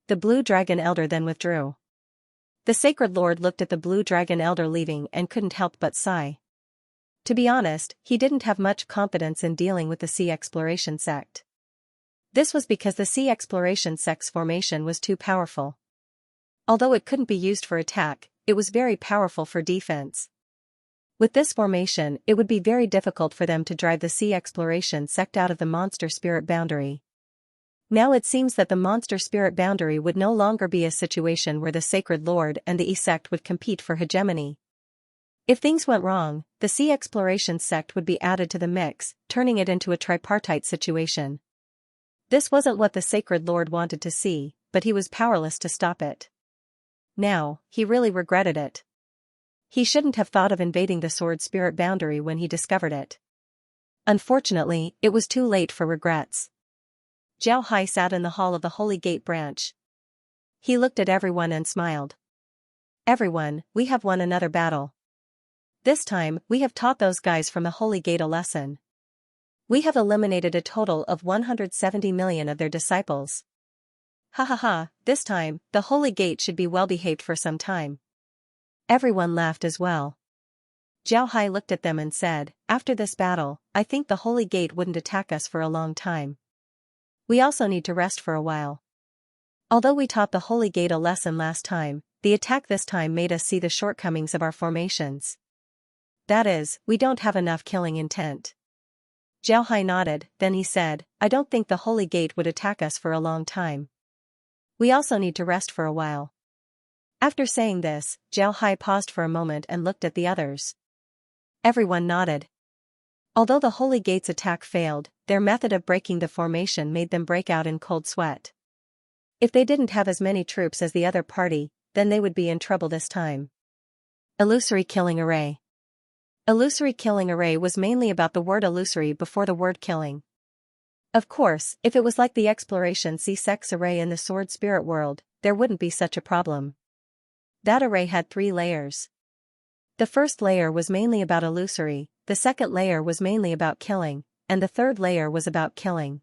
The Blue Dragon Elder then withdrew. The Sacred Lord looked at the Blue Dragon Elder leaving and couldn't help but sigh. To be honest, he didn't have much confidence in dealing with the Sea Exploration sect. This was because the Sea Exploration sect's formation was too powerful. Although it couldn't be used for attack, it was very powerful for defense. With this formation, it would be very difficult for them to drive the Sea Exploration sect out of the Monster Spirit boundary. Now it seems that the Monster Spirit boundary would no longer be a situation where the Sacred Lord and the E-sect would compete for hegemony. If things went wrong, the Sea Exploration sect would be added to the mix, turning it into a tripartite situation. This wasn't what the Sacred Lord wanted to see, but he was powerless to stop it. Now, he really regretted it. He shouldn't have thought of invading the Sword Spirit boundary when he discovered it. Unfortunately, it was too late for regrets. Zhao Hai sat in the hall of the Holy Gate branch. He looked at everyone and smiled. Everyone, we have won another battle. This time, we have taught those guys from the Holy Gate a lesson. We have eliminated a total of 170 million of their disciples. Ha ha ha, this time, the Holy Gate should be well behaved for some time. Everyone laughed as well. Zhao Hai looked at them and said, after this battle, I think the Holy Gate wouldn't attack us for a long time. We also need to rest for a while. Although we taught the Holy Gate a lesson last time, the attack this time made us see the shortcomings of our formations. That is, we don't have enough killing intent. Zhao Hai nodded, then he said, I don't think the Holy Gate would attack us for a long time. We also need to rest for a while. After saying this, Zhao Hai paused for a moment and looked at the others. Everyone nodded. Although the Holy Gate's attack failed, their method of breaking the formation made them break out in cold sweat. If they didn't have as many troops as the other party, then they would be in trouble this time. Illusory killing array. Illusory killing array was mainly about the word illusory before the word killing. Of course, if it was like the Exploration C-Sex array in the Sword Spirit world, there wouldn't be such a problem. That array had 3 layers. The first layer was mainly about illusory, the second layer was mainly about killing, and the third layer was about killing.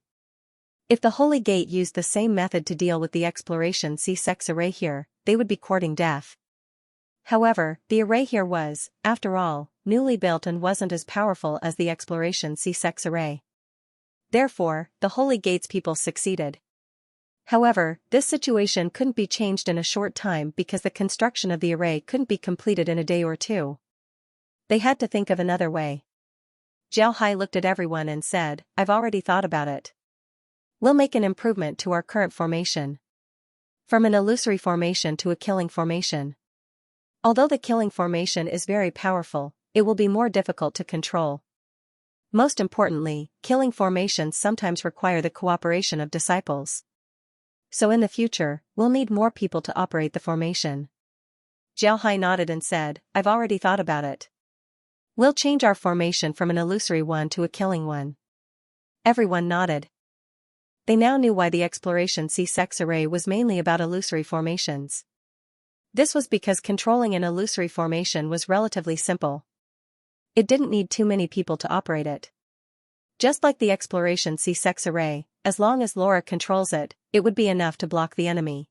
If the Holy Gate used the same method to deal with the Exploration C-Sex array here, they would be courting death. However, the array here was, after all, newly built and wasn't as powerful as the Exploration C-Sex array. Therefore, the Holy Gate's people succeeded. However, this situation couldn't be changed in a short time because the construction of the array couldn't be completed in a day or two. They had to think of another way. Zhao Hai looked at everyone and said, I've already thought about it. We'll make an improvement to our current formation. From an illusory formation to a killing formation. Although the killing formation is very powerful, it will be more difficult to control. Most importantly, killing formations sometimes require the cooperation of disciples. So in the future, we'll need more people to operate the formation. Zhao Hai nodded and said, I've already thought about it. We'll change our formation from an illusory one to a killing one. Everyone nodded. They now knew why the exploration C-sex array was mainly about illusory formations. This was because controlling an illusory formation was relatively simple. It didn't need too many people to operate it. Just like the exploration C-sex array, as long as Laura controls it, it would be enough to block the enemy.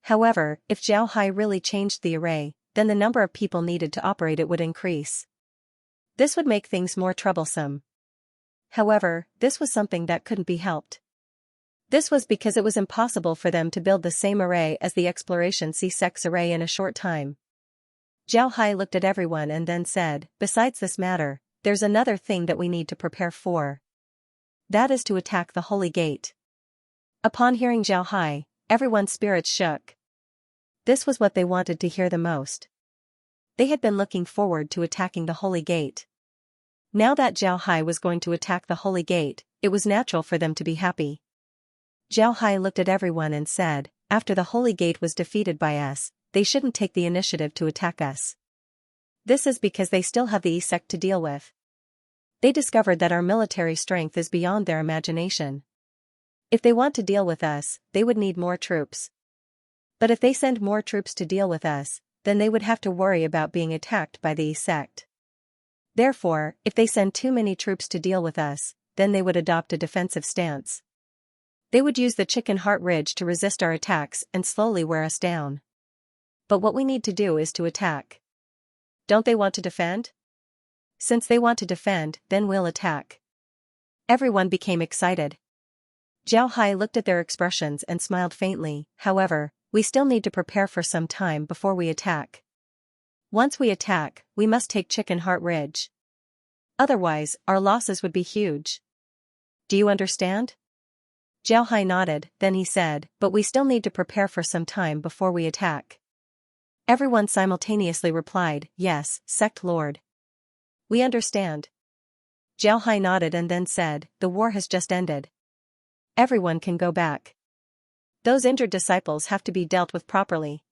However, if Zhao Hai really changed the array, then the number of people needed to operate it would increase. This would make things more troublesome. However, this was something that couldn't be helped. This was because it was impossible for them to build the same array as the exploration C-sex array in a short time. Zhao Hai looked at everyone and then said, besides this matter, there's another thing that we need to prepare for. That is to attack the Holy Gate. Upon hearing Zhao Hai, everyone's spirits shook. This was what they wanted to hear the most. They had been looking forward to attacking the Holy Gate. Now that Zhao Hai was going to attack the Holy Gate, it was natural for them to be happy. Zhao Hai looked at everyone and said, after the Holy Gate was defeated by us, they shouldn't take the initiative to attack us. This is because they still have the E-sect to deal with. They discovered that our military strength is beyond their imagination. If they want to deal with us, they would need more troops. But if they send more troops to deal with us, then they would have to worry about being attacked by the E-sect. Therefore, if they send too many troops to deal with us, then they would adopt a defensive stance. They would use the Chicken Heart Ridge to resist our attacks and slowly wear us down. But what we need to do is to attack. Don't they want to defend? Since they want to defend, then we'll attack. Everyone became excited. Zhao Hai looked at their expressions and smiled faintly. However, we still need to prepare for some time before we attack. Once we attack, we must take Chicken Heart Ridge. Otherwise, our losses would be huge. Do you understand? Zhao Hai nodded, then he said, but we still need to prepare for some time before we attack. Everyone simultaneously replied, yes, Sect Lord. We understand. Zhao Hai nodded and then said, the war has just ended. Everyone can go back. Those injured disciples have to be dealt with properly.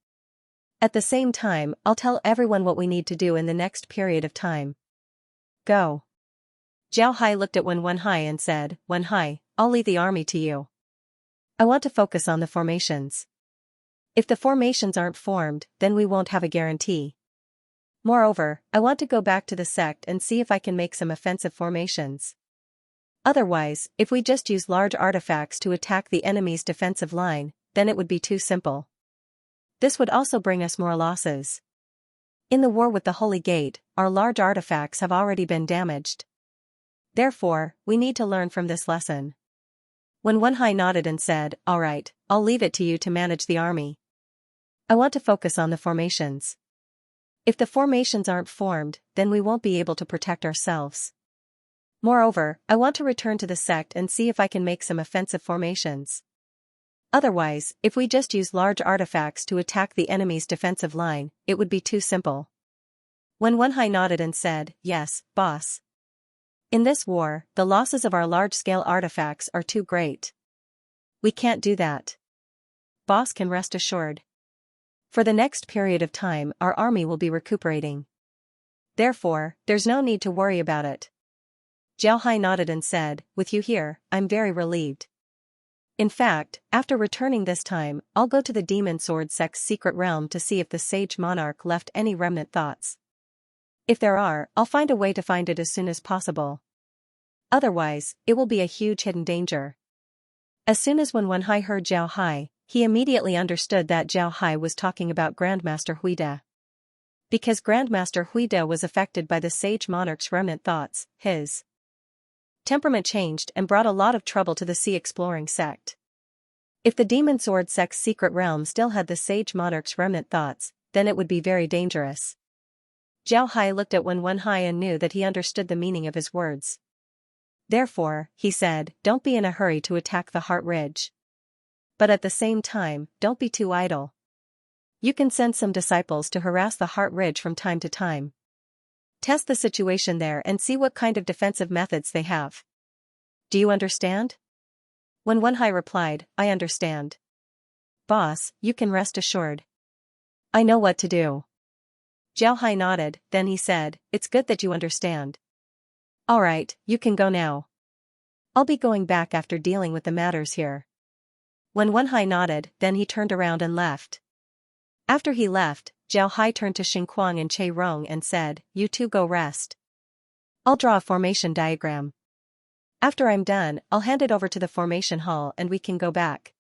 At the same time, I'll tell everyone what we need to do in the next period of time. Go. Zhao Hai looked at Wen Hai and said, Wen Hai, I'll leave the army to you. I want to focus on the formations. If the formations aren't formed, then we won't have a guarantee. Moreover, I want to go back to the sect and see if I can make some offensive formations. Otherwise, if we just use large artifacts to attack the enemy's defensive line, then it would be too simple. This would also bring us more losses. In the war with the Holy Gate, our large artifacts have already been damaged. Therefore, we need to learn from this lesson. When Wen Hai nodded and said, all right, I'll leave it to you to manage the army. I want to focus on the formations. If the formations aren't formed, then we won't be able to protect ourselves. Moreover, I want to return to the sect and see if I can make some offensive formations. Otherwise, if we just use large artifacts to attack the enemy's defensive line, it would be too simple. When Wen Hai nodded and said, yes, boss. In this war, the losses of our large-scale artifacts are too great. We can't do that. Boss can rest assured. For the next period of time, our army will be recuperating. Therefore, there's no need to worry about it. Zhao Hai nodded and said, with you here, I'm very relieved. In fact, after returning this time, I'll go to the Demon Sword sect's secret realm to see if the Sage Monarch left any remnant thoughts. If there are, I'll find a way to find it as soon as possible. Otherwise, it will be a huge hidden danger. As soon as Wen Hai heard Zhao Hai, he immediately understood that Zhao Hai was talking about Grandmaster Huide. Because Grandmaster Huide was affected by the Sage Monarch's remnant thoughts, his temperament changed and brought a lot of trouble to the Sea Exploring sect. If the Demon Sword sect's secret realm still had the Sage Monarch's remnant thoughts, then it would be very dangerous. Zhao Hai looked at Wen Hai and knew that he understood the meaning of his words. Therefore, he said, don't be in a hurry to attack the Heart Ridge. But at the same time, don't be too idle. You can send some disciples to harass the Heart Ridge from time to time. Test the situation there and see what kind of defensive methods they have. Do you understand? When Wenhai replied, I understand. Boss, you can rest assured. I know what to do. Zhao Hai nodded, then he said, it's good that you understand. Alright, you can go now. I'll be going back after dealing with the matters here. When Wenhai nodded, then he turned around and left. After he left, Zhao Hai turned to Xingquang and Che Rong and said, you two go rest. I'll draw a formation diagram. After I'm done, I'll hand it over to the formation hall and we can go back.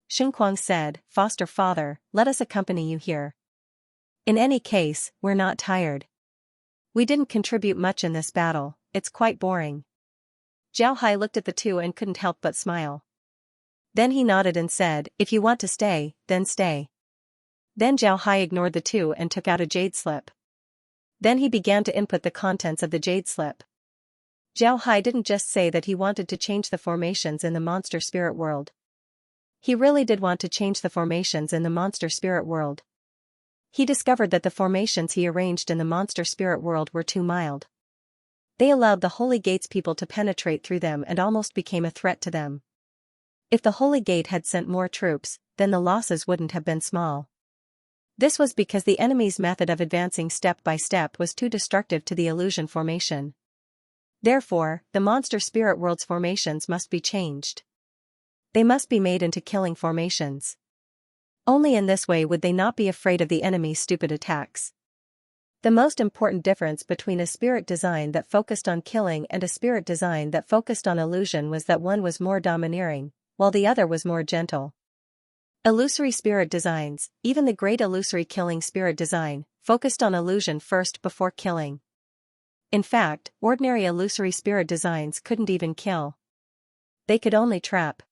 Xingquang said, Foster father, let us accompany you here. In any case, we're not tired. We didn't contribute much in this battle, it's quite boring. Zhao Hai looked at the two and couldn't help but smile. Then he nodded and said, if you want to stay, then stay. Then Zhao Hai ignored the two and took out a jade slip. Then he began to input the contents of the jade slip. Zhao Hai didn't just say that he wanted to change the formations in the monster spirit world. He really did want to change the formations in the monster spirit world. He discovered that the formations he arranged in the monster spirit world were too mild. They allowed the Holy Gate's people to penetrate through them and almost became a threat to them. If the Holy Gate had sent more troops, then the losses wouldn't have been small. This was because the enemy's method of advancing step by step was too destructive to the illusion formation. Therefore, the monster spirit world's formations must be changed. They must be made into killing formations. Only in this way would they not be afraid of the enemy's stupid attacks. The most important difference between a spirit design that focused on killing and a spirit design that focused on illusion was that one was more domineering, while the other was more gentle. Illusory spirit designs, even the great illusory killing spirit design, focused on illusion first before killing. In fact, ordinary illusory spirit designs couldn't even kill. They could only trap.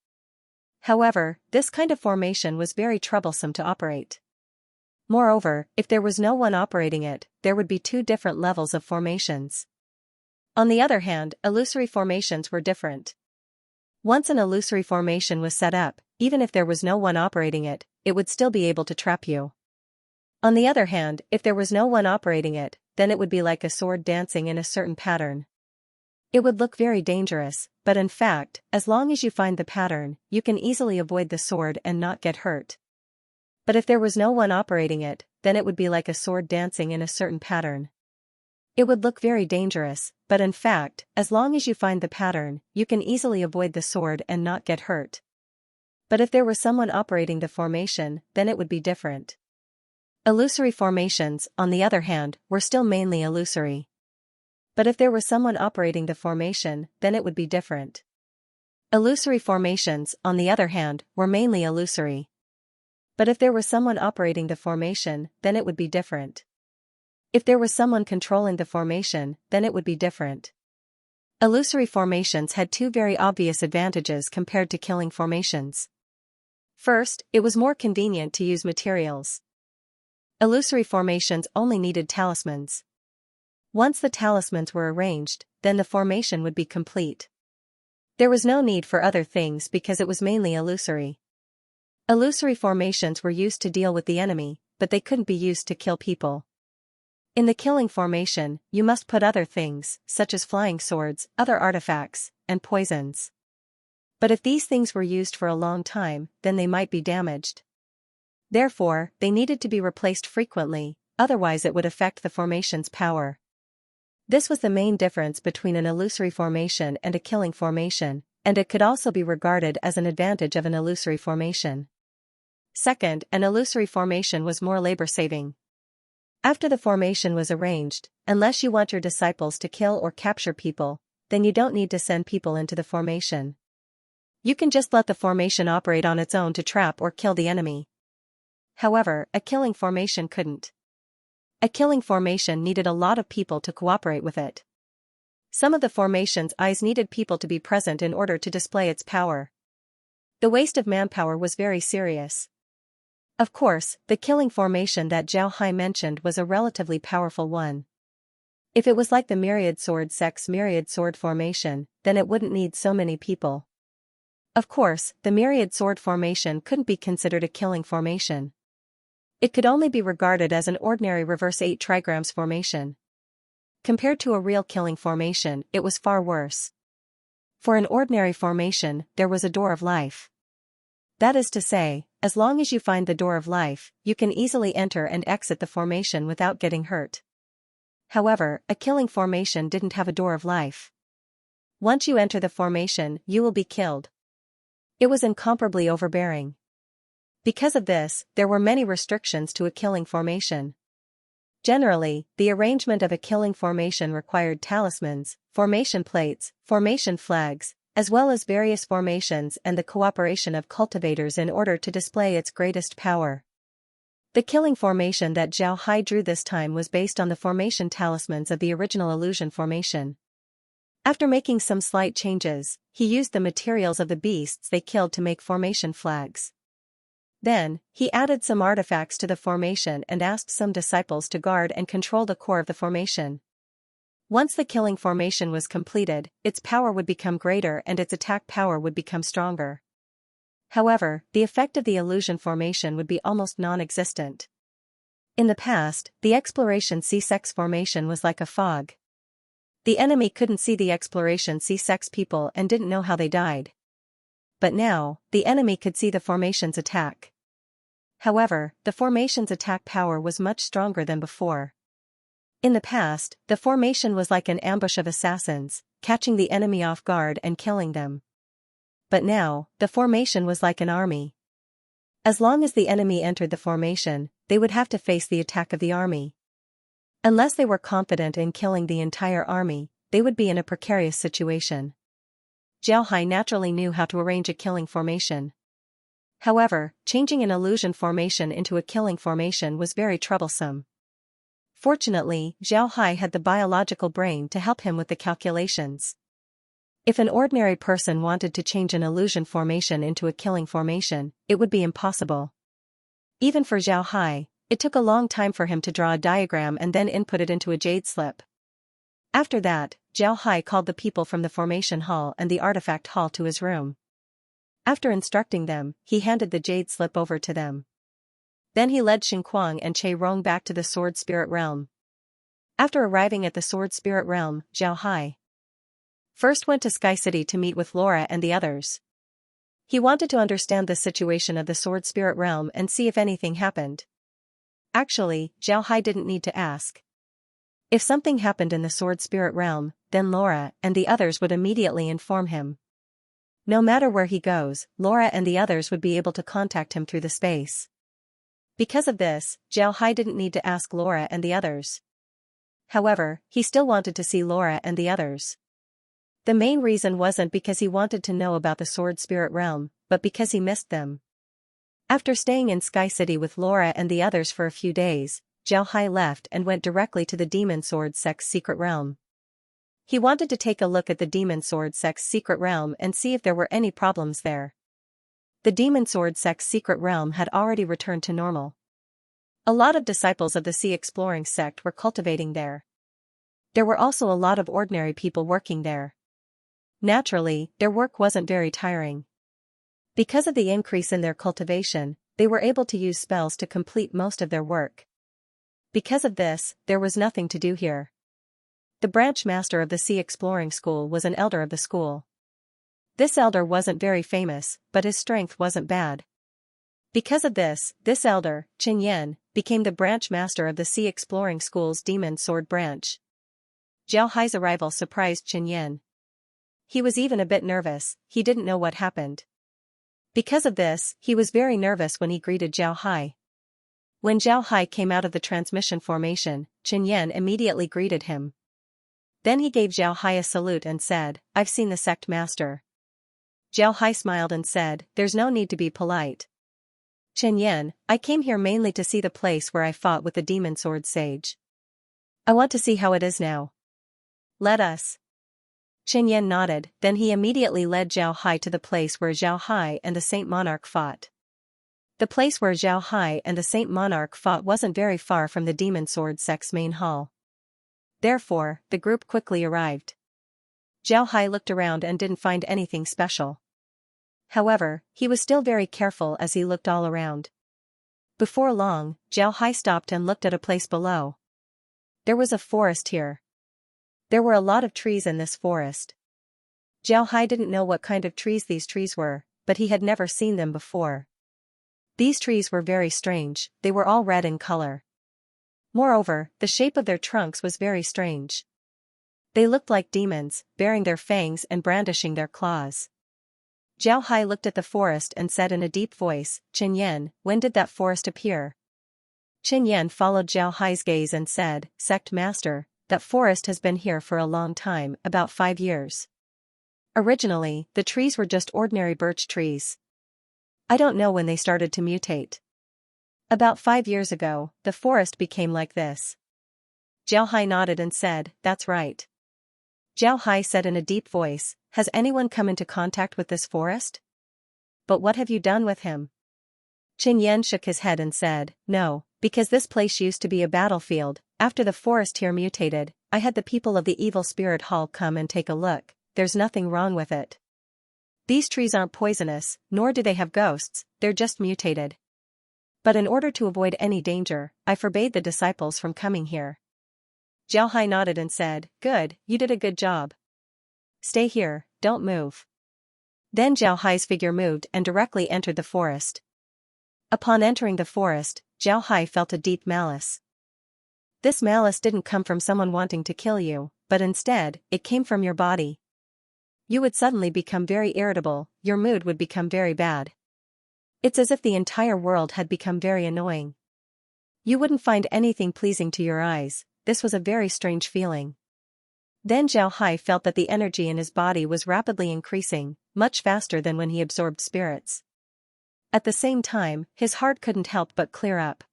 However, this kind of formation was very troublesome to operate. Moreover, if there was no one operating it, there would be two different levels of formations. On the other hand, illusory formations were different. Once an illusory formation was set up, even if there was no one operating it, it would still be able to trap you. On the other hand, if there was no one operating it, then it would be like a sword dancing in a certain pattern. It would look very dangerous, but in fact, as long as you find the pattern, you can easily avoid the sword and not get hurt. But if there was no one operating it, then it would be like a sword dancing in a certain pattern. It would look very dangerous, but in fact, as long as you find the pattern, you can easily avoid the sword and not get hurt. But if there was someone operating the formation, then it would be different. Illusory formations, on the other hand, were still mainly illusory. But if there was someone operating the formation, then it would be different. Illusory formations, on the other hand, were mainly illusory. But if there was someone operating the formation, then it would be different. If there was someone controlling the formation, then it would be different. Illusory formations had two very obvious advantages compared to killing formations. First, it was more convenient to use materials. Illusory formations only needed talismans. Once the talismans were arranged, then the formation would be complete. There was no need for other things because it was mainly illusory. Illusory formations were used to deal with the enemy, but they couldn't be used to kill people. In the killing formation, you must put other things, such as flying swords, other artifacts, and poisons. But if these things were used for a long time, then they might be damaged. Therefore, they needed to be replaced frequently, otherwise it would affect the formation's power. This was the main difference between an illusory formation and a killing formation, and it could also be regarded as an advantage of an illusory formation. Second, an illusory formation was more labor-saving. After the formation was arranged, unless you want your disciples to kill or capture people, then you don't need to send people into the formation. You can just let the formation operate on its own to trap or kill the enemy. However, a killing formation couldn't. A killing formation needed a lot of people to cooperate with it. Some of the formation's eyes needed people to be present in order to display its power. The waste of manpower was very serious. Of course, the killing formation that Zhao Hai mentioned was a relatively powerful one. If it was like the myriad sword sect's myriad sword formation, then it wouldn't need so many people. Of course, the myriad sword formation couldn't be considered a killing formation. It could only be regarded as an ordinary reverse 8 trigrams formation. Compared to a real killing formation, it was far worse. For an ordinary formation, there was a door of life. That is to say, as long as you find the door of life, you can easily enter and exit the formation without getting hurt. However, a killing formation didn't have a door of life. Once you enter the formation, you will be killed. It was incomparably overbearing. Because of this, there were many restrictions to a killing formation. Generally, the arrangement of a killing formation required talismans, formation plates, formation flags, as well as various formations and the cooperation of cultivators in order to display its greatest power. The killing formation that Zhao Hai drew this time was based on the formation talismans of the original illusion formation. After making some slight changes, he used the materials of the beasts they killed to make formation flags. Then, he added some artifacts to the formation and asked some disciples to guard and control the core of the formation. Once the killing formation was completed, its power would become greater and its attack power would become stronger. However, the effect of the illusion formation would be almost non-existent. In the past, the exploration C-sex formation was like a fog. The enemy couldn't see the exploration C-sex people and didn't know how they died. But now, the enemy could see the formation's attack. However, the formation's attack power was much stronger than before. In the past, the formation was like an ambush of assassins, catching the enemy off guard and killing them. But now, the formation was like an army. As long as the enemy entered the formation, they would have to face the attack of the army. Unless they were confident in killing the entire army, they would be in a precarious situation. Zhao Hai naturally knew how to arrange a killing formation. However, changing an illusion formation into a killing formation was very troublesome. Fortunately, Zhao Hai had the biological brain to help him with the calculations. If an ordinary person wanted to change an illusion formation into a killing formation, it would be impossible. Even for Zhao Hai, it took a long time for him to draw a diagram and then input it into a jade slip. After that, Zhao Hai called the people from the formation hall and the artifact hall to his room. After instructing them, he handed the jade slip over to them. Then he led Xinquang and Che Rong back to the Sword Spirit Realm. After arriving at the Sword Spirit Realm, Zhao Hai first went to Sky City to meet with Laura and the others. He wanted to understand the situation of the Sword Spirit Realm and see if anything happened. Actually, Zhao Hai didn't need to ask. If something happened in the Sword Spirit Realm, then Laura and the others would immediately inform him. No matter where he goes, Laura and the others would be able to contact him through the space. Because of this, Zhao Hai didn't need to ask Laura and the others. However, he still wanted to see Laura and the others. The main reason wasn't because he wanted to know about the Sword Spirit Realm, but because he missed them. After staying in Sky City with Laura and the others for a few days, Zhao Hai left and went directly to the Demon Sword Sect's secret realm. He wanted to take a look at the Demon Sword Sect's secret realm and see if there were any problems there. The Demon Sword Sect's secret realm had already returned to normal. A lot of disciples of the Sea Exploring sect were cultivating there. There were also a lot of ordinary people working there. Naturally, their work wasn't very tiring. Because of the increase in their cultivation, they were able to use spells to complete most of their work. Because of this, there was nothing to do here. The branch master of the Sea Exploring School was an elder of the school. This elder wasn't very famous, but his strength wasn't bad. Because of this elder, Qin Yan, became the branch master of the Sea Exploring School's Demon Sword branch. Zhao Hai's arrival surprised Qin Yan. He was even a bit nervous, he didn't know what happened. Because of this, he was very nervous when he greeted Zhao Hai. When Zhao Hai came out of the transmission formation, Qin Yan immediately greeted him. Then he gave Zhao Hai a salute and said, "I've seen the sect master." Zhao Hai smiled and said, "There's no need to be polite. Qin Yan, I came here mainly to see the place where I fought with the Demon Sword Sage. I want to see how it is now. Let us." Qin Yan nodded, then he immediately led Zhao Hai to the place where Zhao Hai and the Saint Monarch fought. The place where Zhao Hai and the Saint Monarch fought wasn't very far from the Demon Sword Sect's main hall. Therefore, the group quickly arrived. Zhao Hai looked around and didn't find anything special. However, he was still very careful as he looked all around. Before long, Zhao Hai stopped and looked at a place below. There was a forest here. There were a lot of trees in this forest. Jiao Hai didn't know what kind of trees these trees were, but he had never seen them before. These trees were very strange, they were all red in color. Moreover, the shape of their trunks was very strange. They looked like demons, baring their fangs and brandishing their claws. Jiao Hai looked at the forest and said in a deep voice, "Chen Yan, when did that forest appear?" Chen Yan followed Jiao Hai's gaze and said, "Sect Master, that forest has been here for a long time, about 5 years. Originally, the trees were just ordinary birch trees. I don't know when they started to mutate. About 5 years ago, the forest became like this." Jiao Hai nodded and said, "That's right." Jiao Hai said in a deep voice, "Has anyone come into contact with this forest? But what have you done with him?" Chen Yan shook his head and said, "No, because this place used to be a battlefield. After the forest here mutated, I had the people of the evil spirit hall come and take a look. There's nothing wrong with it. These trees aren't poisonous, nor do they have ghosts, they're just mutated. But in order to avoid any danger, I forbade the disciples from coming here." Jiao Hai nodded and said, "Good, you did a good job. Stay here, don't move." Then Jiao Hai's figure moved and directly entered the forest. Upon entering the forest, Jiao Hai felt a deep malice. This malice didn't come from someone wanting to kill you, but instead, it came from your body. You would suddenly become very irritable, your mood would become very bad. It's as if the entire world had become very annoying. You wouldn't find anything pleasing to your eyes. This was a very strange feeling. Then Jiao Hai felt that the energy in his body was rapidly increasing, much faster than when he absorbed spirits. At the same time, his heart couldn't help but clear up.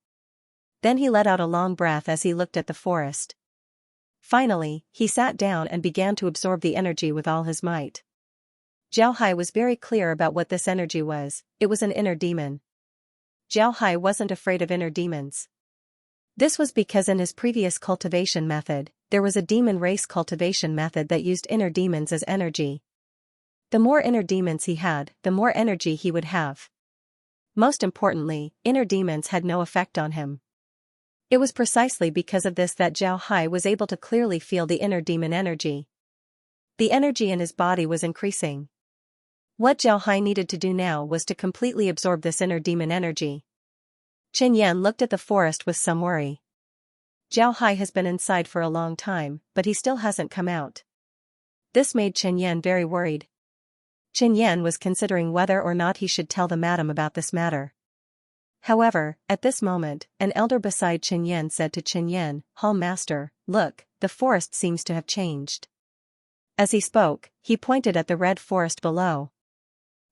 Then he let out a long breath as he looked at the forest. Finally, he sat down and began to absorb the energy with all his might. Jiao Hai was very clear about what this energy was. It was an inner demon. Jiao Hai wasn't afraid of inner demons. This was because in his previous cultivation method, there was a demon race cultivation method that used inner demons as energy. The more inner demons he had, the more energy he would have. Most importantly, inner demons had no effect on him. It was precisely because of this that Jiao Hai was able to clearly feel the inner demon energy. The energy in his body was increasing. What Jiao Hai needed to do now was to completely absorb this inner demon energy. Chen Yan looked at the forest with some worry. Jiao Hai has been inside for a long time, but he still hasn't come out. This made Chen Yan very worried. Chen Yan was considering whether or not he should tell the madam about this matter. However, at this moment, an elder beside Chen Yan said to Chen Yan, "Hall Master, look, the forest seems to have changed." As he spoke, he pointed at the red forest below.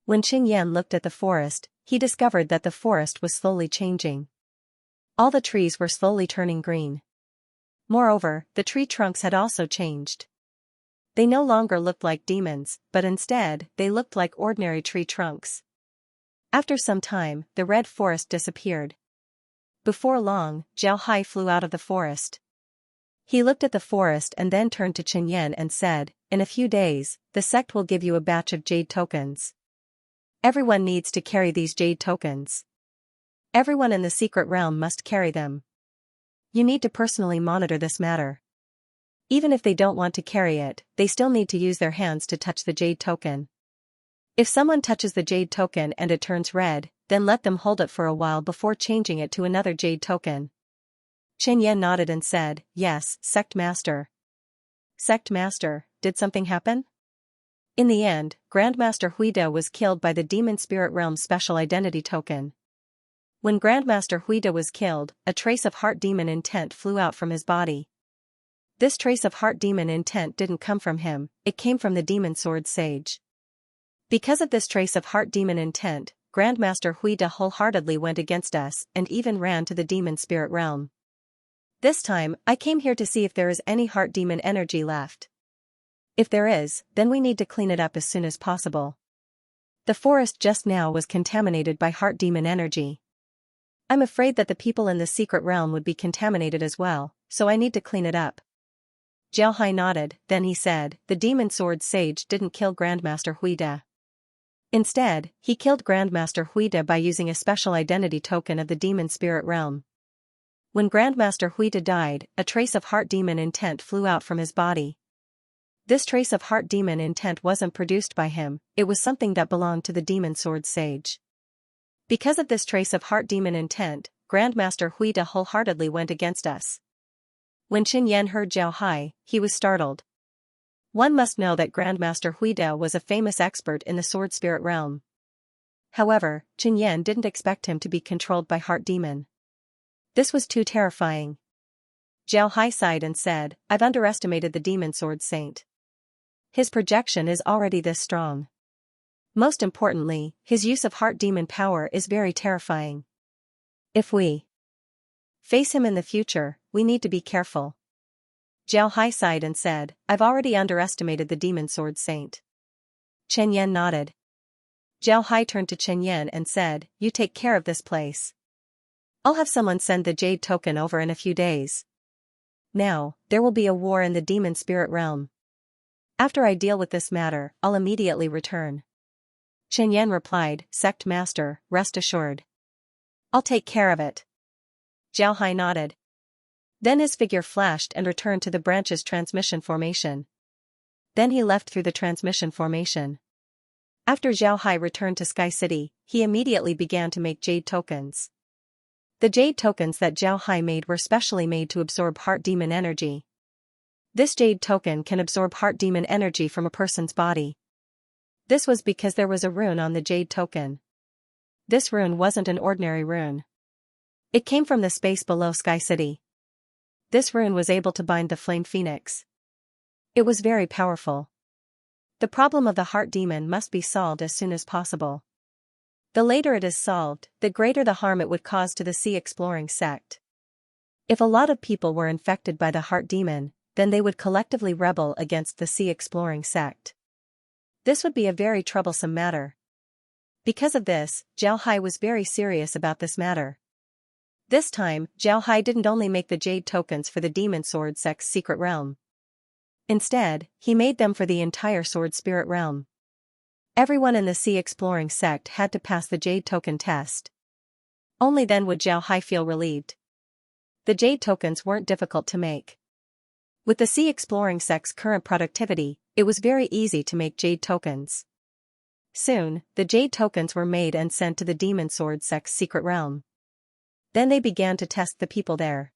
When Chen Yan looked at the forest, he discovered that the forest was slowly changing. All the trees were slowly turning green. Moreover, the tree trunks had also changed. They no longer looked like demons, but instead, they looked like ordinary tree trunks. After some time, the red forest disappeared. Before long, Jiao Hai flew out of the forest. He looked at the forest and then turned to Chen Yan and said, "In a few days, the sect will give you a batch of jade tokens. Everyone needs to carry these jade tokens. Everyone in the secret realm must carry them. You need to personally monitor this matter. Even if they don't want to carry it, they still need to use their hands to touch the jade token. If someone touches the jade token and it turns red, then let them hold it for a while before changing it to another jade token." Chen Yan nodded and said, "Yes, Sect Master." "Sect Master, did something happen?" In the end, Grandmaster Huida was killed by the Demon Spirit Realm Special Identity Token. When Grandmaster Huida was killed, a trace of heart demon intent flew out from his body. This trace of heart demon intent didn't come from him, it came from the Demon Sword Sage. Because of this trace of heart demon intent, Grandmaster Huida wholeheartedly went against us and even ran to the demon spirit realm. This time, I came here to see if there is any heart demon energy left. If there is, then we need to clean it up as soon as possible. The forest just now was contaminated by heart demon energy. I'm afraid that the people in the secret realm would be contaminated as well, so I need to clean it up. Jiao Hai nodded, then he said, "The Demon Sword Sage didn't kill Grandmaster Huida. Instead, he killed Grandmaster Huida by using a special identity token of the Demon Spirit Realm. When Grandmaster Huida died, a trace of heart demon intent flew out from his body. This trace of heart demon intent wasn't produced by him, it was something that belonged to the demon sword sage. Because of this trace of heart demon intent, Grandmaster Huida wholeheartedly went against us. When Qin Yan heard Zhao Hai, he was startled. One must know that Grandmaster Huida was a famous expert in the sword spirit realm. However, Qin Yan didn't expect him to be controlled by heart demon. This was too terrifying. Zhao Hai sighed and said, I've underestimated the demon sword saint. His projection is already this strong. Most importantly, his use of heart demon power is very terrifying. If we face him in the future, we need to be careful. Zhao Hai sighed and said, I've already underestimated the demon sword saint. Chen Yan nodded. Zhao Hai turned to Chen Yan and said, you take care of this place. I'll have someone send the jade token over in a few days. Now, there will be a war in the demon spirit realm. After I deal with this matter, I'll immediately return. Chen Yan replied, Sect Master, rest assured. I'll take care of it. Zhao Hai nodded. Then his figure flashed and returned to the branch's transmission formation. Then he left through the transmission formation. After Zhao Hai returned to Sky City, he immediately began to make jade tokens. The jade tokens that Zhao Hai made were specially made to absorb heart demon energy. This jade token can absorb heart demon energy from a person's body. This was because there was a rune on the jade token. This rune wasn't an ordinary rune. It came from the space below Sky City. This rune was able to bind the flame phoenix. It was very powerful. The problem of the heart demon must be solved as soon as possible. The later it is solved, the greater the harm it would cause to the Sea Exploring sect. If a lot of people were infected by the heart demon, then they would collectively rebel against the Sea Exploring sect. This would be a very troublesome matter. Because of this, Zhao Hai was very serious about this matter. This time, Zhao Hai didn't only make the jade tokens for the demon sword sect's secret realm. Instead, he made them for the entire sword spirit realm. Everyone in the Sea Exploring sect had to pass the jade token test. Only then would Zhao Hai feel relieved. The jade tokens weren't difficult to make. With the Sea Exploring sect's current productivity, it was very easy to make jade tokens. Soon, the jade tokens were made and sent to the demon sword sect's secret realm. Then they began to test the people there.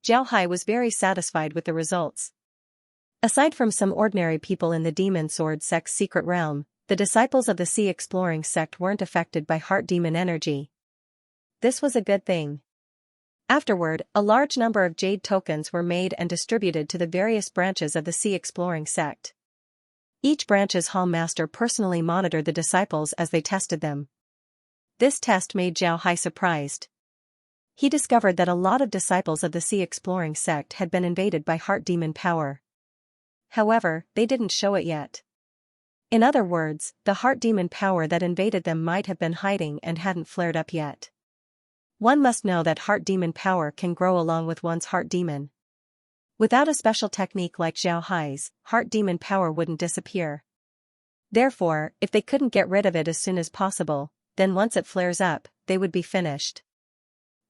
Zhao Hai was very satisfied with the results. Aside from some ordinary people in the demon sword sect's secret realm, the disciples of the Sea Exploring sect weren't affected by heart demon energy. This was a good thing. Afterward, a large number of jade tokens were made and distributed to the various branches of the Sea Exploring sect. Each branch's hall master personally monitored the disciples as they tested them. This test made Zhao Hai surprised. He discovered that a lot of disciples of the Sea Exploring sect had been invaded by heart demon power. However, they didn't show it yet. In other words, the heart demon power that invaded them might have been hiding and hadn't flared up yet. One must know that heart demon power can grow along with one's heart demon. Without a special technique like Zhao Hai's, heart demon power wouldn't disappear. Therefore, if they couldn't get rid of it as soon as possible, then once it flares up, they would be finished.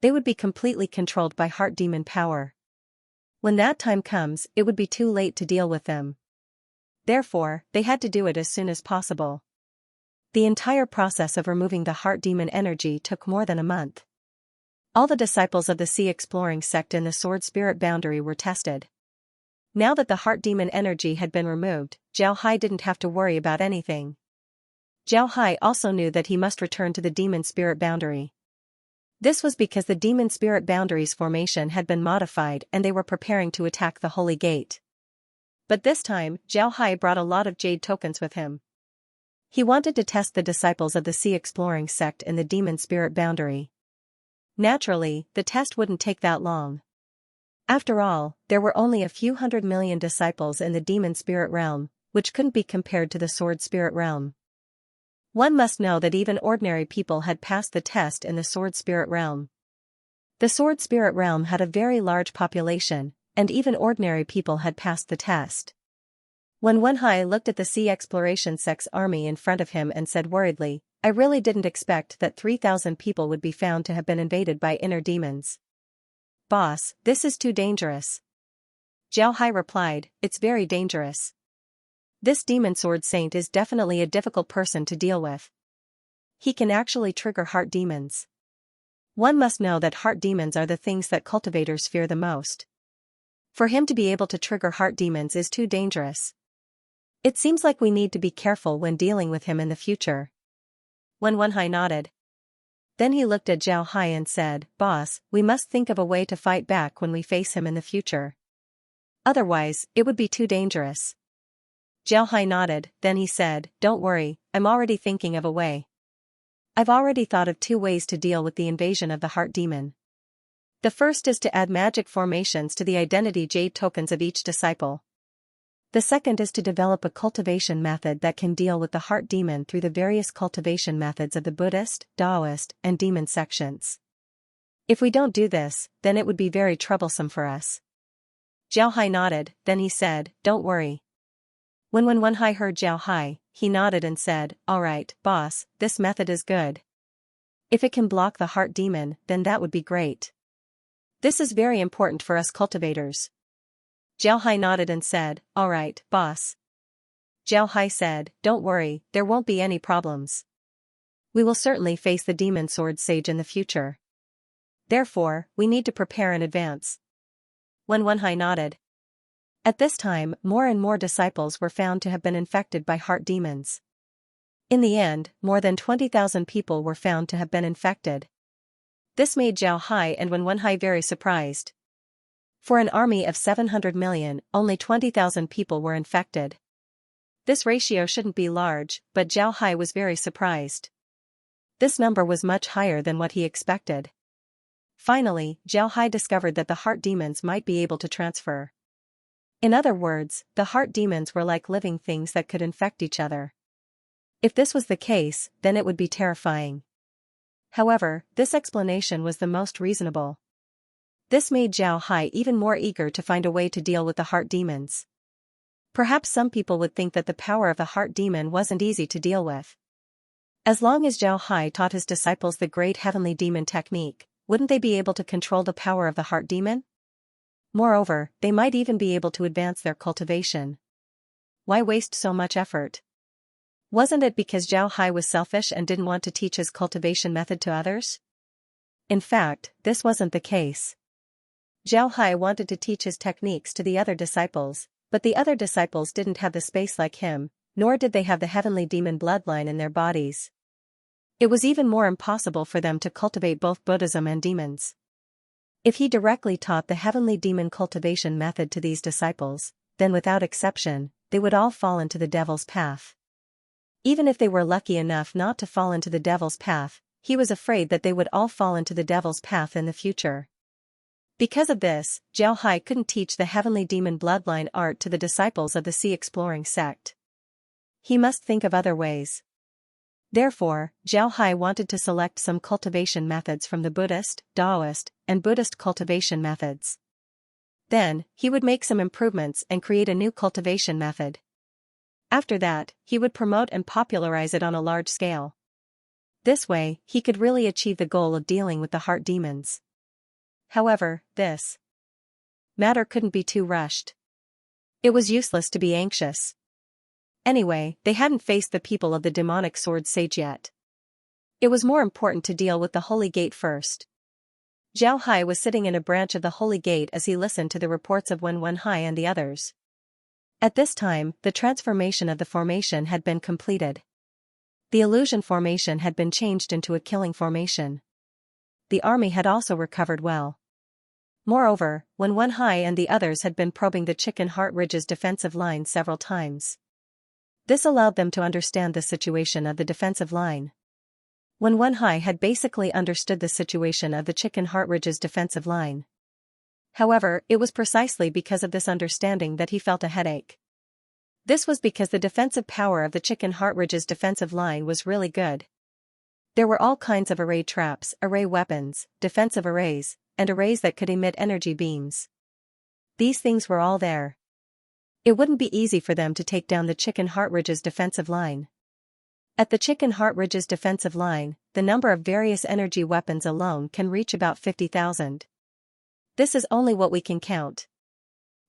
They would be completely controlled by heart demon power. When that time comes, it would be too late to deal with them. Therefore, they had to do it as soon as possible. The entire process of removing the heart demon energy took more than a month. All the disciples of the Sea Exploring sect in the sword spirit boundary were tested. Now that the heart demon energy had been removed, Zhao Hai didn't have to worry about anything. Zhao Hai also knew that he must return to the demon spirit boundary. This was because the demon spirit boundary's formation had been modified and they were preparing to attack the Holy Gate. But this time, Zhao Hai brought a lot of jade tokens with him. He wanted to test the disciples of the Sea Exploring sect in the demon spirit boundary. Naturally, the test wouldn't take that long. After all, there were only a few 100 million disciples in the demon spirit realm, which couldn't be compared to the sword spirit realm. One must know that even ordinary people had passed the test in the sword spirit realm. The sword spirit realm had a very large population, and even ordinary people had passed the test. When Wenhai looked at the Sea Exploration sect's army in front of him and said worriedly, I really didn't expect that 3,000 people would be found to have been invaded by inner demons. Boss, this is too dangerous. Zhao Hai replied, it's very dangerous. This demon sword saint is definitely a difficult person to deal with. He can actually trigger heart demons. One must know that heart demons are the things that cultivators fear the most. For him to be able to trigger heart demons is too dangerous. It seems like we need to be careful when dealing with him in the future. Wen Wenhai nodded. Then he looked at Zhao Hai and said, "Boss, we must think of a way to fight back when we face him in the future. Otherwise, it would be too dangerous." Zhao Hai nodded, then he said, "Don't worry, I'm already thinking of a way. I've already thought of 2 ways to deal with the invasion of the heart demon. The first is to add magic formations to the identity jade tokens of each disciple. The second is to develop a cultivation method that can deal with the heart demon through the various cultivation methods of the Buddhist, Taoist, and demon sections. If we don't do this, then it would be very troublesome for us." Zhao Hai nodded, then he said, "Don't worry." When Wenhai heard Zhao Hai, he nodded and said, "All right, boss, this method is good. If it can block the heart demon, then that would be great. This is very important for us cultivators." Zhao Hai nodded and said, "All right, boss." Zhao Hai said, "Don't worry, there won't be any problems. We will certainly face the demon sword sage in the future. Therefore, we need to prepare in advance." Wen Wenhai nodded. At this time, more and more disciples were found to have been infected by heart demons. In the end, more than 20,000 people were found to have been infected. This made Zhao Hai and Wen Wenhai very surprised. For an army of 700 million, only 20,000 people were infected. This ratio shouldn't be large, but Zhao Hai was very surprised. This number was much higher than what he expected. Finally, Zhao Hai discovered that the heart demons might be able to transfer. In other words, the heart demons were like living things that could infect each other. If this was the case, then it would be terrifying. However, this explanation was the most reasonable. This made Zhao Hai even more eager to find a way to deal with the heart demons. Perhaps some people would think that the power of the heart demon wasn't easy to deal with. As long as Zhao Hai taught his disciples the great heavenly demon technique, wouldn't they be able to control the power of the heart demon? Moreover, they might even be able to advance their cultivation. Why waste so much effort? Wasn't it because Zhao Hai was selfish and didn't want to teach his cultivation method to others? In fact, this wasn't the case. Zhao Hai wanted to teach his techniques to the other disciples, but the other disciples didn't have the space like him, nor did they have the heavenly demon bloodline in their bodies. It was even more impossible for them to cultivate both Buddhism and demons. If he directly taught the heavenly demon cultivation method to these disciples, then without exception, they would all fall into the devil's path. Even if they were lucky enough not to fall into the devil's path, he was afraid that they would all fall into the devil's path in the future. Because of this, Zhao Hai couldn't teach the heavenly demon bloodline art to the disciples of the sea exploring sect. He must think of other ways. Therefore, Zhao Hai wanted to select some cultivation methods from the Buddhist, Taoist, and Buddhist cultivation methods. Then, he would make some improvements and create a new cultivation method. After that, he would promote and popularize it on a large scale. This way, he could really achieve the goal of dealing with the heart demons. However, this matter couldn't be too rushed. It was useless to be anxious. Anyway, they hadn't faced the people of the demonic sword sage yet. It was more important to deal with the Holy Gate first. Zhao Hai was sitting in a branch of the Holy Gate as he listened to the reports of Wen Wenhai and the others. At this time, the transformation of the formation had been completed. The illusion formation had been changed into a killing formation. The army had also recovered well. Moreover, Wen Wenhai and the others had been probing the Chicken Heart Ridge's defensive line several times. This allowed them to understand the situation of the defensive line. Wen Wenhai had basically understood the situation of the Chicken Heart Ridge's defensive line. However, it was precisely because of this understanding that he felt a headache. This was because the defensive power of the Chicken Heart Ridge's defensive line was really good. There were all kinds of array traps, array weapons, defensive arrays, and arrays that could emit energy beams. These things were all there. It wouldn't be easy for them to take down the Chicken Heart Ridge's defensive line. At the Chicken Heart Ridge's defensive line, the number of various energy weapons alone can reach about 50,000. This is only what we can count.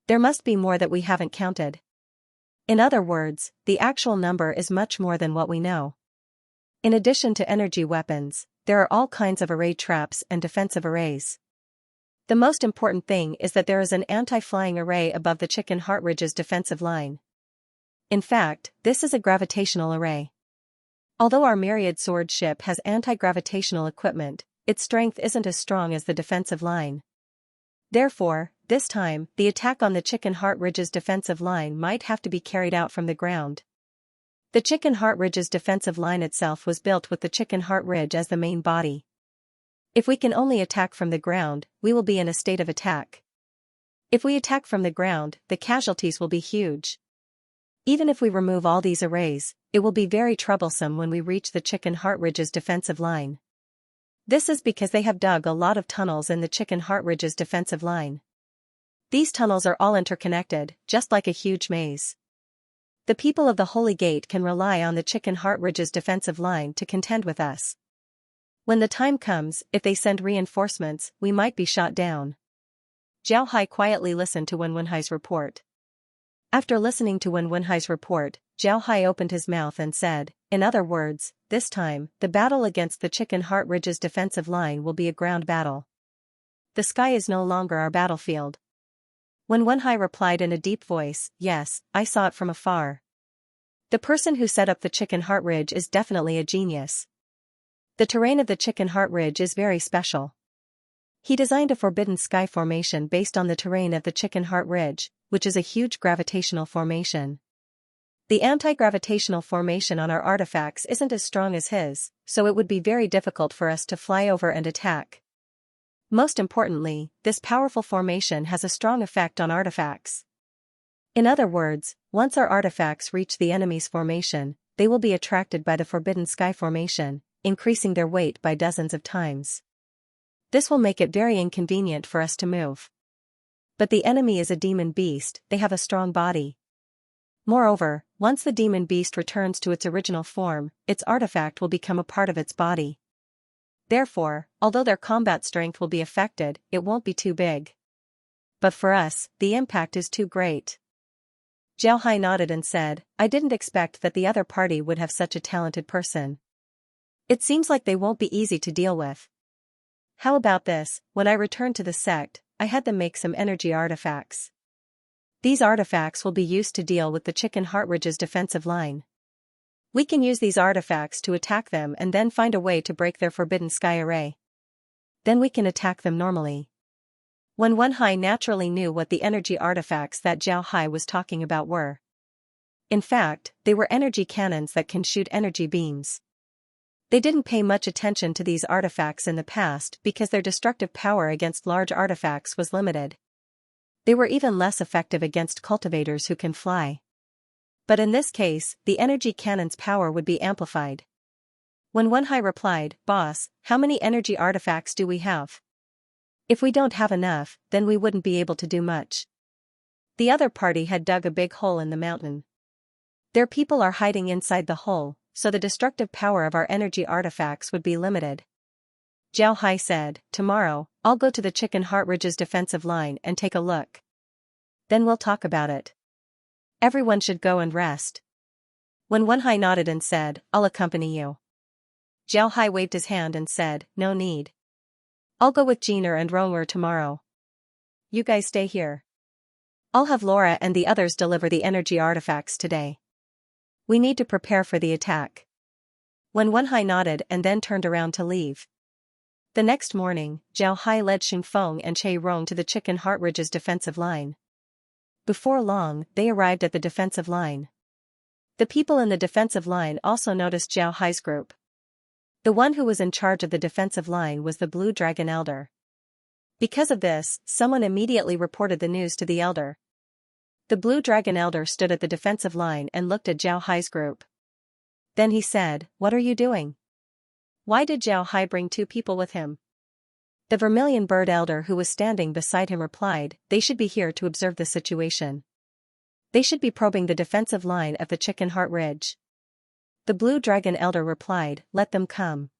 There must be more that we haven't counted. In other words, the actual number is much more than what we know. In addition to energy weapons, there are all kinds of array traps and defensive arrays. The most important thing is that there is an anti-flying array above the chicken heart ridge's defensive line. In fact, this is a gravitational array. Although our myriad sword ship has anti-gravitational equipment, its strength isn't as strong as the defensive line. Therefore, this time, the attack on the chicken heart ridge's defensive line might have to be carried out from the ground. The chicken heart ridge's defensive line itself was built with the chicken heart ridge as the main body. If we can only attack from the ground, we will be in a state of attack. If we attack from the ground, the casualties will be huge. Even if we remove all these arrays, it will be very troublesome when we reach the chicken heart ridge's defensive line. This is because they have dug a lot of tunnels in the chicken heart ridge's defensive line. These tunnels are all interconnected, just like a huge maze. The people of the Holy Gate can rely on the chicken heart ridge's defensive line to contend with us. When the time comes, if they send reinforcements, we might be shot down. Zhao Hai quietly listened to Wen Wenhai's report. After listening to Wen Wenhai's report, Zhao Hai opened his mouth and said, in other words, this time, the battle against the chicken heart ridge's defensive line will be a ground battle. The sky is no longer our battlefield. Wen Wenhai replied in a deep voice, yes, I saw it from afar. The person who set up the chicken heart ridge is definitely a genius. The terrain of the chicken heart ridge is very special. He designed a forbidden sky formation based on the terrain of the chicken heart ridge, which is a huge gravitational formation. The anti-gravitational formation on our artifacts isn't as strong as his, so it would be very difficult for us to fly over and attack. Most importantly, this powerful formation has a strong effect on artifacts. In other words, once our artifacts reach the enemy's formation, they will be attracted by the forbidden sky formation, increasing their weight by dozens of times. This will make it very inconvenient for us to move. But the enemy is a demon beast, they have a strong body. Moreover, once the demon beast returns to its original form, its artifact will become a part of its body. Therefore, although their combat strength will be affected, it won't be too big. But for us, the impact is too great. Zhao Hai nodded and said, I didn't expect that the other party would have such a talented person. It seems like they won't be easy to deal with. How about this, when I return to the sect, I had them make some energy artifacts. These artifacts will be used to deal with the chicken heart ridge's defensive line. We can use these artifacts to attack them and then find a way to break their forbidden sky array. Then we can attack them normally. Wen Wenhai naturally knew what the energy artifacts that Zhao Hai was talking about were. In fact, they were energy cannons that can shoot energy beams. They didn't pay much attention to these artifacts in the past because their destructive power against large artifacts was limited. They were even less effective against cultivators who can fly. But in this case, the energy cannon's power would be amplified. When Wenhai replied, Boss, how many energy artifacts do we have? If we don't have enough, then we wouldn't be able to do much. The other party had dug a big hole in the mountain. Their people are hiding inside the hole, so the destructive power of our energy artifacts would be limited. Zhao Hai said, tomorrow, I'll go to the chicken heart ridge's defensive line and take a look. Then we'll talk about it. Everyone should go and rest. When Wenhai nodded and said, I'll accompany you. Zhao Hai waved his hand and said, no need. I'll go with Jiner and Rongwer tomorrow. You guys stay here. I'll have Laura and the others deliver the energy artifacts today. We need to prepare for the attack. When Wenhai nodded and then turned around to leave. The next morning, Zhao Hai led Xingfeng and Che Rong to the chicken heart ridge's defensive line. Before long, they arrived at the defensive line. The people in the defensive line also noticed Zhao Hai's group. The one who was in charge of the defensive line was the Blue Dragon Elder. Because of this, someone immediately reported the news to the Elder. The Blue Dragon Elder stood at the defensive line and looked at Zhao Hai's group. Then he said, what are you doing? Why did Zhao Hai bring 2 people with him? The Vermilion Bird Elder who was standing beside him replied, they should be here to observe the situation. They should be probing the defensive line of the Chicken Heart Ridge. The Blue Dragon Elder replied, let them come.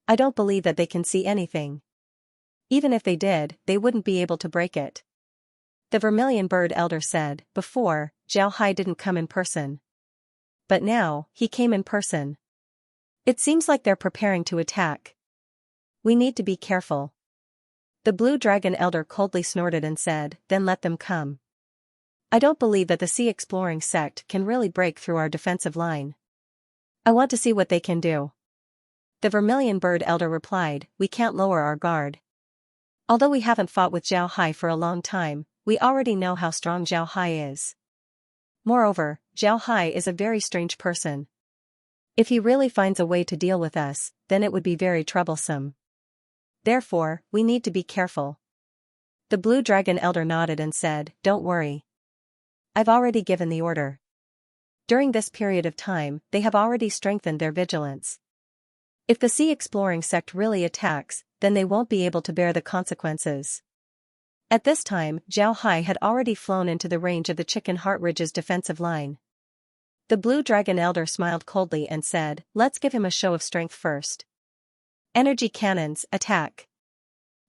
I don't believe that they can see anything. Even if they did, they wouldn't be able to break it. The Vermilion Bird Elder said, before, Zhao Hai didn't come in person. But now, he came in person. It seems like they're preparing to attack. We need to be careful. The Blue Dragon Elder coldly snorted and said, then let them come. I don't believe that the Sea Exploring sect can really break through our defensive line. I want to see what they can do. The Vermilion Bird Elder replied, we can't lower our guard. Although we haven't fought with Zhao Hai for a long time, we already know how strong Zhao Hai is. Moreover, Zhao Hai is a very strange person. If he really finds a way to deal with us, then it would be very troublesome. Therefore, we need to be careful. The Blue Dragon Elder nodded and said, don't worry. I've already given the order. During this period of time, they have already strengthened their vigilance. If the Sea Exploring sect really attacks, then they won't be able to bear the consequences. At this time, Zhao Hai had already flown into the range of the Chicken Heart Ridge's defensive line. The Blue Dragon Elder smiled coldly and said, let's give him a show of strength first. Energy cannons, attack.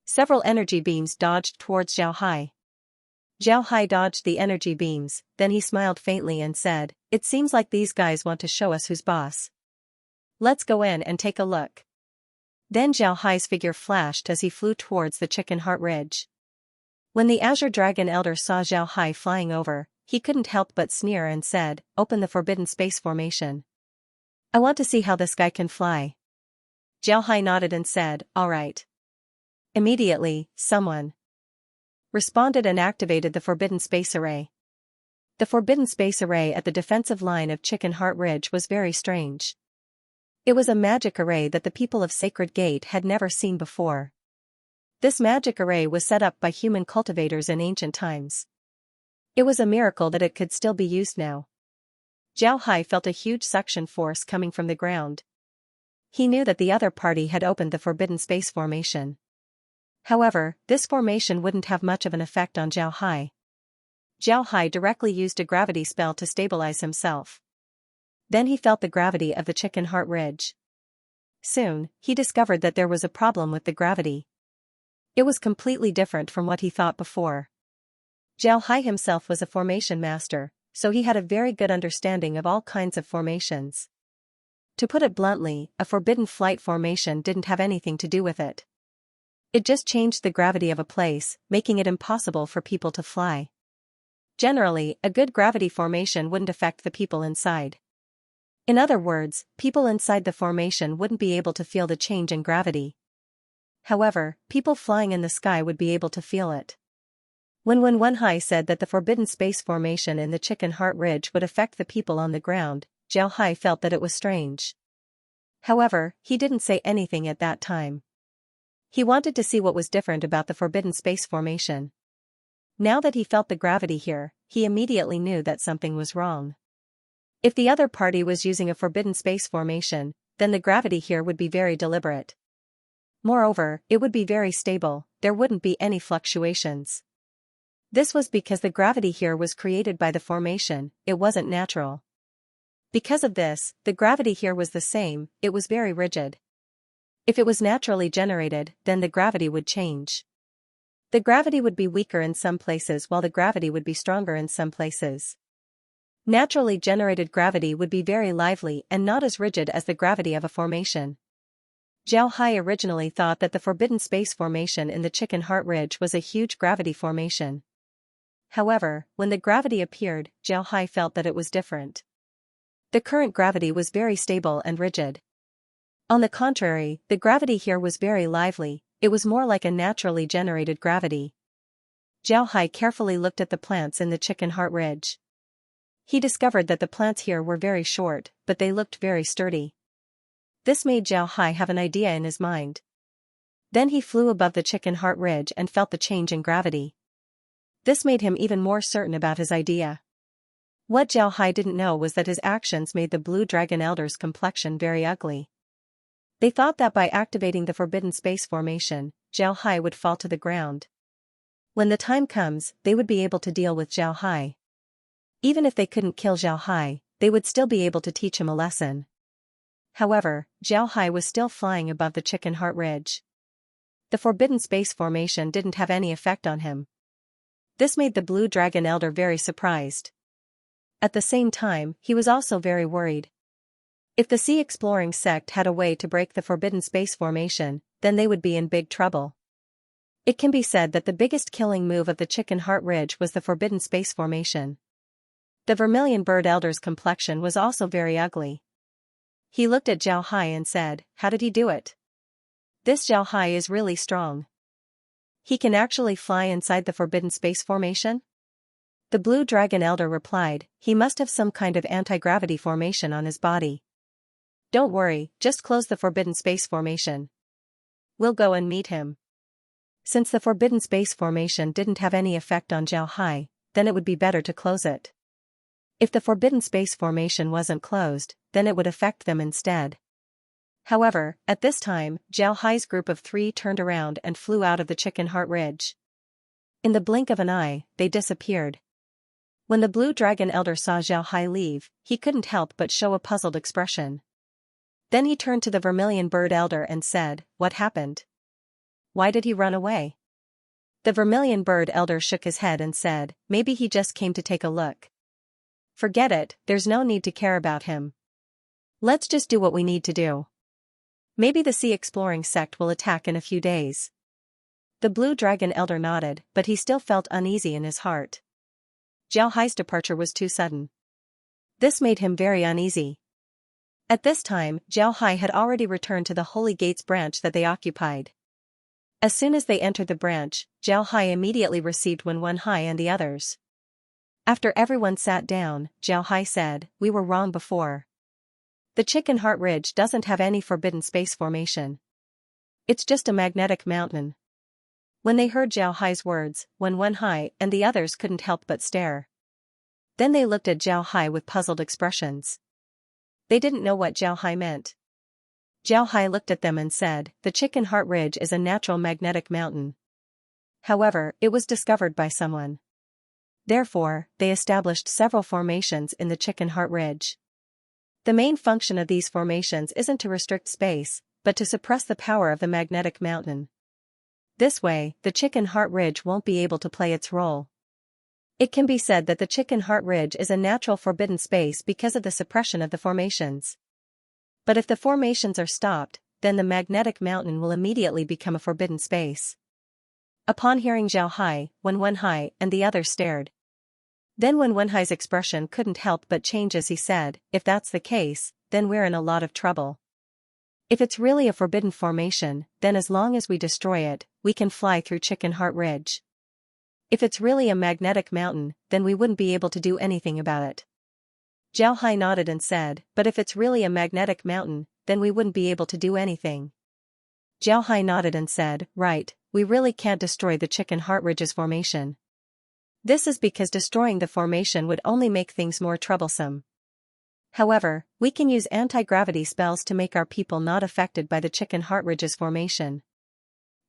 Several energy beams dodged towards Zhao Hai. Zhao Hai dodged the energy beams, then he smiled faintly and said, it seems like these guys want to show us who's boss. Let's go in and take a look. Then Zhao Hai's figure flashed as he flew towards the Chicken Heart Ridge. When the Azure Dragon Elder saw Zhao Hai flying over, he couldn't help but sneer and said, open the Forbidden Space Formation. I want to see how this guy can fly. Zhao Hai nodded and said, all right. Immediately, someone responded and activated the Forbidden Space Array. The Forbidden Space Array at the defensive line of Chicken Heart Ridge was very strange. It was a magic array that the people of Sacred Gate had never seen before. This magic array was set up by human cultivators in ancient times. It was a miracle that it could still be used now. Zhao Hai felt a huge suction force coming from the ground. He knew that the other party had opened the Forbidden Space Formation. However, this formation wouldn't have much of an effect on Zhao Hai. Zhao Hai directly used a gravity spell to stabilize himself. Then he felt the gravity of the Chicken Heart Ridge. Soon, he discovered that there was a problem with the gravity. It was completely different from what he thought before. Zhao Hai himself was a formation master, so he had a very good understanding of all kinds of formations. To put it bluntly, a forbidden flight formation didn't have anything to do with it. It just changed the gravity of a place, making it impossible for people to fly. Generally, a good gravity formation wouldn't affect the people inside. In other words, people inside the formation wouldn't be able to feel the change in gravity. However, people flying in the sky would be able to feel it. When Wenhai said that the Forbidden Space Formation in the Chicken Heart Ridge would affect the people on the ground, Zhao Hai felt that it was strange. However, he didn't say anything at that time. He wanted to see what was different about the Forbidden Space Formation. Now that he felt the gravity here, he immediately knew that something was wrong. If the other party was using a Forbidden Space Formation, then the gravity here would be very deliberate. Moreover, it would be very stable, there wouldn't be any fluctuations. This was because the gravity here was created by the formation, it wasn't natural. Because of this, the gravity here was the same, it was very rigid. If it was naturally generated, then the gravity would change. The gravity would be weaker in some places while the gravity would be stronger in some places. Naturally generated gravity would be very lively and not as rigid as the gravity of a formation. Zhao Hai originally thought that the Forbidden Space Formation in the Chicken Heart Ridge was a huge gravity formation. However, when the gravity appeared, Zhao Hai felt that it was different. The current gravity was very stable and rigid. On the contrary, the gravity here was very lively, it was more like a naturally generated gravity. Zhao Hai carefully looked at the plants in the Chicken Heart Ridge. He discovered that the plants here were very short, but they looked very sturdy. This made Zhao Hai have an idea in his mind. Then he flew above the Chicken Heart Ridge and felt the change in gravity. This made him even more certain about his idea. What Zhao Hai didn't know was that his actions made the Blue Dragon Elder's complexion very ugly. They thought that by activating the Forbidden Space Formation, Zhao Hai would fall to the ground. When the time comes, they would be able to deal with Zhao Hai. Even if they couldn't kill Zhao Hai, they would still be able to teach him a lesson. However, Zhao Hai was still flying above the Chicken Heart Ridge. The Forbidden Space Formation didn't have any effect on him. This made the Blue Dragon Elder very surprised. At the same time, he was also very worried. If the Sea Exploring sect had a way to break the Forbidden Space formation, then they would be in big trouble. It can be said that the biggest killing move of the Chicken Heart Ridge was the Forbidden Space formation. The Vermilion Bird Elder's complexion was also very ugly. He looked at Zhao Hai and said, "How did he do it? This Zhao Hai is really strong. He can actually fly inside the Forbidden Space formation?" The Blue Dragon Elder replied, "He must have some kind of anti-gravity formation on his body. Don't worry, just close the Forbidden Space formation. We'll go and meet him." Since the Forbidden Space formation didn't have any effect on Zhao Hai, then it would be better to close it. If the Forbidden Space formation wasn't closed, then it would affect them instead. However, at this time, Zhao Hai's group of 3 turned around and flew out of the Chicken Heart Ridge. In the blink of an eye, they disappeared. When the Blue Dragon Elder saw Zhao Hai leave, he couldn't help but show a puzzled expression. Then he turned to the Vermilion Bird Elder and said, "What happened? Why did he run away?" The Vermilion Bird Elder shook his head and said, "Maybe he just came to take a look. Forget it, there's no need to care about him. Let's just do what we need to do. Maybe the Sea Exploring sect will attack in a few days." The Blue Dragon Elder nodded, but he still felt uneasy in his heart. Zhao Hai's departure was too sudden. This made him very uneasy. At this time, Zhao Hai had already returned to the Holy Gates branch that they occupied. As soon as they entered the branch, Zhao Hai immediately received Wen Hai and the others. After everyone sat down, Zhao Hai said, "We were wrong before. The Chicken Heart Ridge doesn't have any forbidden space formation. It's just a magnetic mountain." When they heard Zhao Hai's words, Wen Hai and the others couldn't help but stare. Then they looked at Zhao Hai with puzzled expressions. They didn't know what Zhao Hai meant. Zhao Hai looked at them and said, "The Chicken Heart Ridge is a natural magnetic mountain. However, it was discovered by someone. Therefore, they established several formations in the Chicken Heart Ridge. The main function of these formations isn't to restrict space, but to suppress the power of the magnetic mountain. This way, the Chicken Heart Ridge won't be able to play its role. It can be said that the Chicken Heart Ridge is a natural forbidden space because of the suppression of the formations. But if the formations are stopped, then the magnetic mountain will immediately become a forbidden space." Upon hearing Zhao Hai, Wen Hai and the others stared. Then Wen Hai's expression couldn't help but change as he said, "If that's the case, then we're in a lot of trouble. If it's really a forbidden formation, then as long as we destroy it, we can fly through Chicken Heart Ridge. If it's really a magnetic mountain, then we wouldn't be able to do anything about it." Zhao Hai nodded and said, "But if it's really a magnetic mountain, then we wouldn't be able to do anything." Zhao Hai nodded and said, "Right, we really can't destroy the Chicken Heart Ridge's formation. This is because destroying the formation would only make things more troublesome. However, we can use anti-gravity spells to make our people not affected by the Chicken Heart Ridge's formation.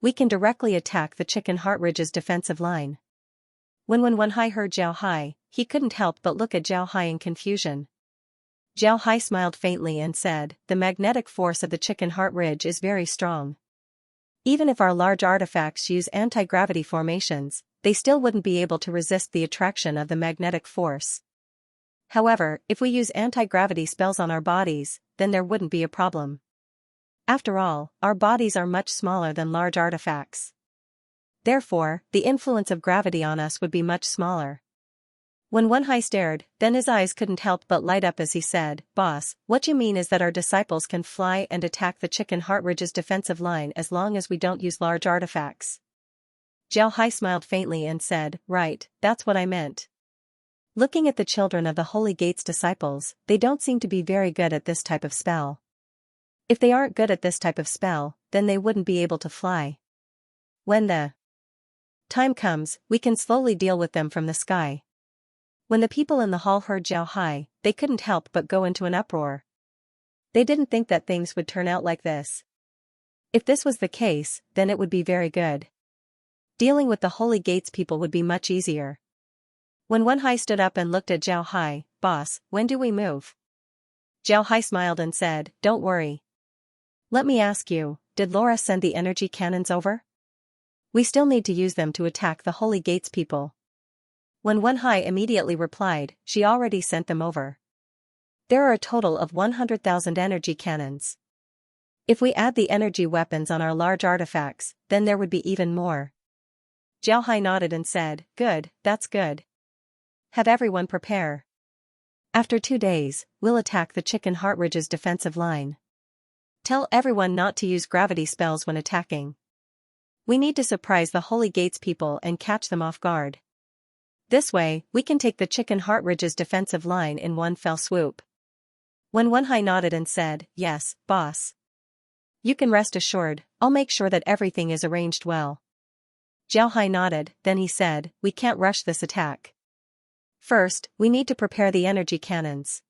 We can directly attack the Chicken Heart Ridge's defensive line." When Wen Hai heard Zhao Hai, he couldn't help but look at Zhao Hai in confusion. Zhao Hai smiled faintly and said, "The magnetic force of the Chicken Heart Ridge is very strong. Even if our large artifacts use anti-gravity formations, they still wouldn't be able to resist the attraction of the magnetic force. However, if we use anti-gravity spells on our bodies, then there wouldn't be a problem. After all, our bodies are much smaller than large artifacts. Therefore, the influence of gravity on us would be much smaller." When Wen Hai stared, then his eyes couldn't help but light up as he said, "Boss, what you mean is that our disciples can fly and attack the Chicken Heart Ridge's defensive line as long as we don't use large artifacts?" Zhao Hai smiled faintly and said, "Right, that's what I meant. Looking at the children of the Holy Gates disciples, they don't seem to be very good at this type of spell. If they aren't good at this type of spell, then they wouldn't be able to fly. When the time comes, we can slowly deal with them from the sky." When the people in the hall heard Zhao Hai, they couldn't help but go into an uproar. They didn't think that things would turn out like this. If this was the case, then it would be very good. Dealing with the Holy Gates people would be much easier. When Wen Hai stood up and looked at Zhao Hai, "Boss, when do we move?" Zhao Hai smiled and said, "Don't worry. Let me ask you, did Laura send the energy cannons over? We still need to use them to attack the Holy Gates people." When Wenhai immediately replied, she already sent them over. There are a total of 100,000 energy cannons. If we add the energy weapons on our large artifacts, then there would be even more. Zhao Hai nodded and said, good, that's good. Have everyone prepare. After 2 days, we'll attack the Chicken Heart Ridge's defensive line. Tell everyone not to use gravity spells when attacking. We need to surprise the Holy Gates people and catch them off guard. This way, we can take the Chicken Heart Ridge's defensive line in one fell swoop. When Wenhai nodded and said, yes, boss. You can rest assured, I'll make sure that everything is arranged well. Zhao Hai nodded, then he said, we can't rush this attack. First, we need to prepare the energy cannons.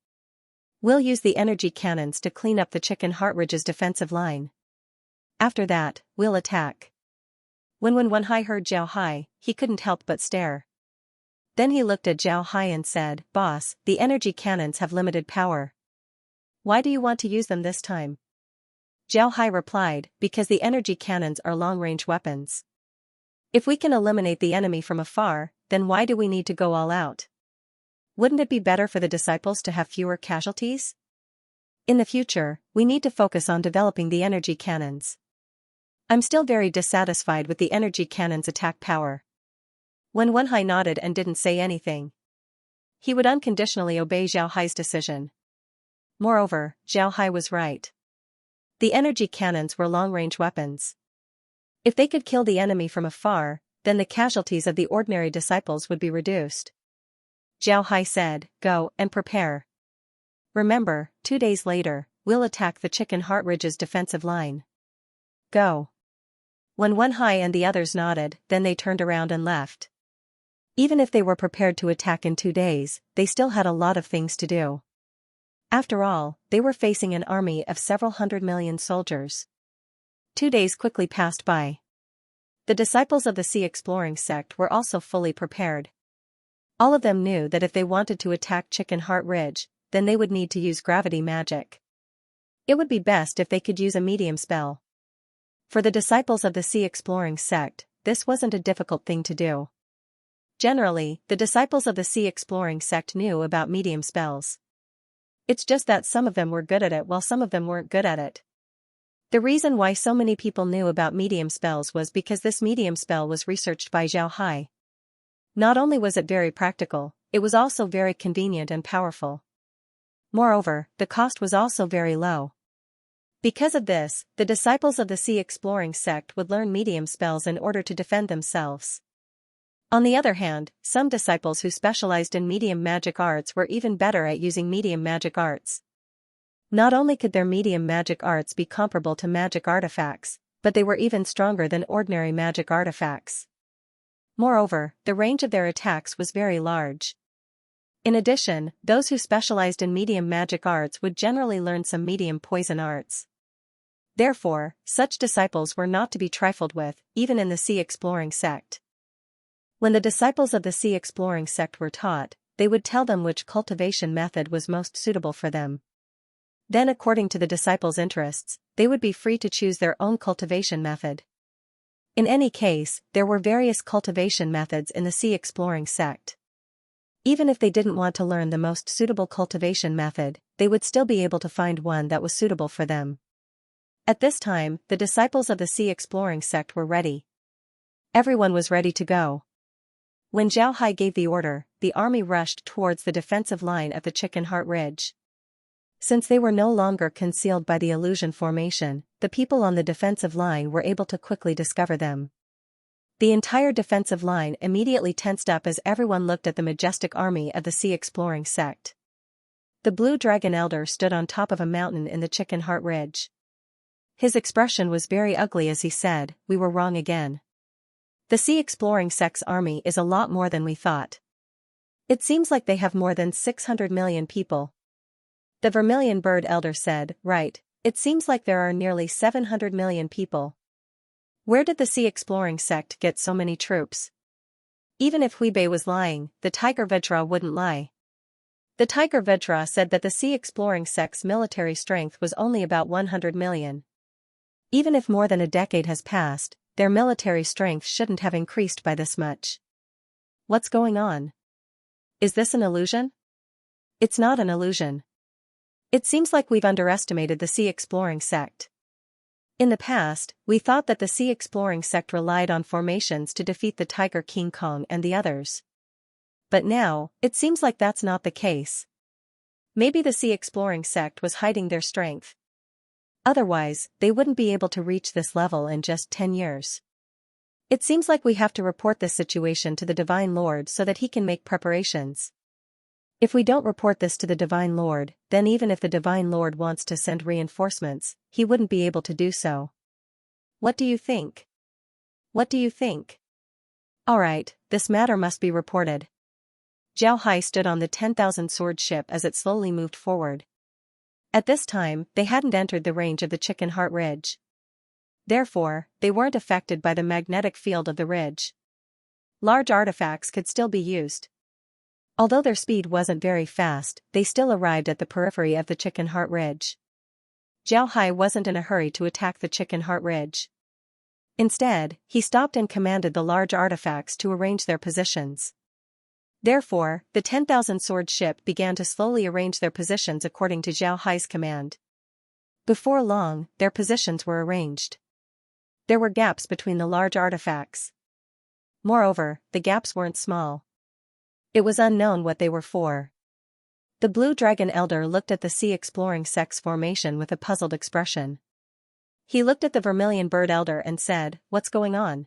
We'll use the energy cannons to clean up the Chicken Heart Ridge's defensive line. After that, we'll attack. When Wenhai heard Zhao Hai, he couldn't help but stare. Then he looked at Zhao Hai and said, boss, the energy cannons have limited power. Why do you want to use them this time? Zhao Hai replied, because the energy cannons are long-range weapons. If we can eliminate the enemy from afar, then why do we need to go all out? Wouldn't it be better for the disciples to have fewer casualties? In the future, we need to focus on developing the energy cannons. I'm still very dissatisfied with the energy cannons' attack power. When Wenhai nodded and didn't say anything, he would unconditionally obey Zhao Hai's decision. Moreover, Zhao Hai was right. The energy cannons were long-range weapons. If they could kill the enemy from afar, then the casualties of the ordinary disciples would be reduced. Zhao Hai said, go and prepare. Remember, 2 days later, we'll attack the Chicken Heart Ridge's defensive line. Go. When Wenhai and the others nodded, then they turned around and left. Even if they were prepared to attack in 2 days, they still had a lot of things to do. After all, they were facing an army of several 100 million soldiers. 2 days quickly passed by. The disciples of the Sea Exploring sect were also fully prepared. All of them knew that if they wanted to attack Chicken Heart Ridge, then they would need to use gravity magic. It would be best if they could use a medium spell. For the disciples of the Sea Exploring sect, this wasn't a difficult thing to do. Generally, the disciples of the Sea Exploring sect knew about medium spells. It's just that some of them were good at it while some of them weren't good at it. The reason why so many people knew about medium spells was because this medium spell was researched by Zhao Hai. Not only was it very practical, it was also very convenient and powerful. Moreover, the cost was also very low. Because of this, the disciples of the Sea Exploring sect would learn medium spells in order to defend themselves. On the other hand, some disciples who specialized in medium magic arts were even better at using medium magic arts. Not only could their medium magic arts be comparable to magic artifacts, but they were even stronger than ordinary magic artifacts. Moreover, the range of their attacks was very large. In addition, those who specialized in medium magic arts would generally learn some medium poison arts. Therefore, such disciples were not to be trifled with, even in the Sea Exploring sect. When the disciples of the Sea Exploring sect were taught, they would tell them which cultivation method was most suitable for them. Then, according to the disciples' interests, they would be free to choose their own cultivation method. In any case, there were various cultivation methods in the Sea Exploring sect. Even if they didn't want to learn the most suitable cultivation method, they would still be able to find one that was suitable for them. At this time, the disciples of the Sea Exploring sect were ready. Everyone was ready to go. When Zhao Hai gave the order, the army rushed towards the defensive line of the Chicken Heart Ridge. Since they were no longer concealed by the illusion formation, the people on the defensive line were able to quickly discover them. The entire defensive line immediately tensed up as everyone looked at the majestic army of the Sea Exploring sect. The Blue Dragon Elder stood on top of a mountain in the Chicken Heart Ridge. His expression was very ugly as he said, "We were wrong again. The Sea Exploring sect's army is a lot more than we thought. It seems like they have more than 600 million people." The Vermilion Bird Elder said, "Right, it seems like there are nearly 700 million people. Where did the Sea Exploring sect get so many troops? Even if Huibei was lying, the Tiger Vedra wouldn't lie." The Tiger Vedra said that the Sea Exploring sect's military strength was only about 100 million. Even if more than a decade has passed, their military strength shouldn't have increased by this much. What's going on? Is this an illusion? It's not an illusion. It seems like we've underestimated the sea exploring sect. In the past, we thought that the sea exploring sect relied on formations to defeat the Tiger King Kong and the others. But now, it seems like that's not the case. Maybe the sea exploring sect was hiding their strength. Otherwise, they wouldn't be able to reach this level in just 10 years. It seems like we have to report this situation to the Divine Lord so that he can make preparations. If we don't report this to the Divine Lord, then even if the Divine Lord wants to send reinforcements, he wouldn't be able to do so. What do you think? What do you think? Alright, this matter must be reported. Zhao Hai stood on the 10,000 sword ship as it slowly moved forward. At this time, they hadn't entered the range of the Chicken Heart Ridge. Therefore, they weren't affected by the magnetic field of the ridge. Large artifacts could still be used. Although their speed wasn't very fast, they still arrived at the periphery of the Chicken Heart Ridge. Zhao Hai wasn't in a hurry to attack the Chicken Heart Ridge. Instead, he stopped and commanded the large artifacts to arrange their positions. Therefore, the 10,000 sword ship began to slowly arrange their positions according to Zhao Hai's command. Before long, their positions were arranged. There were gaps between the large artifacts. Moreover, the gaps weren't small. It was unknown what they were for. The Blue Dragon Elder looked at the sea exploring sect's formation with a puzzled expression. He looked at the Vermilion Bird Elder and said, "What's going on?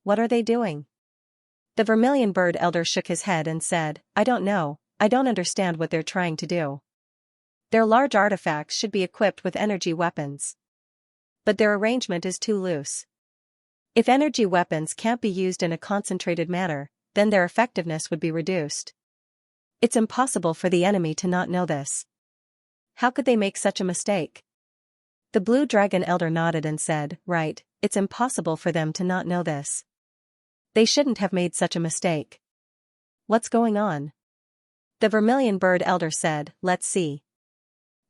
What are they doing?" The Vermilion Bird Elder shook his head and said, "I don't know, I don't understand what they're trying to do. Their large artifacts should be equipped with energy weapons. But their arrangement is too loose. If energy weapons can't be used in a concentrated manner, then their effectiveness would be reduced. It's impossible for the enemy to not know this. How could they make such a mistake?" The Blue Dragon Elder nodded and said, "Right, it's impossible for them to not know this. They shouldn't have made such a mistake. What's going on?" The Vermilion Bird Elder said, "Let's see.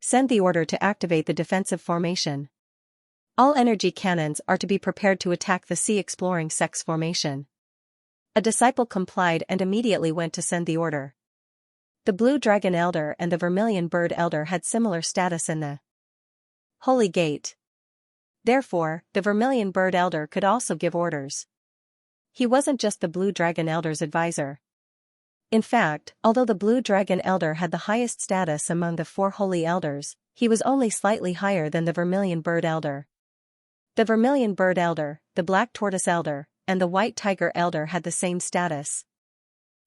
Send the order to activate the defensive formation. All energy cannons are to be prepared to attack the sea exploring sect's formation." A disciple complied and immediately went to send the order. The Blue Dragon Elder and the Vermilion Bird Elder had similar status in the Holy Gate. Therefore, the Vermilion Bird Elder could also give orders. He wasn't just the Blue Dragon Elder's advisor. In fact, although the Blue Dragon Elder had the highest status among the 4 Holy Elders, he was only slightly higher than the Vermilion Bird Elder. The Vermilion Bird Elder, the Black Tortoise Elder, and the White Tiger Elder had the same status.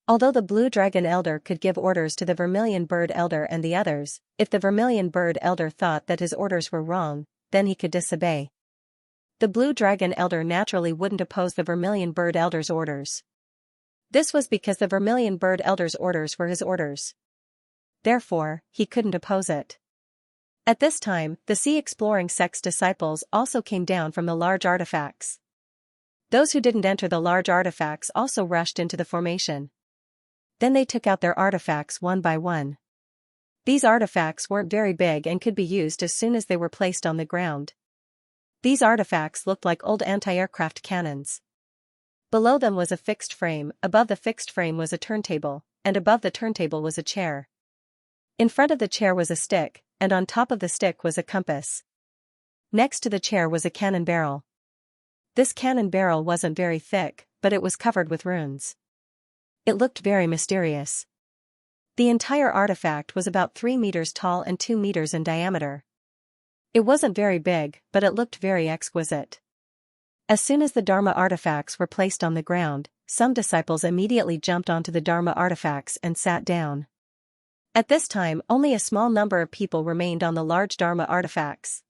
Although the Blue Dragon Elder could give orders to the Vermilion Bird Elder and the others, if the Vermilion Bird Elder thought that his orders were wrong, then he could disobey. The Blue Dragon Elder naturally wouldn't oppose the Vermilion Bird Elder's orders. This was because the Vermilion Bird Elder's orders were his orders. Therefore, he couldn't oppose it. At this time, the sea exploring sect's disciples also came down from the large artifacts. Those who didn't enter the large artifacts also rushed into the formation. Then they took out their artifacts one by one. These artifacts weren't very big and could be used as soon as they were placed on the ground. These artifacts looked like old anti-aircraft cannons. Below them was a fixed frame, above the fixed frame was a turntable, and above the turntable was a chair. In front of the chair was a stick, and on top of the stick was a compass. Next to the chair was a cannon barrel. This cannon barrel wasn't very thick, but it was covered with runes. It looked very mysterious. The entire artifact was about 3 meters tall and 2 meters in diameter. It wasn't very big, but it looked very exquisite. As soon as the Dharma artifacts were placed on the ground, some disciples immediately jumped onto the Dharma artifacts and sat down. At this time, only a small number of people remained on the large Dharma artifacts.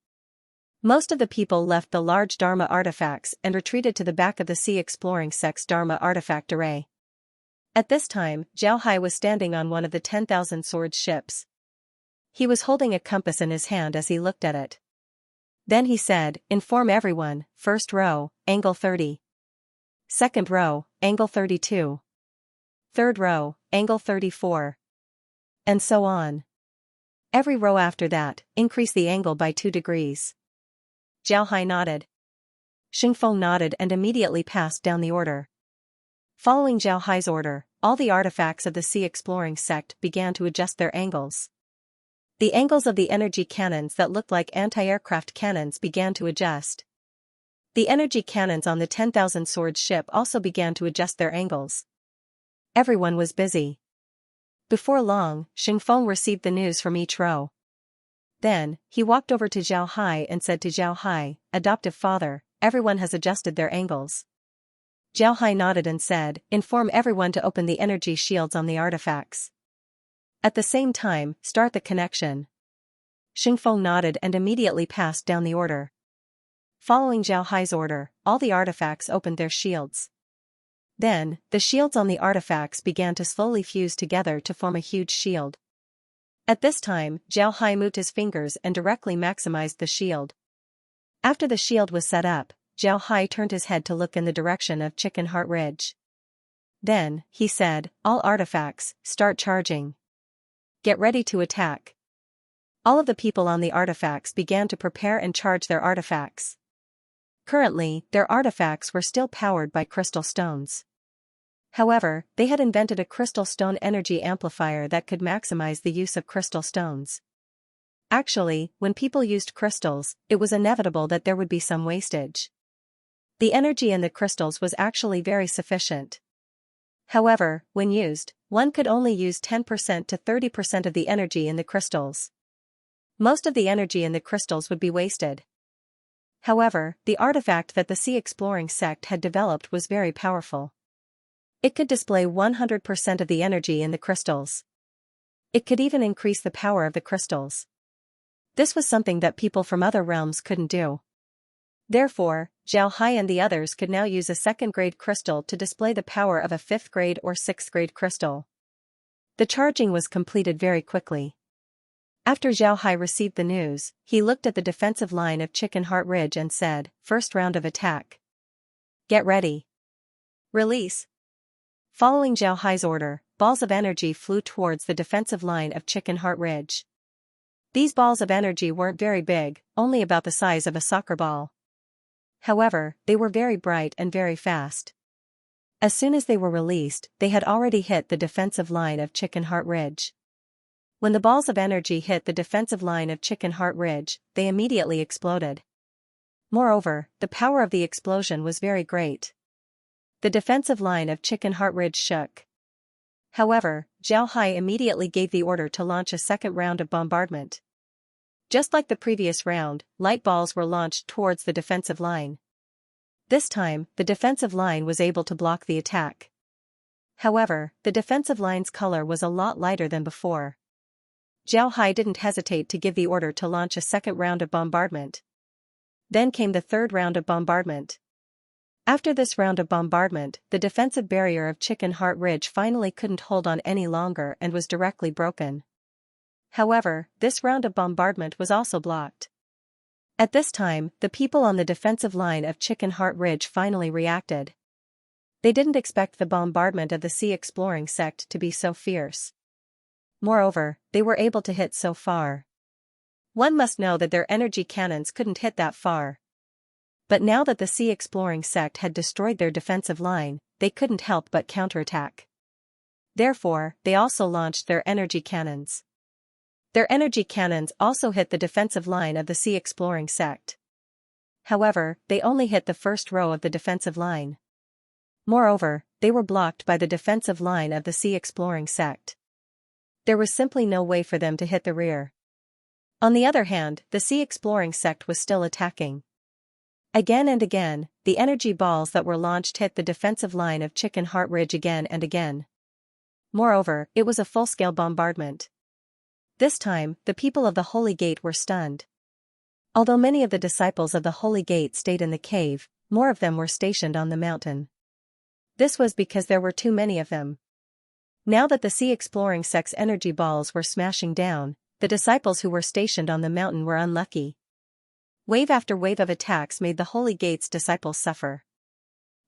Most of the people left the large Dharma artifacts and retreated to the back of the sea exploring sect's Dharma artifact array. At this time, Zhao Hai was standing on one of the 10,000 sword ships. He was holding a compass in his hand as he looked at it. Then he said, "Inform everyone, first row, angle 30. Second row, angle 32. Third row, angle 34. And so on. Every row after that, increase the angle by 2 degrees. Zhao Hai nodded. Xingfeng nodded and immediately passed down the order. Following Zhao Hai's order, all the artifacts of the sea exploring sect began to adjust their angles. The angles of the energy cannons that looked like anti-aircraft cannons began to adjust. The energy cannons on the 10,000 swords ship also began to adjust their angles. Everyone was busy. Before long, Xingfeng received the news from each row. Then, he walked over to Zhao Hai and said to Zhao Hai, "Adoptive father, everyone has adjusted their angles." Zhao Hai nodded and said, "Inform everyone to open the energy shields on the artifacts. At the same time, start the connection." Xingfeng nodded and immediately passed down the order. Following Zhao Hai's order, all the artifacts opened their shields. Then, the shields on the artifacts began to slowly fuse together to form a huge shield. At this time, Zhao Hai moved his fingers and directly maximized the shield. After the shield was set up, Zhao Hai turned his head to look in the direction of Chicken Heart Ridge. Then, he said, "All artifacts, start charging. Get ready to attack." All of the people on the artifacts began to prepare and charge their artifacts. Currently, their artifacts were still powered by crystal stones. However, they had invented a crystal stone energy amplifier that could maximize the use of crystal stones. Actually, when people used crystals, it was inevitable that there would be some wastage. The energy in the crystals was actually very sufficient. However, when used, one could only use 10% to 30% of the energy in the crystals. Most of the energy in the crystals would be wasted. However, the artifact that the Sea Exploring sect had developed was very powerful. It could display 100% of the energy in the crystals. It could even increase the power of the crystals. This was something that people from other realms couldn't do. Therefore, Zhao Hai and the others could now use a 2nd-grade crystal to display the power of a 5th-grade or 6th-grade crystal. The charging was completed very quickly. After Zhao Hai received the news, he looked at the defensive line of Chicken Heart Ridge and said, "First round of attack. Get ready. Release." Following Zhao Hai's order, balls of energy flew towards the defensive line of Chicken Heart Ridge. These balls of energy weren't very big, only about the size of a soccer ball. However, they were very bright and very fast. As soon as they were released, they had already hit the defensive line of Chicken Heart Ridge. When the balls of energy hit the defensive line of Chicken Heart Ridge, they immediately exploded. Moreover, the power of the explosion was very great. The defensive line of Chicken Heart Ridge shook. However, Zhao Hai immediately gave the order to launch a second round of bombardment. Just like the previous round, light balls were launched towards the defensive line. This time, the defensive line was able to block the attack. However, the defensive line's color was a lot lighter than before. Zhao Hai didn't hesitate to give the order to launch a second round of bombardment. Then came the third round of bombardment. After this round of bombardment, the defensive barrier of Chicken Heart Ridge finally couldn't hold on any longer and was directly broken. However, this round of bombardment was also blocked. At this time, the people on the defensive line of Chicken Heart Ridge finally reacted. They didn't expect the bombardment of the Sea Exploring sect to be so fierce. Moreover, they were able to hit so far. One must know that their energy cannons couldn't hit that far. But now that the Sea Exploring sect had destroyed their defensive line, they couldn't help but counterattack. Therefore, they also launched their energy cannons. Their energy cannons also hit the defensive line of the Sea Exploring sect. However, they only hit the first row of the defensive line. Moreover, they were blocked by the defensive line of the Sea Exploring sect. There was simply no way for them to hit the rear. On the other hand, the Sea Exploring sect was still attacking. Again and again, the energy balls that were launched hit the defensive line of Chicken Heart Ridge again and again. Moreover, it was a full-scale bombardment. This time, the people of the Holy Gate were stunned. Although many of the disciples of the Holy Gate stayed in the cave, more of them were stationed on the mountain. This was because there were too many of them. Now that the Sea Exploring sect's energy balls were smashing down, the disciples who were stationed on the mountain were unlucky. Wave after wave of attacks made the Holy Gate's disciples suffer.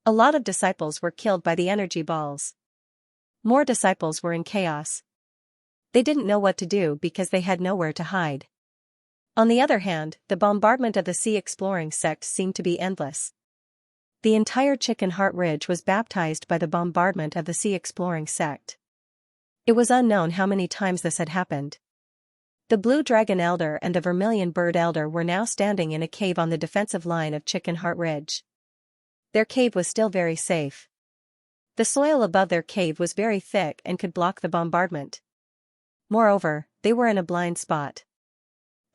A lot of disciples were killed by the energy balls. More disciples were in chaos. They didn't know what to do because they had nowhere to hide. On the other hand, the bombardment of the Sea Exploring sect seemed to be endless. The entire Chicken Heart Ridge was baptized by the bombardment of the sea exploring sect. It was unknown how many times this had happened. The Blue Dragon Elder and the Vermilion Bird Elder were now standing in a cave on the defensive line of Chicken Heart Ridge. Their cave was still very safe. The soil above their cave was very thick and could block the bombardment. Moreover, they were in a blind spot.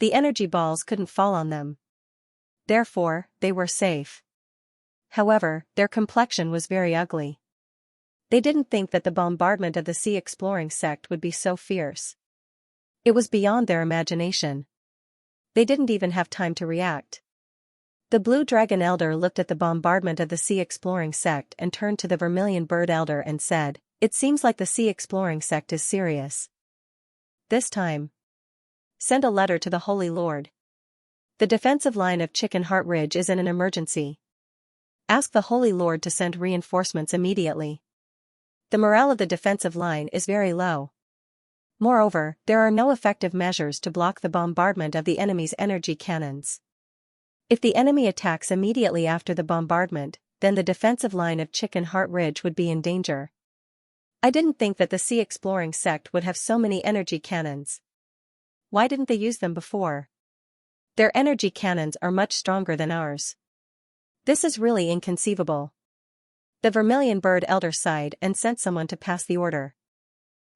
The energy balls couldn't fall on them. Therefore, they were safe. However, their complexion was very ugly. They didn't think that the bombardment of the sea exploring sect would be so fierce. It was beyond their imagination. They didn't even have time to react. The Blue Dragon Elder looked at the bombardment of the sea exploring sect and turned to the Vermilion Bird Elder and said, "It seems like the sea exploring sect is serious. This time, send a letter to the Holy Lord. The defensive line of Chicken Heart Ridge is in an emergency. Ask the Holy Lord to send reinforcements immediately. The morale of the defensive line is very low. Moreover, there are no effective measures to block the bombardment of the enemy's energy cannons. If the enemy attacks immediately after the bombardment, then the defensive line of Chicken Heart Ridge would be in danger. I didn't think that the sea exploring sect would have so many energy cannons. Why didn't they use them before? Their energy cannons are much stronger than ours. This is really inconceivable." The Vermilion Bird Elder sighed and sent someone to pass the order.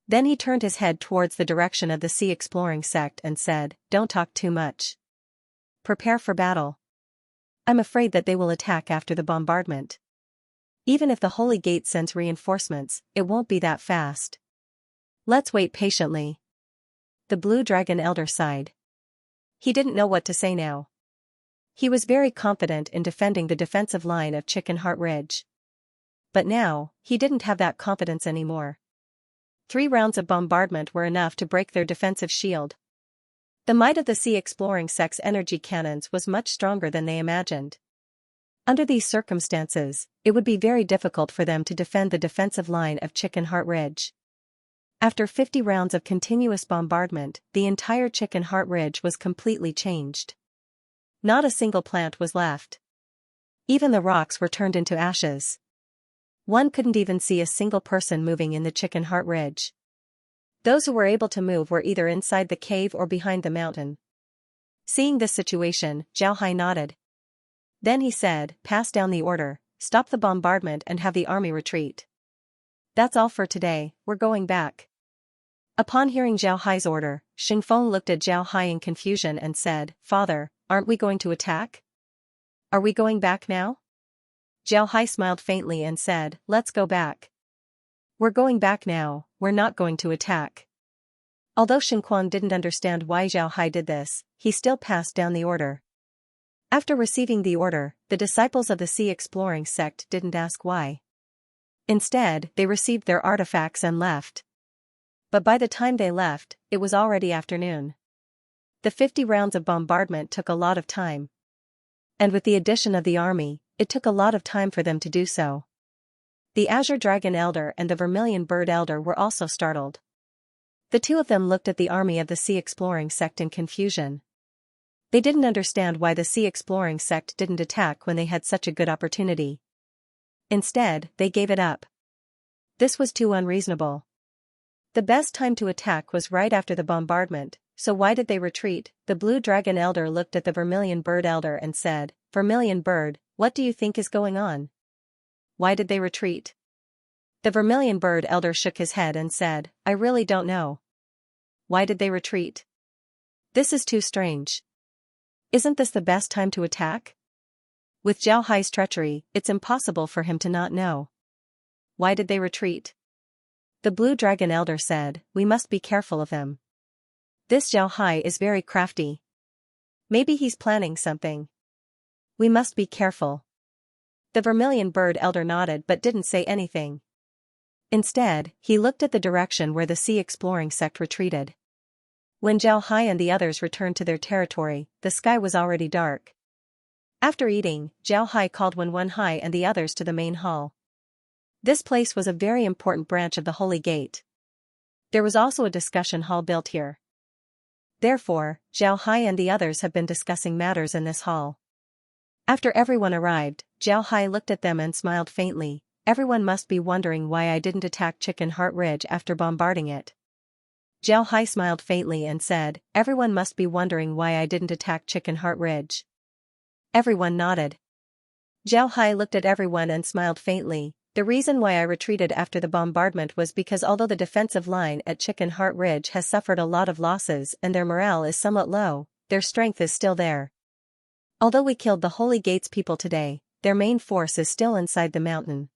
Then he turned his head towards the direction of the sea exploring sect and said, "Don't talk too much. Prepare for battle. I'm afraid that they will attack after the bombardment. Even if the Holy Gate sends reinforcements, it won't be that fast. Let's wait patiently." The Blue Dragon Elder sighed. He didn't know what to say now. He was very confident in defending the defensive line of Chicken Heart Ridge. But now, he didn't have that confidence anymore. 3 rounds of bombardment were enough to break their defensive shield. The might of the sea exploring sect's energy cannons was much stronger than they imagined. Under these circumstances, it would be very difficult for them to defend the defensive line of Chicken Heart Ridge. After 50 rounds of continuous bombardment, the entire Chicken Heart Ridge was completely changed. Not a single plant was left. Even the rocks were turned into ashes. One couldn't even see a single person moving in the Chicken Heart Ridge. Those who were able to move were either inside the cave or behind the mountain. Seeing this situation, Zhao Hai nodded. Then he said, "Pass down the order, stop the bombardment and have the army retreat. That's all for today, we're going back." Upon hearing Zhao Hai's order, Xingfeng looked at Zhao Hai in confusion and said, "Father, aren't we going to attack? Are we going back now?" Zhao Hai smiled faintly and said, "Let's go back. We're going back now, we're not going to attack." Although Xingfeng didn't understand why Zhao Hai did this, he still passed down the order. After receiving the order, the disciples of the sea exploring sect didn't ask why. Instead, they received their artifacts and left. But by the time they left, it was already afternoon. The 50 rounds of bombardment took a lot of time. And with the addition of the army, it took a lot of time for them to do so. The Azure Dragon Elder and the Vermilion Bird Elder were also startled. The two of them looked at the army of the sea exploring sect in confusion. They didn't understand why the sea exploring sect didn't attack when they had such a good opportunity. Instead, they gave it up. This was too unreasonable. The best time to attack was right after the bombardment, so why did they retreat? The Blue Dragon Elder looked at the Vermilion Bird Elder and said, "Vermilion Bird, what do you think is going on? Why did they retreat?" The Vermilion Bird Elder shook his head and said, "I really don't know. Why did they retreat? This is too strange. Isn't this the best time to attack? With Zhao Hai's treachery, it's impossible for him to not know. Why did they retreat?" The Blue Dragon Elder said, "We must be careful of him. This Zhao Hai is very crafty. Maybe he's planning something. We must be careful." The Vermilion Bird Elder nodded but didn't say anything. Instead, he looked at the direction where the sea exploring sect retreated. When Zhao Hai and the others returned to their territory, the sky was already dark. After eating, Zhao Hai called Wen Hai and the others to the main hall. This place was a very important branch of the Holy Gate. There was also a discussion hall built here. Therefore, Zhao Hai and the others have been discussing matters in this hall. After everyone arrived, Xiaohai looked at them and smiled faintly. Everyone must be wondering why I didn't attack Chicken Heart Ridge after bombarding it. Xiaohai smiled faintly and said, everyone must be wondering why I didn't attack Chicken Heart Ridge. Everyone nodded. Xiaohai looked at everyone and smiled faintly. The reason why I retreated after the bombardment was because although the defensive line at Chicken Heart Ridge has suffered a lot of losses and their morale is somewhat low, their strength is still there. Although we killed the Holy Gates people today, their main force is still inside the mountain.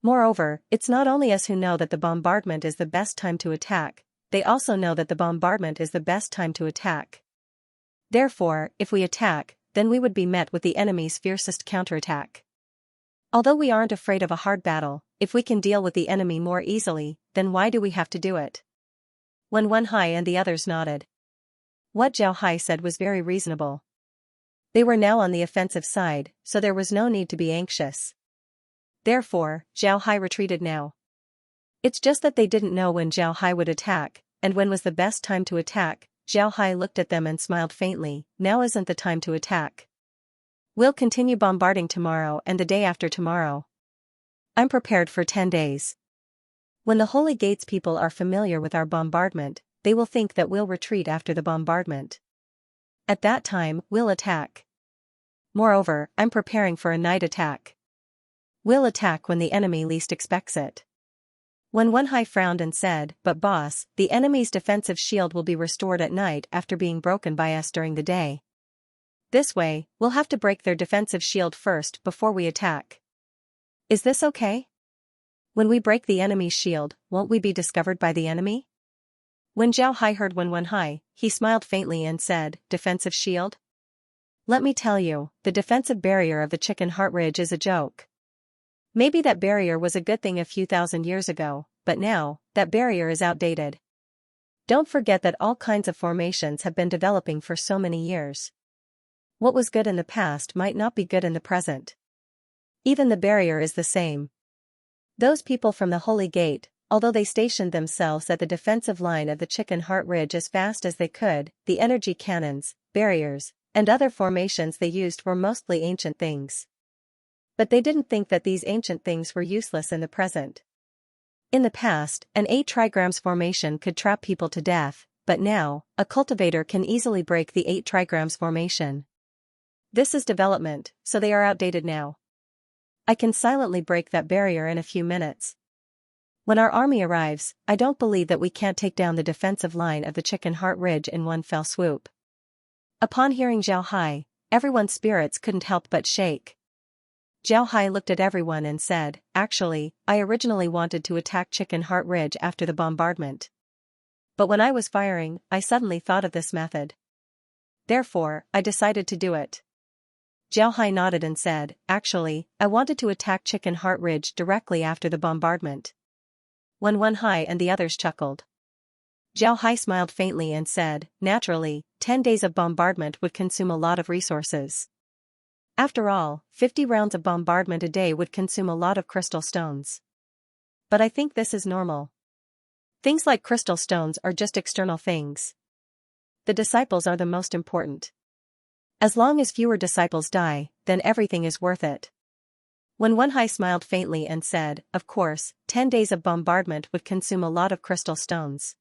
Moreover, it's not only us who know that the bombardment is the best time to attack, they also know that the bombardment is the best time to attack. Therefore, if we attack, then we would be met with the enemy's fiercest counterattack. Although we aren't afraid of a hard battle, if we can deal with the enemy more easily, then why do we have to do it? When Wenhai and the others nodded. What Xiaohai said was very reasonable. They were now on the offensive side, so there was no need to be anxious. Therefore, Xiaohai retreated now. It's just that they didn't know when Xiaohai would attack, and when was the best time to attack. Xiaohai looked at them and smiled faintly. Now isn't the time to attack. We'll continue bombarding tomorrow and the day after tomorrow. I'm prepared for 10 days. When the Holy Gates people are familiar with our bombardment, they will think that we'll retreat after the bombardment. At that time, we'll attack. Moreover, I'm preparing for a night attack. We'll attack when the enemy least expects it. When Wenhai frowned and said, but boss, the enemy's defensive shield will be restored at night after being broken by us during the day. This way, we'll have to break their defensive shield first before we attack. Is this okay? When we break the enemy's shield, won't we be discovered by the enemy? When Xiaohai heard Wenhai, he smiled faintly and said, defensive shield? Let me tell you, the defensive barrier of the Chicken Heart Ridge is a joke. Maybe that barrier was a good thing a few thousand years ago, but now, that barrier is outdated. Don't forget that all kinds of formations have been developing for so many years. What was good in the past might not be good in the present. Even the barrier is the same. Those people from the Holy Gate, although they stationed themselves at the defensive line of the Chicken Heart Ridge as fast as they could, the energy cannons, barriers, and other formations they used were mostly ancient things. But they didn't think that these ancient things were useless in the present. In the past, an 8 trigrams formation could trap people to death, but now, a cultivator can easily break the 8 trigrams formation. This is development, so they are outdated now. I can silently break that barrier in a few minutes. When our army arrives, I don't believe that we can't take down the defensive line of the Chicken Heart Ridge in one fell swoop. Upon hearing Xiaohai, everyone's spirits couldn't help but shake. Xiaohai looked at everyone and said, actually, I originally wanted to attack Chicken Heart Ridge after the bombardment. But when I was firing, I suddenly thought of this method. Therefore, I decided to do it. Xiaohai nodded and said, actually, I wanted to attack Chicken Heart Ridge directly after the bombardment. When Wenhai and the others chuckled. Xiaohai smiled faintly and said, naturally, 10 days of bombardment would consume a lot of resources. After all, 50 rounds of bombardment a day would consume a lot of crystal stones. But I think this is normal. Things like crystal stones are just external things. The disciples are the most important. As long as fewer disciples die, then everything is worth it. When Wenhai smiled faintly and said, of course, 10 days of bombardment would consume a lot of crystal stones.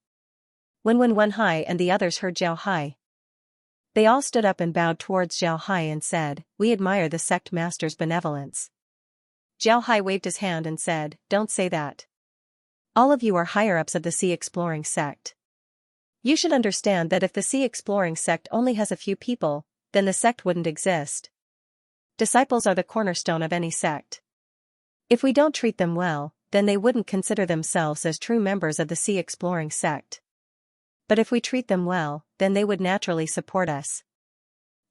When Wenhai and the others heard Xiaohai, they all stood up and bowed towards Xiaohai and said, we admire the sect master's benevolence. Xiaohai waved his hand and said, don't say that. All of you are higher-ups of the Sea Exploring sect. You should understand that if the Sea Exploring sect only has a few people, then the sect wouldn't exist. Disciples are the cornerstone of any sect. If we don't treat them well, then they wouldn't consider themselves as true members of the Sea Exploring sect. But if we treat them well, then they would naturally support us.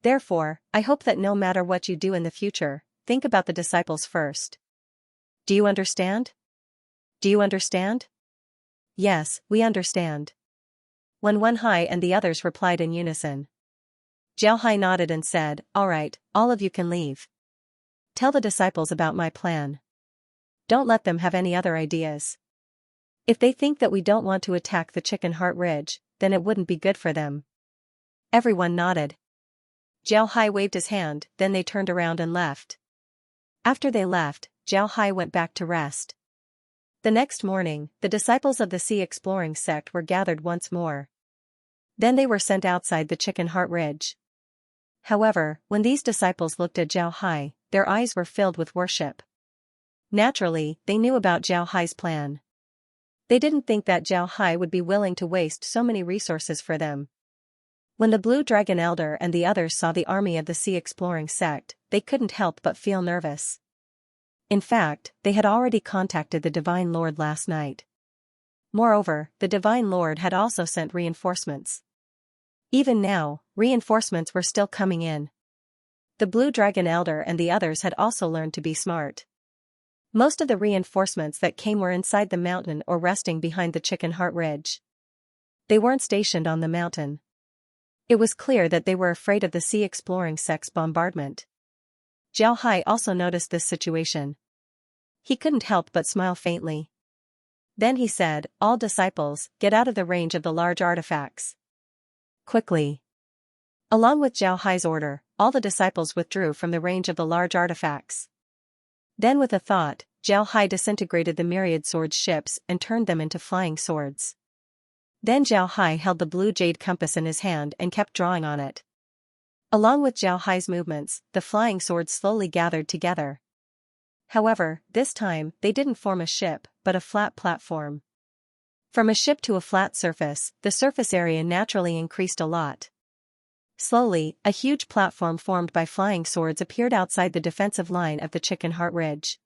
Therefore, I hope that no matter what you do in the future, think about the disciples first. Do you understand? Do you understand? Yes, we understand. When Wenhai and the others replied in unison. Xiaohai nodded and said, all right, all of you can leave. Tell the disciples about my plan. Don't let them have any other ideas. If they think that we don't want to attack the Chicken Heart Ridge, then it wouldn't be good for them. Everyone nodded. Jiao Hai waved his hand, then they turned around and left. After they left, Jiao Hai went back to rest. The next morning, the disciples of the sea exploring sect were gathered once more. Then they were sent outside the Chicken Heart Ridge. However, when these disciples looked at Jiao Hai, their eyes were filled with worship. Naturally, they knew about Jiao Hai's plan. They didn't think that Jiao Hai would be willing to waste so many resources for them. When the Blue Dragon Elder and the others saw the army of the sea exploring sect, they couldn't help but feel nervous. In fact, they had already contacted the Divine Lord last night. Moreover, the Divine Lord had also sent reinforcements. Even now, reinforcements were still coming in. The Blue Dragon Elder and the others had also learned to be smart. Most of the reinforcements that came were inside the mountain or resting behind the Chicken Heart Ridge. They weren't stationed on the mountain. It was clear that they were afraid of the sea exploring sect's bombardment. Jiao Hai also noticed this situation. He couldn't help but smile faintly. Then he said, "All disciples, get out of the range of the large artifacts." Quickly. Along with Jiao Hai's order, all the disciples withdrew from the range of the large artifacts. Then with a thought, Jiao Hai disintegrated the myriad sword ships and turned them into flying swords. Then Jiao Hai held the blue jade compass in his hand and kept drawing on it. Along with Jiao Hai's movements, the flying swords slowly gathered together. However, this time, they didn't form a ship, but a flat platform. From a ship to a flat surface, the surface area naturally increased a lot. Slowly, a huge platform formed by flying swords appeared outside the defensive line of the Chicken Heart Ridge.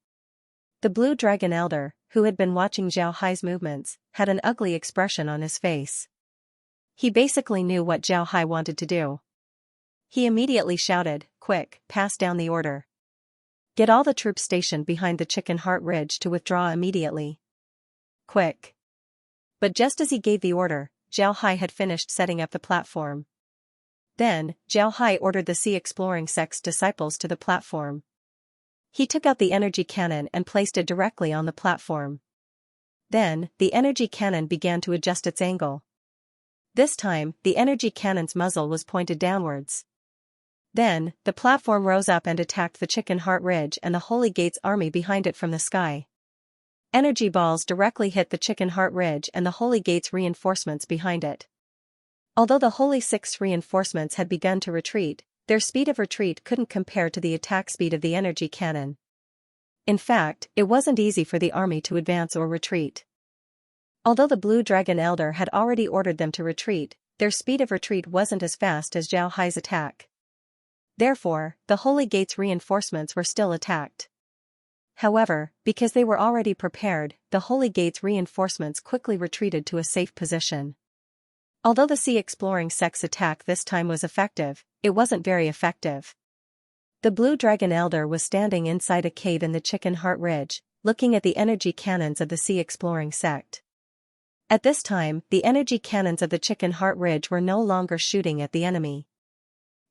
The Blue Dragon Elder, who had been watching Jiao Hai's movements, had an ugly expression on his face. He basically knew what Jiao Hai wanted to do. He immediately shouted, "Quick, pass down the order. Get all the troops stationed behind the Chicken Heart Ridge to withdraw immediately. Quick." But just as he gave the order, Jiao Hai had finished setting up the platform. Then, Jiao Hai ordered the sea exploring sect's disciples to the platform. He took out the energy cannon and placed it directly on the platform. Then, the energy cannon began to adjust its angle. This time, the energy cannon's muzzle was pointed downwards. Then, the platform rose up and attacked the Chicken Heart Ridge and the Holy Gate's army behind it from the sky. Energy balls directly hit the Chicken Heart Ridge and the Holy Gate's reinforcements behind it. Although the Holy Six's reinforcements had begun to retreat, their speed of retreat couldn't compare to the attack speed of the energy cannon. In fact, it wasn't easy for the army to advance or retreat. Although the Blue Dragon Elder had already ordered them to retreat, their speed of retreat wasn't as fast as Jiao Hai's attack. Therefore, the Holy Gate's reinforcements were still attacked. However, because they were already prepared, the Holy Gate's reinforcements quickly retreated to a safe position. Although the sea exploring sect's attack this time was effective, it wasn't very effective. The Blue Dragon Elder was standing inside a cave in the Chicken Heart Ridge, looking at the energy cannons of the sea exploring sect. At this time, the energy cannons of the Chicken Heart Ridge were no longer shooting at the enemy.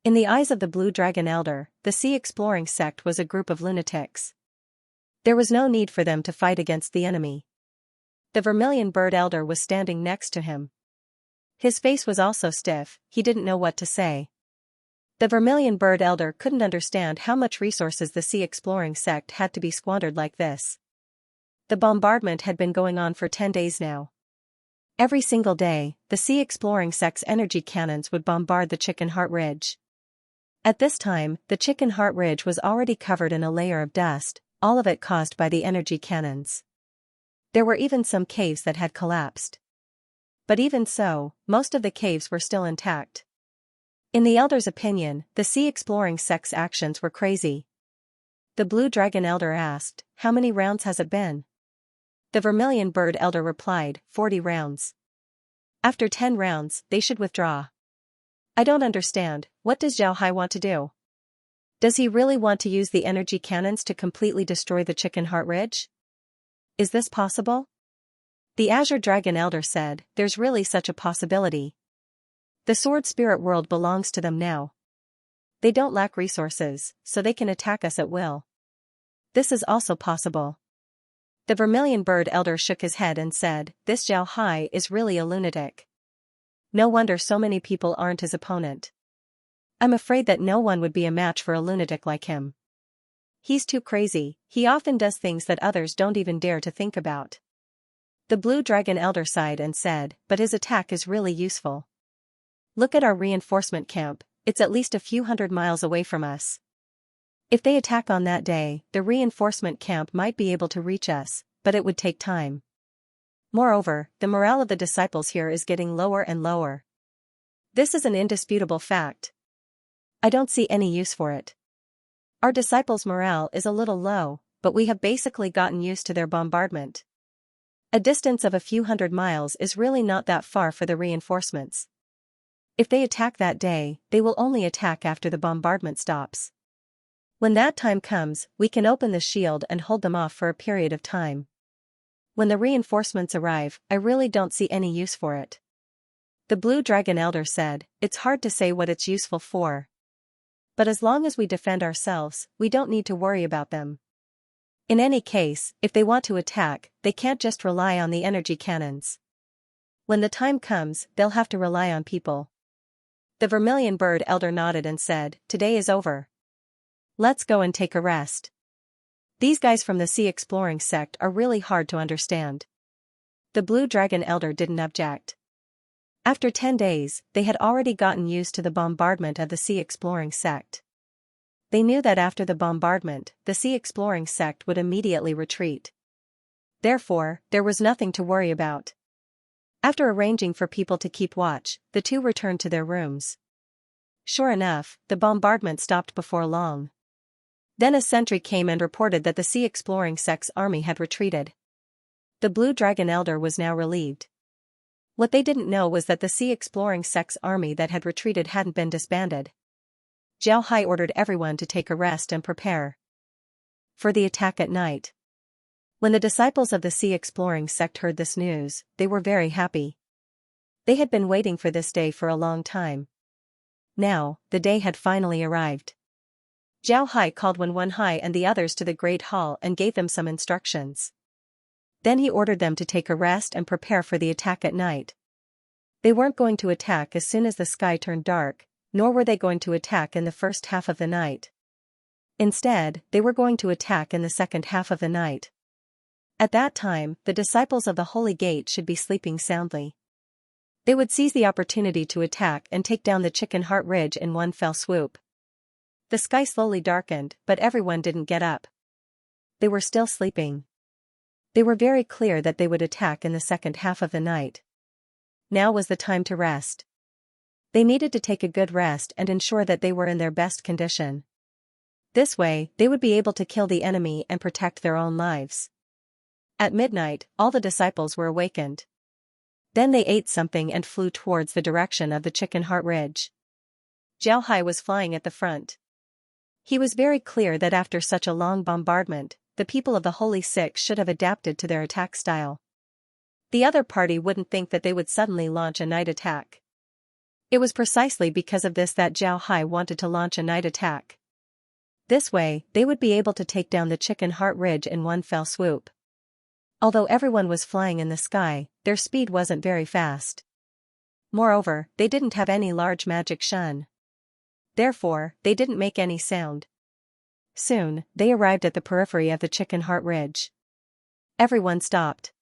In the eyes of the Blue Dragon Elder, the sea exploring sect was a group of lunatics. There was no need for them to fight against the enemy. The Vermilion Bird Elder was standing next to him. His face was also stiff, he didn't know what to say. The Vermilion Bird Elder couldn't understand how much resources the sea exploring sect had to be squandered like this. The bombardment had been going on for 10 days now. Every single day, the sea exploring sect's energy cannons would bombard the Chicken Heart Ridge. At this time, the Chicken Heart Ridge was already covered in a layer of dust, all of it caused by the energy cannons. There were even some caves that had collapsed. But even so, most of the caves were still intact. In the Elder's opinion, the sea exploring sect's actions were crazy. The Blue Dragon Elder asked, "How many rounds has it been?" The Vermilion Bird Elder replied, 40 rounds. After 10 rounds, they should withdraw. I don't understand, what does Jiao Hai want to do? Does he really want to use the energy cannons to completely destroy the Chicken Heart Ridge? Is this possible? The Azure Dragon Elder said, "There's really such a possibility. The Sword Spirit world belongs to them now. They don't lack resources, so they can attack us at will. This is also possible." The Vermilion Bird Elder shook his head and said, "This Jiao Hai is really a lunatic. No wonder so many people aren't his opponent. I'm afraid that no one would be a match for a lunatic like him. He's too crazy, he often does things that others don't even dare to think about. The blue dragon elder sighed and said, but his attack is really useful. Look at our reinforcement camp, it's at least a few hundred miles away from us. If they attack on that day, the reinforcement camp might be able to reach us, but it would take time. Moreover, the morale of the disciples here is getting lower and lower. This is an indisputable fact. I don't see any use for it. Our disciples' morale is a little low, but we have basically gotten used to their bombardment. A distance of a few hundred miles is really not that far for the reinforcements. If they attack that day, they will only attack after the bombardment stops. When that time comes, we can open the shield and hold them off for a period of time. When the reinforcements arrive, I really don't see any use for it. The blue dragon elder said, it's hard to say what it's useful for. But as long as we defend ourselves, we don't need to worry about them. In any case, if they want to attack, they can't just rely on the energy cannons. When the time comes, they'll have to rely on people. The vermilion bird elder nodded and said, today is over. Let's go and take a rest. These guys from the sea exploring sect are really hard to understand. The blue dragon elder didn't object. After 10 days, they had already gotten used to the bombardment of the sea exploring sect. They knew that after the bombardment, the sea exploring sect would immediately retreat. Therefore, there was nothing to worry about. After arranging for people to keep watch, the two returned to their rooms. Sure enough, the bombardment stopped before long. Then a sentry came and reported that the sea exploring sect's army had retreated. The blue dragon elder was now relieved. What they didn't know was that the sea exploring sect's army that had retreated hadn't been disbanded. Zhao Hai ordered everyone to take a rest and prepare for the attack at night. When the disciples of the sea exploring sect heard this news, they were very happy. They had been waiting for this day for a long time. Now, the day had finally arrived. Zhao Hai called Wen Hai and the others to the Great Hall and gave them some instructions. Then he ordered them to take a rest and prepare for the attack at night. They weren't going to attack as soon as the sky turned dark, nor were they going to attack in the first half of the night. Instead, they were going to attack in the second half of the night. At that time, the disciples of the Holy Gate should be sleeping soundly. They would seize the opportunity to attack and take down the Chicken Heart Ridge in one fell swoop. The sky slowly darkened, but everyone didn't get up. They were still sleeping. They were very clear that they would attack in the second half of the night. Now was the time to rest. They needed to take a good rest and ensure that they were in their best condition. This way, they would be able to kill the enemy and protect their own lives. At midnight, all the disciples were awakened. Then they ate something and flew towards the direction of the Chicken Heart Ridge. Zhao Hai was flying at the front. He was very clear that after such a long bombardment, the people of the Holy Six should have adapted to their attack style. The other party wouldn't think that they would suddenly launch a night attack. It was precisely because of this that Zhao Hai wanted to launch a night attack. This way, they would be able to take down the Chicken Heart Ridge in one fell swoop. Although everyone was flying in the sky, their speed wasn't very fast. Moreover, they didn't have any large magic shun. Therefore, they didn't make any sound. Soon, they arrived at the periphery of the Chicken Heart Ridge. Everyone stopped.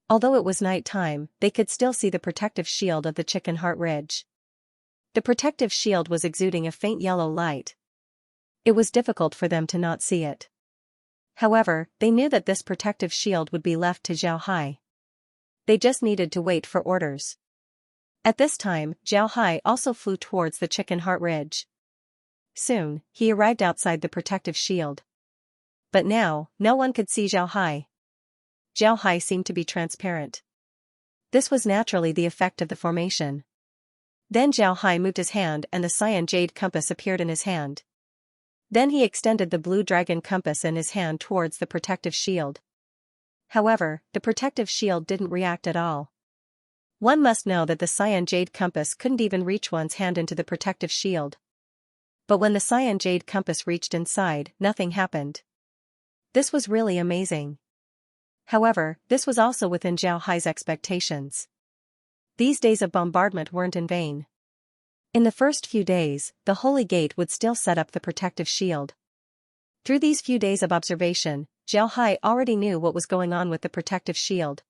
Although it was night time, they could still see the protective shield of the Chicken Heart Ridge. The protective shield was exuding a faint yellow light. It was difficult for them to not see it. However, they knew that this protective shield would be left to Zhao Hai. They just needed to wait for orders. At this time, Zhao Hai also flew towards the Chicken Heart Ridge. Soon, he arrived outside the protective shield. But now, no one could see Zhao Hai. Zhao Hai seemed to be transparent. This was naturally the effect of the formation. Then Zhao Hai moved his hand and the cyan jade compass appeared in his hand. Then he extended the blue dragon compass in his hand towards the protective shield. However, the protective shield didn't react at all. One must know that the cyan jade compass couldn't even reach one's hand into the protective shield. But when the cyan jade compass reached inside, nothing happened. This was really amazing. However, this was also within Zhao Hai's expectations. These days of bombardment weren't in vain. In the first few days, the Holy Gate would still set up the protective shield. Through these few days of observation, Xiaohai already knew what was going on with the protective shield.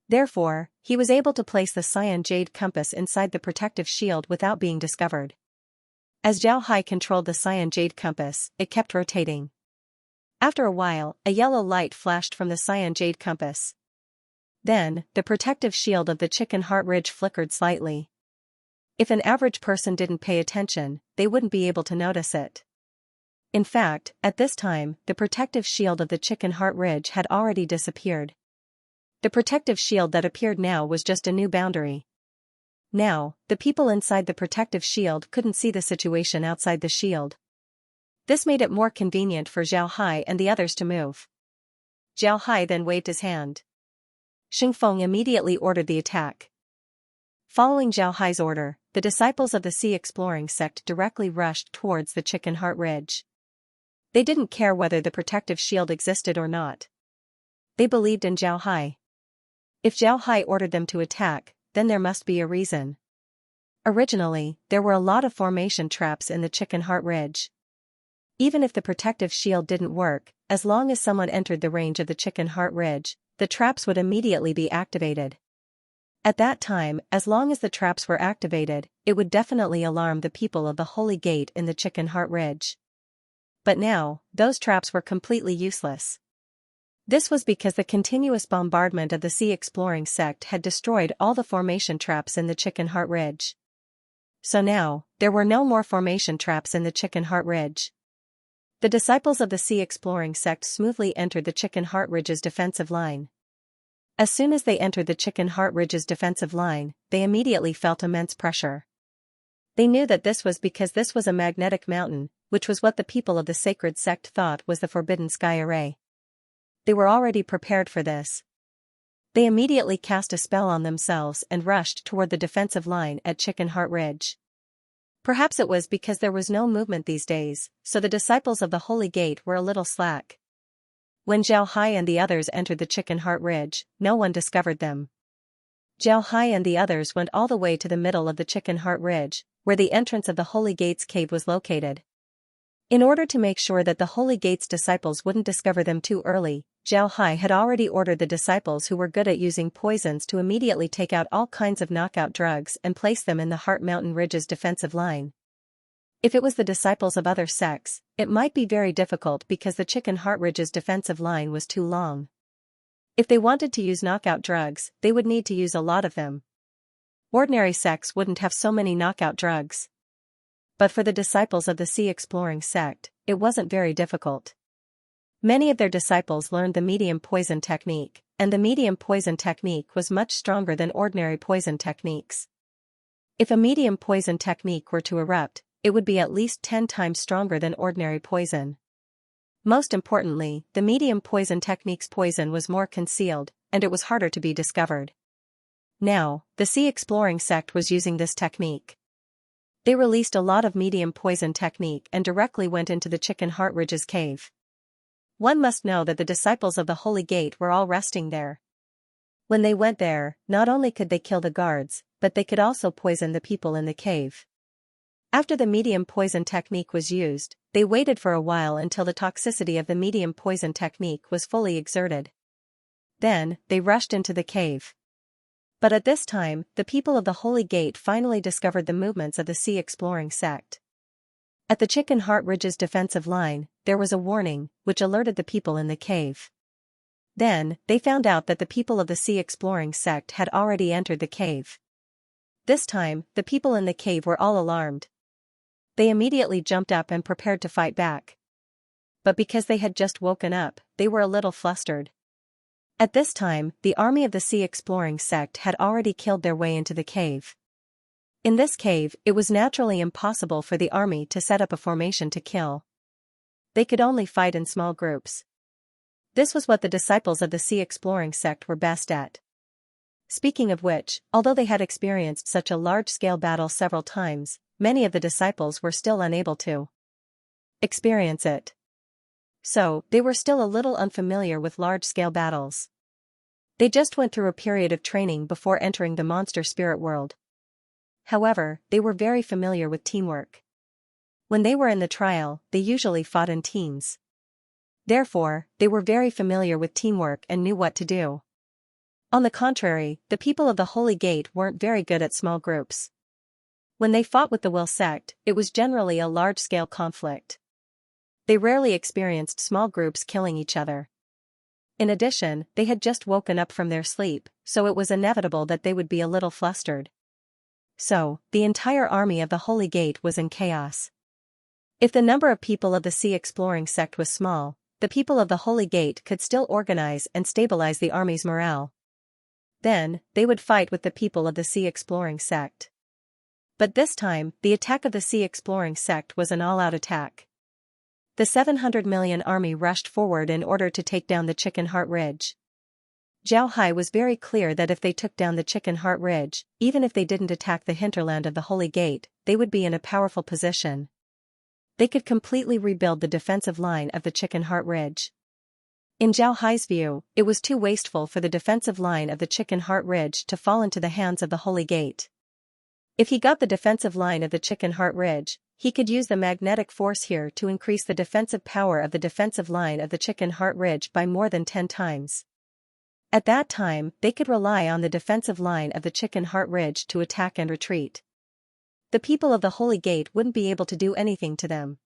Therefore, he was able to place the cyan jade compass inside the protective shield without being discovered. As Xiaohai controlled the cyan jade compass, it kept rotating. After a while, a yellow light flashed from the cyan jade compass. Then, the protective shield of the Chicken Heart Ridge flickered slightly. If an average person didn't pay attention, they wouldn't be able to notice it. In fact, at this time, the protective shield of the Chicken Heart Ridge had already disappeared. The protective shield that appeared now was just a new boundary. Now, the people inside the protective shield couldn't see the situation outside the shield. This made it more convenient for Xiaohai and the others to move. Xiaohai then waved his hand. Xingfeng immediately ordered the attack. Following Xiaohai's order, the disciples of the Sea Exploring sect directly rushed towards the Chicken Heart Ridge. They didn't care whether the protective shield existed or not. They believed in Xiaohai. If Xiaohai ordered them to attack, then there must be a reason. Originally, there were a lot of formation traps in the Chicken Heart Ridge. Even if the protective shield didn't work, as long as someone entered the range of the Chicken Heart Ridge, the traps would immediately be activated. At that time, as long as the traps were activated, it would definitely alarm the people of the Holy Gate in the Chicken Heart Ridge. But now, those traps were completely useless. This was because the continuous bombardment of the Sea Exploring sect had destroyed all the formation traps in the Chicken Heart Ridge. So now, there were no more formation traps in the Chicken Heart Ridge. The disciples of the Sea Exploring sect smoothly entered the Chicken Heart Ridge's defensive line. As soon as they entered the Chicken Heart Ridge's defensive line, they immediately felt immense pressure. They knew that this was because this was a magnetic mountain, which was what the people of the sacred sect thought was the forbidden sky array. They were already prepared for this. They immediately cast a spell on themselves and rushed toward the defensive line at Chicken Heart Ridge. Perhaps it was because there was no movement these days, so the disciples of the Holy Gate were a little slack. When Xiaohai and the others entered the Chicken Heart Ridge, no one discovered them. Xiaohai and the others went all the way to the middle of the Chicken Heart Ridge, where the entrance of the Holy Gate's cave was located. In order to make sure that the Holy Gate's disciples wouldn't discover them too early, Xiaohai had already ordered the disciples who were good at using poisons to immediately take out all kinds of knockout drugs and place them in the Heart Mountain Ridge's defensive line. If it was the disciples of other sects, it might be very difficult because the Chicken Heart Ridge's defensive line was too long. If they wanted to use knockout drugs, they would need to use a lot of them. Ordinary sects wouldn't have so many knockout drugs. But for the disciples of the Sea Exploring sect, it wasn't very difficult. Many of their disciples learned the medium poison technique, and the medium poison technique was much stronger than ordinary poison techniques. If a medium poison technique were to erupt, it would be at least 10 times stronger than ordinary poison. Most importantly, the medium poison technique's poison was more concealed, and it was harder to be discovered. Now, the Sea Exploring sect was using this technique. They released a lot of medium poison technique and directly went into the Chicken Heart Ridge's cave. One must know that the disciples of the Holy Gate were all resting there. When they went there, not only could they kill the guards, but they could also poison the people in the cave. After the medium poison technique was used, they waited for a while until the toxicity of the medium poison technique was fully exerted. Then, they rushed into the cave. But at this time, the people of the Holy Gate finally discovered the movements of the Sea Exploring sect. At the Chicken Heart Ridge's defensive line, there was a warning, which alerted the people in the cave. Then, they found out that the people of the Sea Exploring sect had already entered the cave. This time, the people in the cave were all alarmed. They immediately jumped up and prepared to fight back. But because they had just woken up, they were a little flustered. At this time, the army of the Sea Exploring sect had already killed their way into the cave. In this cave, it was naturally impossible for the army to set up a formation to kill. They could only fight in small groups. This was what the disciples of the Sea Exploring sect were best at. Speaking of which, although they had experienced such a large-scale battle several times, many of the disciples were still unable to experience it. So, they were still a little unfamiliar with large-scale battles. They just went through a period of training before entering the monster spirit world. However, they were very familiar with teamwork. When they were in the trial, they usually fought in teams. Therefore, they were very familiar with teamwork and knew what to do. On the contrary, the people of the Holy Gate weren't very good at small groups. When they fought with the Will sect, it was generally a large-scale conflict. They rarely experienced small groups killing each other. In addition, they had just woken up from their sleep, so it was inevitable that they would be a little flustered. So, the entire army of the Holy Gate was in chaos. If the number of people of the Sea Exploring sect was small, the people of the Holy Gate could still organize and stabilize the army's morale. Then, they would fight with the people of the Sea Exploring sect. But this time, the attack of the Sea Exploring sect was an all-out attack. The 700 million army rushed forward in order to take down the Chicken Heart Ridge. Zhao Hai was very clear that if they took down the Chicken Heart Ridge, even if they didn't attack the hinterland of the Holy Gate, they would be in a powerful position. They could completely rebuild the defensive line of the Chicken Heart Ridge. In Zhao Hai's view, it was too wasteful for the defensive line of the Chicken Heart Ridge to fall into the hands of the Holy Gate. If he got the defensive line of the Chicken Heart Ridge, he could use the magnetic force here to increase the defensive power of the defensive line of the Chicken Heart Ridge by more than 10 times. At that time, they could rely on the defensive line of the Chicken Heart Ridge to attack and retreat. The people of the Holy Gate wouldn't be able to do anything to them.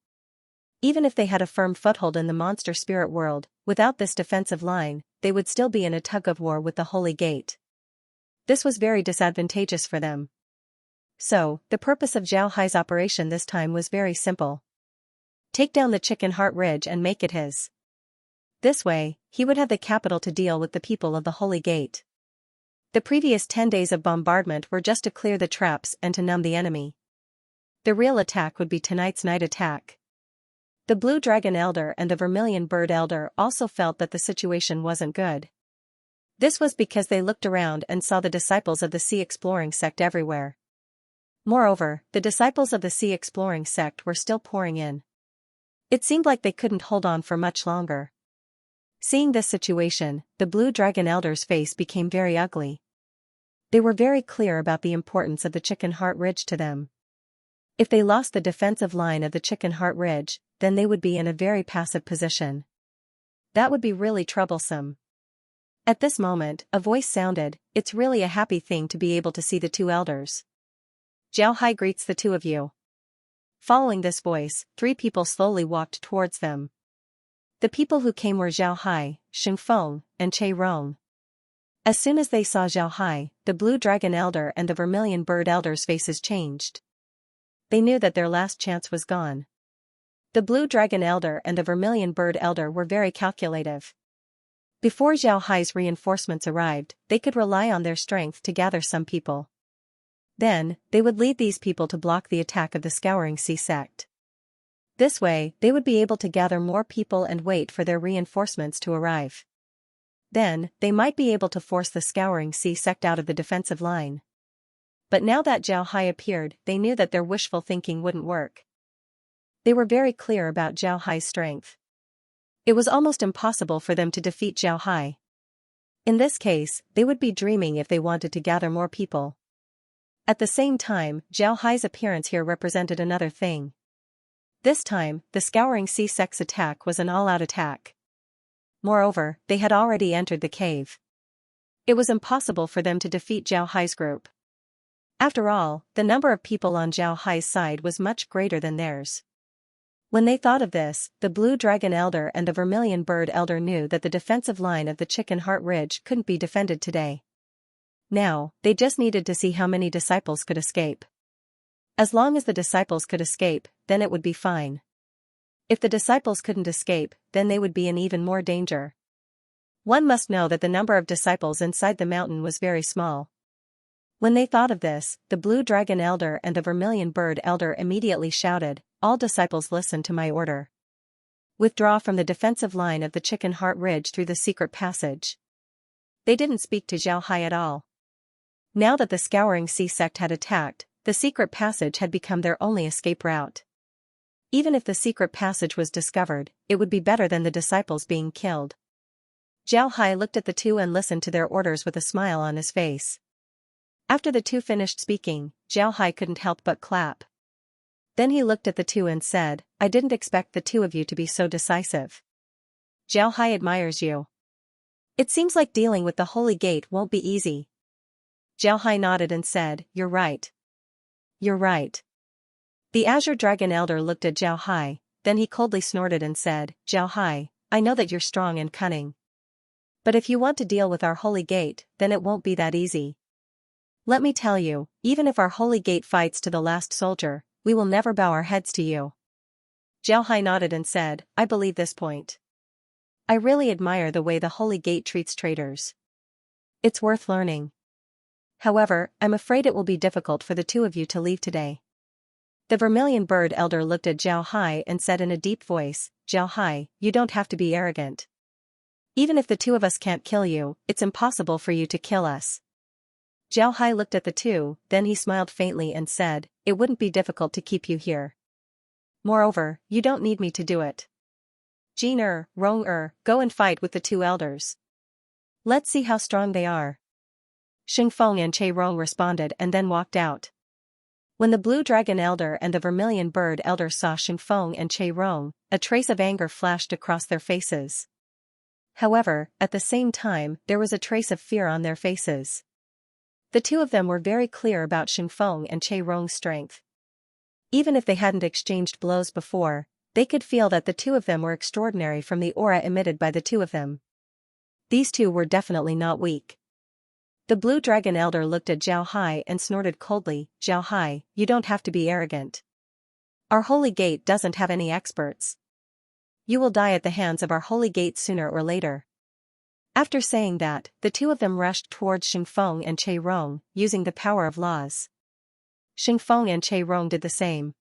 Even if they had a firm foothold in the monster spirit world, without this defensive line, they would still be in a tug-of-war with the Holy Gate. This was very disadvantageous for them. So, the purpose of Zhao Hai's operation this time was very simple. Take down the Chicken Heart Ridge and make it his. This way, he would have the capital to deal with the people of the Holy Gate. The previous 10 days of bombardment were just to clear the traps and to numb the enemy. The real attack would be tonight's night attack. The Blue Dragon Elder and the Vermilion Bird Elder also felt that the situation wasn't good. This was because they looked around and saw the disciples of the Sea Exploring sect everywhere. Moreover, the disciples of the Sea Exploring sect were still pouring in. It seemed like they couldn't hold on for much longer. Seeing this situation, the Blue Dragon Elder's face became very ugly. They were very clear about the importance of the Chicken Heart Ridge to them. If they lost the defensive line of the Chicken Heart Ridge, then they would be in a very passive position. That would be really troublesome. At this moment, a voice sounded, "It's really a happy thing to be able to see the two elders. Zhao Hai greets the two of you." Following this voice, 3 people slowly walked towards them. The people who came were Zhao Hai, Sheng Feng, and Che Rong. As soon as they saw Zhao Hai, the Blue Dragon Elder and the Vermilion Bird Elder's faces changed. They knew that their last chance was gone. The Blue Dragon Elder and the Vermilion Bird Elder were very calculative. Before Zhao Hai's reinforcements arrived, they could rely on their strength to gather some people. Then, they would lead these people to block the attack of the Scouring Sea sect. This way, they would be able to gather more people and wait for their reinforcements to arrive. Then, they might be able to force the Scouring Sea sect out of the defensive line. But now that Zhao Hai appeared, they knew that their wishful thinking wouldn't work. They were very clear about Zhao Hai's strength. It was almost impossible for them to defeat Zhao Hai. In this case, they would be dreaming if they wanted to gather more people. At the same time, Zhao Hai's appearance here represented another thing. This time, the Scouring Sea sect's attack was an all-out attack. Moreover, they had already entered the cave. It was impossible for them to defeat Zhao Hai's group. After all, the number of people on Zhao Hai's side was much greater than theirs. When they thought of this, the Blue Dragon Elder and the Vermilion Bird Elder knew that the defensive line of the Chicken Heart Ridge couldn't be defended today. Now, they just needed to see how many disciples could escape. As long as the disciples could escape, then it would be fine. If the disciples couldn't escape, then they would be in even more danger. One must know that the number of disciples inside the mountain was very small. When they thought of this, the Blue Dragon Elder and the Vermilion Bird Elder immediately shouted, "All disciples listen to my order. Withdraw from the defensive line of the Chicken Heart Ridge through the secret passage." They didn't speak to Zhao Hai at all. Now that the Scouring Sea sect had attacked, the secret passage had become their only escape route. Even if the secret passage was discovered, it would be better than the disciples being killed. Zhao Hai looked at the two and listened to their orders with a smile on his face. After the two finished speaking, Zhao Hai couldn't help but clap. Then he looked at the two and said, I didn't expect the two of you to be so decisive. Zhao Hai admires you. It seems like dealing with the Holy Gate won't be easy. Zhao Hai nodded and said, You're right. You're right. The Azure Dragon Elder looked at Zhao Hai, then he coldly snorted and said, Zhao Hai, I know that you're strong and cunning. But if you want to deal with our Holy Gate, then it won't be that easy. Let me tell you, even if our Holy Gate fights to the last soldier, we will never bow our heads to you. Zhao Hai nodded and said, I believe this point. I really admire the way the Holy Gate treats traitors. It's worth learning. However, I'm afraid it will be difficult for the two of you to leave today. The Vermilion Bird Elder looked at Zhao Hai and said in a deep voice, Zhao Hai, you don't have to be arrogant. Even if the two of us can't kill you, it's impossible for you to kill us. Zhao Hai looked at the two, then he smiled faintly and said, it wouldn't be difficult to keep you here. Moreover, you don't need me to do it. Jin Rong go and fight with the two elders. Let's see how strong they are. Xingfeng and Che Rong responded and then walked out. When the Blue Dragon Elder and the Vermilion Bird Elder saw Xingfeng and Che Rong, a trace of anger flashed across their faces. However, at the same time, there was a trace of fear on their faces. The two of them were very clear about Xingfeng and Che Rong's strength. Even if they hadn't exchanged blows before, they could feel that the two of them were extraordinary from the aura emitted by the two of them. These two were definitely not weak. The Blue Dragon Elder looked at Zhao Hai and snorted coldly, Zhao Hai, you don't have to be arrogant. Our Holy Gate doesn't have any experts. You will die at the hands of our Holy Gate sooner or later. After saying that, the two of them rushed towards Xingfeng and Che Rong, using the power of laws. Xingfeng and Che Rong did the same.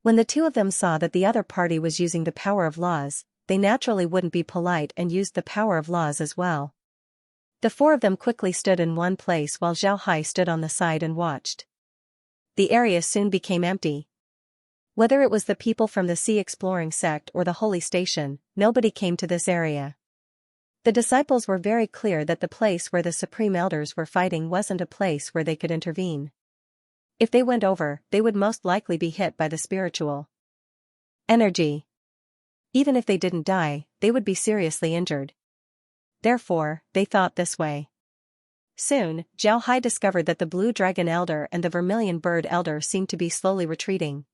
When the two of them saw that the other party was using the power of laws, they naturally wouldn't be polite and used the power of laws as well. The four of them quickly stood in one place while Zhao Hai stood on the side and watched. The area soon became empty. Whether it was the people from the Sea Exploring Sect or the Holy Station, nobody came to this area. The disciples were very clear that the place where the Supreme Elders were fighting wasn't a place where they could intervene. If they went over, they would most likely be hit by the spiritual energy. Even if they didn't die, they would be seriously injured. Therefore, they thought this way. Soon, Zhao Hai discovered that the Blue Dragon Elder and the Vermilion Bird Elder seemed to be slowly retreating.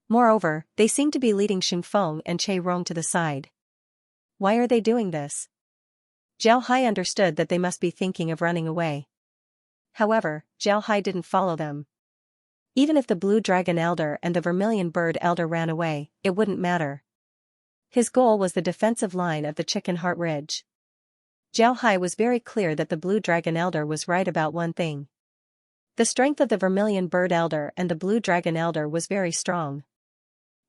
Moreover, they seemed to be leading Xingfeng and Che Rong to the side. Why are they doing this? Zhao Hai understood that they must be thinking of running away. However, Zhao Hai didn't follow them. Even if the Blue Dragon Elder and the Vermilion Bird Elder ran away, it wouldn't matter. His goal was the defensive line of the Chicken Heart Ridge. Zhao Hai was very clear that the Blue Dragon Elder was right about one thing. The strength of the Vermilion Bird Elder and the Blue Dragon Elder was very strong.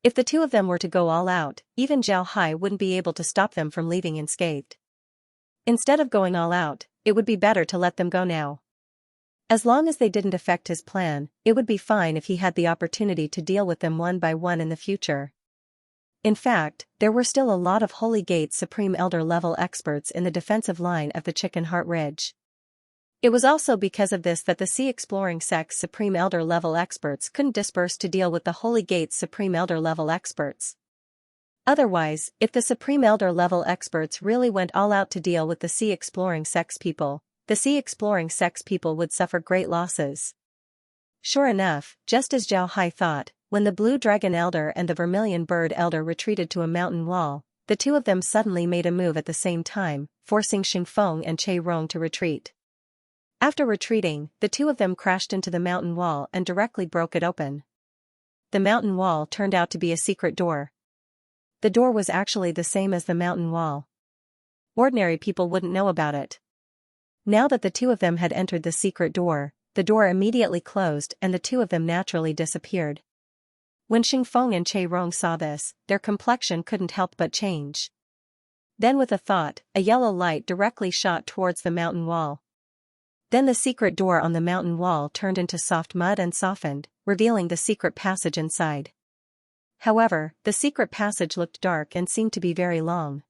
If the two of them were to go all out, even Zhao Hai wouldn't be able to stop them from leaving unscathed. Instead of going all out, it would be better to let them go now. As long as they didn't affect his plan, it would be fine if he had the opportunity to deal with them one by one in the future. In fact, there were still a lot of Holy Gate Supreme Elder level experts in the defensive line of the Chicken Heart Ridge. It was also because of this that the Sea Exploring Sect's Supreme Elder level experts couldn't disperse to deal with the Holy Gate's Supreme Elder level experts. Otherwise, if the Supreme Elder level experts really went all out to deal with the Sea Exploring Sect's people, the Sea Exploring Sect's people would suffer great losses. Sure enough, just as Zhao Hai thought, when the Blue Dragon Elder and the Vermilion Bird Elder retreated to a mountain wall, the two of them suddenly made a move at the same time, forcing Xingfeng and Che Rong to retreat. After retreating, the two of them crashed into the mountain wall and directly broke it open. The mountain wall turned out to be a secret door. The door was actually the same as the mountain wall. Ordinary people wouldn't know about it. Now that the two of them had entered the secret door, the door immediately closed and the two of them naturally disappeared. When Xingfeng and Che Rong saw this, their complexion couldn't help but change. Then with a thought, a yellow light directly shot towards the mountain wall. Then the secret door on the mountain wall turned into soft mud and softened, revealing the secret passage inside. However, the secret passage looked dark and seemed to be very long.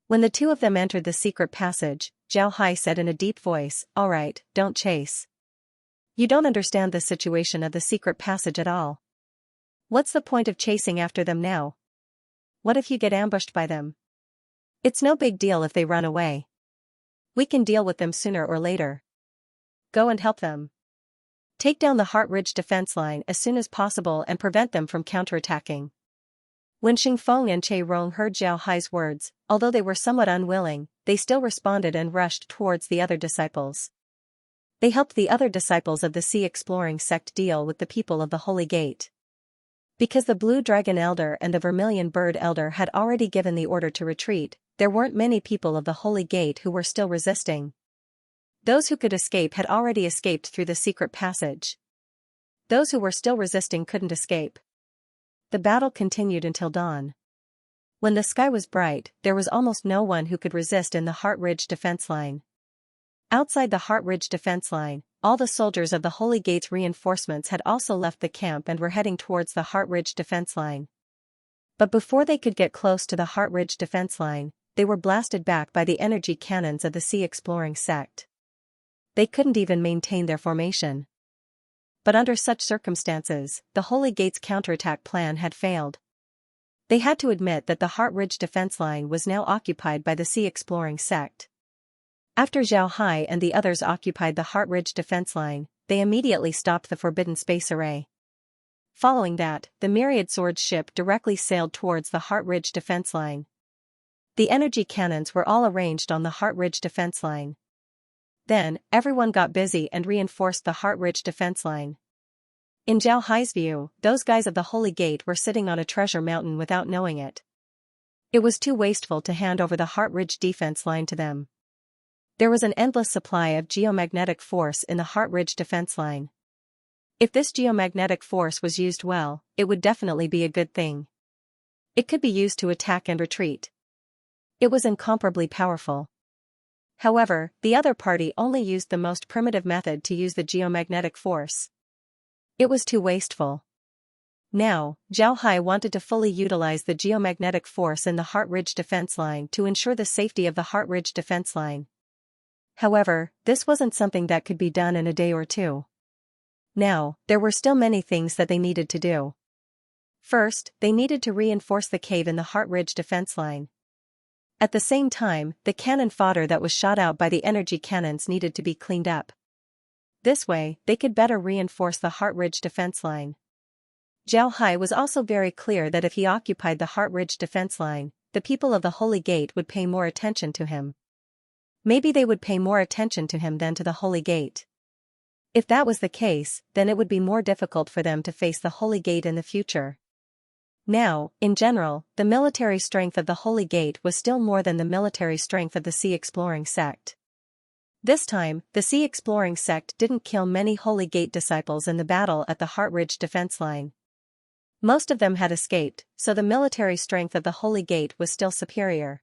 When the two of them entered the secret passage, Zhao Hai said in a deep voice, "All right, don't chase. You don't understand the situation of the secret passage at all. What's the point of chasing after them now? What if you get ambushed by them? It's no big deal if they run away. We can deal with them sooner or later. Go and help them. Take down the Heart Ridge defense line as soon as possible and prevent them from counterattacking. When Xingfeng and Che Rong heard Zhao Hai's words, although they were somewhat unwilling, they still responded and rushed towards the other disciples. They helped the other disciples of the Sea Exploring sect deal with the people of the Holy Gate. Because the Blue Dragon Elder and the Vermilion Bird Elder had already given the order to retreat, there weren't many people of the Holy Gate who were still resisting. Those who could escape had already escaped through the secret passage. Those who were still resisting couldn't escape. The battle continued until dawn. When the sky was bright, there was almost no one who could resist in the Heart Ridge defense line. Outside the Heart Ridge defense line, all the soldiers of the Holy Gate's reinforcements had also left the camp and were heading towards the Heart Ridge defense line. But before they could get close to the Heart Ridge defense line, they were blasted back by the energy cannons of the Sea Exploring sect. They couldn't even maintain their formation. But under such circumstances, the Holy Gate's counterattack plan had failed. They had to admit that the Heart Ridge defense line was now occupied by the Sea Exploring sect. After Zhao Hai and the others occupied the Heart Ridge defense line, they immediately stopped the Forbidden Space Array. Following that, the Myriad Swords ship directly sailed towards the Heart Ridge defense line. The energy cannons were all arranged on the Heart Ridge defense line. Then, everyone got busy and reinforced the Heart Ridge defense line. In Zhao Hai's view, those guys of the Holy Gate were sitting on a treasure mountain without knowing it. It was too wasteful to hand over the Heart Ridge defense line to them. There was an endless supply of geomagnetic force in the Heart Ridge defense line. If this geomagnetic force was used well, it would definitely be a good thing. It could be used to attack and retreat. It was incomparably powerful. However, the other party only used the most primitive method to use the geomagnetic force. It was too wasteful. Now, Zhao Hai wanted to fully utilize the geomagnetic force in the Heart Ridge defense line to ensure the safety of the Heart Ridge defense line. However, this wasn't something that could be done in a day or two. Now, there were still many things that they needed to do. First, they needed to reinforce the cave in the Heart Ridge defense line. At the same time, the cannon fodder that was shot out by the energy cannons needed to be cleaned up. This way, they could better reinforce the Heart Ridge defense line. Zhao Hai was also very clear that if he occupied the Heart Ridge defense line, the people of the Holy Gate would pay more attention to him. Maybe they would pay more attention to him than to the Holy Gate. If that was the case, then it would be more difficult for them to face the Holy Gate in the future. Now, in general, the military strength of the Holy Gate was still more than the military strength of the Sea Exploring sect. This time, the Sea Exploring sect didn't kill many Holy Gate disciples in the battle at the Heart Ridge defense line. Most of them had escaped, so the military strength of the Holy Gate was still superior.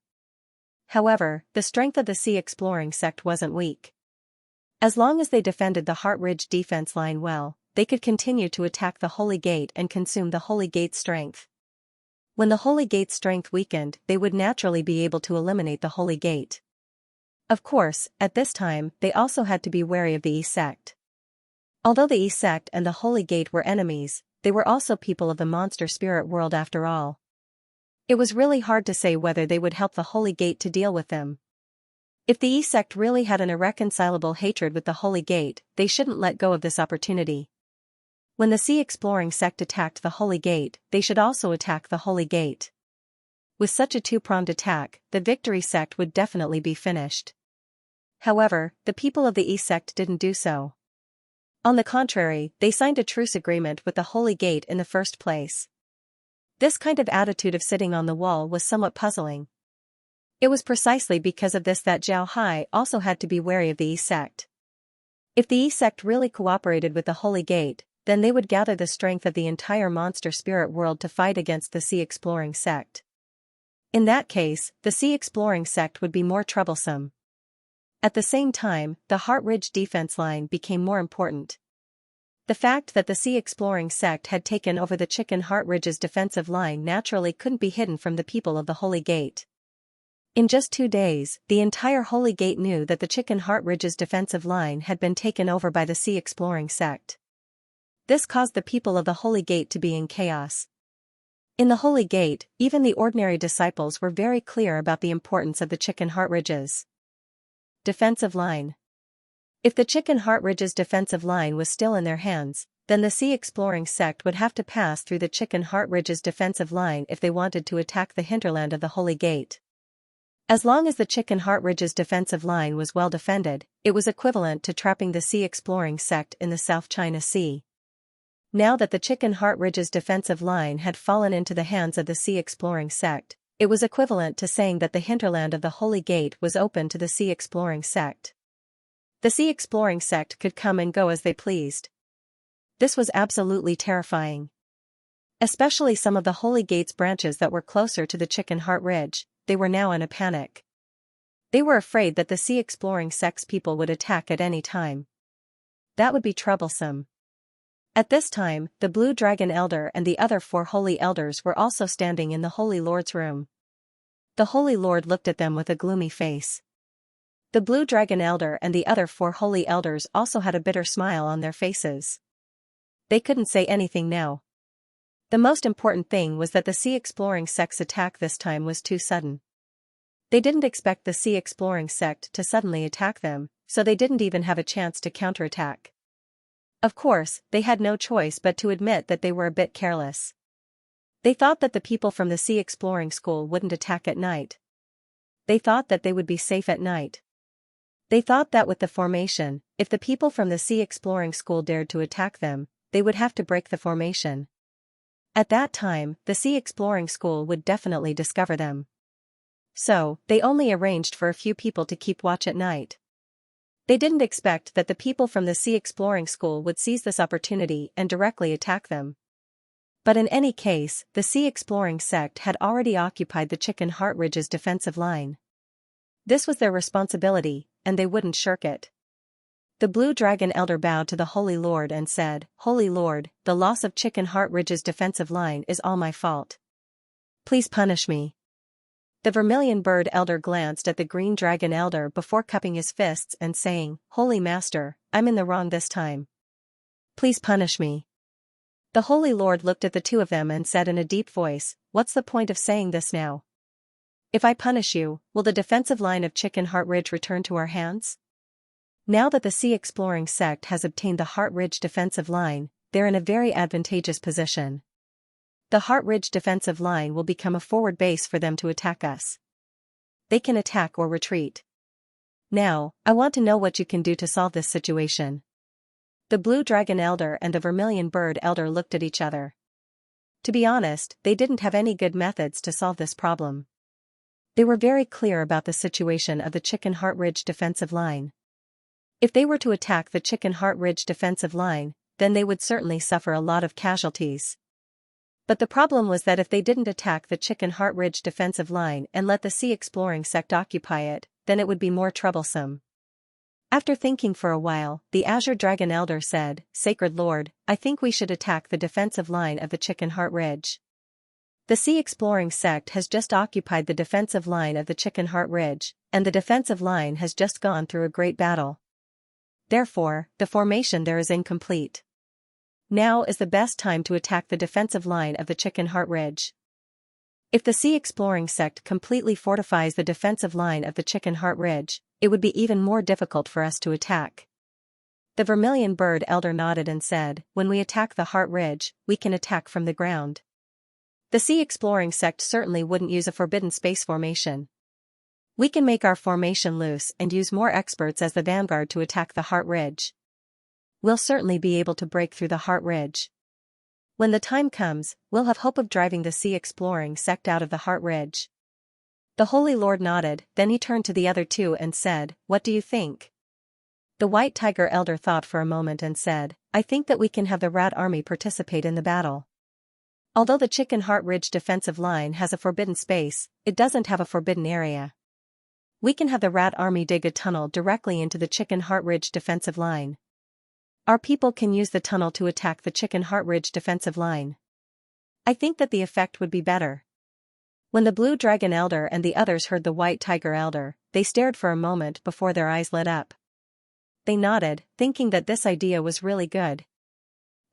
However, the strength of the Sea Exploring sect wasn't weak. As long as they defended the Heart Ridge defense line well, they could continue to attack the Holy Gate and consume the Holy Gate's strength. When the Holy Gate's strength weakened, they would naturally be able to eliminate the Holy Gate. Of course, at this time, they also had to be wary of the Yi sect. Although the Yi sect and the Holy Gate were enemies, they were also people of the monster spirit world after all. It was really hard to say whether they would help the Holy Gate to deal with them. If the Yi sect really had an irreconcilable hatred with the Holy Gate, they shouldn't let go of this opportunity. When the Sea Exploring sect attacked the Holy Gate, they should also attack the Holy Gate. With such a two-pronged attack, the Victory sect would definitely be finished. However, the people of the Yi sect didn't do so. On the contrary, they signed a truce agreement with the Holy Gate in the first place. This kind of attitude of sitting on the wall was somewhat puzzling. It was precisely because of this that Zhao Hai also had to be wary of the Yi sect. If the Yi sect really cooperated with the Holy Gate, then they would gather the strength of the entire monster spirit world to fight against the Sea Exploring sect. In that case, the Sea Exploring sect would be more troublesome. At the same time, the Heart Ridge defense line became more important. The fact that the Sea Exploring sect had taken over the Chicken Heart Ridge's defensive line naturally couldn't be hidden from the people of the Holy Gate. In just 2 days, the entire Holy Gate knew that the Chicken Heart Ridge's defensive line had been taken over by the Sea Exploring sect. This caused the people of the Holy Gate to be in chaos. In the Holy Gate, even the ordinary disciples were very clear about the importance of the Chicken Heart Ridge's defensive line. If the Chicken Heart Ridge's defensive line was still in their hands, then the Sea Exploring sect would have to pass through the Chicken Heart Ridge's defensive line if they wanted to attack the hinterland of the Holy Gate. As long as the Chicken Heart Ridge's defensive line was well defended, it was equivalent to trapping the Sea Exploring sect in the South China Sea. Now that the Chicken Heart Ridge's defensive line had fallen into the hands of the Sea Exploring sect, it was equivalent to saying that the hinterland of the Holy Gate was open to the Sea Exploring sect. The Sea Exploring sect could come and go as they pleased. This was absolutely terrifying. Especially some of the Holy Gate's branches that were closer to the Chicken Heart Ridge, they were now in a panic. They were afraid that the Sea Exploring sect's people would attack at any time. That would be troublesome. At this time, the Blue Dragon Elder and the other 4 Holy Elders were also standing in the Holy Lord's room. The Holy Lord looked at them with a gloomy face. The Blue Dragon Elder and the other 4 Holy Elders also had a bitter smile on their faces. They couldn't say anything now. The most important thing was that the Sea Exploring sect's attack this time was too sudden. They didn't expect the Sea Exploring sect to suddenly attack them, so they didn't even have a chance to counterattack. Of course, they had no choice but to admit that they were a bit careless. They thought that the people from the Sea Exploring School wouldn't attack at night. They thought that they would be safe at night. They thought that with the formation, if the people from the Sea Exploring School dared to attack them, they would have to break the formation. At that time, the Sea Exploring School would definitely discover them. So, they only arranged for a few people to keep watch at night. They didn't expect that the people from the Sea Exploring School would seize this opportunity and directly attack them. But in any case, the Sea Exploring sect had already occupied the Chicken Heart Ridge's defensive line. This was their responsibility, and they wouldn't shirk it. The Blue Dragon Elder bowed to the Holy Lord and said, "Holy Lord, the loss of Chicken Heart Ridge's defensive line is all my fault. Please punish me." The Vermilion Bird Elder glanced at the Green Dragon Elder before cupping his fists and saying, "Holy Master, I'm in the wrong this time. Please punish me." The Holy Lord looked at the 2 of them and said in a deep voice, "What's the point of saying this now? If I punish you, will the defensive line of Chicken Heart Ridge return to our hands? Now that the Sea Exploring sect has obtained the Heart Ridge defensive line, they're in a very advantageous position. The Heart Ridge defensive line will become a forward base for them to attack us. They can attack or retreat. Now, I want to know what you can do to solve this situation." The Blue Dragon Elder and the Vermilion Bird Elder looked at each other. To be honest, they didn't have any good methods to solve this problem. They were very clear about the situation of the Chicken Heart Ridge defensive line. If they were to attack the Chicken Heart Ridge defensive line, then they would certainly suffer a lot of casualties. But the problem was that if they didn't attack the Chicken Heart Ridge defensive line and let the Sea Exploring sect occupy it, then it would be more troublesome. After thinking for a while, the Azure Dragon Elder said, "Sacred Lord, I think we should attack the defensive line of the Chicken Heart Ridge. The Sea Exploring sect has just occupied the defensive line of the Chicken Heart Ridge, and the defensive line has just gone through a great battle. Therefore, the formation there is incomplete. Now is the best time to attack the defensive line of the Chicken Heart Ridge. If the Sea Exploring sect completely fortifies the defensive line of the Chicken Heart Ridge, it would be even more difficult for us to attack." The Vermilion Bird Elder nodded and said, "When we attack the Heart Ridge, we can attack from the ground. The Sea Exploring sect certainly wouldn't use a forbidden space formation. We can make our formation loose and use more experts as the vanguard to attack the Heart Ridge. We'll certainly be able to break through the Heart Ridge. When the time comes, we'll have hope of driving the Sea Exploring sect out of the Heart Ridge." The Holy Lord nodded, then he turned to the other 2 and said, "What do you think?" The White Tiger Elder thought for a moment and said, "I think that we can have the Rat Army participate in the battle. Although the Chicken Heart Ridge defensive line has a forbidden space, it doesn't have a forbidden area. We can have the Rat Army dig a tunnel directly into the Chicken Heart Ridge defensive line. Our people can use the tunnel to attack the Chicken Heart Ridge defensive line. I think that the effect would be better." When the blue dragon elder and the others heard the white tiger elder, they stared for a moment before their eyes lit up. They nodded, thinking that this idea was really good.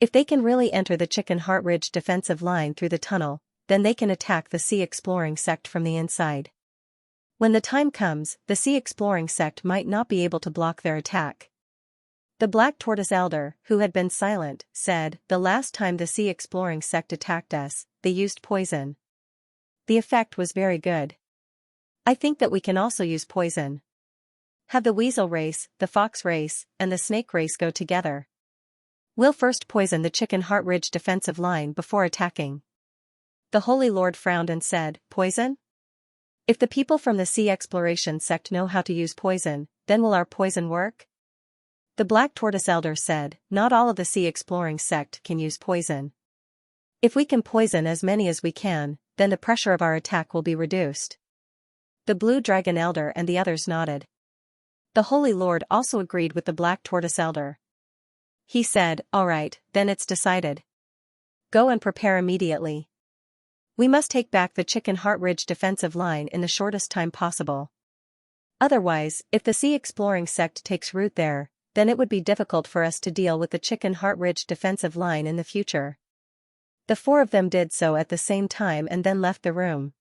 If they can really enter the Chicken Heart Ridge defensive line through the tunnel, then they can attack the Sea Exploring sect from the inside. When the time comes, the Sea Exploring sect might not be able to block their attack. The Black Tortoise Elder, who had been silent, said, "The last time the Sea Exploring sect attacked us, they used poison. The effect was very good. I think that we can also use poison. Have the weasel race, the fox race, and the snake race go together. We'll first poison the Chicken Heart Ridge defensive line before attacking." The Holy Lord frowned and said, "Poison? If the people from the Sea Exploration sect know how to use poison, then will our poison work?" The Black Tortoise Elder said, "Not all of the Sea Exploring sect can use poison. If we can poison as many as we can, then the pressure of our attack will be reduced." The Blue Dragon Elder and the others nodded. The Holy Lord also agreed with the Black Tortoise Elder. He said, "All right, then it's decided. Go and prepare immediately. We must take back the Chicken Heart Ridge defensive line in the shortest time possible. Otherwise, if the Sea Exploring sect takes root there, then it would be difficult for us to deal with the Chicken Heart Ridge defensive line in the future." The four of them did so at the same time and then left the room.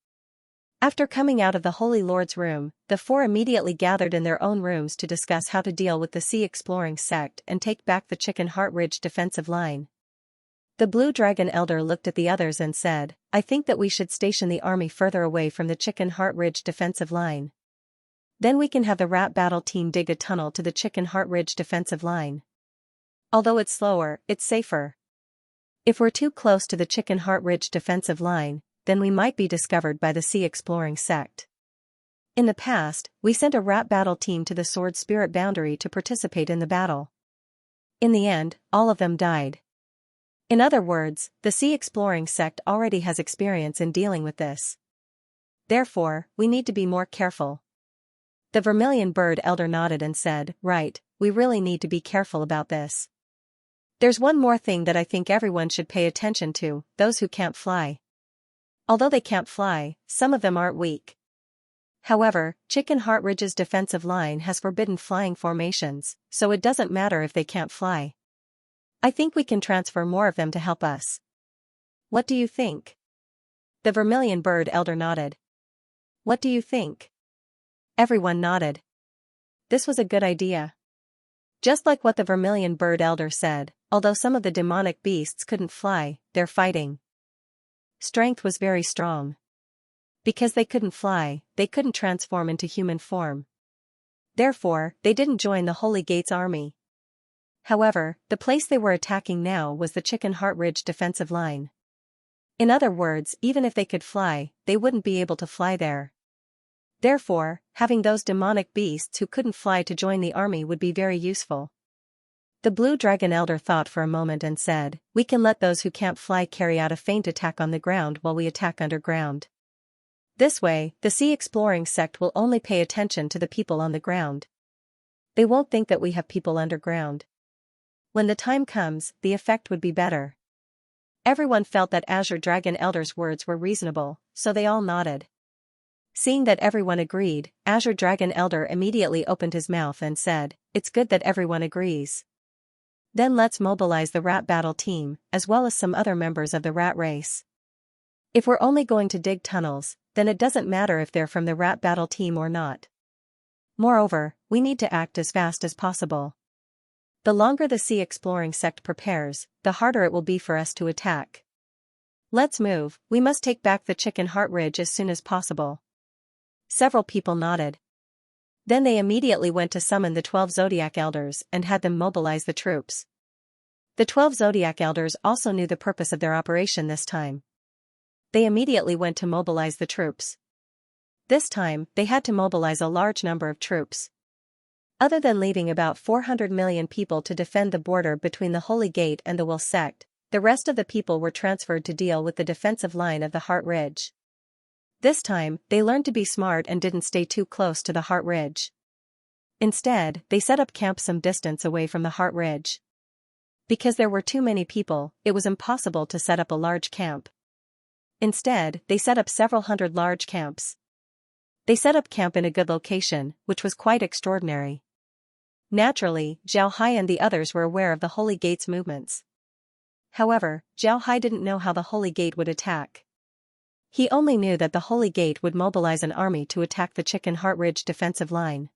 After coming out of the Holy Lord's room, the four immediately gathered in their own rooms to discuss how to deal with the Sea Exploring sect and take back the Chicken Heart Ridge defensive line. The Blue Dragon Elder looked at the others and said, "I think that we should station the army further away from the Chicken Heart Ridge defensive line. Then we can have the rat battle team dig a tunnel to the Chicken Heart Ridge defensive line. Although it's slower, it's safer. If we're too close to the Chicken Heart Ridge defensive line, then we might be discovered by the Sea Exploring sect. In the past, we sent a rat battle team to the Sword Spirit boundary to participate in the battle. In the end, all of them died. In other words, the Sea Exploring sect already has experience in dealing with this. Therefore, we need to be more careful." The Vermilion Bird Elder nodded and said, "Right, we really need to be careful about this. There's one more thing that I think everyone should pay attention to: those who can't fly. Although they can't fly, some of them aren't weak. However, Chicken Heart Ridge's defensive line has forbidden flying formations, so it doesn't matter if they can't fly. I think we can transfer more of them to help us. What do you think?" The Vermilion Bird Elder nodded. "What do you think?" Everyone nodded. This was a good idea. Just like what the Vermilion Bird Elder said, although some of the demonic beasts couldn't fly, their fighting strength was very strong. Because they couldn't fly, they couldn't transform into human form. Therefore, they didn't join the Holy Gate's army. However, the place they were attacking now was the Chicken Heart Ridge defensive line. In other words, even if they could fly, they wouldn't be able to fly there. Therefore, having those demonic beasts who couldn't fly to join the army would be very useful. The Blue Dragon Elder thought for a moment and said, "We can let those who can't fly carry out a feint attack on the ground while we attack underground. This way, the Sea Exploring sect will only pay attention to the people on the ground. They won't think that we have people underground. When the time comes, the effect would be better." Everyone felt that Azure Dragon Elder's words were reasonable, so they all nodded. Seeing that everyone agreed, Azure Dragon Elder immediately opened his mouth and said, "It's good that everyone agrees. Then let's mobilize the rat battle team, as well as some other members of the rat race. If we're only going to dig tunnels, then it doesn't matter if they're from the rat battle team or not. Moreover, we need to act as fast as possible. The longer the Sea Exploring sect prepares, the harder it will be for us to attack. Let's move, we must take back the Chicken Heart Ridge as soon as possible." Several people nodded. Then they immediately went to summon the 12 Zodiac Elders and had them mobilize the troops. The 12 Zodiac Elders also knew the purpose of their operation this time. They immediately went to mobilize the troops. This time, they had to mobilize a large number of troops. Other than leaving about 400 million people to defend the border between the Holy Gate and the Will sect, the rest of the people were transferred to deal with the defensive line of the Heart Ridge. This time, they learned to be smart and didn't stay too close to the Heart Ridge. Instead, they set up camp some distance away from the Heart Ridge. Because there were too many people, it was impossible to set up a large camp. Instead, they set up several hundred large camps. They set up camp in a good location, which was quite extraordinary. Naturally, Zhao Hai and the others were aware of the Holy Gate's movements. However, Zhao Hai didn't know how the Holy Gate would attack. He only knew that the Holy Gate would mobilize an army to attack the Chicken Heart Ridge defensive line.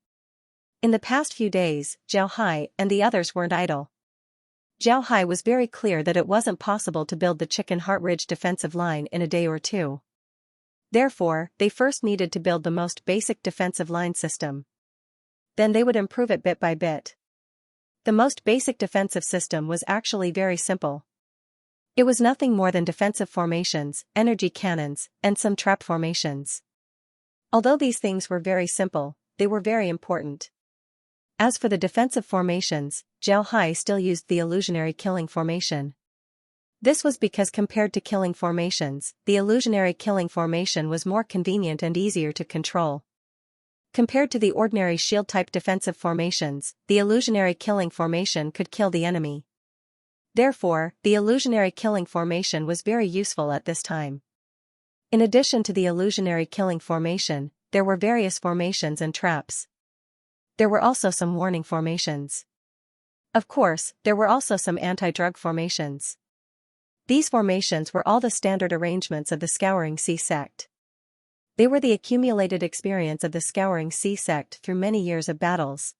In the past few days, Zhao Hai and the others weren't idle. Zhao Hai was very clear that it wasn't possible to build the Chicken Heart Ridge defensive line in a day or two. Therefore, they first needed to build the most basic defensive line system. Then they would improve it bit by bit. The most basic defensive system was actually very simple. It was nothing more than defensive formations, energy cannons, and some trap formations. Although these things were very simple, they were very important. As for the defensive formations, Zhao Hai still used the illusionary killing formation. This was because compared to killing formations, the illusionary killing formation was more convenient and easier to control. Compared to the ordinary shield-type defensive formations, the illusionary killing formation could kill the enemy. Therefore, the illusionary killing formation was very useful at this time. In addition to the illusionary killing formation, there were various formations and traps. There were also some warning formations. Of course, there were also some anti-drug formations. These formations were all the standard arrangements of the Scouring Sea sect. They were the accumulated experience of the Scouring Sea sect through many years of battles.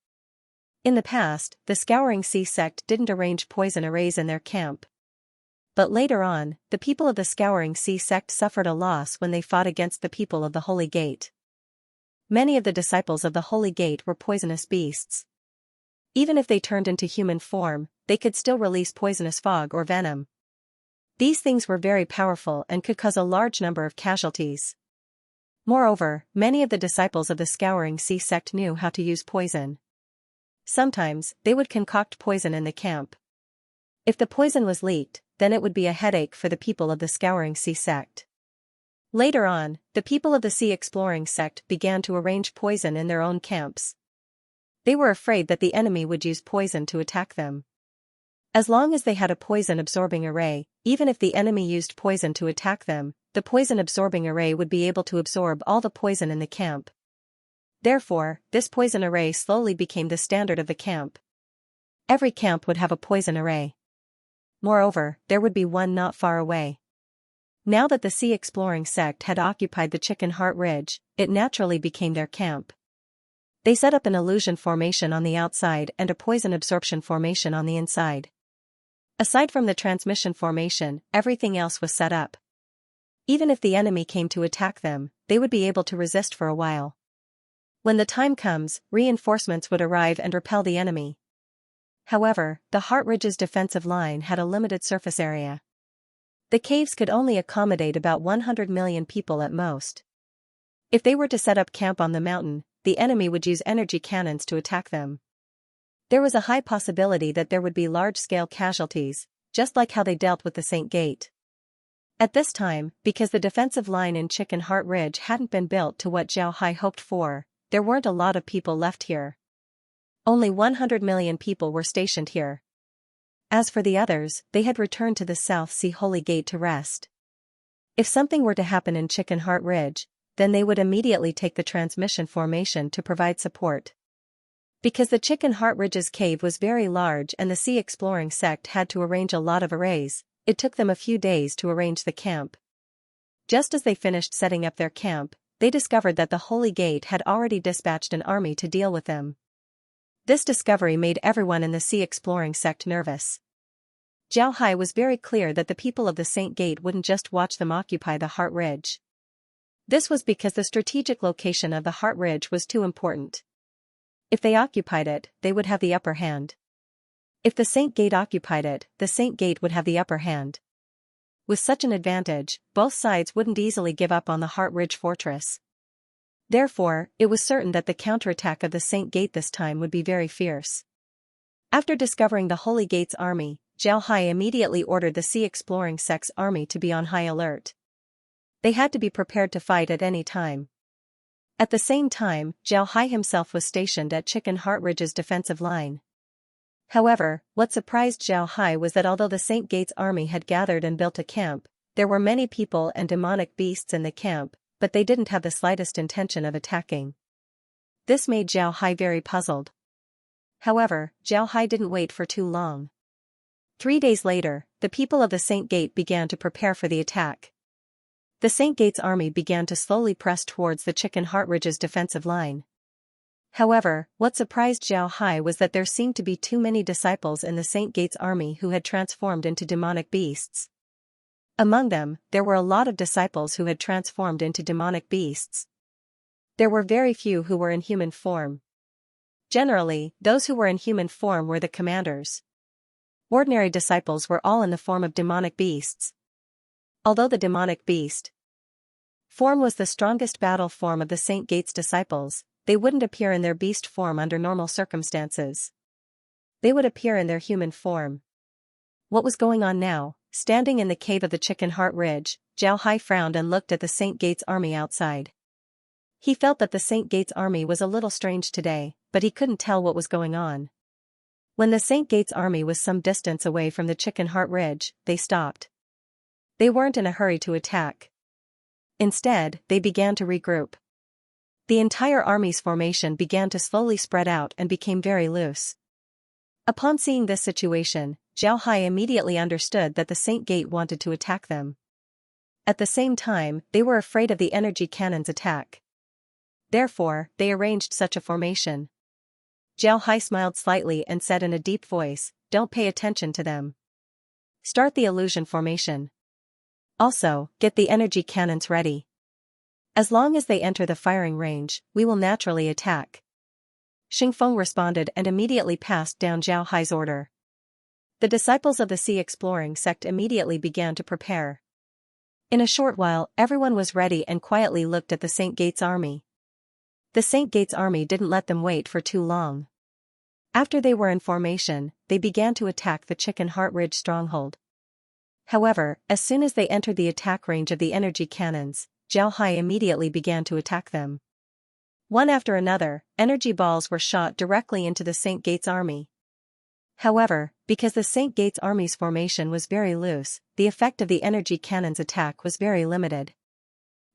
In the past, the Scouring Sea sect didn't arrange poison arrays in their camp. But later on, the people of the Scouring Sea sect suffered a loss when they fought against the people of the Holy Gate. Many of the disciples of the Holy Gate were poisonous beasts. Even if they turned into human form, they could still release poisonous fog or venom. These things were very powerful and could cause a large number of casualties. Moreover, many of the disciples of the Scouring Sea sect knew how to use poison. Sometimes, they would concoct poison in the camp. If the poison was leaked, then it would be a headache for the people of the Scouring Sea sect. Later on, the people of the Sea Exploring sect began to arrange poison in their own camps. They were afraid that the enemy would use poison to attack them. As long as they had a poison-absorbing array, even if the enemy used poison to attack them, the poison-absorbing array would be able to absorb all the poison in the camp. Therefore, this poison array slowly became the standard of the camp. Every camp would have a poison array. Moreover, there would be one not far away. Now that the Sea Exploring sect had occupied the Chicken Heart Ridge, it naturally became their camp. They set up an illusion formation on the outside and a poison absorption formation on the inside. Aside from the transmission formation, everything else was set up. Even if the enemy came to attack them, they would be able to resist for a while. When the time comes, reinforcements would arrive and repel the enemy. However, the Heart Ridge's defensive line had a limited surface area. The caves could only accommodate about 100 million people at most. If they were to set up camp on the mountain, the enemy would use energy cannons to attack them. There was a high possibility that there would be large-scale casualties, just like how they dealt with the Saint Gate. At this time, because the defensive line in Chicken Heart Ridge hadn't been built to what Zhao Hai hoped for, there weren't a lot of people left here. Only 100 million people were stationed here. As for the others, they had returned to the South Sea Holy Gate to rest. If something were to happen in Chicken Heart Ridge, then they would immediately take the transmission formation to provide support. Because the Chicken Heart Ridge's cave was very large and the Sea Exploring sect had to arrange a lot of arrays, it took them a few days to arrange the camp. Just as they finished setting up their camp, they discovered that the Holy Gate had already dispatched an army to deal with them. This discovery made everyone in the Sea Exploring sect nervous. Zhao Hai was very clear that the people of the Saint Gate wouldn't just watch them occupy the Heart Ridge. This was because the strategic location of the Heart Ridge was too important. If they occupied it, they would have the upper hand. If the Saint Gate occupied it, the Saint Gate would have the upper hand. With such an advantage, both sides wouldn't easily give up on the Heart Ridge fortress. Therefore, it was certain that the counterattack of the Saint Gate this time would be very fierce. After discovering the Holy Gate's army, Zhao Hai immediately ordered the Sea Exploring sect's army to be on high alert. They had to be prepared to fight at any time. At the same time, Zhao Hai himself was stationed at Chicken Heart Ridge's defensive line. However, what surprised Zhao Hai was that although the Saint Gate's army had gathered and built a camp, There were many people and demonic beasts in the camp, but they didn't have the slightest intention of attacking. This made Zhao Hai very puzzled. However, Zhao Hai didn't wait for too long. 3 days later, the people of the Saint Gate began to prepare for the attack. The Saint Gate's army began to slowly press towards the Chicken Heart Ridge's defensive line. However, what surprised Zhao Hai was that there seemed to be too many disciples in the Saint Gate's army who had transformed into demonic beasts. Among them, there were a lot of disciples who had transformed into demonic beasts. There were very few who were in human form. Generally, those who were in human form were the commanders. Ordinary disciples were all in the form of demonic beasts. Although the demonic beast form was the strongest battle form of the Saint Gate's disciples, they wouldn't appear in their beast form under normal circumstances. They would appear in their human form. What was going on now? Standing in the cave of the Chicken Heart Ridge, Zhao Hai frowned and looked at the Saint Gate's army outside. He felt that the Saint Gate's army was a little strange today, but he couldn't tell what was going on. When the Saint Gate's army was some distance away from the Chicken Heart Ridge, they stopped. They weren't in a hurry to attack. Instead, they began to regroup. The entire army's formation began to slowly spread out and became very loose. Upon seeing this situation, Zhao Hai immediately understood that the Saint Gate wanted to attack them. At the same time, they were afraid of the energy cannon's attack. Therefore, they arranged such a formation. Zhao Hai smiled slightly and said in a deep voice, "Don't pay attention to them. Start the illusion formation. Also, get the energy cannons ready. As long as they enter the firing range, we will naturally attack." Xingfeng responded and immediately passed down Zhao Hai's order. The disciples of the Sea Exploring sect immediately began to prepare. In a short while, everyone was ready and quietly looked at the Saint Gate's army. The Saint Gate's army didn't let them wait for too long. After they were in formation, they began to attack the Chicken Heart Ridge stronghold. However, as soon as they entered the attack range of the energy cannons, Zhao Hai immediately began to attack them. One after another, energy balls were shot directly into the Saint Gate's army. However, because the Saint Gate's army's formation was very loose, the effect of the energy cannon's attack was very limited.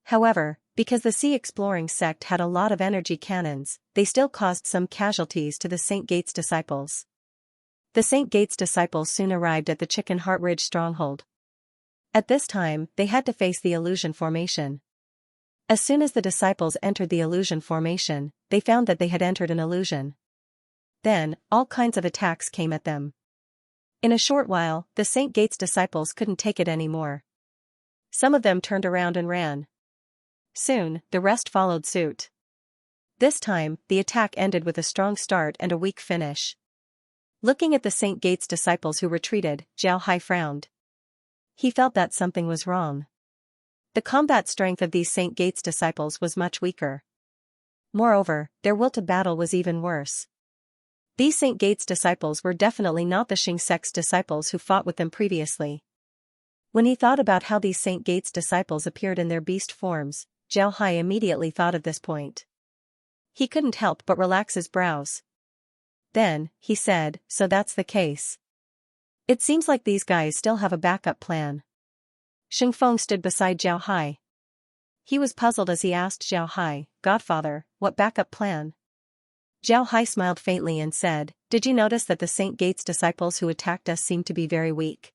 However, because the Sea Exploring sect had a lot of energy cannons, they still caused some casualties to the Saint Gate's disciples. The Saint Gate's disciples soon arrived at the Chicken Heart Ridge stronghold. At this time, they had to face the illusion formation. As soon as the disciples entered the illusion formation, they found that they had entered an illusion. Then, all kinds of attacks came at them. In a short while, the Saint Gate's disciples couldn't take it anymore. Some of them turned around and ran. Soon, the rest followed suit. This time, the attack ended with a strong start and a weak finish. Looking at the Saint Gate's disciples who retreated, Zhao Hai frowned. He felt that something was wrong. The combat strength of these Saint Gate's disciples was much weaker. Moreover, their will to battle was even worse. These Saint Gate's disciples were definitely not the Xing sect's disciples who fought with them previously. When he thought about how these Saint Gate's disciples appeared in their beast forms, Zhao Hai immediately thought of this point. He couldn't help but relax his brows. Then, he said, "So that's the case. It seems like these guys still have a backup plan." Xingfeng stood beside Zhao Hai. He was puzzled as he asked Zhao Hai, "Godfather, what backup plan?" Zhao Hai smiled faintly and said, "Did you notice that the Saint Gate's disciples who attacked us seemed to be very weak?"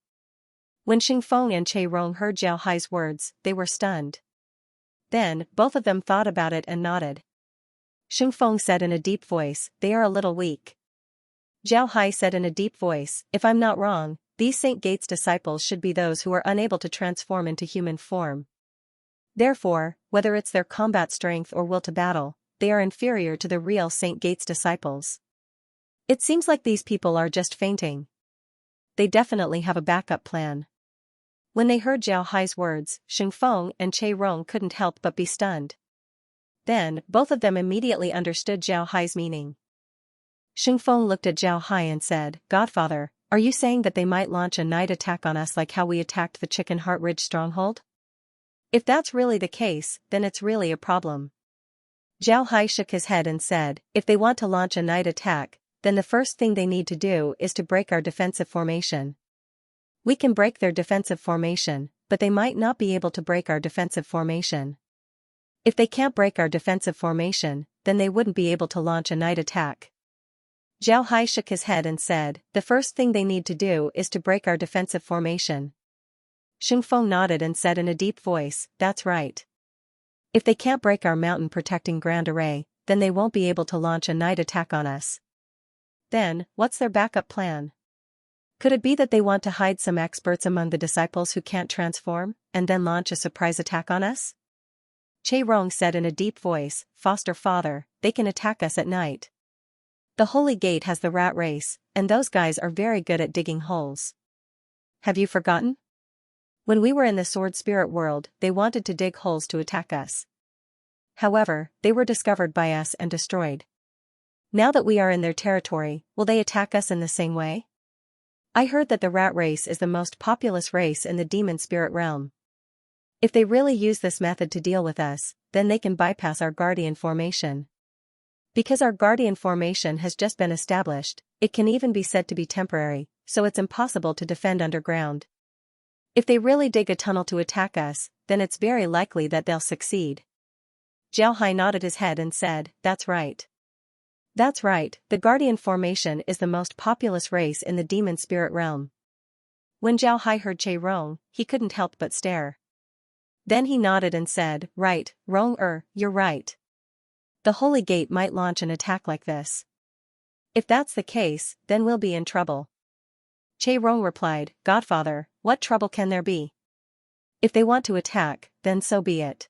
When Xingfeng and Che Rong heard Zhao Hai's words, they were stunned. Then, both of them thought about it and nodded. Xingfeng said in a deep voice, "They are a little weak." Zhao Hai said in a deep voice, "If I'm not wrong, these Saint Gate's disciples should be those who are unable to transform into human form. Therefore, whether it's their combat strength or will to battle, they are inferior to the real Saint Gate's disciples. It seems like these people are just fainting. They definitely have a backup plan." When they heard Zhao Hai's words, Xingfeng and Che Rong couldn't help but be stunned. Then, both of them immediately understood Zhao Hai's meaning. Xingfeng looked at Zhao Hai and said, "Godfather, are you saying that they might launch a night attack on us like how we attacked the Chicken Heart Ridge stronghold? If that's really the case, then it's really a problem." Zhao Hai shook his head and said, "If they want to launch a night attack, then the first thing they need to do is to break our defensive formation. We can break their defensive formation, but they might not be able to break our defensive formation. If they can't break our defensive formation, then they wouldn't be able to launch a night attack. Zhao Hai shook his head and said, the first thing they need to do is to break our defensive formation. Xing Feng nodded and said in a deep voice, that's right. If they can't break our mountain-protecting ground array, then they won't be able to launch a night attack on us. Then, what's their backup plan? Could it be that they want to hide some experts among the disciples who can't transform, and then launch a surprise attack on us? Che Rong said in a deep voice, Foster Father, they can attack us at night. The Holy Gate has the rat race, and those guys are very good at digging holes. Have you forgotten? When we were in the Sword Spirit world, they wanted to dig holes to attack us. However, they were discovered by us and destroyed. Now that we are in their territory, will they attack us in the same way? I heard that the rat race is the most populous race in the demon spirit realm. If they really use this method to deal with us, then they can bypass our guardian formation. Because our guardian formation has just been established, it can even be said to be temporary, so it's impossible to defend underground. If they really dig a tunnel to attack us, then it's very likely that they'll succeed. Zhao Hai nodded his head and said, that's right. That's right, the Guardian formation is the most populous race in the demon spirit realm. When Zhao Hai heard Che Rong, he couldn't help but stare. Then he nodded and said, right, Rong you're right. The Holy Gate might launch an attack like this. If that's the case, then we'll be in trouble. Che Rong replied, Godfather, what trouble can there be? If they want to attack, then so be it.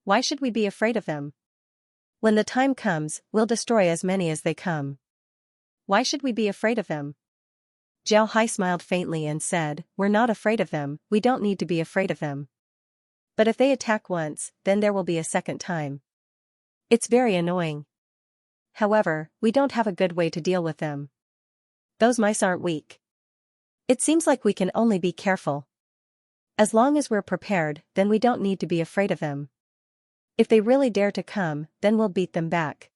Why should we be afraid of them? When the time comes, we'll destroy as many as they come. Why should we be afraid of them? Zhao Hai smiled faintly and said, we're not afraid of them, we don't need to be afraid of them. But if they attack once, then there will be a second time. It's very annoying. However, we don't have a good way to deal with them. Those mice aren't weak. It seems like we can only be careful. As long as we're prepared, then we don't need to be afraid of them. If they really dare to come, then we'll beat them back.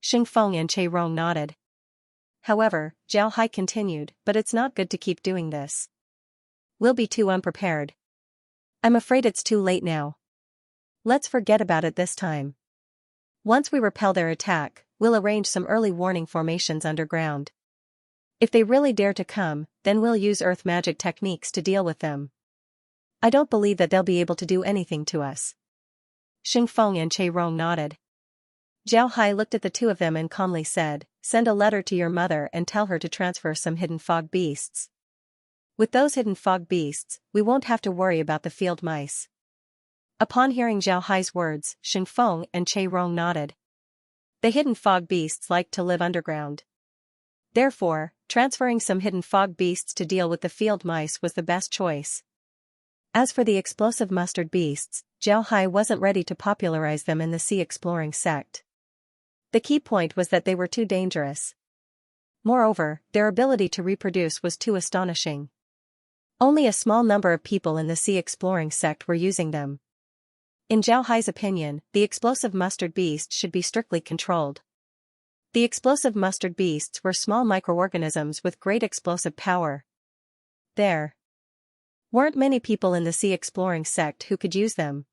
Xing Feng and Che Rong nodded. However, Zhao Hai continued, but it's not good to keep doing this. We'll be too unprepared. I'm afraid it's too late now. Let's forget about it this time. Once we repel their attack, we'll arrange some early warning formations underground. If they really dare to come, then we'll use earth magic techniques to deal with them. I don't believe that they'll be able to do anything to us. Xing Feng and Che Rong nodded. Zhao Hai looked at the two of them and calmly said, send a letter to your mother and tell her to transfer some hidden fog beasts. With those hidden fog beasts, we won't have to worry about the field mice. Upon hearing Zhao Hai's words, Xing Feng and Che Rong nodded. The hidden fog beasts like to live underground. Therefore, transferring some hidden fog beasts to deal with the field mice was the best choice. As for the explosive mustard beasts, Zhao Hai wasn't ready to popularize them in the sea exploring sect. The key point was that they were too dangerous. Moreover, their ability to reproduce was too astonishing. Only a small number of people in the sea exploring sect were using them. In Zhao Hai's opinion, the explosive mustard beasts should be strictly controlled. The explosive mustard beasts were small microorganisms with great explosive power. There weren't many people in the sea exploring sect who could use them.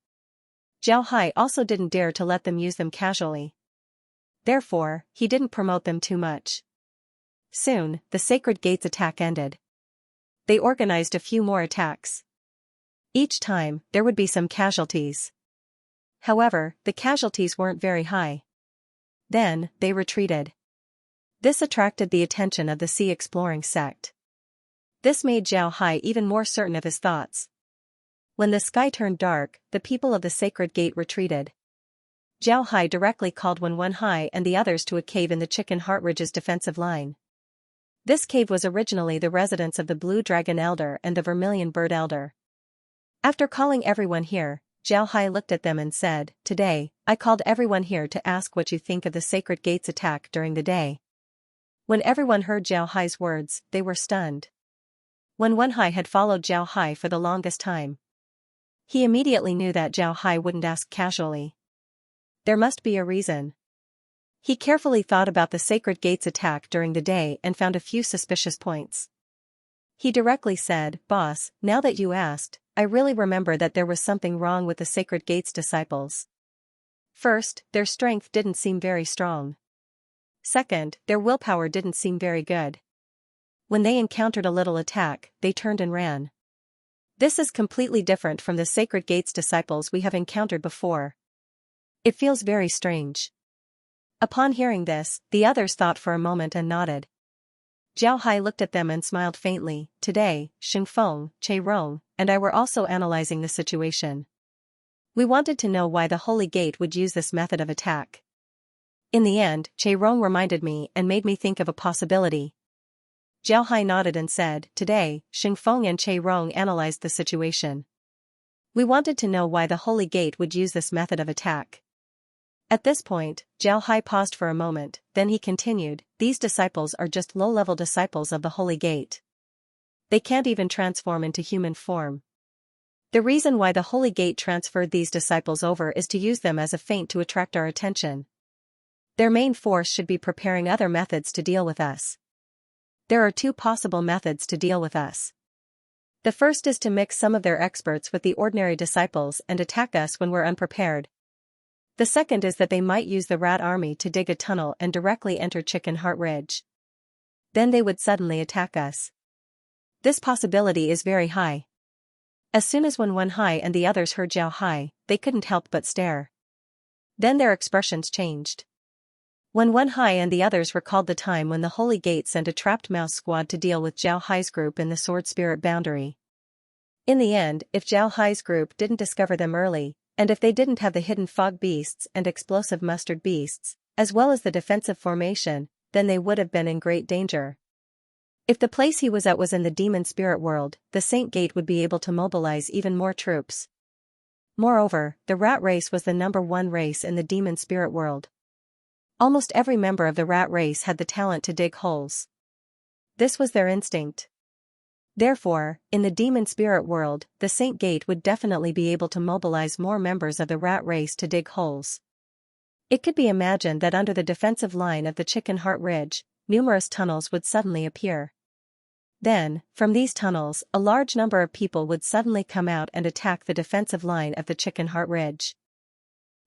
Zhao Hai also didn't dare to let them use them casually. Therefore, he didn't promote them too much. Soon, the Sacred Gates attack ended. They organized a few more attacks. Each time, there would be some casualties. However, the casualties weren't very high. Then, they retreated. This attracted the attention of the sea exploring sect. This made Zhao Hai even more certain of his thoughts. When the sky turned dark, the people of the Sacred Gate retreated. Zhao Hai directly called Wen Hai and the others to a cave in the Chicken Heart Ridge's defensive line. This cave was originally the residence of the Blue Dragon Elder and the Vermilion Bird Elder. After calling everyone here, Zhao Hai looked at them and said, today, I called everyone here to ask what you think of the Sacred Gates attack during the day. When everyone heard Zhao Hai's words, they were stunned. Wen Hai had followed Zhao Hai for the longest time. He immediately knew that Zhao Hai wouldn't ask casually. There must be a reason. He carefully thought about the Sacred Gates attack during the day and found a few suspicious points. He directly said, Boss, now that you asked, I really remember that there was something wrong with the Sacred Gate's disciples. First, their strength didn't seem very strong. Second, their willpower didn't seem very good. When they encountered a little attack, they turned and ran. This is completely different from the Sacred Gate's disciples we have encountered before. It feels very strange. Upon hearing this, the others thought for a moment and nodded. Zhao Hai looked at them and smiled faintly. Today, Xingfeng, Che Rong, and I were also analyzing the situation. We wanted to know why the Holy Gate would use this method of attack. In the end, Che Rong reminded me and made me think of a possibility. Zhao Hai nodded and said, today, Xingfeng and Che Rong analyzed the situation. We wanted to know why the Holy Gate would use this method of attack. At this point, Zhao Hai paused for a moment, then he continued, these disciples are just low-level disciples of the Holy Gate. They can't even transform into human form. The reason why the Holy Gate transferred these disciples over is to use them as a feint to attract our attention. Their main force should be preparing other methods to deal with us. There are two possible methods to deal with us. The first is to mix some of their experts with the ordinary disciples and attack us when we're unprepared. The second is that they might use the rat army to dig a tunnel and directly enter Chicken Heart Ridge. Then they would suddenly attack us. This possibility is very high. As soon as Wen Hai and the others heard Zhao Hai, they couldn't help but stare. Then their expressions changed. Wen Hai and the others recalled the time when the Holy Gate sent a trapped mouse squad to deal with Zhao Hai's group in the Sword Spirit boundary. In the end, if Zhao Hai's group didn't discover them early, and if they didn't have the hidden fog beasts and explosive mustard beasts, as well as the defensive formation, then they would have been in great danger. If the place he was at was in the demon spirit world, the Saint Gate would be able to mobilize even more troops. Moreover, the rat race was the #1 race in the demon spirit world. Almost every member of the rat race had the talent to dig holes. This was their instinct. Therefore, in the demon spirit world, the Saint Gate would definitely be able to mobilize more members of the rat race to dig holes. It could be imagined that under the defensive line of the Chicken Heart Ridge, numerous tunnels would suddenly appear. Then, from these tunnels, a large number of people would suddenly come out and attack the defensive line of the Chicken Heart Ridge.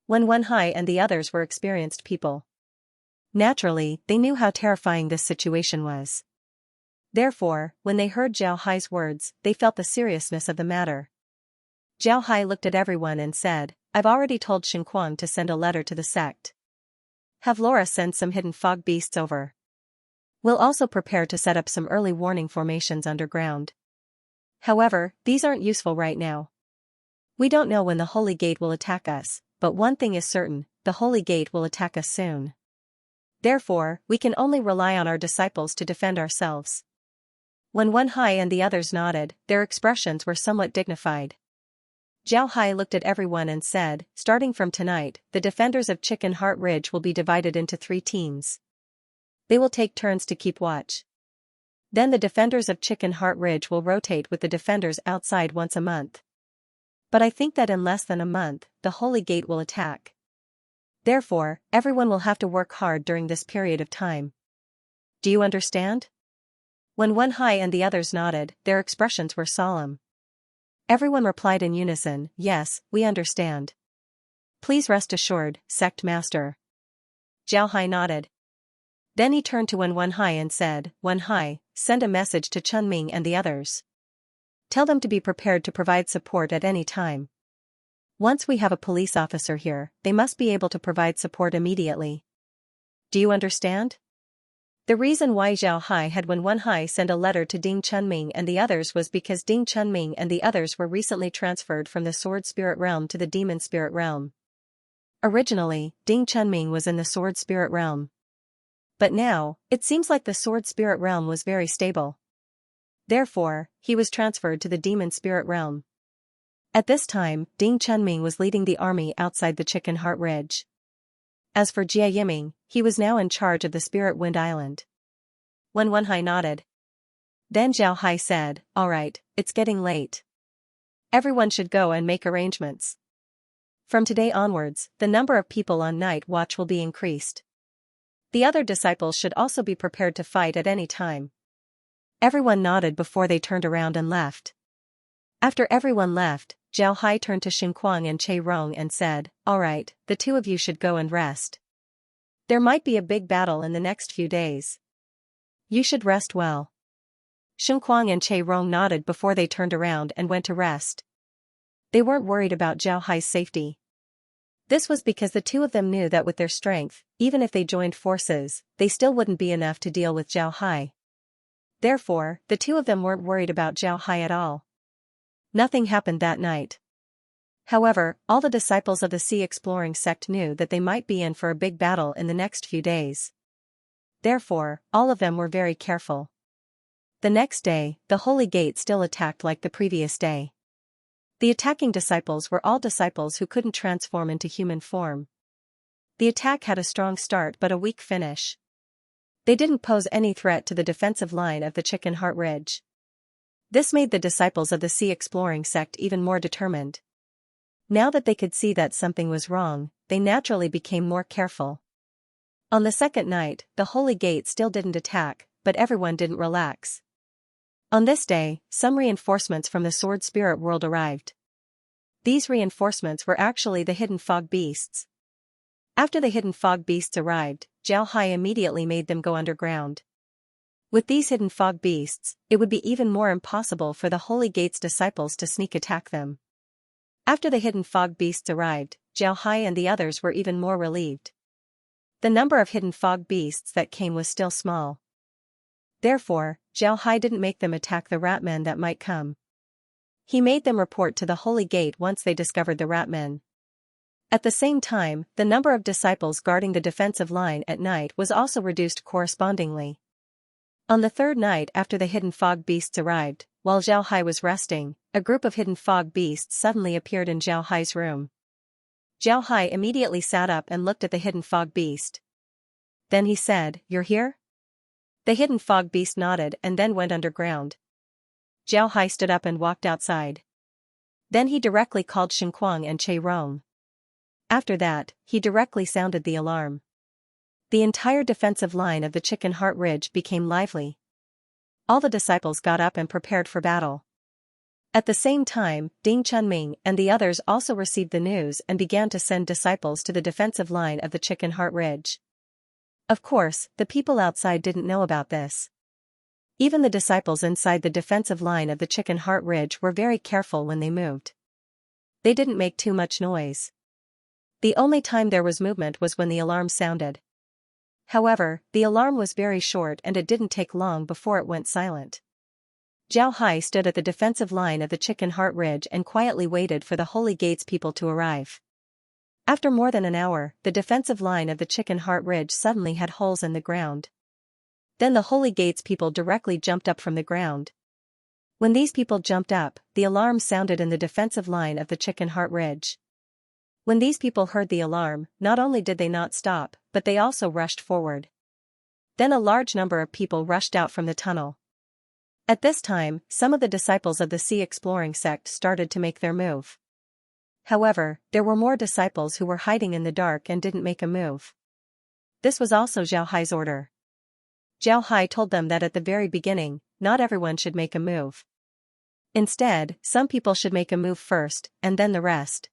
Wen Hai and the others were experienced people. Naturally, they knew how terrifying this situation was. Therefore, when they heard Zhao Hai's words, they felt the seriousness of the matter. Zhao Hai looked at everyone and said, I've already told Xinquan to send a letter to the sect. Have Laura send some hidden fog beasts over. We'll also prepare to set up some early warning formations underground. However, these aren't useful right now. We don't know when the Holy Gate will attack us, but one thing is certain, the Holy Gate will attack us soon. Therefore, we can only rely on our disciples to defend ourselves. When Wen Hai and the others nodded, their expressions were somewhat dignified. Zhao Hai looked at everyone and said, starting from tonight, the defenders of Chicken Heart Ridge will be divided into 3 teams. They will take turns to keep watch. Then the defenders of Chicken Heart Ridge will rotate with the defenders outside once a month. But I think that in less than a month, the Holy Gate will attack. Therefore, everyone will have to work hard during this period of time. Do you understand? When Wen Hai and the others nodded, their expressions were solemn. Everyone replied in unison, yes, we understand. Please rest assured, Sect Master. Zhao Hai nodded. Then he turned to Wen Hai and said, Wen Hai, send a message to Chunming and the others. Tell them to be prepared to provide support at any time. Once we have a police officer here, they must be able to provide support immediately. Do you understand? The reason why Zhao Hai had Wen Hai send a letter to Ding Chunming and the others was because Ding Chunming and the others were recently transferred from the Sword Spirit Realm to the Demon Spirit Realm. Originally, Ding Chunming was in the Sword Spirit Realm. But now, it seems like the Sword Spirit Realm was very stable. Therefore, he was transferred to the Demon Spirit Realm. At this time, Ding Chunming was leading the army outside the Chicken Heart Ridge. As for Jia Yiming, he was now in charge of the Spirit Wind Island. When Wen Hai nodded. Then Zhao Hai said, all right, it's getting late. Everyone should go and make arrangements. From today onwards, the number of people on night watch will be increased. The other disciples should also be prepared to fight at any time. Everyone nodded before they turned around and left. After everyone left, Zhao Hai turned to Xinquang and Che Rong and said, "Alright, the two of you should go and rest. There might be a big battle in the next few days. You should rest well." Xinquang and Che Rong nodded before they turned around and went to rest. They weren't worried about Zhao Hai's safety. This was because the two of them knew that with their strength, even if they joined forces, they still wouldn't be enough to deal with Zhao Hai. Therefore, the two of them weren't worried about Zhao Hai at all. Nothing happened that night. However, all the disciples of the Sea Exploring sect knew that they might be in for a big battle in the next few days. Therefore, all of them were very careful. The next day, the Holy Gate still attacked like the previous day. The attacking disciples were all disciples who couldn't transform into human form. The attack had a strong start but a weak finish. They didn't pose any threat to the defensive line of the Chicken Heart Ridge. This made the disciples of the Sea Exploring sect even more determined. Now that they could see that something was wrong, they naturally became more careful. On the second night, the Holy Gate still didn't attack, but everyone didn't relax. On this day, some reinforcements from the Sword Spirit world arrived. These reinforcements were actually the Hidden Fog Beasts. After the Hidden Fog Beasts arrived, Zhao Hai immediately made them go underground. With these Hidden Fog Beasts, it would be even more impossible for the Holy Gate's disciples to sneak attack them. After the Hidden Fog Beasts arrived, Zhao Hai and the others were even more relieved. The number of Hidden Fog Beasts that came was still small. Therefore, Zhao Hai didn't make them attack the Ratmen that might come. He made them report to the Holy Gate once they discovered the Ratmen. At the same time, the number of disciples guarding the defensive line at night was also reduced correspondingly. On the third night after the Hidden Fog Beasts arrived, while Zhao Hai was resting, a group of Hidden Fog Beasts suddenly appeared in Zhao Hai's room. Zhao Hai immediately sat up and looked at the Hidden Fog Beast. Then he said, "You're here?" The Hidden Fog Beast nodded and then went underground. Zhao Hai stood up and walked outside. Then he directly called Xinquang and Che Rong. After that, he directly sounded the alarm. The entire defensive line of the Chicken Heart Ridge became lively. All the disciples got up and prepared for battle. At the same time, Ding Chunming and the others also received the news and began to send disciples to the defensive line of the Chicken Heart Ridge. Of course, the people outside didn't know about this. Even the disciples inside the defensive line of the Chicken Heart Ridge were very careful when they moved. They didn't make too much noise. The only time there was movement was when the alarm sounded. However, the alarm was very short and it didn't take long before it went silent. Zhao Hai stood at the defensive line of the Chicken Heart Ridge and quietly waited for the Holy Gate's people to arrive. After more than an hour, the defensive line of the Chicken Heart Ridge suddenly had holes in the ground. Then the Holy Gate's people directly jumped up from the ground. When these people jumped up, the alarm sounded in the defensive line of the Chicken Heart Ridge. When these people heard the alarm, not only did they not stop, but they also rushed forward. Then a large number of people rushed out from the tunnel. At this time, some of the disciples of the Sea Exploring sect started to make their move. However, there were more disciples who were hiding in the dark and didn't make a move. This was also Zhao Hai's order. Zhao Hai told them that at the very beginning, not everyone should make a move. Instead, some people should make a move first, and then the rest.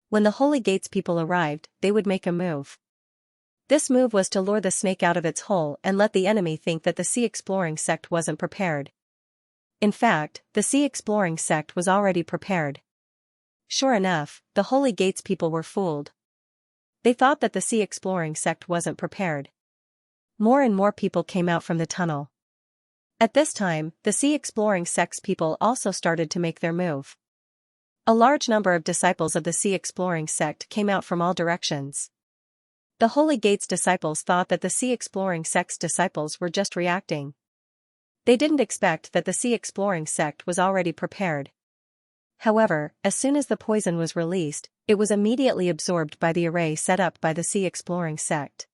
When the Holy Gate's people arrived, they would make a move. This move was to lure the snake out of its hole and let the enemy think that the Sea Exploring sect wasn't prepared. In fact, the Sea Exploring sect was already prepared. Sure enough, the Holy Gate's people were fooled. They thought that the Sea Exploring sect wasn't prepared. More and more people came out from the tunnel. At this time, the Sea Exploring sect's people also started to make their move. A large number of disciples of the Sea Exploring sect came out from all directions. The Holy Gate's disciples thought that the Sea Exploring sect's disciples were just reacting. They didn't expect that the Sea Exploring sect was already prepared. However, as soon as the poison was released, it was immediately absorbed by the array set up by the Sea Exploring sect.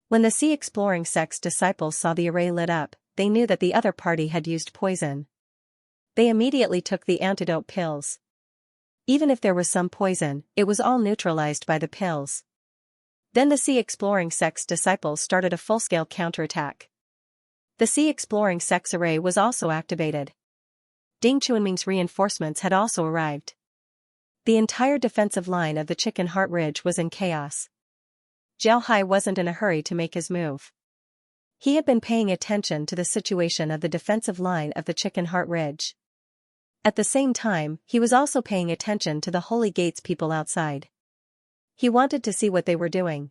When the Sea Exploring sect's disciples saw the array lit up, they knew that the other party had used poison. They immediately took the antidote pills. Even if there was some poison, it was all neutralized by the pills. Then the Sea Exploring sect's disciples started a full-scale counterattack. The Sea Exploring sect's array was also activated. Ding Chuanming's reinforcements had also arrived. The entire defensive line of the Chicken Heart Ridge was in chaos. Zhao Hai wasn't in a hurry to make his move. He had been paying attention to the situation of the defensive line of the Chicken Heart Ridge. At the same time, he was also paying attention to the Holy Gates people outside. He wanted to see what they were doing.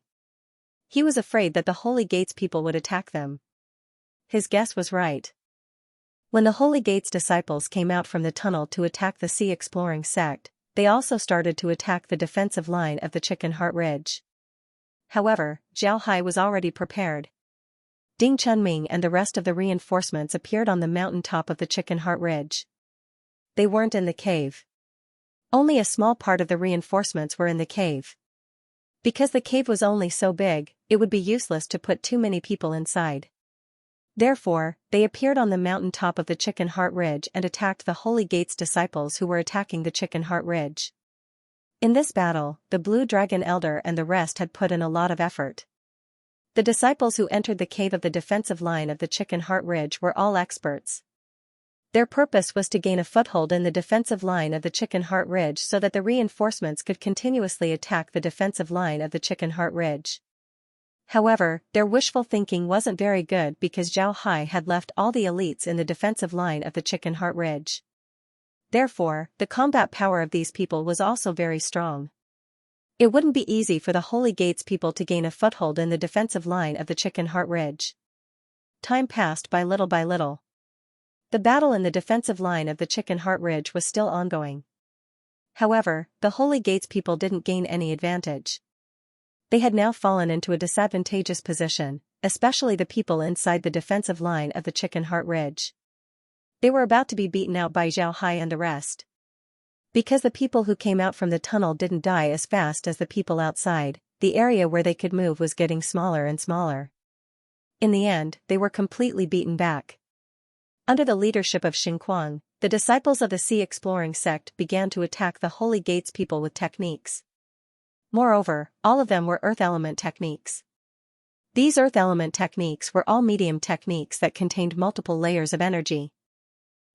He was afraid that the Holy Gates people would attack them. His guess was right. When the Holy Gates disciples came out from the tunnel to attack the Sea Exploring sect, they also started to attack the defensive line of the Chicken Heart Ridge. However, Zhao Hai was already prepared. Ding Chunming and the rest of the reinforcements appeared on the mountain top of the Chicken Heart Ridge. They weren't in the cave. Only a small part of the reinforcements were in the cave. Because the cave was only so big, it would be useless to put too many people inside. Therefore, they appeared on the mountain top of the Chicken Heart Ridge and attacked the Holy Gates disciples who were attacking the Chicken Heart Ridge. In this battle, the Blue Dragon Elder and the rest had put in a lot of effort. The disciples who entered the cave of the defensive line of the Chicken Heart Ridge were all experts. Their purpose was to gain a foothold in the defensive line of the Chicken Heart Ridge so that the reinforcements could continuously attack the defensive line of the Chicken Heart Ridge. However, their wishful thinking wasn't very good because Zhao Hai had left all the elites in the defensive line of the Chicken Heart Ridge. Therefore, the combat power of these people was also very strong. It wouldn't be easy for the Holy Gates people to gain a foothold in the defensive line of the Chicken Heart Ridge. Time passed by little by little. The battle in the defensive line of the Chicken Heart Ridge was still ongoing. However, the Holy Gates people didn't gain any advantage. They had now fallen into a disadvantageous position, especially the people inside the defensive line of the Chicken Heart Ridge. They were about to be beaten out by Zhao Hai and the rest. Because the people who came out from the tunnel didn't die as fast as the people outside, the area where they could move was getting smaller and smaller. In the end, they were completely beaten back. Under the leadership of Xinquang, the disciples of the Sea Exploring sect began to attack the Holy Gates people with techniques. Moreover, all of them were earth element techniques. These earth element techniques were all medium techniques that contained multiple layers of energy.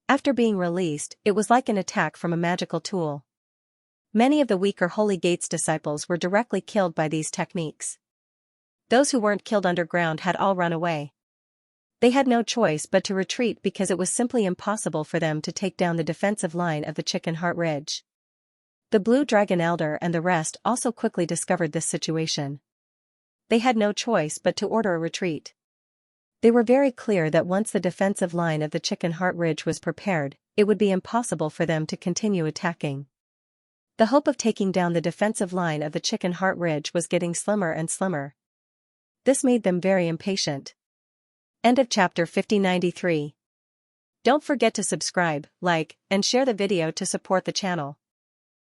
After being released, it was like an attack from a magical tool. Many of the weaker Holy Gates disciples were directly killed by these techniques. Those who weren't killed underground had all run away. They had no choice but to retreat because it was simply impossible for them to take down the defensive line of the Chicken Heart Ridge. The Blue Dragon Elder and the rest also quickly discovered this situation. They had no choice but to order a retreat. They were very clear that once the defensive line of the Chicken Heart Ridge was prepared, it would be impossible for them to continue attacking. The hope of taking down the defensive line of the Chicken Heart Ridge was getting slimmer and slimmer. This made them very impatient. End of chapter 5093. Don't forget to subscribe, like, and share the video to support the channel.